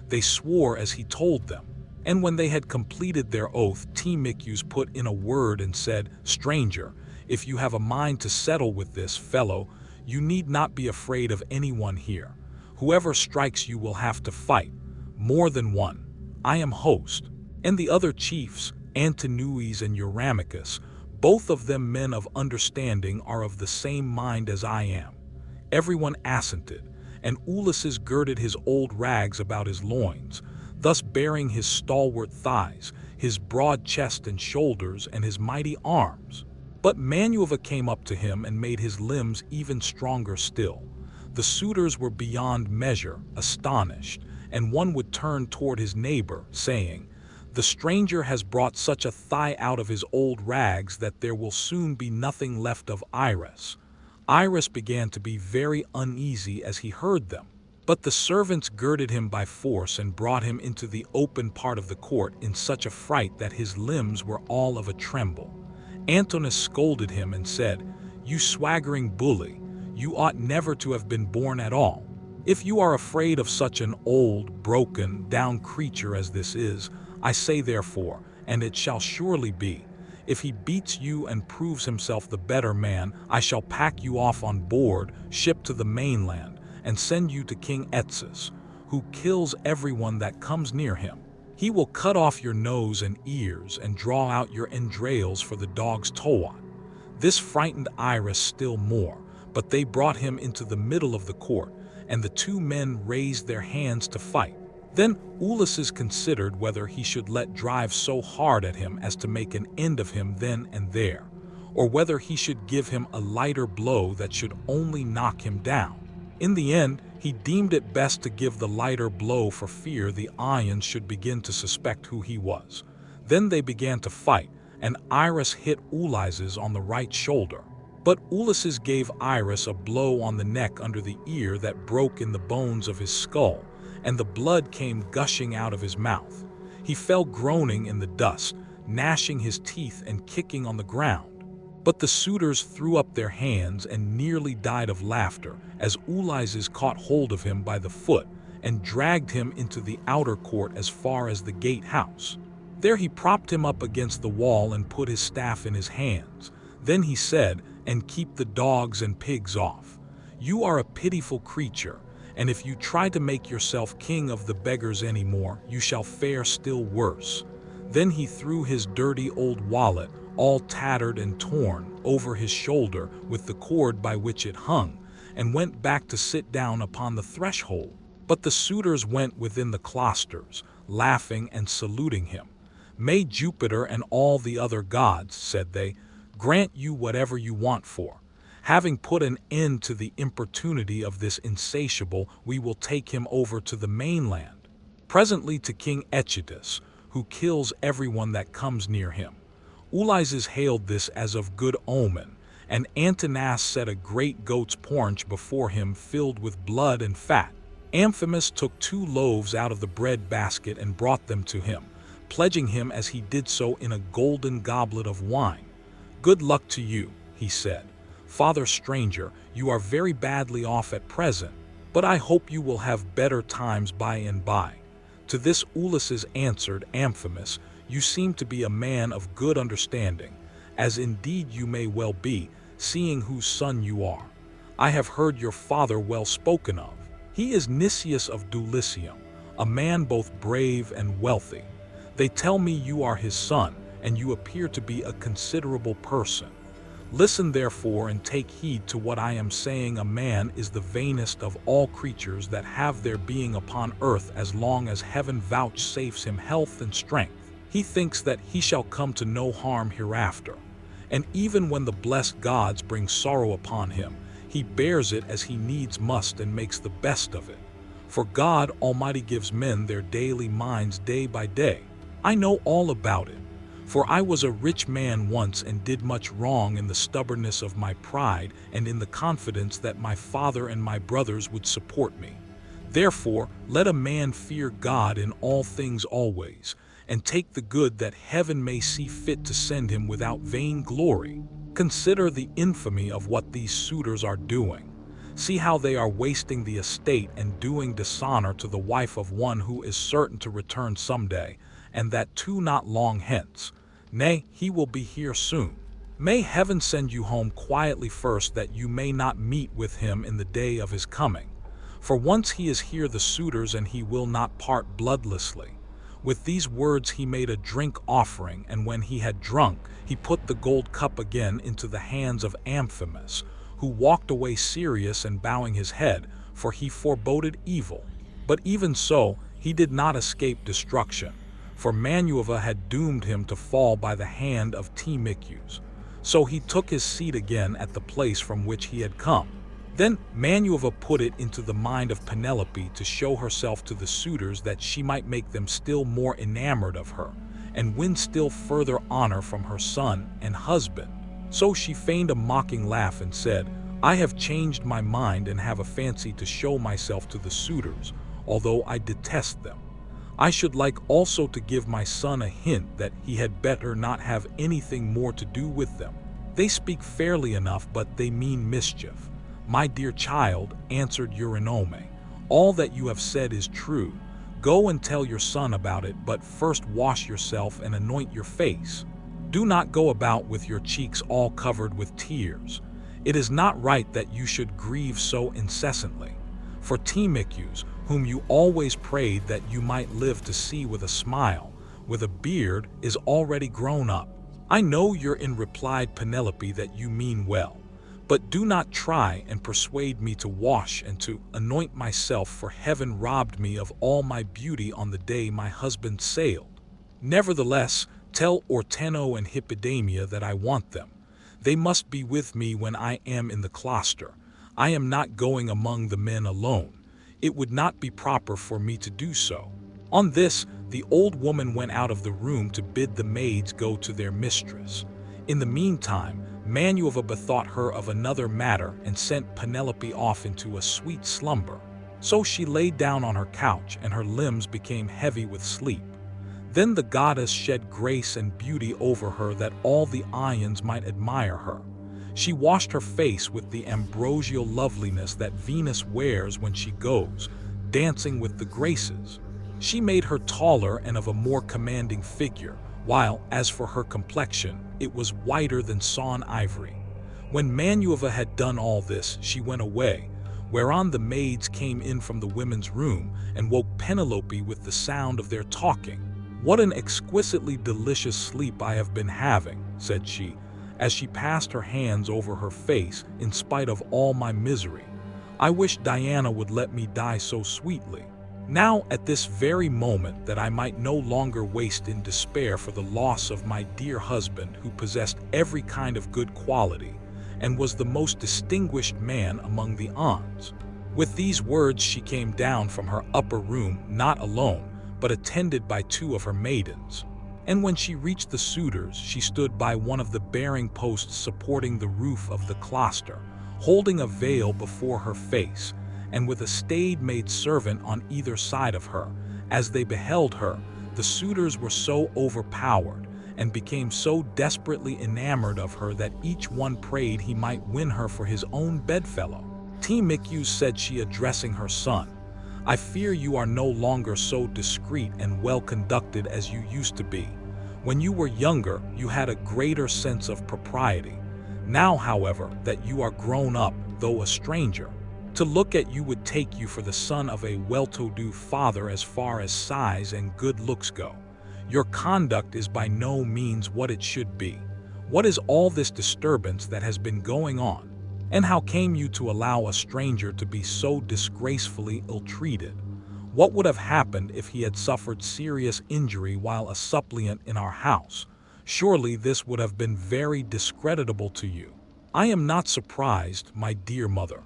They swore as he told them. And when they had completed their oath, Telemachus put in a word and said, "Stranger, if you have a mind to settle with this fellow, you need not be afraid of anyone here. Whoever strikes you will have to fight, more than one. I am host." And the other chiefs, Antinous and Eurymachus, both of them men of understanding, are of the same mind as I am. Everyone assented, and Ulysses girded his old rags about his loins. thus baring his stalwart thighs, his broad chest and shoulders, and his mighty arms. But Manuva came up to him and made his limbs even stronger still. The suitors were beyond measure astonished, and one would turn toward his neighbor, saying, "The stranger has brought such a thigh out of his old rags that there will soon be nothing left of Iris." Iris began to be very uneasy as he heard them. But the servants girded him by force and brought him into the open part of the court in such a fright that his limbs were all of a tremble. Antinous scolded him and said, "You swaggering bully, you ought never to have been born at all. If you are afraid of such an old, broken, down creature as this is, I say therefore, and it shall surely be, if he beats you and proves himself the better man, I shall pack you off on board ship to the mainland, and send you to King Etsus, who kills everyone that comes near him. He will cut off your nose and ears and draw out your entrails for the dog's towat." This frightened Iris still more, but they brought him into the middle of the court, and the two men raised their hands to fight. Then Ulysses considered whether he should let drive so hard at him as to make an end of him then and there, or whether he should give him a lighter blow that should only knock him down. In the end, he deemed it best to give the lighter blow for fear the Ions should begin to suspect who he was. Then they began to fight, and Iris hit Ulysses on the right shoulder. But Ulysses gave Iris a blow on the neck under the ear that broke in the bones of his skull, and the blood came gushing out of his mouth. He fell groaning in the dust, gnashing his teeth and kicking on the ground. But the suitors threw up their hands and nearly died of laughter as Ulysses caught hold of him by the foot and dragged him into the outer court as far as the gatehouse. There he propped him up against the wall and put his staff in his hands. Then he said, "And keep the dogs and pigs off. You are a pitiful creature, and if you try to make yourself king of the beggars any more, you shall fare still worse." Then he threw his dirty old wallet, all tattered and torn, over his shoulder with the cord by which it hung, and went back to sit down upon the threshold. But the suitors went within the cloisters, laughing and saluting him. "May Jupiter and all the other gods," said they, "grant you whatever you want for. Having put an end to the importunity of this insatiable, we will take him over to the mainland, presently to King Echetus, who kills everyone that comes near him." Ulysses hailed this as of good omen, and Antinous set a great goat's paunch before him filled with blood and fat. Amphimus took 2 loaves out of the bread basket and brought them to him, pledging him as he did so in a golden goblet of wine. "Good luck to you," he said. "Father stranger, you are very badly off at present, but I hope you will have better times by and by." To this Ulysses answered Amphimus, "You seem to be a man of good understanding, as indeed you may well be, seeing whose son you are. I have heard your father well spoken of. He is Nicias of Dulichium, a man both brave and wealthy. They tell me you are his son, and you appear to be a considerable person. Listen therefore and take heed to what I am saying. A man is the vainest of all creatures that have their being upon earth as long as heaven vouchsafes him health and strength. He thinks that he shall come to no harm hereafter, and even when the blessed gods bring sorrow upon him, he bears it as he needs must and makes the best of it. For God Almighty gives men their daily minds day by day. I know all about it, for I was a rich man once and did much wrong in the stubbornness of my pride and in the confidence that my father and my brothers would support me. Therefore, let a man fear God in all things always, and take the good that heaven may see fit to send him without vain glory. Consider the infamy of what these suitors are doing. See how they are wasting the estate and doing dishonor to the wife of one who is certain to return someday, and that too not long hence. Nay, he will be here soon. May heaven send you home quietly first, that you may not meet with him in the day of his coming. For once he is here the suitors, and he will not part bloodlessly." With these words he made a drink offering, and when he had drunk, he put the gold cup again into the hands of Amphimus, who walked away serious and bowing his head, for he foreboded evil. But even so, he did not escape destruction, for Manuva had doomed him to fall by the hand of Telemachus. So he took his seat again at the place from which he had come. Then Manuva put it into the mind of Penelope to show herself to the suitors that she might make them still more enamored of her, and win still further honor from her son and husband. So she feigned a mocking laugh and said, "I have changed my mind and have a fancy to show myself to the suitors, although I detest them. I should like also to give my son a hint that he had better not have anything more to do with them. They speak fairly enough, but they mean mischief." "My dear child," answered Eurynome, "all that you have said is true. Go and tell your son about it, but first wash yourself and anoint your face. Do not go about with your cheeks all covered with tears. It is not right that you should grieve so incessantly. For Telemachus, whom you always prayed that you might live to see with a smile, with a beard, is already grown up." "I know, replied Penelope, that you mean well. But do not try and persuade me to wash and to anoint myself, for heaven robbed me of all my beauty on the day my husband sailed. Nevertheless, tell Orteno and Hippodamia that I want them. They must be with me when I am in the cloister. I am not going among the men alone. It would not be proper for me to do so." On this, the old woman went out of the room to bid the maids go to their mistress. In the meantime, Manuva bethought her of another matter and sent Penelope off into a sweet slumber. So she lay down on her couch, and her limbs became heavy with sleep. Then the goddess shed grace and beauty over her that all the Ions might admire her. She washed her face with the ambrosial loveliness that Venus wears when she goes dancing with the Graces. She made her taller and of a more commanding figure, while, as for her complexion, it was whiter than sawn ivory. When Manuva had done all this, she went away, whereon the maids came in from the women's room and woke Penelope with the sound of their talking. "What an exquisitely delicious sleep I have been having," said she, as she passed her hands over her face in spite of all my misery. "I wish Diana would let me die so sweetly. Now, at this very moment, that I might no longer waste in despair for the loss of my dear husband, who possessed every kind of good quality, and was the most distinguished man among the Ons." With these words she came down from her upper room, not alone, but attended by 2 of her maidens. And when she reached the suitors, she stood by one of the bearing posts supporting the roof of the cloister, holding a veil before her face, and with a staid maid servant on either side of her. As they beheld her, the suitors were so overpowered and became so desperately enamored of her that each one prayed he might win her for his own bedfellow. "Telemachus," said she, addressing her son, "I fear you are no longer so discreet and well conducted as you used to be. When you were younger, you had a greater sense of propriety. Now, however, that you are grown up, though a stranger, to look at you would take you for the son of a well-to-do father as far as size and good looks go. Your conduct is by no means what it should be. What is all this disturbance that has been going on? And how came you to allow a stranger to be so disgracefully ill-treated? What would have happened if he had suffered serious injury while a suppliant in our house? Surely this would have been very discreditable to you." "I am not surprised, my dear mother,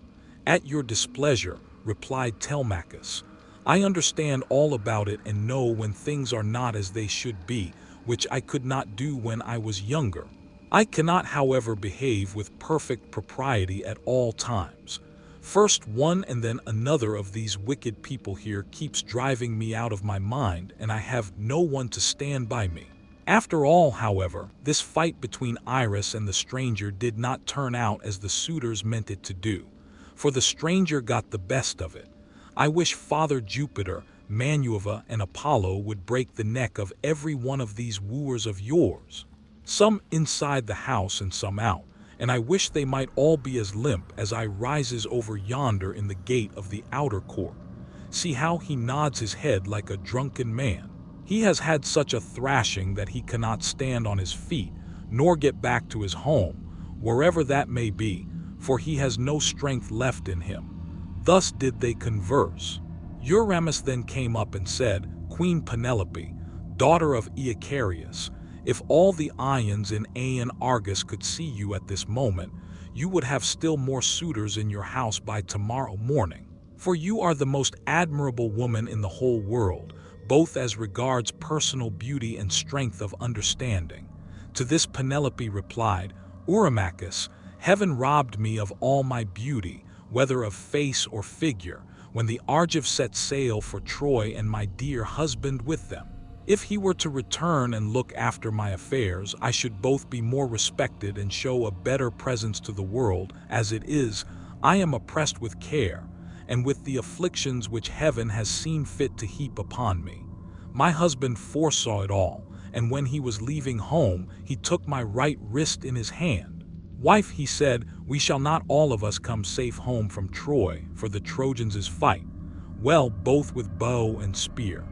at your displeasure," replied Telemachus. "I understand all about it and know when things are not as they should be, which I could not do when I was younger. I cannot, however, behave with perfect propriety at all times. First one and then another of these wicked people here keeps driving me out of my mind, and I have no one to stand by me. After all, however, this fight between Iris and the stranger did not turn out as the suitors meant it to do, for the stranger got the best of it. I wish Father Jupiter, Manuva, and Apollo would break the neck of every one of these wooers of yours, some inside the house and some out, and I wish they might all be as limp as I rises over yonder in the gate of the outer court. See how he nods his head like a drunken man. He has had such a thrashing that he cannot stand on his feet, nor get back to his home, wherever that may be, for he has no strength left in him." Thus did they converse. Euryalus then came up and said, Queen Penelope, daughter of Icarius, if all the Ions in Aean Argus could see you at this moment, you would have still more suitors in your house by tomorrow morning. For you are the most admirable woman in the whole world, both as regards personal beauty and strength of understanding. To this Penelope replied, Eurymachus, heaven robbed me of all my beauty, whether of face or figure, when the Argives set sail for Troy and my dear husband with them. If he were to return and look after my affairs, I should both be more respected and show a better presence to the world. As it is, I am oppressed with care, and with the afflictions which heaven has seen fit to heap upon me. My husband foresaw it all, and when he was leaving home, he took my right wrist in his hand. Wife, he said, we shall not all of us come safe home from Troy, for the Trojans fight well both with bow and spear.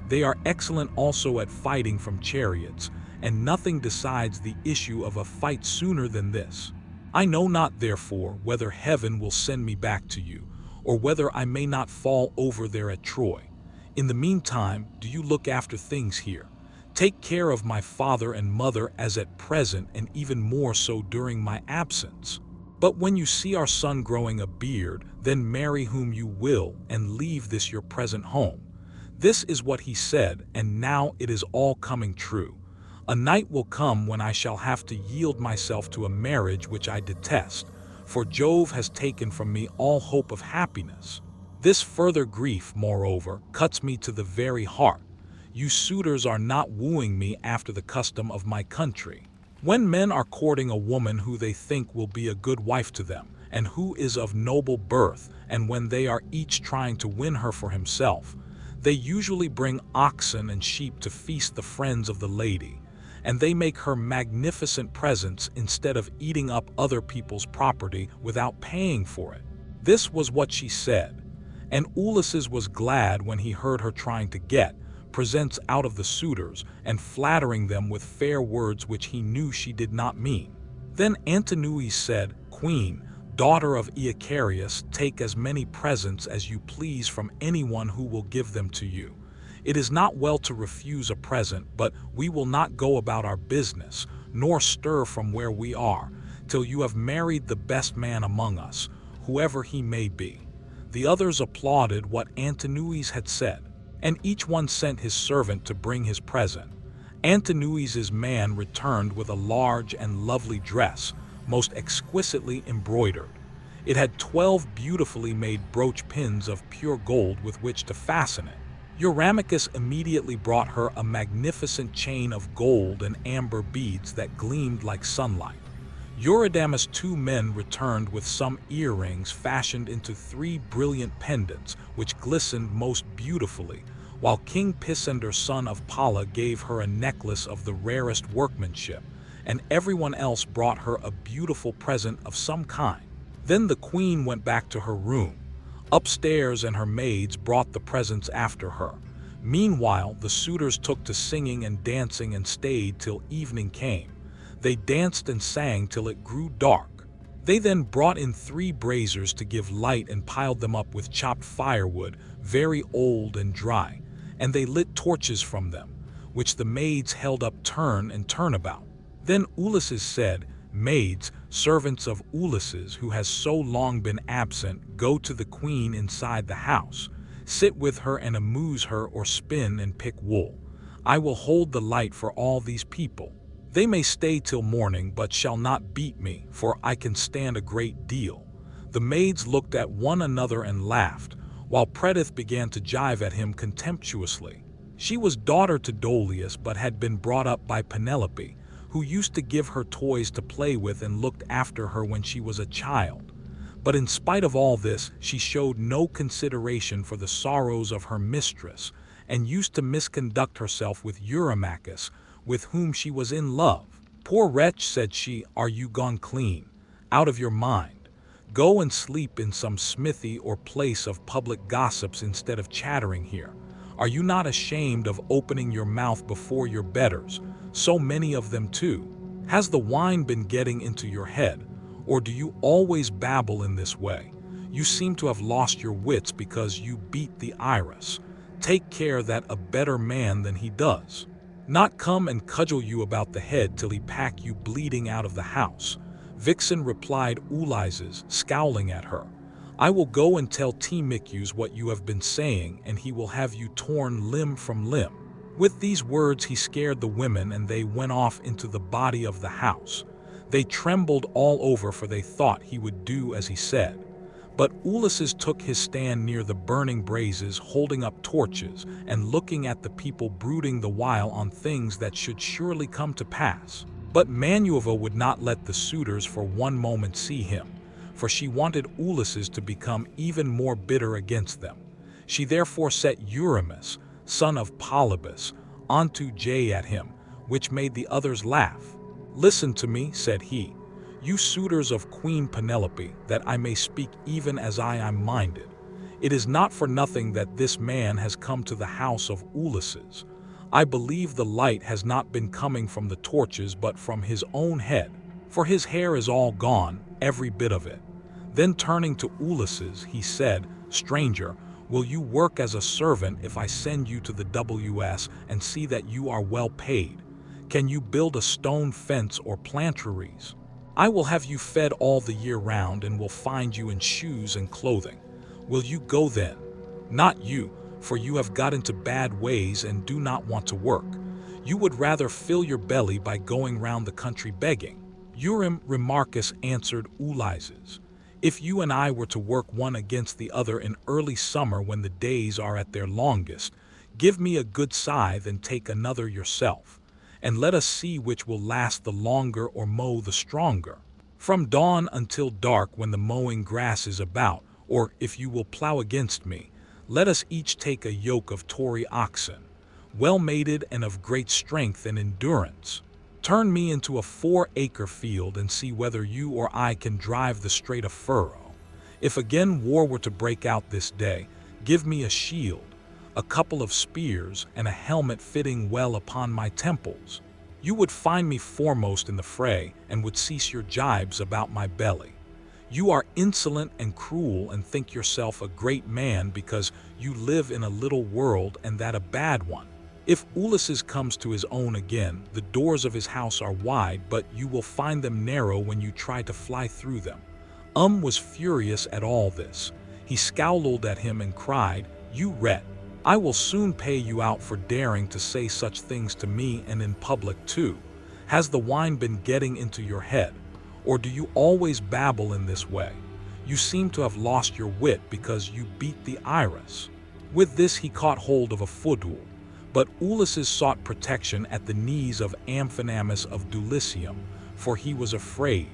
They are excellent also at fighting from chariots, and nothing decides the issue of a fight sooner than this. I know not, therefore, whether heaven will send me back to you, or whether I may not fall over there at Troy. In the meantime, do you look after things here. Take care of my father and mother as at present, and even more so during my absence. But when you see our son growing a beard, then marry whom you will, and leave this your present home. This is what he said, and now it is all coming true. A night will come when I shall have to yield myself to a marriage which I detest, for Jove has taken from me all hope of happiness. This further grief, moreover, cuts me to the very heart. You suitors are not wooing me after the custom of my country. When men are courting a woman who they think will be a good wife to them, and who is of noble birth, and when they are each trying to win her for himself, they usually bring oxen and sheep to feast the friends of the lady, and they make her magnificent presents instead of eating up other people's property without paying for it. This was what she said, and Ulysses was glad when he heard her trying to get presents out of the suitors and flattering them with fair words which he knew she did not mean. Then Antinous said, Queen, daughter of Icarius, take as many presents as you please from anyone who will give them to you. It is not well to refuse a present, but we will not go about our business, nor stir from where we are, till you have married the best man among us, whoever he may be. The others applauded what Antinous had said, and each one sent his servant to bring his present. Antinous' man returned with a large and lovely dress, most exquisitely embroidered. It had 12 beautifully made brooch pins of pure gold with which to fasten it. Eurymachus immediately brought her a magnificent chain of gold and amber beads that gleamed like sunlight. Eurydamas' 2 men returned with some earrings fashioned into 3 brilliant pendants, which glistened most beautifully, while King Pisander, son of Palla, gave her a necklace of the rarest workmanship, and everyone else brought her a beautiful present of some kind. Then the queen went back to her room. Upstairs, and her maids brought the presents after her. Meanwhile, the suitors took to singing and dancing and stayed till evening came. They danced and sang till it grew dark. They then brought in 3 braziers to give light and piled them up with chopped firewood, very old and dry, and they lit torches from them, which the maids held up turn and turn about. Then Ulysses said, Maids, servants of Ulysses, who has so long been absent, go to the queen inside the house. Sit with her and amuse her, or spin and pick wool. I will hold the light for all these people. They may stay till morning, but shall not beat me, for I can stand a great deal. The maids looked at one another and laughed, while Predyth began to jive at him contemptuously. She was daughter to Dolius, but had been brought up by Penelope, who used to give her toys to play with and looked after her when she was a child. But in spite of all this, she showed no consideration for the sorrows of her mistress, and used to misconduct herself with Eurymachus, with whom she was in love. Poor wretch, said she, are you gone clean out of your mind? Go and sleep in some smithy or place of public gossips instead of chattering here. Are you not ashamed of opening your mouth before your betters, so many of them too? Has the wine been getting into your head, or do you always babble in this way? You seem to have lost your wits because you beat the Iris. Take care that a better man than he does not come and cudgel you about the head till he pack you bleeding out of the house." Vixen replied Ulysses, scowling at her, "I will go and tell Telemachus what you have been saying, and he will have you torn limb from limb." With these words he scared the women, and they went off into the body of the house. They trembled all over, for they thought he would do as he said. But Ulysses took his stand near the burning braziers, holding up torches and looking at the people, brooding the while on things that should surely come to pass. But Manuva would not let the suitors for one moment see him, for she wanted Ulysses to become even more bitter against them. She therefore set Eurymus, son of Polybus, onto jay at him, which made the others laugh. "Listen to me," said he, "you suitors of Queen Penelope, that I may speak even as I am minded. It is not for nothing that this man has come to the house of Ulysses. I believe the light has not been coming from the torches but from his own head, for his hair is all gone, every bit of it." Then turning to Ulysses, he said, "Stranger, will you work as a servant if I send you to the WS and see that you are well paid? Can you build a stone fence or plant trees? I will have you fed all the year round and will find you in shoes and clothing. Will you go then? Not you, for you have got into bad ways and do not want to work. You would rather fill your belly by going round the country begging." Remarchus answered Ulysses, "If you and I were to work one against the other in early summer when the days are at their longest, give me a good scythe and take another yourself, and let us see which will last the longer or mow the stronger. From dawn until dark when the mowing grass is about, or if you will plow against me, let us each take a yoke of Tory oxen, well mated and of great strength and endurance. Turn me into a 4-acre field and see whether you or I can drive the straight a furrow. If again war were to break out this day, give me a shield, a couple of spears, and a helmet fitting well upon my temples. You would find me foremost in the fray and would cease your jibes about my belly. You are insolent and cruel and think yourself a great man because you live in a little world and that a bad one. If Ulysses comes to his own again, the doors of his house are wide, but you will find them narrow when you try to fly through them." Was furious at all this. He scowled at him and cried, "You wretch! I will soon pay you out for daring to say such things to me, and in public too. Has the wine been getting into your head? Or do you always babble in this way? You seem to have lost your wit because you beat the Iris." With this he caught hold of a footstool, but Ulysses sought protection at the knees of Amphinomus of Dulichium, for he was afraid.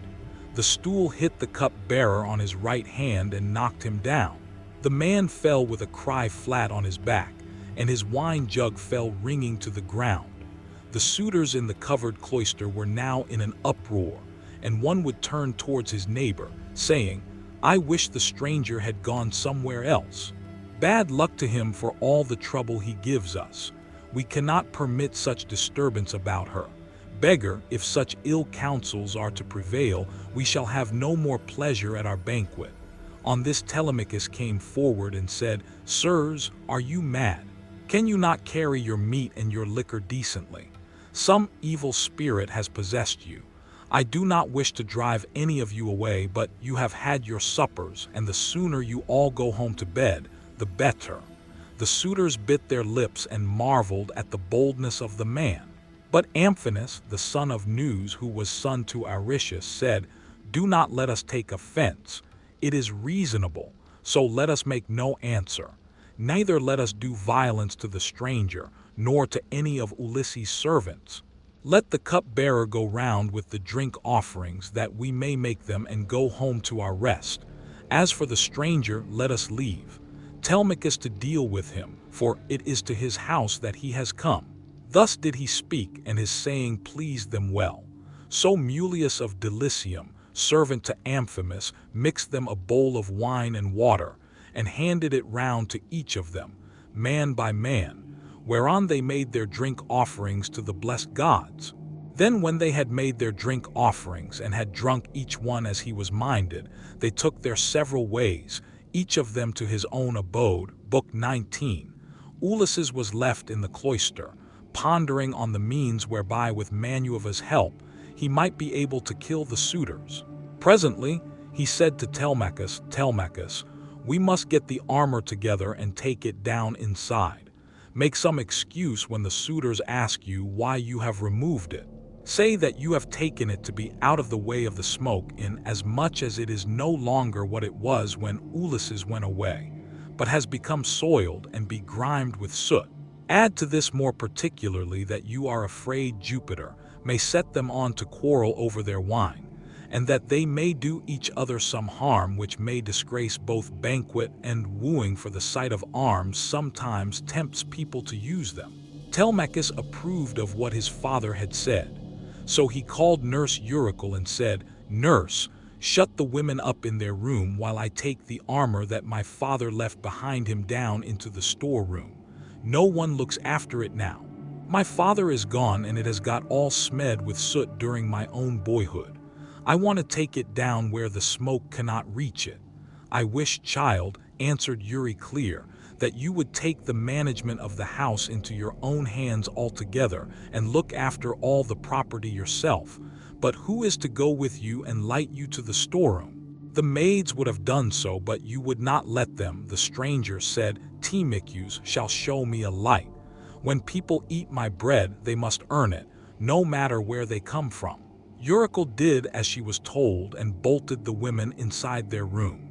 The stool hit the cup-bearer on his right hand and knocked him down. The man fell with a cry flat on his back, and his wine jug fell ringing to the ground. The suitors in the covered cloister were now in an uproar, and one would turn towards his neighbor, saying, "I wish the stranger had gone somewhere else. Bad luck to him for all the trouble he gives us. We cannot permit such disturbance about her. Beggar, if such ill counsels are to prevail, we shall have no more pleasure at our banquet." On this Telemachus came forward and said, "Sirs, are you mad? Can you not carry your meat and your liquor decently? Some evil spirit has possessed you. I do not wish to drive any of you away, but you have had your suppers, and the sooner you all go home to bed, the better." The suitors bit their lips and marveled at the boldness of the man. But Amphinomus, the son of Neus, who was son to Odysseus, said, "Do not let us take offense. It is reasonable, so let us make no answer. Neither let us do violence to the stranger, nor to any of Ulysses' servants. Let the cup-bearer go round with the drink offerings, that we may make them and go home to our rest. As for the stranger, let us leave Telemachus to deal with him, for it is to his house that he has come." Thus did he speak, and his saying pleased them well. So Mulius of Dulichium, servant to Amphinomus, mixed them a bowl of wine and water, and handed it round to each of them, man by man, whereon they made their drink offerings to the blessed gods. Then when they had made their drink offerings and had drunk each one as he was minded, they took their several ways, each of them to his own abode. Book 19. Ulysses was left in the cloister, pondering on the means whereby with Manuva's help he might be able to kill the suitors. Presently he said to Telemachus, "Telemachus, we must get the armor together and take it down inside. Make some excuse when the suitors ask you why you have removed it. Say that you have taken it to be out of the way of the smoke, in as much as it is no longer what it was when Ulysses went away, but has become soiled and begrimed with soot. Add to this more particularly that you are afraid Jupiter may set them on to quarrel over their wine, and that they may do each other some harm which may disgrace both banquet and wooing, for the sight of arms sometimes tempts people to use them." Telemachus approved of what his father had said. So he called nurse Eurycle and said, "Nurse, shut the women up in their room while I take the armor that my father left behind him down into the storeroom. No one looks after it now. My father is gone and it has got all smeared with soot during my own boyhood. I want to take it down where the smoke cannot reach it." "I wish, child," answered Eurycle, "that you would take the management of the house into your own hands altogether and look after all the property yourself. But who is to go with you and light you to the storeroom?" "The maids would have done so, but you would not let them." The stranger said, "Telemachus shall show me a light. When people eat my bread, they must earn it, no matter where they come from." Eurycle did as she was told and bolted the women inside their room.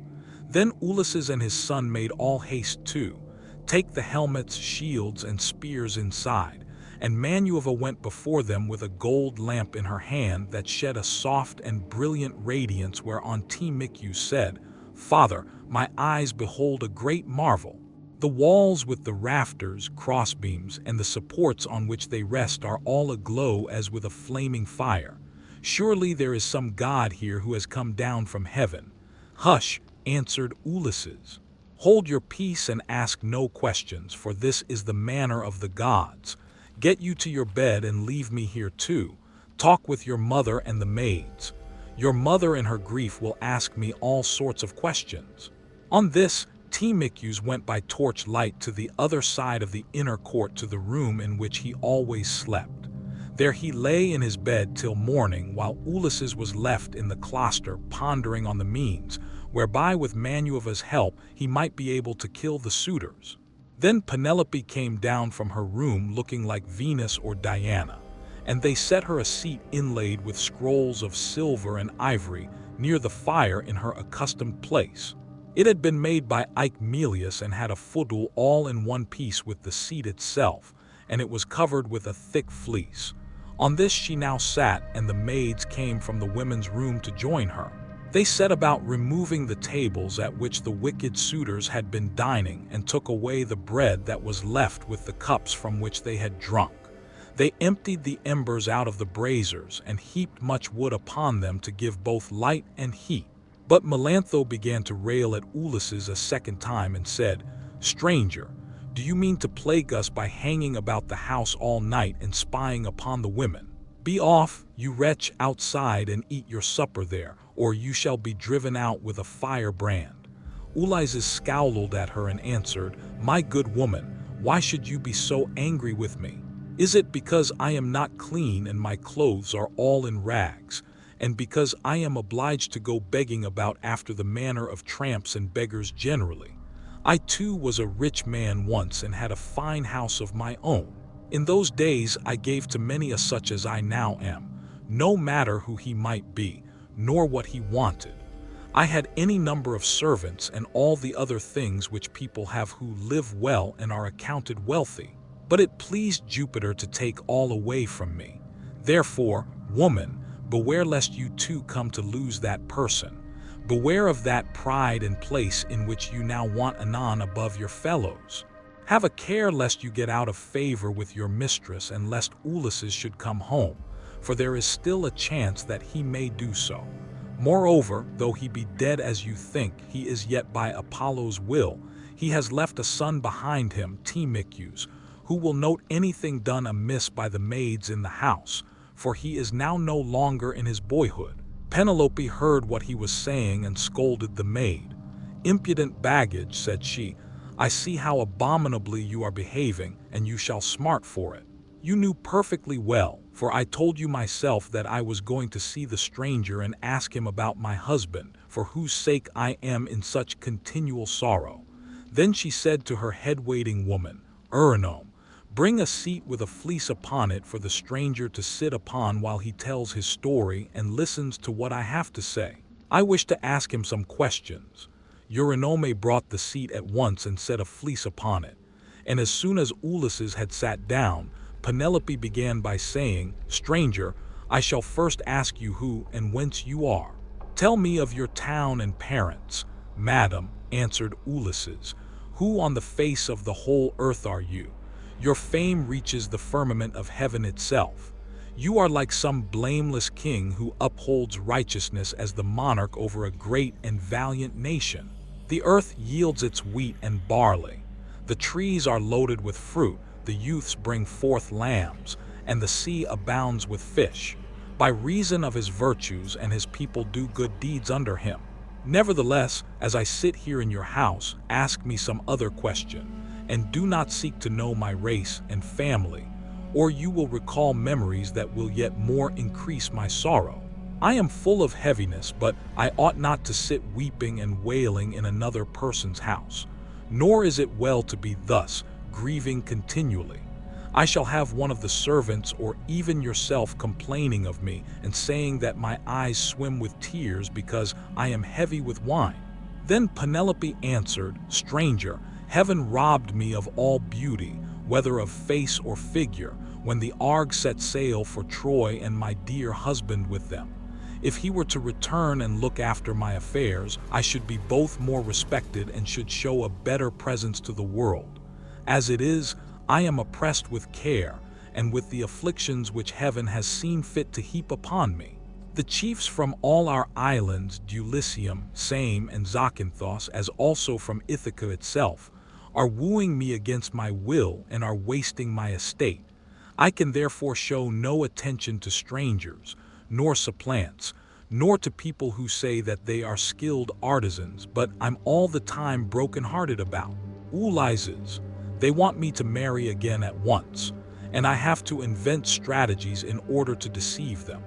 Then Ulysses and his son made all haste to take the helmets, shields, and spears inside, and Manuva went before them with a gold lamp in her hand that shed a soft and brilliant radiance, whereon Telemachus said, "Father, my eyes behold a great marvel. The walls with the rafters, crossbeams, and the supports on which they rest are all aglow as with a flaming fire. Surely there is some god here who has come down from heaven." "Hush," answered Ulysses. "Hold your peace and ask no questions, for this is the manner of the gods. Get you to your bed and leave me here too. Talk with your mother and the maids. Your mother in her grief will ask me all sorts of questions." On this, Telemachus went by torchlight to the other side of the inner court to the room in which he always slept. There he lay in his bed till morning, while Ulysses was left in the cloister pondering on the means whereby with Manuva's help he might be able to kill the suitors. Then Penelope came down from her room looking like Venus or Diana, and they set her a seat inlaid with scrolls of silver and ivory near the fire in her accustomed place. It had been made by Icmelius and had a footstool all in one piece with the seat itself, and it was covered with a thick fleece. On this she now sat, and the maids came from the women's room to join her. They set about removing the tables at which the wicked suitors had been dining, and took away the bread that was left with the cups from which they had drunk. They emptied the embers out of the braziers and heaped much wood upon them to give both light and heat. But Melantho began to rail at Ulysses a second time and said, "Stranger, do you mean to plague us by hanging about the house all night and spying upon the women? Be off, you wretch, outside and eat your supper there, or you shall be driven out with a firebrand." Ulysses scowled at her and answered, "My good woman, why should you be so angry with me? Is it because I am not clean and my clothes are all in rags, and because I am obliged to go begging about after the manner of tramps and beggars generally? I too was a rich man once and had a fine house of my own. In those days I gave to many a such as I now am, no matter who he might be, nor what he wanted. I had any number of servants and all the other things which people have who live well and are accounted wealthy. But it pleased Jupiter to take all away from me. Therefore, woman, beware lest you too come to lose that person. Beware of that pride and place in which you now want anon above your fellows. Have a care lest you get out of favor with your mistress, and lest Ulysses should come home, for there is still a chance that he may do so. Moreover, though he be dead as you think, he is yet by Apollo's will. He has left a son behind him, Telemachus, who will note anything done amiss by the maids in the house, for he is now no longer in his boyhood." Penelope heard what he was saying and scolded the maid. "Impudent baggage," said she, "I see how abominably you are behaving, and you shall smart for it. You knew perfectly well, for I told you myself that I was going to see the stranger and ask him about my husband, for whose sake I am in such continual sorrow." Then she said to her head-waiting woman, "Eurynomé, bring a seat with a fleece upon it for the stranger to sit upon while he tells his story and listens to what I have to say. I wish to ask him some questions." Eurynomé brought the seat at once and set a fleece upon it. And as soon as Ulysses had sat down, Penelope began by saying, "Stranger, I shall first ask you who and whence you are. Tell me of your town and parents." "Madam," answered Ulysses, "who on the face of the whole earth are you? Your fame reaches the firmament of heaven itself. You are like some blameless king who upholds righteousness as the monarch over a great and valiant nation. The earth yields its wheat and barley. The trees are loaded with fruit, the youths bring forth lambs, and the sea abounds with fish. By reason of his virtues and his people do good deeds under him. Nevertheless, as I sit here in your house, ask me some other question, and do not seek to know my race and family, or you will recall memories that will yet more increase my sorrow. I am full of heaviness, but I ought not to sit weeping and wailing in another person's house, nor is it well to be thus, grieving continually. I shall have one of the servants or even yourself complaining of me and saying that my eyes swim with tears because I am heavy with wine." Then Penelope answered, "Stranger, heaven robbed me of all beauty, whether of face or figure, when the Args set sail for Troy and my dear husband with them. If he were to return and look after my affairs, I should be both more respected and should show a better presence to the world. As it is, I am oppressed with care, and with the afflictions which heaven has seen fit to heap upon me. The chiefs from all our islands, Dulichium, Same, and Zakynthos, as also from Ithaca itself, are wooing me against my will and are wasting my estate. I can therefore show no attention to strangers, nor supplants, nor to people who say that they are skilled artisans, but I'm all the time broken-hearted about Ulysses. They want me to marry again at once, and I have to invent strategies in order to deceive them.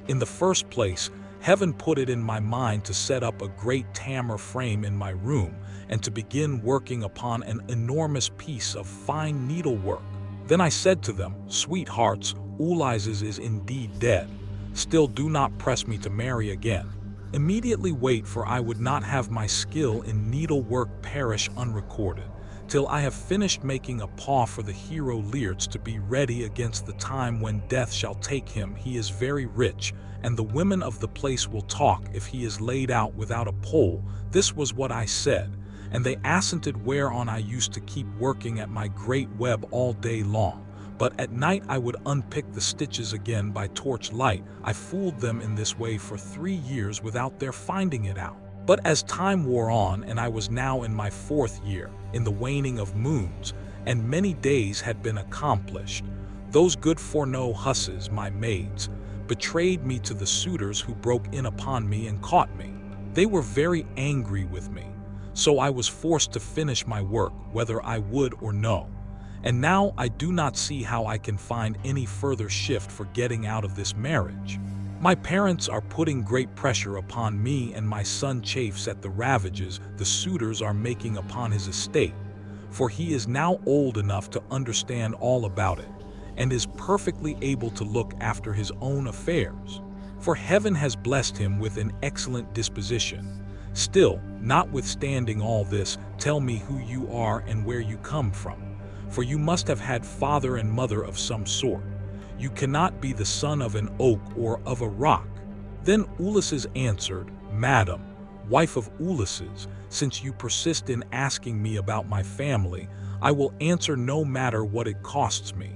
In the first place, heaven put it in my mind to set up a great tamar frame in my room and to begin working upon an enormous piece of fine needlework. Then I said to them, 'Sweethearts, Ulysses is indeed dead. Still do not press me to marry again. Immediately wait, for I would not have my skill in needlework perish unrecorded, till I have finished making a paw for the hero Laertes to be ready against the time when death shall take him. He is very rich, and the women of the place will talk if he is laid out without a pole.' This was what I said, and they assented, whereon I used to keep working at my great web all day long, but at night I would unpick the stitches again by torchlight. I fooled them in this way for 3 years without their finding it out. But as time wore on, and I was now in my 4th year, in the waning of moons, and many days had been accomplished, those good foreknow husses, my maids, betrayed me to the suitors who broke in upon me and caught me. They were very angry with me, so I was forced to finish my work, whether I would or no. And now I do not see how I can find any further shift for getting out of this marriage. My parents are putting great pressure upon me, and my son chafes at the ravages the suitors are making upon his estate, for he is now old enough to understand all about it, and is perfectly able to look after his own affairs. For heaven has blessed him with an excellent disposition. Still, notwithstanding all this, tell me who you are and where you come from, for you must have had father and mother of some sort. You cannot be the son of an oak or of a rock." Then Ulysses answered, "Madam, wife of Ulysses, since you persist in asking me about my family, I will answer no matter what it costs me.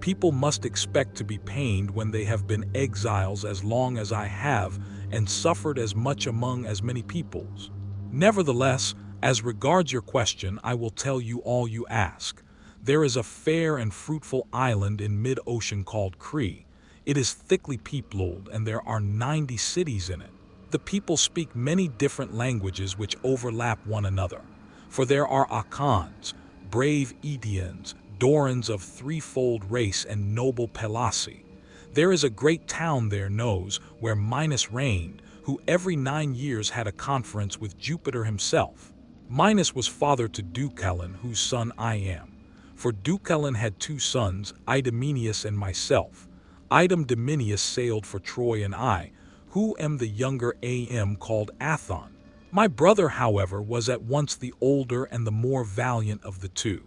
People must expect to be pained when they have been exiles as long as I have, and suffered as much among as many peoples. Nevertheless, as regards your question, I will tell you all you ask. There is a fair and fruitful island in mid-ocean called Crete. It is thickly peopled, and there are 90 cities in it. The people speak many different languages which overlap one another. For there are Achans, brave Edians, Dorans of threefold race, and noble Pelassi. There is a great town there knows where Minos reigned, who every 9 years had a conference with Jupiter himself. Minos was father to Deucalion, whose son I am. For Deucalion had 2 sons, Idomeneus and myself. Idomeneus sailed for Troy, and I, who am the younger, am called Athon. My brother, however, was at once the older and the more valiant of the 2.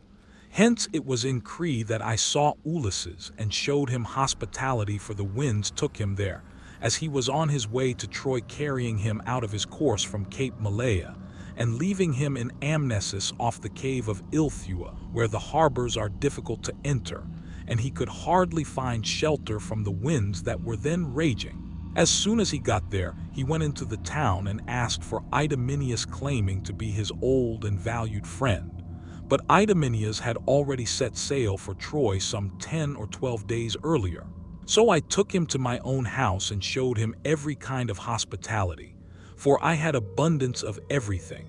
Hence it was in Crete that I saw Ulysses and showed him hospitality, for the winds took him there, as he was on his way to Troy, carrying him out of his course from Cape Malea, and leaving him in Amnesis off the cave of Ilthua, where the harbors are difficult to enter, and he could hardly find shelter from the winds that were then raging. As soon as he got there, he went into the town and asked for Idomeneus, claiming to be his old and valued friend. But Idomeneus had already set sail for Troy some 10 or 12 days earlier. So I took him to my own house and showed him every kind of hospitality, for I had abundance of everything.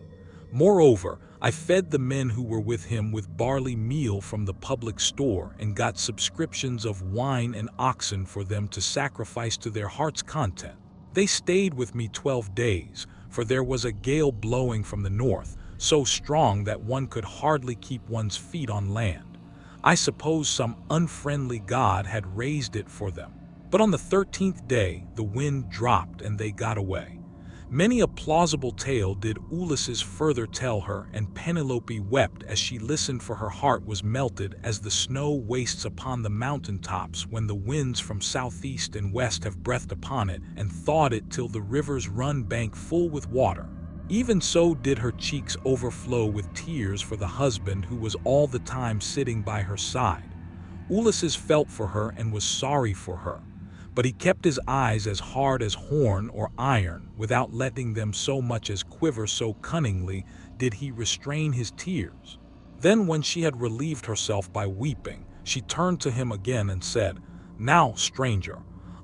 Moreover, I fed the men who were with him with barley meal from the public store, and got subscriptions of wine and oxen for them to sacrifice to their heart's content. They stayed with me 12 days, for there was a gale blowing from the north, so strong that one could hardly keep one's feet on land. I suppose some unfriendly god had raised it for them. But on the 13th day the wind dropped and they got away. Many a plausible tale did Ulysses further tell her, and Penelope wept as she listened, for her heart was melted as the snow wastes upon the mountain tops when the winds from southeast and west have breathed upon it and thawed it till the rivers run bank full with water. Even so did her cheeks overflow with tears for the husband who was all the time sitting by her side. Ulysses felt for her and was sorry for her, but he kept his eyes as hard as horn or iron, without letting them so much as quiver, so cunningly did he restrain his tears. Then when she had relieved herself by weeping, she turned to him again and said, "Now, stranger,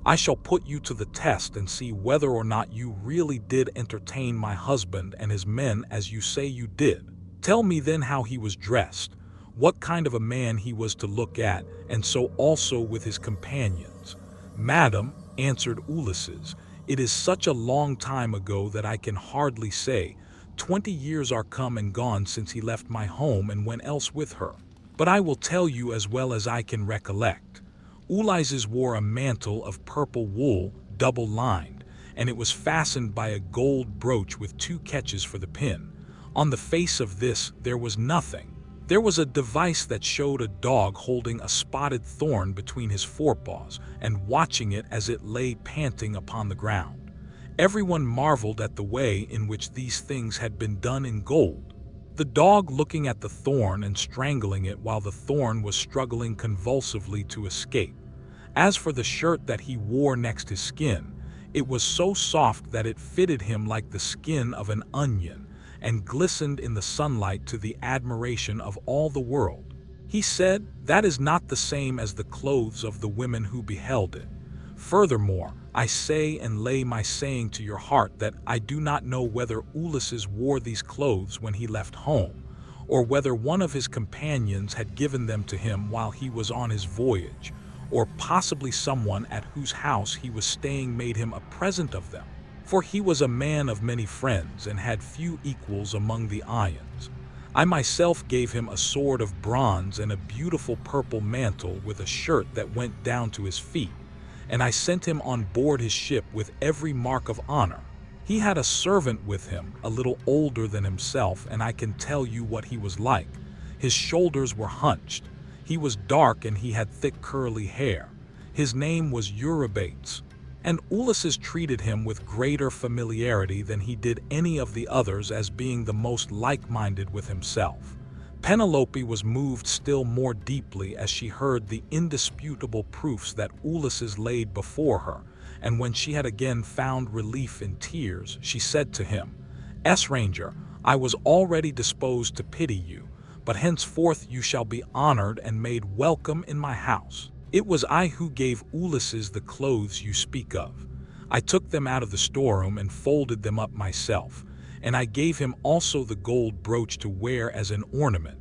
I shall put you to the test and see whether or not you really did entertain my husband and his men as you say you did. Tell me then how he was dressed, what kind of a man he was to look at, and so also with his companions." "Madam," answered Ulysses, "it is such a long time ago that I can hardly say. 20 years are come and gone since he left my home and went else with her. But I will tell you as well as I can recollect. Ulysses wore a mantle of purple wool, double-lined, and it was fastened by a gold brooch with 2 catches for the pin. On the face of this there was nothing. There was a device that showed a dog holding a spotted thorn between his forepaws and watching it as it lay panting upon the ground. Everyone marveled at the way in which these things had been done in gold. The dog looking at the thorn and strangling it while the thorn was struggling convulsively to escape. As for the shirt that he wore next his skin, it was so soft that it fitted him like the skin of an onion, and glistened in the sunlight to the admiration of all the world. He said, "That is not the same as the clothes of the women who beheld it. Furthermore, I say and lay my saying to your heart that I do not know whether Ulysses wore these clothes when he left home, or whether one of his companions had given them to him while he was on his voyage, or possibly someone at whose house he was staying made him a present of them. For he was a man of many friends and had few equals among the Ions. I myself gave him a sword of bronze and a beautiful purple mantle with a shirt that went down to his feet, and I sent him on board his ship with every mark of honor. He had a servant with him, a little older than himself, and I can tell you what he was like. His shoulders were hunched. He was dark and he had thick curly hair. His name was Eurybates. And Ulysses treated him with greater familiarity than he did any of the others, as being the most like-minded with himself. Penelope was moved still more deeply as she heard the indisputable proofs that Ulysses laid before her, and when she had again found relief in tears, she said to him, "Stranger, I was already disposed to pity you, but henceforth you shall be honored and made welcome in my house. It was I who gave Ulysses the clothes you speak of. I took them out of the storeroom and folded them up myself, and I gave him also the gold brooch to wear as an ornament.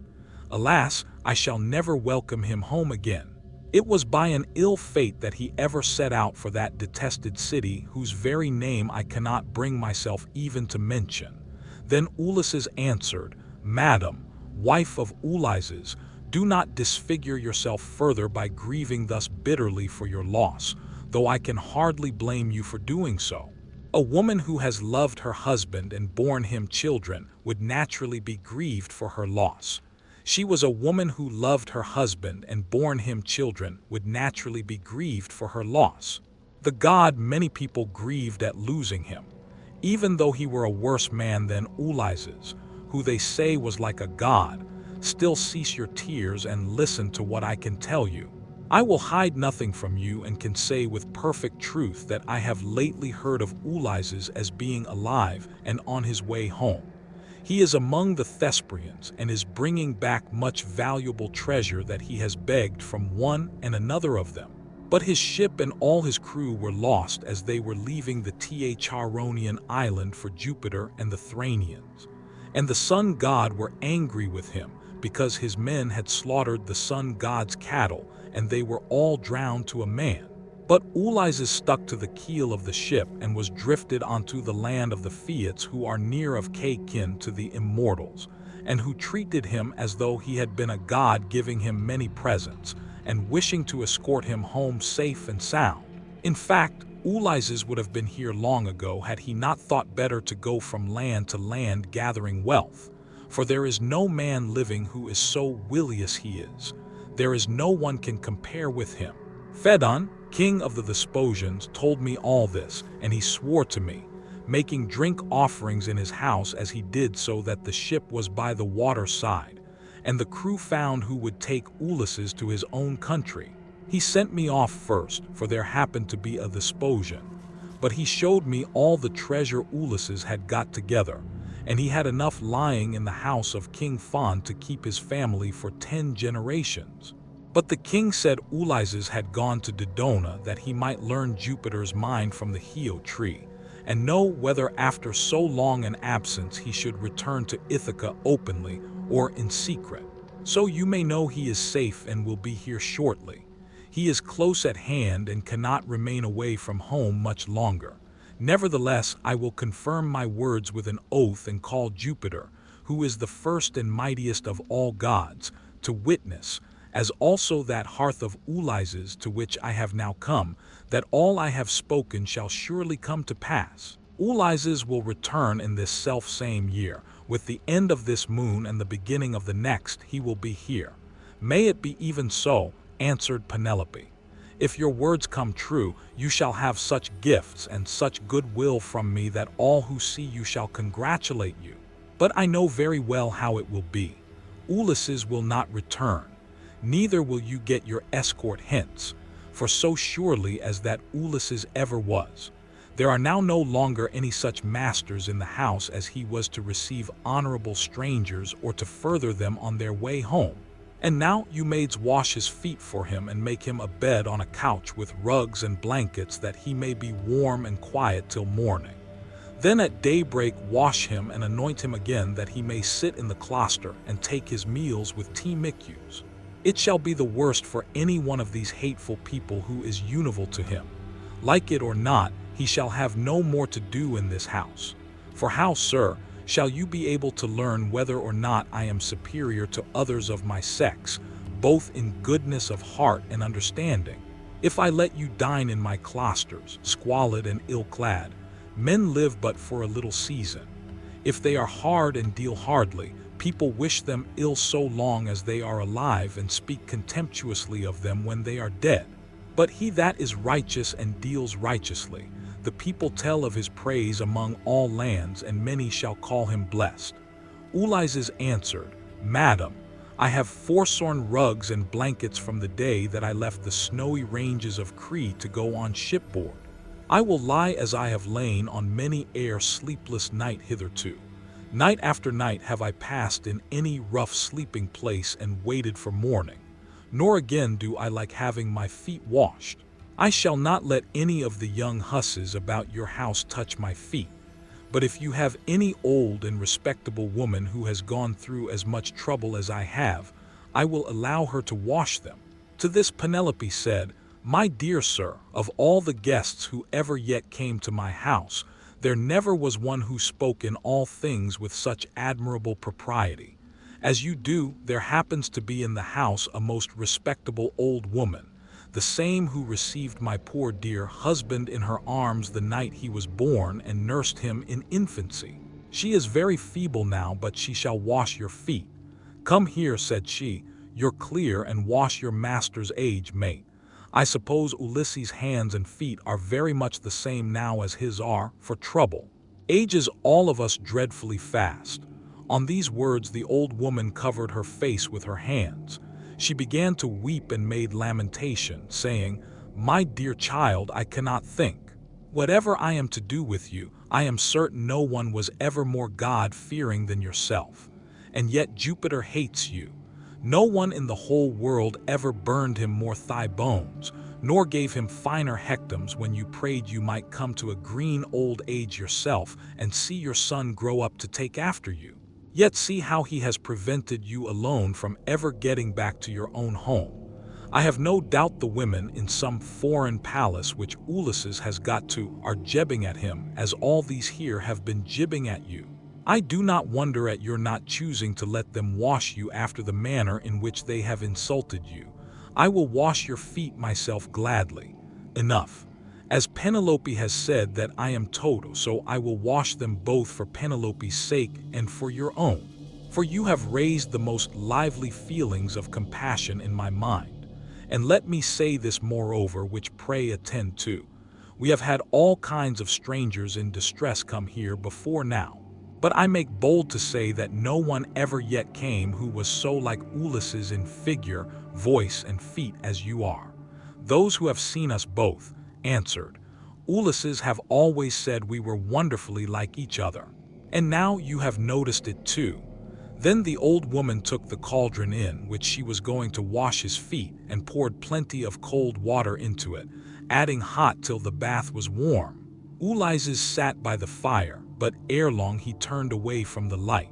Alas, I shall never welcome him home again. It was by an ill fate that he ever set out for that detested city whose very name I cannot bring myself even to mention. Then Ulysses answered, Madam, wife of Ulysses, do not disfigure yourself further by grieving thus bitterly for your loss, though I can hardly blame you for doing so. A woman who has loved her husband and borne him children would naturally be grieved for her loss. She was a woman who loved her husband and borne him children would naturally be grieved for her loss. The god many people grieved at losing him, even though he were a worse man than Ulysses, who they say was like a god. Still cease your tears and listen to what I can tell you. I will hide nothing from you and can say with perfect truth that I have lately heard of Ulysses as being alive and on his way home. He is among the Thesprians and is bringing back much valuable treasure that he has begged from one and another of them. But his ship and all his crew were lost as they were leaving the Charonian island for Jupiter and the Thranians. And the sun god were angry with him because his men had slaughtered the sun god's cattle, and they were all drowned to a man. But Ulysses stuck to the keel of the ship and was drifted onto the land of the Phaeacs, who are near of kin to the immortals, and who treated him as though he had been a god, giving him many presents, and wishing to escort him home safe and sound. In fact, Ulysses would have been here long ago had he not thought better to go from land to land gathering wealth. For there is no man living who is so wily as he is. There is no one can compare with him. Phaedon, king of the Thesprotians, told me all this, and he swore to me, making drink offerings in his house as he did so that the ship was by the water side, and the crew found who would take Ulysses to his own country. He sent me off first, for there happened to be a Thesprotian, but he showed me all the treasure Ulysses had got together, and he had enough lying in the house of King Phon to keep his family for 10 generations. But the king said Ulysses had gone to Dodona that he might learn Jupiter's mind from the Hio tree, and know whether after so long an absence he should return to Ithaca openly or in secret. So you may know he is safe and will be here shortly. He is close at hand and cannot remain away from home much longer. Nevertheless, I will confirm my words with an oath and call Jupiter, who is the first and mightiest of all gods, to witness, as also that hearth of Ulysses to which I have now come, that all I have spoken shall surely come to pass. Ulysses will return in this self-same year. With the end of this moon and the beginning of the next he will be here. May it be even so, answered Penelope. If your words come true, you shall have such gifts and such goodwill from me that all who see you shall congratulate you. But I know very well how it will be. Ulysses will not return. Neither will you get your escort hence, for so surely as that Ulysses ever was, there are now no longer any such masters in the house as he was to receive honorable strangers or to further them on their way home. And now you maids wash his feet for him and make him a bed on a couch with rugs and blankets that he may be warm and quiet till morning. Then at daybreak wash him and anoint him again that he may sit in the cloister and take his meals with Telemachus. It shall be the worst for any one of these hateful people who is unival to him. Like it or not, he shall have no more to do in this house. For how, sir, shall you be able to learn whether or not I am superior to others of my sex, both in goodness of heart and understanding? If I let you dine in my cloisters, squalid and ill-clad, men live but for a little season. If they are hard and deal hardly, people wish them ill so long as they are alive and speak contemptuously of them when they are dead. But he that is righteous and deals righteously, the people tell of his praise among all lands, and many shall call him blessed. Ulysses answered, Madam, I have forsworn rugs and blankets from the day that I left the snowy ranges of Crete to go on shipboard. I will lie as I have lain on many a sleepless night hitherto. Night after night have I passed in any rough sleeping place and waited for morning. nor again do I like having my feet washed. I shall not let any of the young husses about your house touch my feet. But if you have any old and respectable woman who has gone through as much trouble as I have, I will allow her to wash them." To this Penelope said, "My dear sir, of all the guests who ever yet came to my house, there never was one who spoke in all things with such admirable propriety. As you do, there happens to be in the house a most respectable old woman, the same who received my poor dear husband in her arms the night he was born and nursed him in infancy. She is very feeble now, but she shall wash your feet. Come here," said she, "you're clear, and wash your master's age mate. I suppose Ulysses' hands and feet are very much the same now as his are, for trouble ages all of us dreadfully fast." On these words the old woman covered her face with her hands. She began to weep and made lamentation, saying, "My dear child, I cannot think. Whatever I am to do with you, I am certain no one was ever more God-fearing than yourself. And yet Jupiter hates you. No one in the whole world ever burned him more thigh bones, nor gave him finer hectoms when you prayed you might come to a green old age yourself and see your son grow up to take after you. Yet see how he has prevented you alone from ever getting back to your own home. I have no doubt the women in some foreign palace which Ulysses has got to are jibbing at him as all these here have been jibbing at you. I do not wonder at your not choosing to let them wash you after the manner in which they have insulted you. I will wash your feet myself gladly. Enough. As Penelope has said that I am Toto, so I will wash them both for Penelope's sake and for your own. For you have raised the most lively feelings of compassion in my mind. And let me say this moreover, which pray attend to. We have had all kinds of strangers in distress come here before now. But I make bold to say that no one ever yet came who was so like Ulysses in figure, voice, and feet as you are. Those who have seen us both answered, Ulysses have always said we were wonderfully like each other. And now you have noticed it too." Then the old woman took the cauldron in which she was going to wash his feet and poured plenty of cold water into it, adding hot till the bath was warm. Ulysses sat by the fire, but ere long he turned away from the light.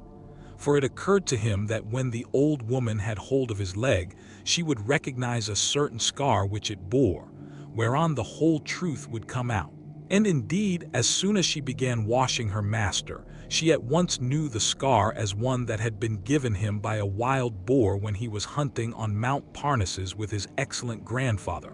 For it occurred to him that when the old woman had hold of his leg, she would recognize a certain scar which it bore, whereon the whole truth would come out. And indeed, as soon as she began washing her master, she at once knew the scar as one that had been given him by a wild boar when he was hunting on Mount Parnassus with his excellent grandfather,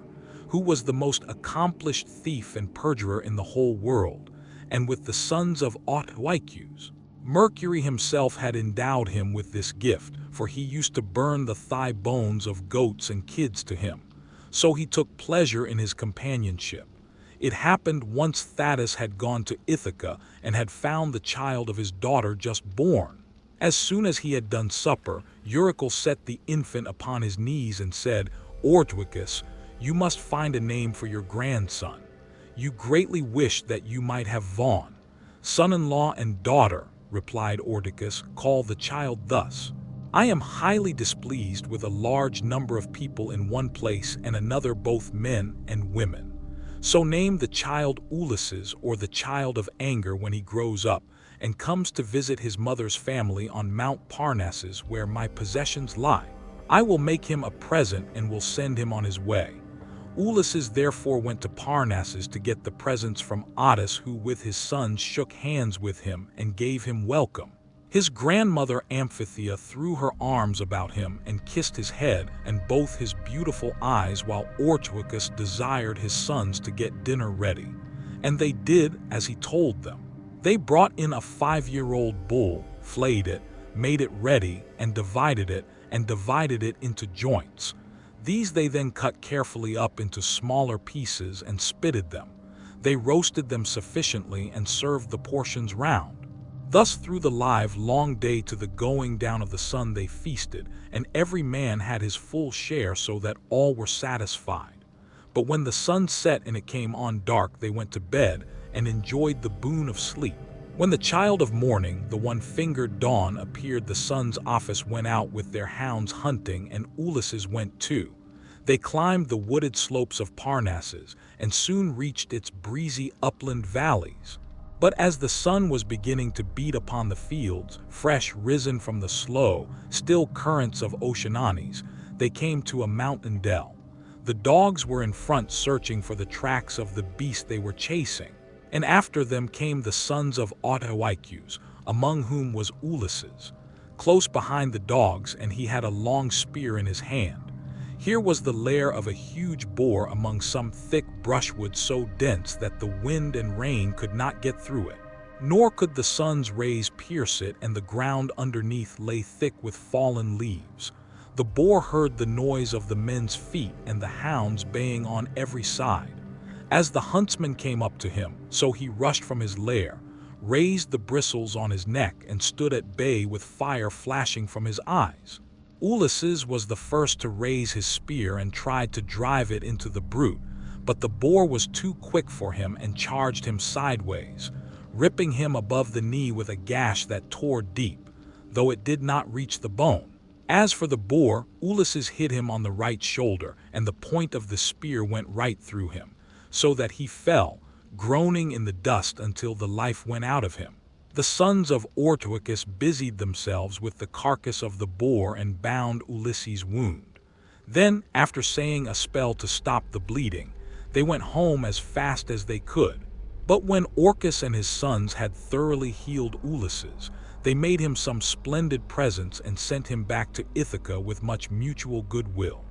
who was the most accomplished thief and perjurer in the whole world, and with the sons of Odysseus. Mercury himself had endowed him with this gift, for he used to burn the thigh bones of goats and kids to him. So he took pleasure in his companionship. It happened once Thetis had gone to Ithaca and had found the child of his daughter just born. As soon as he had done supper, Eurycle set the infant upon his knees and said, "Odysseus, you must find a name for your grandson. You greatly wished that you might have Vaughn." "Son-in-law and daughter," replied Odysseus, "call the child thus. I am highly displeased with a large number of people in one place and another, both men and women. So name the child Ulysses, or the child of anger, when he grows up and comes to visit his mother's family on Mount Parnassus where my possessions lie. I will make him a present and will send him on his way." Ulysses therefore went to Parnassus to get the presents from Odysseus, who with his sons shook hands with him and gave him welcome. His grandmother Amphithea threw her arms about him and kissed his head and both his beautiful eyes, while Odysseus desired his sons to get dinner ready. And they did as he told them. They brought in a 5-year-old bull, flayed it, made it ready, and divided it into joints. These they then cut carefully up into smaller pieces and spitted them. They roasted them sufficiently and served the portions round. Thus through the live long day to the going down of the sun they feasted, and every man had his full share, so that all were satisfied. But when the sun set and it came on dark, they went to bed and enjoyed the boon of sleep. When the child of morning, the one-fingered dawn, appeared, the sun's office went out with their hounds hunting, and Ulysses went too. They climbed the wooded slopes of Parnassus and soon reached its breezy upland valleys. But as the sun was beginning to beat upon the fields, fresh risen from the slow, still currents of Oceanies, they came to a mountain dell. The dogs were in front, searching for the tracks of the beast they were chasing, and after them came the sons of Odysseus, among whom was Ulysses, close behind the dogs, and he had a long spear in his hand. Here was the lair of a huge boar among some thick brushwood so dense that the wind and rain could not get through it, nor could the sun's rays pierce it, and the ground underneath lay thick with fallen leaves. The boar heard the noise of the men's feet and the hounds baying on every side. As the huntsman came up to him, so he rushed from his lair, raised the bristles on his neck, and stood at bay with fire flashing from his eyes. Ulysses was the first to raise his spear and tried to drive it into the brute, but the boar was too quick for him and charged him sideways, ripping him above the knee with a gash that tore deep, though it did not reach the bone. As for the boar, Ulysses hit him on the right shoulder, and the point of the spear went right through him, so that he fell, groaning in the dust until the life went out of him. The sons of Odysseus busied themselves with the carcass of the boar and bound Ulysses' wound. Then, after saying a spell to stop the bleeding, they went home as fast as they could. But when Orcus and his sons had thoroughly healed Ulysses, they made him some splendid presents and sent him back to Ithaca with much mutual goodwill.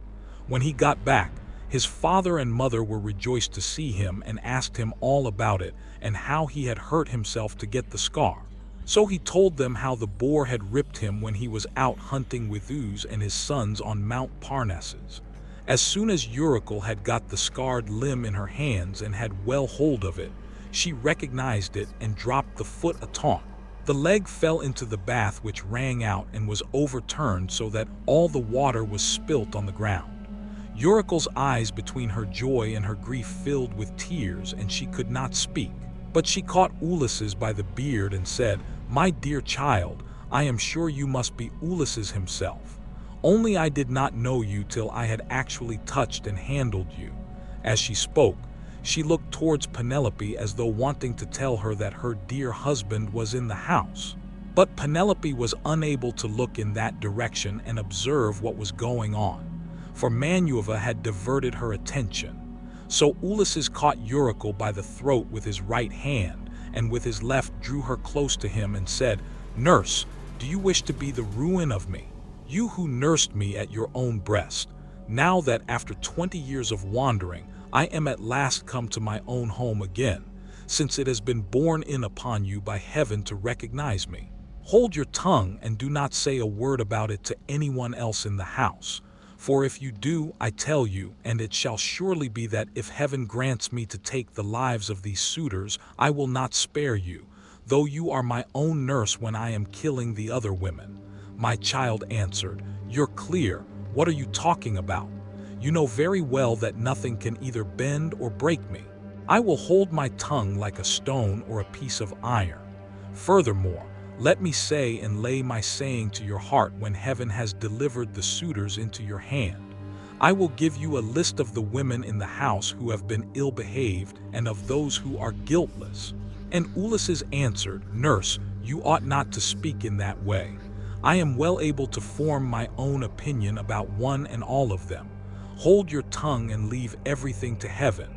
When he got back, his father and mother were rejoiced to see him and asked him all about it and how he had hurt himself to get the scar. So he told them how the boar had ripped him when he was out hunting with Zeus and his sons on Mount Parnassus. As soon as Eurycle had got the scarred limb in her hands and had well hold of it, she recognized it and dropped the foot a taunt. The leg fell into the bath, which rang out and was overturned so that all the water was spilt on the ground. Eurycle's eyes between her joy and her grief filled with tears, and she could not speak. But she caught Ulysses by the beard and said, "My dear child, I am sure you must be Ulysses himself. Only I did not know you till I had actually touched and handled you." As she spoke, she looked towards Penelope as though wanting to tell her that her dear husband was in the house. But Penelope was unable to look in that direction and observe what was going on, for Manuva had diverted her attention. So Ulysses caught Eurycle by the throat with his right hand, and with his left drew her close to him and said, "Nurse, do you wish to be the ruin of me? You who nursed me at your own breast, now that after 20 years of wandering, I am at last come to my own home again, since it has been borne in upon you by heaven to recognize me. Hold your tongue and do not say a word about it to anyone else in the house. For if you do, I tell you, and it shall surely be that if heaven grants me to take the lives of these suitors, I will not spare you, though you are my own nurse when I am killing the other women." My child answered, "You're clear. What are you talking about? You know very well that nothing can either bend or break me. I will hold my tongue like a stone or a piece of iron. Furthermore, let me say and lay my saying to your heart when heaven has delivered the suitors into your hand. I will give you a list of the women in the house who have been ill-behaved and of those who are guiltless." And Ulysses answered, "Nurse, you ought not to speak in that way. I am well able to form my own opinion about one and all of them. Hold your tongue and leave everything to heaven."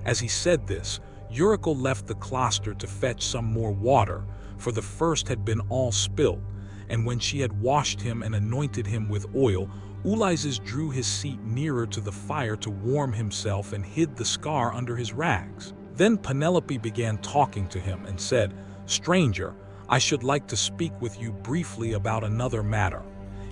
As he said this, Eurycle left the cloister to fetch some more water, for the first had been all spilt, and when she had washed him and anointed him with oil, Ulysses drew his seat nearer to the fire to warm himself and hid the scar under his rags. Then Penelope began talking to him and said, "Stranger, I should like to speak with you briefly about another matter.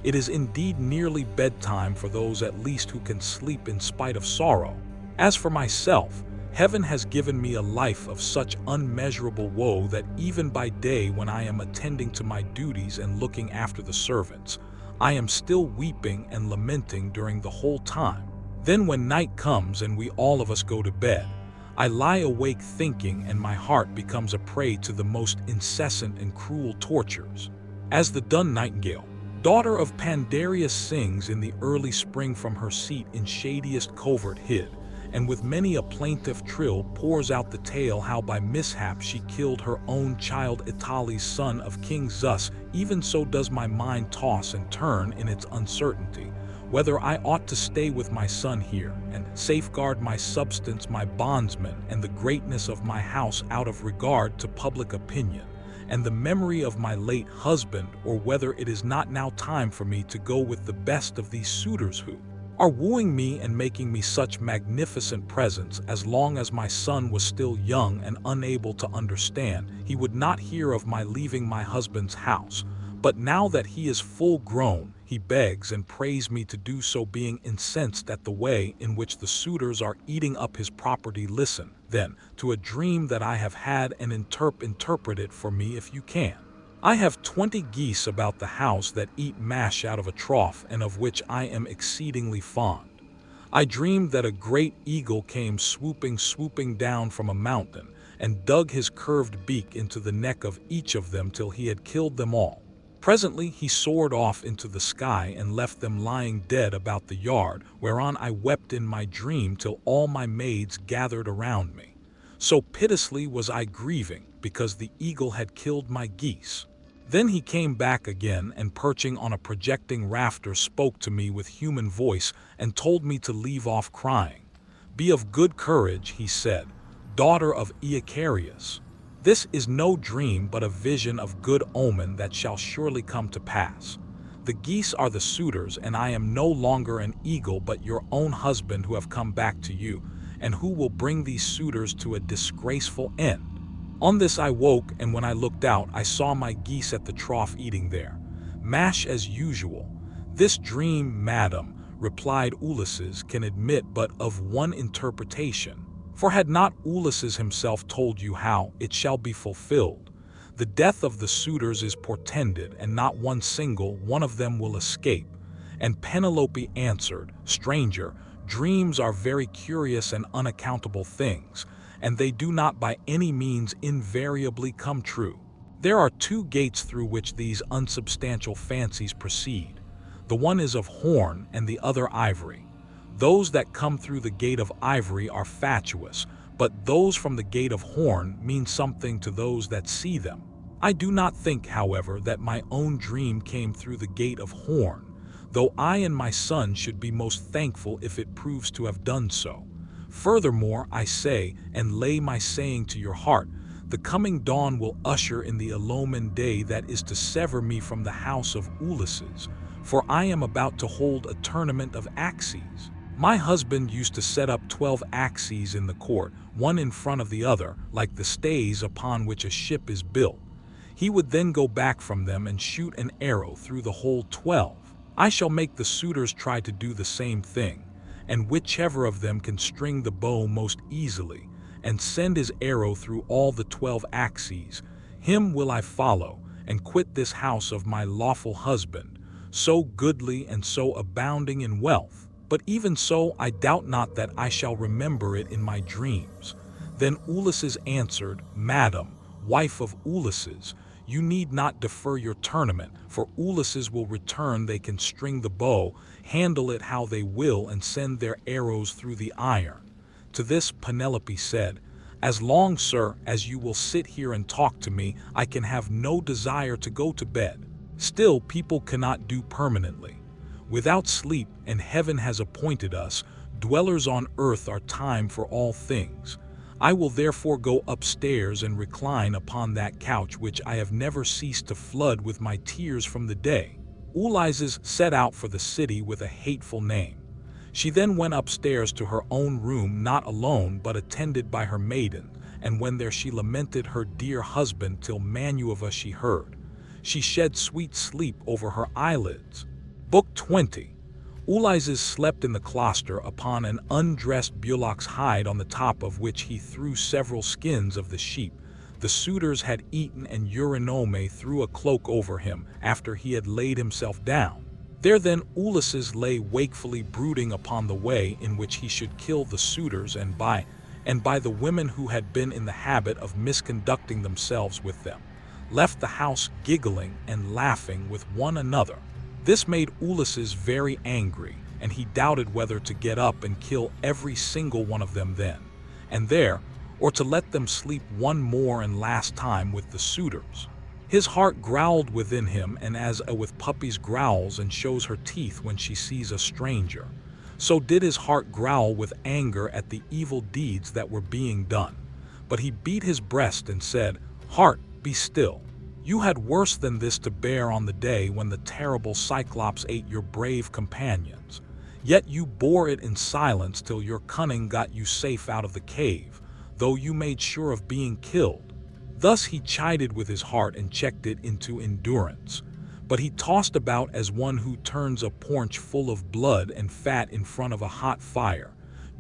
It is indeed nearly bedtime for those at least who can sleep in spite of sorrow. As for myself, heaven has given me a life of such unmeasurable woe that even by day when I am attending to my duties and looking after the servants, I am still weeping and lamenting during the whole time. Then when night comes and we all of us go to bed, I lie awake thinking, and my heart becomes a prey to the most incessant and cruel tortures. As the dun nightingale, daughter of Pandareus, sings in the early spring from her seat in shadiest covert hid, and with many a plaintive trill pours out the tale how by mishap she killed her own child Itali's son of King Zeus, even so does my mind toss and turn in its uncertainty, whether I ought to stay with my son here, and safeguard my substance, my bondsmen, and the greatness of my house out of regard to public opinion, and the memory of my late husband, or whether it is not now time for me to go with the best of these suitors who are wooing me and making me such magnificent presents. As long as my son was still young and unable to understand, he would not hear of my leaving my husband's house. But now that he is full grown, he begs and prays me to do so, being incensed at the way in which the suitors are eating up his property. Listen, then, to a dream that I have had, and interpret it for me if you can. I have 20 geese about the house that eat mash out of a trough, and of which I am exceedingly fond. I dreamed that a great eagle came swooping down from a mountain, and dug his curved beak into the neck of each of them till he had killed them all. Presently he soared off into the sky and left them lying dead about the yard, whereon I wept in my dream till all my maids gathered around me. So piteously was I grieving, because the eagle had killed my geese. Then he came back again, and perching on a projecting rafter spoke to me with human voice, and told me to leave off crying. Be of good courage, he said, daughter of Icarius. This is no dream, but a vision of good omen that shall surely come to pass. The geese are the suitors, and I am no longer an eagle, but your own husband, who have come back to you, and who will bring these suitors to a disgraceful end. On this I woke, and when I looked out, I saw my geese at the trough eating there mash as usual. This dream, madam, replied Ulysses, can admit but of one interpretation. For had not Ulysses himself told you how it shall be fulfilled? The death of the suitors is portended, and not one single one of them will escape. And Penelope answered, Stranger, dreams are very curious and unaccountable things, and they do not by any means invariably come true. There are two gates through which these unsubstantial fancies proceed. The one is of horn, and the other ivory. Those that come through the gate of ivory are fatuous, but those from the gate of horn mean something to those that see them. I do not think, however, that my own dream came through the gate of horn, though I and my son should be most thankful if it proves to have done so. Furthermore, I say, and lay my saying to your heart, the coming dawn will usher in the Eloman day that is to sever me from the house of Ulysses, for I am about to hold a tournament of axes. My husband used to set up 12 axes in the court, one in front of the other, like the stays upon which a ship is built. He would then go back from them and shoot an arrow through the whole 12. I shall make the suitors try to do the same thing, and whichever of them can string the bow most easily, and send his arrow through all the 12 axes, him will I follow, and quit this house of my lawful husband, so goodly and so abounding in wealth. But even so, I doubt not that I shall remember it in my dreams. Then Ulysses answered, Madam, wife of Ulysses, you need not defer your tournament, for Ulysses will return. They can string the bow, handle it how they will, and send their arrows through the iron. To this Penelope said, As long, sir, as you will sit here and talk to me, I can have no desire to go to bed. Still, people cannot do permanently without sleep, and heaven has appointed us, dwellers on earth, our time for all things. I will therefore go upstairs and recline upon that couch which I have never ceased to flood with my tears from the day. Ulysses set out for the city with a hateful name. She then went upstairs to her own room, not alone, but attended by her maiden, and when there she lamented her dear husband till Manueva she heard. She shed sweet sleep over her eyelids. Book 20. Ulysses slept in the cloister upon an undressed bullock's hide, on the top of which he threw several skins of the sheep the suitors had eaten, and Eurynome threw a cloak over him after he had laid himself down. There then Ulysses lay wakefully brooding upon the way in which he should kill the suitors, and and by the women who had been in the habit of misconducting themselves with them, left the house giggling and laughing with one another. This made Ulysses very angry, and he doubted whether to get up and kill every single one of them then and there, or to let them sleep one more and last time with the suitors. His heart growled within him, and as a with puppies growls and shows her teeth when she sees a stranger, so did his heart growl with anger at the evil deeds that were being done. But he beat his breast and said, "Heart, be still. You had worse than this to bear on the day when the terrible Cyclops ate your brave companions. Yet you bore it in silence till your cunning got you safe out of the cave, though you made sure of being killed." Thus he chided with his heart and checked it into endurance. But he tossed about as one who turns a paunch full of blood and fat in front of a hot fire,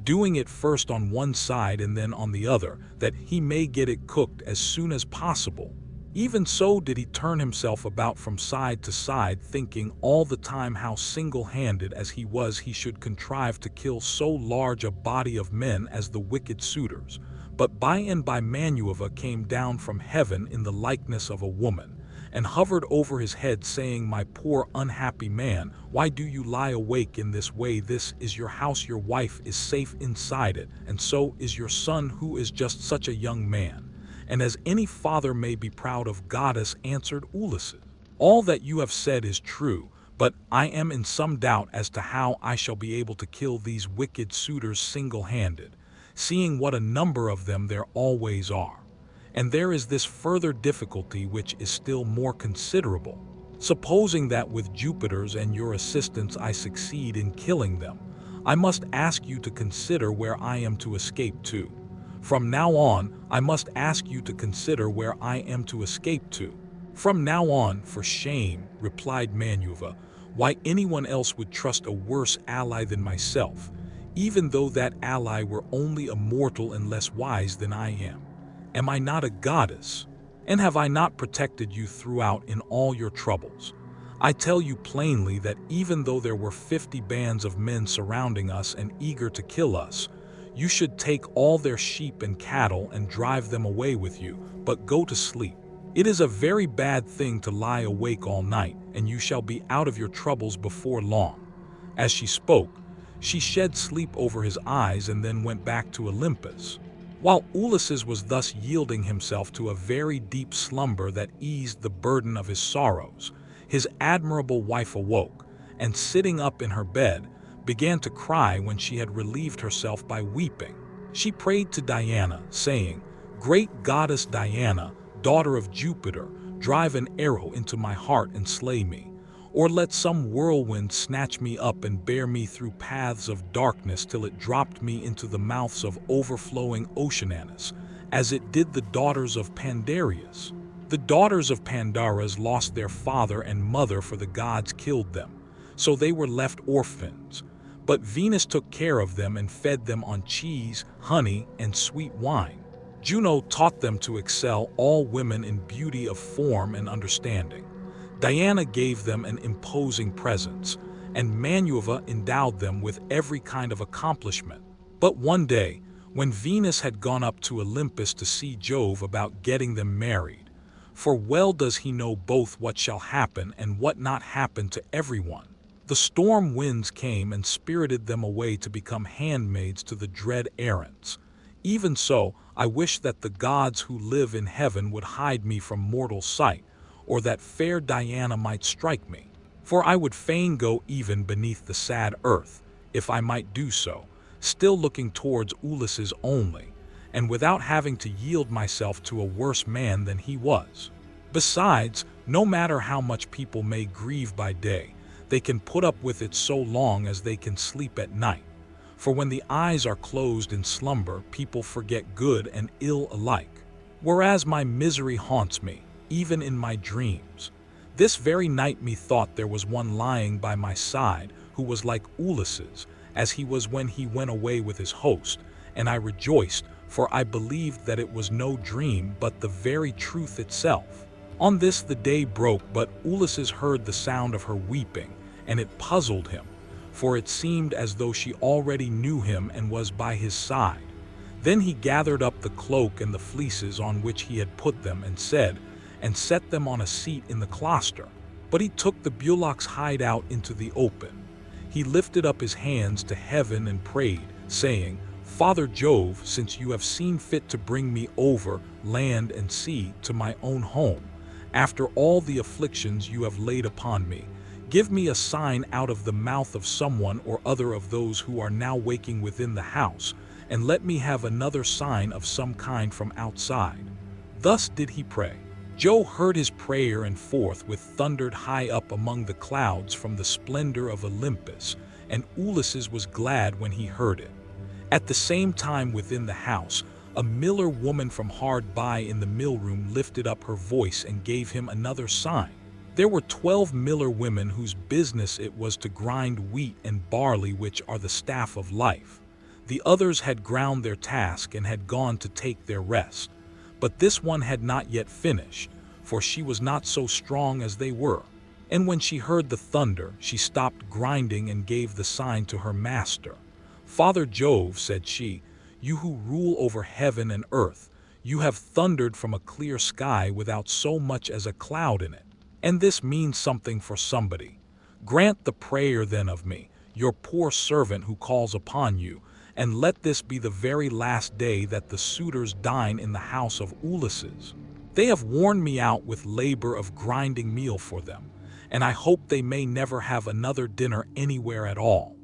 doing it first on one side and then on the other, that he may get it cooked as soon as possible. Even so did he turn himself about from side to side, thinking all the time how single-handed as he was he should contrive to kill so large a body of men as the wicked suitors. But by and by Minerva came down from heaven in the likeness of a woman, and hovered over his head, saying, "My poor unhappy man, why do you lie awake in this way? This is your house, your wife is safe inside it, and so is your son, who is just such a young man. And as any father may be proud of." Goddess, answered Ulysses, "all that you have said is true, but I am in some doubt as to how I shall be able to kill these wicked suitors single-handed, seeing what a number of them there always are. And there is this further difficulty which is still more considerable. Supposing that with Jupiter's and your assistance I succeed in killing them, I must ask you to consider where I am to escape to. From now on, I must ask you to consider where I am to escape to." "From now on, for shame," replied Minerva. "Why, anyone else would trust a worse ally than myself, even though that ally were only a mortal and less wise than I am. Am I not a goddess? And have I not protected you throughout in all your troubles? I tell you plainly that even though there were 50 bands of men surrounding us and eager to kill us, you should take all their sheep and cattle and drive them away with you, but go to sleep. It is a very bad thing to lie awake all night, and you shall be out of your troubles before long." As she spoke, she shed sleep over his eyes and then went back to Olympus. While Ulysses was thus yielding himself to a very deep slumber that eased the burden of his sorrows, his admirable wife awoke, and sitting up in her bed, began to cry when she had relieved herself by weeping. She prayed to Diana, saying, "Great goddess Diana, daughter of Jupiter, drive an arrow into my heart and slay me, or let some whirlwind snatch me up and bear me through paths of darkness till it dropped me into the mouths of overflowing Oceanus, as it did the daughters of Pandareus." The daughters of Pandarus lost their father and mother, for the gods killed them, so they were left orphans. But Venus took care of them and fed them on cheese, honey, and sweet wine. Juno taught them to excel all women in beauty of form and understanding. Diana gave them an imposing presence, and Minerva endowed them with every kind of accomplishment. But one day, when Venus had gone up to Olympus to see Jove about getting them married, for well does he know both what shall happen and what not happen to everyone, the storm winds came and spirited them away to become handmaids to the dread Aryans. Even so, I wish that the gods who live in heaven would hide me from mortal sight, or that fair Diana might strike me. For I would fain go even beneath the sad earth, if I might do so, still looking towards Ulysses only, and without having to yield myself to a worse man than he was. Besides, no matter how much people may grieve by day, they can put up with it so long as they can sleep at night. For when the eyes are closed in slumber, people forget good and ill alike. Whereas my misery haunts me, even in my dreams. This very night methought there was one lying by my side who was like Ulysses, as he was when he went away with his host, and I rejoiced, for I believed that it was no dream but the very truth itself. On this the day broke, but Ulysses heard the sound of her weeping, and it puzzled him, for it seemed as though she already knew him and was by his side. Then he gathered up the cloak and the fleeces on which he had put them and said, and set them on a seat in the cloister. But he took the bullock's hide out into the open. He lifted up his hands to heaven and prayed, saying, Father Jove, since you have seen fit to bring me over land and sea to my own home, after all the afflictions you have laid upon me, give me a sign out of the mouth of someone or other of those who are now waking within the house, and let me have another sign of some kind from outside. Thus did he pray. Jove heard his prayer, and forthwith thundered high up among the clouds from the splendor of Olympus, and Ulysses was glad when he heard it. At the same time within the house, a miller woman from hard by in the millroom lifted up her voice and gave him another sign. There were 12 miller women whose business it was to grind wheat and barley, which are the staff of life. The others had ground their task and had gone to take their rest. But this one had not yet finished, for she was not so strong as they were. And when she heard the thunder, she stopped grinding and gave the sign to her master. Father Jove, said she, you who rule over heaven and earth, you have thundered from a clear sky without so much as a cloud in it. And this means something for somebody. Grant the prayer then of me, your poor servant who calls upon you, and let this be the very last day that the suitors dine in the house of Ulysses. They have worn me out with labor of grinding meal for them, and I hope they may never have another dinner anywhere at all.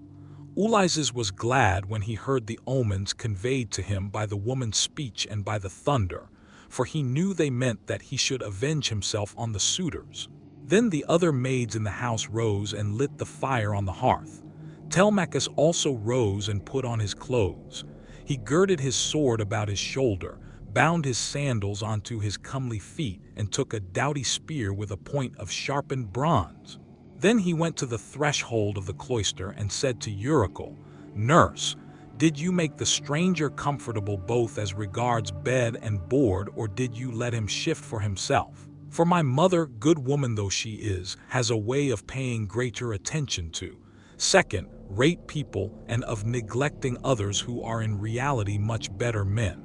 Ulysses was glad when he heard the omens conveyed to him by the woman's speech and by the thunder, for he knew they meant that he should avenge himself on the suitors. Then the other maids in the house rose and lit the fire on the hearth. Telemachus also rose and put on his clothes. He girded his sword about his shoulder, bound his sandals onto his comely feet, and took a doughty spear with a point of sharpened bronze. Then he went to the threshold of the cloister and said to Eurycle, Nurse, did you make the stranger comfortable both as regards bed and board, or did you let him shift for himself? For my mother, good woman though she is, has a way of paying greater attention to second-rate people and of neglecting others who are in reality much better men.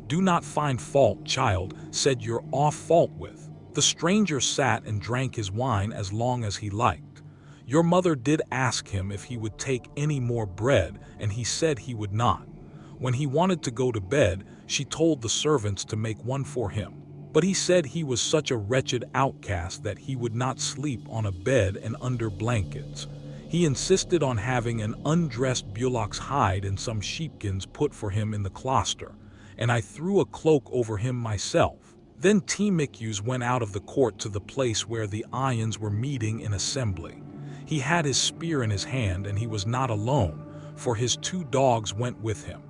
Do not find fault, child, said you're off fault with. The stranger sat and drank his wine as long as he liked. Your mother did ask him if he would take any more bread, and he said he would not. When he wanted to go to bed, she told the servants to make one for him. But he said he was such a wretched outcast that he would not sleep on a bed and under blankets. He insisted on having an undressed bullock's hide and some sheepskins put for him in the cloister, and I threw a cloak over him myself. Then Telemachus went out of the court to the place where the Ions were meeting in assembly. He had his spear in his hand, and he was not alone, for his 2 dogs went with him.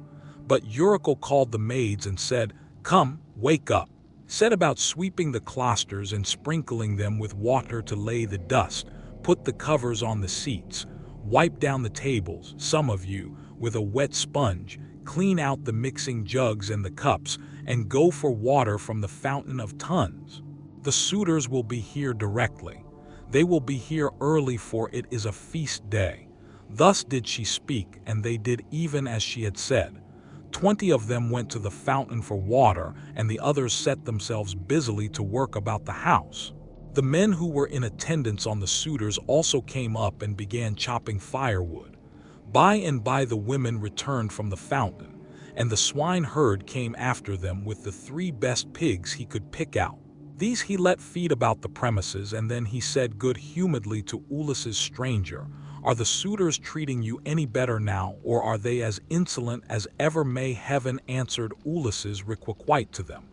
But Eurycle called the maids and said, Come, wake up. Set about sweeping the cloisters and sprinkling them with water to lay the dust. Put the covers on the seats, wipe down the tables, some of you, with a wet sponge, clean out the mixing jugs and the cups, and go for water from the fountain of tons. The suitors will be here directly. They will be here early, for it is a feast day. Thus did she speak, and they did even as she had said. 20 of them went to the fountain for water, and the others set themselves busily to work about the house. The men who were in attendance on the suitors also came up and began chopping firewood. By and by the women returned from the fountain, and the swineherd came after them with the 3 best pigs he could pick out. These he let feed about the premises, and then he said good-humouredly to Ulysses' stranger, Are the suitors treating you any better now, or are they as insolent as ever? May heaven, answered Ulysses, requite to them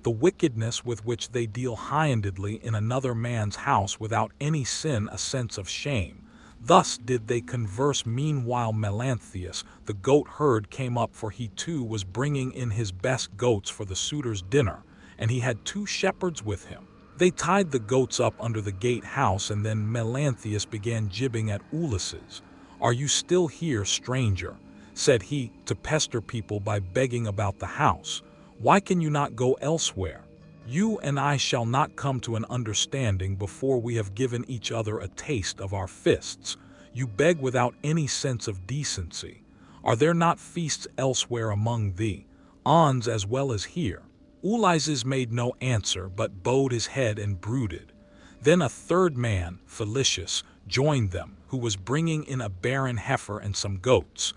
the wickedness with which they deal high-handedly in another man's house without any sin, a sense of shame. Thus did they converse. Meanwhile Melanthius, the goat herd, came up, for he too was bringing in his best goats for the suitors' dinner, and he had 2 shepherds with him. They tied the goats up under the gatehouse, and then Melanthius began jibbing at Ulysses. Are you still here, stranger? Said he, to pester people by begging about the house. Why can you not go elsewhere? You and I shall not come to an understanding before we have given each other a taste of our fists. You beg without any sense of decency. Are there not feasts elsewhere among thee? Ons as well as here. Ulysses made no answer but bowed his head and brooded. Then a third man, Felicius, joined them, who was bringing in a barren heifer and some goats.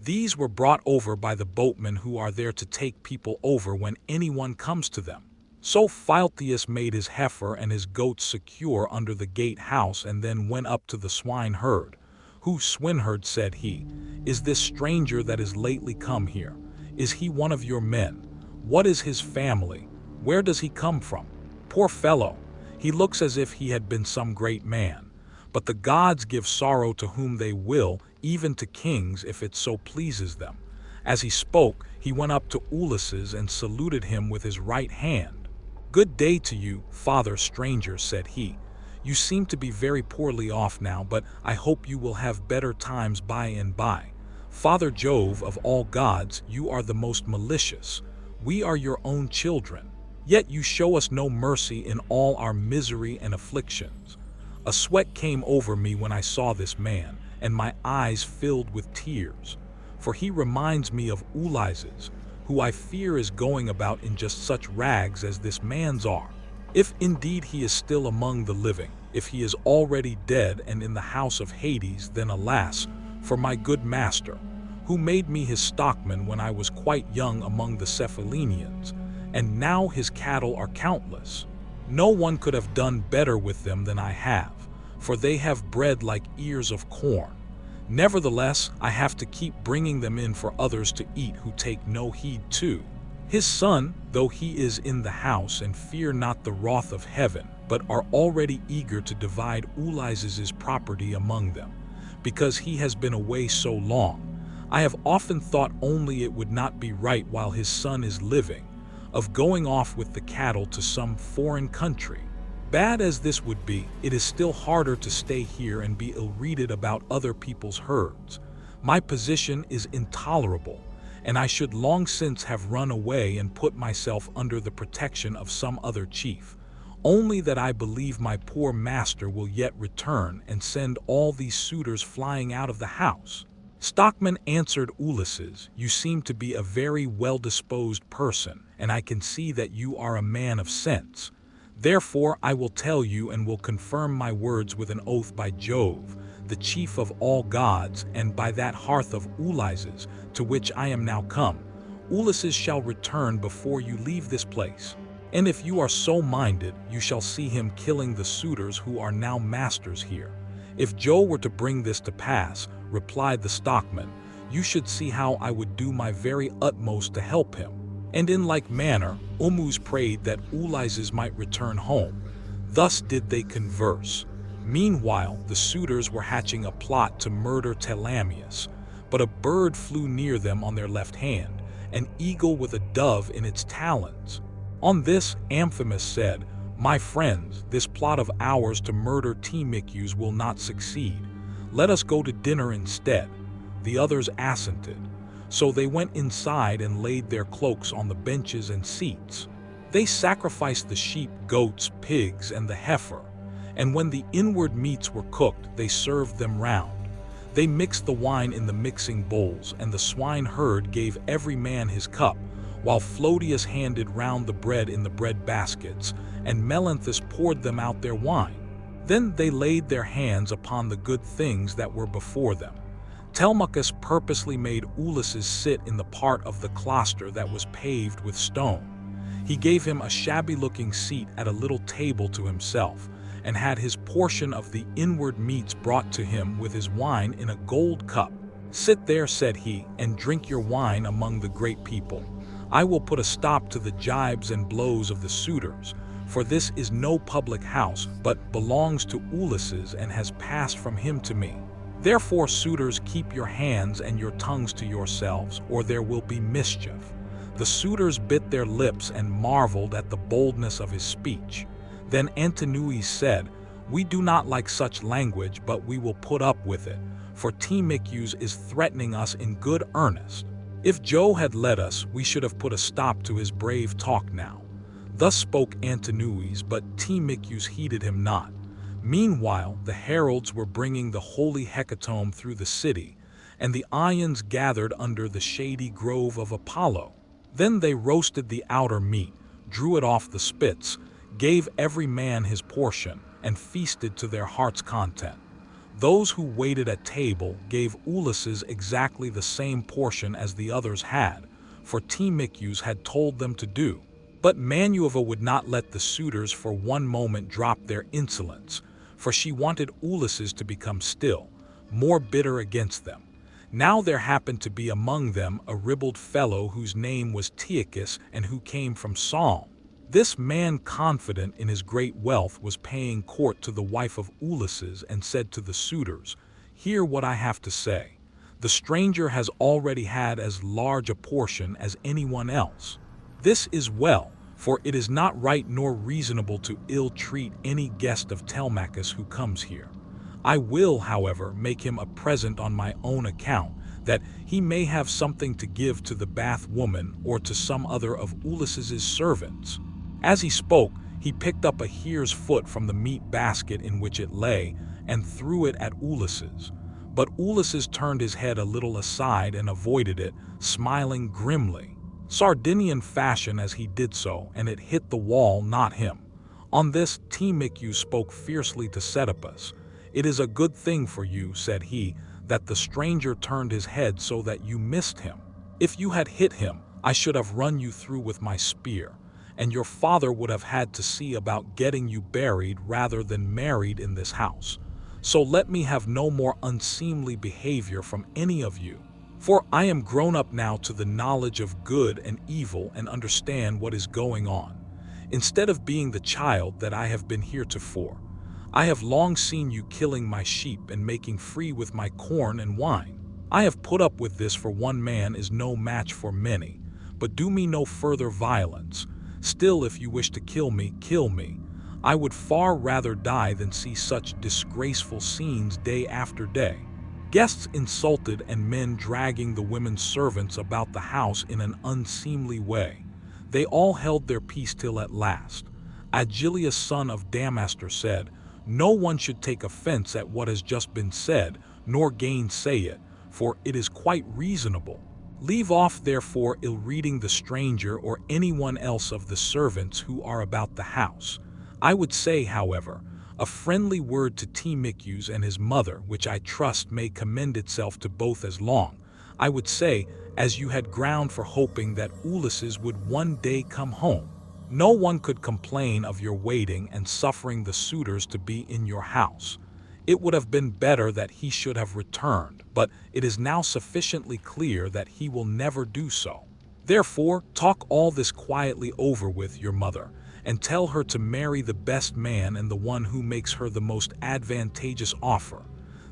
These were brought over by the boatmen who are there to take people over when anyone comes to them. So Philtheus made his heifer and his goats secure under the gate house and then went up to the swineherd. "Who, swineherd," said he, "is this stranger that is lately come here? Is he one of your men? What is his family? Where does he come from? Poor fellow, he looks as if he had been some great man. But the gods give sorrow to whom they will, even to kings if it so pleases them." As he spoke, he went up to Ulysses and saluted him with his right hand. "Good day to you, father stranger," said he. "You seem to be very poorly off now, but I hope you will have better times by and by. Father Jove, of all gods, you are the most malicious. We are your own children, yet you show us no mercy in all our misery and afflictions." A sweat came over me when I saw this man, and my eyes filled with tears, for he reminds me of Ulysses, who I fear is going about in just such rags as this man's are. If indeed he is still among the living, if he is already dead and in the house of Hades, then alas, for my good master, who made me his stockman when I was quite young among the Cephallenians, and now his cattle are countless. No one could have done better with them than I have, for they have bred like ears of corn. Nevertheless, I have to keep bringing them in for others to eat who take no heed to. His son, though he is in the house and fear not the wrath of heaven, but are already eager to divide Ulysses' property among them, because he has been away so long. I have often thought only it would not be right while his son is living, of going off with the cattle to some foreign country. Bad as this would be, it is still harder to stay here and be ill-readed about other people's herds. My position is intolerable, and I should long since have run away and put myself under the protection of some other chief, only that I believe my poor master will yet return and send all these suitors flying out of the house. Stockman, answered Ulysses, "You seem to be a very well-disposed person, and I can see that you are a man of sense. Therefore I will tell you and will confirm my words with an oath by Jove, the chief of all gods, and by that hearth of Ulysses, to which I am now come. Ulysses shall return before you leave this place. And if you are so minded, you shall see him killing the suitors who are now masters here." "If Jove were to bring this to pass," replied the stockman, "you should see how I would do my very utmost to help him." And in like manner, Ulmus prayed that Ulysses might return home. Thus did they converse. Meanwhile, the suitors were hatching a plot to murder Telemachus, but a bird flew near them on their left hand, an eagle with a dove in its talons. On this, Amphimus said, "My friends, this plot of ours to murder Telemachus will not succeed. Let us go to dinner instead." The others assented. So they went inside and laid their cloaks on the benches and seats. They sacrificed the sheep, goats, pigs, and the heifer, and when the inward meats were cooked, they served them round. They mixed the wine in the mixing bowls, and the swineherd gave every man his cup, while Phlodius handed round the bread in the bread baskets, and Melanthus poured them out their wine. Then they laid their hands upon the good things that were before them. Telemachus purposely made Ulysses sit in the part of the cloister that was paved with stone. He gave him a shabby-looking seat at a little table to himself, and had his portion of the inward meats brought to him with his wine in a gold cup. "Sit there," said he, "and drink your wine among the great people. I will put a stop to the jibes and blows of the suitors, for this is no public house, but belongs to Ulysses and has passed from him to me. Therefore, suitors, keep your hands and your tongues to yourselves, or there will be mischief." The suitors bit their lips and marveled at the boldness of his speech. Then Antinous said, "We do not like such language, but we will put up with it, for Telemachus is threatening us in good earnest. If Jove had let us, we should have put a stop to his brave talk now." Thus spoke Antinous, but Telemachus heeded him not. Meanwhile, the heralds were bringing the holy hecatomb through the city, and the Ions gathered under the shady grove of Apollo. Then they roasted the outer meat, drew it off the spits, gave every man his portion, and feasted to their heart's content. Those who waited at table gave Ulysses exactly the same portion as the others had, for Telemachus had told them to do. But Manuva would not let the suitors for one moment drop their insolence, for she wanted Ulysses to become still, more bitter against them. Now there happened to be among them a ribald fellow whose name was Telemachus and who came from Saul. This man, confident in his great wealth, was paying court to the wife of Ulysses and said to the suitors, "Hear what I have to say. The stranger has already had as large a portion as anyone else. This is well, for it is not right nor reasonable to ill-treat any guest of Telemachus who comes here. I will, however, make him a present on my own account, that he may have something to give to the bath woman or to some other of Ulysses's servants." As he spoke, he picked up a hare's foot from the meat basket in which it lay and threw it at Ulysses. But Ulysses turned his head a little aside and avoided it, smiling grimly, Sardinian fashion as he did so, and it hit the wall, not him. On this, Telemachus spoke fiercely to Oedipus. "It is a good thing for you," said he, "that the stranger turned his head so that you missed him. If you had hit him, I should have run you through with my spear, and your father would have had to see about getting you buried rather than married in this house. So let me have no more unseemly behavior from any of you. For I am grown up now to the knowledge of good and evil and understand what is going on, instead of being the child that I have been heretofore. I have long seen you killing my sheep and making free with my corn and wine. I have put up with this, for one man is no match for many. But do me no further violence. Still, if you wish to kill me, kill me. I would far rather die than see such disgraceful scenes day after day. Guests insulted and men dragging the women servants about the house in an unseemly way. They all held their peace till at last Agilius, son of Damastor, said, "No one should take offense at what has just been said, nor gainsay it, for it is quite reasonable. Leave off therefore ill-reading the stranger or anyone else of the servants who are about the house. I would say, however, a friendly word to Telemachus and his mother, which I trust may commend itself to both as long. I would say, as you had ground for hoping that Ulysses would one day come home. No one could complain of your waiting and suffering the suitors to be in your house. It would have been better that he should have returned, but it is now sufficiently clear that he will never do so. Therefore, talk all this quietly over with your mother, and tell her to marry the best man and the one who makes her the most advantageous offer.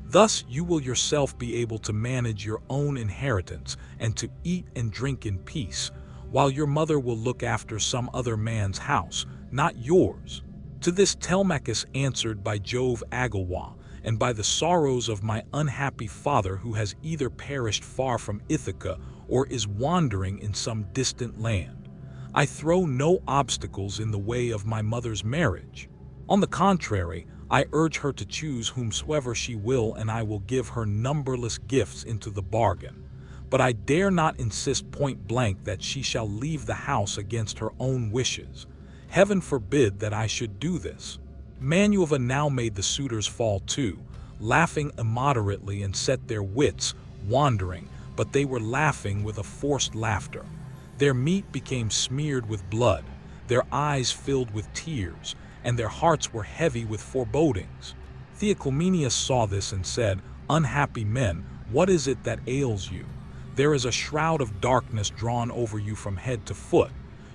Thus you will yourself be able to manage your own inheritance and to eat and drink in peace, while your mother will look after some other man's house, not yours." To this Telemachus answered, "By Jove, Agilwa, and by the sorrows of my unhappy father, who has either perished far from Ithaca or is wandering in some distant land, I throw no obstacles in the way of my mother's marriage. On the contrary, I urge her to choose whomsoever she will, and I will give her numberless gifts into the bargain. But I dare not insist point blank that she shall leave the house against her own wishes. Heaven forbid that I should do this." Manuva now made the suitors fall to, laughing immoderately, and set their wits wandering, but they were laughing with a forced laughter. Their meat became smeared with blood, their eyes filled with tears, and their hearts were heavy with forebodings. Theoclymenus saw this and said, "Unhappy men, what is it that ails you? There is a shroud of darkness drawn over you from head to foot.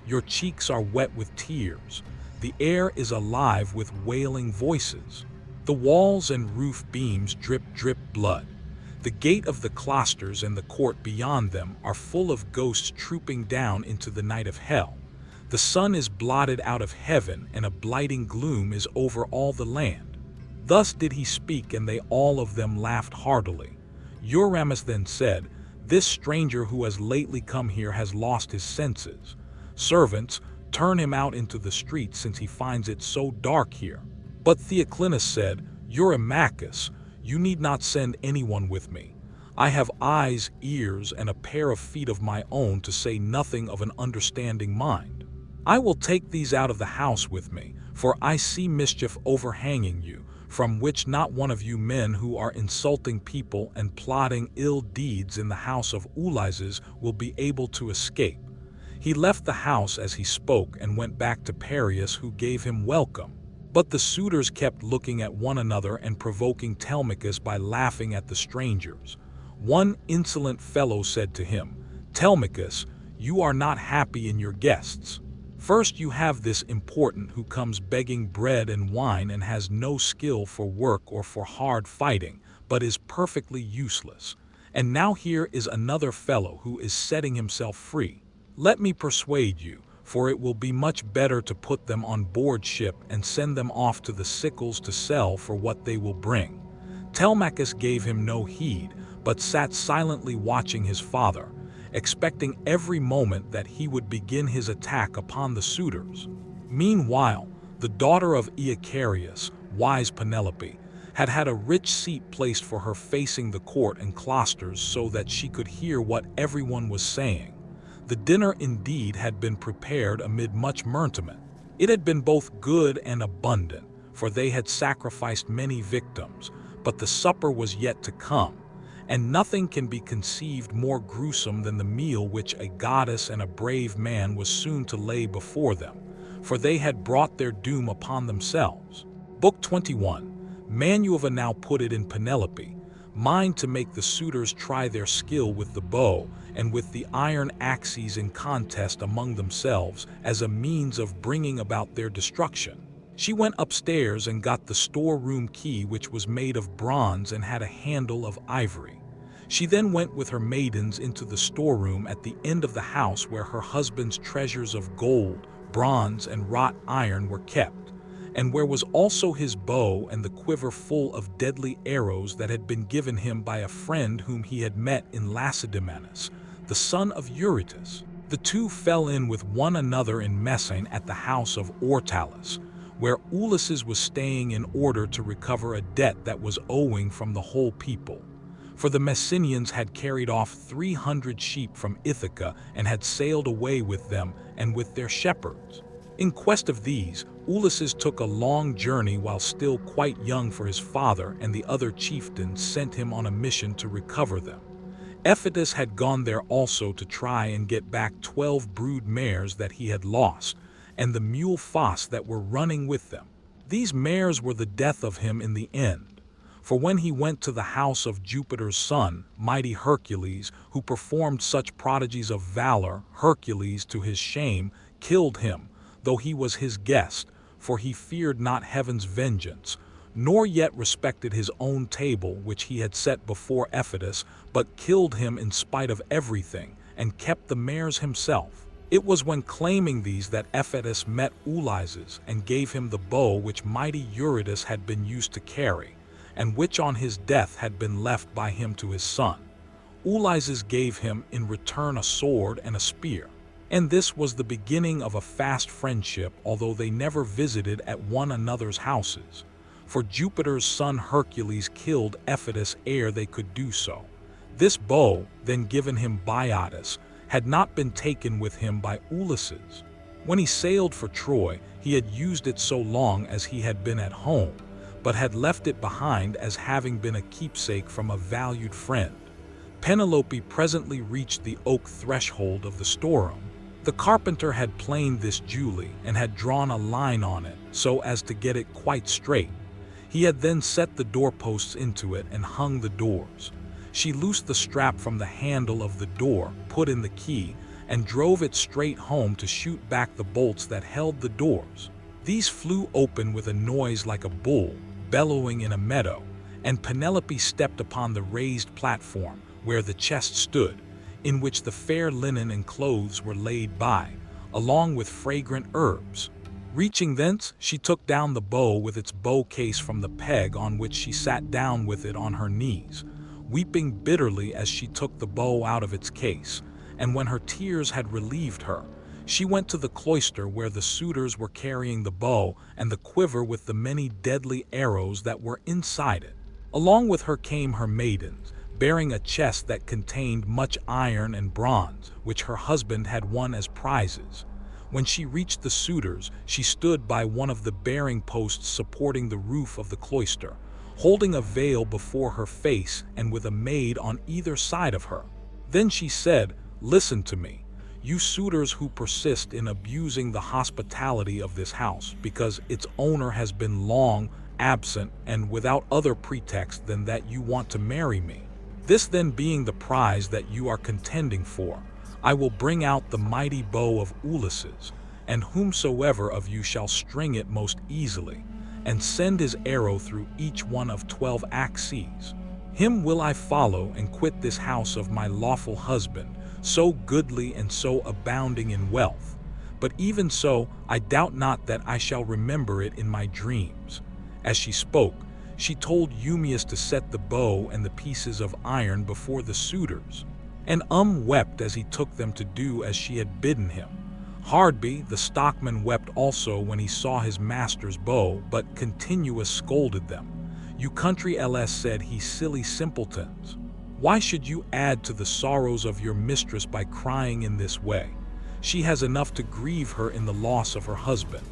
Your cheeks are wet with tears. The air is alive with wailing voices. The walls and roof beams drip blood. The gate of the cloisters and the court beyond them are full of ghosts trooping down into the night of hell. The sun is blotted out of heaven, and a blighting gloom is over all the land." Thus did he speak, and they all of them laughed heartily. Euryalus then said, "This stranger who has lately come here has lost his senses. Servants, turn him out into the street, since he finds it so dark here." But Theoclymenus said, "Eurymachus, you need not send anyone with me. I have eyes, ears, and a pair of feet of my own, to say nothing of an understanding mind. I will take these out of the house with me, for I see mischief overhanging you, from which not one of you men who are insulting people and plotting ill deeds in the house of Ulysses will be able to escape." He left the house as he spoke and went back to Parius, who gave him welcome. But the suitors kept looking at one another and provoking Telemachus by laughing at the strangers. One insolent fellow said to him, "Telemachus, you are not happy in your guests. First you have this important who comes begging bread and wine and has no skill for work or for hard fighting, but is perfectly useless. And now here is another fellow who is setting himself free. Let me persuade you, for it will be much better to put them on board ship and send them off to the sickles to sell for what they will bring." Telemachus gave him no heed, but sat silently watching his father, expecting every moment that he would begin his attack upon the suitors. Meanwhile, the daughter of Icarius, wise Penelope, had had a rich seat placed for her facing the court and cloisters so that she could hear what everyone was saying. The dinner indeed had been prepared amid much merriment. It had been both good and abundant, for they had sacrificed many victims, but the supper was yet to come, and nothing can be conceived more gruesome than the meal which a goddess and a brave man was soon to lay before them, for they had brought their doom upon themselves. Book 21. Manuva now put it in Penelope, mind to make the suitors try their skill with the bow and with the iron axes in contest among themselves as a means of bringing about their destruction. She went upstairs and got the storeroom key, which was made of bronze and had a handle of ivory. She then went with her maidens into the storeroom at the end of the house where her husband's treasures of gold, bronze, and wrought iron were kept, and where was also his bow and the quiver full of deadly arrows that had been given him by a friend whom he had met in Lacedaemon, the son of Eurytus. The two fell in with one another in Messene at the house of Ortalis, where Ulysses was staying in order to recover a debt that was owing from the whole people. For the Messenians had carried off 300 sheep from Ithaca and had sailed away with them and with their shepherds. In quest of these, Ulysses took a long journey while still quite young, for his father and the other chieftains sent him on a mission to recover them. Ephitus had gone there also to try and get back 12 brood mares that he had lost, and the mule Phos that were running with them. These mares were the death of him in the end. For when he went to the house of Jupiter's son, mighty Hercules, who performed such prodigies of valor, Hercules, to his shame, killed him, though he was his guest, for he feared not heaven's vengeance, nor yet respected his own table which he had set before Ephitus, but killed him in spite of everything, and kept the mares himself. It was when claiming these that Ephitus met Ulysses and gave him the bow which mighty Eurytus had been used to carry, and which on his death had been left by him to his son. Ulysses gave him in return a sword and a spear. And this was the beginning of a fast friendship, although they never visited at one another's houses. For Jupiter's son Hercules killed Ephitus ere they could do so. This bow, then given him by Odysseus, had not been taken with him by Ulysses. When he sailed for Troy, he had used it so long as he had been at home, but had left it behind as having been a keepsake from a valued friend. Penelope presently reached the oak threshold of the storeroom. The carpenter had planed this duly and had drawn a line on it so as to get it quite straight. He had then set the doorposts into it and hung the doors. She loosed the strap from the handle of the door, put in the key, and drove it straight home to shoot back the bolts that held the doors. These flew open with a noise like a bull bellowing in a meadow, and Penelope stepped upon the raised platform where the chest stood, in which the fair linen and clothes were laid by, along with fragrant herbs. Reaching thence, she took down the bow with its bow case from the peg, on which she sat down with it on her knees, weeping bitterly as she took the bow out of its case. And when her tears had relieved her, she went to the cloister where the suitors were carrying the bow and the quiver with the many deadly arrows that were inside it. Along with her came her maidens, bearing a chest that contained much iron and bronze, which her husband had won as prizes. When she reached the suitors, she stood by one of the bearing posts supporting the roof of the cloister, holding a veil before her face and with a maid on either side of her. Then she said, "Listen to me, you suitors who persist in abusing the hospitality of this house, because its owner has been long absent and without other pretext than that you want to marry me. This then being the prize that you are contending for, I will bring out the mighty bow of Ulysses, and whomsoever of you shall string it most easily, and send his arrow through each one of 12 axes. Him will I follow and quit this house of my lawful husband, so goodly and so abounding in wealth. But even so, I doubt not that I shall remember it in my dreams." As she spoke, she told Eumaeus to set the bow and the pieces of iron before the suitors. And wept as he took them to do as she had bidden him. Hardby, the stockman, wept also when he saw his master's bow, but Continuous scolded them. "You country ls," said he, "silly simpletons. Why should you add to the sorrows of your mistress by crying in this way? She has enough to grieve her in the loss of her husband.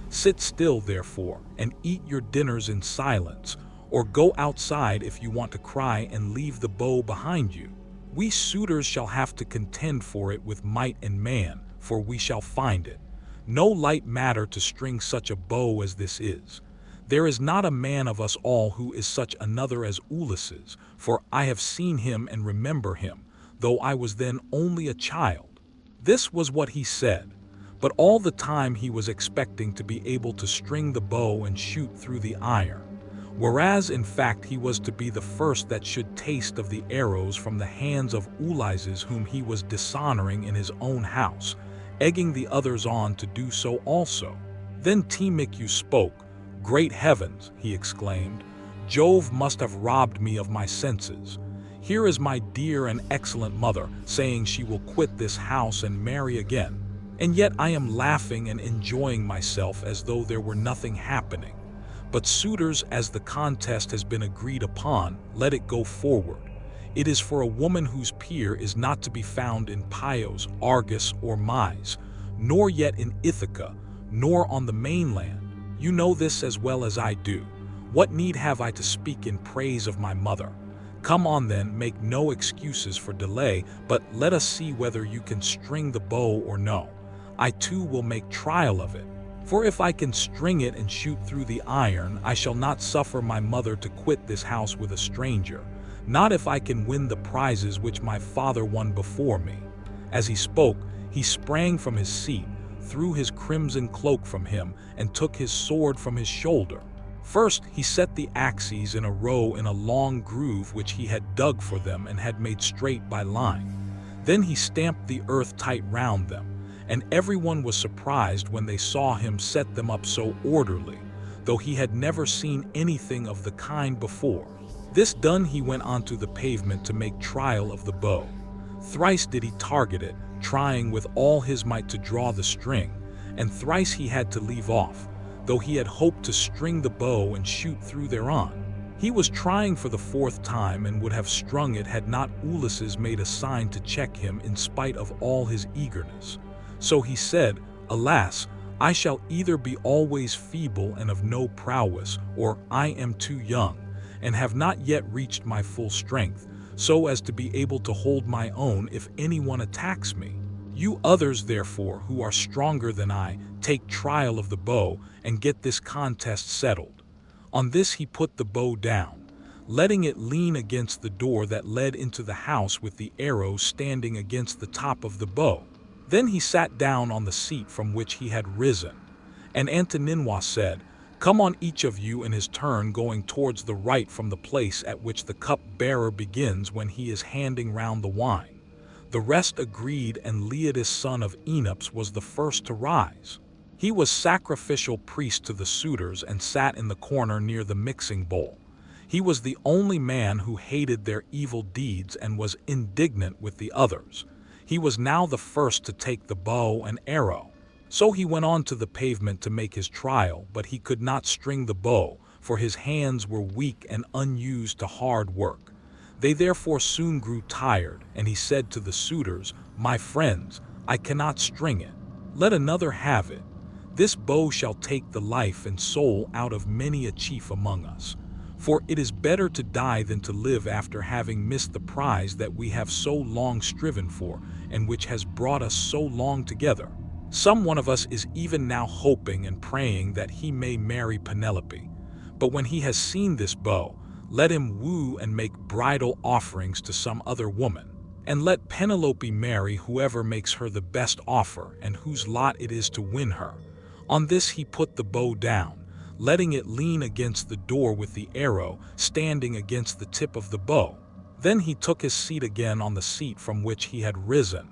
Sit still, therefore, and eat your dinners in silence, or go outside if you want to cry and leave the bow behind you. We suitors shall have to contend for it with might and man, for we shall find it. No light matter to string such a bow as this is. There is not a man of us all who is such another as Ulysses, for I have seen him and remember him, though I was then only a child." This was what he said, but all the time he was expecting to be able to string the bow and shoot through the iron, whereas in fact he was to be the first that should taste of the arrows from the hands of Ulysses, whom he was dishonoring in his own house, egging the others on to do so also. Then Telemachus spoke. "Great heavens," he exclaimed, "Jove must have robbed me of my senses. Here is my dear and excellent mother saying she will quit this house and marry again, and yet I am laughing and enjoying myself as though there were nothing happening. But suitors, as the contest has been agreed upon, let it go forward. It is for a woman whose peer is not to be found in Chios, Argos, or Myse, nor yet in Ithaca, nor on the mainland. You know this as well as I do. What need have I to speak in praise of my mother? Come on then, make no excuses for delay, but let us see whether you can string the bow or no. I too will make trial of it. For if I can string it and shoot through the iron, I shall not suffer my mother to quit this house with a stranger, not if I can win the prizes which my father won before me." As he spoke, he sprang from his seat, threw his crimson cloak from him, and took his sword from his shoulder. First, he set the axes in a row in a long groove which he had dug for them and had made straight by line. Then he stamped the earth tight round them, and everyone was surprised when they saw him set them up so orderly, though he had never seen anything of the kind before. This done, he went onto the pavement to make trial of the bow. Thrice did he target it, trying with all his might to draw the string, and thrice he had to leave off, though he had hoped to string the bow and shoot through thereon. He was trying for the 4th time and would have strung it had not Ulysses made a sign to check him in spite of all his eagerness. So he said, "Alas, I shall either be always feeble and of no prowess, or I am too young, and have not yet reached my full strength, so as to be able to hold my own if anyone attacks me. You others, therefore, who are stronger than I, take trial of the bow, and get this contest settled." On this he put the bow down, letting it lean against the door that led into the house with the arrow standing against the top of the bow. Then he sat down on the seat from which he had risen, and Antoninois said, "Come on, each of you in his turn, going towards the right from the place at which the cup-bearer begins when he is handing round the wine." The rest agreed, and Leotus, son of Enops, was the first to rise. He was sacrificial priest to the suitors and sat in the corner near the mixing bowl. He was the only man who hated their evil deeds and was indignant with the others. He was now the first to take the bow and arrow. So he went on to the pavement to make his trial, but he could not string the bow, for his hands were weak and unused to hard work. They therefore soon grew tired, and he said to the suitors, "My friends, I cannot string it. Let another have it. This bow shall take the life and soul out of many a chief among us. For it is better to die than to live after having missed the prize that we have so long striven for, and which has brought us so long together. Some one of us is even now hoping and praying that he may marry Penelope. But when he has seen this bow, let him woo and make bridal offerings to some other woman. And let Penelope marry whoever makes her the best offer and whose lot it is to win her." On this he put the bow down, letting it lean against the door with the arrow standing against the tip of the bow. Then he took his seat again on the seat from which he had risen.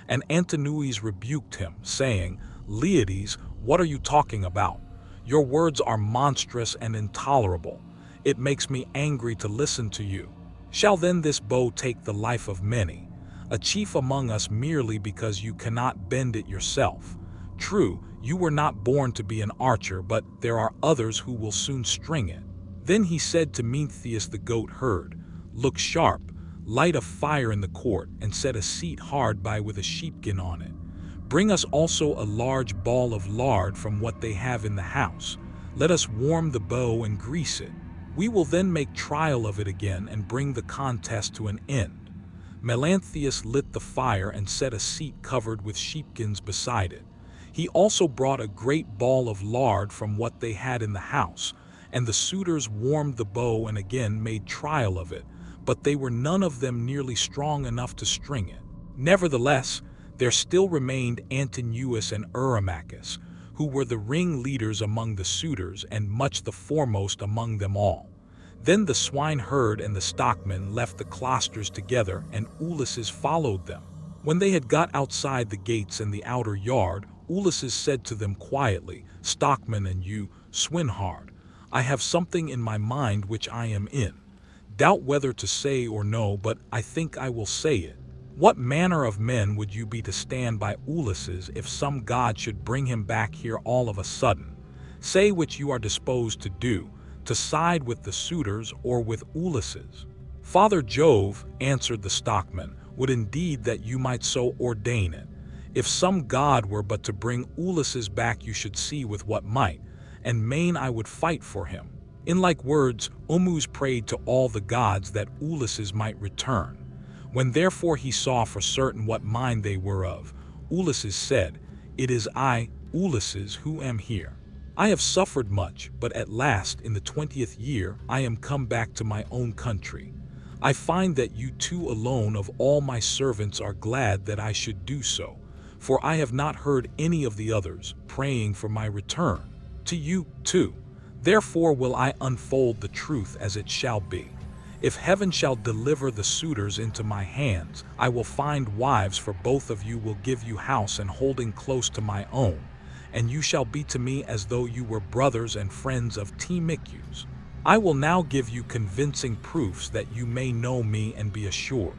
And Antinous rebuked him, saying, "Leides, what are you talking about? Your words are monstrous and intolerable. It makes me angry to listen to you. Shall then this bow take the life of many, a chief among us, merely because you cannot bend it yourself? True, you were not born to be an archer, but there are others who will soon string it." Then he said to Mnestheus the goat herd, "Look sharp, light a fire in the court, and set a seat hard by with a sheepskin on it. Bring us also a large ball of lard from what they have in the house. Let us warm the bow and grease it. We will then make trial of it again and bring the contest to an end." Melanthius lit the fire and set a seat covered with sheepskins beside it. He also brought a great ball of lard from what they had in the house, and the suitors warmed the bow and again made trial of it, but they were none of them nearly strong enough to string it. Nevertheless, there still remained Antinous and Eurymachus, who were the ringleaders among the suitors and much the foremost among them all. Then the swineherd and the stockmen left the cloisters together, and Ulysses followed them. When they had got outside the gates and the outer yard, Ulysses said to them quietly, "Stockmen, and you, swineherd, I have something in my mind which I am in. Doubt whether to say or no, but I think I will say it. What manner of men would you be to stand by Ulysses if some god should bring him back here all of a sudden? Say which you are disposed to do, to side with the suitors or with Ulysses." "Father Jove," answered the stockman, "would indeed that you might so ordain it. If some god were but to bring Ulysses back, you should see with what might and main I would fight for him." In like words, Ormus prayed to all the gods that Ulysses might return. When therefore he saw for certain what mind they were of, Ulysses said, "It is I, Ulysses, who am here. I have suffered much, but at last in the 20th year I am come back to my own country. I find that you two alone of all my servants are glad that I should do so, for I have not heard any of the others praying for my return. To you, too. Therefore will I unfold the truth as it shall be. If heaven shall deliver the suitors into my hands, I will find wives for both of you, will give you house and holding close to my own, and you shall be to me as though you were brothers and friends of Telemachus. I will now give you convincing proofs that you may know me and be assured.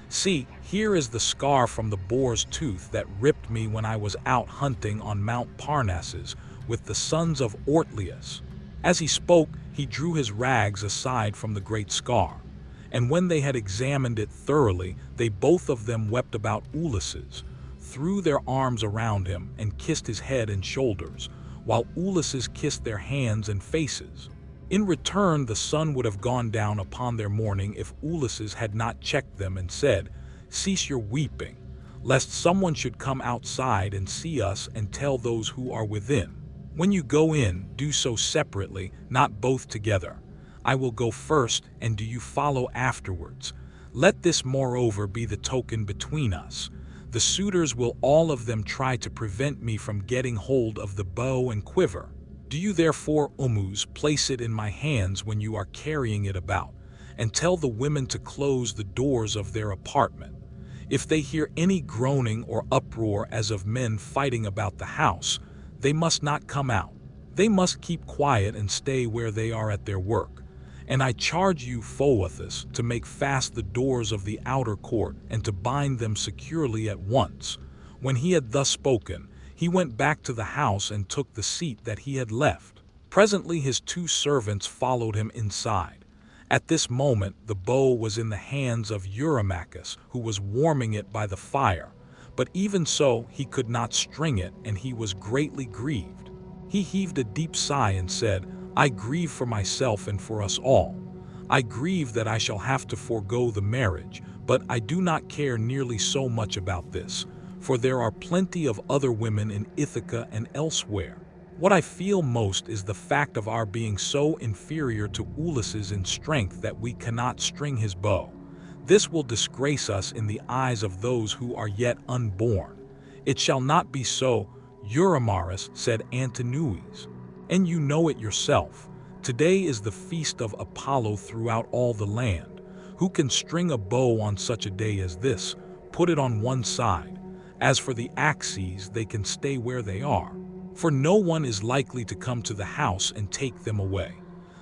See, here is the scar from the boar's tooth that ripped me when I was out hunting on Mount Parnassus with the sons of Ortlius." As he spoke, he drew his rags aside from the great scar, and when they had examined it thoroughly, they both of them wept about Ulysses, threw their arms around him, and kissed his head and shoulders, while Ulysses kissed their hands and faces. In return, the sun would have gone down upon their mourning if Ulysses had not checked them and said, "Cease your weeping, lest someone should come outside and see us and tell those who are within. When you go in, do so separately, not both together. I will go first, and do you follow afterwards. Let this moreover be the token between us. The suitors will all of them try to prevent me from getting hold of the bow and quiver. Do you therefore, Ormus, place it in my hands when you are carrying it about, and tell the women to close the doors of their apartment. If they hear any groaning or uproar as of men fighting about the house, they must not come out. They must keep quiet and stay where they are at their work. And I charge you, Phoethus, to make fast the doors of the outer court and to bind them securely at once." When he had thus spoken, he went back to the house and took the seat that he had left. Presently his two servants followed him inside. At this moment, the bow was in the hands of Eurymachus, who was warming it by the fire. But even so, he could not string it, and he was greatly grieved. He heaved a deep sigh and said, "I grieve for myself and for us all. I grieve that I shall have to forego the marriage, but I do not care nearly so much about this, for there are plenty of other women in Ithaca and elsewhere. What I feel most is the fact of our being so inferior to Ulysses in strength that we cannot string his bow. This will disgrace us in the eyes of those who are yet unborn. It shall not be so, Eurymaris," said Antinous. "And you know it yourself. Today is the feast of Apollo throughout all the land. Who can string a bow on such a day as this? Put it on one side. As for the axes, they can stay where they are, for no one is likely to come to the house and take them away.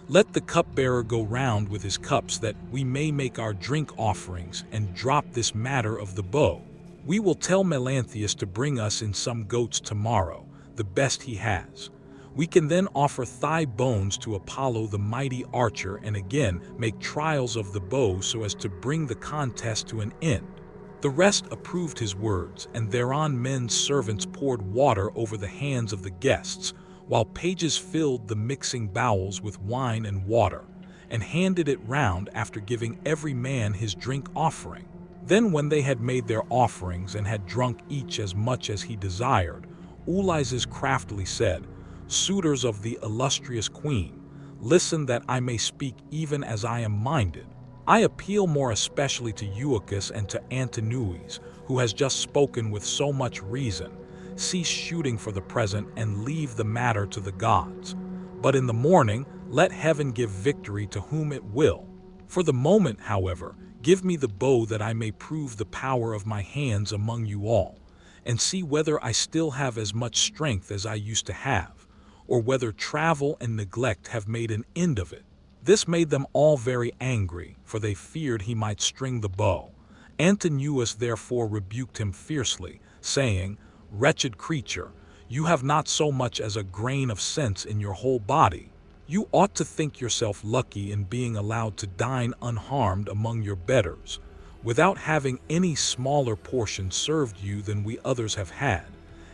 Let the cupbearer go round with his cups that we may make our drink offerings and drop this matter of the bow. We will tell Melanthius to bring us in some goats tomorrow, the best he has. We can then offer thigh bones to Apollo the mighty archer and again make trials of the bow so as to bring the contest to an end." The rest approved his words, and thereon men's servants poured water over the hands of the guests, while pages filled the mixing bowls with wine and water, and handed it round after giving every man his drink offering. Then when they had made their offerings and had drunk each as much as he desired, Ulysses craftily said, "Suitors of the illustrious queen, listen that I may speak even as I am minded. I appeal more especially to Euacus and to Antinous, who has just spoken with so much reason. Cease shooting for the present and leave the matter to the gods. But in the morning, let heaven give victory to whom it will. For the moment, however, give me the bow that I may prove the power of my hands among you all, and see whether I still have as much strength as I used to have, or whether travel and neglect have made an end of it." This made them all very angry, for they feared he might string the bow. Antinous therefore rebuked him fiercely, saying, "Wretched creature, you have not so much as a grain of sense in your whole body. You ought to think yourself lucky in being allowed to dine unharmed among your betters, without having any smaller portion served you than we others have had,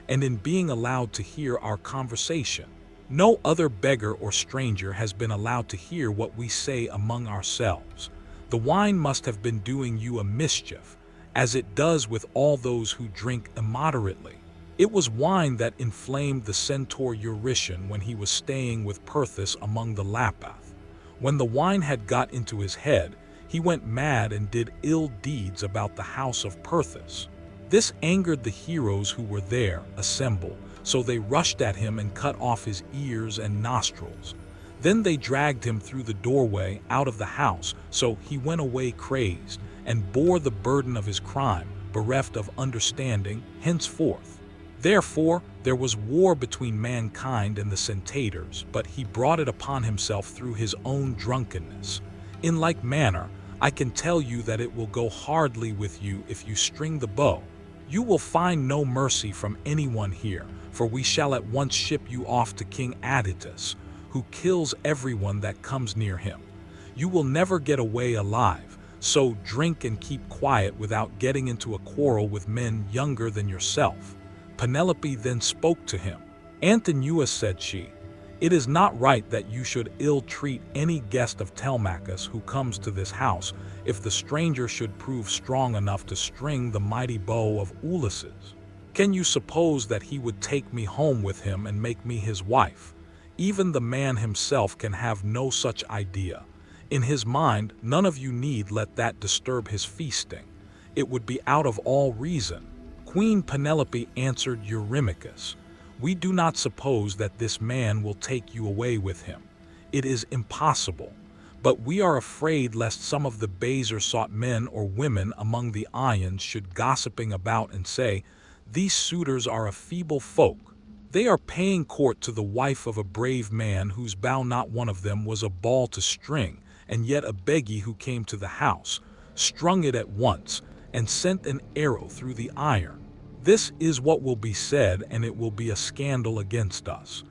and in being allowed to hear our conversation. No other beggar or stranger has been allowed to hear what we say among ourselves. The wine must have been doing you a mischief, as it does with all those who drink immoderately. It was wine that inflamed the centaur Eurytion when he was staying with Perthus among the Lapith. When the wine had got into his head, he went mad and did ill deeds about the house of Perthus. This angered the heroes who were there assembled, so they rushed at him and cut off his ears and nostrils. Then they dragged him through the doorway out of the house, so he went away crazed, and bore the burden of his crime, bereft of understanding henceforth. Therefore there was war between mankind and the Centaurs, but he brought it upon himself through his own drunkenness. In like manner, I can tell you that it will go hardly with you if you string the bow. You will find no mercy from anyone here, for we shall at once ship you off to King Adytus, who kills everyone that comes near him. You will never get away alive, so drink and keep quiet without getting into a quarrel with men younger than yourself." Penelope then spoke to him. "Antinous," said she, "it is not right that you should ill-treat any guest of Telemachus who comes to this house, if the stranger should prove strong enough to string the mighty bow of Ulysses. Can you suppose that he would take me home with him and make me his wife? Even the man himself can have no such idea. In his mind, none of you need let that disturb his feasting. It would be out of all reason." Queen Penelope answered Eurymachus, "We do not suppose that this man will take you away with him. It is impossible. But we are afraid lest some of the baser-sought men or women among the Ions should gossiping about and say, 'These suitors are a feeble folk. They are paying court to the wife of a brave man whose bow not one of them was a ball to string, and yet a beggy who came to the house, strung it at once, and sent an arrow through the iron.' This is what will be said, and it will be a scandal against us."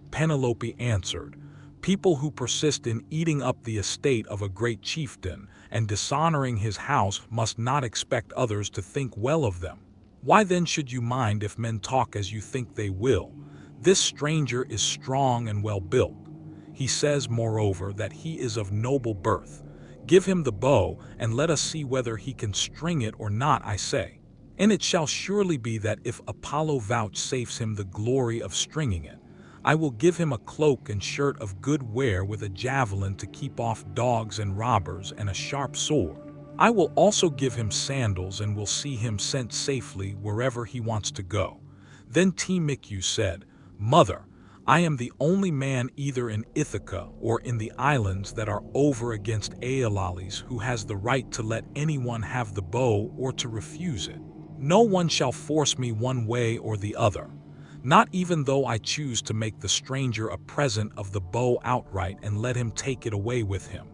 Penelope answered, People who persist in eating up the estate of a great chieftain and dishonoring his house must not expect others to think well of them. Why then should you mind if men talk as you think they will? This stranger is strong and well built. He says, moreover, that he is of noble birth. Give him the bow, and let us see whether he can string it or not, I say. And it shall surely be that if Apollo vouchsafes him the glory of stringing it, I will give him a cloak and shirt of good wear with a javelin to keep off dogs and robbers and a sharp sword. I will also give him sandals and will see him sent safely wherever he wants to go. Then Telemachus said, Mother, I am the only man either in Ithaca or in the islands that are over against Aeolales who has the right to let anyone have the bow or to refuse it. No one shall force me one way or the other, not even though I choose to make the stranger a present of the bow outright and let him take it away with him.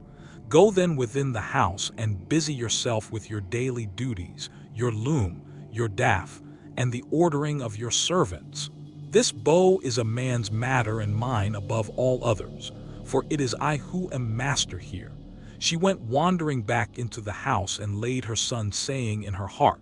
Go then within the house and busy yourself with your daily duties, your loom, your daff, and the ordering of your servants. This bow is a man's matter and mine above all others, for it is I who am master here. She went wandering back into the house and laid her son saying in her heart.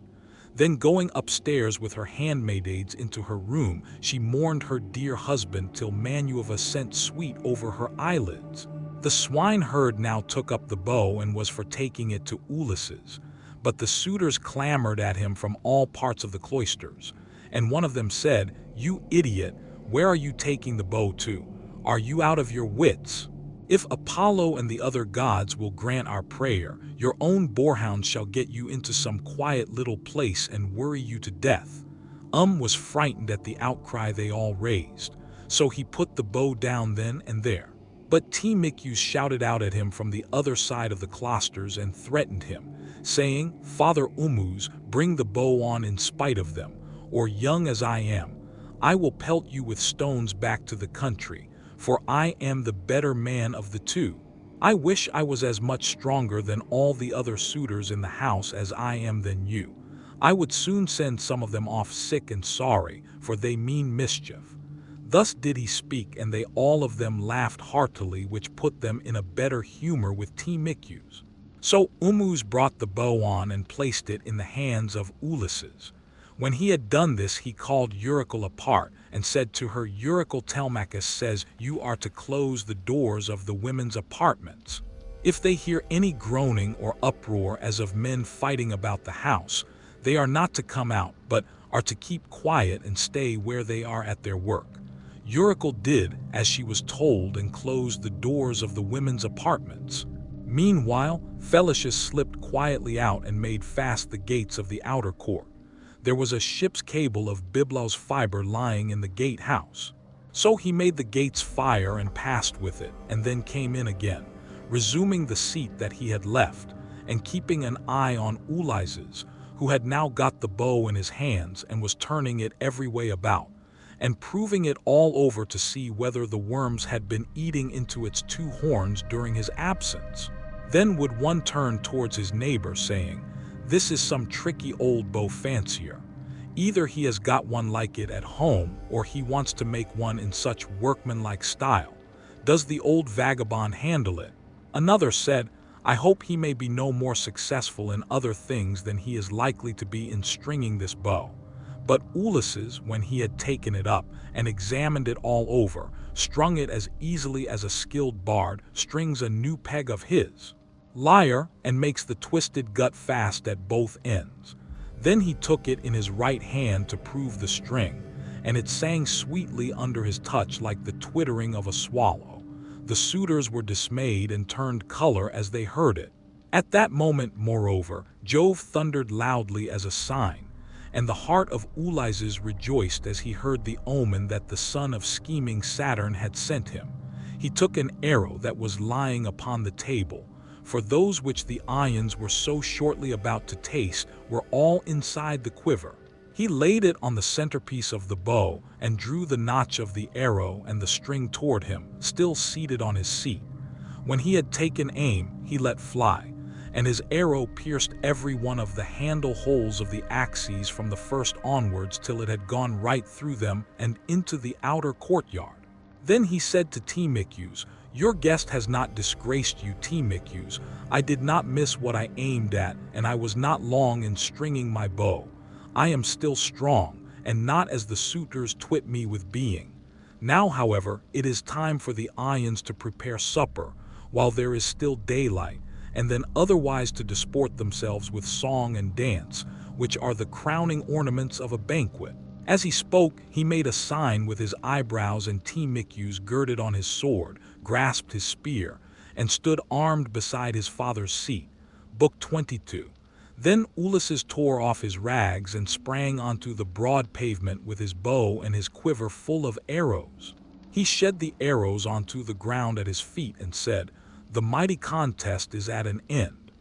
Then going upstairs with her handmaids into her room, she mourned her dear husband till Manuva sent sweat over her eyelids. The swineherd now took up the bow and was for taking it to Ulysses, but the suitors clamored at him from all parts of the cloisters. And one of them said, You idiot, where are you taking the bow to? Are you out of your wits? If Apollo and the other gods will grant our prayer, your own boarhound shall get you into some quiet little place and worry you to death. Was frightened at the outcry they all raised, so he put the bow down then and there. But Telemachus shouted out at him from the other side of the cloisters and threatened him, saying, Father Umus, bring the bow on in spite of them, or young as I am, I will pelt you with stones back to the country, for I am the better man of the two. I wish I was as much stronger than all the other suitors in the house as I am than you. I would soon send some of them off sick and sorry, for they mean mischief. Thus did he speak, and they all of them laughed heartily, which put them in a better humor with Telemachus. So Umus brought the bow on and placed it in the hands of Ulysses. When he had done this, he called Eurycle apart and said to her, Eurycle, Telemachus says you are to close the doors of the women's apartments. If they hear any groaning or uproar as of men fighting about the house, they are not to come out, but are to keep quiet and stay where they are at their work. Eurycle did as she was told and closed the doors of the women's apartments. Meanwhile, Phelicius slipped quietly out and made fast the gates of the outer court. There was a ship's cable of byblos fiber lying in the gatehouse. So he made the gates fire and passed with it, and then came in again, resuming the seat that he had left, and keeping an eye on Ulysses, who had now got the bow in his hands and was turning it every way about, and proving it all over to see whether the worms had been eating into its two horns during his absence. Then would one turn towards his neighbor, saying, This is some tricky old bow fancier. Either he has got one like it at home, or he wants to make one in such workmanlike style. Does the old vagabond handle it? Another said, I hope he may be no more successful in other things than he is likely to be in stringing this bow. But Ulysses, when he had taken it up and examined it all over, strung it as easily as a skilled bard strings a new peg of his lyre and makes the twisted gut fast at both ends. Then he took it in his right hand to prove the string, and it sang sweetly under his touch like the twittering of a swallow. The suitors were dismayed and turned color as they heard it. At that moment, moreover, Jove thundered loudly as a sign, and the heart of Ulysses rejoiced as he heard the omen that the son of scheming Saturn had sent him. He took an arrow that was lying upon the table, for those which the Ions were so shortly about to taste were all inside the quiver. He laid it on the centerpiece of the bow and drew the notch of the arrow and the string toward him, still seated on his seat. When he had taken aim, he let fly, and his arrow pierced every one of the handle holes of the axes from the first onwards till it had gone right through them and into the outer courtyard. Then he said to Telemachus, "Your guest has not disgraced you, Telemachus. I did not miss what I aimed at, and I was not long in stringing my bow. I am still strong, and not as the suitors twit me with being. Now, however, it is time for the Ions to prepare supper, while there is still daylight, and then otherwise to disport themselves with song and dance, which are the crowning ornaments of a banquet." As he spoke, he made a sign with his eyebrows, and Telemachus girded on his sword, grasped his spear, and stood armed beside his father's seat. Book 22. Then Ulysses tore off his rags and sprang onto the broad pavement with his bow and his quiver full of arrows. He shed the arrows onto the ground at his feet and said, "The mighty contest is at an end.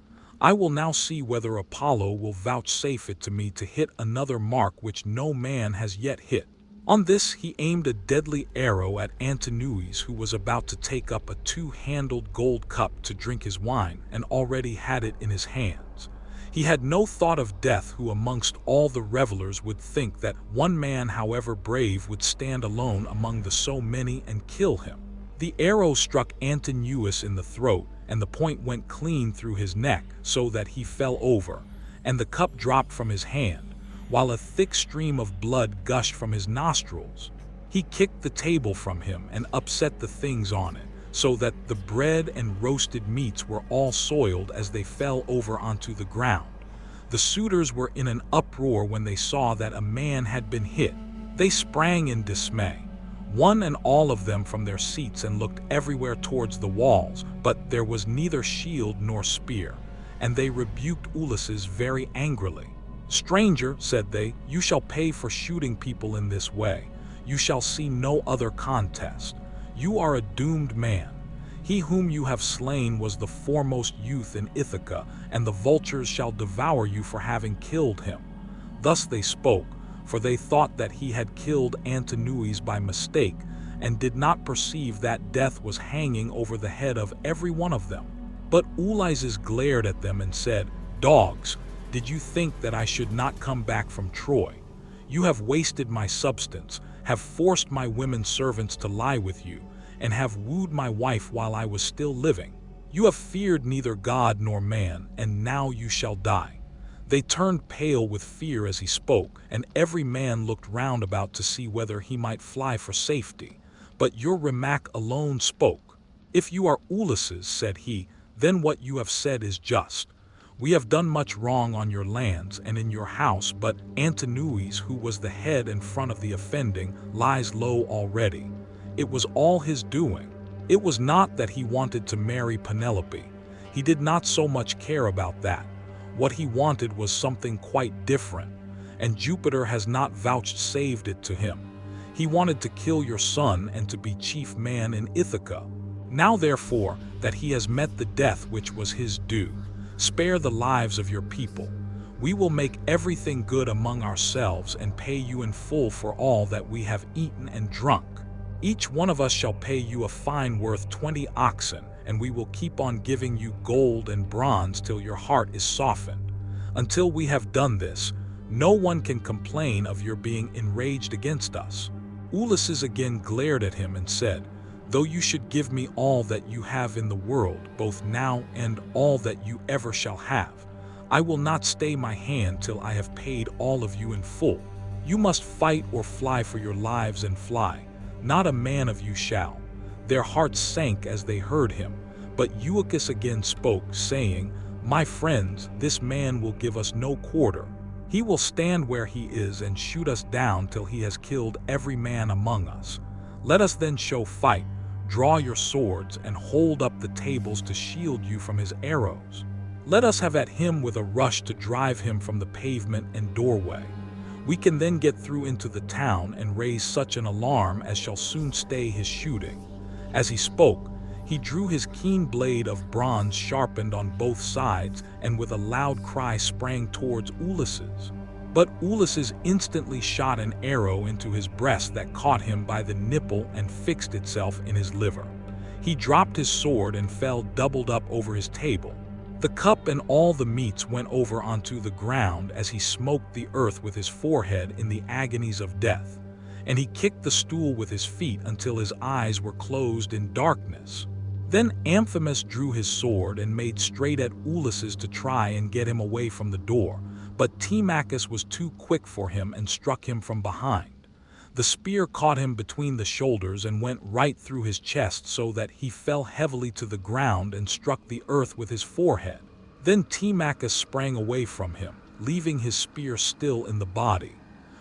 I will now see whether Apollo will vouchsafe it to me to hit another mark which no man has yet hit." On this he aimed a deadly arrow at Antinous, who was about to take up a two-handled gold cup to drink his wine, and already had it in his hands. He had no thought of death, who amongst all the revelers would think that one man, however brave, would stand alone among the so many and kill him. The arrow struck Antinous in the throat, and the point went clean through his neck, so that he fell over, and the cup dropped from his hand, while a thick stream of blood gushed from his nostrils. He kicked the table from him and upset the things on it, so that the bread and roasted meats were all soiled as they fell over onto the ground. The suitors were in an uproar when they saw that a man had been hit. They sprang in dismay, one and all of them, from their seats and looked everywhere towards the walls, but there was neither shield nor spear, and they rebuked Ulysses very angrily. "Stranger," said they, "you shall pay for shooting people in this way. You shall see no other contest. You are a doomed man. He whom you have slain was the foremost youth in Ithaca, and the vultures shall devour you for having killed him." Thus they spoke, for they thought that he had killed Antinous by mistake, and did not perceive that death was hanging over the head of every one of them. But Ulysses glared at them and said, "Dogs, did you think that I should not come back from Troy? You have wasted my substance, have forced my women servants to lie with you, and have wooed my wife while I was still living. You have feared neither God nor man, and now you shall die." They turned pale with fear as he spoke, and every man looked round about to see whether he might fly for safety. But Eurymach alone spoke. "If you are Ulysses," said he, "then what you have said is just. We have done much wrong on your lands and in your house, but Antinous, who was the head and front of the offending, lies low already. It was all his doing. It was not that he wanted to marry Penelope. He did not so much care about that. What he wanted was something quite different, and Jupiter has not vouchsafed it to him. He wanted to kill your son and to be chief man in Ithaca. Now therefore that he has met the death which was his due, spare the lives of your people. We will make everything good among ourselves and pay you in full for all that we have eaten and drunk. Each one of us shall pay you a fine worth 20 oxen, and we will keep on giving you gold and bronze till your heart is softened. Until we have done this, no one can complain of your being enraged against us." Ulysses again glared at him and said, "Though you should give me all that you have in the world, both now and all that you ever shall have, I will not stay my hand till I have paid all of you in full. You must fight or fly for your lives, and fly. Not a man of you shall." Their hearts sank as they heard him, but Eutychus again spoke, saying, "My friends, this man will give us no quarter. He will stand where he is and shoot us down till he has killed every man among us. Let us then show fight. Draw your swords and hold up the tables to shield you from his arrows. Let us have at him with a rush to drive him from the pavement and doorway. We can then get through into the town and raise such an alarm as shall soon stay his shooting." As he spoke, he drew his keen blade of bronze sharpened on both sides, and with a loud cry sprang towards Ulysses. But Ulysses instantly shot an arrow into his breast that caught him by the nipple and fixed itself in his liver. He dropped his sword and fell doubled up over his table. The cup and all the meats went over onto the ground as he smote the earth with his forehead in the agonies of death. and he kicked the stool with his feet until his eyes were closed in darkness. Then Amphimus drew his sword and made straight at Ulysses to try and get him away from the door, but Telemachus was too quick for him and struck him from behind. The spear caught him between the shoulders and went right through his chest so that he fell heavily to the ground and struck the earth with his forehead. Then Telemachus sprang away from him, leaving his spear still in the body,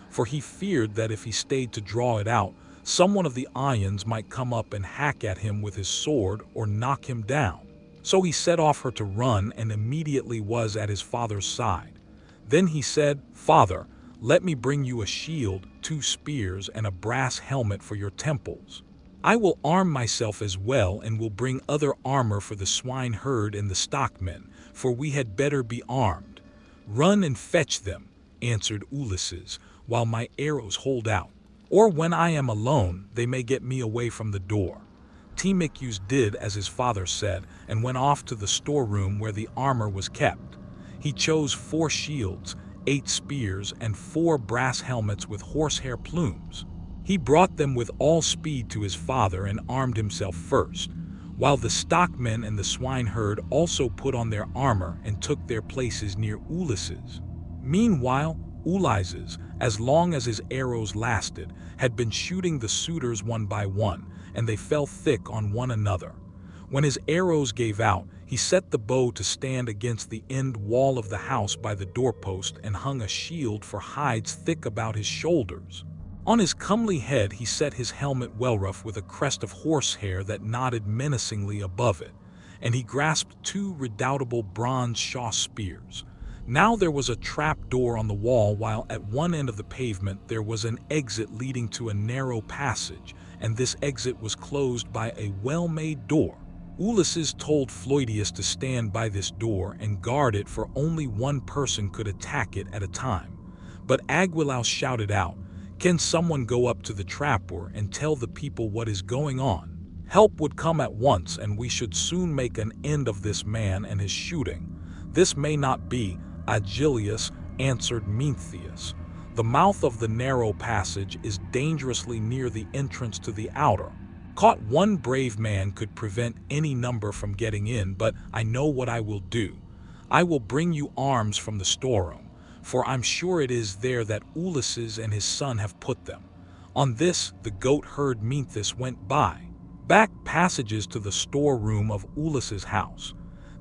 for he feared that if he stayed to draw it out, someone of the Ions might come up and hack at him with his sword or knock him down. So he set off her to run and immediately was at his father's side. Then he said, "Father, let me bring you a shield, 2 spears, and a brass helmet for your temples. I will arm myself as well and will bring other armor for the swineherd and the stockmen, for we had better be armed." "Run and fetch them," answered Ulysses, "while my arrows hold out. Or when I am alone, they may get me away from the door." Telemachus did as his father said and went off to the storeroom where the armor was kept. He chose 4 shields, 8 spears, and 4 brass helmets with horsehair plumes. He brought them with all speed to his father and armed himself first, while the stockmen and the swineherd also put on their armor and took their places near Ulysses. Meanwhile, Ulysses, as long as his arrows lasted, had been shooting the suitors one by one, and they fell thick on one another. When his arrows gave out, he set the bow to stand against the end wall of the house by the doorpost and hung a shield for hides thick about his shoulders. On his comely head he set his helmet wellruff with a crest of horsehair that nodded menacingly above it, and he grasped 2 redoubtable bronze shaw spears. Now there was a trap door on the wall, while at one end of the pavement there was an exit leading to a narrow passage, and this exit was closed by a well-made door. Ulysses told Ploidius to stand by this door and guard it, for only one person could attack it at a time. But Agwilaus shouted out, "Can someone go up to the trapdoor and tell the people what is going on? Help would come at once, and we should soon make an end of this man and his shooting." "This may not be, Agilius," answered Mnestheus. "The mouth of the narrow passage is dangerously near the entrance to the outer. Caught one brave man could prevent any number from getting in, but I know what I will do. I will bring you arms from the storeroom, for I'm sure it is there that Ulysses and his son have put them." On this, the goat-herd Mnestheus went by back passages to the storeroom of Ulysses' house.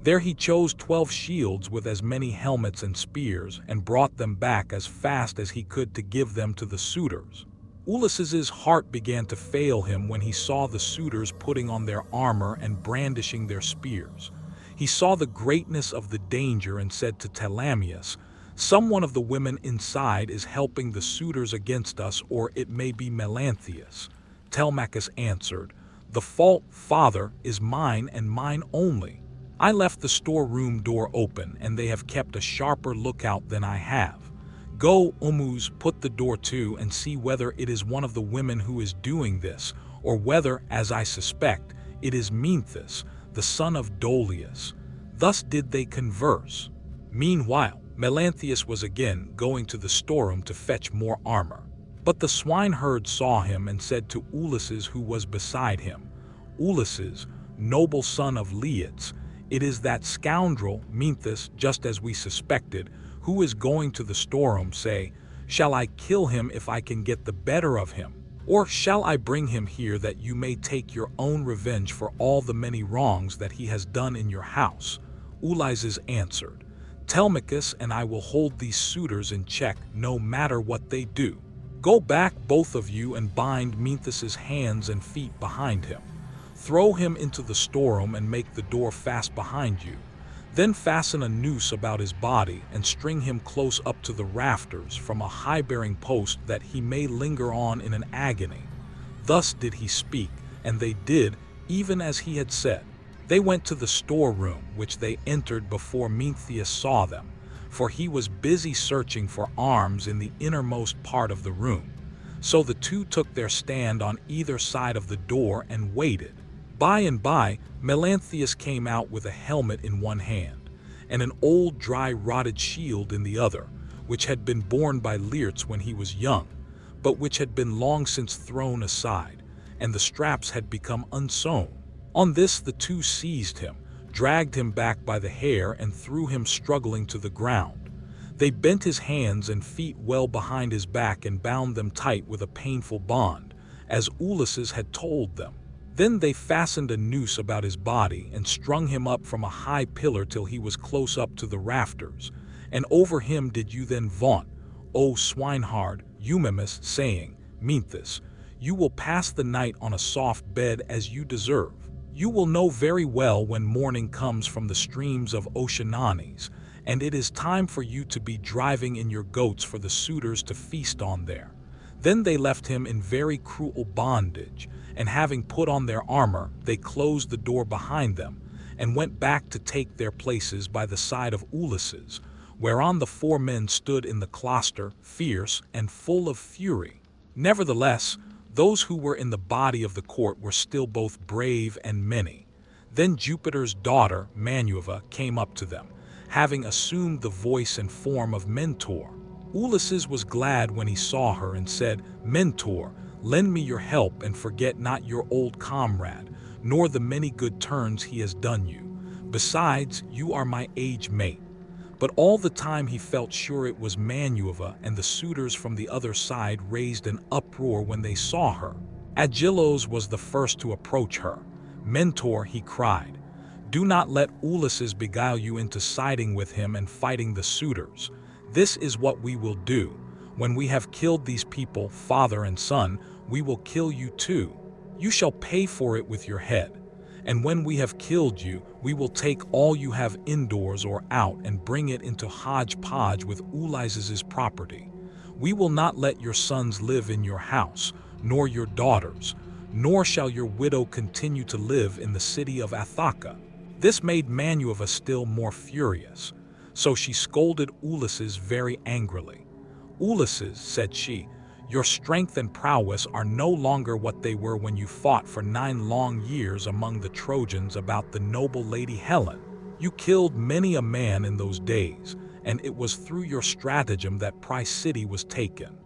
There he chose 12 shields with as many helmets and spears, and brought them back as fast as he could to give them to the suitors. Ulysses's heart began to fail him when he saw the suitors putting on their armor and brandishing their spears. He saw the greatness of the danger and said to Telemachus, "Some one of the women inside is helping the suitors against us, or it may be Melanthius." Telemachus answered, "The fault, father, is mine and mine only. I left the storeroom door open, and they have kept a sharper lookout than I have. Go, Umus, put the door to, and see whether it is one of the women who is doing this, or whether, as I suspect, it is Mnestheus, the son of Dolius." Thus did they converse. Meanwhile, Melanthius was again going to the storeroom to fetch more armor. But the swineherd saw him and said to Ulysses, who was beside him, "Ulysses, noble son of Leots, it is that scoundrel, Mnestheus, just as we suspected, who is going to the storeroom. Say, shall I kill him if I can get the better of him? Or shall I bring him here that you may take your own revenge for all the many wrongs that he has done in your house?" Ulysses answered, "Telemachus and I will hold these suitors in check no matter what they do. Go back, both of you, and bind Mnestheus's hands and feet behind him. Throw him into the storeroom and make the door fast behind you. Then fasten a noose about his body and string him close up to the rafters from a high-bearing post, that he may linger on in an agony." Thus did he speak, and they did even as he had said. They went to the storeroom, which they entered before Mnestheus saw them, for he was busy searching for arms in the innermost part of the room. So the two took their stand on either side of the door and waited. By and by, Melanthius came out with a helmet in one hand, and an old dry rotted shield in the other, which had been borne by Laertes when he was young. but which had been long since thrown aside, and the straps had become unsewn. On this the two seized him, dragged him back by the hair, and threw him struggling to the ground. They bent his hands and feet well behind his back and bound them tight with a painful bond, as Ulysses had told them. Then they fastened a noose about his body and strung him up from a high pillar till he was close up to the rafters. And over him did you then vaunt, O swinehard, Eumaeus, saying, Methus, you will pass the night on a soft bed as you deserve. You will know very well when morning comes from the streams of Oceananes, and it is time for you to be driving in your goats for the suitors to feast on there. Then they left him in very cruel bondage, and having put on their armor, they closed the door behind them, and went back to take their places by the side of Ulysses, whereon the 4 men stood in the cloister, fierce and full of fury. Nevertheless, those who were in the body of the court were still both brave and many. Then Jupiter's daughter, Minerva, came up to them, having assumed the voice and form of Mentor. Ulysses was glad when he saw her and said, Mentor, lend me your help and forget not your old comrade, nor the many good turns he has done you. Besides, you are my age mate. But all the time he felt sure it was Minerva, and the suitors from the other side raised an uproar when they saw her. Agelaus was the first to approach her. Mentor, he cried, do not let Ulysses beguile you into siding with him and fighting the suitors. This is what we will do. When we have killed these people, father and son, we will kill you too. You shall pay for it with your head. And when we have killed you, we will take all you have indoors or out and bring it into hodgepodge with Ulysses's property. We will not let your sons live in your house, nor your daughters, nor shall your widow continue to live in the city of Ithaca. This made Minerva still more furious, so she scolded Ulysses very angrily. Ulysses, said she, your strength and prowess are no longer what they were when you fought for 9 long years among the Trojans about the noble lady Helen. You killed many a man in those days, and it was through your stratagem that Price City was taken.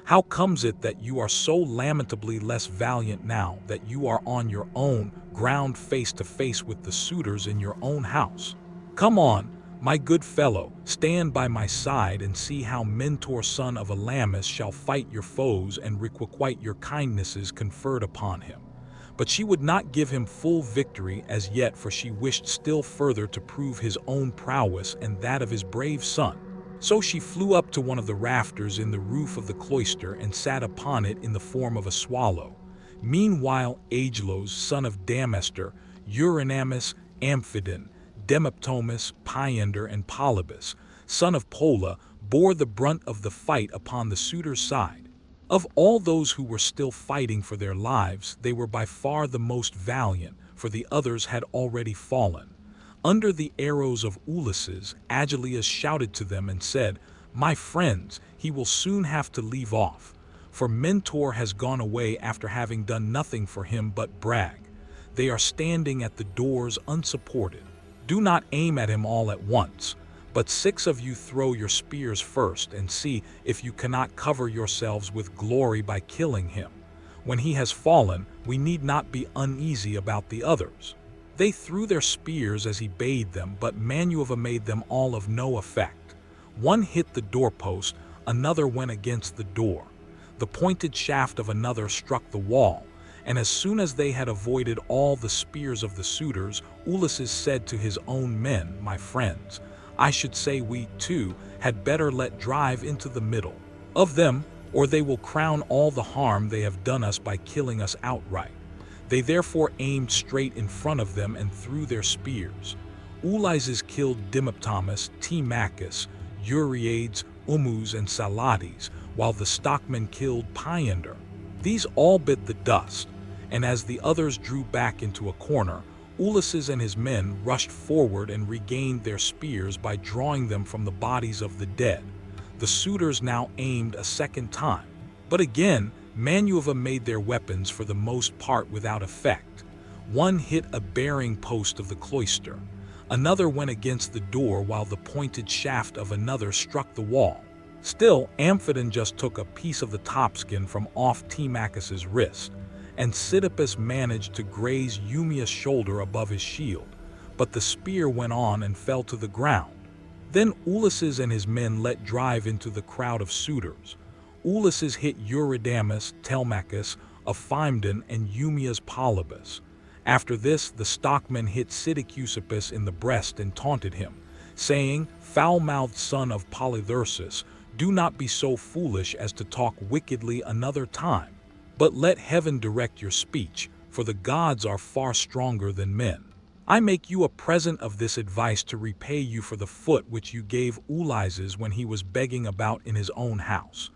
How comes it that you are so lamentably less valiant now that you are on your own ground face to face with the suitors in your own house? Come on, my good fellow, stand by my side and see how Mentor son of Elamus shall fight your foes and requite your kindnesses conferred upon him. But she would not give him full victory as yet, for she wished still further to prove his own prowess and that of his brave son. So she flew up to one of the rafters in the roof of the cloister and sat upon it in the form of a swallow. Meanwhile Agelaus, son of Damastor, Eurynomus, Amphidon, Demoptomus, Pyander, and Polybus, son of Pola, bore the brunt of the fight upon the suitors' side. Of all those who were still fighting for their lives, they were by far the most valiant, for the others had already fallen. Under the arrows of Ulysses, Agelaus shouted to them and said, My friends, he will soon have to leave off, for Mentor has gone away after having done nothing for him but brag. They are standing at the doors unsupported. Do not aim at him all at once, but 6 of you throw your spears first, and see if you cannot cover yourselves with glory by killing him. When he has fallen, we need not be uneasy about the others. They threw their spears as he bade them, but Minerva made them all of no effect. One hit the doorpost, another went against the door. The pointed shaft of another struck the wall, and as soon as they had avoided all the spears of the suitors, Ulysses said to his own men, My friends, I should say we, too, had better let drive into the middle of them, or they will crown all the harm they have done us by killing us outright. They therefore aimed straight in front of them and threw their spears. Ulysses killed Demoptomus, Telemachus, Euryades, Umus, and Salades, while the stockmen killed Pyander. These all bit the dust, and as the others drew back into a corner, Ulysses and his men rushed forward and regained their spears by drawing them from the bodies of the dead. The suitors now aimed a second time, but again Minerva made their weapons for the most part without effect. One hit a bearing post of the cloister, another went against the door, while the pointed shaft of another struck the wall. Still, Amphion just took a piece of the topskin from off Telemachus's wrist, and Sidippus managed to graze Eumaeus' shoulder above his shield, but the spear went on and fell to the ground. Then Ulysses and his men let drive into the crowd of suitors. Ulysses hit Eurydamas, Telemachus, Aphimedon, and Eumaeus Polybus. After this, the stockmen hit Sidippus in the breast and taunted him, saying, "Foul-mouthed son of Polythersus, do not be so foolish as to talk wickedly another time, but let heaven direct your speech, for the gods are far stronger than men. I make you a present of this advice to repay you for the foot which you gave Ulysses when he was begging about in his own house."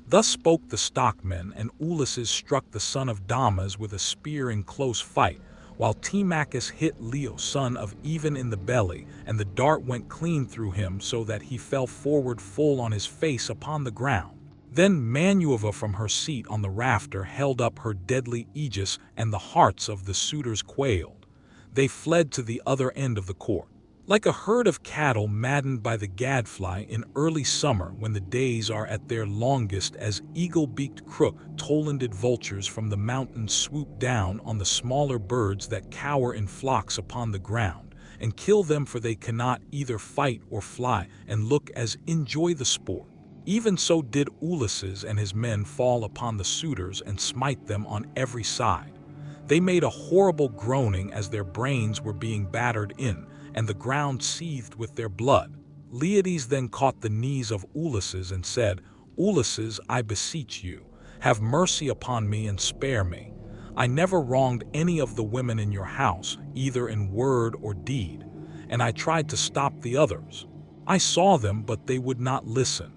Thus spoke the stockmen, and Ulysses struck the son of Damas with a spear in close fight, while Telemachus hit Leo son of Evan in the belly, and the dart went clean through him so that he fell forward full on his face upon the ground. Then Manueva from her seat on the rafter held up her deadly aegis, and the hearts of the suitors quailed. They fled to the other end of the court. Like a herd of cattle maddened by the gadfly in early summer when the days are at their longest, as eagle-beaked crook-tolanded vultures from the mountains swoop down on the smaller birds that cower in flocks upon the ground, and kill them for they cannot either fight or fly, and look as enjoy the sport. Even so did Ulysses and his men fall upon the suitors and smite them on every side. They made a horrible groaning as their brains were being battered in, and the ground seethed with their blood. Leiades then caught the knees of Ulysses and said, "Ulysses, I beseech you, have mercy upon me and spare me. I never wronged any of the women in your house, either in word or deed, and I tried to stop the others. I saw them, but they would not listen,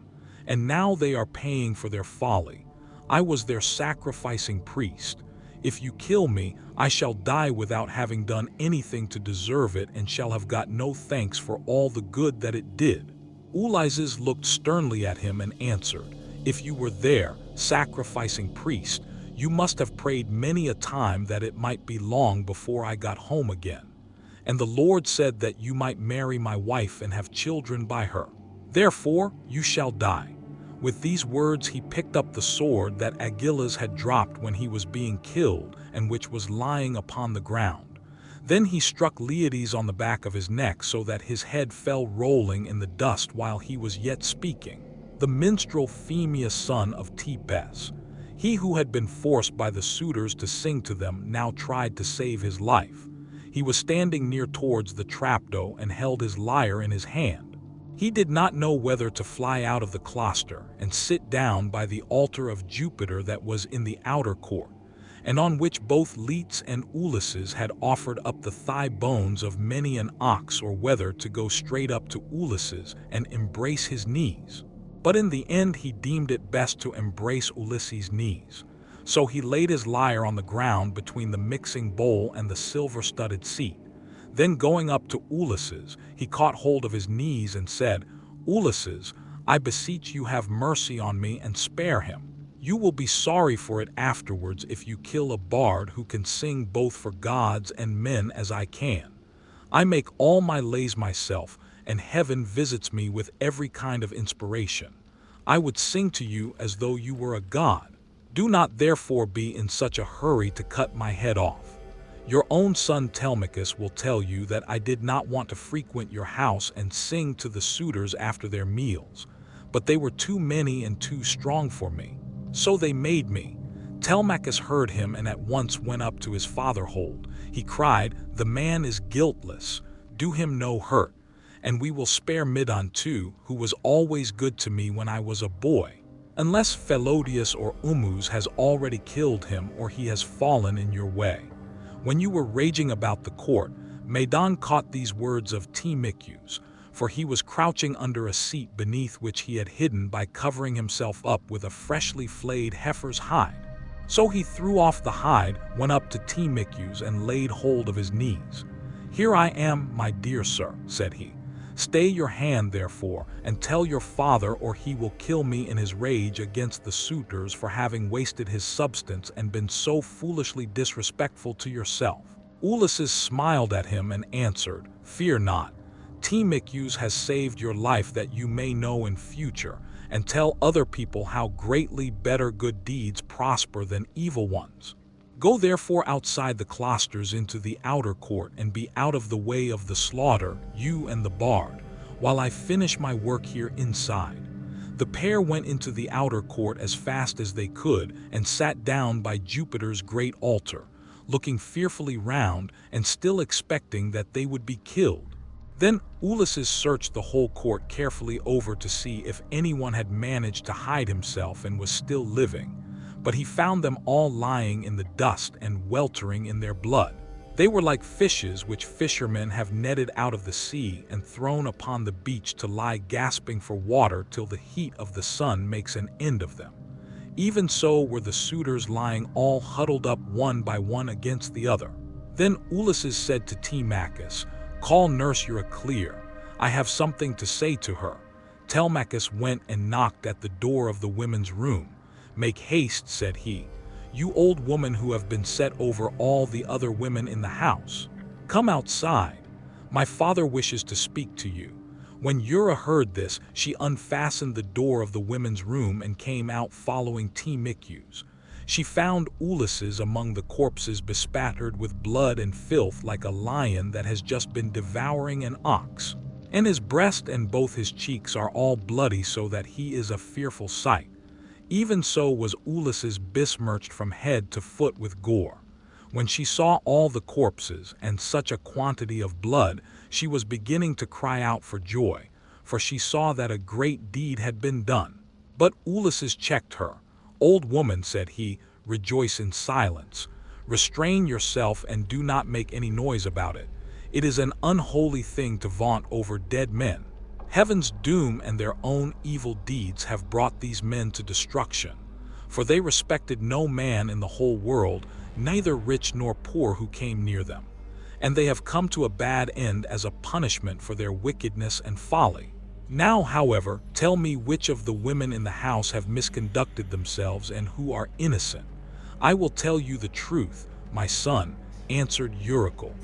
and now they are paying for their folly. I was their sacrificing priest. If you kill me, I shall die without having done anything to deserve it and shall have got no thanks for all the good that it did." Ulysses looked sternly at him and answered, "If you were there, sacrificing priest, you must have prayed many a time that it might be long before I got home again. And the Lord said that you might marry my wife and have children by her. Therefore, you shall die." With these words he picked up the sword that Agilles had dropped when he was being killed and which was lying upon the ground. Then he struck Leiades on the back of his neck so that his head fell rolling in the dust while he was yet speaking. The minstrel Phemius son of Tepes, he who had been forced by the suitors to sing to them, now tried to save his life. He was standing near towards the trapdoor and held his lyre in his hand. He did not know whether to fly out of the cloister and sit down by the altar of Jupiter that was in the outer court, and on which both Letes and Ulysses had offered up the thigh bones of many an ox, or whether to go straight up to Ulysses and embrace his knees. But in the end he deemed it best to embrace Ulysses' knees. So he laid his lyre on the ground between the mixing bowl and the silver-studded seat. Then going up to Ulysses, he caught hold of his knees and said, "Ulysses, I beseech you have mercy on me and spare him. You will be sorry for it afterwards if you kill a bard who can sing both for gods and men as I can. I make all my lays myself, and heaven visits me with every kind of inspiration. I would sing to you as though you were a god. Do not therefore be in such a hurry to cut my head off. Your own son Telemachus will tell you that I did not want to frequent your house and sing to the suitors after their meals, but they were too many and too strong for me. So they made me." Telemachus heard him and at once went up to his father-hold. He cried, "The man is guiltless, do him no hurt, and we will spare Medon too, who was always good to me when I was a boy, unless Philodius or Umus has already killed him or he has fallen in your way." When you were raging about the court, Medon caught these words of Telemachus, for he was crouching under a seat beneath which he had hidden by covering himself up with a freshly flayed heifer's hide. So he threw off the hide, went up to Telemachus and laid hold of his knees. "Here I am, my dear sir," said he. "Stay your hand, therefore, and tell your father, or he will kill me in his rage against the suitors for having wasted his substance and been so foolishly disrespectful to yourself." Ulysses smiled at him and answered, "Fear not. Telemachus has saved your life that you may know in future, and tell other people how greatly better good deeds prosper than evil ones. Go therefore outside the cloisters into the outer court and be out of the way of the slaughter, you and the bard, while I finish my work here inside." The pair went into the outer court as fast as they could and sat down by Jupiter's great altar, looking fearfully round and still expecting that they would be killed. Then Ulysses searched the whole court carefully over to see if anyone had managed to hide himself and was still living, but he found them all lying in the dust and weltering in their blood. They were like fishes which fishermen have netted out of the sea and thrown upon the beach to lie gasping for water till the heat of the sun makes an end of them. Even so were the suitors lying all huddled up one by one against the other. Then Ulysses said to Telemachus, "Call nurse Eurycleia, I have something to say to her." Telemachus went and knocked at the door of the women's room. "Make haste," said he, "you old woman who have been set over all the other women in the house. Come outside. My father wishes to speak to you." When Eurycleia heard this, she unfastened the door of the women's room and came out following Telemachus. She found Ulysses among the corpses bespattered with blood and filth like a lion that has just been devouring an ox. And his breast and both his cheeks are all bloody so that he is a fearful sight. Even so was Ulysses besmirched from head to foot with gore. When she saw all the corpses and such a quantity of blood, she was beginning to cry out for joy, for she saw that a great deed had been done. But Ulysses checked her. "Old woman," said he, "rejoice in silence. Restrain yourself and do not make any noise about it. It is an unholy thing to vaunt over dead men. Heaven's doom and their own evil deeds have brought these men to destruction, for they respected no man in the whole world, neither rich nor poor who came near them. And they have come to a bad end as a punishment for their wickedness and folly. Now, however, tell me which of the women in the house have misconducted themselves and who are innocent." "I will tell you the truth, my son," answered Eurycleia.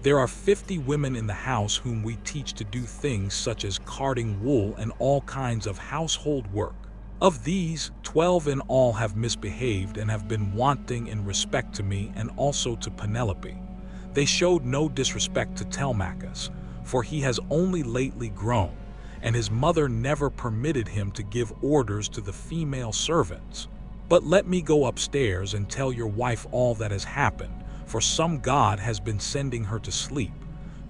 "There are 50 women in the house whom we teach to do things such as carding wool and all kinds of household work. Of these, 12 in all have misbehaved and have been wanting in respect to me and also to Penelope. They showed no disrespect to Telemachus, for he has only lately grown, and his mother never permitted him to give orders to the female servants. But let me go upstairs and tell your wife all that has happened, for some god has been sending her to sleep."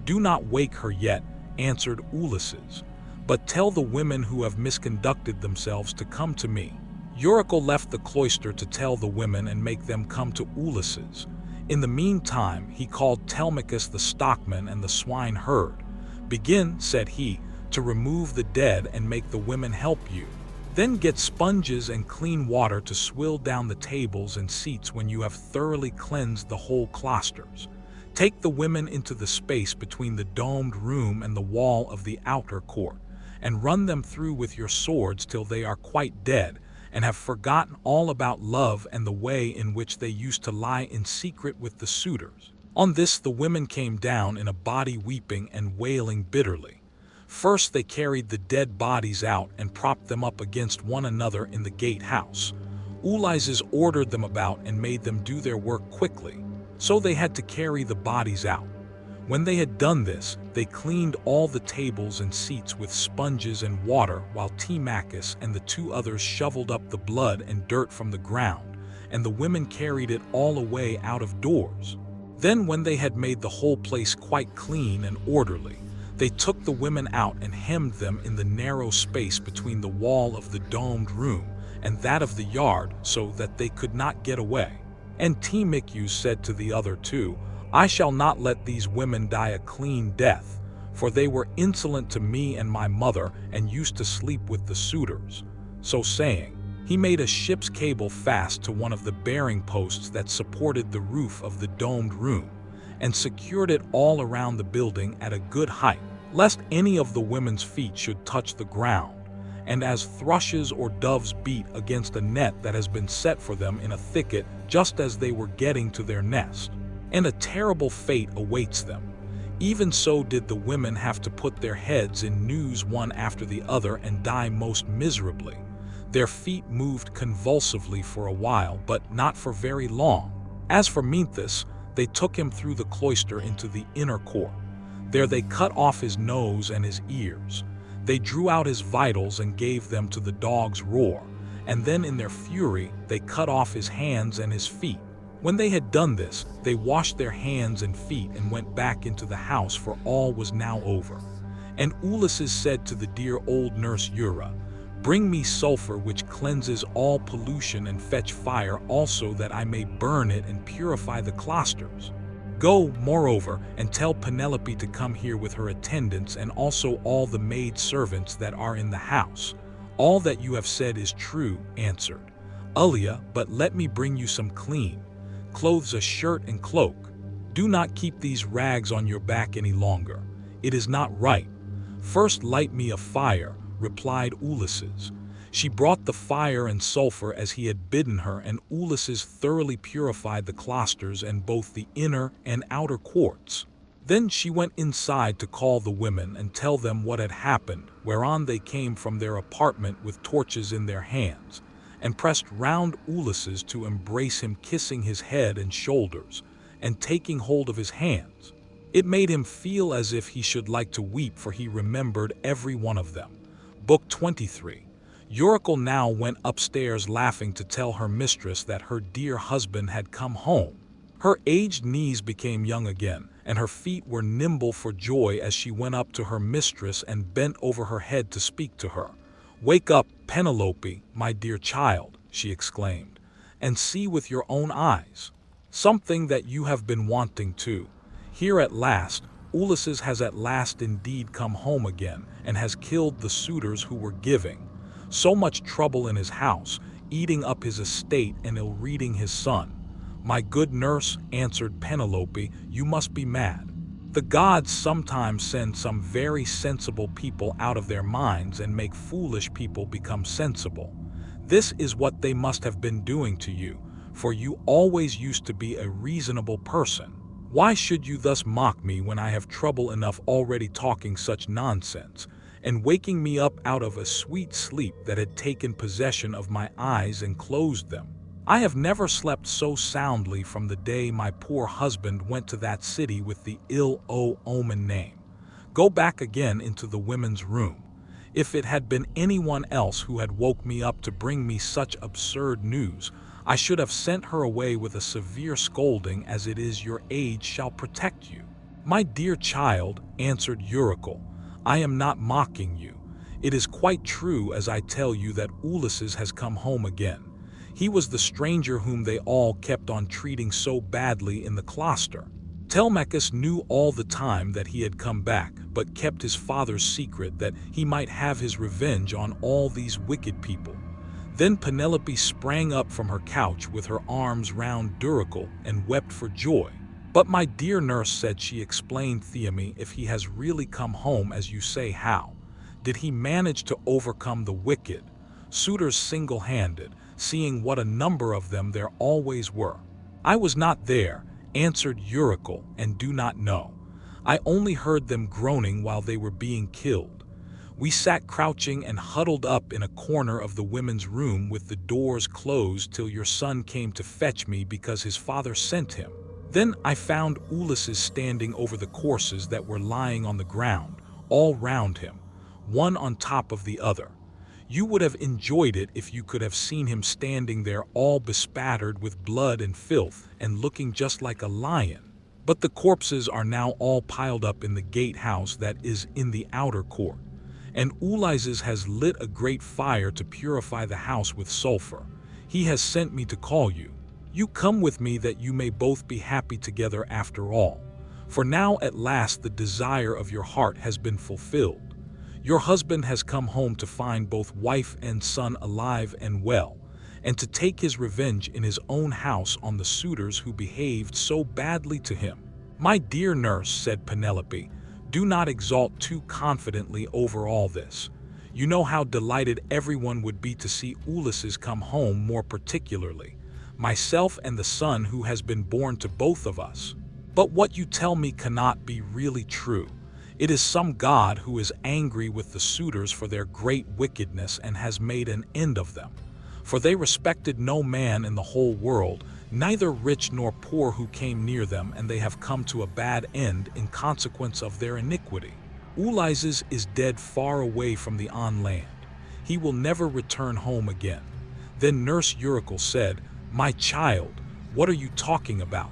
"Do not wake her yet," answered Ulysses, "but tell the women who have misconducted themselves to come to me." Eurycleia left the cloister to tell the women and make them come to Ulysses. In the meantime, he called Telemachus the stockman and the swineherd. "Begin," said he, "to remove the dead and make the women help you. Then get sponges and clean water to swill down the tables and seats when you have thoroughly cleansed the whole cloisters. Take the women into the space between the domed room and the wall of the outer court, and run them through with your swords till they are quite dead, and have forgotten all about love and the way in which they used to lie in secret with the suitors." On this the women came down in a body weeping and wailing bitterly. First they carried the dead bodies out and propped them up against one another in the gatehouse. Ulysses ordered them about and made them do their work quickly, so they had to carry the bodies out. When they had done this, they cleaned all the tables and seats with sponges and water, while Telemachus and the 2 others shoveled up the blood and dirt from the ground, and the women carried it all away out of doors. Then when they had made the whole place quite clean and orderly, they took the women out and hemmed them in the narrow space between the wall of the domed room and that of the yard, so that they could not get away. And Telemachus said to the other 2, "I shall not let these women die a clean death, for they were insolent to me and my mother and used to sleep with the suitors." So saying, he made a ship's cable fast to one of the bearing posts that supported the roof of the domed room, and secured it all around the building at a good height, lest any of the women's feet should touch the ground, and as thrushes or doves beat against a net that has been set for them in a thicket just as they were getting to their nest. And a terrible fate awaits them. Even so did the women have to put their heads in noose one after the other and die most miserably. Their feet moved convulsively for a while, but not for very long. As for Mnestheus, they took him through the cloister into the inner court. There they cut off his nose and his ears. They drew out his vitals and gave them to the dog's roar, and then in their fury they cut off his hands and his feet. When they had done this, they washed their hands and feet and went back into the house, for all was now over. And Ulysses said to the dear old nurse Eura, "Bring me sulfur which cleanses all pollution, and fetch fire also that I may burn it and purify the cloisters. Go, moreover, and tell Penelope to come here with her attendants and also all the maid servants that are in the house." "All that you have said is true," answered Ulia, "but let me bring you some clean clothes, a shirt and cloak. Do not keep these rags on your back any longer. It is not right." "First light me a fire," replied Ulysses. She brought the fire and sulfur as he had bidden her, and Ulysses thoroughly purified the cloisters and both the inner and outer courts. Then she went inside to call the women and tell them what had happened, whereon they came from their apartment with torches in their hands, and pressed round Ulysses to embrace him, kissing his head and shoulders, and taking hold of his hands. It made him feel as if he should like to weep, for he remembered every one of them. Book 23. Eurycle now went upstairs laughing to tell her mistress that her dear husband had come home. Her aged knees became young again, and her feet were nimble for joy as she went up to her mistress and bent over her head to speak to her. "Wake up, Penelope, my dear child," she exclaimed, "and see with your own eyes something that you have been wanting to. Here at last, Ulysses has at last indeed come home again, and has killed the suitors who were giving so much trouble in his house, eating up his estate and ill-reading his son." "My good nurse," answered Penelope, "you must be mad. The gods sometimes send some very sensible people out of their minds and make foolish people become sensible. This is what they must have been doing to you, for you always used to be a reasonable person. Why should you thus mock me when I have trouble enough already, talking such nonsense, and waking me up out of a sweet sleep that had taken possession of my eyes and closed them? I have never slept so soundly from the day my poor husband went to that city with the ill-omened name. Go back again into the women's room. If it had been anyone else who had woke me up to bring me such absurd news, I should have sent her away with a severe scolding. As it is, your age shall protect you." "My dear child," answered Eurycle, "I am not mocking you. It is quite true as I tell you that Ulysses has come home again. He was the stranger whom they all kept on treating so badly in the cloister. Telemachus knew all the time that he had come back, but kept his father's secret that he might have his revenge on all these wicked people." Then Penelope sprang up from her couch with her arms round Eurycle and wept for joy. "But my dear nurse," said she, "explain, Theami, if he has really come home as you say, how did he manage to overcome the wicked suitors single-handed, seeing what a number of them there always were?" "I was not there," answered Eurycle, "and do not know. I only heard them groaning while they were being killed. We sat crouching and huddled up in a corner of the women's room with the doors closed till your son came to fetch me because his father sent him. Then I found Ulysses standing over the corpses that were lying on the ground, all round him, one on top of the other. You would have enjoyed it if you could have seen him standing there all bespattered with blood and filth and looking just like a lion. But the corpses are now all piled up in the gatehouse that is in the outer court, and Ulysses has lit a great fire to purify the house with sulfur. He has sent me to call you. You come with me that you may both be happy together after all. For now at last the desire of your heart has been fulfilled. Your husband has come home to find both wife and son alive and well, and to take his revenge in his own house on the suitors who behaved so badly to him." "My dear nurse," said Penelope, "do not exult too confidently over all this. You know how delighted everyone would be to see Ulysses come home, more particularly myself and the son who has been born to both of us. But what you tell me cannot be really true. It is some god who is angry with the suitors for their great wickedness and has made an end of them. For they respected no man in the whole world, neither rich nor poor who came near them, and they have come to a bad end in consequence of their iniquity. Ulysses is dead far away from the on land. He will never return home again. Then nurse Eurycle said, "My child, what are you talking about?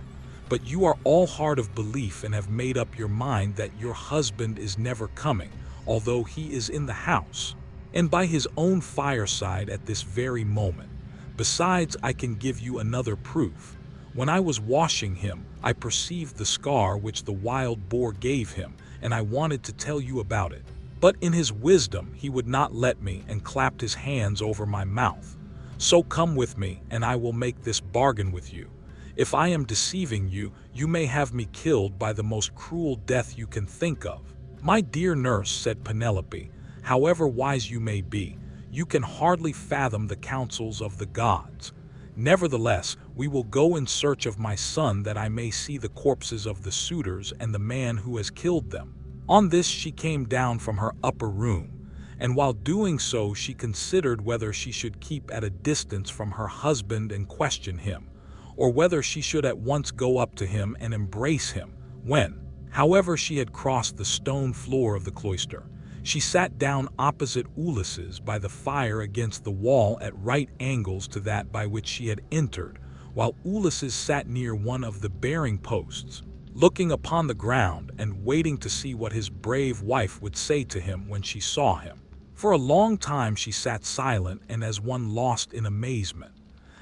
But you are all hard of belief and have made up your mind that your husband is never coming, although he is in the house, and by his own fireside at this very moment. Besides, I can give you another proof. When I was washing him, I perceived the scar which the wild boar gave him, and I wanted to tell you about it. But in his wisdom he would not let me and clapped his hands over my mouth. So come with me, and I will make this bargain with you. If I am deceiving you, you may have me killed by the most cruel death you can think of." "My dear nurse," said Penelope, "however wise you may be, you can hardly fathom the counsels of the gods. Nevertheless, we will go in search of my son that I may see the corpses of the suitors and the man who has killed them." On this she came down from her upper room, and while doing so she considered whether she should keep at a distance from her husband and question him, or whether she should at once go up to him and embrace him. When, however, she had crossed the stone floor of the cloister, she sat down opposite Ulysses by the fire against the wall at right angles to that by which she had entered, while Ulysses sat near one of the bearing posts, looking upon the ground and waiting to see what his brave wife would say to him when she saw him. For a long time she sat silent and as one lost in amazement.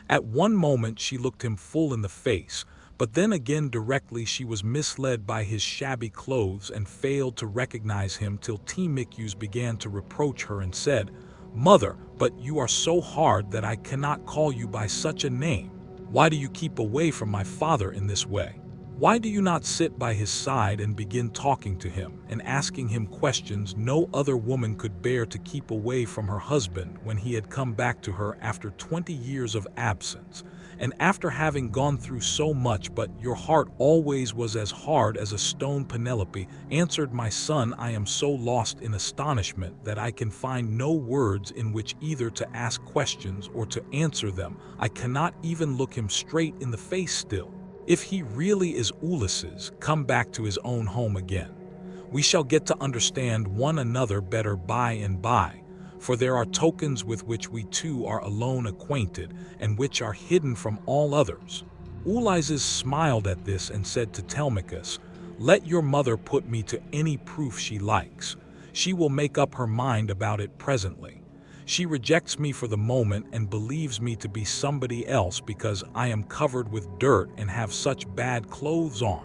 At one moment she looked him full in the face, but then again directly she was misled by his shabby clothes and failed to recognize him till Telemachus began to reproach her and said, "Mother, but you are so hard that I cannot call you by such a name. Why do you keep away from my father in this way? Why do you not sit by his side and begin talking to him and asking him questions no other woman could bear to keep away from her husband when he had come back to her after 20 years of absence, and after having gone through so much, but your heart always was as hard as a stone?" Penelope answered, "My son, I am so lost in astonishment that I can find no words in which either to ask questions or to answer them. I cannot even look him straight in the face still. If he really is Ulysses, come back to his own home again. We shall get to understand one another better by and by, for there are tokens with which we two are alone acquainted, and which are hidden from all others." Ulysses smiled at this and said to Telemachus, "Let your mother put me to any proof she likes. She will make up her mind about it presently. She rejects me for the moment and believes me to be somebody else because I am covered with dirt and have such bad clothes on.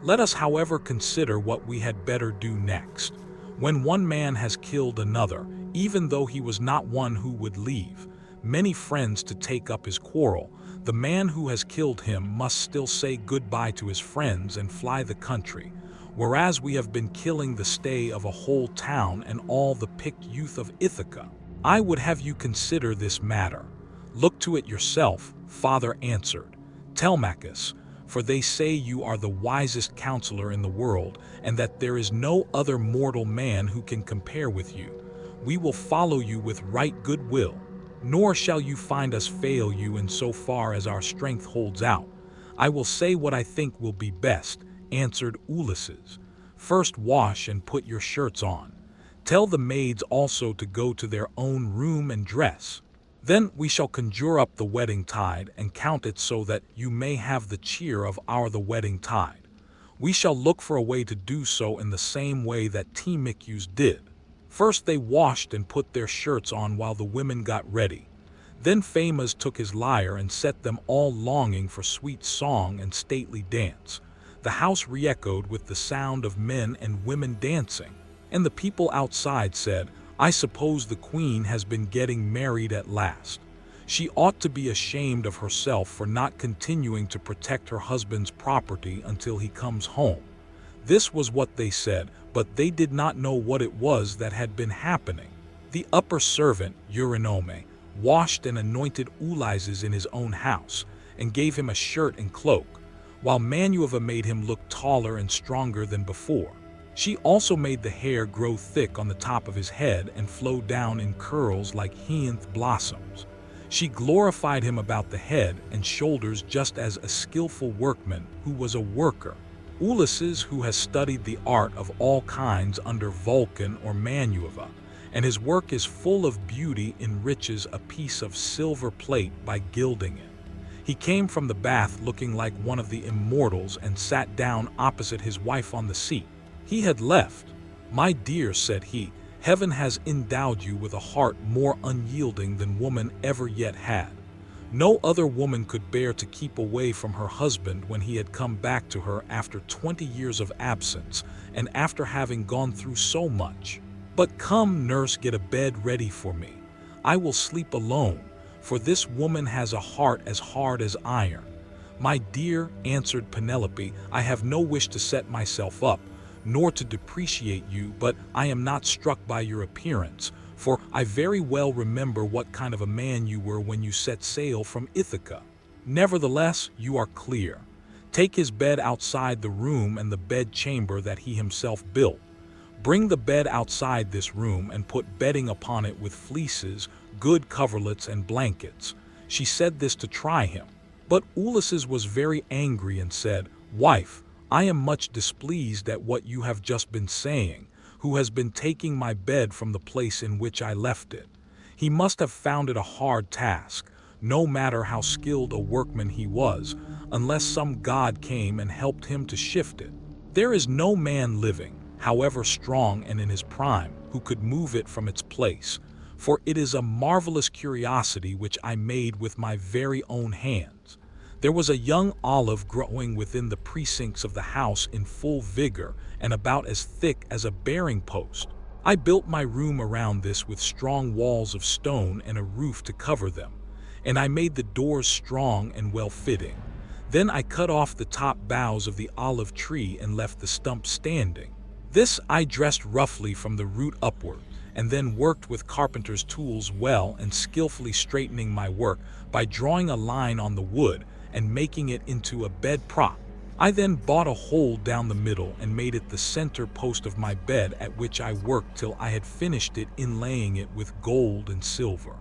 Let us, however, consider what we had better do next. When one man has killed another, even though he was not one who would leave many friends to take up his quarrel, the man who has killed him must still say goodbye to his friends and fly the country, whereas we have been killing the stay of a whole town and all the picked youth of Ithaca. I would have you consider this matter." "Look to it yourself," father answered, "Telemachus, for they say you are the wisest counselor in the world, and that there is no other mortal man who can compare with you. We will follow you with right good will, nor shall you find us fail you in so far as our strength holds out. I will say what I think will be best," answered Ulysses. "First wash and put your shirts on. Tell the maids also to go to their own room and dress. Then we shall conjure up the wedding tide and count it so that you may have the cheer of the wedding tide. We shall look for a way to do so in the same way that Telemachus did." First they washed and put their shirts on while the women got ready. Then Phamas took his lyre and set them all longing for sweet song and stately dance. The house re-echoed with the sound of men and women dancing. And the people outside said, "I suppose the queen has been getting married at last. She ought to be ashamed of herself for not continuing to protect her husband's property until he comes home." This was what they said, but they did not know what it was that had been happening. The upper servant, Eurynome, washed and anointed Ulysses in his own house, and gave him a shirt and cloak, while Manuva made him look taller and stronger than before. She also made the hair grow thick on the top of his head and flow down in curls like hyacinth blossoms. She glorified him about the head and shoulders just as a skillful workman who was a worker. Ulysses, who has studied the art of all kinds under Vulcan or Manuva, and his work is full of beauty, enriches a piece of silver plate by gilding it. He came from the bath looking like one of the immortals and sat down opposite his wife on the seat. He had left. "My dear," said he, "heaven has endowed you with a heart more unyielding than woman ever yet had. No other woman could bear to keep away from her husband when he had come back to her after 20 years of absence and after having gone through so much. But come, nurse, get a bed ready for me. I will sleep alone, for this woman has a heart as hard as iron." "My dear," answered Penelope, "I have no wish to set myself up, nor to depreciate you, but I am not struck by your appearance, for I very well remember what kind of a man you were when you set sail from Ithaca. Nevertheless, you are clear. Take his bed outside the room and the bed chamber that he himself built. Bring the bed outside this room and put bedding upon it with fleeces, good coverlets and blankets." She said this to try him. But Ulysses was very angry and said, "Wife, I am much displeased at what you have just been saying. Who has been taking my bed from the place in which I left it? He must have found it a hard task, no matter how skilled a workman he was, unless some god came and helped him to shift it. There is no man living, however strong and in his prime, who could move it from its place, for it is a marvelous curiosity which I made with my very own hands." There was a young olive growing within the precincts of the house in full vigor and about as thick as a bearing post. I built my room around this with strong walls of stone and a roof to cover them, and I made the doors strong and well-fitting. Then I cut off the top boughs of the olive tree and left the stump standing. This I dressed roughly from the root upward, and then worked with carpenter's tools well and skillfully straightening my work by drawing a line on the wood and making it into a bed prop. I then bought a hole down the middle and made it the center post of my bed, at which I worked till I had finished it, inlaying it with gold and silver.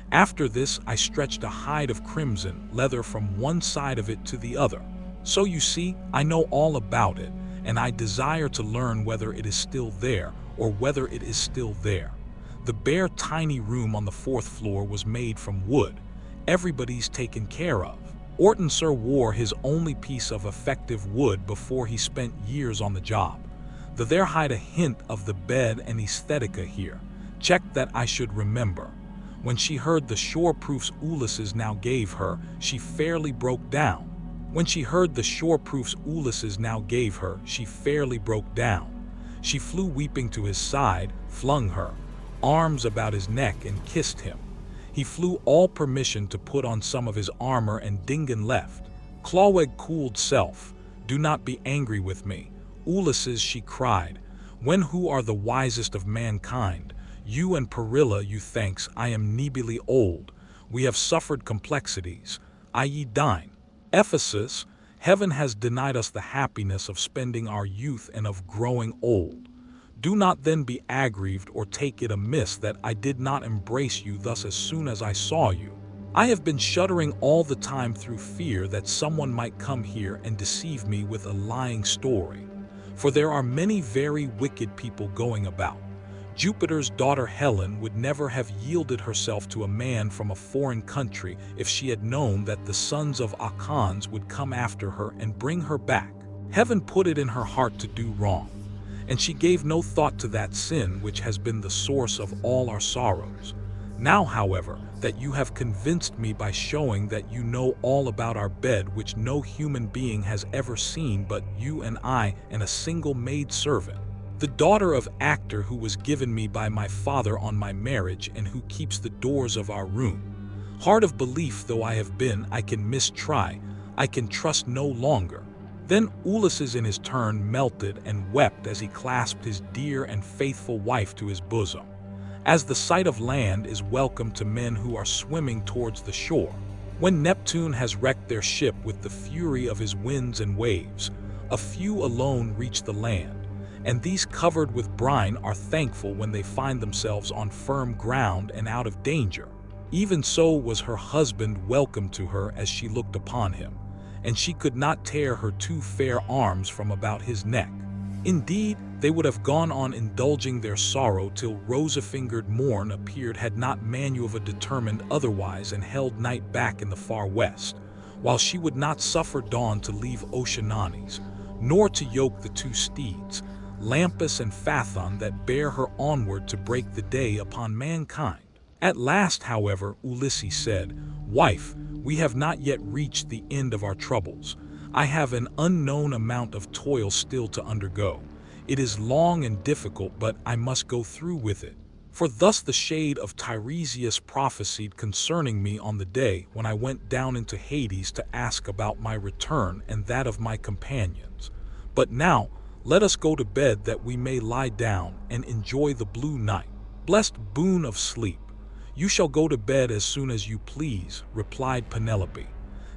After this I stretched a hide of crimson leather from one side of it to the other. So you see, I know all about it, and I desire to learn whether it is still there, or whether it is still there. The bare tiny room on the 4th floor was made from wood. Everybody's taken care of. Orton Sir wore his only piece of effective wood before he spent years on the job. There hide a hint of the bed and Ithaca here. Check that I should remember. When she heard the shore proofs Ulysses now gave her, she fairly broke down. She fairly broke down. She flew weeping to his side, flung her arms about his neck and kissed him. He flew all permission to put on some of his armor, and Dingan left. "Claweg cooled self, do not be angry with me, Ulysses," she cried, "when who are the wisest of mankind? You and Perilla, you thanks I am nebily old. We have suffered complexities, i.e. dine. Ephesus, heaven has denied us the happiness of spending our youth and of growing old. Do not then be aggrieved or take it amiss that I did not embrace you thus as soon as I saw you. I have been shuddering all the time through fear that someone might come here and deceive me with a lying story. For there are many very wicked people going about. Jupiter's daughter Helen would never have yielded herself to a man from a foreign country if she had known that the sons of Achans would come after her and bring her back. Heaven put it in her heart to do wrong, and she gave no thought to that sin which has been the source of all our sorrows. Now, however, that you have convinced me by showing that you know all about our bed, which no human being has ever seen but you and I and a single maid servant, the daughter of Actor who was given me by my father on my marriage and who keeps the doors of our room. Hard of belief though I have been, I can mistry, I can trust no longer." Then Ulysses in his turn melted and wept as he clasped his dear and faithful wife to his bosom. As the sight of land is welcome to men who are swimming towards the shore, When Neptune has wrecked their ship with the fury of his winds and waves, a few alone reach the land, and these covered with brine are thankful when they find themselves on firm ground and out of danger. Even so was her husband welcome to her as she looked upon him, and she could not tear her two fair arms from about his neck. Indeed, they would have gone on indulging their sorrow till rosy-fingered morn appeared had not Manuva determined otherwise and held night back in the far west, while she would not suffer dawn to leave Oceananes, nor to yoke the two steeds, Lampus and Phaethon, that bear her onward to break the day upon mankind. At last, however, Ulysses said, "Wife, we have not yet reached the end of our troubles. I have an unknown amount of toil still to undergo. It is long and difficult, but I must go through with it. For thus the shade of Tiresias prophesied concerning me on the day when I went down into Hades to ask about my return and that of my companions. But now, let us go to bed that we may lie down and enjoy the blue night. Blessed boon of sleep. You shall go to bed as soon as you please," replied Penelope.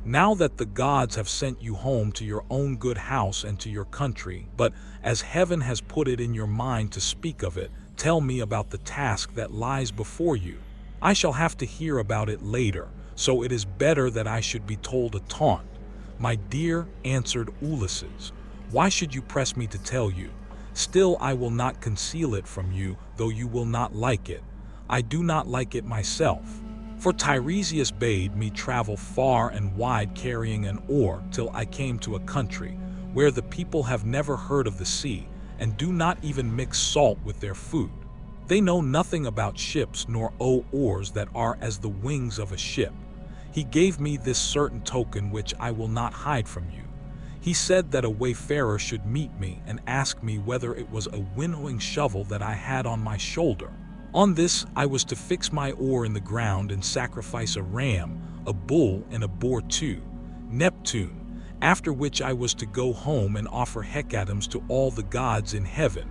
"Now that the gods have sent you home to your own good house and to your country, but as heaven has put it in your mind to speak of it, tell me about the task that lies before you. I shall have to hear about it later, so it is better that I should be told a taunt." "My dear," answered Ulysses, "why should you press me to tell you? Still I will not conceal it from you, though you will not like it. I do not like it myself. For Tiresias bade me travel far and wide carrying an oar till I came to a country where the people have never heard of the sea and do not even mix salt with their food. They know nothing about ships nor oars that are as the wings of a ship. He gave me this certain token which I will not hide from you. He said that a wayfarer should meet me and ask me whether it was a winnowing shovel that I had on my shoulder. On this I was to fix my oar in the ground and sacrifice a ram, a bull, and a boar to Neptune, after which I was to go home and offer hecatombs to all the gods in heaven,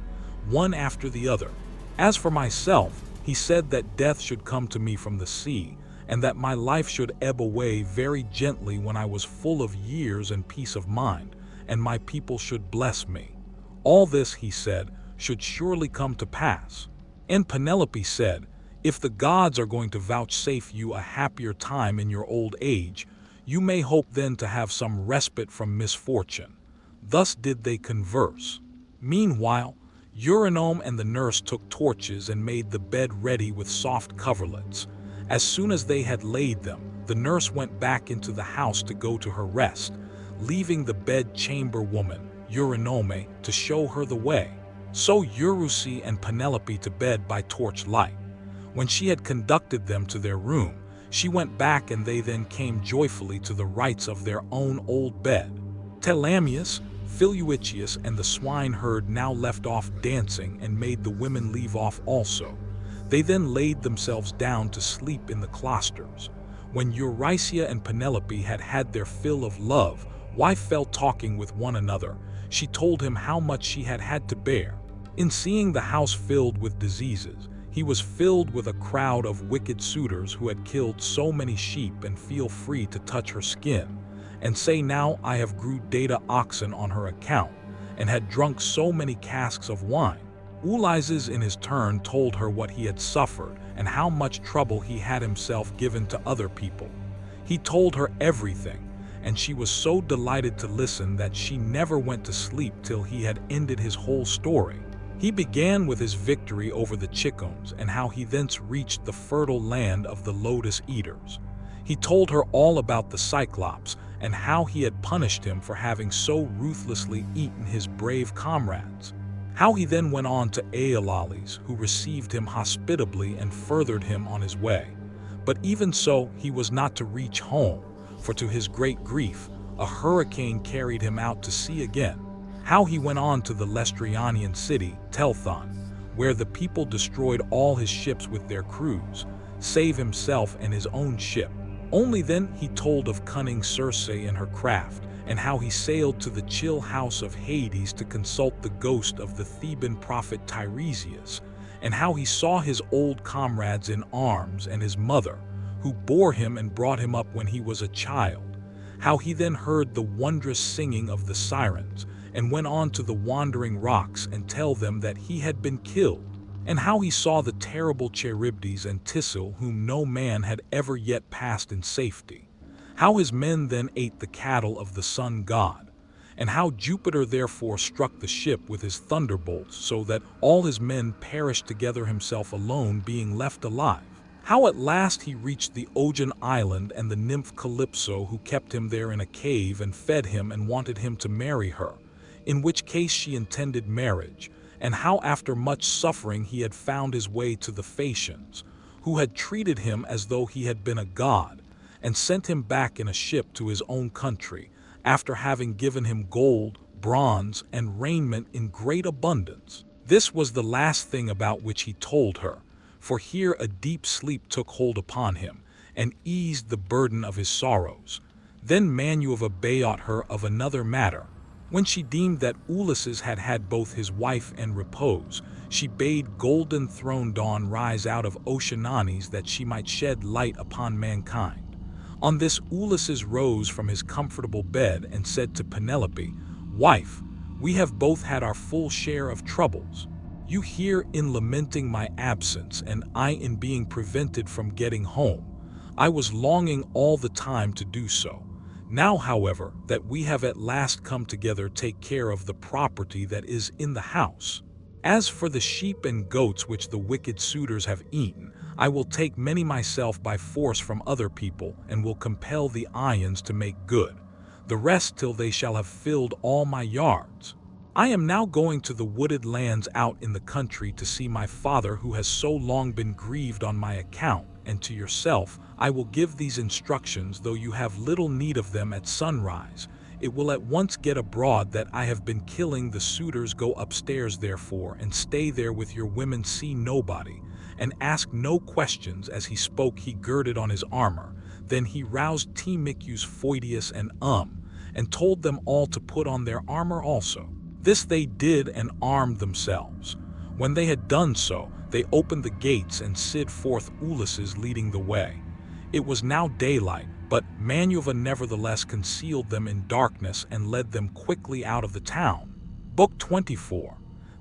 one after the other. As for myself, he said that death should come to me from the sea, and that my life should ebb away very gently when I was full of years and peace of mind, and my people should bless me. All this, he said, should surely come to pass." And Penelope said, "If the gods are going to vouchsafe you a happier time in your old age, you may hope then to have some respite from misfortune." Thus did they converse. Meanwhile, Eurynome and the nurse took torches and made the bed ready with soft coverlets. As soon as they had laid them, the nurse went back into the house to go to her rest, leaving the bed-chamber woman, Eurynome, to show her the way. So Eurydice and Penelope to bed by torchlight. When she had conducted them to their room, she went back and they then came joyfully to the rights of their own old bed. Telemachus, Philoetius, and the swineherd now left off dancing and made the women leave off also. They then laid themselves down to sleep in the cloisters. When Eurydice and Penelope had had their fill of love, wife fell talking with one another. She told him how much she had had to bear. In seeing the house filled with diseases, he was filled with a crowd of wicked suitors who had killed so many sheep and feel free to touch her skin, and say, "Now I have grew data oxen on her account, and had drunk so many casks of wine." Ulysses in his turn told her what he had suffered and how much trouble he had himself given to other people. He told her everything, and she was so delighted to listen that she never went to sleep till he had ended his whole story. He began with his victory over the Chicones and how he thence reached the fertile land of the Lotus Eaters. He told her all about the Cyclops and how he had punished him for having so ruthlessly eaten his brave comrades. How he then went on to Aeolales, who received him hospitably and furthered him on his way. But even so, he was not to reach home, for to his great grief, a hurricane carried him out to sea again. How he went on to the Lestrianian city, Telthon, where the people destroyed all his ships with their crews, save himself and his own ship. Only then he told of cunning Circe and her craft, and how he sailed to the chill house of Hades to consult the ghost of the Theban prophet Tiresias, and how he saw his old comrades in arms and his mother, who bore him and brought him up when he was a child, how he then heard the wondrous singing of the sirens, and went on to the wandering rocks and tell them that he had been killed, and how he saw the terrible Charybdis and Tissel whom no man had ever yet passed in safety, how his men then ate the cattle of the sun god, and how Jupiter therefore struck the ship with his thunderbolts so that all his men perished together, himself alone being left alive, how at last he reached the Ocean island and the nymph Calypso, who kept him there in a cave and fed him and wanted him to marry her, in which case she intended marriage, and how after much suffering he had found his way to the Phaeacians, who had treated him as though he had been a god, and sent him back in a ship to his own country, after having given him gold, bronze, and raiment in great abundance. This was the last thing about which he told her, for here a deep sleep took hold upon him, and eased the burden of his sorrows. Then Manuva bethought her of another matter. When she deemed that Ulysses had had both his wife and repose, she bade golden-throned Dawn rise out of Oceananes that she might shed light upon mankind. On this Ulysses rose from his comfortable bed and said to Penelope, "Wife, we have both had our full share of troubles. You here in lamenting my absence, and I in being prevented from getting home. I was longing all the time to do so. Now, however, that we have at last come together, take care of the property that is in the house. As for the sheep and goats which the wicked suitors have eaten, I will take many myself by force from other people, and will compel the Ions to make good, the rest till they shall have filled all my yards. I am now going to the wooded lands out in the country to see my father, who has so long been grieved on my account, and to yourself I will give these instructions, though you have little need of them. At sunrise it will at once get abroad that I have been killing the suitors. Go upstairs therefore, and stay there with your women, see nobody, and ask no questions." As he spoke he girded on his armor. Then he roused Telemachus, Phoedius, and told them all to put on their armor also. This they did and armed themselves. When they had done so, they opened the gates and sent forth Ulysses leading the way. It was now daylight, but Manuva nevertheless concealed them in darkness and led them quickly out of the town. Book 24.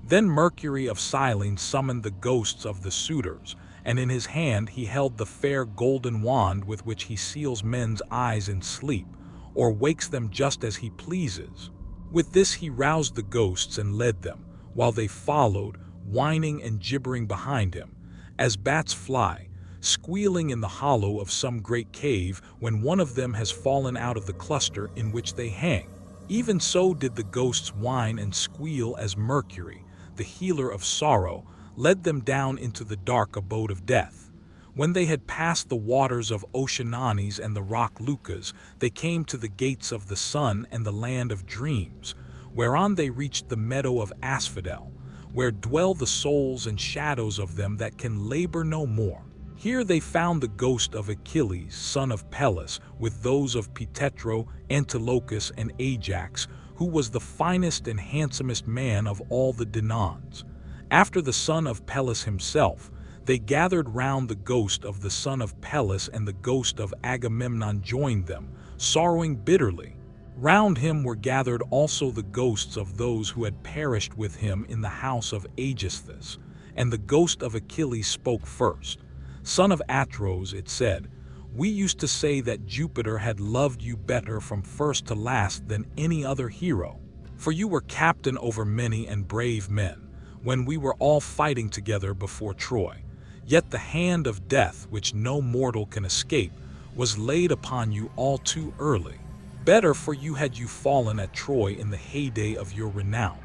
Then Mercury of Cyllene summoned the ghosts of the suitors, and in his hand he held the fair golden wand with which he seals men's eyes in sleep, or wakes them just as he pleases. With this he roused the ghosts and led them, while they followed, whining and gibbering behind him, as bats fly, squealing in the hollow of some great cave when one of them has fallen out of the cluster in which they hang. Even so did the ghosts whine and squeal as Mercury, the healer of sorrow, led them down into the dark abode of death. When they had passed the waters of Oceananes and the rock Leucas, they came to the gates of the sun and the land of dreams, whereon they reached the meadow of Asphodel, where dwell the souls and shadows of them that can labor no more. Here they found the ghost of Achilles, son of Peleus, with those of Pitetro, Antilochus, and Ajax, who was the finest and handsomest man of all the Danaans. After the son of Peleus himself, they gathered round the ghost of the son of Peleus, and the ghost of Agamemnon joined them, sorrowing bitterly. Round him were gathered also the ghosts of those who had perished with him in the house of Aegisthus, and the ghost of Achilles spoke first. "Son of Atros," it said, "we used to say that Jupiter had loved you better from first to last than any other hero, for you were captain over many and brave men, when we were all fighting together before Troy. Yet the hand of death, which no mortal can escape, was laid upon you all too early. Better for you had you fallen at Troy in the heyday of your renown,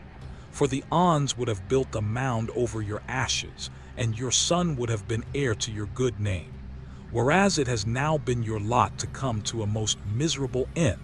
for the Ons would have built a mound over your ashes, and your son would have been heir to your good name, whereas it has now been your lot to come to a most miserable end."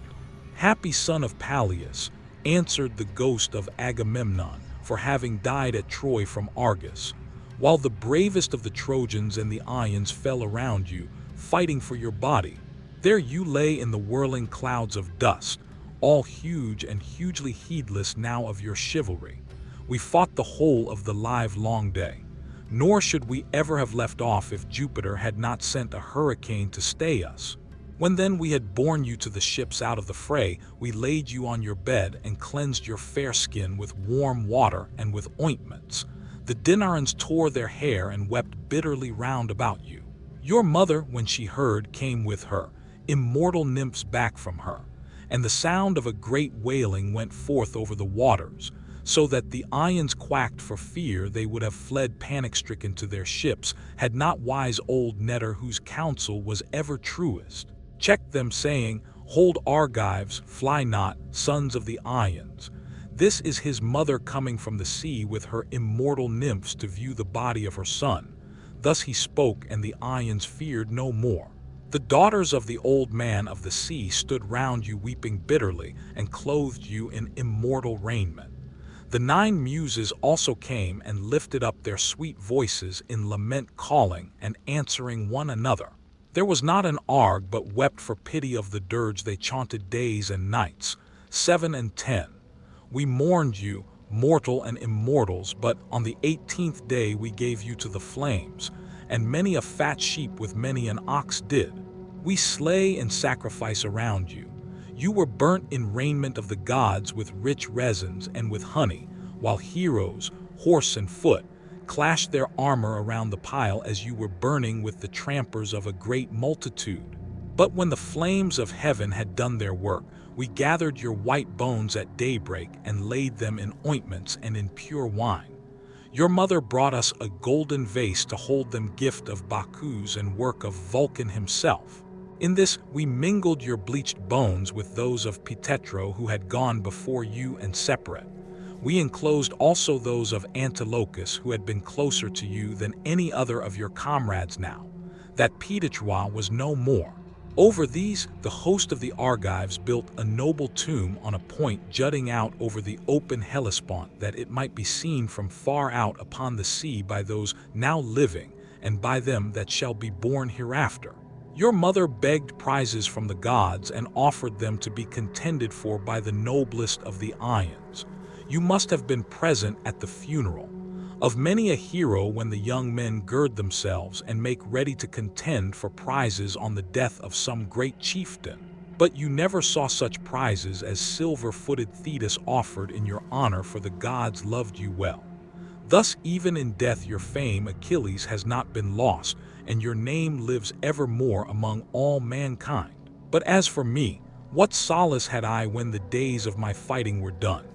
"Happy son of Peleus," answered the ghost of Agamemnon, "for having died at Troy from Argus, while the bravest of the Trojans and the Ions fell around you, fighting for your body. There you lay in the whirling clouds of dust, all huge and hugely heedless now of your chivalry. We fought the whole of the live long day. nor should we ever have left off if Jupiter had not sent a hurricane to stay us. When then we had borne you to the ships out of the fray, we laid you on your bed and cleansed your fair skin with warm water and with ointments. The Dinarans tore their hair and wept bitterly round about you. Your mother, when she heard, came with her immortal nymphs back from her, and the sound of a great wailing went forth over the waters, so that the Ions quacked for fear they would have fled panic-stricken to their ships, had not wise old Netter, whose counsel was ever truest, checked them, saying, "Hold, Argives, fly not, sons of the Ions. This is his mother coming from the sea with her immortal nymphs to view the body of her son." Thus he spoke, and the Ions feared no more. The daughters of the old man of the sea stood round you weeping bitterly, and clothed you in immortal raiment. The 9 Muses also came and lifted up their sweet voices in lament, calling and answering one another. There was not an Arg but wept for pity of the dirge they chaunted days and nights, 7 and 10. We mourned you, mortal and immortals, but on the 18th day we gave you to the flames, and many a fat sheep with many an ox did we slay and sacrifice around you. You were burnt in raiment of the gods with rich resins and with honey, while heroes, horse and foot, clashed their armor around the pile as you were burning with the trampers of a great multitude. But when the flames of heaven had done their work, we gathered your white bones at daybreak and laid them in ointments and in pure wine. Your mother brought us a golden vase to hold them, gift of Bacchus and work of Vulcan himself. In this we mingled your bleached bones with those of Pitetro, who had gone before you and separate. We enclosed also those of Antilochus, who had been closer to you than any other of your comrades now, that Pitetro was no more. Over these, the host of the Argives built a noble tomb on a point jutting out over the open Hellespont, that it might be seen from far out upon the sea by those now living, and by them that shall be born hereafter. Your mother begged prizes from the gods and offered them to be contended for by the noblest of the Ions. You must have been present at the funeral of many a hero, when the young men gird themselves and make ready to contend for prizes on the death of some great chieftain. But you never saw such prizes as silver-footed Thetis offered in your honor, for the gods loved you well. Thus even in death your fame, Achilles, has not been lost, and your name lives evermore among all mankind. But as for me, what solace had I when the days of my fighting were done?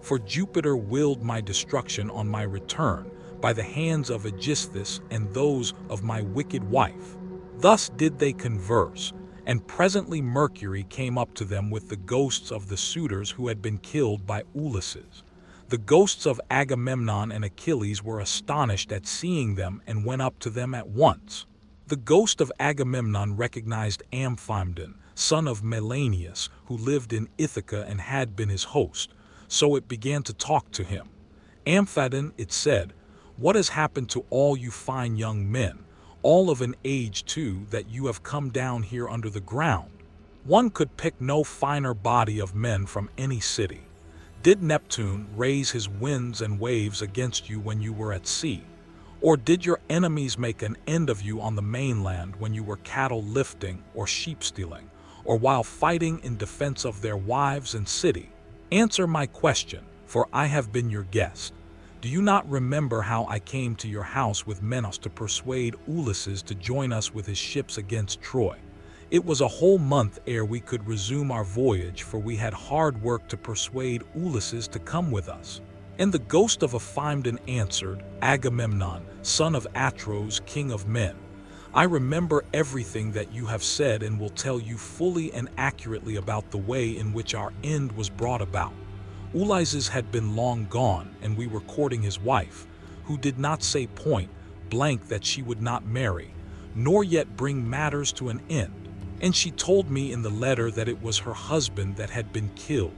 For Jupiter willed my destruction on my return by the hands of Aegisthus and those of my wicked wife. Thus did they converse, and presently Mercury came up to them with the ghosts of the suitors who had been killed by Ulysses. The ghosts of Agamemnon and Achilles were astonished at seeing them and went up to them at once. The ghost of Agamemnon recognized Amphimedon, son of Melanius, who lived in Ithaca and had been his host. So it began to talk to him. "Amphimedon," it said, "what has happened to all you fine young men, all of an age too, that you have come down here under the ground? One could pick no finer body of men from any city. Did Neptune raise his winds and waves against you when you were at sea? Or did your enemies make an end of you on the mainland when you were cattle lifting or sheep stealing, or while fighting in defense of their wives and city? Answer my question, for I have been your guest. Do you not remember how I came to your house with Menos to persuade Ulysses to join us with his ships against Troy? It was a whole month ere we could resume our voyage, for we had hard work to persuade Ulysses to come with us." And the ghost of Amphimedon answered, "Agamemnon, son of Atros, king of men, I remember everything that you have said and will tell you fully and accurately about the way in which our end was brought about. Ulysses had been long gone, and we were courting his wife, who did not say point blank that she would not marry, nor yet bring matters to an end. And she told me in the letter that it was her husband that had been killed.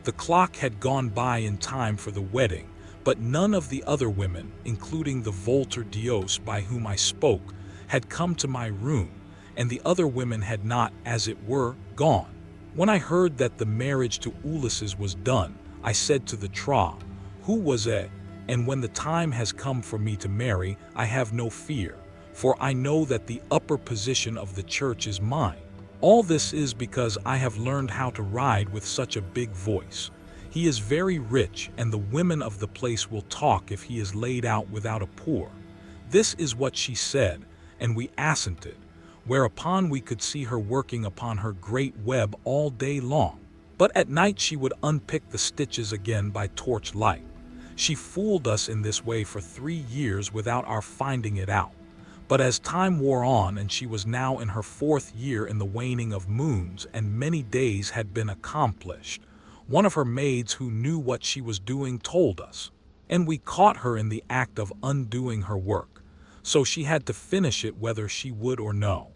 The clock had gone by in time for the wedding, but none of the other women, including the Voltor Dios by whom I spoke, had come to my room, and the other women had not, as it were, gone. When I heard that the marriage to Ulysses was done, I said to the Tra, who was a And when the time has come for me to marry, I have no fear, for I know that the upper position of the church is mine. All this is because I have learned how to ride with such a big voice. He is very rich, and the women of the place will talk if he is laid out without a poor. This is what she said, and we assented, whereupon we could see her working upon her great web all day long. But at night she would unpick the stitches again by torchlight. She fooled us in this way for 3 years without our finding it out. But as time wore on and she was now in her 4th year in the waning of moons and many days had been accomplished, one of her maids who knew what she was doing told us, and we caught her in the act of undoing her work. So she had to finish it whether she would or no.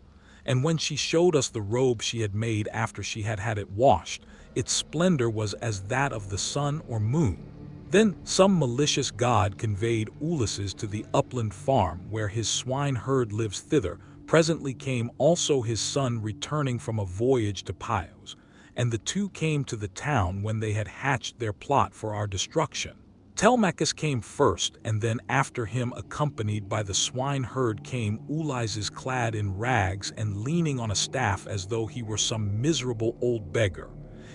And when she showed us the robe she had made after she had had it washed, its splendor was as that of the sun or moon. Then some malicious god conveyed Ulysses to the upland farm where his swineherd lives. Thither presently came also his son returning from a voyage to Pyos, and the two came to the town when they had hatched their plot for our destruction. Telemachus came first, and then after him, accompanied by the swineherd, came Ulysses clad in rags and leaning on a staff as though he were some miserable old beggar.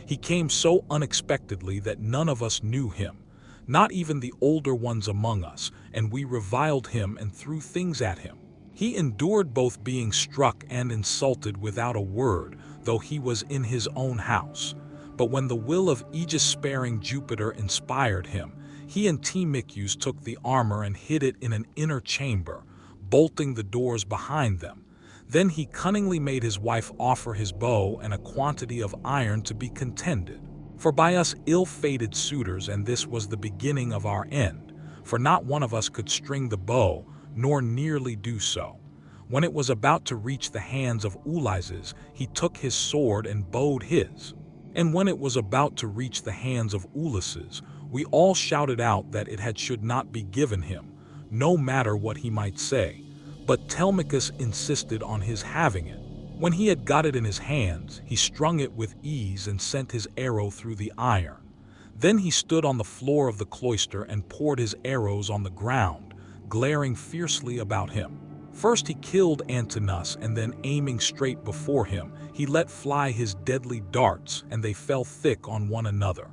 He came so unexpectedly that none of us knew him, not even the older ones among us, and we reviled him and threw things at him. He endured both being struck and insulted without a word, though he was in his own house. But when the will of aegis-sparing Jupiter inspired him, he and Telemachus took the armor and hid it in an inner chamber, bolting the doors behind them. Then he cunningly made his wife offer his bow and a quantity of iron to be contended. For by us ill-fated suitors, and this was the beginning of our end, for not one of us could string the bow, nor nearly do so. When it was about to reach the hands of Ulysses, he took his sword and bowed his. And when it was about to reach the hands of Ulysses, we all shouted out that it should not be given him, no matter what he might say. But Telemachus insisted on his having it. When he had got it in his hands, he strung it with ease and sent his arrow through the iron. Then he stood on the floor of the cloister and poured his arrows on the ground, glaring fiercely about him. First he killed Antinous, and then aiming straight before him, he let fly his deadly darts, and they fell thick on one another.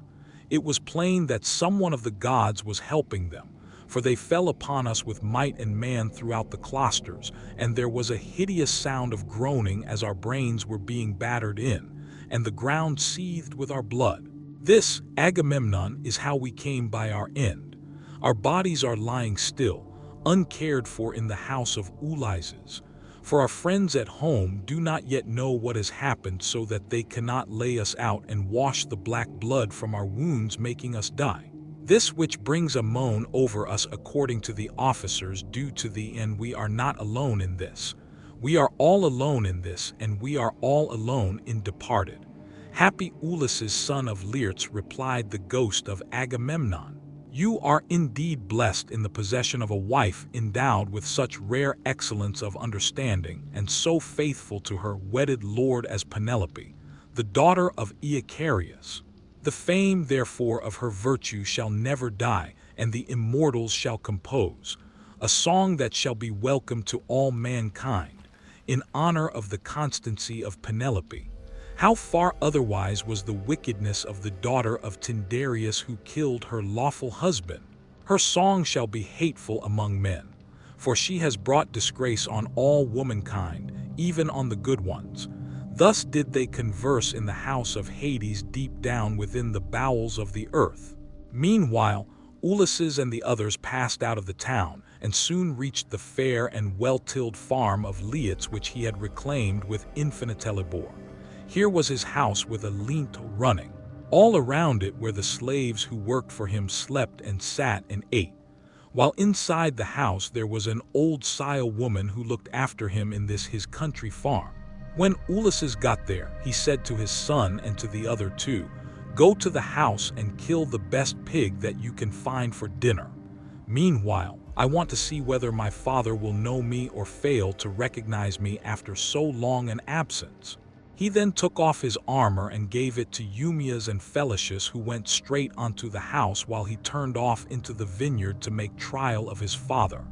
It was plain that someone of the gods was helping them, for they fell upon us with might and man throughout the cloisters, and there was a hideous sound of groaning as our brains were being battered in, and the ground seethed with our blood. This, Agamemnon, is how we came by our end. Our bodies are lying still, uncared for in the house of Ulysses. For our friends at home do not yet know what has happened, so that they cannot lay us out and wash the black blood from our wounds, making us die. This which brings a moan over us according to the officers due to thee, and we are not alone in this. We are all alone in this, and we are all alone in departed. Happy Ulysses, son of Laertes, replied the ghost of Agamemnon. You are indeed blessed in the possession of a wife endowed with such rare excellence of understanding, and so faithful to her wedded lord as Penelope, the daughter of Icarius. The fame, therefore, of her virtue shall never die, and the immortals shall compose a song that shall be welcome to all mankind, in honor of the constancy of Penelope. How far otherwise was the wickedness of the daughter of Tyndareus, who killed her lawful husband? Her song shall be hateful among men, for she has brought disgrace on all womankind, even on the good ones. Thus did they converse in the house of Hades, deep down within the bowels of the earth. Meanwhile, Ulysses and the others passed out of the town, and soon reached the fair and well-tilled farm of Laertes, which he had reclaimed with infinite labor. Here was his house with a lint running. All around it where the slaves who worked for him slept and sat and ate, while inside the house there was an old Sile woman who looked after him in this his country farm. When Ulysses got there, he said to his son and to the other two, "Go to the house and kill the best pig that you can find for dinner. Meanwhile, I want to see whether my father will know me or fail to recognize me after so long an absence." He then took off his armor and gave it to Eumaeus and Phelicius, who went straight onto the house while he turned off into the vineyard to make trial of his father.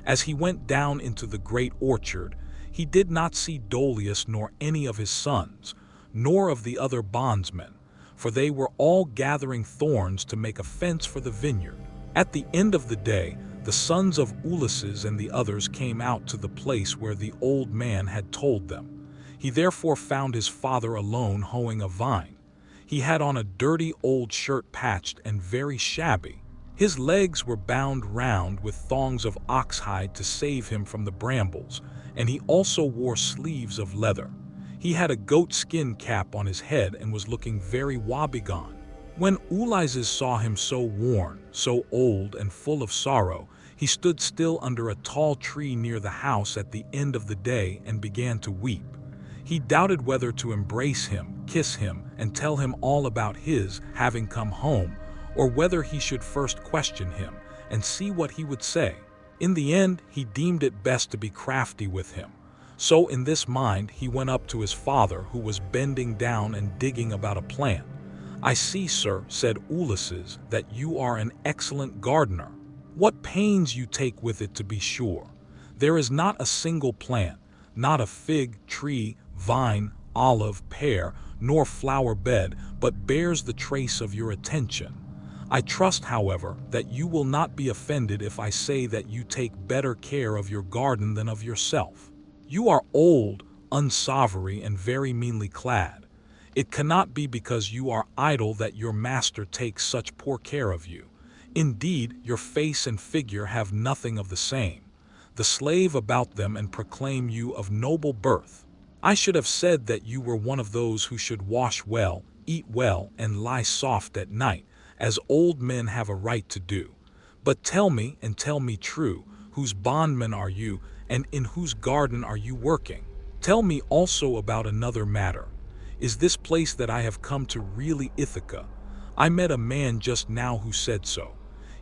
As he went down into the great orchard, he did not see Dolius nor any of his sons, nor of the other bondsmen, for they were all gathering thorns to make a fence for the vineyard. At the end of the day, the sons of Ulysses and the others came out to the place where the old man had told them. He therefore found his father alone hoeing a vine. He had on a dirty old shirt, patched and very shabby. His legs were bound round with thongs of oxhide to save him from the brambles, and he also wore sleeves of leather. He had a goat-skin cap on his head and was looking very woebegone. When Ulysses saw him so worn, so old and full of sorrow, he stood still under a tall tree near the house at the end of the day and began to weep. He doubted whether to embrace him, kiss him, and tell him all about his having come home, or whether he should first question him and see what he would say. In the end, he deemed it best to be crafty with him. So in this mind, he went up to his father, who was bending down and digging about a plant. "I see, sir," said Ulysses, "that you are an excellent gardener. What pains you take with it, to be sure. There is not a single plant, not a fig tree, vine, olive, pear, nor flower bed, but bears the trace of your attention. I trust, however, that you will not be offended if I say that you take better care of your garden than of yourself. You are old, unsavoury, and very meanly clad. It cannot be because you are idle that your master takes such poor care of you. Indeed, your face and figure have nothing of the same. The slave about them and proclaim you of noble birth. I should have said that you were one of those who should wash well, eat well, and lie soft at night, as old men have a right to do. But tell me, and tell me true, whose bondman are you, and in whose garden are you working? Tell me also about another matter. Is this place that I have come to really Ithaca? I met a man just now who said so.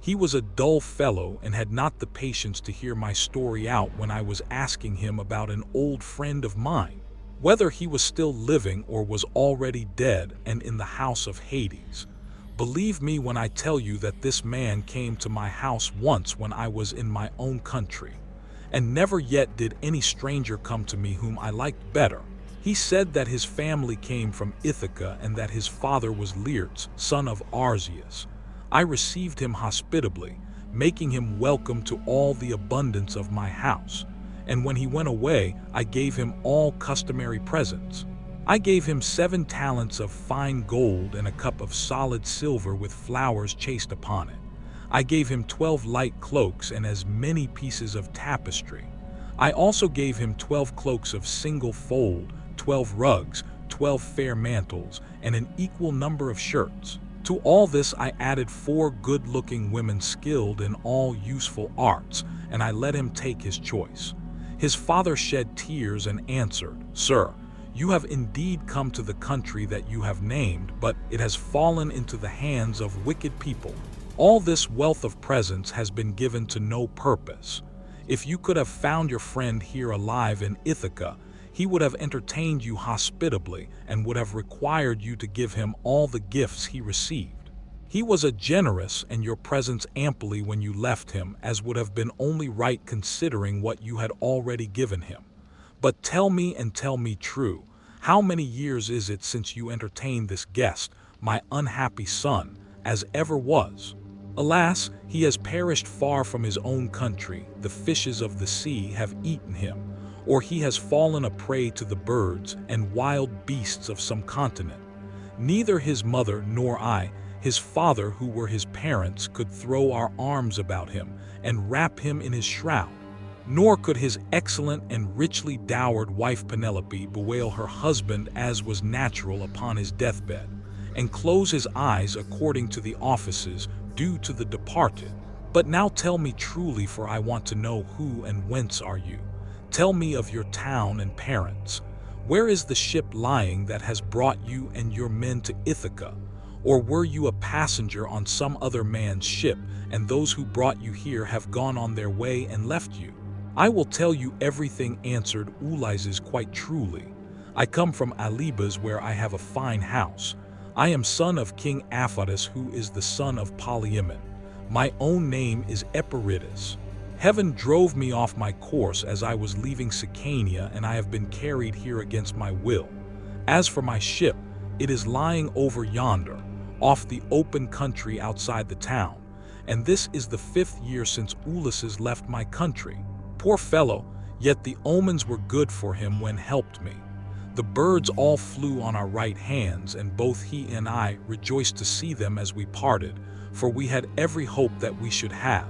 He was a dull fellow and had not the patience to hear my story out when I was asking him about an old friend of mine, whether he was still living or was already dead and in the house of Hades. Believe me when I tell you that this man came to my house once when I was in my own country, and never yet did any stranger come to me whom I liked better. He said that his family came from Ithaca and that his father was Laertes, son of Arzeus. I received him hospitably, making him welcome to all the abundance of my house, and when he went away, I gave him all customary presents. I gave him 7 talents of fine gold and a cup of solid silver with flowers chased upon it. I gave him 12 light cloaks and as many pieces of tapestry. I also gave him 12 cloaks of single fold, 12 rugs, 12 fair mantles, and an equal number of shirts. To all this I added 4 good-looking women skilled in all useful arts, and I let him take his choice. His father shed tears and answered, "Sir, you have indeed come to the country that you have named, but it has fallen into the hands of wicked people. All this wealth of presents has been given to no purpose. If you could have found your friend here alive in Ithaca, he would have entertained you hospitably and would have required you to give him all the gifts he received. He was a generous, and your presents amply when you left him, as would have been only right considering what you had already given him. But tell me, and tell me true, how many years is it since you entertained this guest, my unhappy son, as ever was? Alas, he has perished far from his own country, the fishes of the sea have eaten him, or he has fallen a prey to the birds and wild beasts of some continent. Neither his mother nor I, his father, who were his parents, could throw our arms about him and wrap him in his shroud. Nor could his excellent and richly dowered wife Penelope bewail her husband as was natural upon his deathbed, and close his eyes according to the offices due to the departed. But now tell me truly, for I want to know who and whence are you. Tell me of your town and parents. Where is the ship lying that has brought you and your men to Ithaca? Or were you a passenger on some other man's ship, and those who brought you here have gone on their way and left you? I will tell you everything, answered Ulysses quite truly. I come from Alibas, where I have a fine house. I am son of King Aphatus, who is the son of Polyemon. My own name is Eperitus. Heaven drove me off my course as I was leaving Sicania, and I have been carried here against my will. As for my ship, it is lying over yonder, off the open country outside the town, and this is the 5th year since Ulysses left my country. Poor fellow, yet the omens were good for him when helped me. The birds all flew on our right hands, and both he and I rejoiced to see them as we parted, for we had every hope that we should have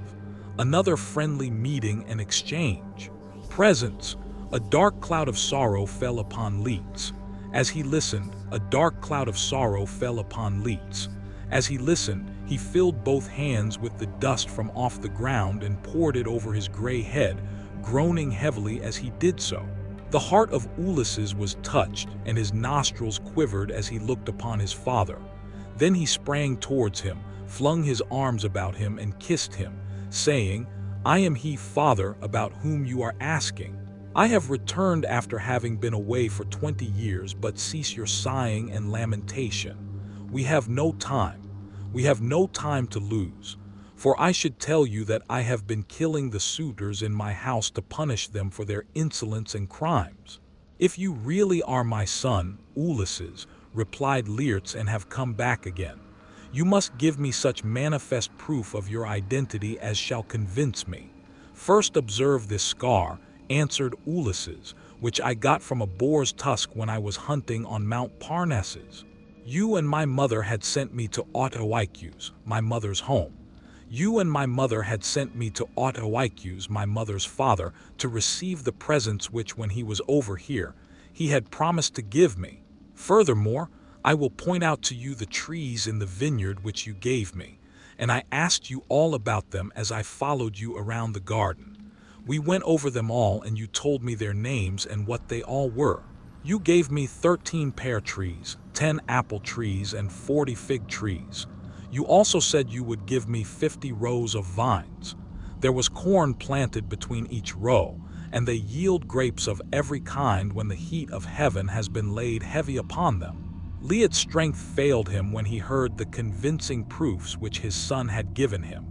another friendly meeting and exchange presents. A dark cloud of sorrow fell upon Leeds. As he listened, a dark cloud of sorrow fell upon Leeds. As he listened, he filled both hands with the dust from off the ground and poured it over his gray head, groaning heavily as he did so. The heart of Ulysses was touched, and his nostrils quivered as he looked upon his father. Then he sprang towards him, flung his arms about him, and kissed him, saying, "I am he, father, about whom you are asking. I have returned after having been away for 20 years, but cease your sighing and lamentation. We have no time. We have no time to lose. For I should tell you that I have been killing the suitors in my house to punish them for their insolence and crimes. If you really are my son, Ulysses, replied Laertes, and have come back again, you must give me such manifest proof of your identity as shall convince me. First observe this scar, answered Ulysses, which I got from a boar's tusk when I was hunting on Mount Parnassus. You and my mother had sent me to Autoicus, my mother's home. You and my mother had sent me to Autoicus, my mother's father, to receive the presents which, when he was over here, he had promised to give me. Furthermore, I will point out to you the trees in the vineyard which you gave me, and I asked you all about them as I followed you around the garden. We went over them all, and you told me their names and what they all were. You gave me 13 pear trees, 10 apple trees, and 40 fig trees. You also said you would give me 50 rows of vines. There was corn planted between each row, and they yield grapes of every kind when the heat of heaven has been laid heavy upon them. Laertes' strength failed him when he heard the convincing proofs which his son had given him.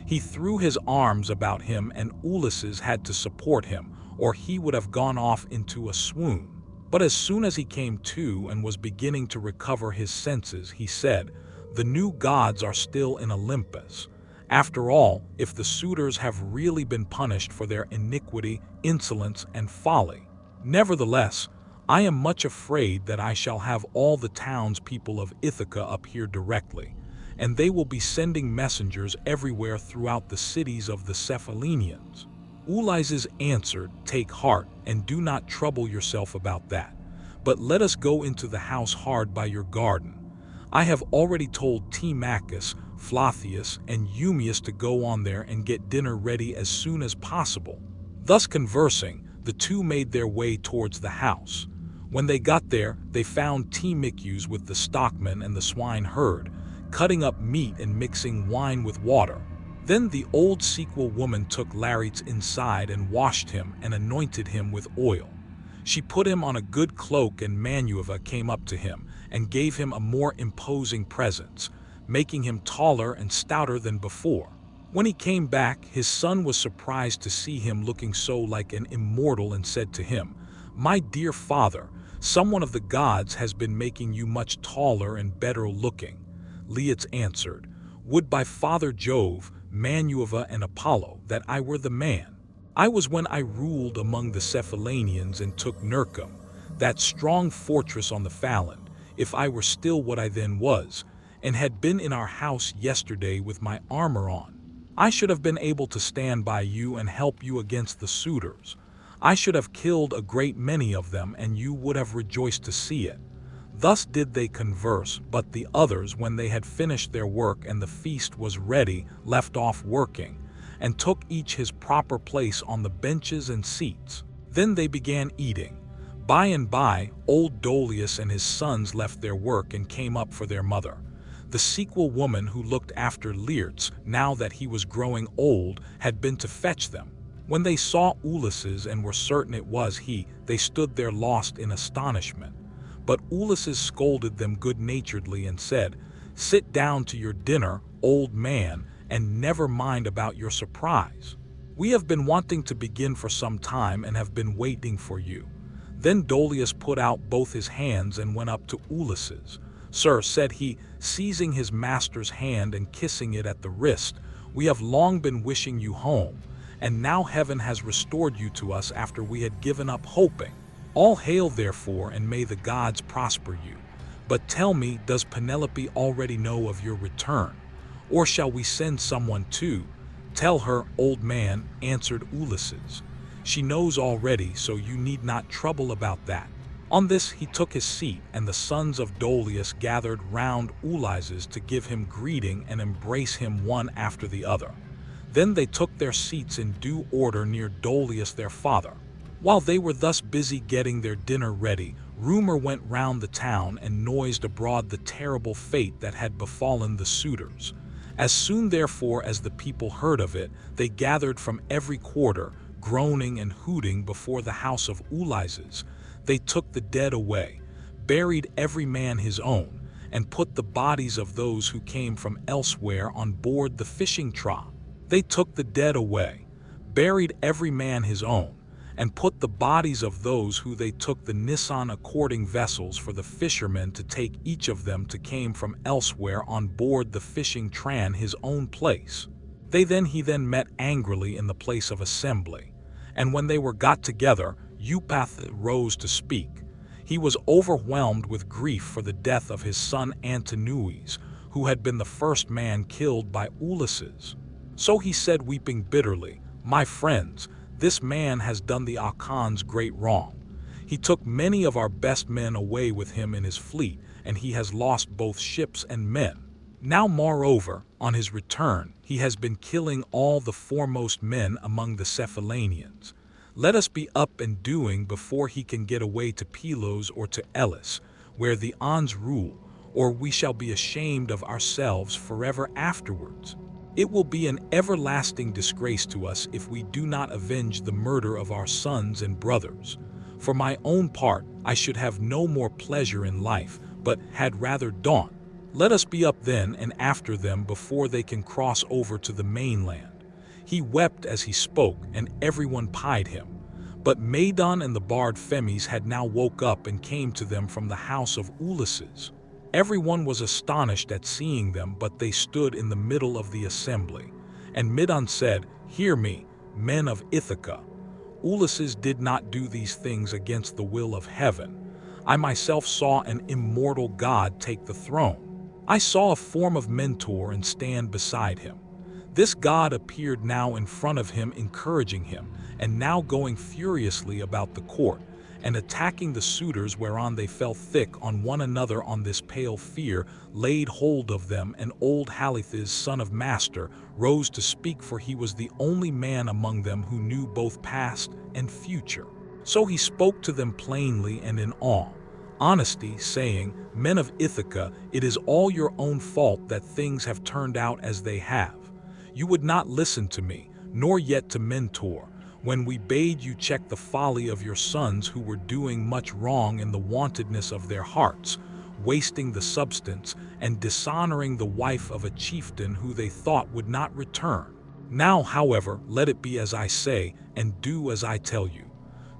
He threw his arms about him, and Ulysses had to support him, or he would have gone off into a swoon. But as soon as he came to and was beginning to recover his senses, he said, "The new gods are still in Olympus. After all, if the suitors have really been punished for their iniquity, insolence, and folly. Nevertheless, I am much afraid that I shall have all the townspeople of Ithaca up here directly, and they will be sending messengers everywhere throughout the cities of the Cephallenians." Ulysses answered, "Take heart, and do not trouble yourself about that, but let us go into the house hard by your garden. I have already told Telemachus, Flathius, and Eumaeus to go on there and get dinner ready as soon as possible." Thus conversing, the two made their way towards the house. When they got there, they found Telemachus with the stockmen and the swineherd, cutting up meat and mixing wine with water. Then the old sequel woman took Laertes inside and washed him and anointed him with oil. She put him on a good cloak, and Minerva came up to him and gave him a more imposing presence, making him taller and stouter than before. When he came back, his son was surprised to see him looking so like an immortal, and said to him, "My dear father, someone of the gods has been making you much taller and better looking." Laertes answered, "Would by Father Jove, Minerva, and Apollo that I were the man. I was when I ruled among the Cephallenians and took Nercum, that strong fortress on the Falland, if I were still what I then was, and had been in our house yesterday with my armor on. I should have been able to stand by you and help you against the suitors. I should have killed a great many of them, and you would have rejoiced to see it." Thus did they converse, but the others, when they had finished their work and the feast was ready, left off working, and took each his proper place on the benches and seats. Then they began eating. By and by, old Dolius and his sons left their work and came up for their mother. The sequel woman who looked after Laertes, now that he was growing old, had been to fetch them. When they saw Ulysses and were certain it was he, they stood there lost in astonishment. But Ulysses scolded them good-naturedly and said, "Sit down to your dinner, old man, and never mind about your surprise. We have been wanting to begin for some time and have been waiting for you." Then Dolius put out both his hands and went up to Ulysses. "Sir," said he, seizing his master's hand and kissing it at the wrist, "we have long been wishing you home, and now heaven has restored you to us after we had given up hoping. All hail therefore, and may the gods prosper you. But tell me, does Penelope already know of your return? Or shall we send someone too?" "Tell her, old man," answered Ulysses. "She knows already, so you need not trouble about that." On this he took his seat, and the sons of Dolius gathered round Ulysses to give him greeting and embrace him one after the other. Then they took their seats in due order near Dolius their father. While they were thus busy getting their dinner ready, rumor went round the town and noised abroad the terrible fate that had befallen the suitors. As soon therefore as the people heard of it, they gathered from every quarter, groaning and hooting before the house of Ulysses. They took the dead away, buried every man his own, and put the bodies of those who came from elsewhere on board the fishing trough. They took the dead away, buried every man his own, and put the bodies of those who they took the Nisan according vessels for the fishermen to take each of them to came from elsewhere on board the fishing tran his own place. He then met angrily in the place of assembly, and when they were got together, Eupath rose to speak. He was overwhelmed with grief for the death of his son Antinous, who had been the first man killed by Ulysses. So he said, weeping bitterly, "My friends, this man has done the Achans great wrong. He took many of our best men away with him in his fleet, and he has lost both ships and men. Now moreover, on his return, he has been killing all the foremost men among the Cephallenians. Let us be up and doing before he can get away to Pylos or to Elis, where the Ons rule, or we shall be ashamed of ourselves forever afterwards. It will be an everlasting disgrace to us if we do not avenge the murder of our sons and brothers. For my own part, I should have no more pleasure in life, but had rather dawn. Let us be up then and after them before they can cross over to the mainland." He wept as he spoke, and everyone pied him. But Medon and the bard Phemes had now woke up and came to them from the house of Ulysses. Everyone was astonished at seeing them, but they stood in the middle of the assembly. And Medon said, "Hear me, men of Ithaca. Ulysses did not do these things against the will of heaven. I myself saw an immortal god take the throne. I saw a form of Mentor and stand beside him. This god appeared now in front of him, encouraging him, and now going furiously about the court, and attacking the suitors, whereon they fell thick on one another. On this pale fear laid hold of them, and old Halithes, son of Master, rose to speak, for he was the only man among them who knew both past and future. So he spoke to them plainly and in all honesty, saying, "Men of Ithaca, it is all your own fault that things have turned out as they have. You would not listen to me, nor yet to Mentor, when we bade you check the folly of your sons, who were doing much wrong in the wantedness of their hearts, wasting the substance, and dishonoring the wife of a chieftain who they thought would not return. Now, however, let it be as I say, and do as I tell you.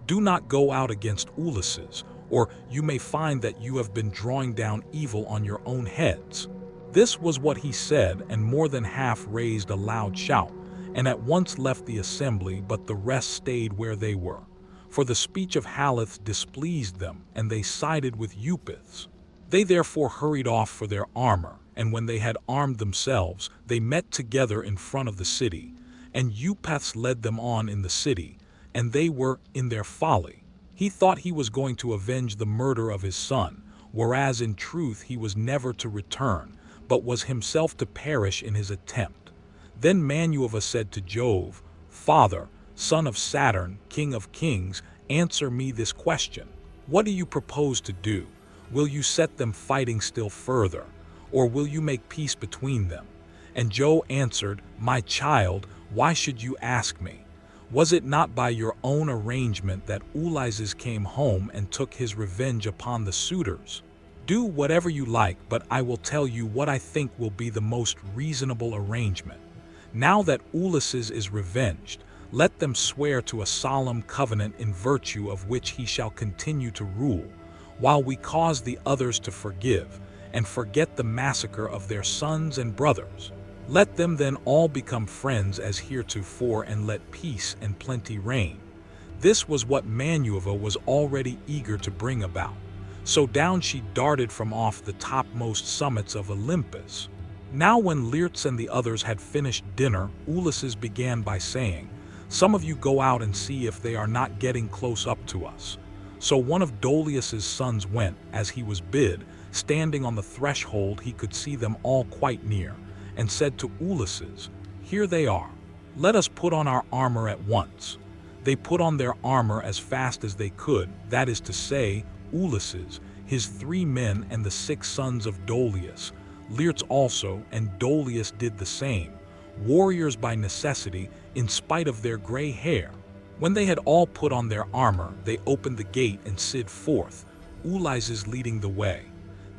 Do not go out against Ulysses, or you may find that you have been drawing down evil on your own heads." This was what he said, and more than half raised a loud shout, and at once left the assembly, but the rest stayed where they were. For the speech of Halithes displeased them, and they sided with Eupath. They therefore hurried off for their armor, and when they had armed themselves, they met together in front of the city, and Eupath led them on in the city, and they were in their folly. He thought he was going to avenge the murder of his son, whereas in truth he was never to return, but was himself to perish in his attempt. Then Manuva said to Jove, "Father, son of Saturn, king of kings, answer me this question. What do you propose to do? Will you set them fighting still further, or will you make peace between them?" And Jove answered, "My child, why should you ask me? Was it not by your own arrangement that Ulysses came home and took his revenge upon the suitors? Do whatever you like, but I will tell you what I think will be the most reasonable arrangement. Now that Ulysses is revenged, let them swear to a solemn covenant in virtue of which he shall continue to rule, while we cause the others to forgive, and forget the massacre of their sons and brothers. Let them then all become friends as heretofore, and let peace and plenty reign. This was what Minerva was already eager to bring about. So down she darted from off the topmost summits of Olympus. Now when Laertes and the others had finished dinner, Ulysses began by saying, "Some of you go out and see if they are not getting close up to us." So one of Dolius's sons went, as he was bid. Standing on the threshold he could see them all quite near, and said to Ulysses, "Here they are. Let us put on our armor at once." They put on their armor as fast as they could, that is to say, Ulysses, his 3 men and the 6 sons of Dolius. Laertes also and Dolius did the same, warriors by necessity, in spite of their gray hair. When they had all put on their armor, they opened the gate and slid forth, Ulysses leading the way.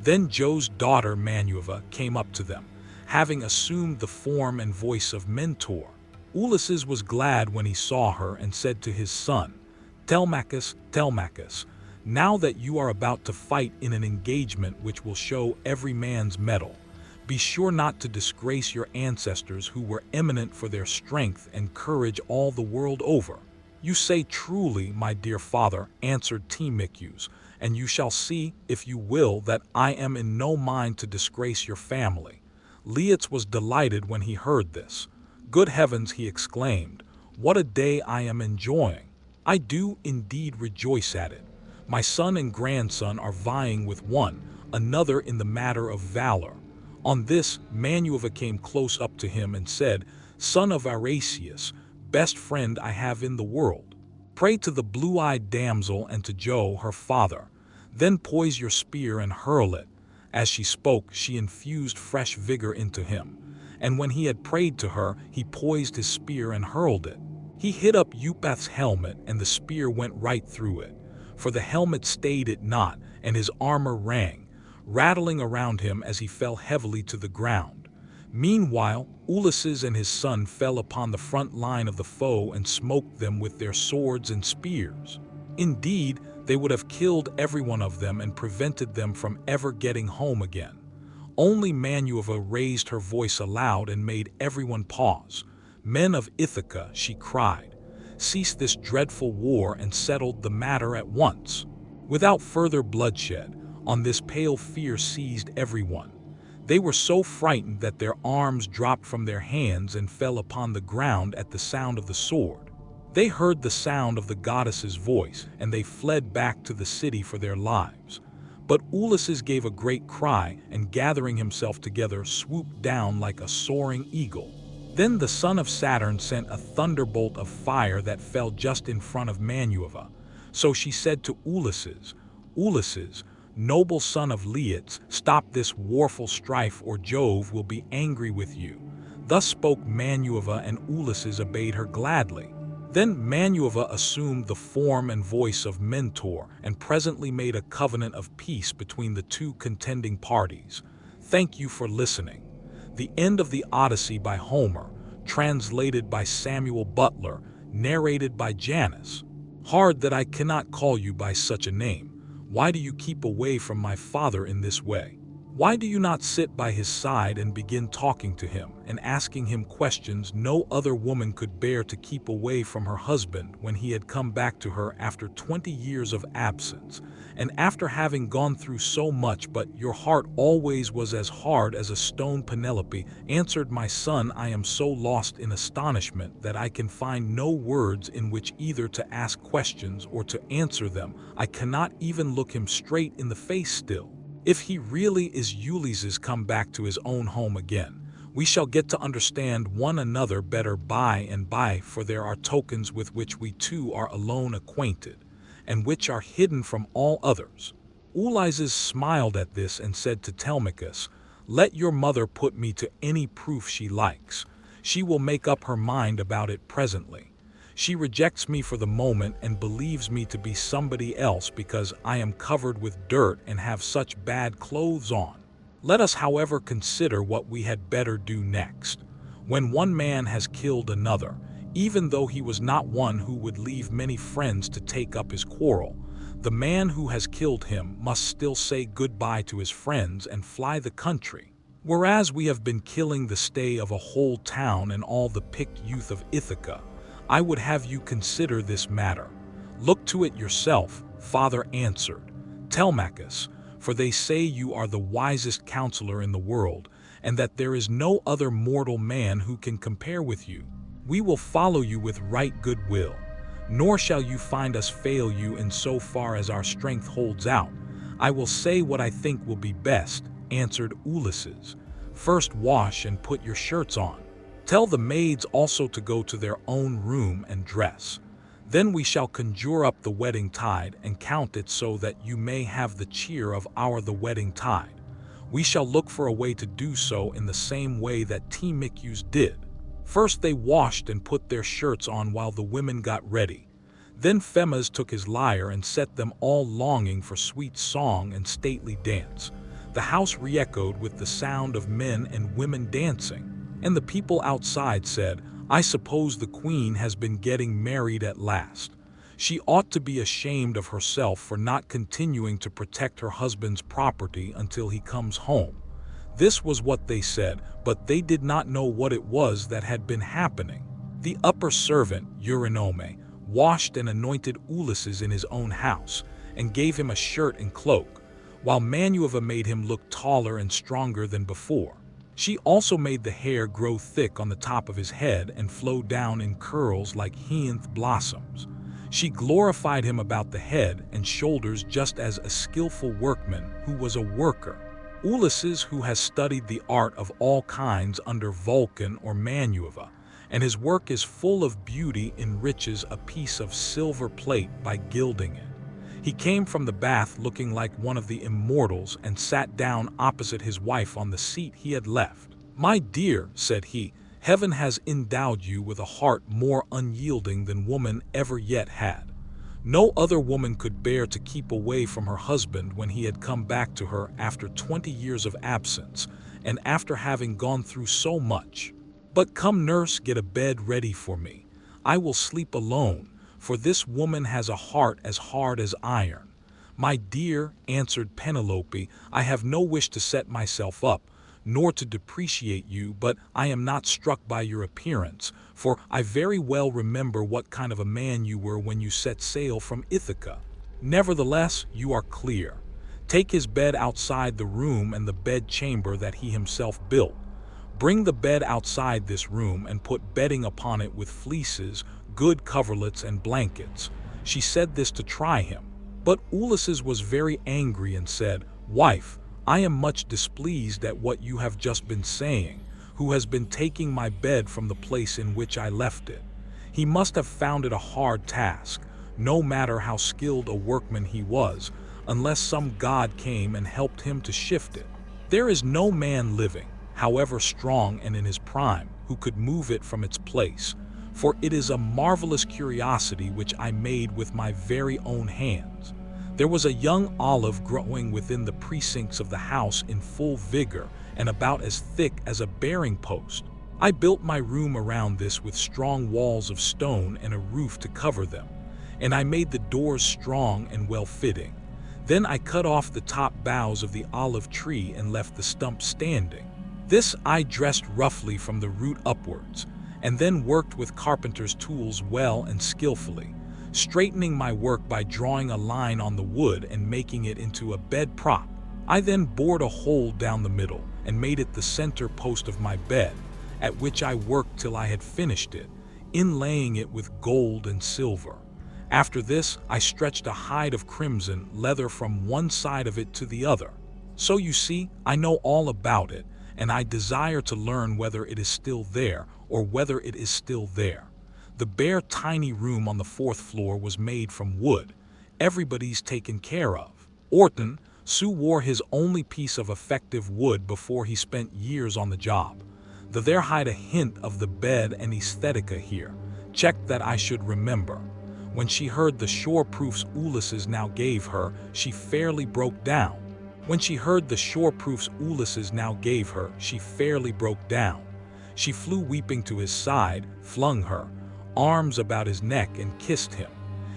Then Jove's daughter Minerva came up to them, having assumed the form and voice of Mentor. Ulysses was glad when he saw her and said to his son, "Telemachus, Telemachus, now that you are about to fight in an engagement which will show every man's mettle, be sure not to disgrace your ancestors who were eminent for their strength and courage all the world over." "You say truly, my dear father," answered Telemachus, "and you shall see, if you will, that I am in no mind to disgrace your family." Laertes was delighted when he heard this. "Good heavens," he exclaimed, "what a day I am enjoying! I do indeed rejoice at it. My son and grandson are vying with one another in the matter of valor." On this, Minerva came close up to him and said, "Son of Odysseus, best friend I have in the world, pray to the blue-eyed damsel and to Jove her father. Then poise your spear and hurl it." As she spoke, she infused fresh vigor into him, and when he had prayed to her, he poised his spear and hurled it. He hit up Eupath's helmet, and the spear went right through it, for the helmet stayed it not, and his armor rang, rattling around him as he fell heavily to the ground. Meanwhile, Ulysses and his son fell upon the front line of the foe and smote them with their swords and spears. Indeed, they would have killed every one of them and prevented them from ever getting home again. Only Minerva raised her voice aloud and made everyone pause. "Men of Ithaca," she cried, "cease this dreadful war and settle the matter at once." Without further bloodshed, on this pale fear seized everyone. They were so frightened that their arms dropped from their hands and fell upon the ground at the sound of the sword. They heard the sound of the goddess's voice, and they fled back to the city for their lives. But Ulysses gave a great cry, and gathering himself together, swooped down like a soaring eagle. Then the son of Saturn sent a thunderbolt of fire that fell just in front of Minerva. So she said to Ulysses, "Ulysses, noble son of Laertes, stop this warful strife or Jove will be angry with you." Thus spoke Minerva, and Ulysses obeyed her gladly. Then Minerva assumed the form and voice of Mentor, and presently made a covenant of peace between the 2 contending parties. Thank you for listening. The end of the Odyssey by Homer, translated by Samuel Butler, narrated by Janus. Hard that I cannot call you by such a name. Why do you keep away from my father in this way? Why do you not sit by his side and begin talking to him and asking him questions no other woman could bear to keep away from her husband when he had come back to her after 20 years of absence, and after having gone through so much, but your heart always was as hard as a stone? Penelope answered, "My son, I am so lost in astonishment that I can find no words in which either to ask questions or to answer them. I cannot even look him straight in the face still. If he really is Ulysses come back to his own home again, we shall get to understand one another better by and by, for there are tokens with which we 2 are alone acquainted, and which are hidden from all others." Ulysses smiled at this and said to Telemachus, "Let your mother put me to any proof she likes. She will make up her mind about it presently. She rejects me for the moment and believes me to be somebody else because I am covered with dirt and have such bad clothes on. Let us, however, consider what we had better do next. When one man has killed another, even though he was not one who would leave many friends to take up his quarrel, the man who has killed him must still say goodbye to his friends and fly the country. Whereas we have been killing the stay of a whole town and all the picked youth of Ithaca, I would have you consider this matter. Look to it yourself, father answered. Telemachus, for they say you are the wisest counselor in the world, and that there is no other mortal man who can compare with you. We will follow you with right good will, nor shall you find us fail you in so far as our strength holds out. I will say what I think will be best, answered Ulysses. First wash and put your shirts on. Tell the maids also to go to their own room and dress. Then we shall conjure up the wedding tide and count it so that you may have the cheer of the wedding tide. We shall look for a way to do so in the same way that Telemachus did. First they washed and put their shirts on while the women got ready. Then Phemas took his lyre and set them all longing for sweet song and stately dance. The house re-echoed with the sound of men and women dancing, and the people outside said, I suppose the queen has been getting married at last. She ought to be ashamed of herself for not continuing to protect her husband's property until he comes home. This was what they said, but they did not know what it was that had been happening. The upper servant, Eurynome, washed and anointed Ulysses in his own house, and gave him a shirt and cloak, while Manueva made him look taller and stronger than before. She also made the hair grow thick on the top of his head and flow down in curls like hyacinth blossoms. She glorified him about the head and shoulders just as a skillful workman who was a worker. Ulysses, who has studied the art of all kinds under Vulcan or Manueva, and his work is full of beauty, enriches a piece of silver plate by gilding it. He came from the bath looking like one of the immortals and sat down opposite his wife on the seat he had left. My dear, said he, heaven has endowed you with a heart more unyielding than woman ever yet had. No other woman could bear to keep away from her husband when he had come back to her after 20 years of absence, and after having gone through so much. But come, nurse, get a bed ready for me. I will sleep alone, for this woman has a heart as hard as iron. My dear, answered Penelope, I have no wish to set myself up, nor to depreciate you, but I am not struck by your appearance, for I very well remember what kind of a man you were when you set sail from Ithaca. Nevertheless, you are clear. Take his bed outside the room and the bed chamber that he himself built. Bring the bed outside this room and put bedding upon it with fleeces, good coverlets and blankets. She said this to try him. But Ulysses was very angry and said, Wife, I am much displeased at what you have just been saying, who has been taking my bed from the place in which I left it. He must have found it a hard task, no matter how skilled a workman he was, unless some god came and helped him to shift it. There is no man living, however strong and in his prime, who could move it from its place, for it is a marvelous curiosity which I made with my very own hands. There was a young olive growing within the precincts of the house in full vigor and about as thick as a bearing post. I built my room around this with strong walls of stone and a roof to cover them, and I made the doors strong and well-fitting. Then I cut off the top boughs of the olive tree and left the stump standing. This I dressed roughly from the root upwards, and then worked with carpenter's tools well and skillfully, straightening my work by drawing a line on the wood and making it into a bed prop. I then bored a hole down the middle and made it the center post of my bed, at which I worked till I had finished it, inlaying it with gold and silver. After this, I stretched a hide of crimson leather from one side of it to the other. So you see, I know all about it, and I desire to learn whether it is still there or whether it is still there. The bare tiny room on the 4th floor was made from wood. Everybody's taken care of. Orton, Sue wore his only piece of effective wood before he spent years on the job. There hide a hint of the bed and aesthetica here. checked that I should remember. When she heard the shore proofs Ulysses now gave her, she fairly broke down. When she heard the shore proofs Ulysses now gave her, she fairly broke down. She flew weeping to his side, flung her arms about his neck and kissed him.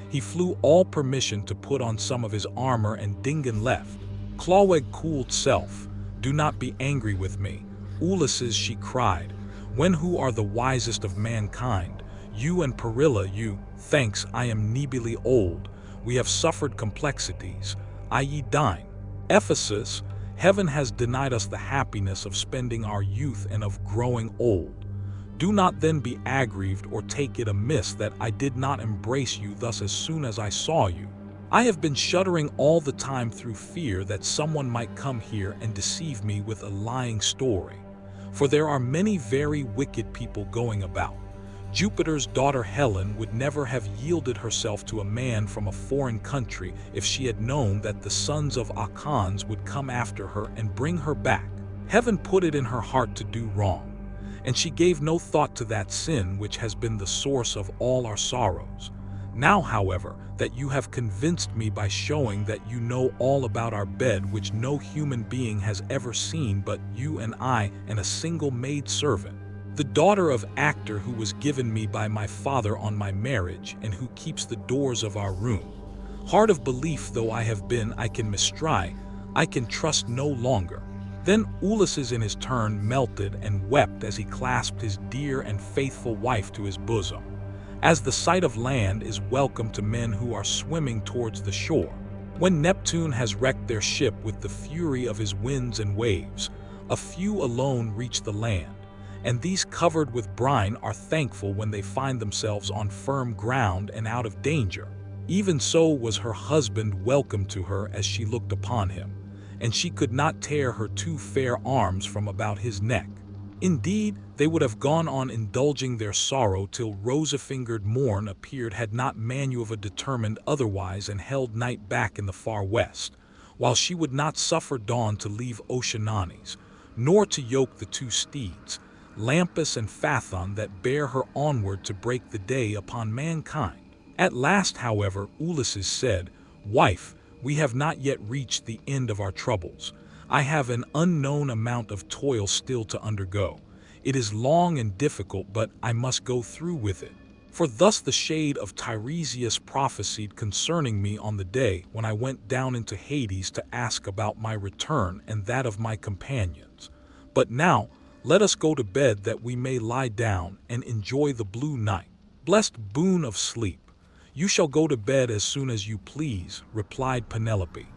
He flew all permission to put on some of his armor and Dingan left. Clyweg cooled self, do not be angry with me. Ulysses, she cried, when who are the wisest of mankind? You and Perilla, you, thanks, I am nebily old. We have suffered complexities, i.e. dine. Ephesus, heaven has denied us the happiness of spending our youth and of growing old. Do not then be aggrieved or take it amiss that I did not embrace you thus as soon as I saw you. I have been shuddering all the time through fear that someone might come here and deceive me with a lying story. For there are many very wicked people going about. Jupiter's daughter Helen would never have yielded herself to a man from a foreign country if she had known that the sons of Achans would come after her and bring her back. Heaven put it in her heart to do wrong, and she gave no thought to that sin which has been the source of all our sorrows. Now, however, that you have convinced me by showing that you know all about our bed which no human being has ever seen but you and I and a single maid servant, the daughter of Actor who was given me by my father on my marriage and who keeps the doors of our room. Hard of belief though I have been, I can mistry, I can trust no longer. Then Ulysses in his turn melted and wept as he clasped his dear and faithful wife to his bosom, as the sight of land is welcome to men who are swimming towards the shore. When Neptune has wrecked their ship with the fury of his winds and waves, a few alone reach the land, and these covered with brine are thankful when they find themselves on firm ground and out of danger. Even so was her husband welcome to her as she looked upon him, and she could not tear her two fair arms from about his neck. Indeed, they would have gone on indulging their sorrow till rosy-fingered morn appeared had not Manuva determined otherwise and held night back in the far west, while she would not suffer dawn to leave Oceananes, nor to yoke the two steeds, Lampus and Phaethon, that bear her onward to break the day upon mankind. At last, however, Ulysses said, Wife, we have not yet reached the end of our troubles. I have an unknown amount of toil still to undergo. It is long and difficult, but I must go through with it. For thus the shade of Tiresias prophesied concerning me on the day when I went down into Hades to ask about my return and that of my companions. But now, let us go to bed that we may lie down and enjoy the blue night. Blessed boon of sleep. You shall go to bed as soon as you please, replied Penelope.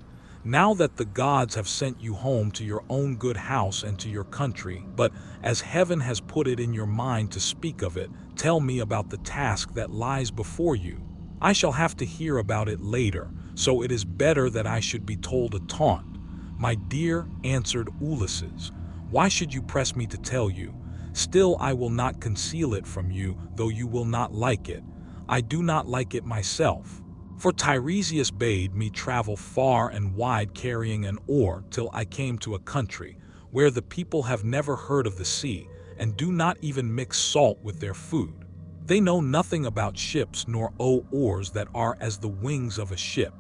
Now that the gods have sent you home to your own good house and to your country, but as heaven has put it in your mind to speak of it, tell me about the task that lies before you. I shall have to hear about it later, so it is better that I should be told a taunt. My dear, answered Ulysses, why should you press me to tell you? Still I will not conceal it from you, though you will not like it. I do not like it myself. For Tiresias bade me travel far and wide carrying an oar till I came to a country where the people have never heard of the sea and do not even mix salt with their food. They know nothing about ships nor owe oars that are as the wings of a ship.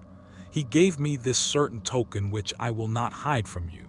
He gave me this certain token which I will not hide from you.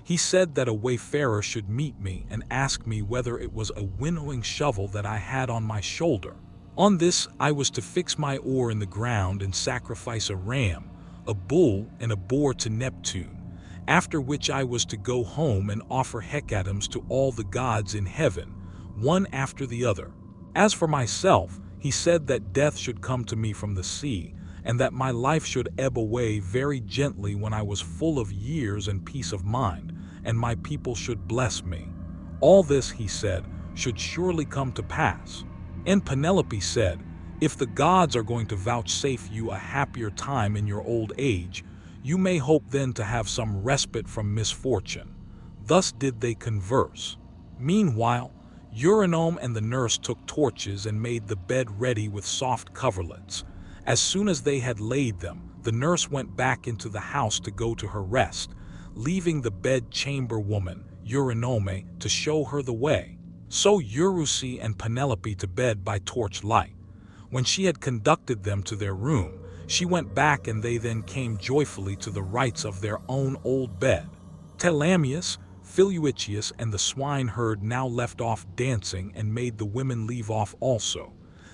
He said that a wayfarer should meet me and ask me whether it was a winnowing shovel that I had on my shoulder. On this I was to fix my oar in the ground and sacrifice a ram, a bull, and a boar to Neptune, after which I was to go home and offer hecatombs to all the gods in heaven, one after the other. As for myself, he said that death should come to me from the sea, and that my life should ebb away very gently when I was full of years and peace of mind, and my people should bless me. All this, he said, should surely come to pass. And Penelope said, if the gods are going to vouchsafe you a happier time in your old age, you may hope then to have some respite from misfortune. Thus did they converse. Meanwhile, Eurynome and the nurse took torches and made the bed ready with soft coverlets. As soon as they had laid them, the nurse went back into the house to go to her rest, leaving the bed-chamber woman, Eurynome, to show her the way. So Eurydice and Penelope to bed by torchlight. When she had conducted them to their room, she went back, and they then came joyfully to the rights of their own old bed. Telemachus, Philoetius, and the swineherd now left off dancing and made the women leave off also.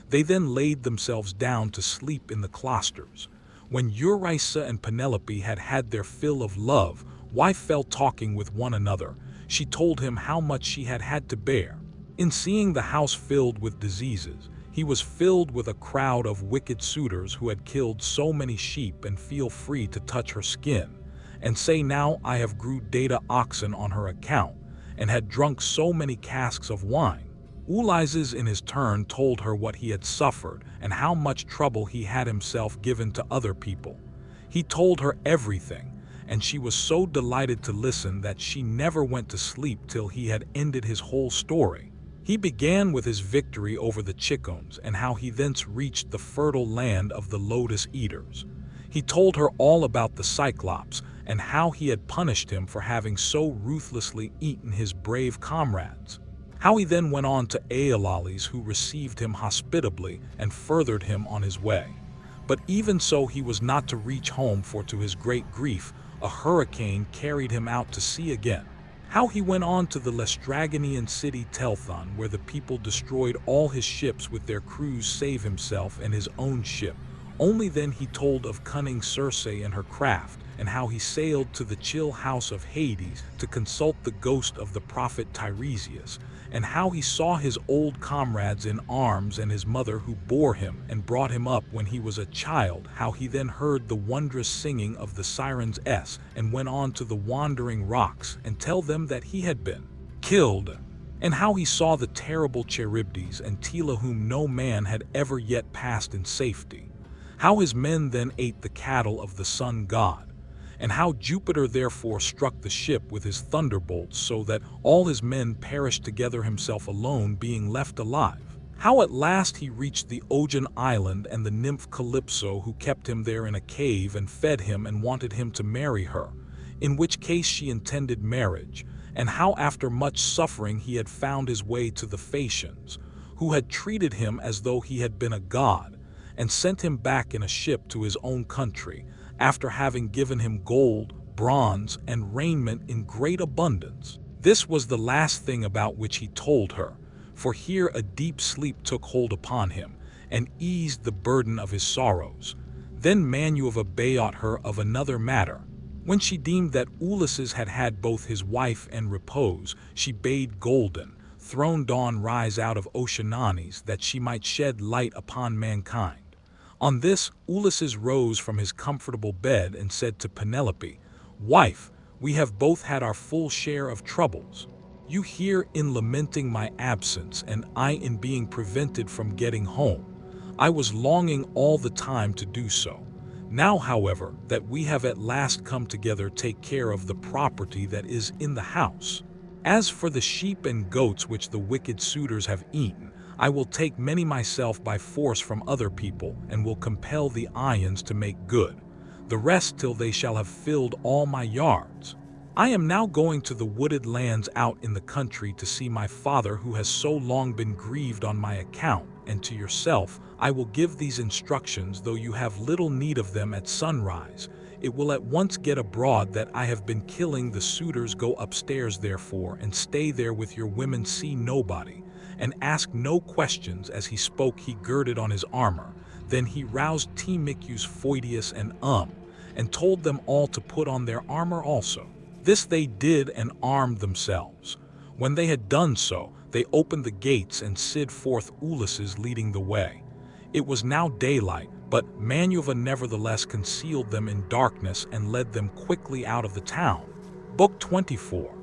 They then laid themselves down to sleep in the cloisters. When Eurydice and Penelope had had their fill of love, wife fell talking with one another. She told him how much she had had to bear. In seeing the house filled with diseases, he was filled with a crowd of wicked suitors who had killed so many sheep, and feel free to touch her skin, and say, now I have grew data oxen on her account, and had drunk so many casks of wine. Ulysses in his turn told her what he had suffered, and how much trouble he had himself given to other people. He told her everything, and she was so delighted to listen that she never went to sleep till he had ended his whole story. He began with his victory over the Chicones, and how he thence reached the fertile land of the Lotus Eaters. He told her all about the Cyclops, and how he had punished him for having so ruthlessly eaten his brave comrades. How he then went on to Aeolales, who received him hospitably and furthered him on his way. But even so he was not to reach home, for to his great grief a hurricane carried him out to sea again. How he went on to the Laestrygonian city Telthon, where the people destroyed all his ships with their crews save himself and his own ship. Only then he told of cunning Circe and her craft, and how he sailed to the chill house of Hades to consult the ghost of the prophet Tiresias, and how he saw his old comrades in arms and his mother who bore him and brought him up when he was a child, how he then heard the wondrous singing of the sirens and went on to the wandering rocks and tell them that he had been killed, and how he saw the terrible Charybdis and Tela whom no man had ever yet passed in safety, how his men then ate the cattle of the sun god, and how Jupiter therefore struck the ship with his thunderbolts, so that all his men perished together, himself alone being left alive. How at last he reached the Ocean island, and the nymph Calypso, who kept him there in a cave and fed him and wanted him to marry her, in which case she intended marriage, and how after much suffering he had found his way to the Phaeacians, who had treated him as though he had been a god, and sent him back in a ship to his own country, after having given him gold, bronze, and raiment in great abundance. This was the last thing about which he told her, for here a deep sleep took hold upon him, and eased the burden of his sorrows. Then Manuva besought her of another matter. When she deemed that Ulysses had had both his wife and repose, she bade golden, throned dawn rise out of Oceananes, that she might shed light upon mankind. On this, Ulysses rose from his comfortable bed and said to Penelope, "Wife, we have both had our full share of troubles. You here in lamenting my absence, and I in being prevented from getting home. I was longing all the time to do so. Now, however, that we have at last come together, take care of the property that is in the house. As for the sheep and goats which the wicked suitors have eaten, I will take many myself by force from other people, and will compel the Ions to make good, the rest till they shall have filled all my yards. I am now going to the wooded lands out in the country to see my father, who has so long been grieved on my account, and to yourself I will give these instructions, though you have little need of them at sunrise. It will at once get abroad that I have been killing the suitors. Go upstairs therefore, and stay there with your women, see nobody, and ask no questions." As he spoke, he girded on his armor. Then he roused Telemachus, Phoedius, and told them all to put on their armor also. This they did and armed themselves. When they had done so, they opened the gates and sent forth Ulysses leading the way. It was now daylight, but Manuva nevertheless concealed them in darkness and led them quickly out of the town. Book 24.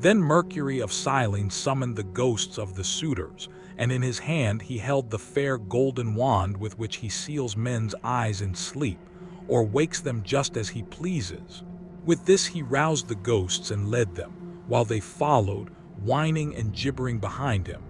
Then Mercury of Cyllene summoned the ghosts of the suitors, and in his hand he held the fair golden wand with which he seals men's eyes in sleep, or wakes them just as he pleases. With this he roused the ghosts and led them, while they followed, whining and gibbering behind him,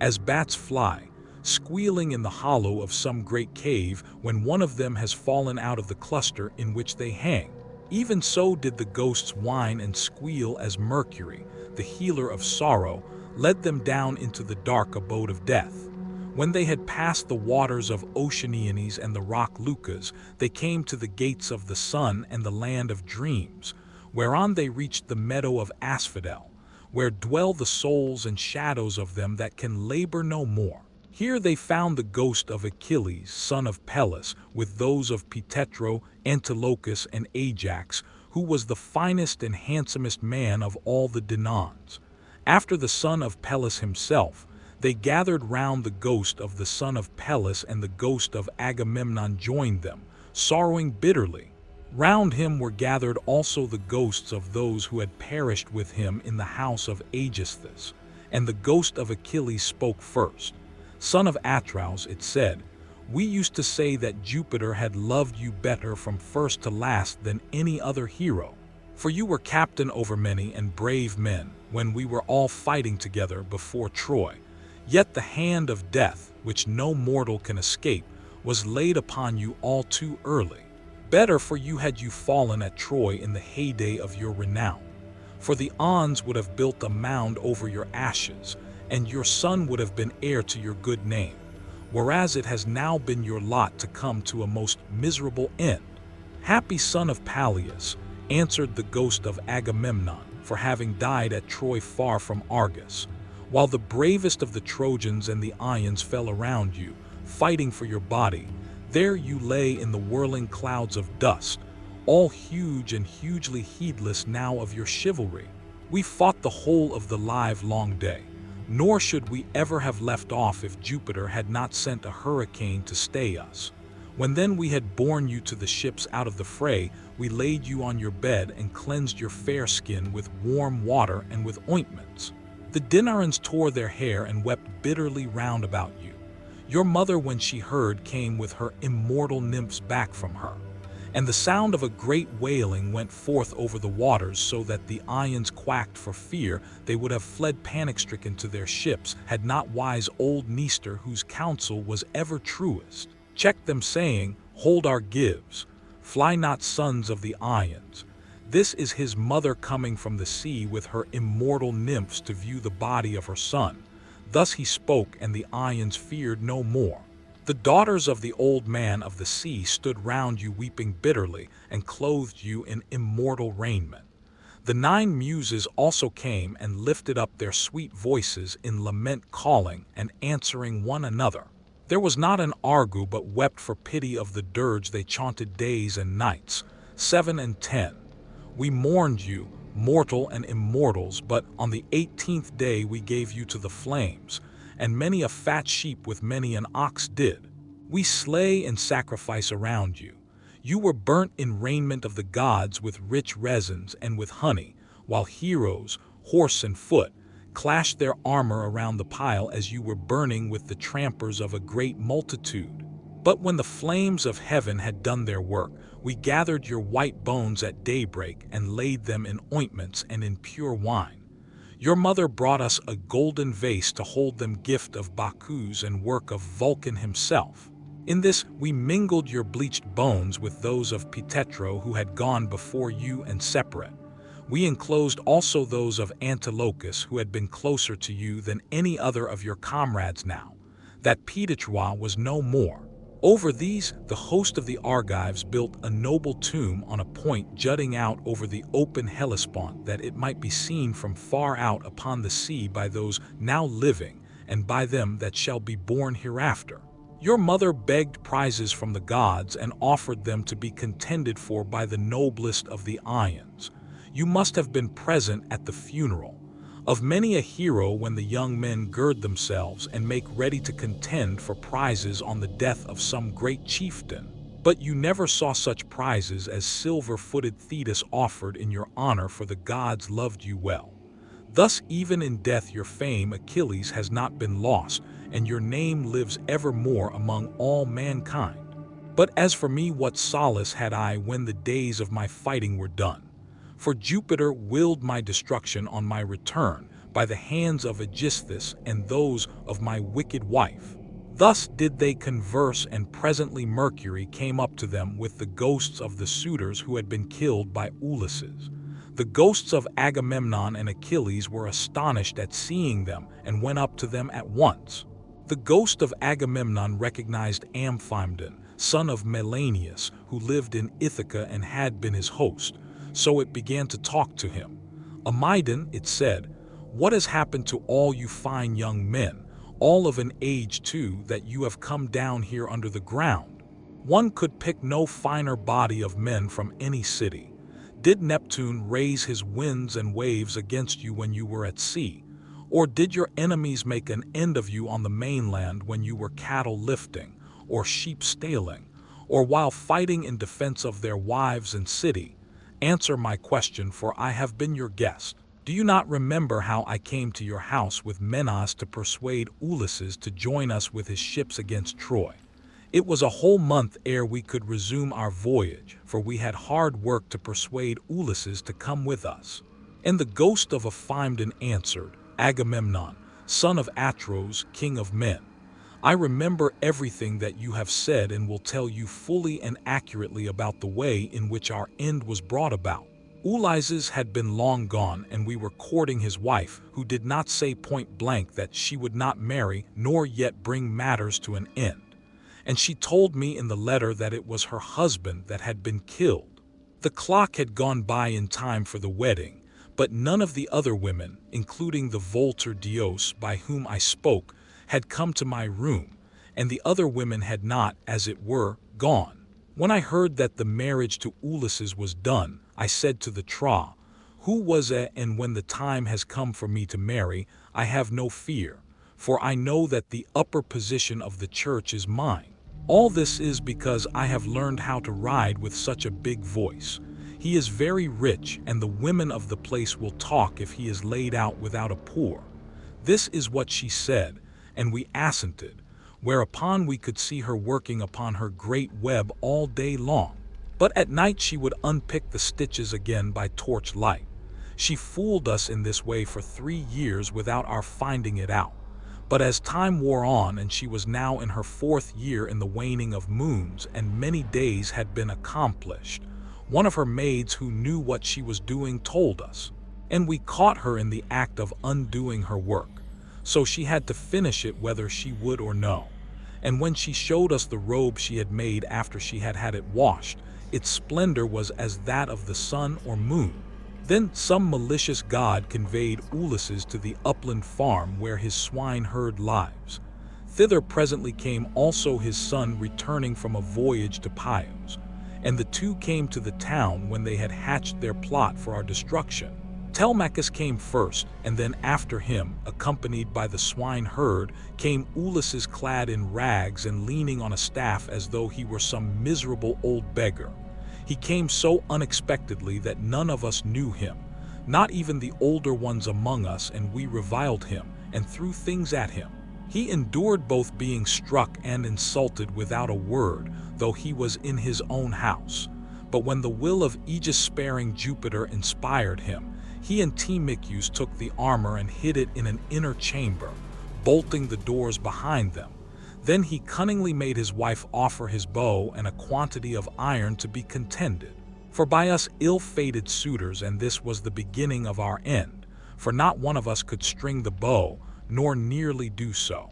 as bats fly, squealing in the hollow of some great cave when one of them has fallen out of the cluster in which they hang. Even so did the ghosts whine and squeal as Mercury, the healer of sorrow, led them down into the dark abode of death. When they had passed the waters of Oceanianes and the rock Lucas, they came to the gates of the sun and the land of dreams, whereon they reached the meadow of Asphodel, where dwell the souls and shadows of them that can labor no more. Here they found the ghost of Achilles, son of Peleus, with those of Petetro, Antilochus, and Ajax, who was the finest and handsomest man of all the Danaans. After the son of Peleus himself, they gathered round the ghost of the son of Peleus, and the ghost of Agamemnon joined them, sorrowing bitterly. Round him were gathered also the ghosts of those who had perished with him in the house of Aegisthus, and the ghost of Achilles spoke first. Son of Atreus, it said, we used to say that Jupiter had loved you better from first to last than any other hero, for you were captain over many and brave men when we were all fighting together before Troy. Yet the hand of death, which no mortal can escape, was laid upon you all too early. Better for you had you fallen at Troy in the heyday of your renown, for the Ons would have built a mound over your ashes, and your son would have been heir to your good name, whereas it has now been your lot to come to a most miserable end. Happy son of Peleus, answered the ghost of Agamemnon, for having died at Troy far from Argos, while the bravest of the Trojans and the Ions fell around you, fighting for your body. There you lay in the whirling clouds of dust, all huge and hugely heedless now of your chivalry. We fought the whole of the live-long day, nor should we ever have left off if Jupiter had not sent a hurricane to stay us. When then we had borne you to the ships out of the fray, we laid you on your bed and cleansed your fair skin with warm water and with ointments. The Danaans tore their hair and wept bitterly round about you. Your mother, when she heard, came with her immortal nymphs back from her. And the sound of a great wailing went forth over the waters, so that the Ions quacked for fear they would have fled panic-stricken to their ships, had not wise old Nestor, whose counsel was ever truest, checked them, saying, Hold our gives, fly not, sons of the Ions. This is his mother coming from the sea with her immortal nymphs to view the body of her son. Thus he spoke, and the Ions feared no more. The daughters of the old man of the sea stood round you weeping bitterly, and clothed you in immortal raiment. The 9 Muses also came and lifted up their sweet voices in lament, calling and answering one another. There was not an Argo but wept for pity of the dirge they chaunted days and nights. 7 and 10. We mourned you, mortal and immortals, but on the 18th day we gave you to the flames, and many a fat sheep with many an ox did we slay and sacrifice around you. You were burnt in raiment of the gods with rich resins and with honey, while heroes, horse and foot, clashed their armor around the pile as you were burning with the trampers of a great multitude. But when the flames of heaven had done their work, we gathered your white bones at daybreak and laid them in ointments and in pure wine. Your mother brought us a golden vase to hold them, gift of Bacchus and work of Vulcan himself. In this we mingled your bleached bones with those of Petetro, who had gone before you and separate. We enclosed also those of Antilochus, who had been closer to you than any other of your comrades now, that Petetro was no more. Over these the host of the Argives built a noble tomb on a point jutting out over the open Hellespont, that it might be seen from far out upon the sea by those now living and by them that shall be born hereafter. Your mother begged prizes from the gods and offered them to be contended for by the noblest of the Ions. You must have been present at the funeral of many a hero, when the young men gird themselves and make ready to contend for prizes on the death of some great chieftain. But you never saw such prizes as silver-footed Thetis offered in your honor, for the gods loved you well. Thus even in death your fame, Achilles, has not been lost, and your name lives evermore among all mankind. But as for me, what solace had I when the days of my fighting were done? For Jupiter willed my destruction on my return by the hands of Aegisthus and those of my wicked wife. Thus did they converse, and presently Mercury came up to them with the ghosts of the suitors who had been killed by Ulysses. The ghosts of Agamemnon and Achilles were astonished at seeing them and went up to them at once. The ghost of Agamemnon recognized Amphimedon, son of Melanius, who lived in Ithaca and had been his host, so it began to talk to him. Amidon, it said, "What has happened to all you fine young men, all of an age too, that you have come down here under the ground? One could pick no finer body of men from any city. Did Neptune raise his winds and waves against you when you were at sea? Or did your enemies make an end of you on the mainland when you were cattle lifting, or sheep staling, or while fighting in defense of their wives and city? Answer my question, for I have been your guest. Do you not remember how I came to your house with Menas to persuade Ulysses to join us with his ships against Troy? It was a whole month ere we could resume our voyage, for we had hard work to persuade Ulysses to come with us." And the ghost of Amphimedon answered, "Agamemnon, son of Atros, king of men, I remember everything that you have said and will tell you fully and accurately about the way in which our end was brought about. Ulysses had been long gone, and we were courting his wife, who did not say point blank that she would not marry nor yet bring matters to an end. And she told me in the letter that it was her husband that had been killed. The clock had gone by in time for the wedding, but none of the other women, including the Voltor Dios by whom I spoke, had come to my room, and the other women had not, as it were, gone. When I heard that the marriage to Ulysses was done, I said to the Tra, who was a, and when the time has come for me to marry, I have no fear, for I know that the upper position of the church is mine. All this is because I have learned how to ride with such a big voice. He is very rich, and the women of the place will talk if he is laid out without a poor." This is what she said, and we assented, whereupon we could see her working upon her great web all day long. But at night she would unpick the stitches again by torch light. She fooled us in this way for 3 years without our finding it out. But as time wore on and she was now in her 4th year in the waning of moons and many days had been accomplished, one of her maids who knew what she was doing told us, and we caught her in the act of undoing her work. So she had to finish it whether she would or no. And when she showed us the robe she had made after she had had it washed, its splendor was as that of the sun or moon. Then some malicious god conveyed Ulysses to the upland farm where his swineherd lives. Thither presently came also his son returning from a voyage to Pyos, and the two came to the town when they had hatched their plot for our destruction. Telemachus came first, and then after him, accompanied by the swineherd, came Ulysses clad in rags and leaning on a staff as though he were some miserable old beggar. He came so unexpectedly that none of us knew him, not even the older ones among us, and we reviled him and threw things at him. He endured both being struck and insulted without a word, though he was in his own house. But when the will of aegis-sparing Jupiter inspired him, he and Telemachus took the armor and hid it in an inner chamber, bolting the doors behind them. Then he cunningly made his wife offer his bow and a quantity of iron to be contended. For by us ill-fated suitors, and this was the beginning of our end, for not one of us could string the bow, nor nearly do so.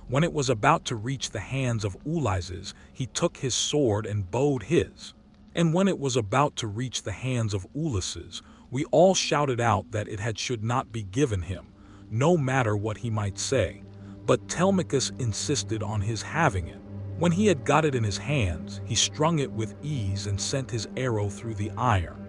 When it was about to reach the hands of Ulysses, he took his sword and bowed his. And when it was about to reach the hands of Ulysses, we all shouted out that it should not be given him, no matter what he might say. But Telemachus insisted on his having it. When he had got it in his hands, he strung it with ease and sent his arrow through the iron.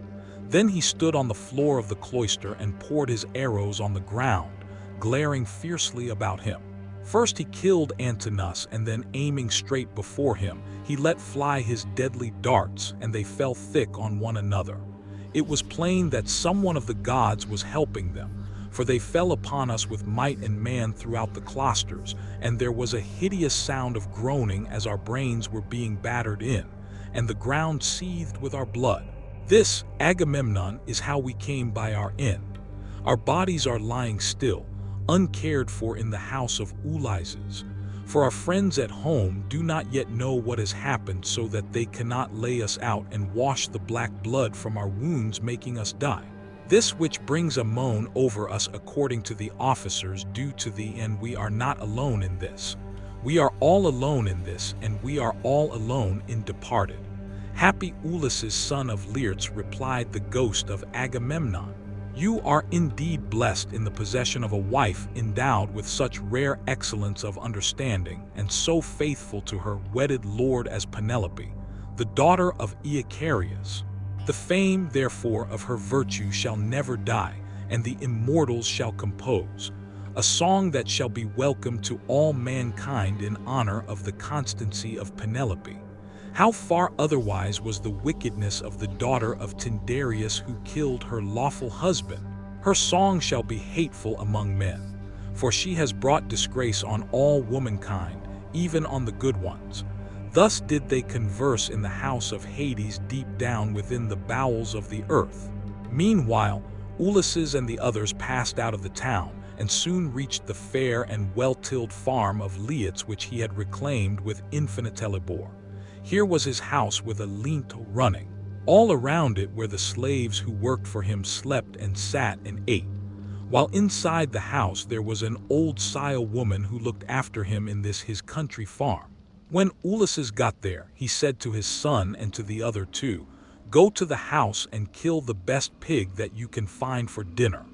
Then he stood on the floor of the cloister and poured his arrows on the ground, glaring fiercely about him. First he killed Antinous, and then aiming straight before him, he let fly his deadly darts, and they fell thick on one another. It was plain that someone of the gods was helping them, for they fell upon us with might and man throughout the cloisters, and there was a hideous sound of groaning as our brains were being battered in, and the ground seethed with our blood. This, Agamemnon, is how we came by our end. Our bodies are lying still, uncared for in the house of Ulysses, for our friends at home do not yet know what has happened, so that they cannot lay us out and wash the black blood from our wounds, making us die. This which brings a moan over us according to the officers due to thee, and we are not alone in this. We are all alone in this, and we are all alone in departed. Happy Ulysses, son of Laertes, replied the ghost of Agamemnon. You are indeed blessed in the possession of a wife endowed with such rare excellence of understanding, and so faithful to her wedded lord as Penelope, the daughter of Icarius. The fame, therefore, of her virtue shall never die, and the immortals shall compose a song that shall be welcome to all mankind in honor of the constancy of Penelope. How far otherwise was the wickedness of the daughter of Tyndareus, who killed her lawful husband? Her song shall be hateful among men, for she has brought disgrace on all womankind, even on the good ones. Thus did they converse in the house of Hades, deep down within the bowels of the earth. Meanwhile, Ulysses and the others passed out of the town, and soon reached the fair and well-tilled farm of Laertes, which he had reclaimed with infinite labor. Here was his house with a lintel running. All around it where the slaves who worked for him slept and sat and ate, while inside the house there was an old sile woman who looked after him in this his country farm. When Ulysses got there, he said to his son and to the other two, "Go to the house and kill the best pig that you can find for dinner.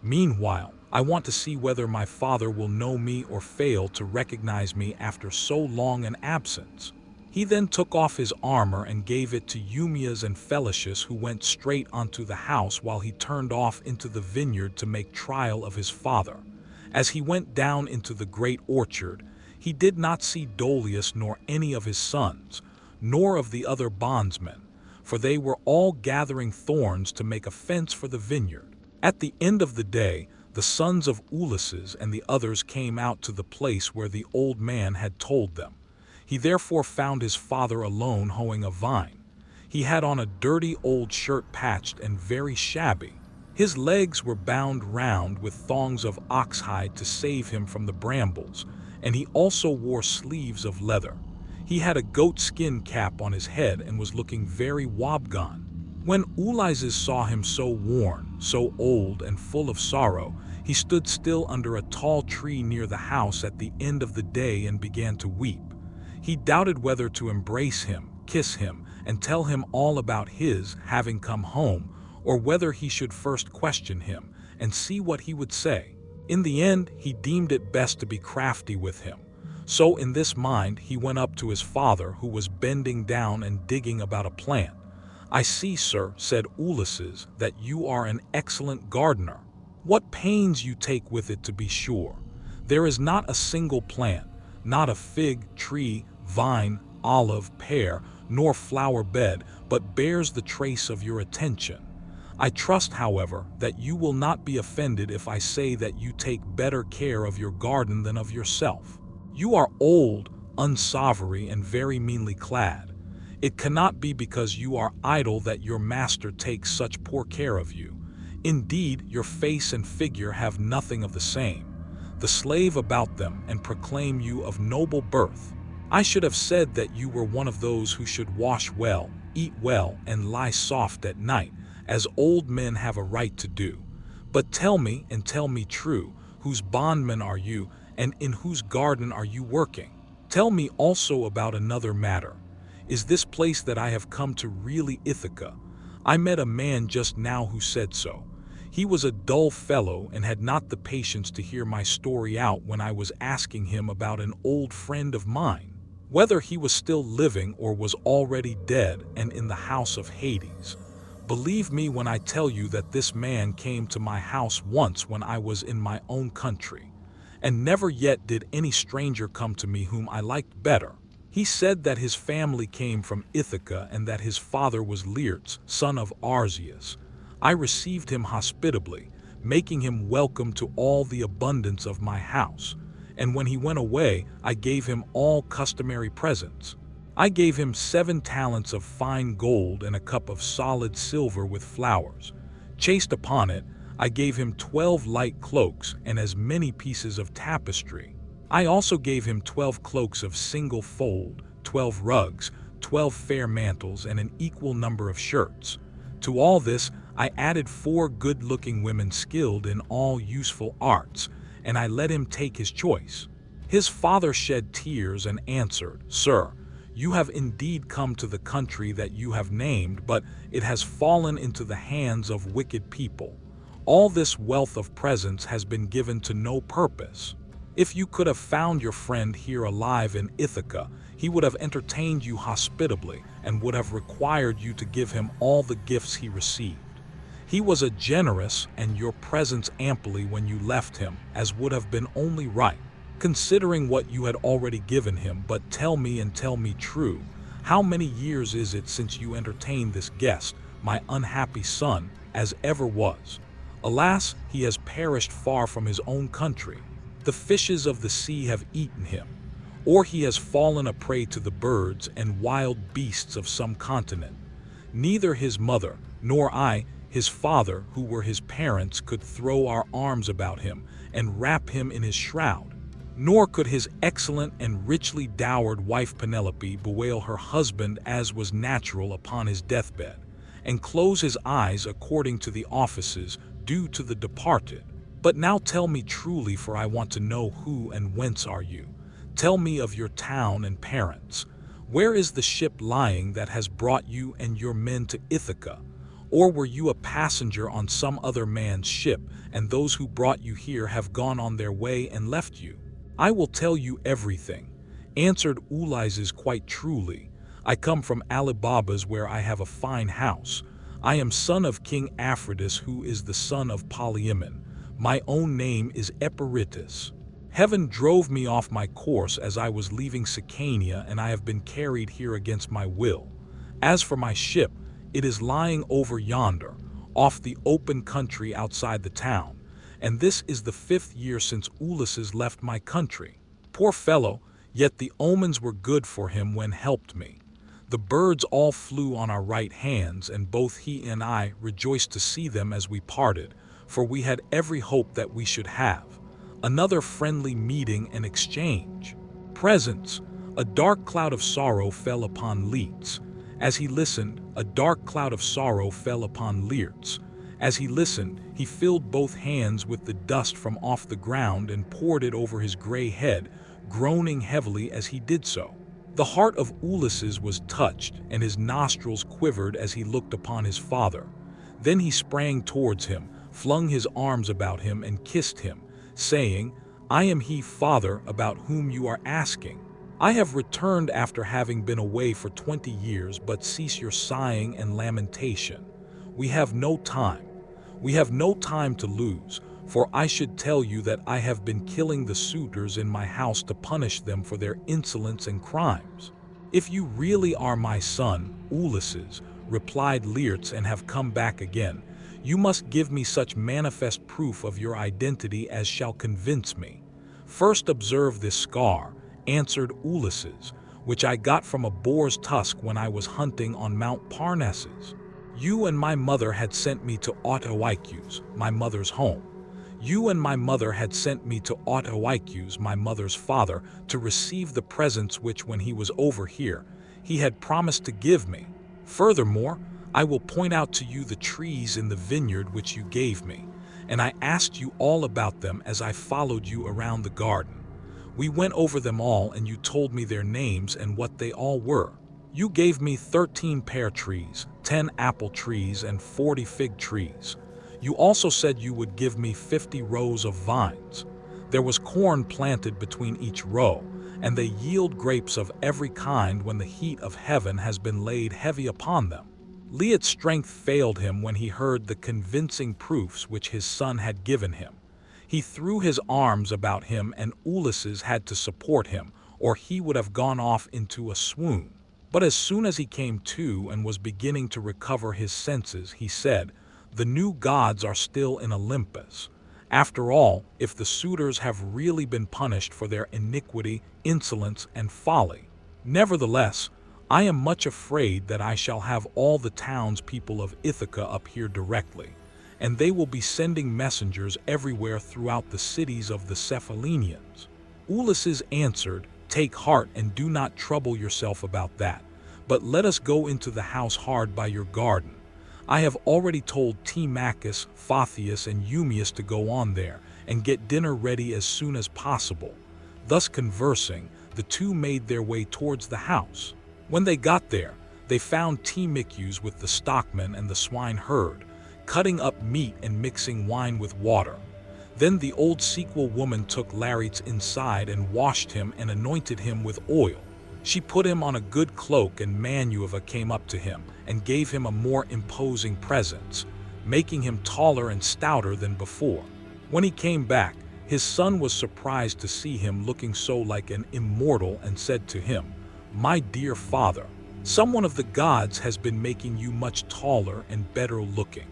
Meanwhile, I want to see whether my father will know me or fail to recognize me after so long an absence." He then took off his armor and gave it to Eumaeus and Phelicius, who went straight onto the house, while he turned off into the vineyard to make trial of his father. As he went down into the great orchard, he did not see Dolius nor any of his sons, nor of the other bondsmen, for they were all gathering thorns to make a fence for the vineyard. At the end of the day, the sons of Ulysses and the others came out to the place where the old man had told them. He therefore found his father alone hoeing a vine. He had on a dirty old shirt, patched and very shabby. His legs were bound round with thongs of oxhide to save him from the brambles, and he also wore sleeves of leather. He had a goat-skin cap on his head and was looking very woebegone. When Ulysses saw him so worn, so old and full of sorrow, he stood still under a tall tree near the house at the end of the day and began to weep. He doubted whether to embrace him, kiss him, and tell him all about his having come home, or whether he should first question him and see what he would say. In the end, he deemed it best to be crafty with him. So in this mind, he went up to his father, who was bending down and digging about a plant. "I see, sir," said Ulysses, "that you are an excellent gardener. What pains you take with it, to be sure. There is not a single plant, not a fig tree, vine, olive, pear, nor flower bed, but bears the trace of your attention. I trust, however, that you will not be offended if I say that you take better care of your garden than of yourself. You are old, unsavoury, and very meanly clad. It cannot be because you are idle that your master takes such poor care of you. Indeed, your face and figure have nothing of the same. The slave about them and proclaim you of noble birth. I should have said that you were one of those who should wash well, eat well, and lie soft at night, as old men have a right to do. But tell me, and tell me true, whose bondman are you, and in whose garden are you working? Tell me also about another matter. Is this place that I have come to really Ithaca? I met a man just now who said so. He was a dull fellow and had not the patience to hear my story out when I was asking him about an old friend of mine, whether he was still living or was already dead and in the house of Hades. Believe me when I tell you that this man came to my house once when I was in my own country, and never yet did any stranger come to me whom I liked better. He said that his family came from Ithaca and that his father was Laertes, son of Odysseus. I received him hospitably, making him welcome to all the abundance of my house, and when he went away, I gave him all customary presents. I gave him 7 talents of fine gold and a cup of solid silver with flowers. Chased upon it, I gave him 12 light cloaks and as many pieces of tapestry. I also gave him 12 cloaks of single fold, 12 rugs, 12 fair mantles, and an equal number of shirts. To all this, I added 4 good-looking women skilled in all useful arts, and I let him take his choice. His father shed tears and answered, "Sir, you have indeed come to the country that you have named, but it has fallen into the hands of wicked people. All this wealth of presents has been given to no purpose. If you could have found your friend here alive in Ithaca, he would have entertained you hospitably and would have required you to give him all the gifts he received. He was a generous, and your presents amply when you left him, as would have been only right, considering what you had already given him. But tell me, and tell me true, how many years is it since you entertained this guest, my unhappy son, as ever was? Alas, he has perished far from his own country. The fishes of the sea have eaten him, or he has fallen a prey to the birds and wild beasts of some continent. Neither his mother, nor I, his father, who were his parents, could throw our arms about him and wrap him in his shroud. Nor could his excellent and richly dowered wife Penelope bewail her husband as was natural upon his deathbed, and close his eyes according to the offices due to the departed. But now tell me truly, for I want to know who and whence are you. Tell me of your town and parents. Where is the ship lying that has brought you and your men to Ithaca? Or were you a passenger on some other man's ship, and those who brought you here have gone on their way and left you?" "I will tell you everything," answered Ulysses quite truly. "I come from Alibaba's, where I have a fine house. I am son of King Aphrodis, who is the son of Polyemon. My own name is Eperitus. Heaven drove me off my course as I was leaving Sicania, and I have been carried here against my will. As for my ship, it is lying over yonder, off the open country outside the town, and this is the 5th year since Ulysses left my country. Poor fellow, yet the omens were good for him when helped me. The birds all flew on our right hands, and both he and I rejoiced to see them as we parted, for we had every hope that we should have another friendly meeting and exchange presents. A dark cloud of sorrow fell upon Leats. As he listened, a dark cloud of sorrow fell upon Leats. As he listened, he filled both hands with the dust from off the ground and poured it over his gray head, groaning heavily as he did so. The heart of Ulysses was touched, and his nostrils quivered as he looked upon his father. Then he sprang towards him, flung his arms about him, and kissed him, saying, "I am he, father, about whom you are asking. I have returned after having been away for 20 years, but cease your sighing and lamentation. We have no time. We have no time to lose, for I should tell you that I have been killing the suitors in my house to punish them for their insolence and crimes." "If you really are my son, Ulysses," replied Leats, "and have come back again, you must give me such manifest proof of your identity as shall convince me." "First observe this scar," answered Ulysses, "which I got from a boar's tusk when I was hunting on Mount Parnassus. You and my mother had sent me to Autoicus, my mother's home. You and my mother had sent me to Autoicus, my mother's father, to receive the presents which, when he was over here, he had promised to give me. Furthermore, I will point out to you the trees in the vineyard which you gave me, and I asked you all about them as I followed you around the garden. We went over them all, and you told me their names and what they all were. You gave me 13 pear trees, 10 apple trees, and 40 fig trees. You also said you would give me 50 rows of vines. There was corn planted between each row, and they yield grapes of every kind when the heat of heaven has been laid heavy upon them." Leat's strength failed him when he heard the convincing proofs which his son had given him. He threw his arms about him, and Ulysses had to support him, or he would have gone off into a swoon. But as soon as he came to and was beginning to recover his senses, he said, "The new gods are still in Olympus. After all, if the suitors have really been punished for their iniquity, insolence, and folly. Nevertheless, I am much afraid that I shall have all the townspeople of Ithaca up here directly, and they will be sending messengers everywhere throughout the cities of the Cephallenians." Ulysses answered, "Take heart and do not trouble yourself about that, but let us go into the house hard by your garden. I have already told Telemachus, Phothius, and Eumaeus to go on there and get dinner ready as soon as possible." Thus conversing, the two made their way towards the house. When they got there, they found Telemachus with the stockmen and the swineherd, cutting up meat and mixing wine with water. Then the old sequel woman took Laertes inside and washed him and anointed him with oil. She put him on a good cloak, and Manuva came up to him and gave him a more imposing presence, making him taller and stouter than before. When he came back, his son was surprised to see him looking so like an immortal and said to him, "My dear father, someone of the gods has been making you much taller and better looking."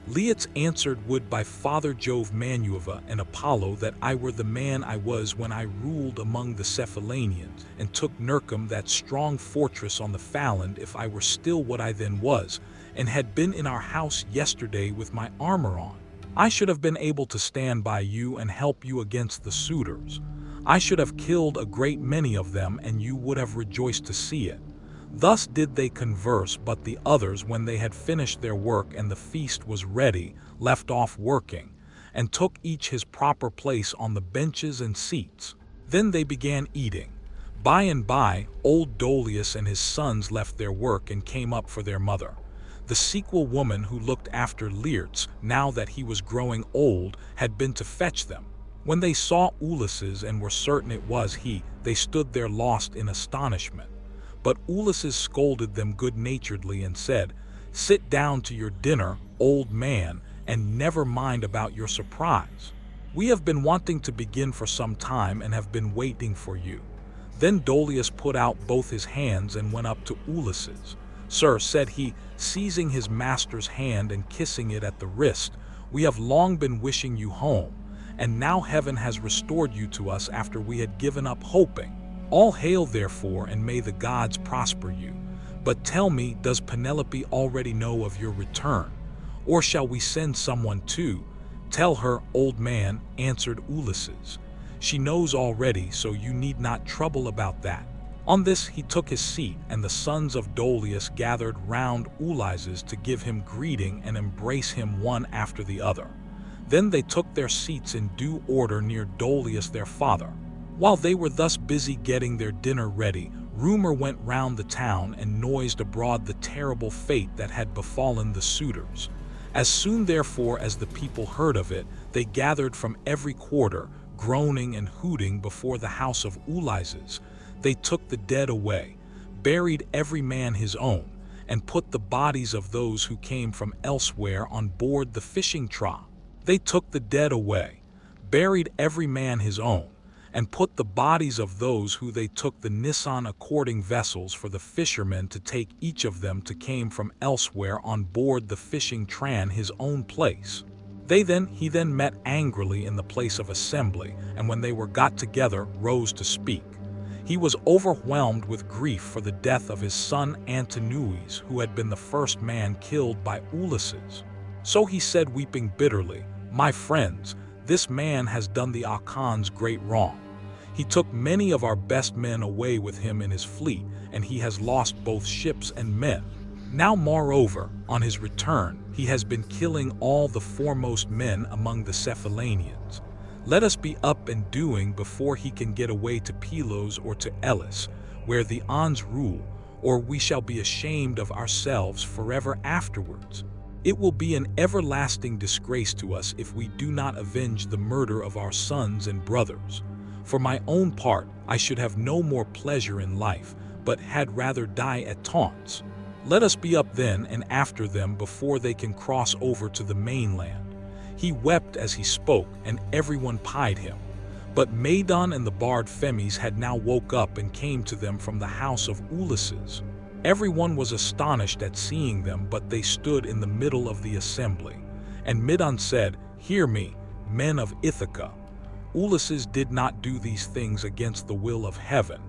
Laertes answered, "Would by Father Jove, Manuva, and Apollo that I were the man I was when I ruled among the Cephallenians and took Nercum, that strong fortress on the Phaland, if I were still what I then was, and had been in our house yesterday with my armor on. I should have been able to stand by you and help you against the suitors. I should have killed a great many of them, and you would have rejoiced to see it." Thus did they converse, but the others, when they had finished their work and the feast was ready, left off working, and took each his proper place on the benches and seats. Then they began eating. By and by, old Dolius and his sons left their work and came up for their mother. The sequel woman who looked after Laertes, now that he was growing old, had been to fetch them. When they saw Ulysses and were certain it was he, they stood there lost in astonishment. But Ulysses scolded them good-naturedly and said, "Sit down to your dinner, old man, and never mind about your surprise. We have been wanting to begin for some time and have been waiting for you." Then Dolius put out both his hands and went up to Ulysses. "Sir," said he, seizing his master's hand and kissing it at the wrist, "we have long been wishing you home, and now heaven has restored you to us after we had given up hoping. All hail therefore, and may the gods prosper you. But tell me, does Penelope already know of your return? Or shall we send someone too?" "Tell her, old man," answered Ulysses. "She knows already, so you need not trouble about that." On this he took his seat, and the sons of Dolius gathered round Ulysses to give him greeting and embrace him one after the other. Then they took their seats in due order near Dolius their father. While they were thus busy getting their dinner ready, rumor went round the town and noised abroad the terrible fate that had befallen the suitors. As soon therefore as the people heard of it, they gathered from every quarter, groaning and hooting before the house of Ulysses. They took the dead away, buried every man his own, and put the bodies of those who came from elsewhere on board the fishing trough. They took the dead away, buried every man his own, and put the bodies of those who they took the Nissan according vessels for the fishermen to take each of them to came from elsewhere on board the fishing tran his own place. He then met angrily in the place of assembly, and when they were got together, rose to speak. He was overwhelmed with grief for the death of his son Antinous, who had been the first man killed by Ulysses. So he said, weeping bitterly, "My friends, this man has done the Achans great wrong. He took many of our best men away with him in his fleet, and he has lost both ships and men. Now moreover, on his return, he has been killing all the foremost men among the Cephallenians. Let us be up and doing before he can get away to Pylos or to Elis, where the Ons rule, or we shall be ashamed of ourselves forever afterwards. It will be an everlasting disgrace to us if we do not avenge the murder of our sons and brothers. For my own part, I should have no more pleasure in life, but had rather die at taunts. Let us be up then and after them before they can cross over to the mainland." He wept as he spoke, and everyone pied him. But Medon and the bard Phemes had now woke up and came to them from the house of Ulysses. Everyone was astonished at seeing them, but they stood in the middle of the assembly. And Medon said, "Hear me, men of Ithaca. Ulysses did not do these things against the will of heaven.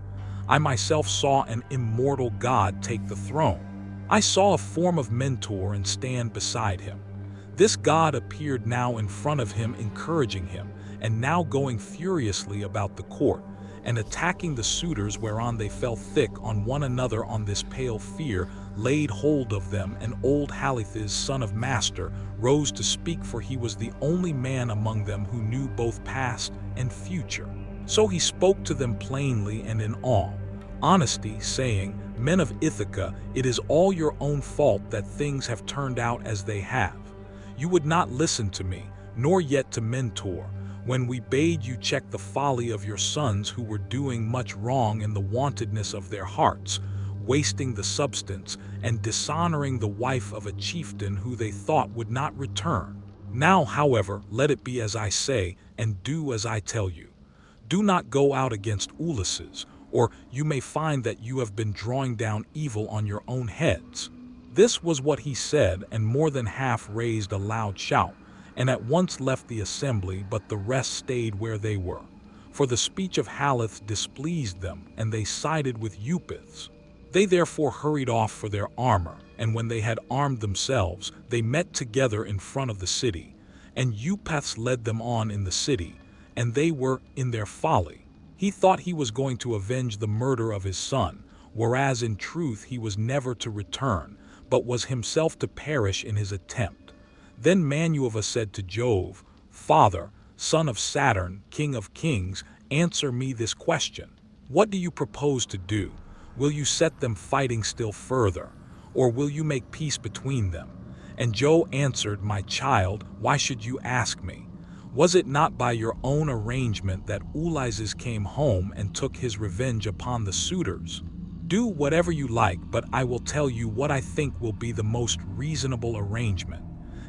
I myself saw an immortal god take the throne. I saw a form of Mentor and stand beside him. This god appeared now in front of him, encouraging him, and now going furiously about the court, and attacking the suitors, whereon they fell thick on one another on this pale fear, laid hold of them, and old Halithes, son of Master, rose to speak, for he was the only man among them who knew both past and future. So he spoke to them plainly and in all honesty, saying, "Men of Ithaca, it is all your own fault that things have turned out as they have. You would not listen to me, nor yet to Mentor, when we bade you check the folly of your sons, who were doing much wrong in the wantedness of their hearts, wasting the substance and dishonoring the wife of a chieftain who they thought would not return. Now, however, let it be as I say, and do as I tell you. Do not go out against Ulysses, or you may find that you have been drawing down evil on your own heads." This was what he said, and more than half raised a loud shout, and at once left the assembly, but the rest stayed where they were. For the speech of Halithes displeased them, and they sided with Eupaths. They therefore hurried off for their armor, and when they had armed themselves, they met together in front of the city, and Eupaths led them on in the city, and they were in their folly. He thought he was going to avenge the murder of his son, whereas in truth he was never to return, but was himself to perish in his attempt. Then Manuva said to Jove, "Father, son of Saturn, king of kings, answer me this question. What do you propose to do? Will you set them fighting still further, or will you make peace between them?" And Jove answered, "My child, why should you ask me? Was it not by your own arrangement that Ulysses came home and took his revenge upon the suitors? Do whatever you like, but I will tell you what I think will be the most reasonable arrangement.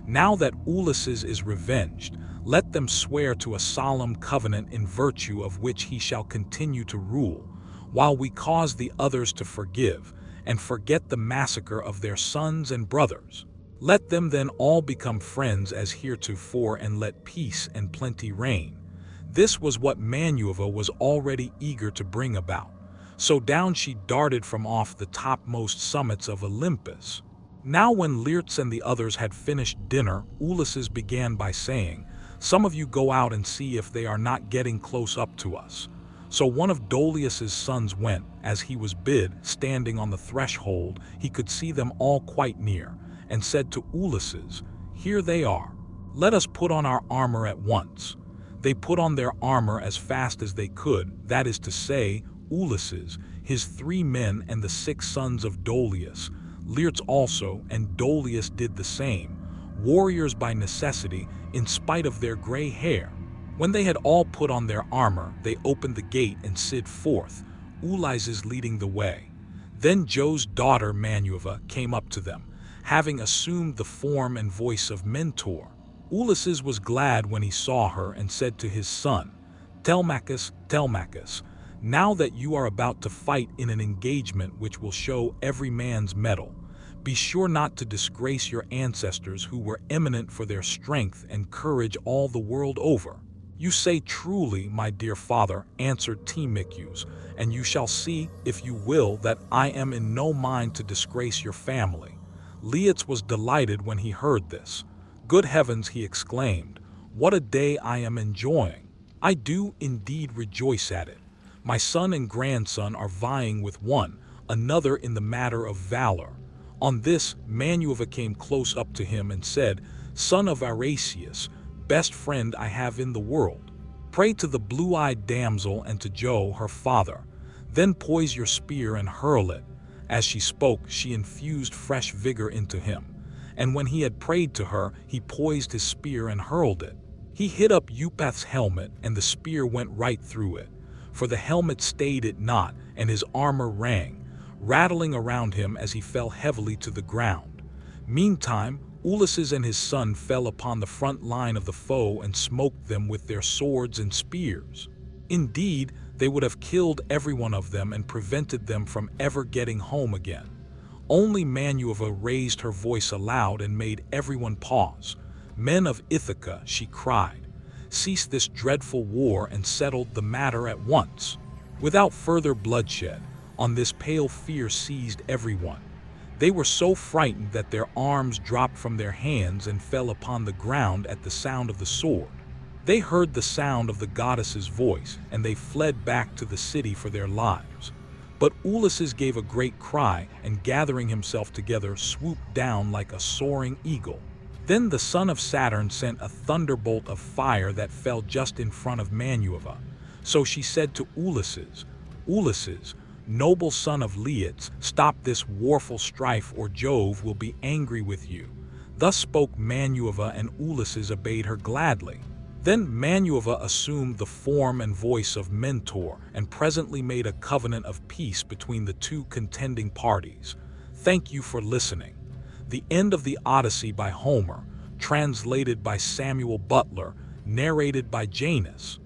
Now that Ulysses is revenged, let them swear to a solemn covenant in virtue of which he shall continue to rule, while we cause the others to forgive and forget the massacre of their sons and brothers. Let them then all become friends as heretofore, and let peace and plenty reign." This was what Manuva was already eager to bring about. So down she darted from off the topmost summits of Olympus. Now when Laertes and the others had finished dinner, Ulysses began by saying, "Some of you go out and see if they are not getting close up to us." So one of Dolius's sons went, as he was bid. Standing on the threshold, he could see them all quite near, and said to Ulysses, "Here they are. Let us put on our armor at once." They put on their armor as fast as they could, that is to say, Ulysses, his 3 men, and the 6 sons of Dolius. Laertes also and Dolius did the same, warriors by necessity, in spite of their gray hair. When they had all put on their armor, they opened the gate and slid forth, Ulysses leading the way. Then Jove's daughter Manuva came up to them, having assumed the form and voice of Mentor. Ulysses was glad when he saw her, and said to his son, "Telemachus, Telemachus, now that you are about to fight in an engagement which will show every man's mettle, be sure not to disgrace your ancestors, who were eminent for their strength and courage all the world over." "You say truly, my dear father," answered Telemachus, "and you shall see, if you will, that I am in no mind to disgrace your family." Laertes was delighted when he heard this. "Good heavens," he exclaimed, "what a day I am enjoying! I do indeed rejoice at it. My son and grandson are vying with one another in the matter of valor." On this, Manuva came close up to him and said, "Son of Odysseus, best friend I have in the world, pray to the blue-eyed damsel and to Jove her father. Then poise your spear and hurl it." As she spoke, she infused fresh vigor into him, and when he had prayed to her, he poised his spear and hurled it. He hit up Eupath's helmet, and the spear went right through it, for the helmet stayed it not, and his armor rang, rattling around him as he fell heavily to the ground. Meantime, Ulysses and his son fell upon the front line of the foe and smote them with their swords and spears. Indeed, they would have killed every one of them and prevented them from ever getting home again. Only Manuva raised her voice aloud and made everyone pause. "Men of Ithaca," she cried, "cease this dreadful war and settle the matter at once." Without further bloodshed, on this pale fear seized everyone. They were so frightened that their arms dropped from their hands and fell upon the ground at the sound of the sword. They heard the sound of the goddess's voice, and they fled back to the city for their lives. But Ulysses gave a great cry and, gathering himself together, swooped down like a soaring eagle. Then the son of Saturn sent a thunderbolt of fire that fell just in front of Manueva. So she said to Ulysses, "Ulysses, noble son of Leots, stop this warful strife or Jove will be angry with you." Thus spoke Manueva, and Ulysses obeyed her gladly. Then Manueva assumed the form and voice of Mentor and presently made a covenant of peace between the two contending parties. Thank you for listening. The End of the Odyssey by Homer, translated by Samuel Butler, narrated by Janus.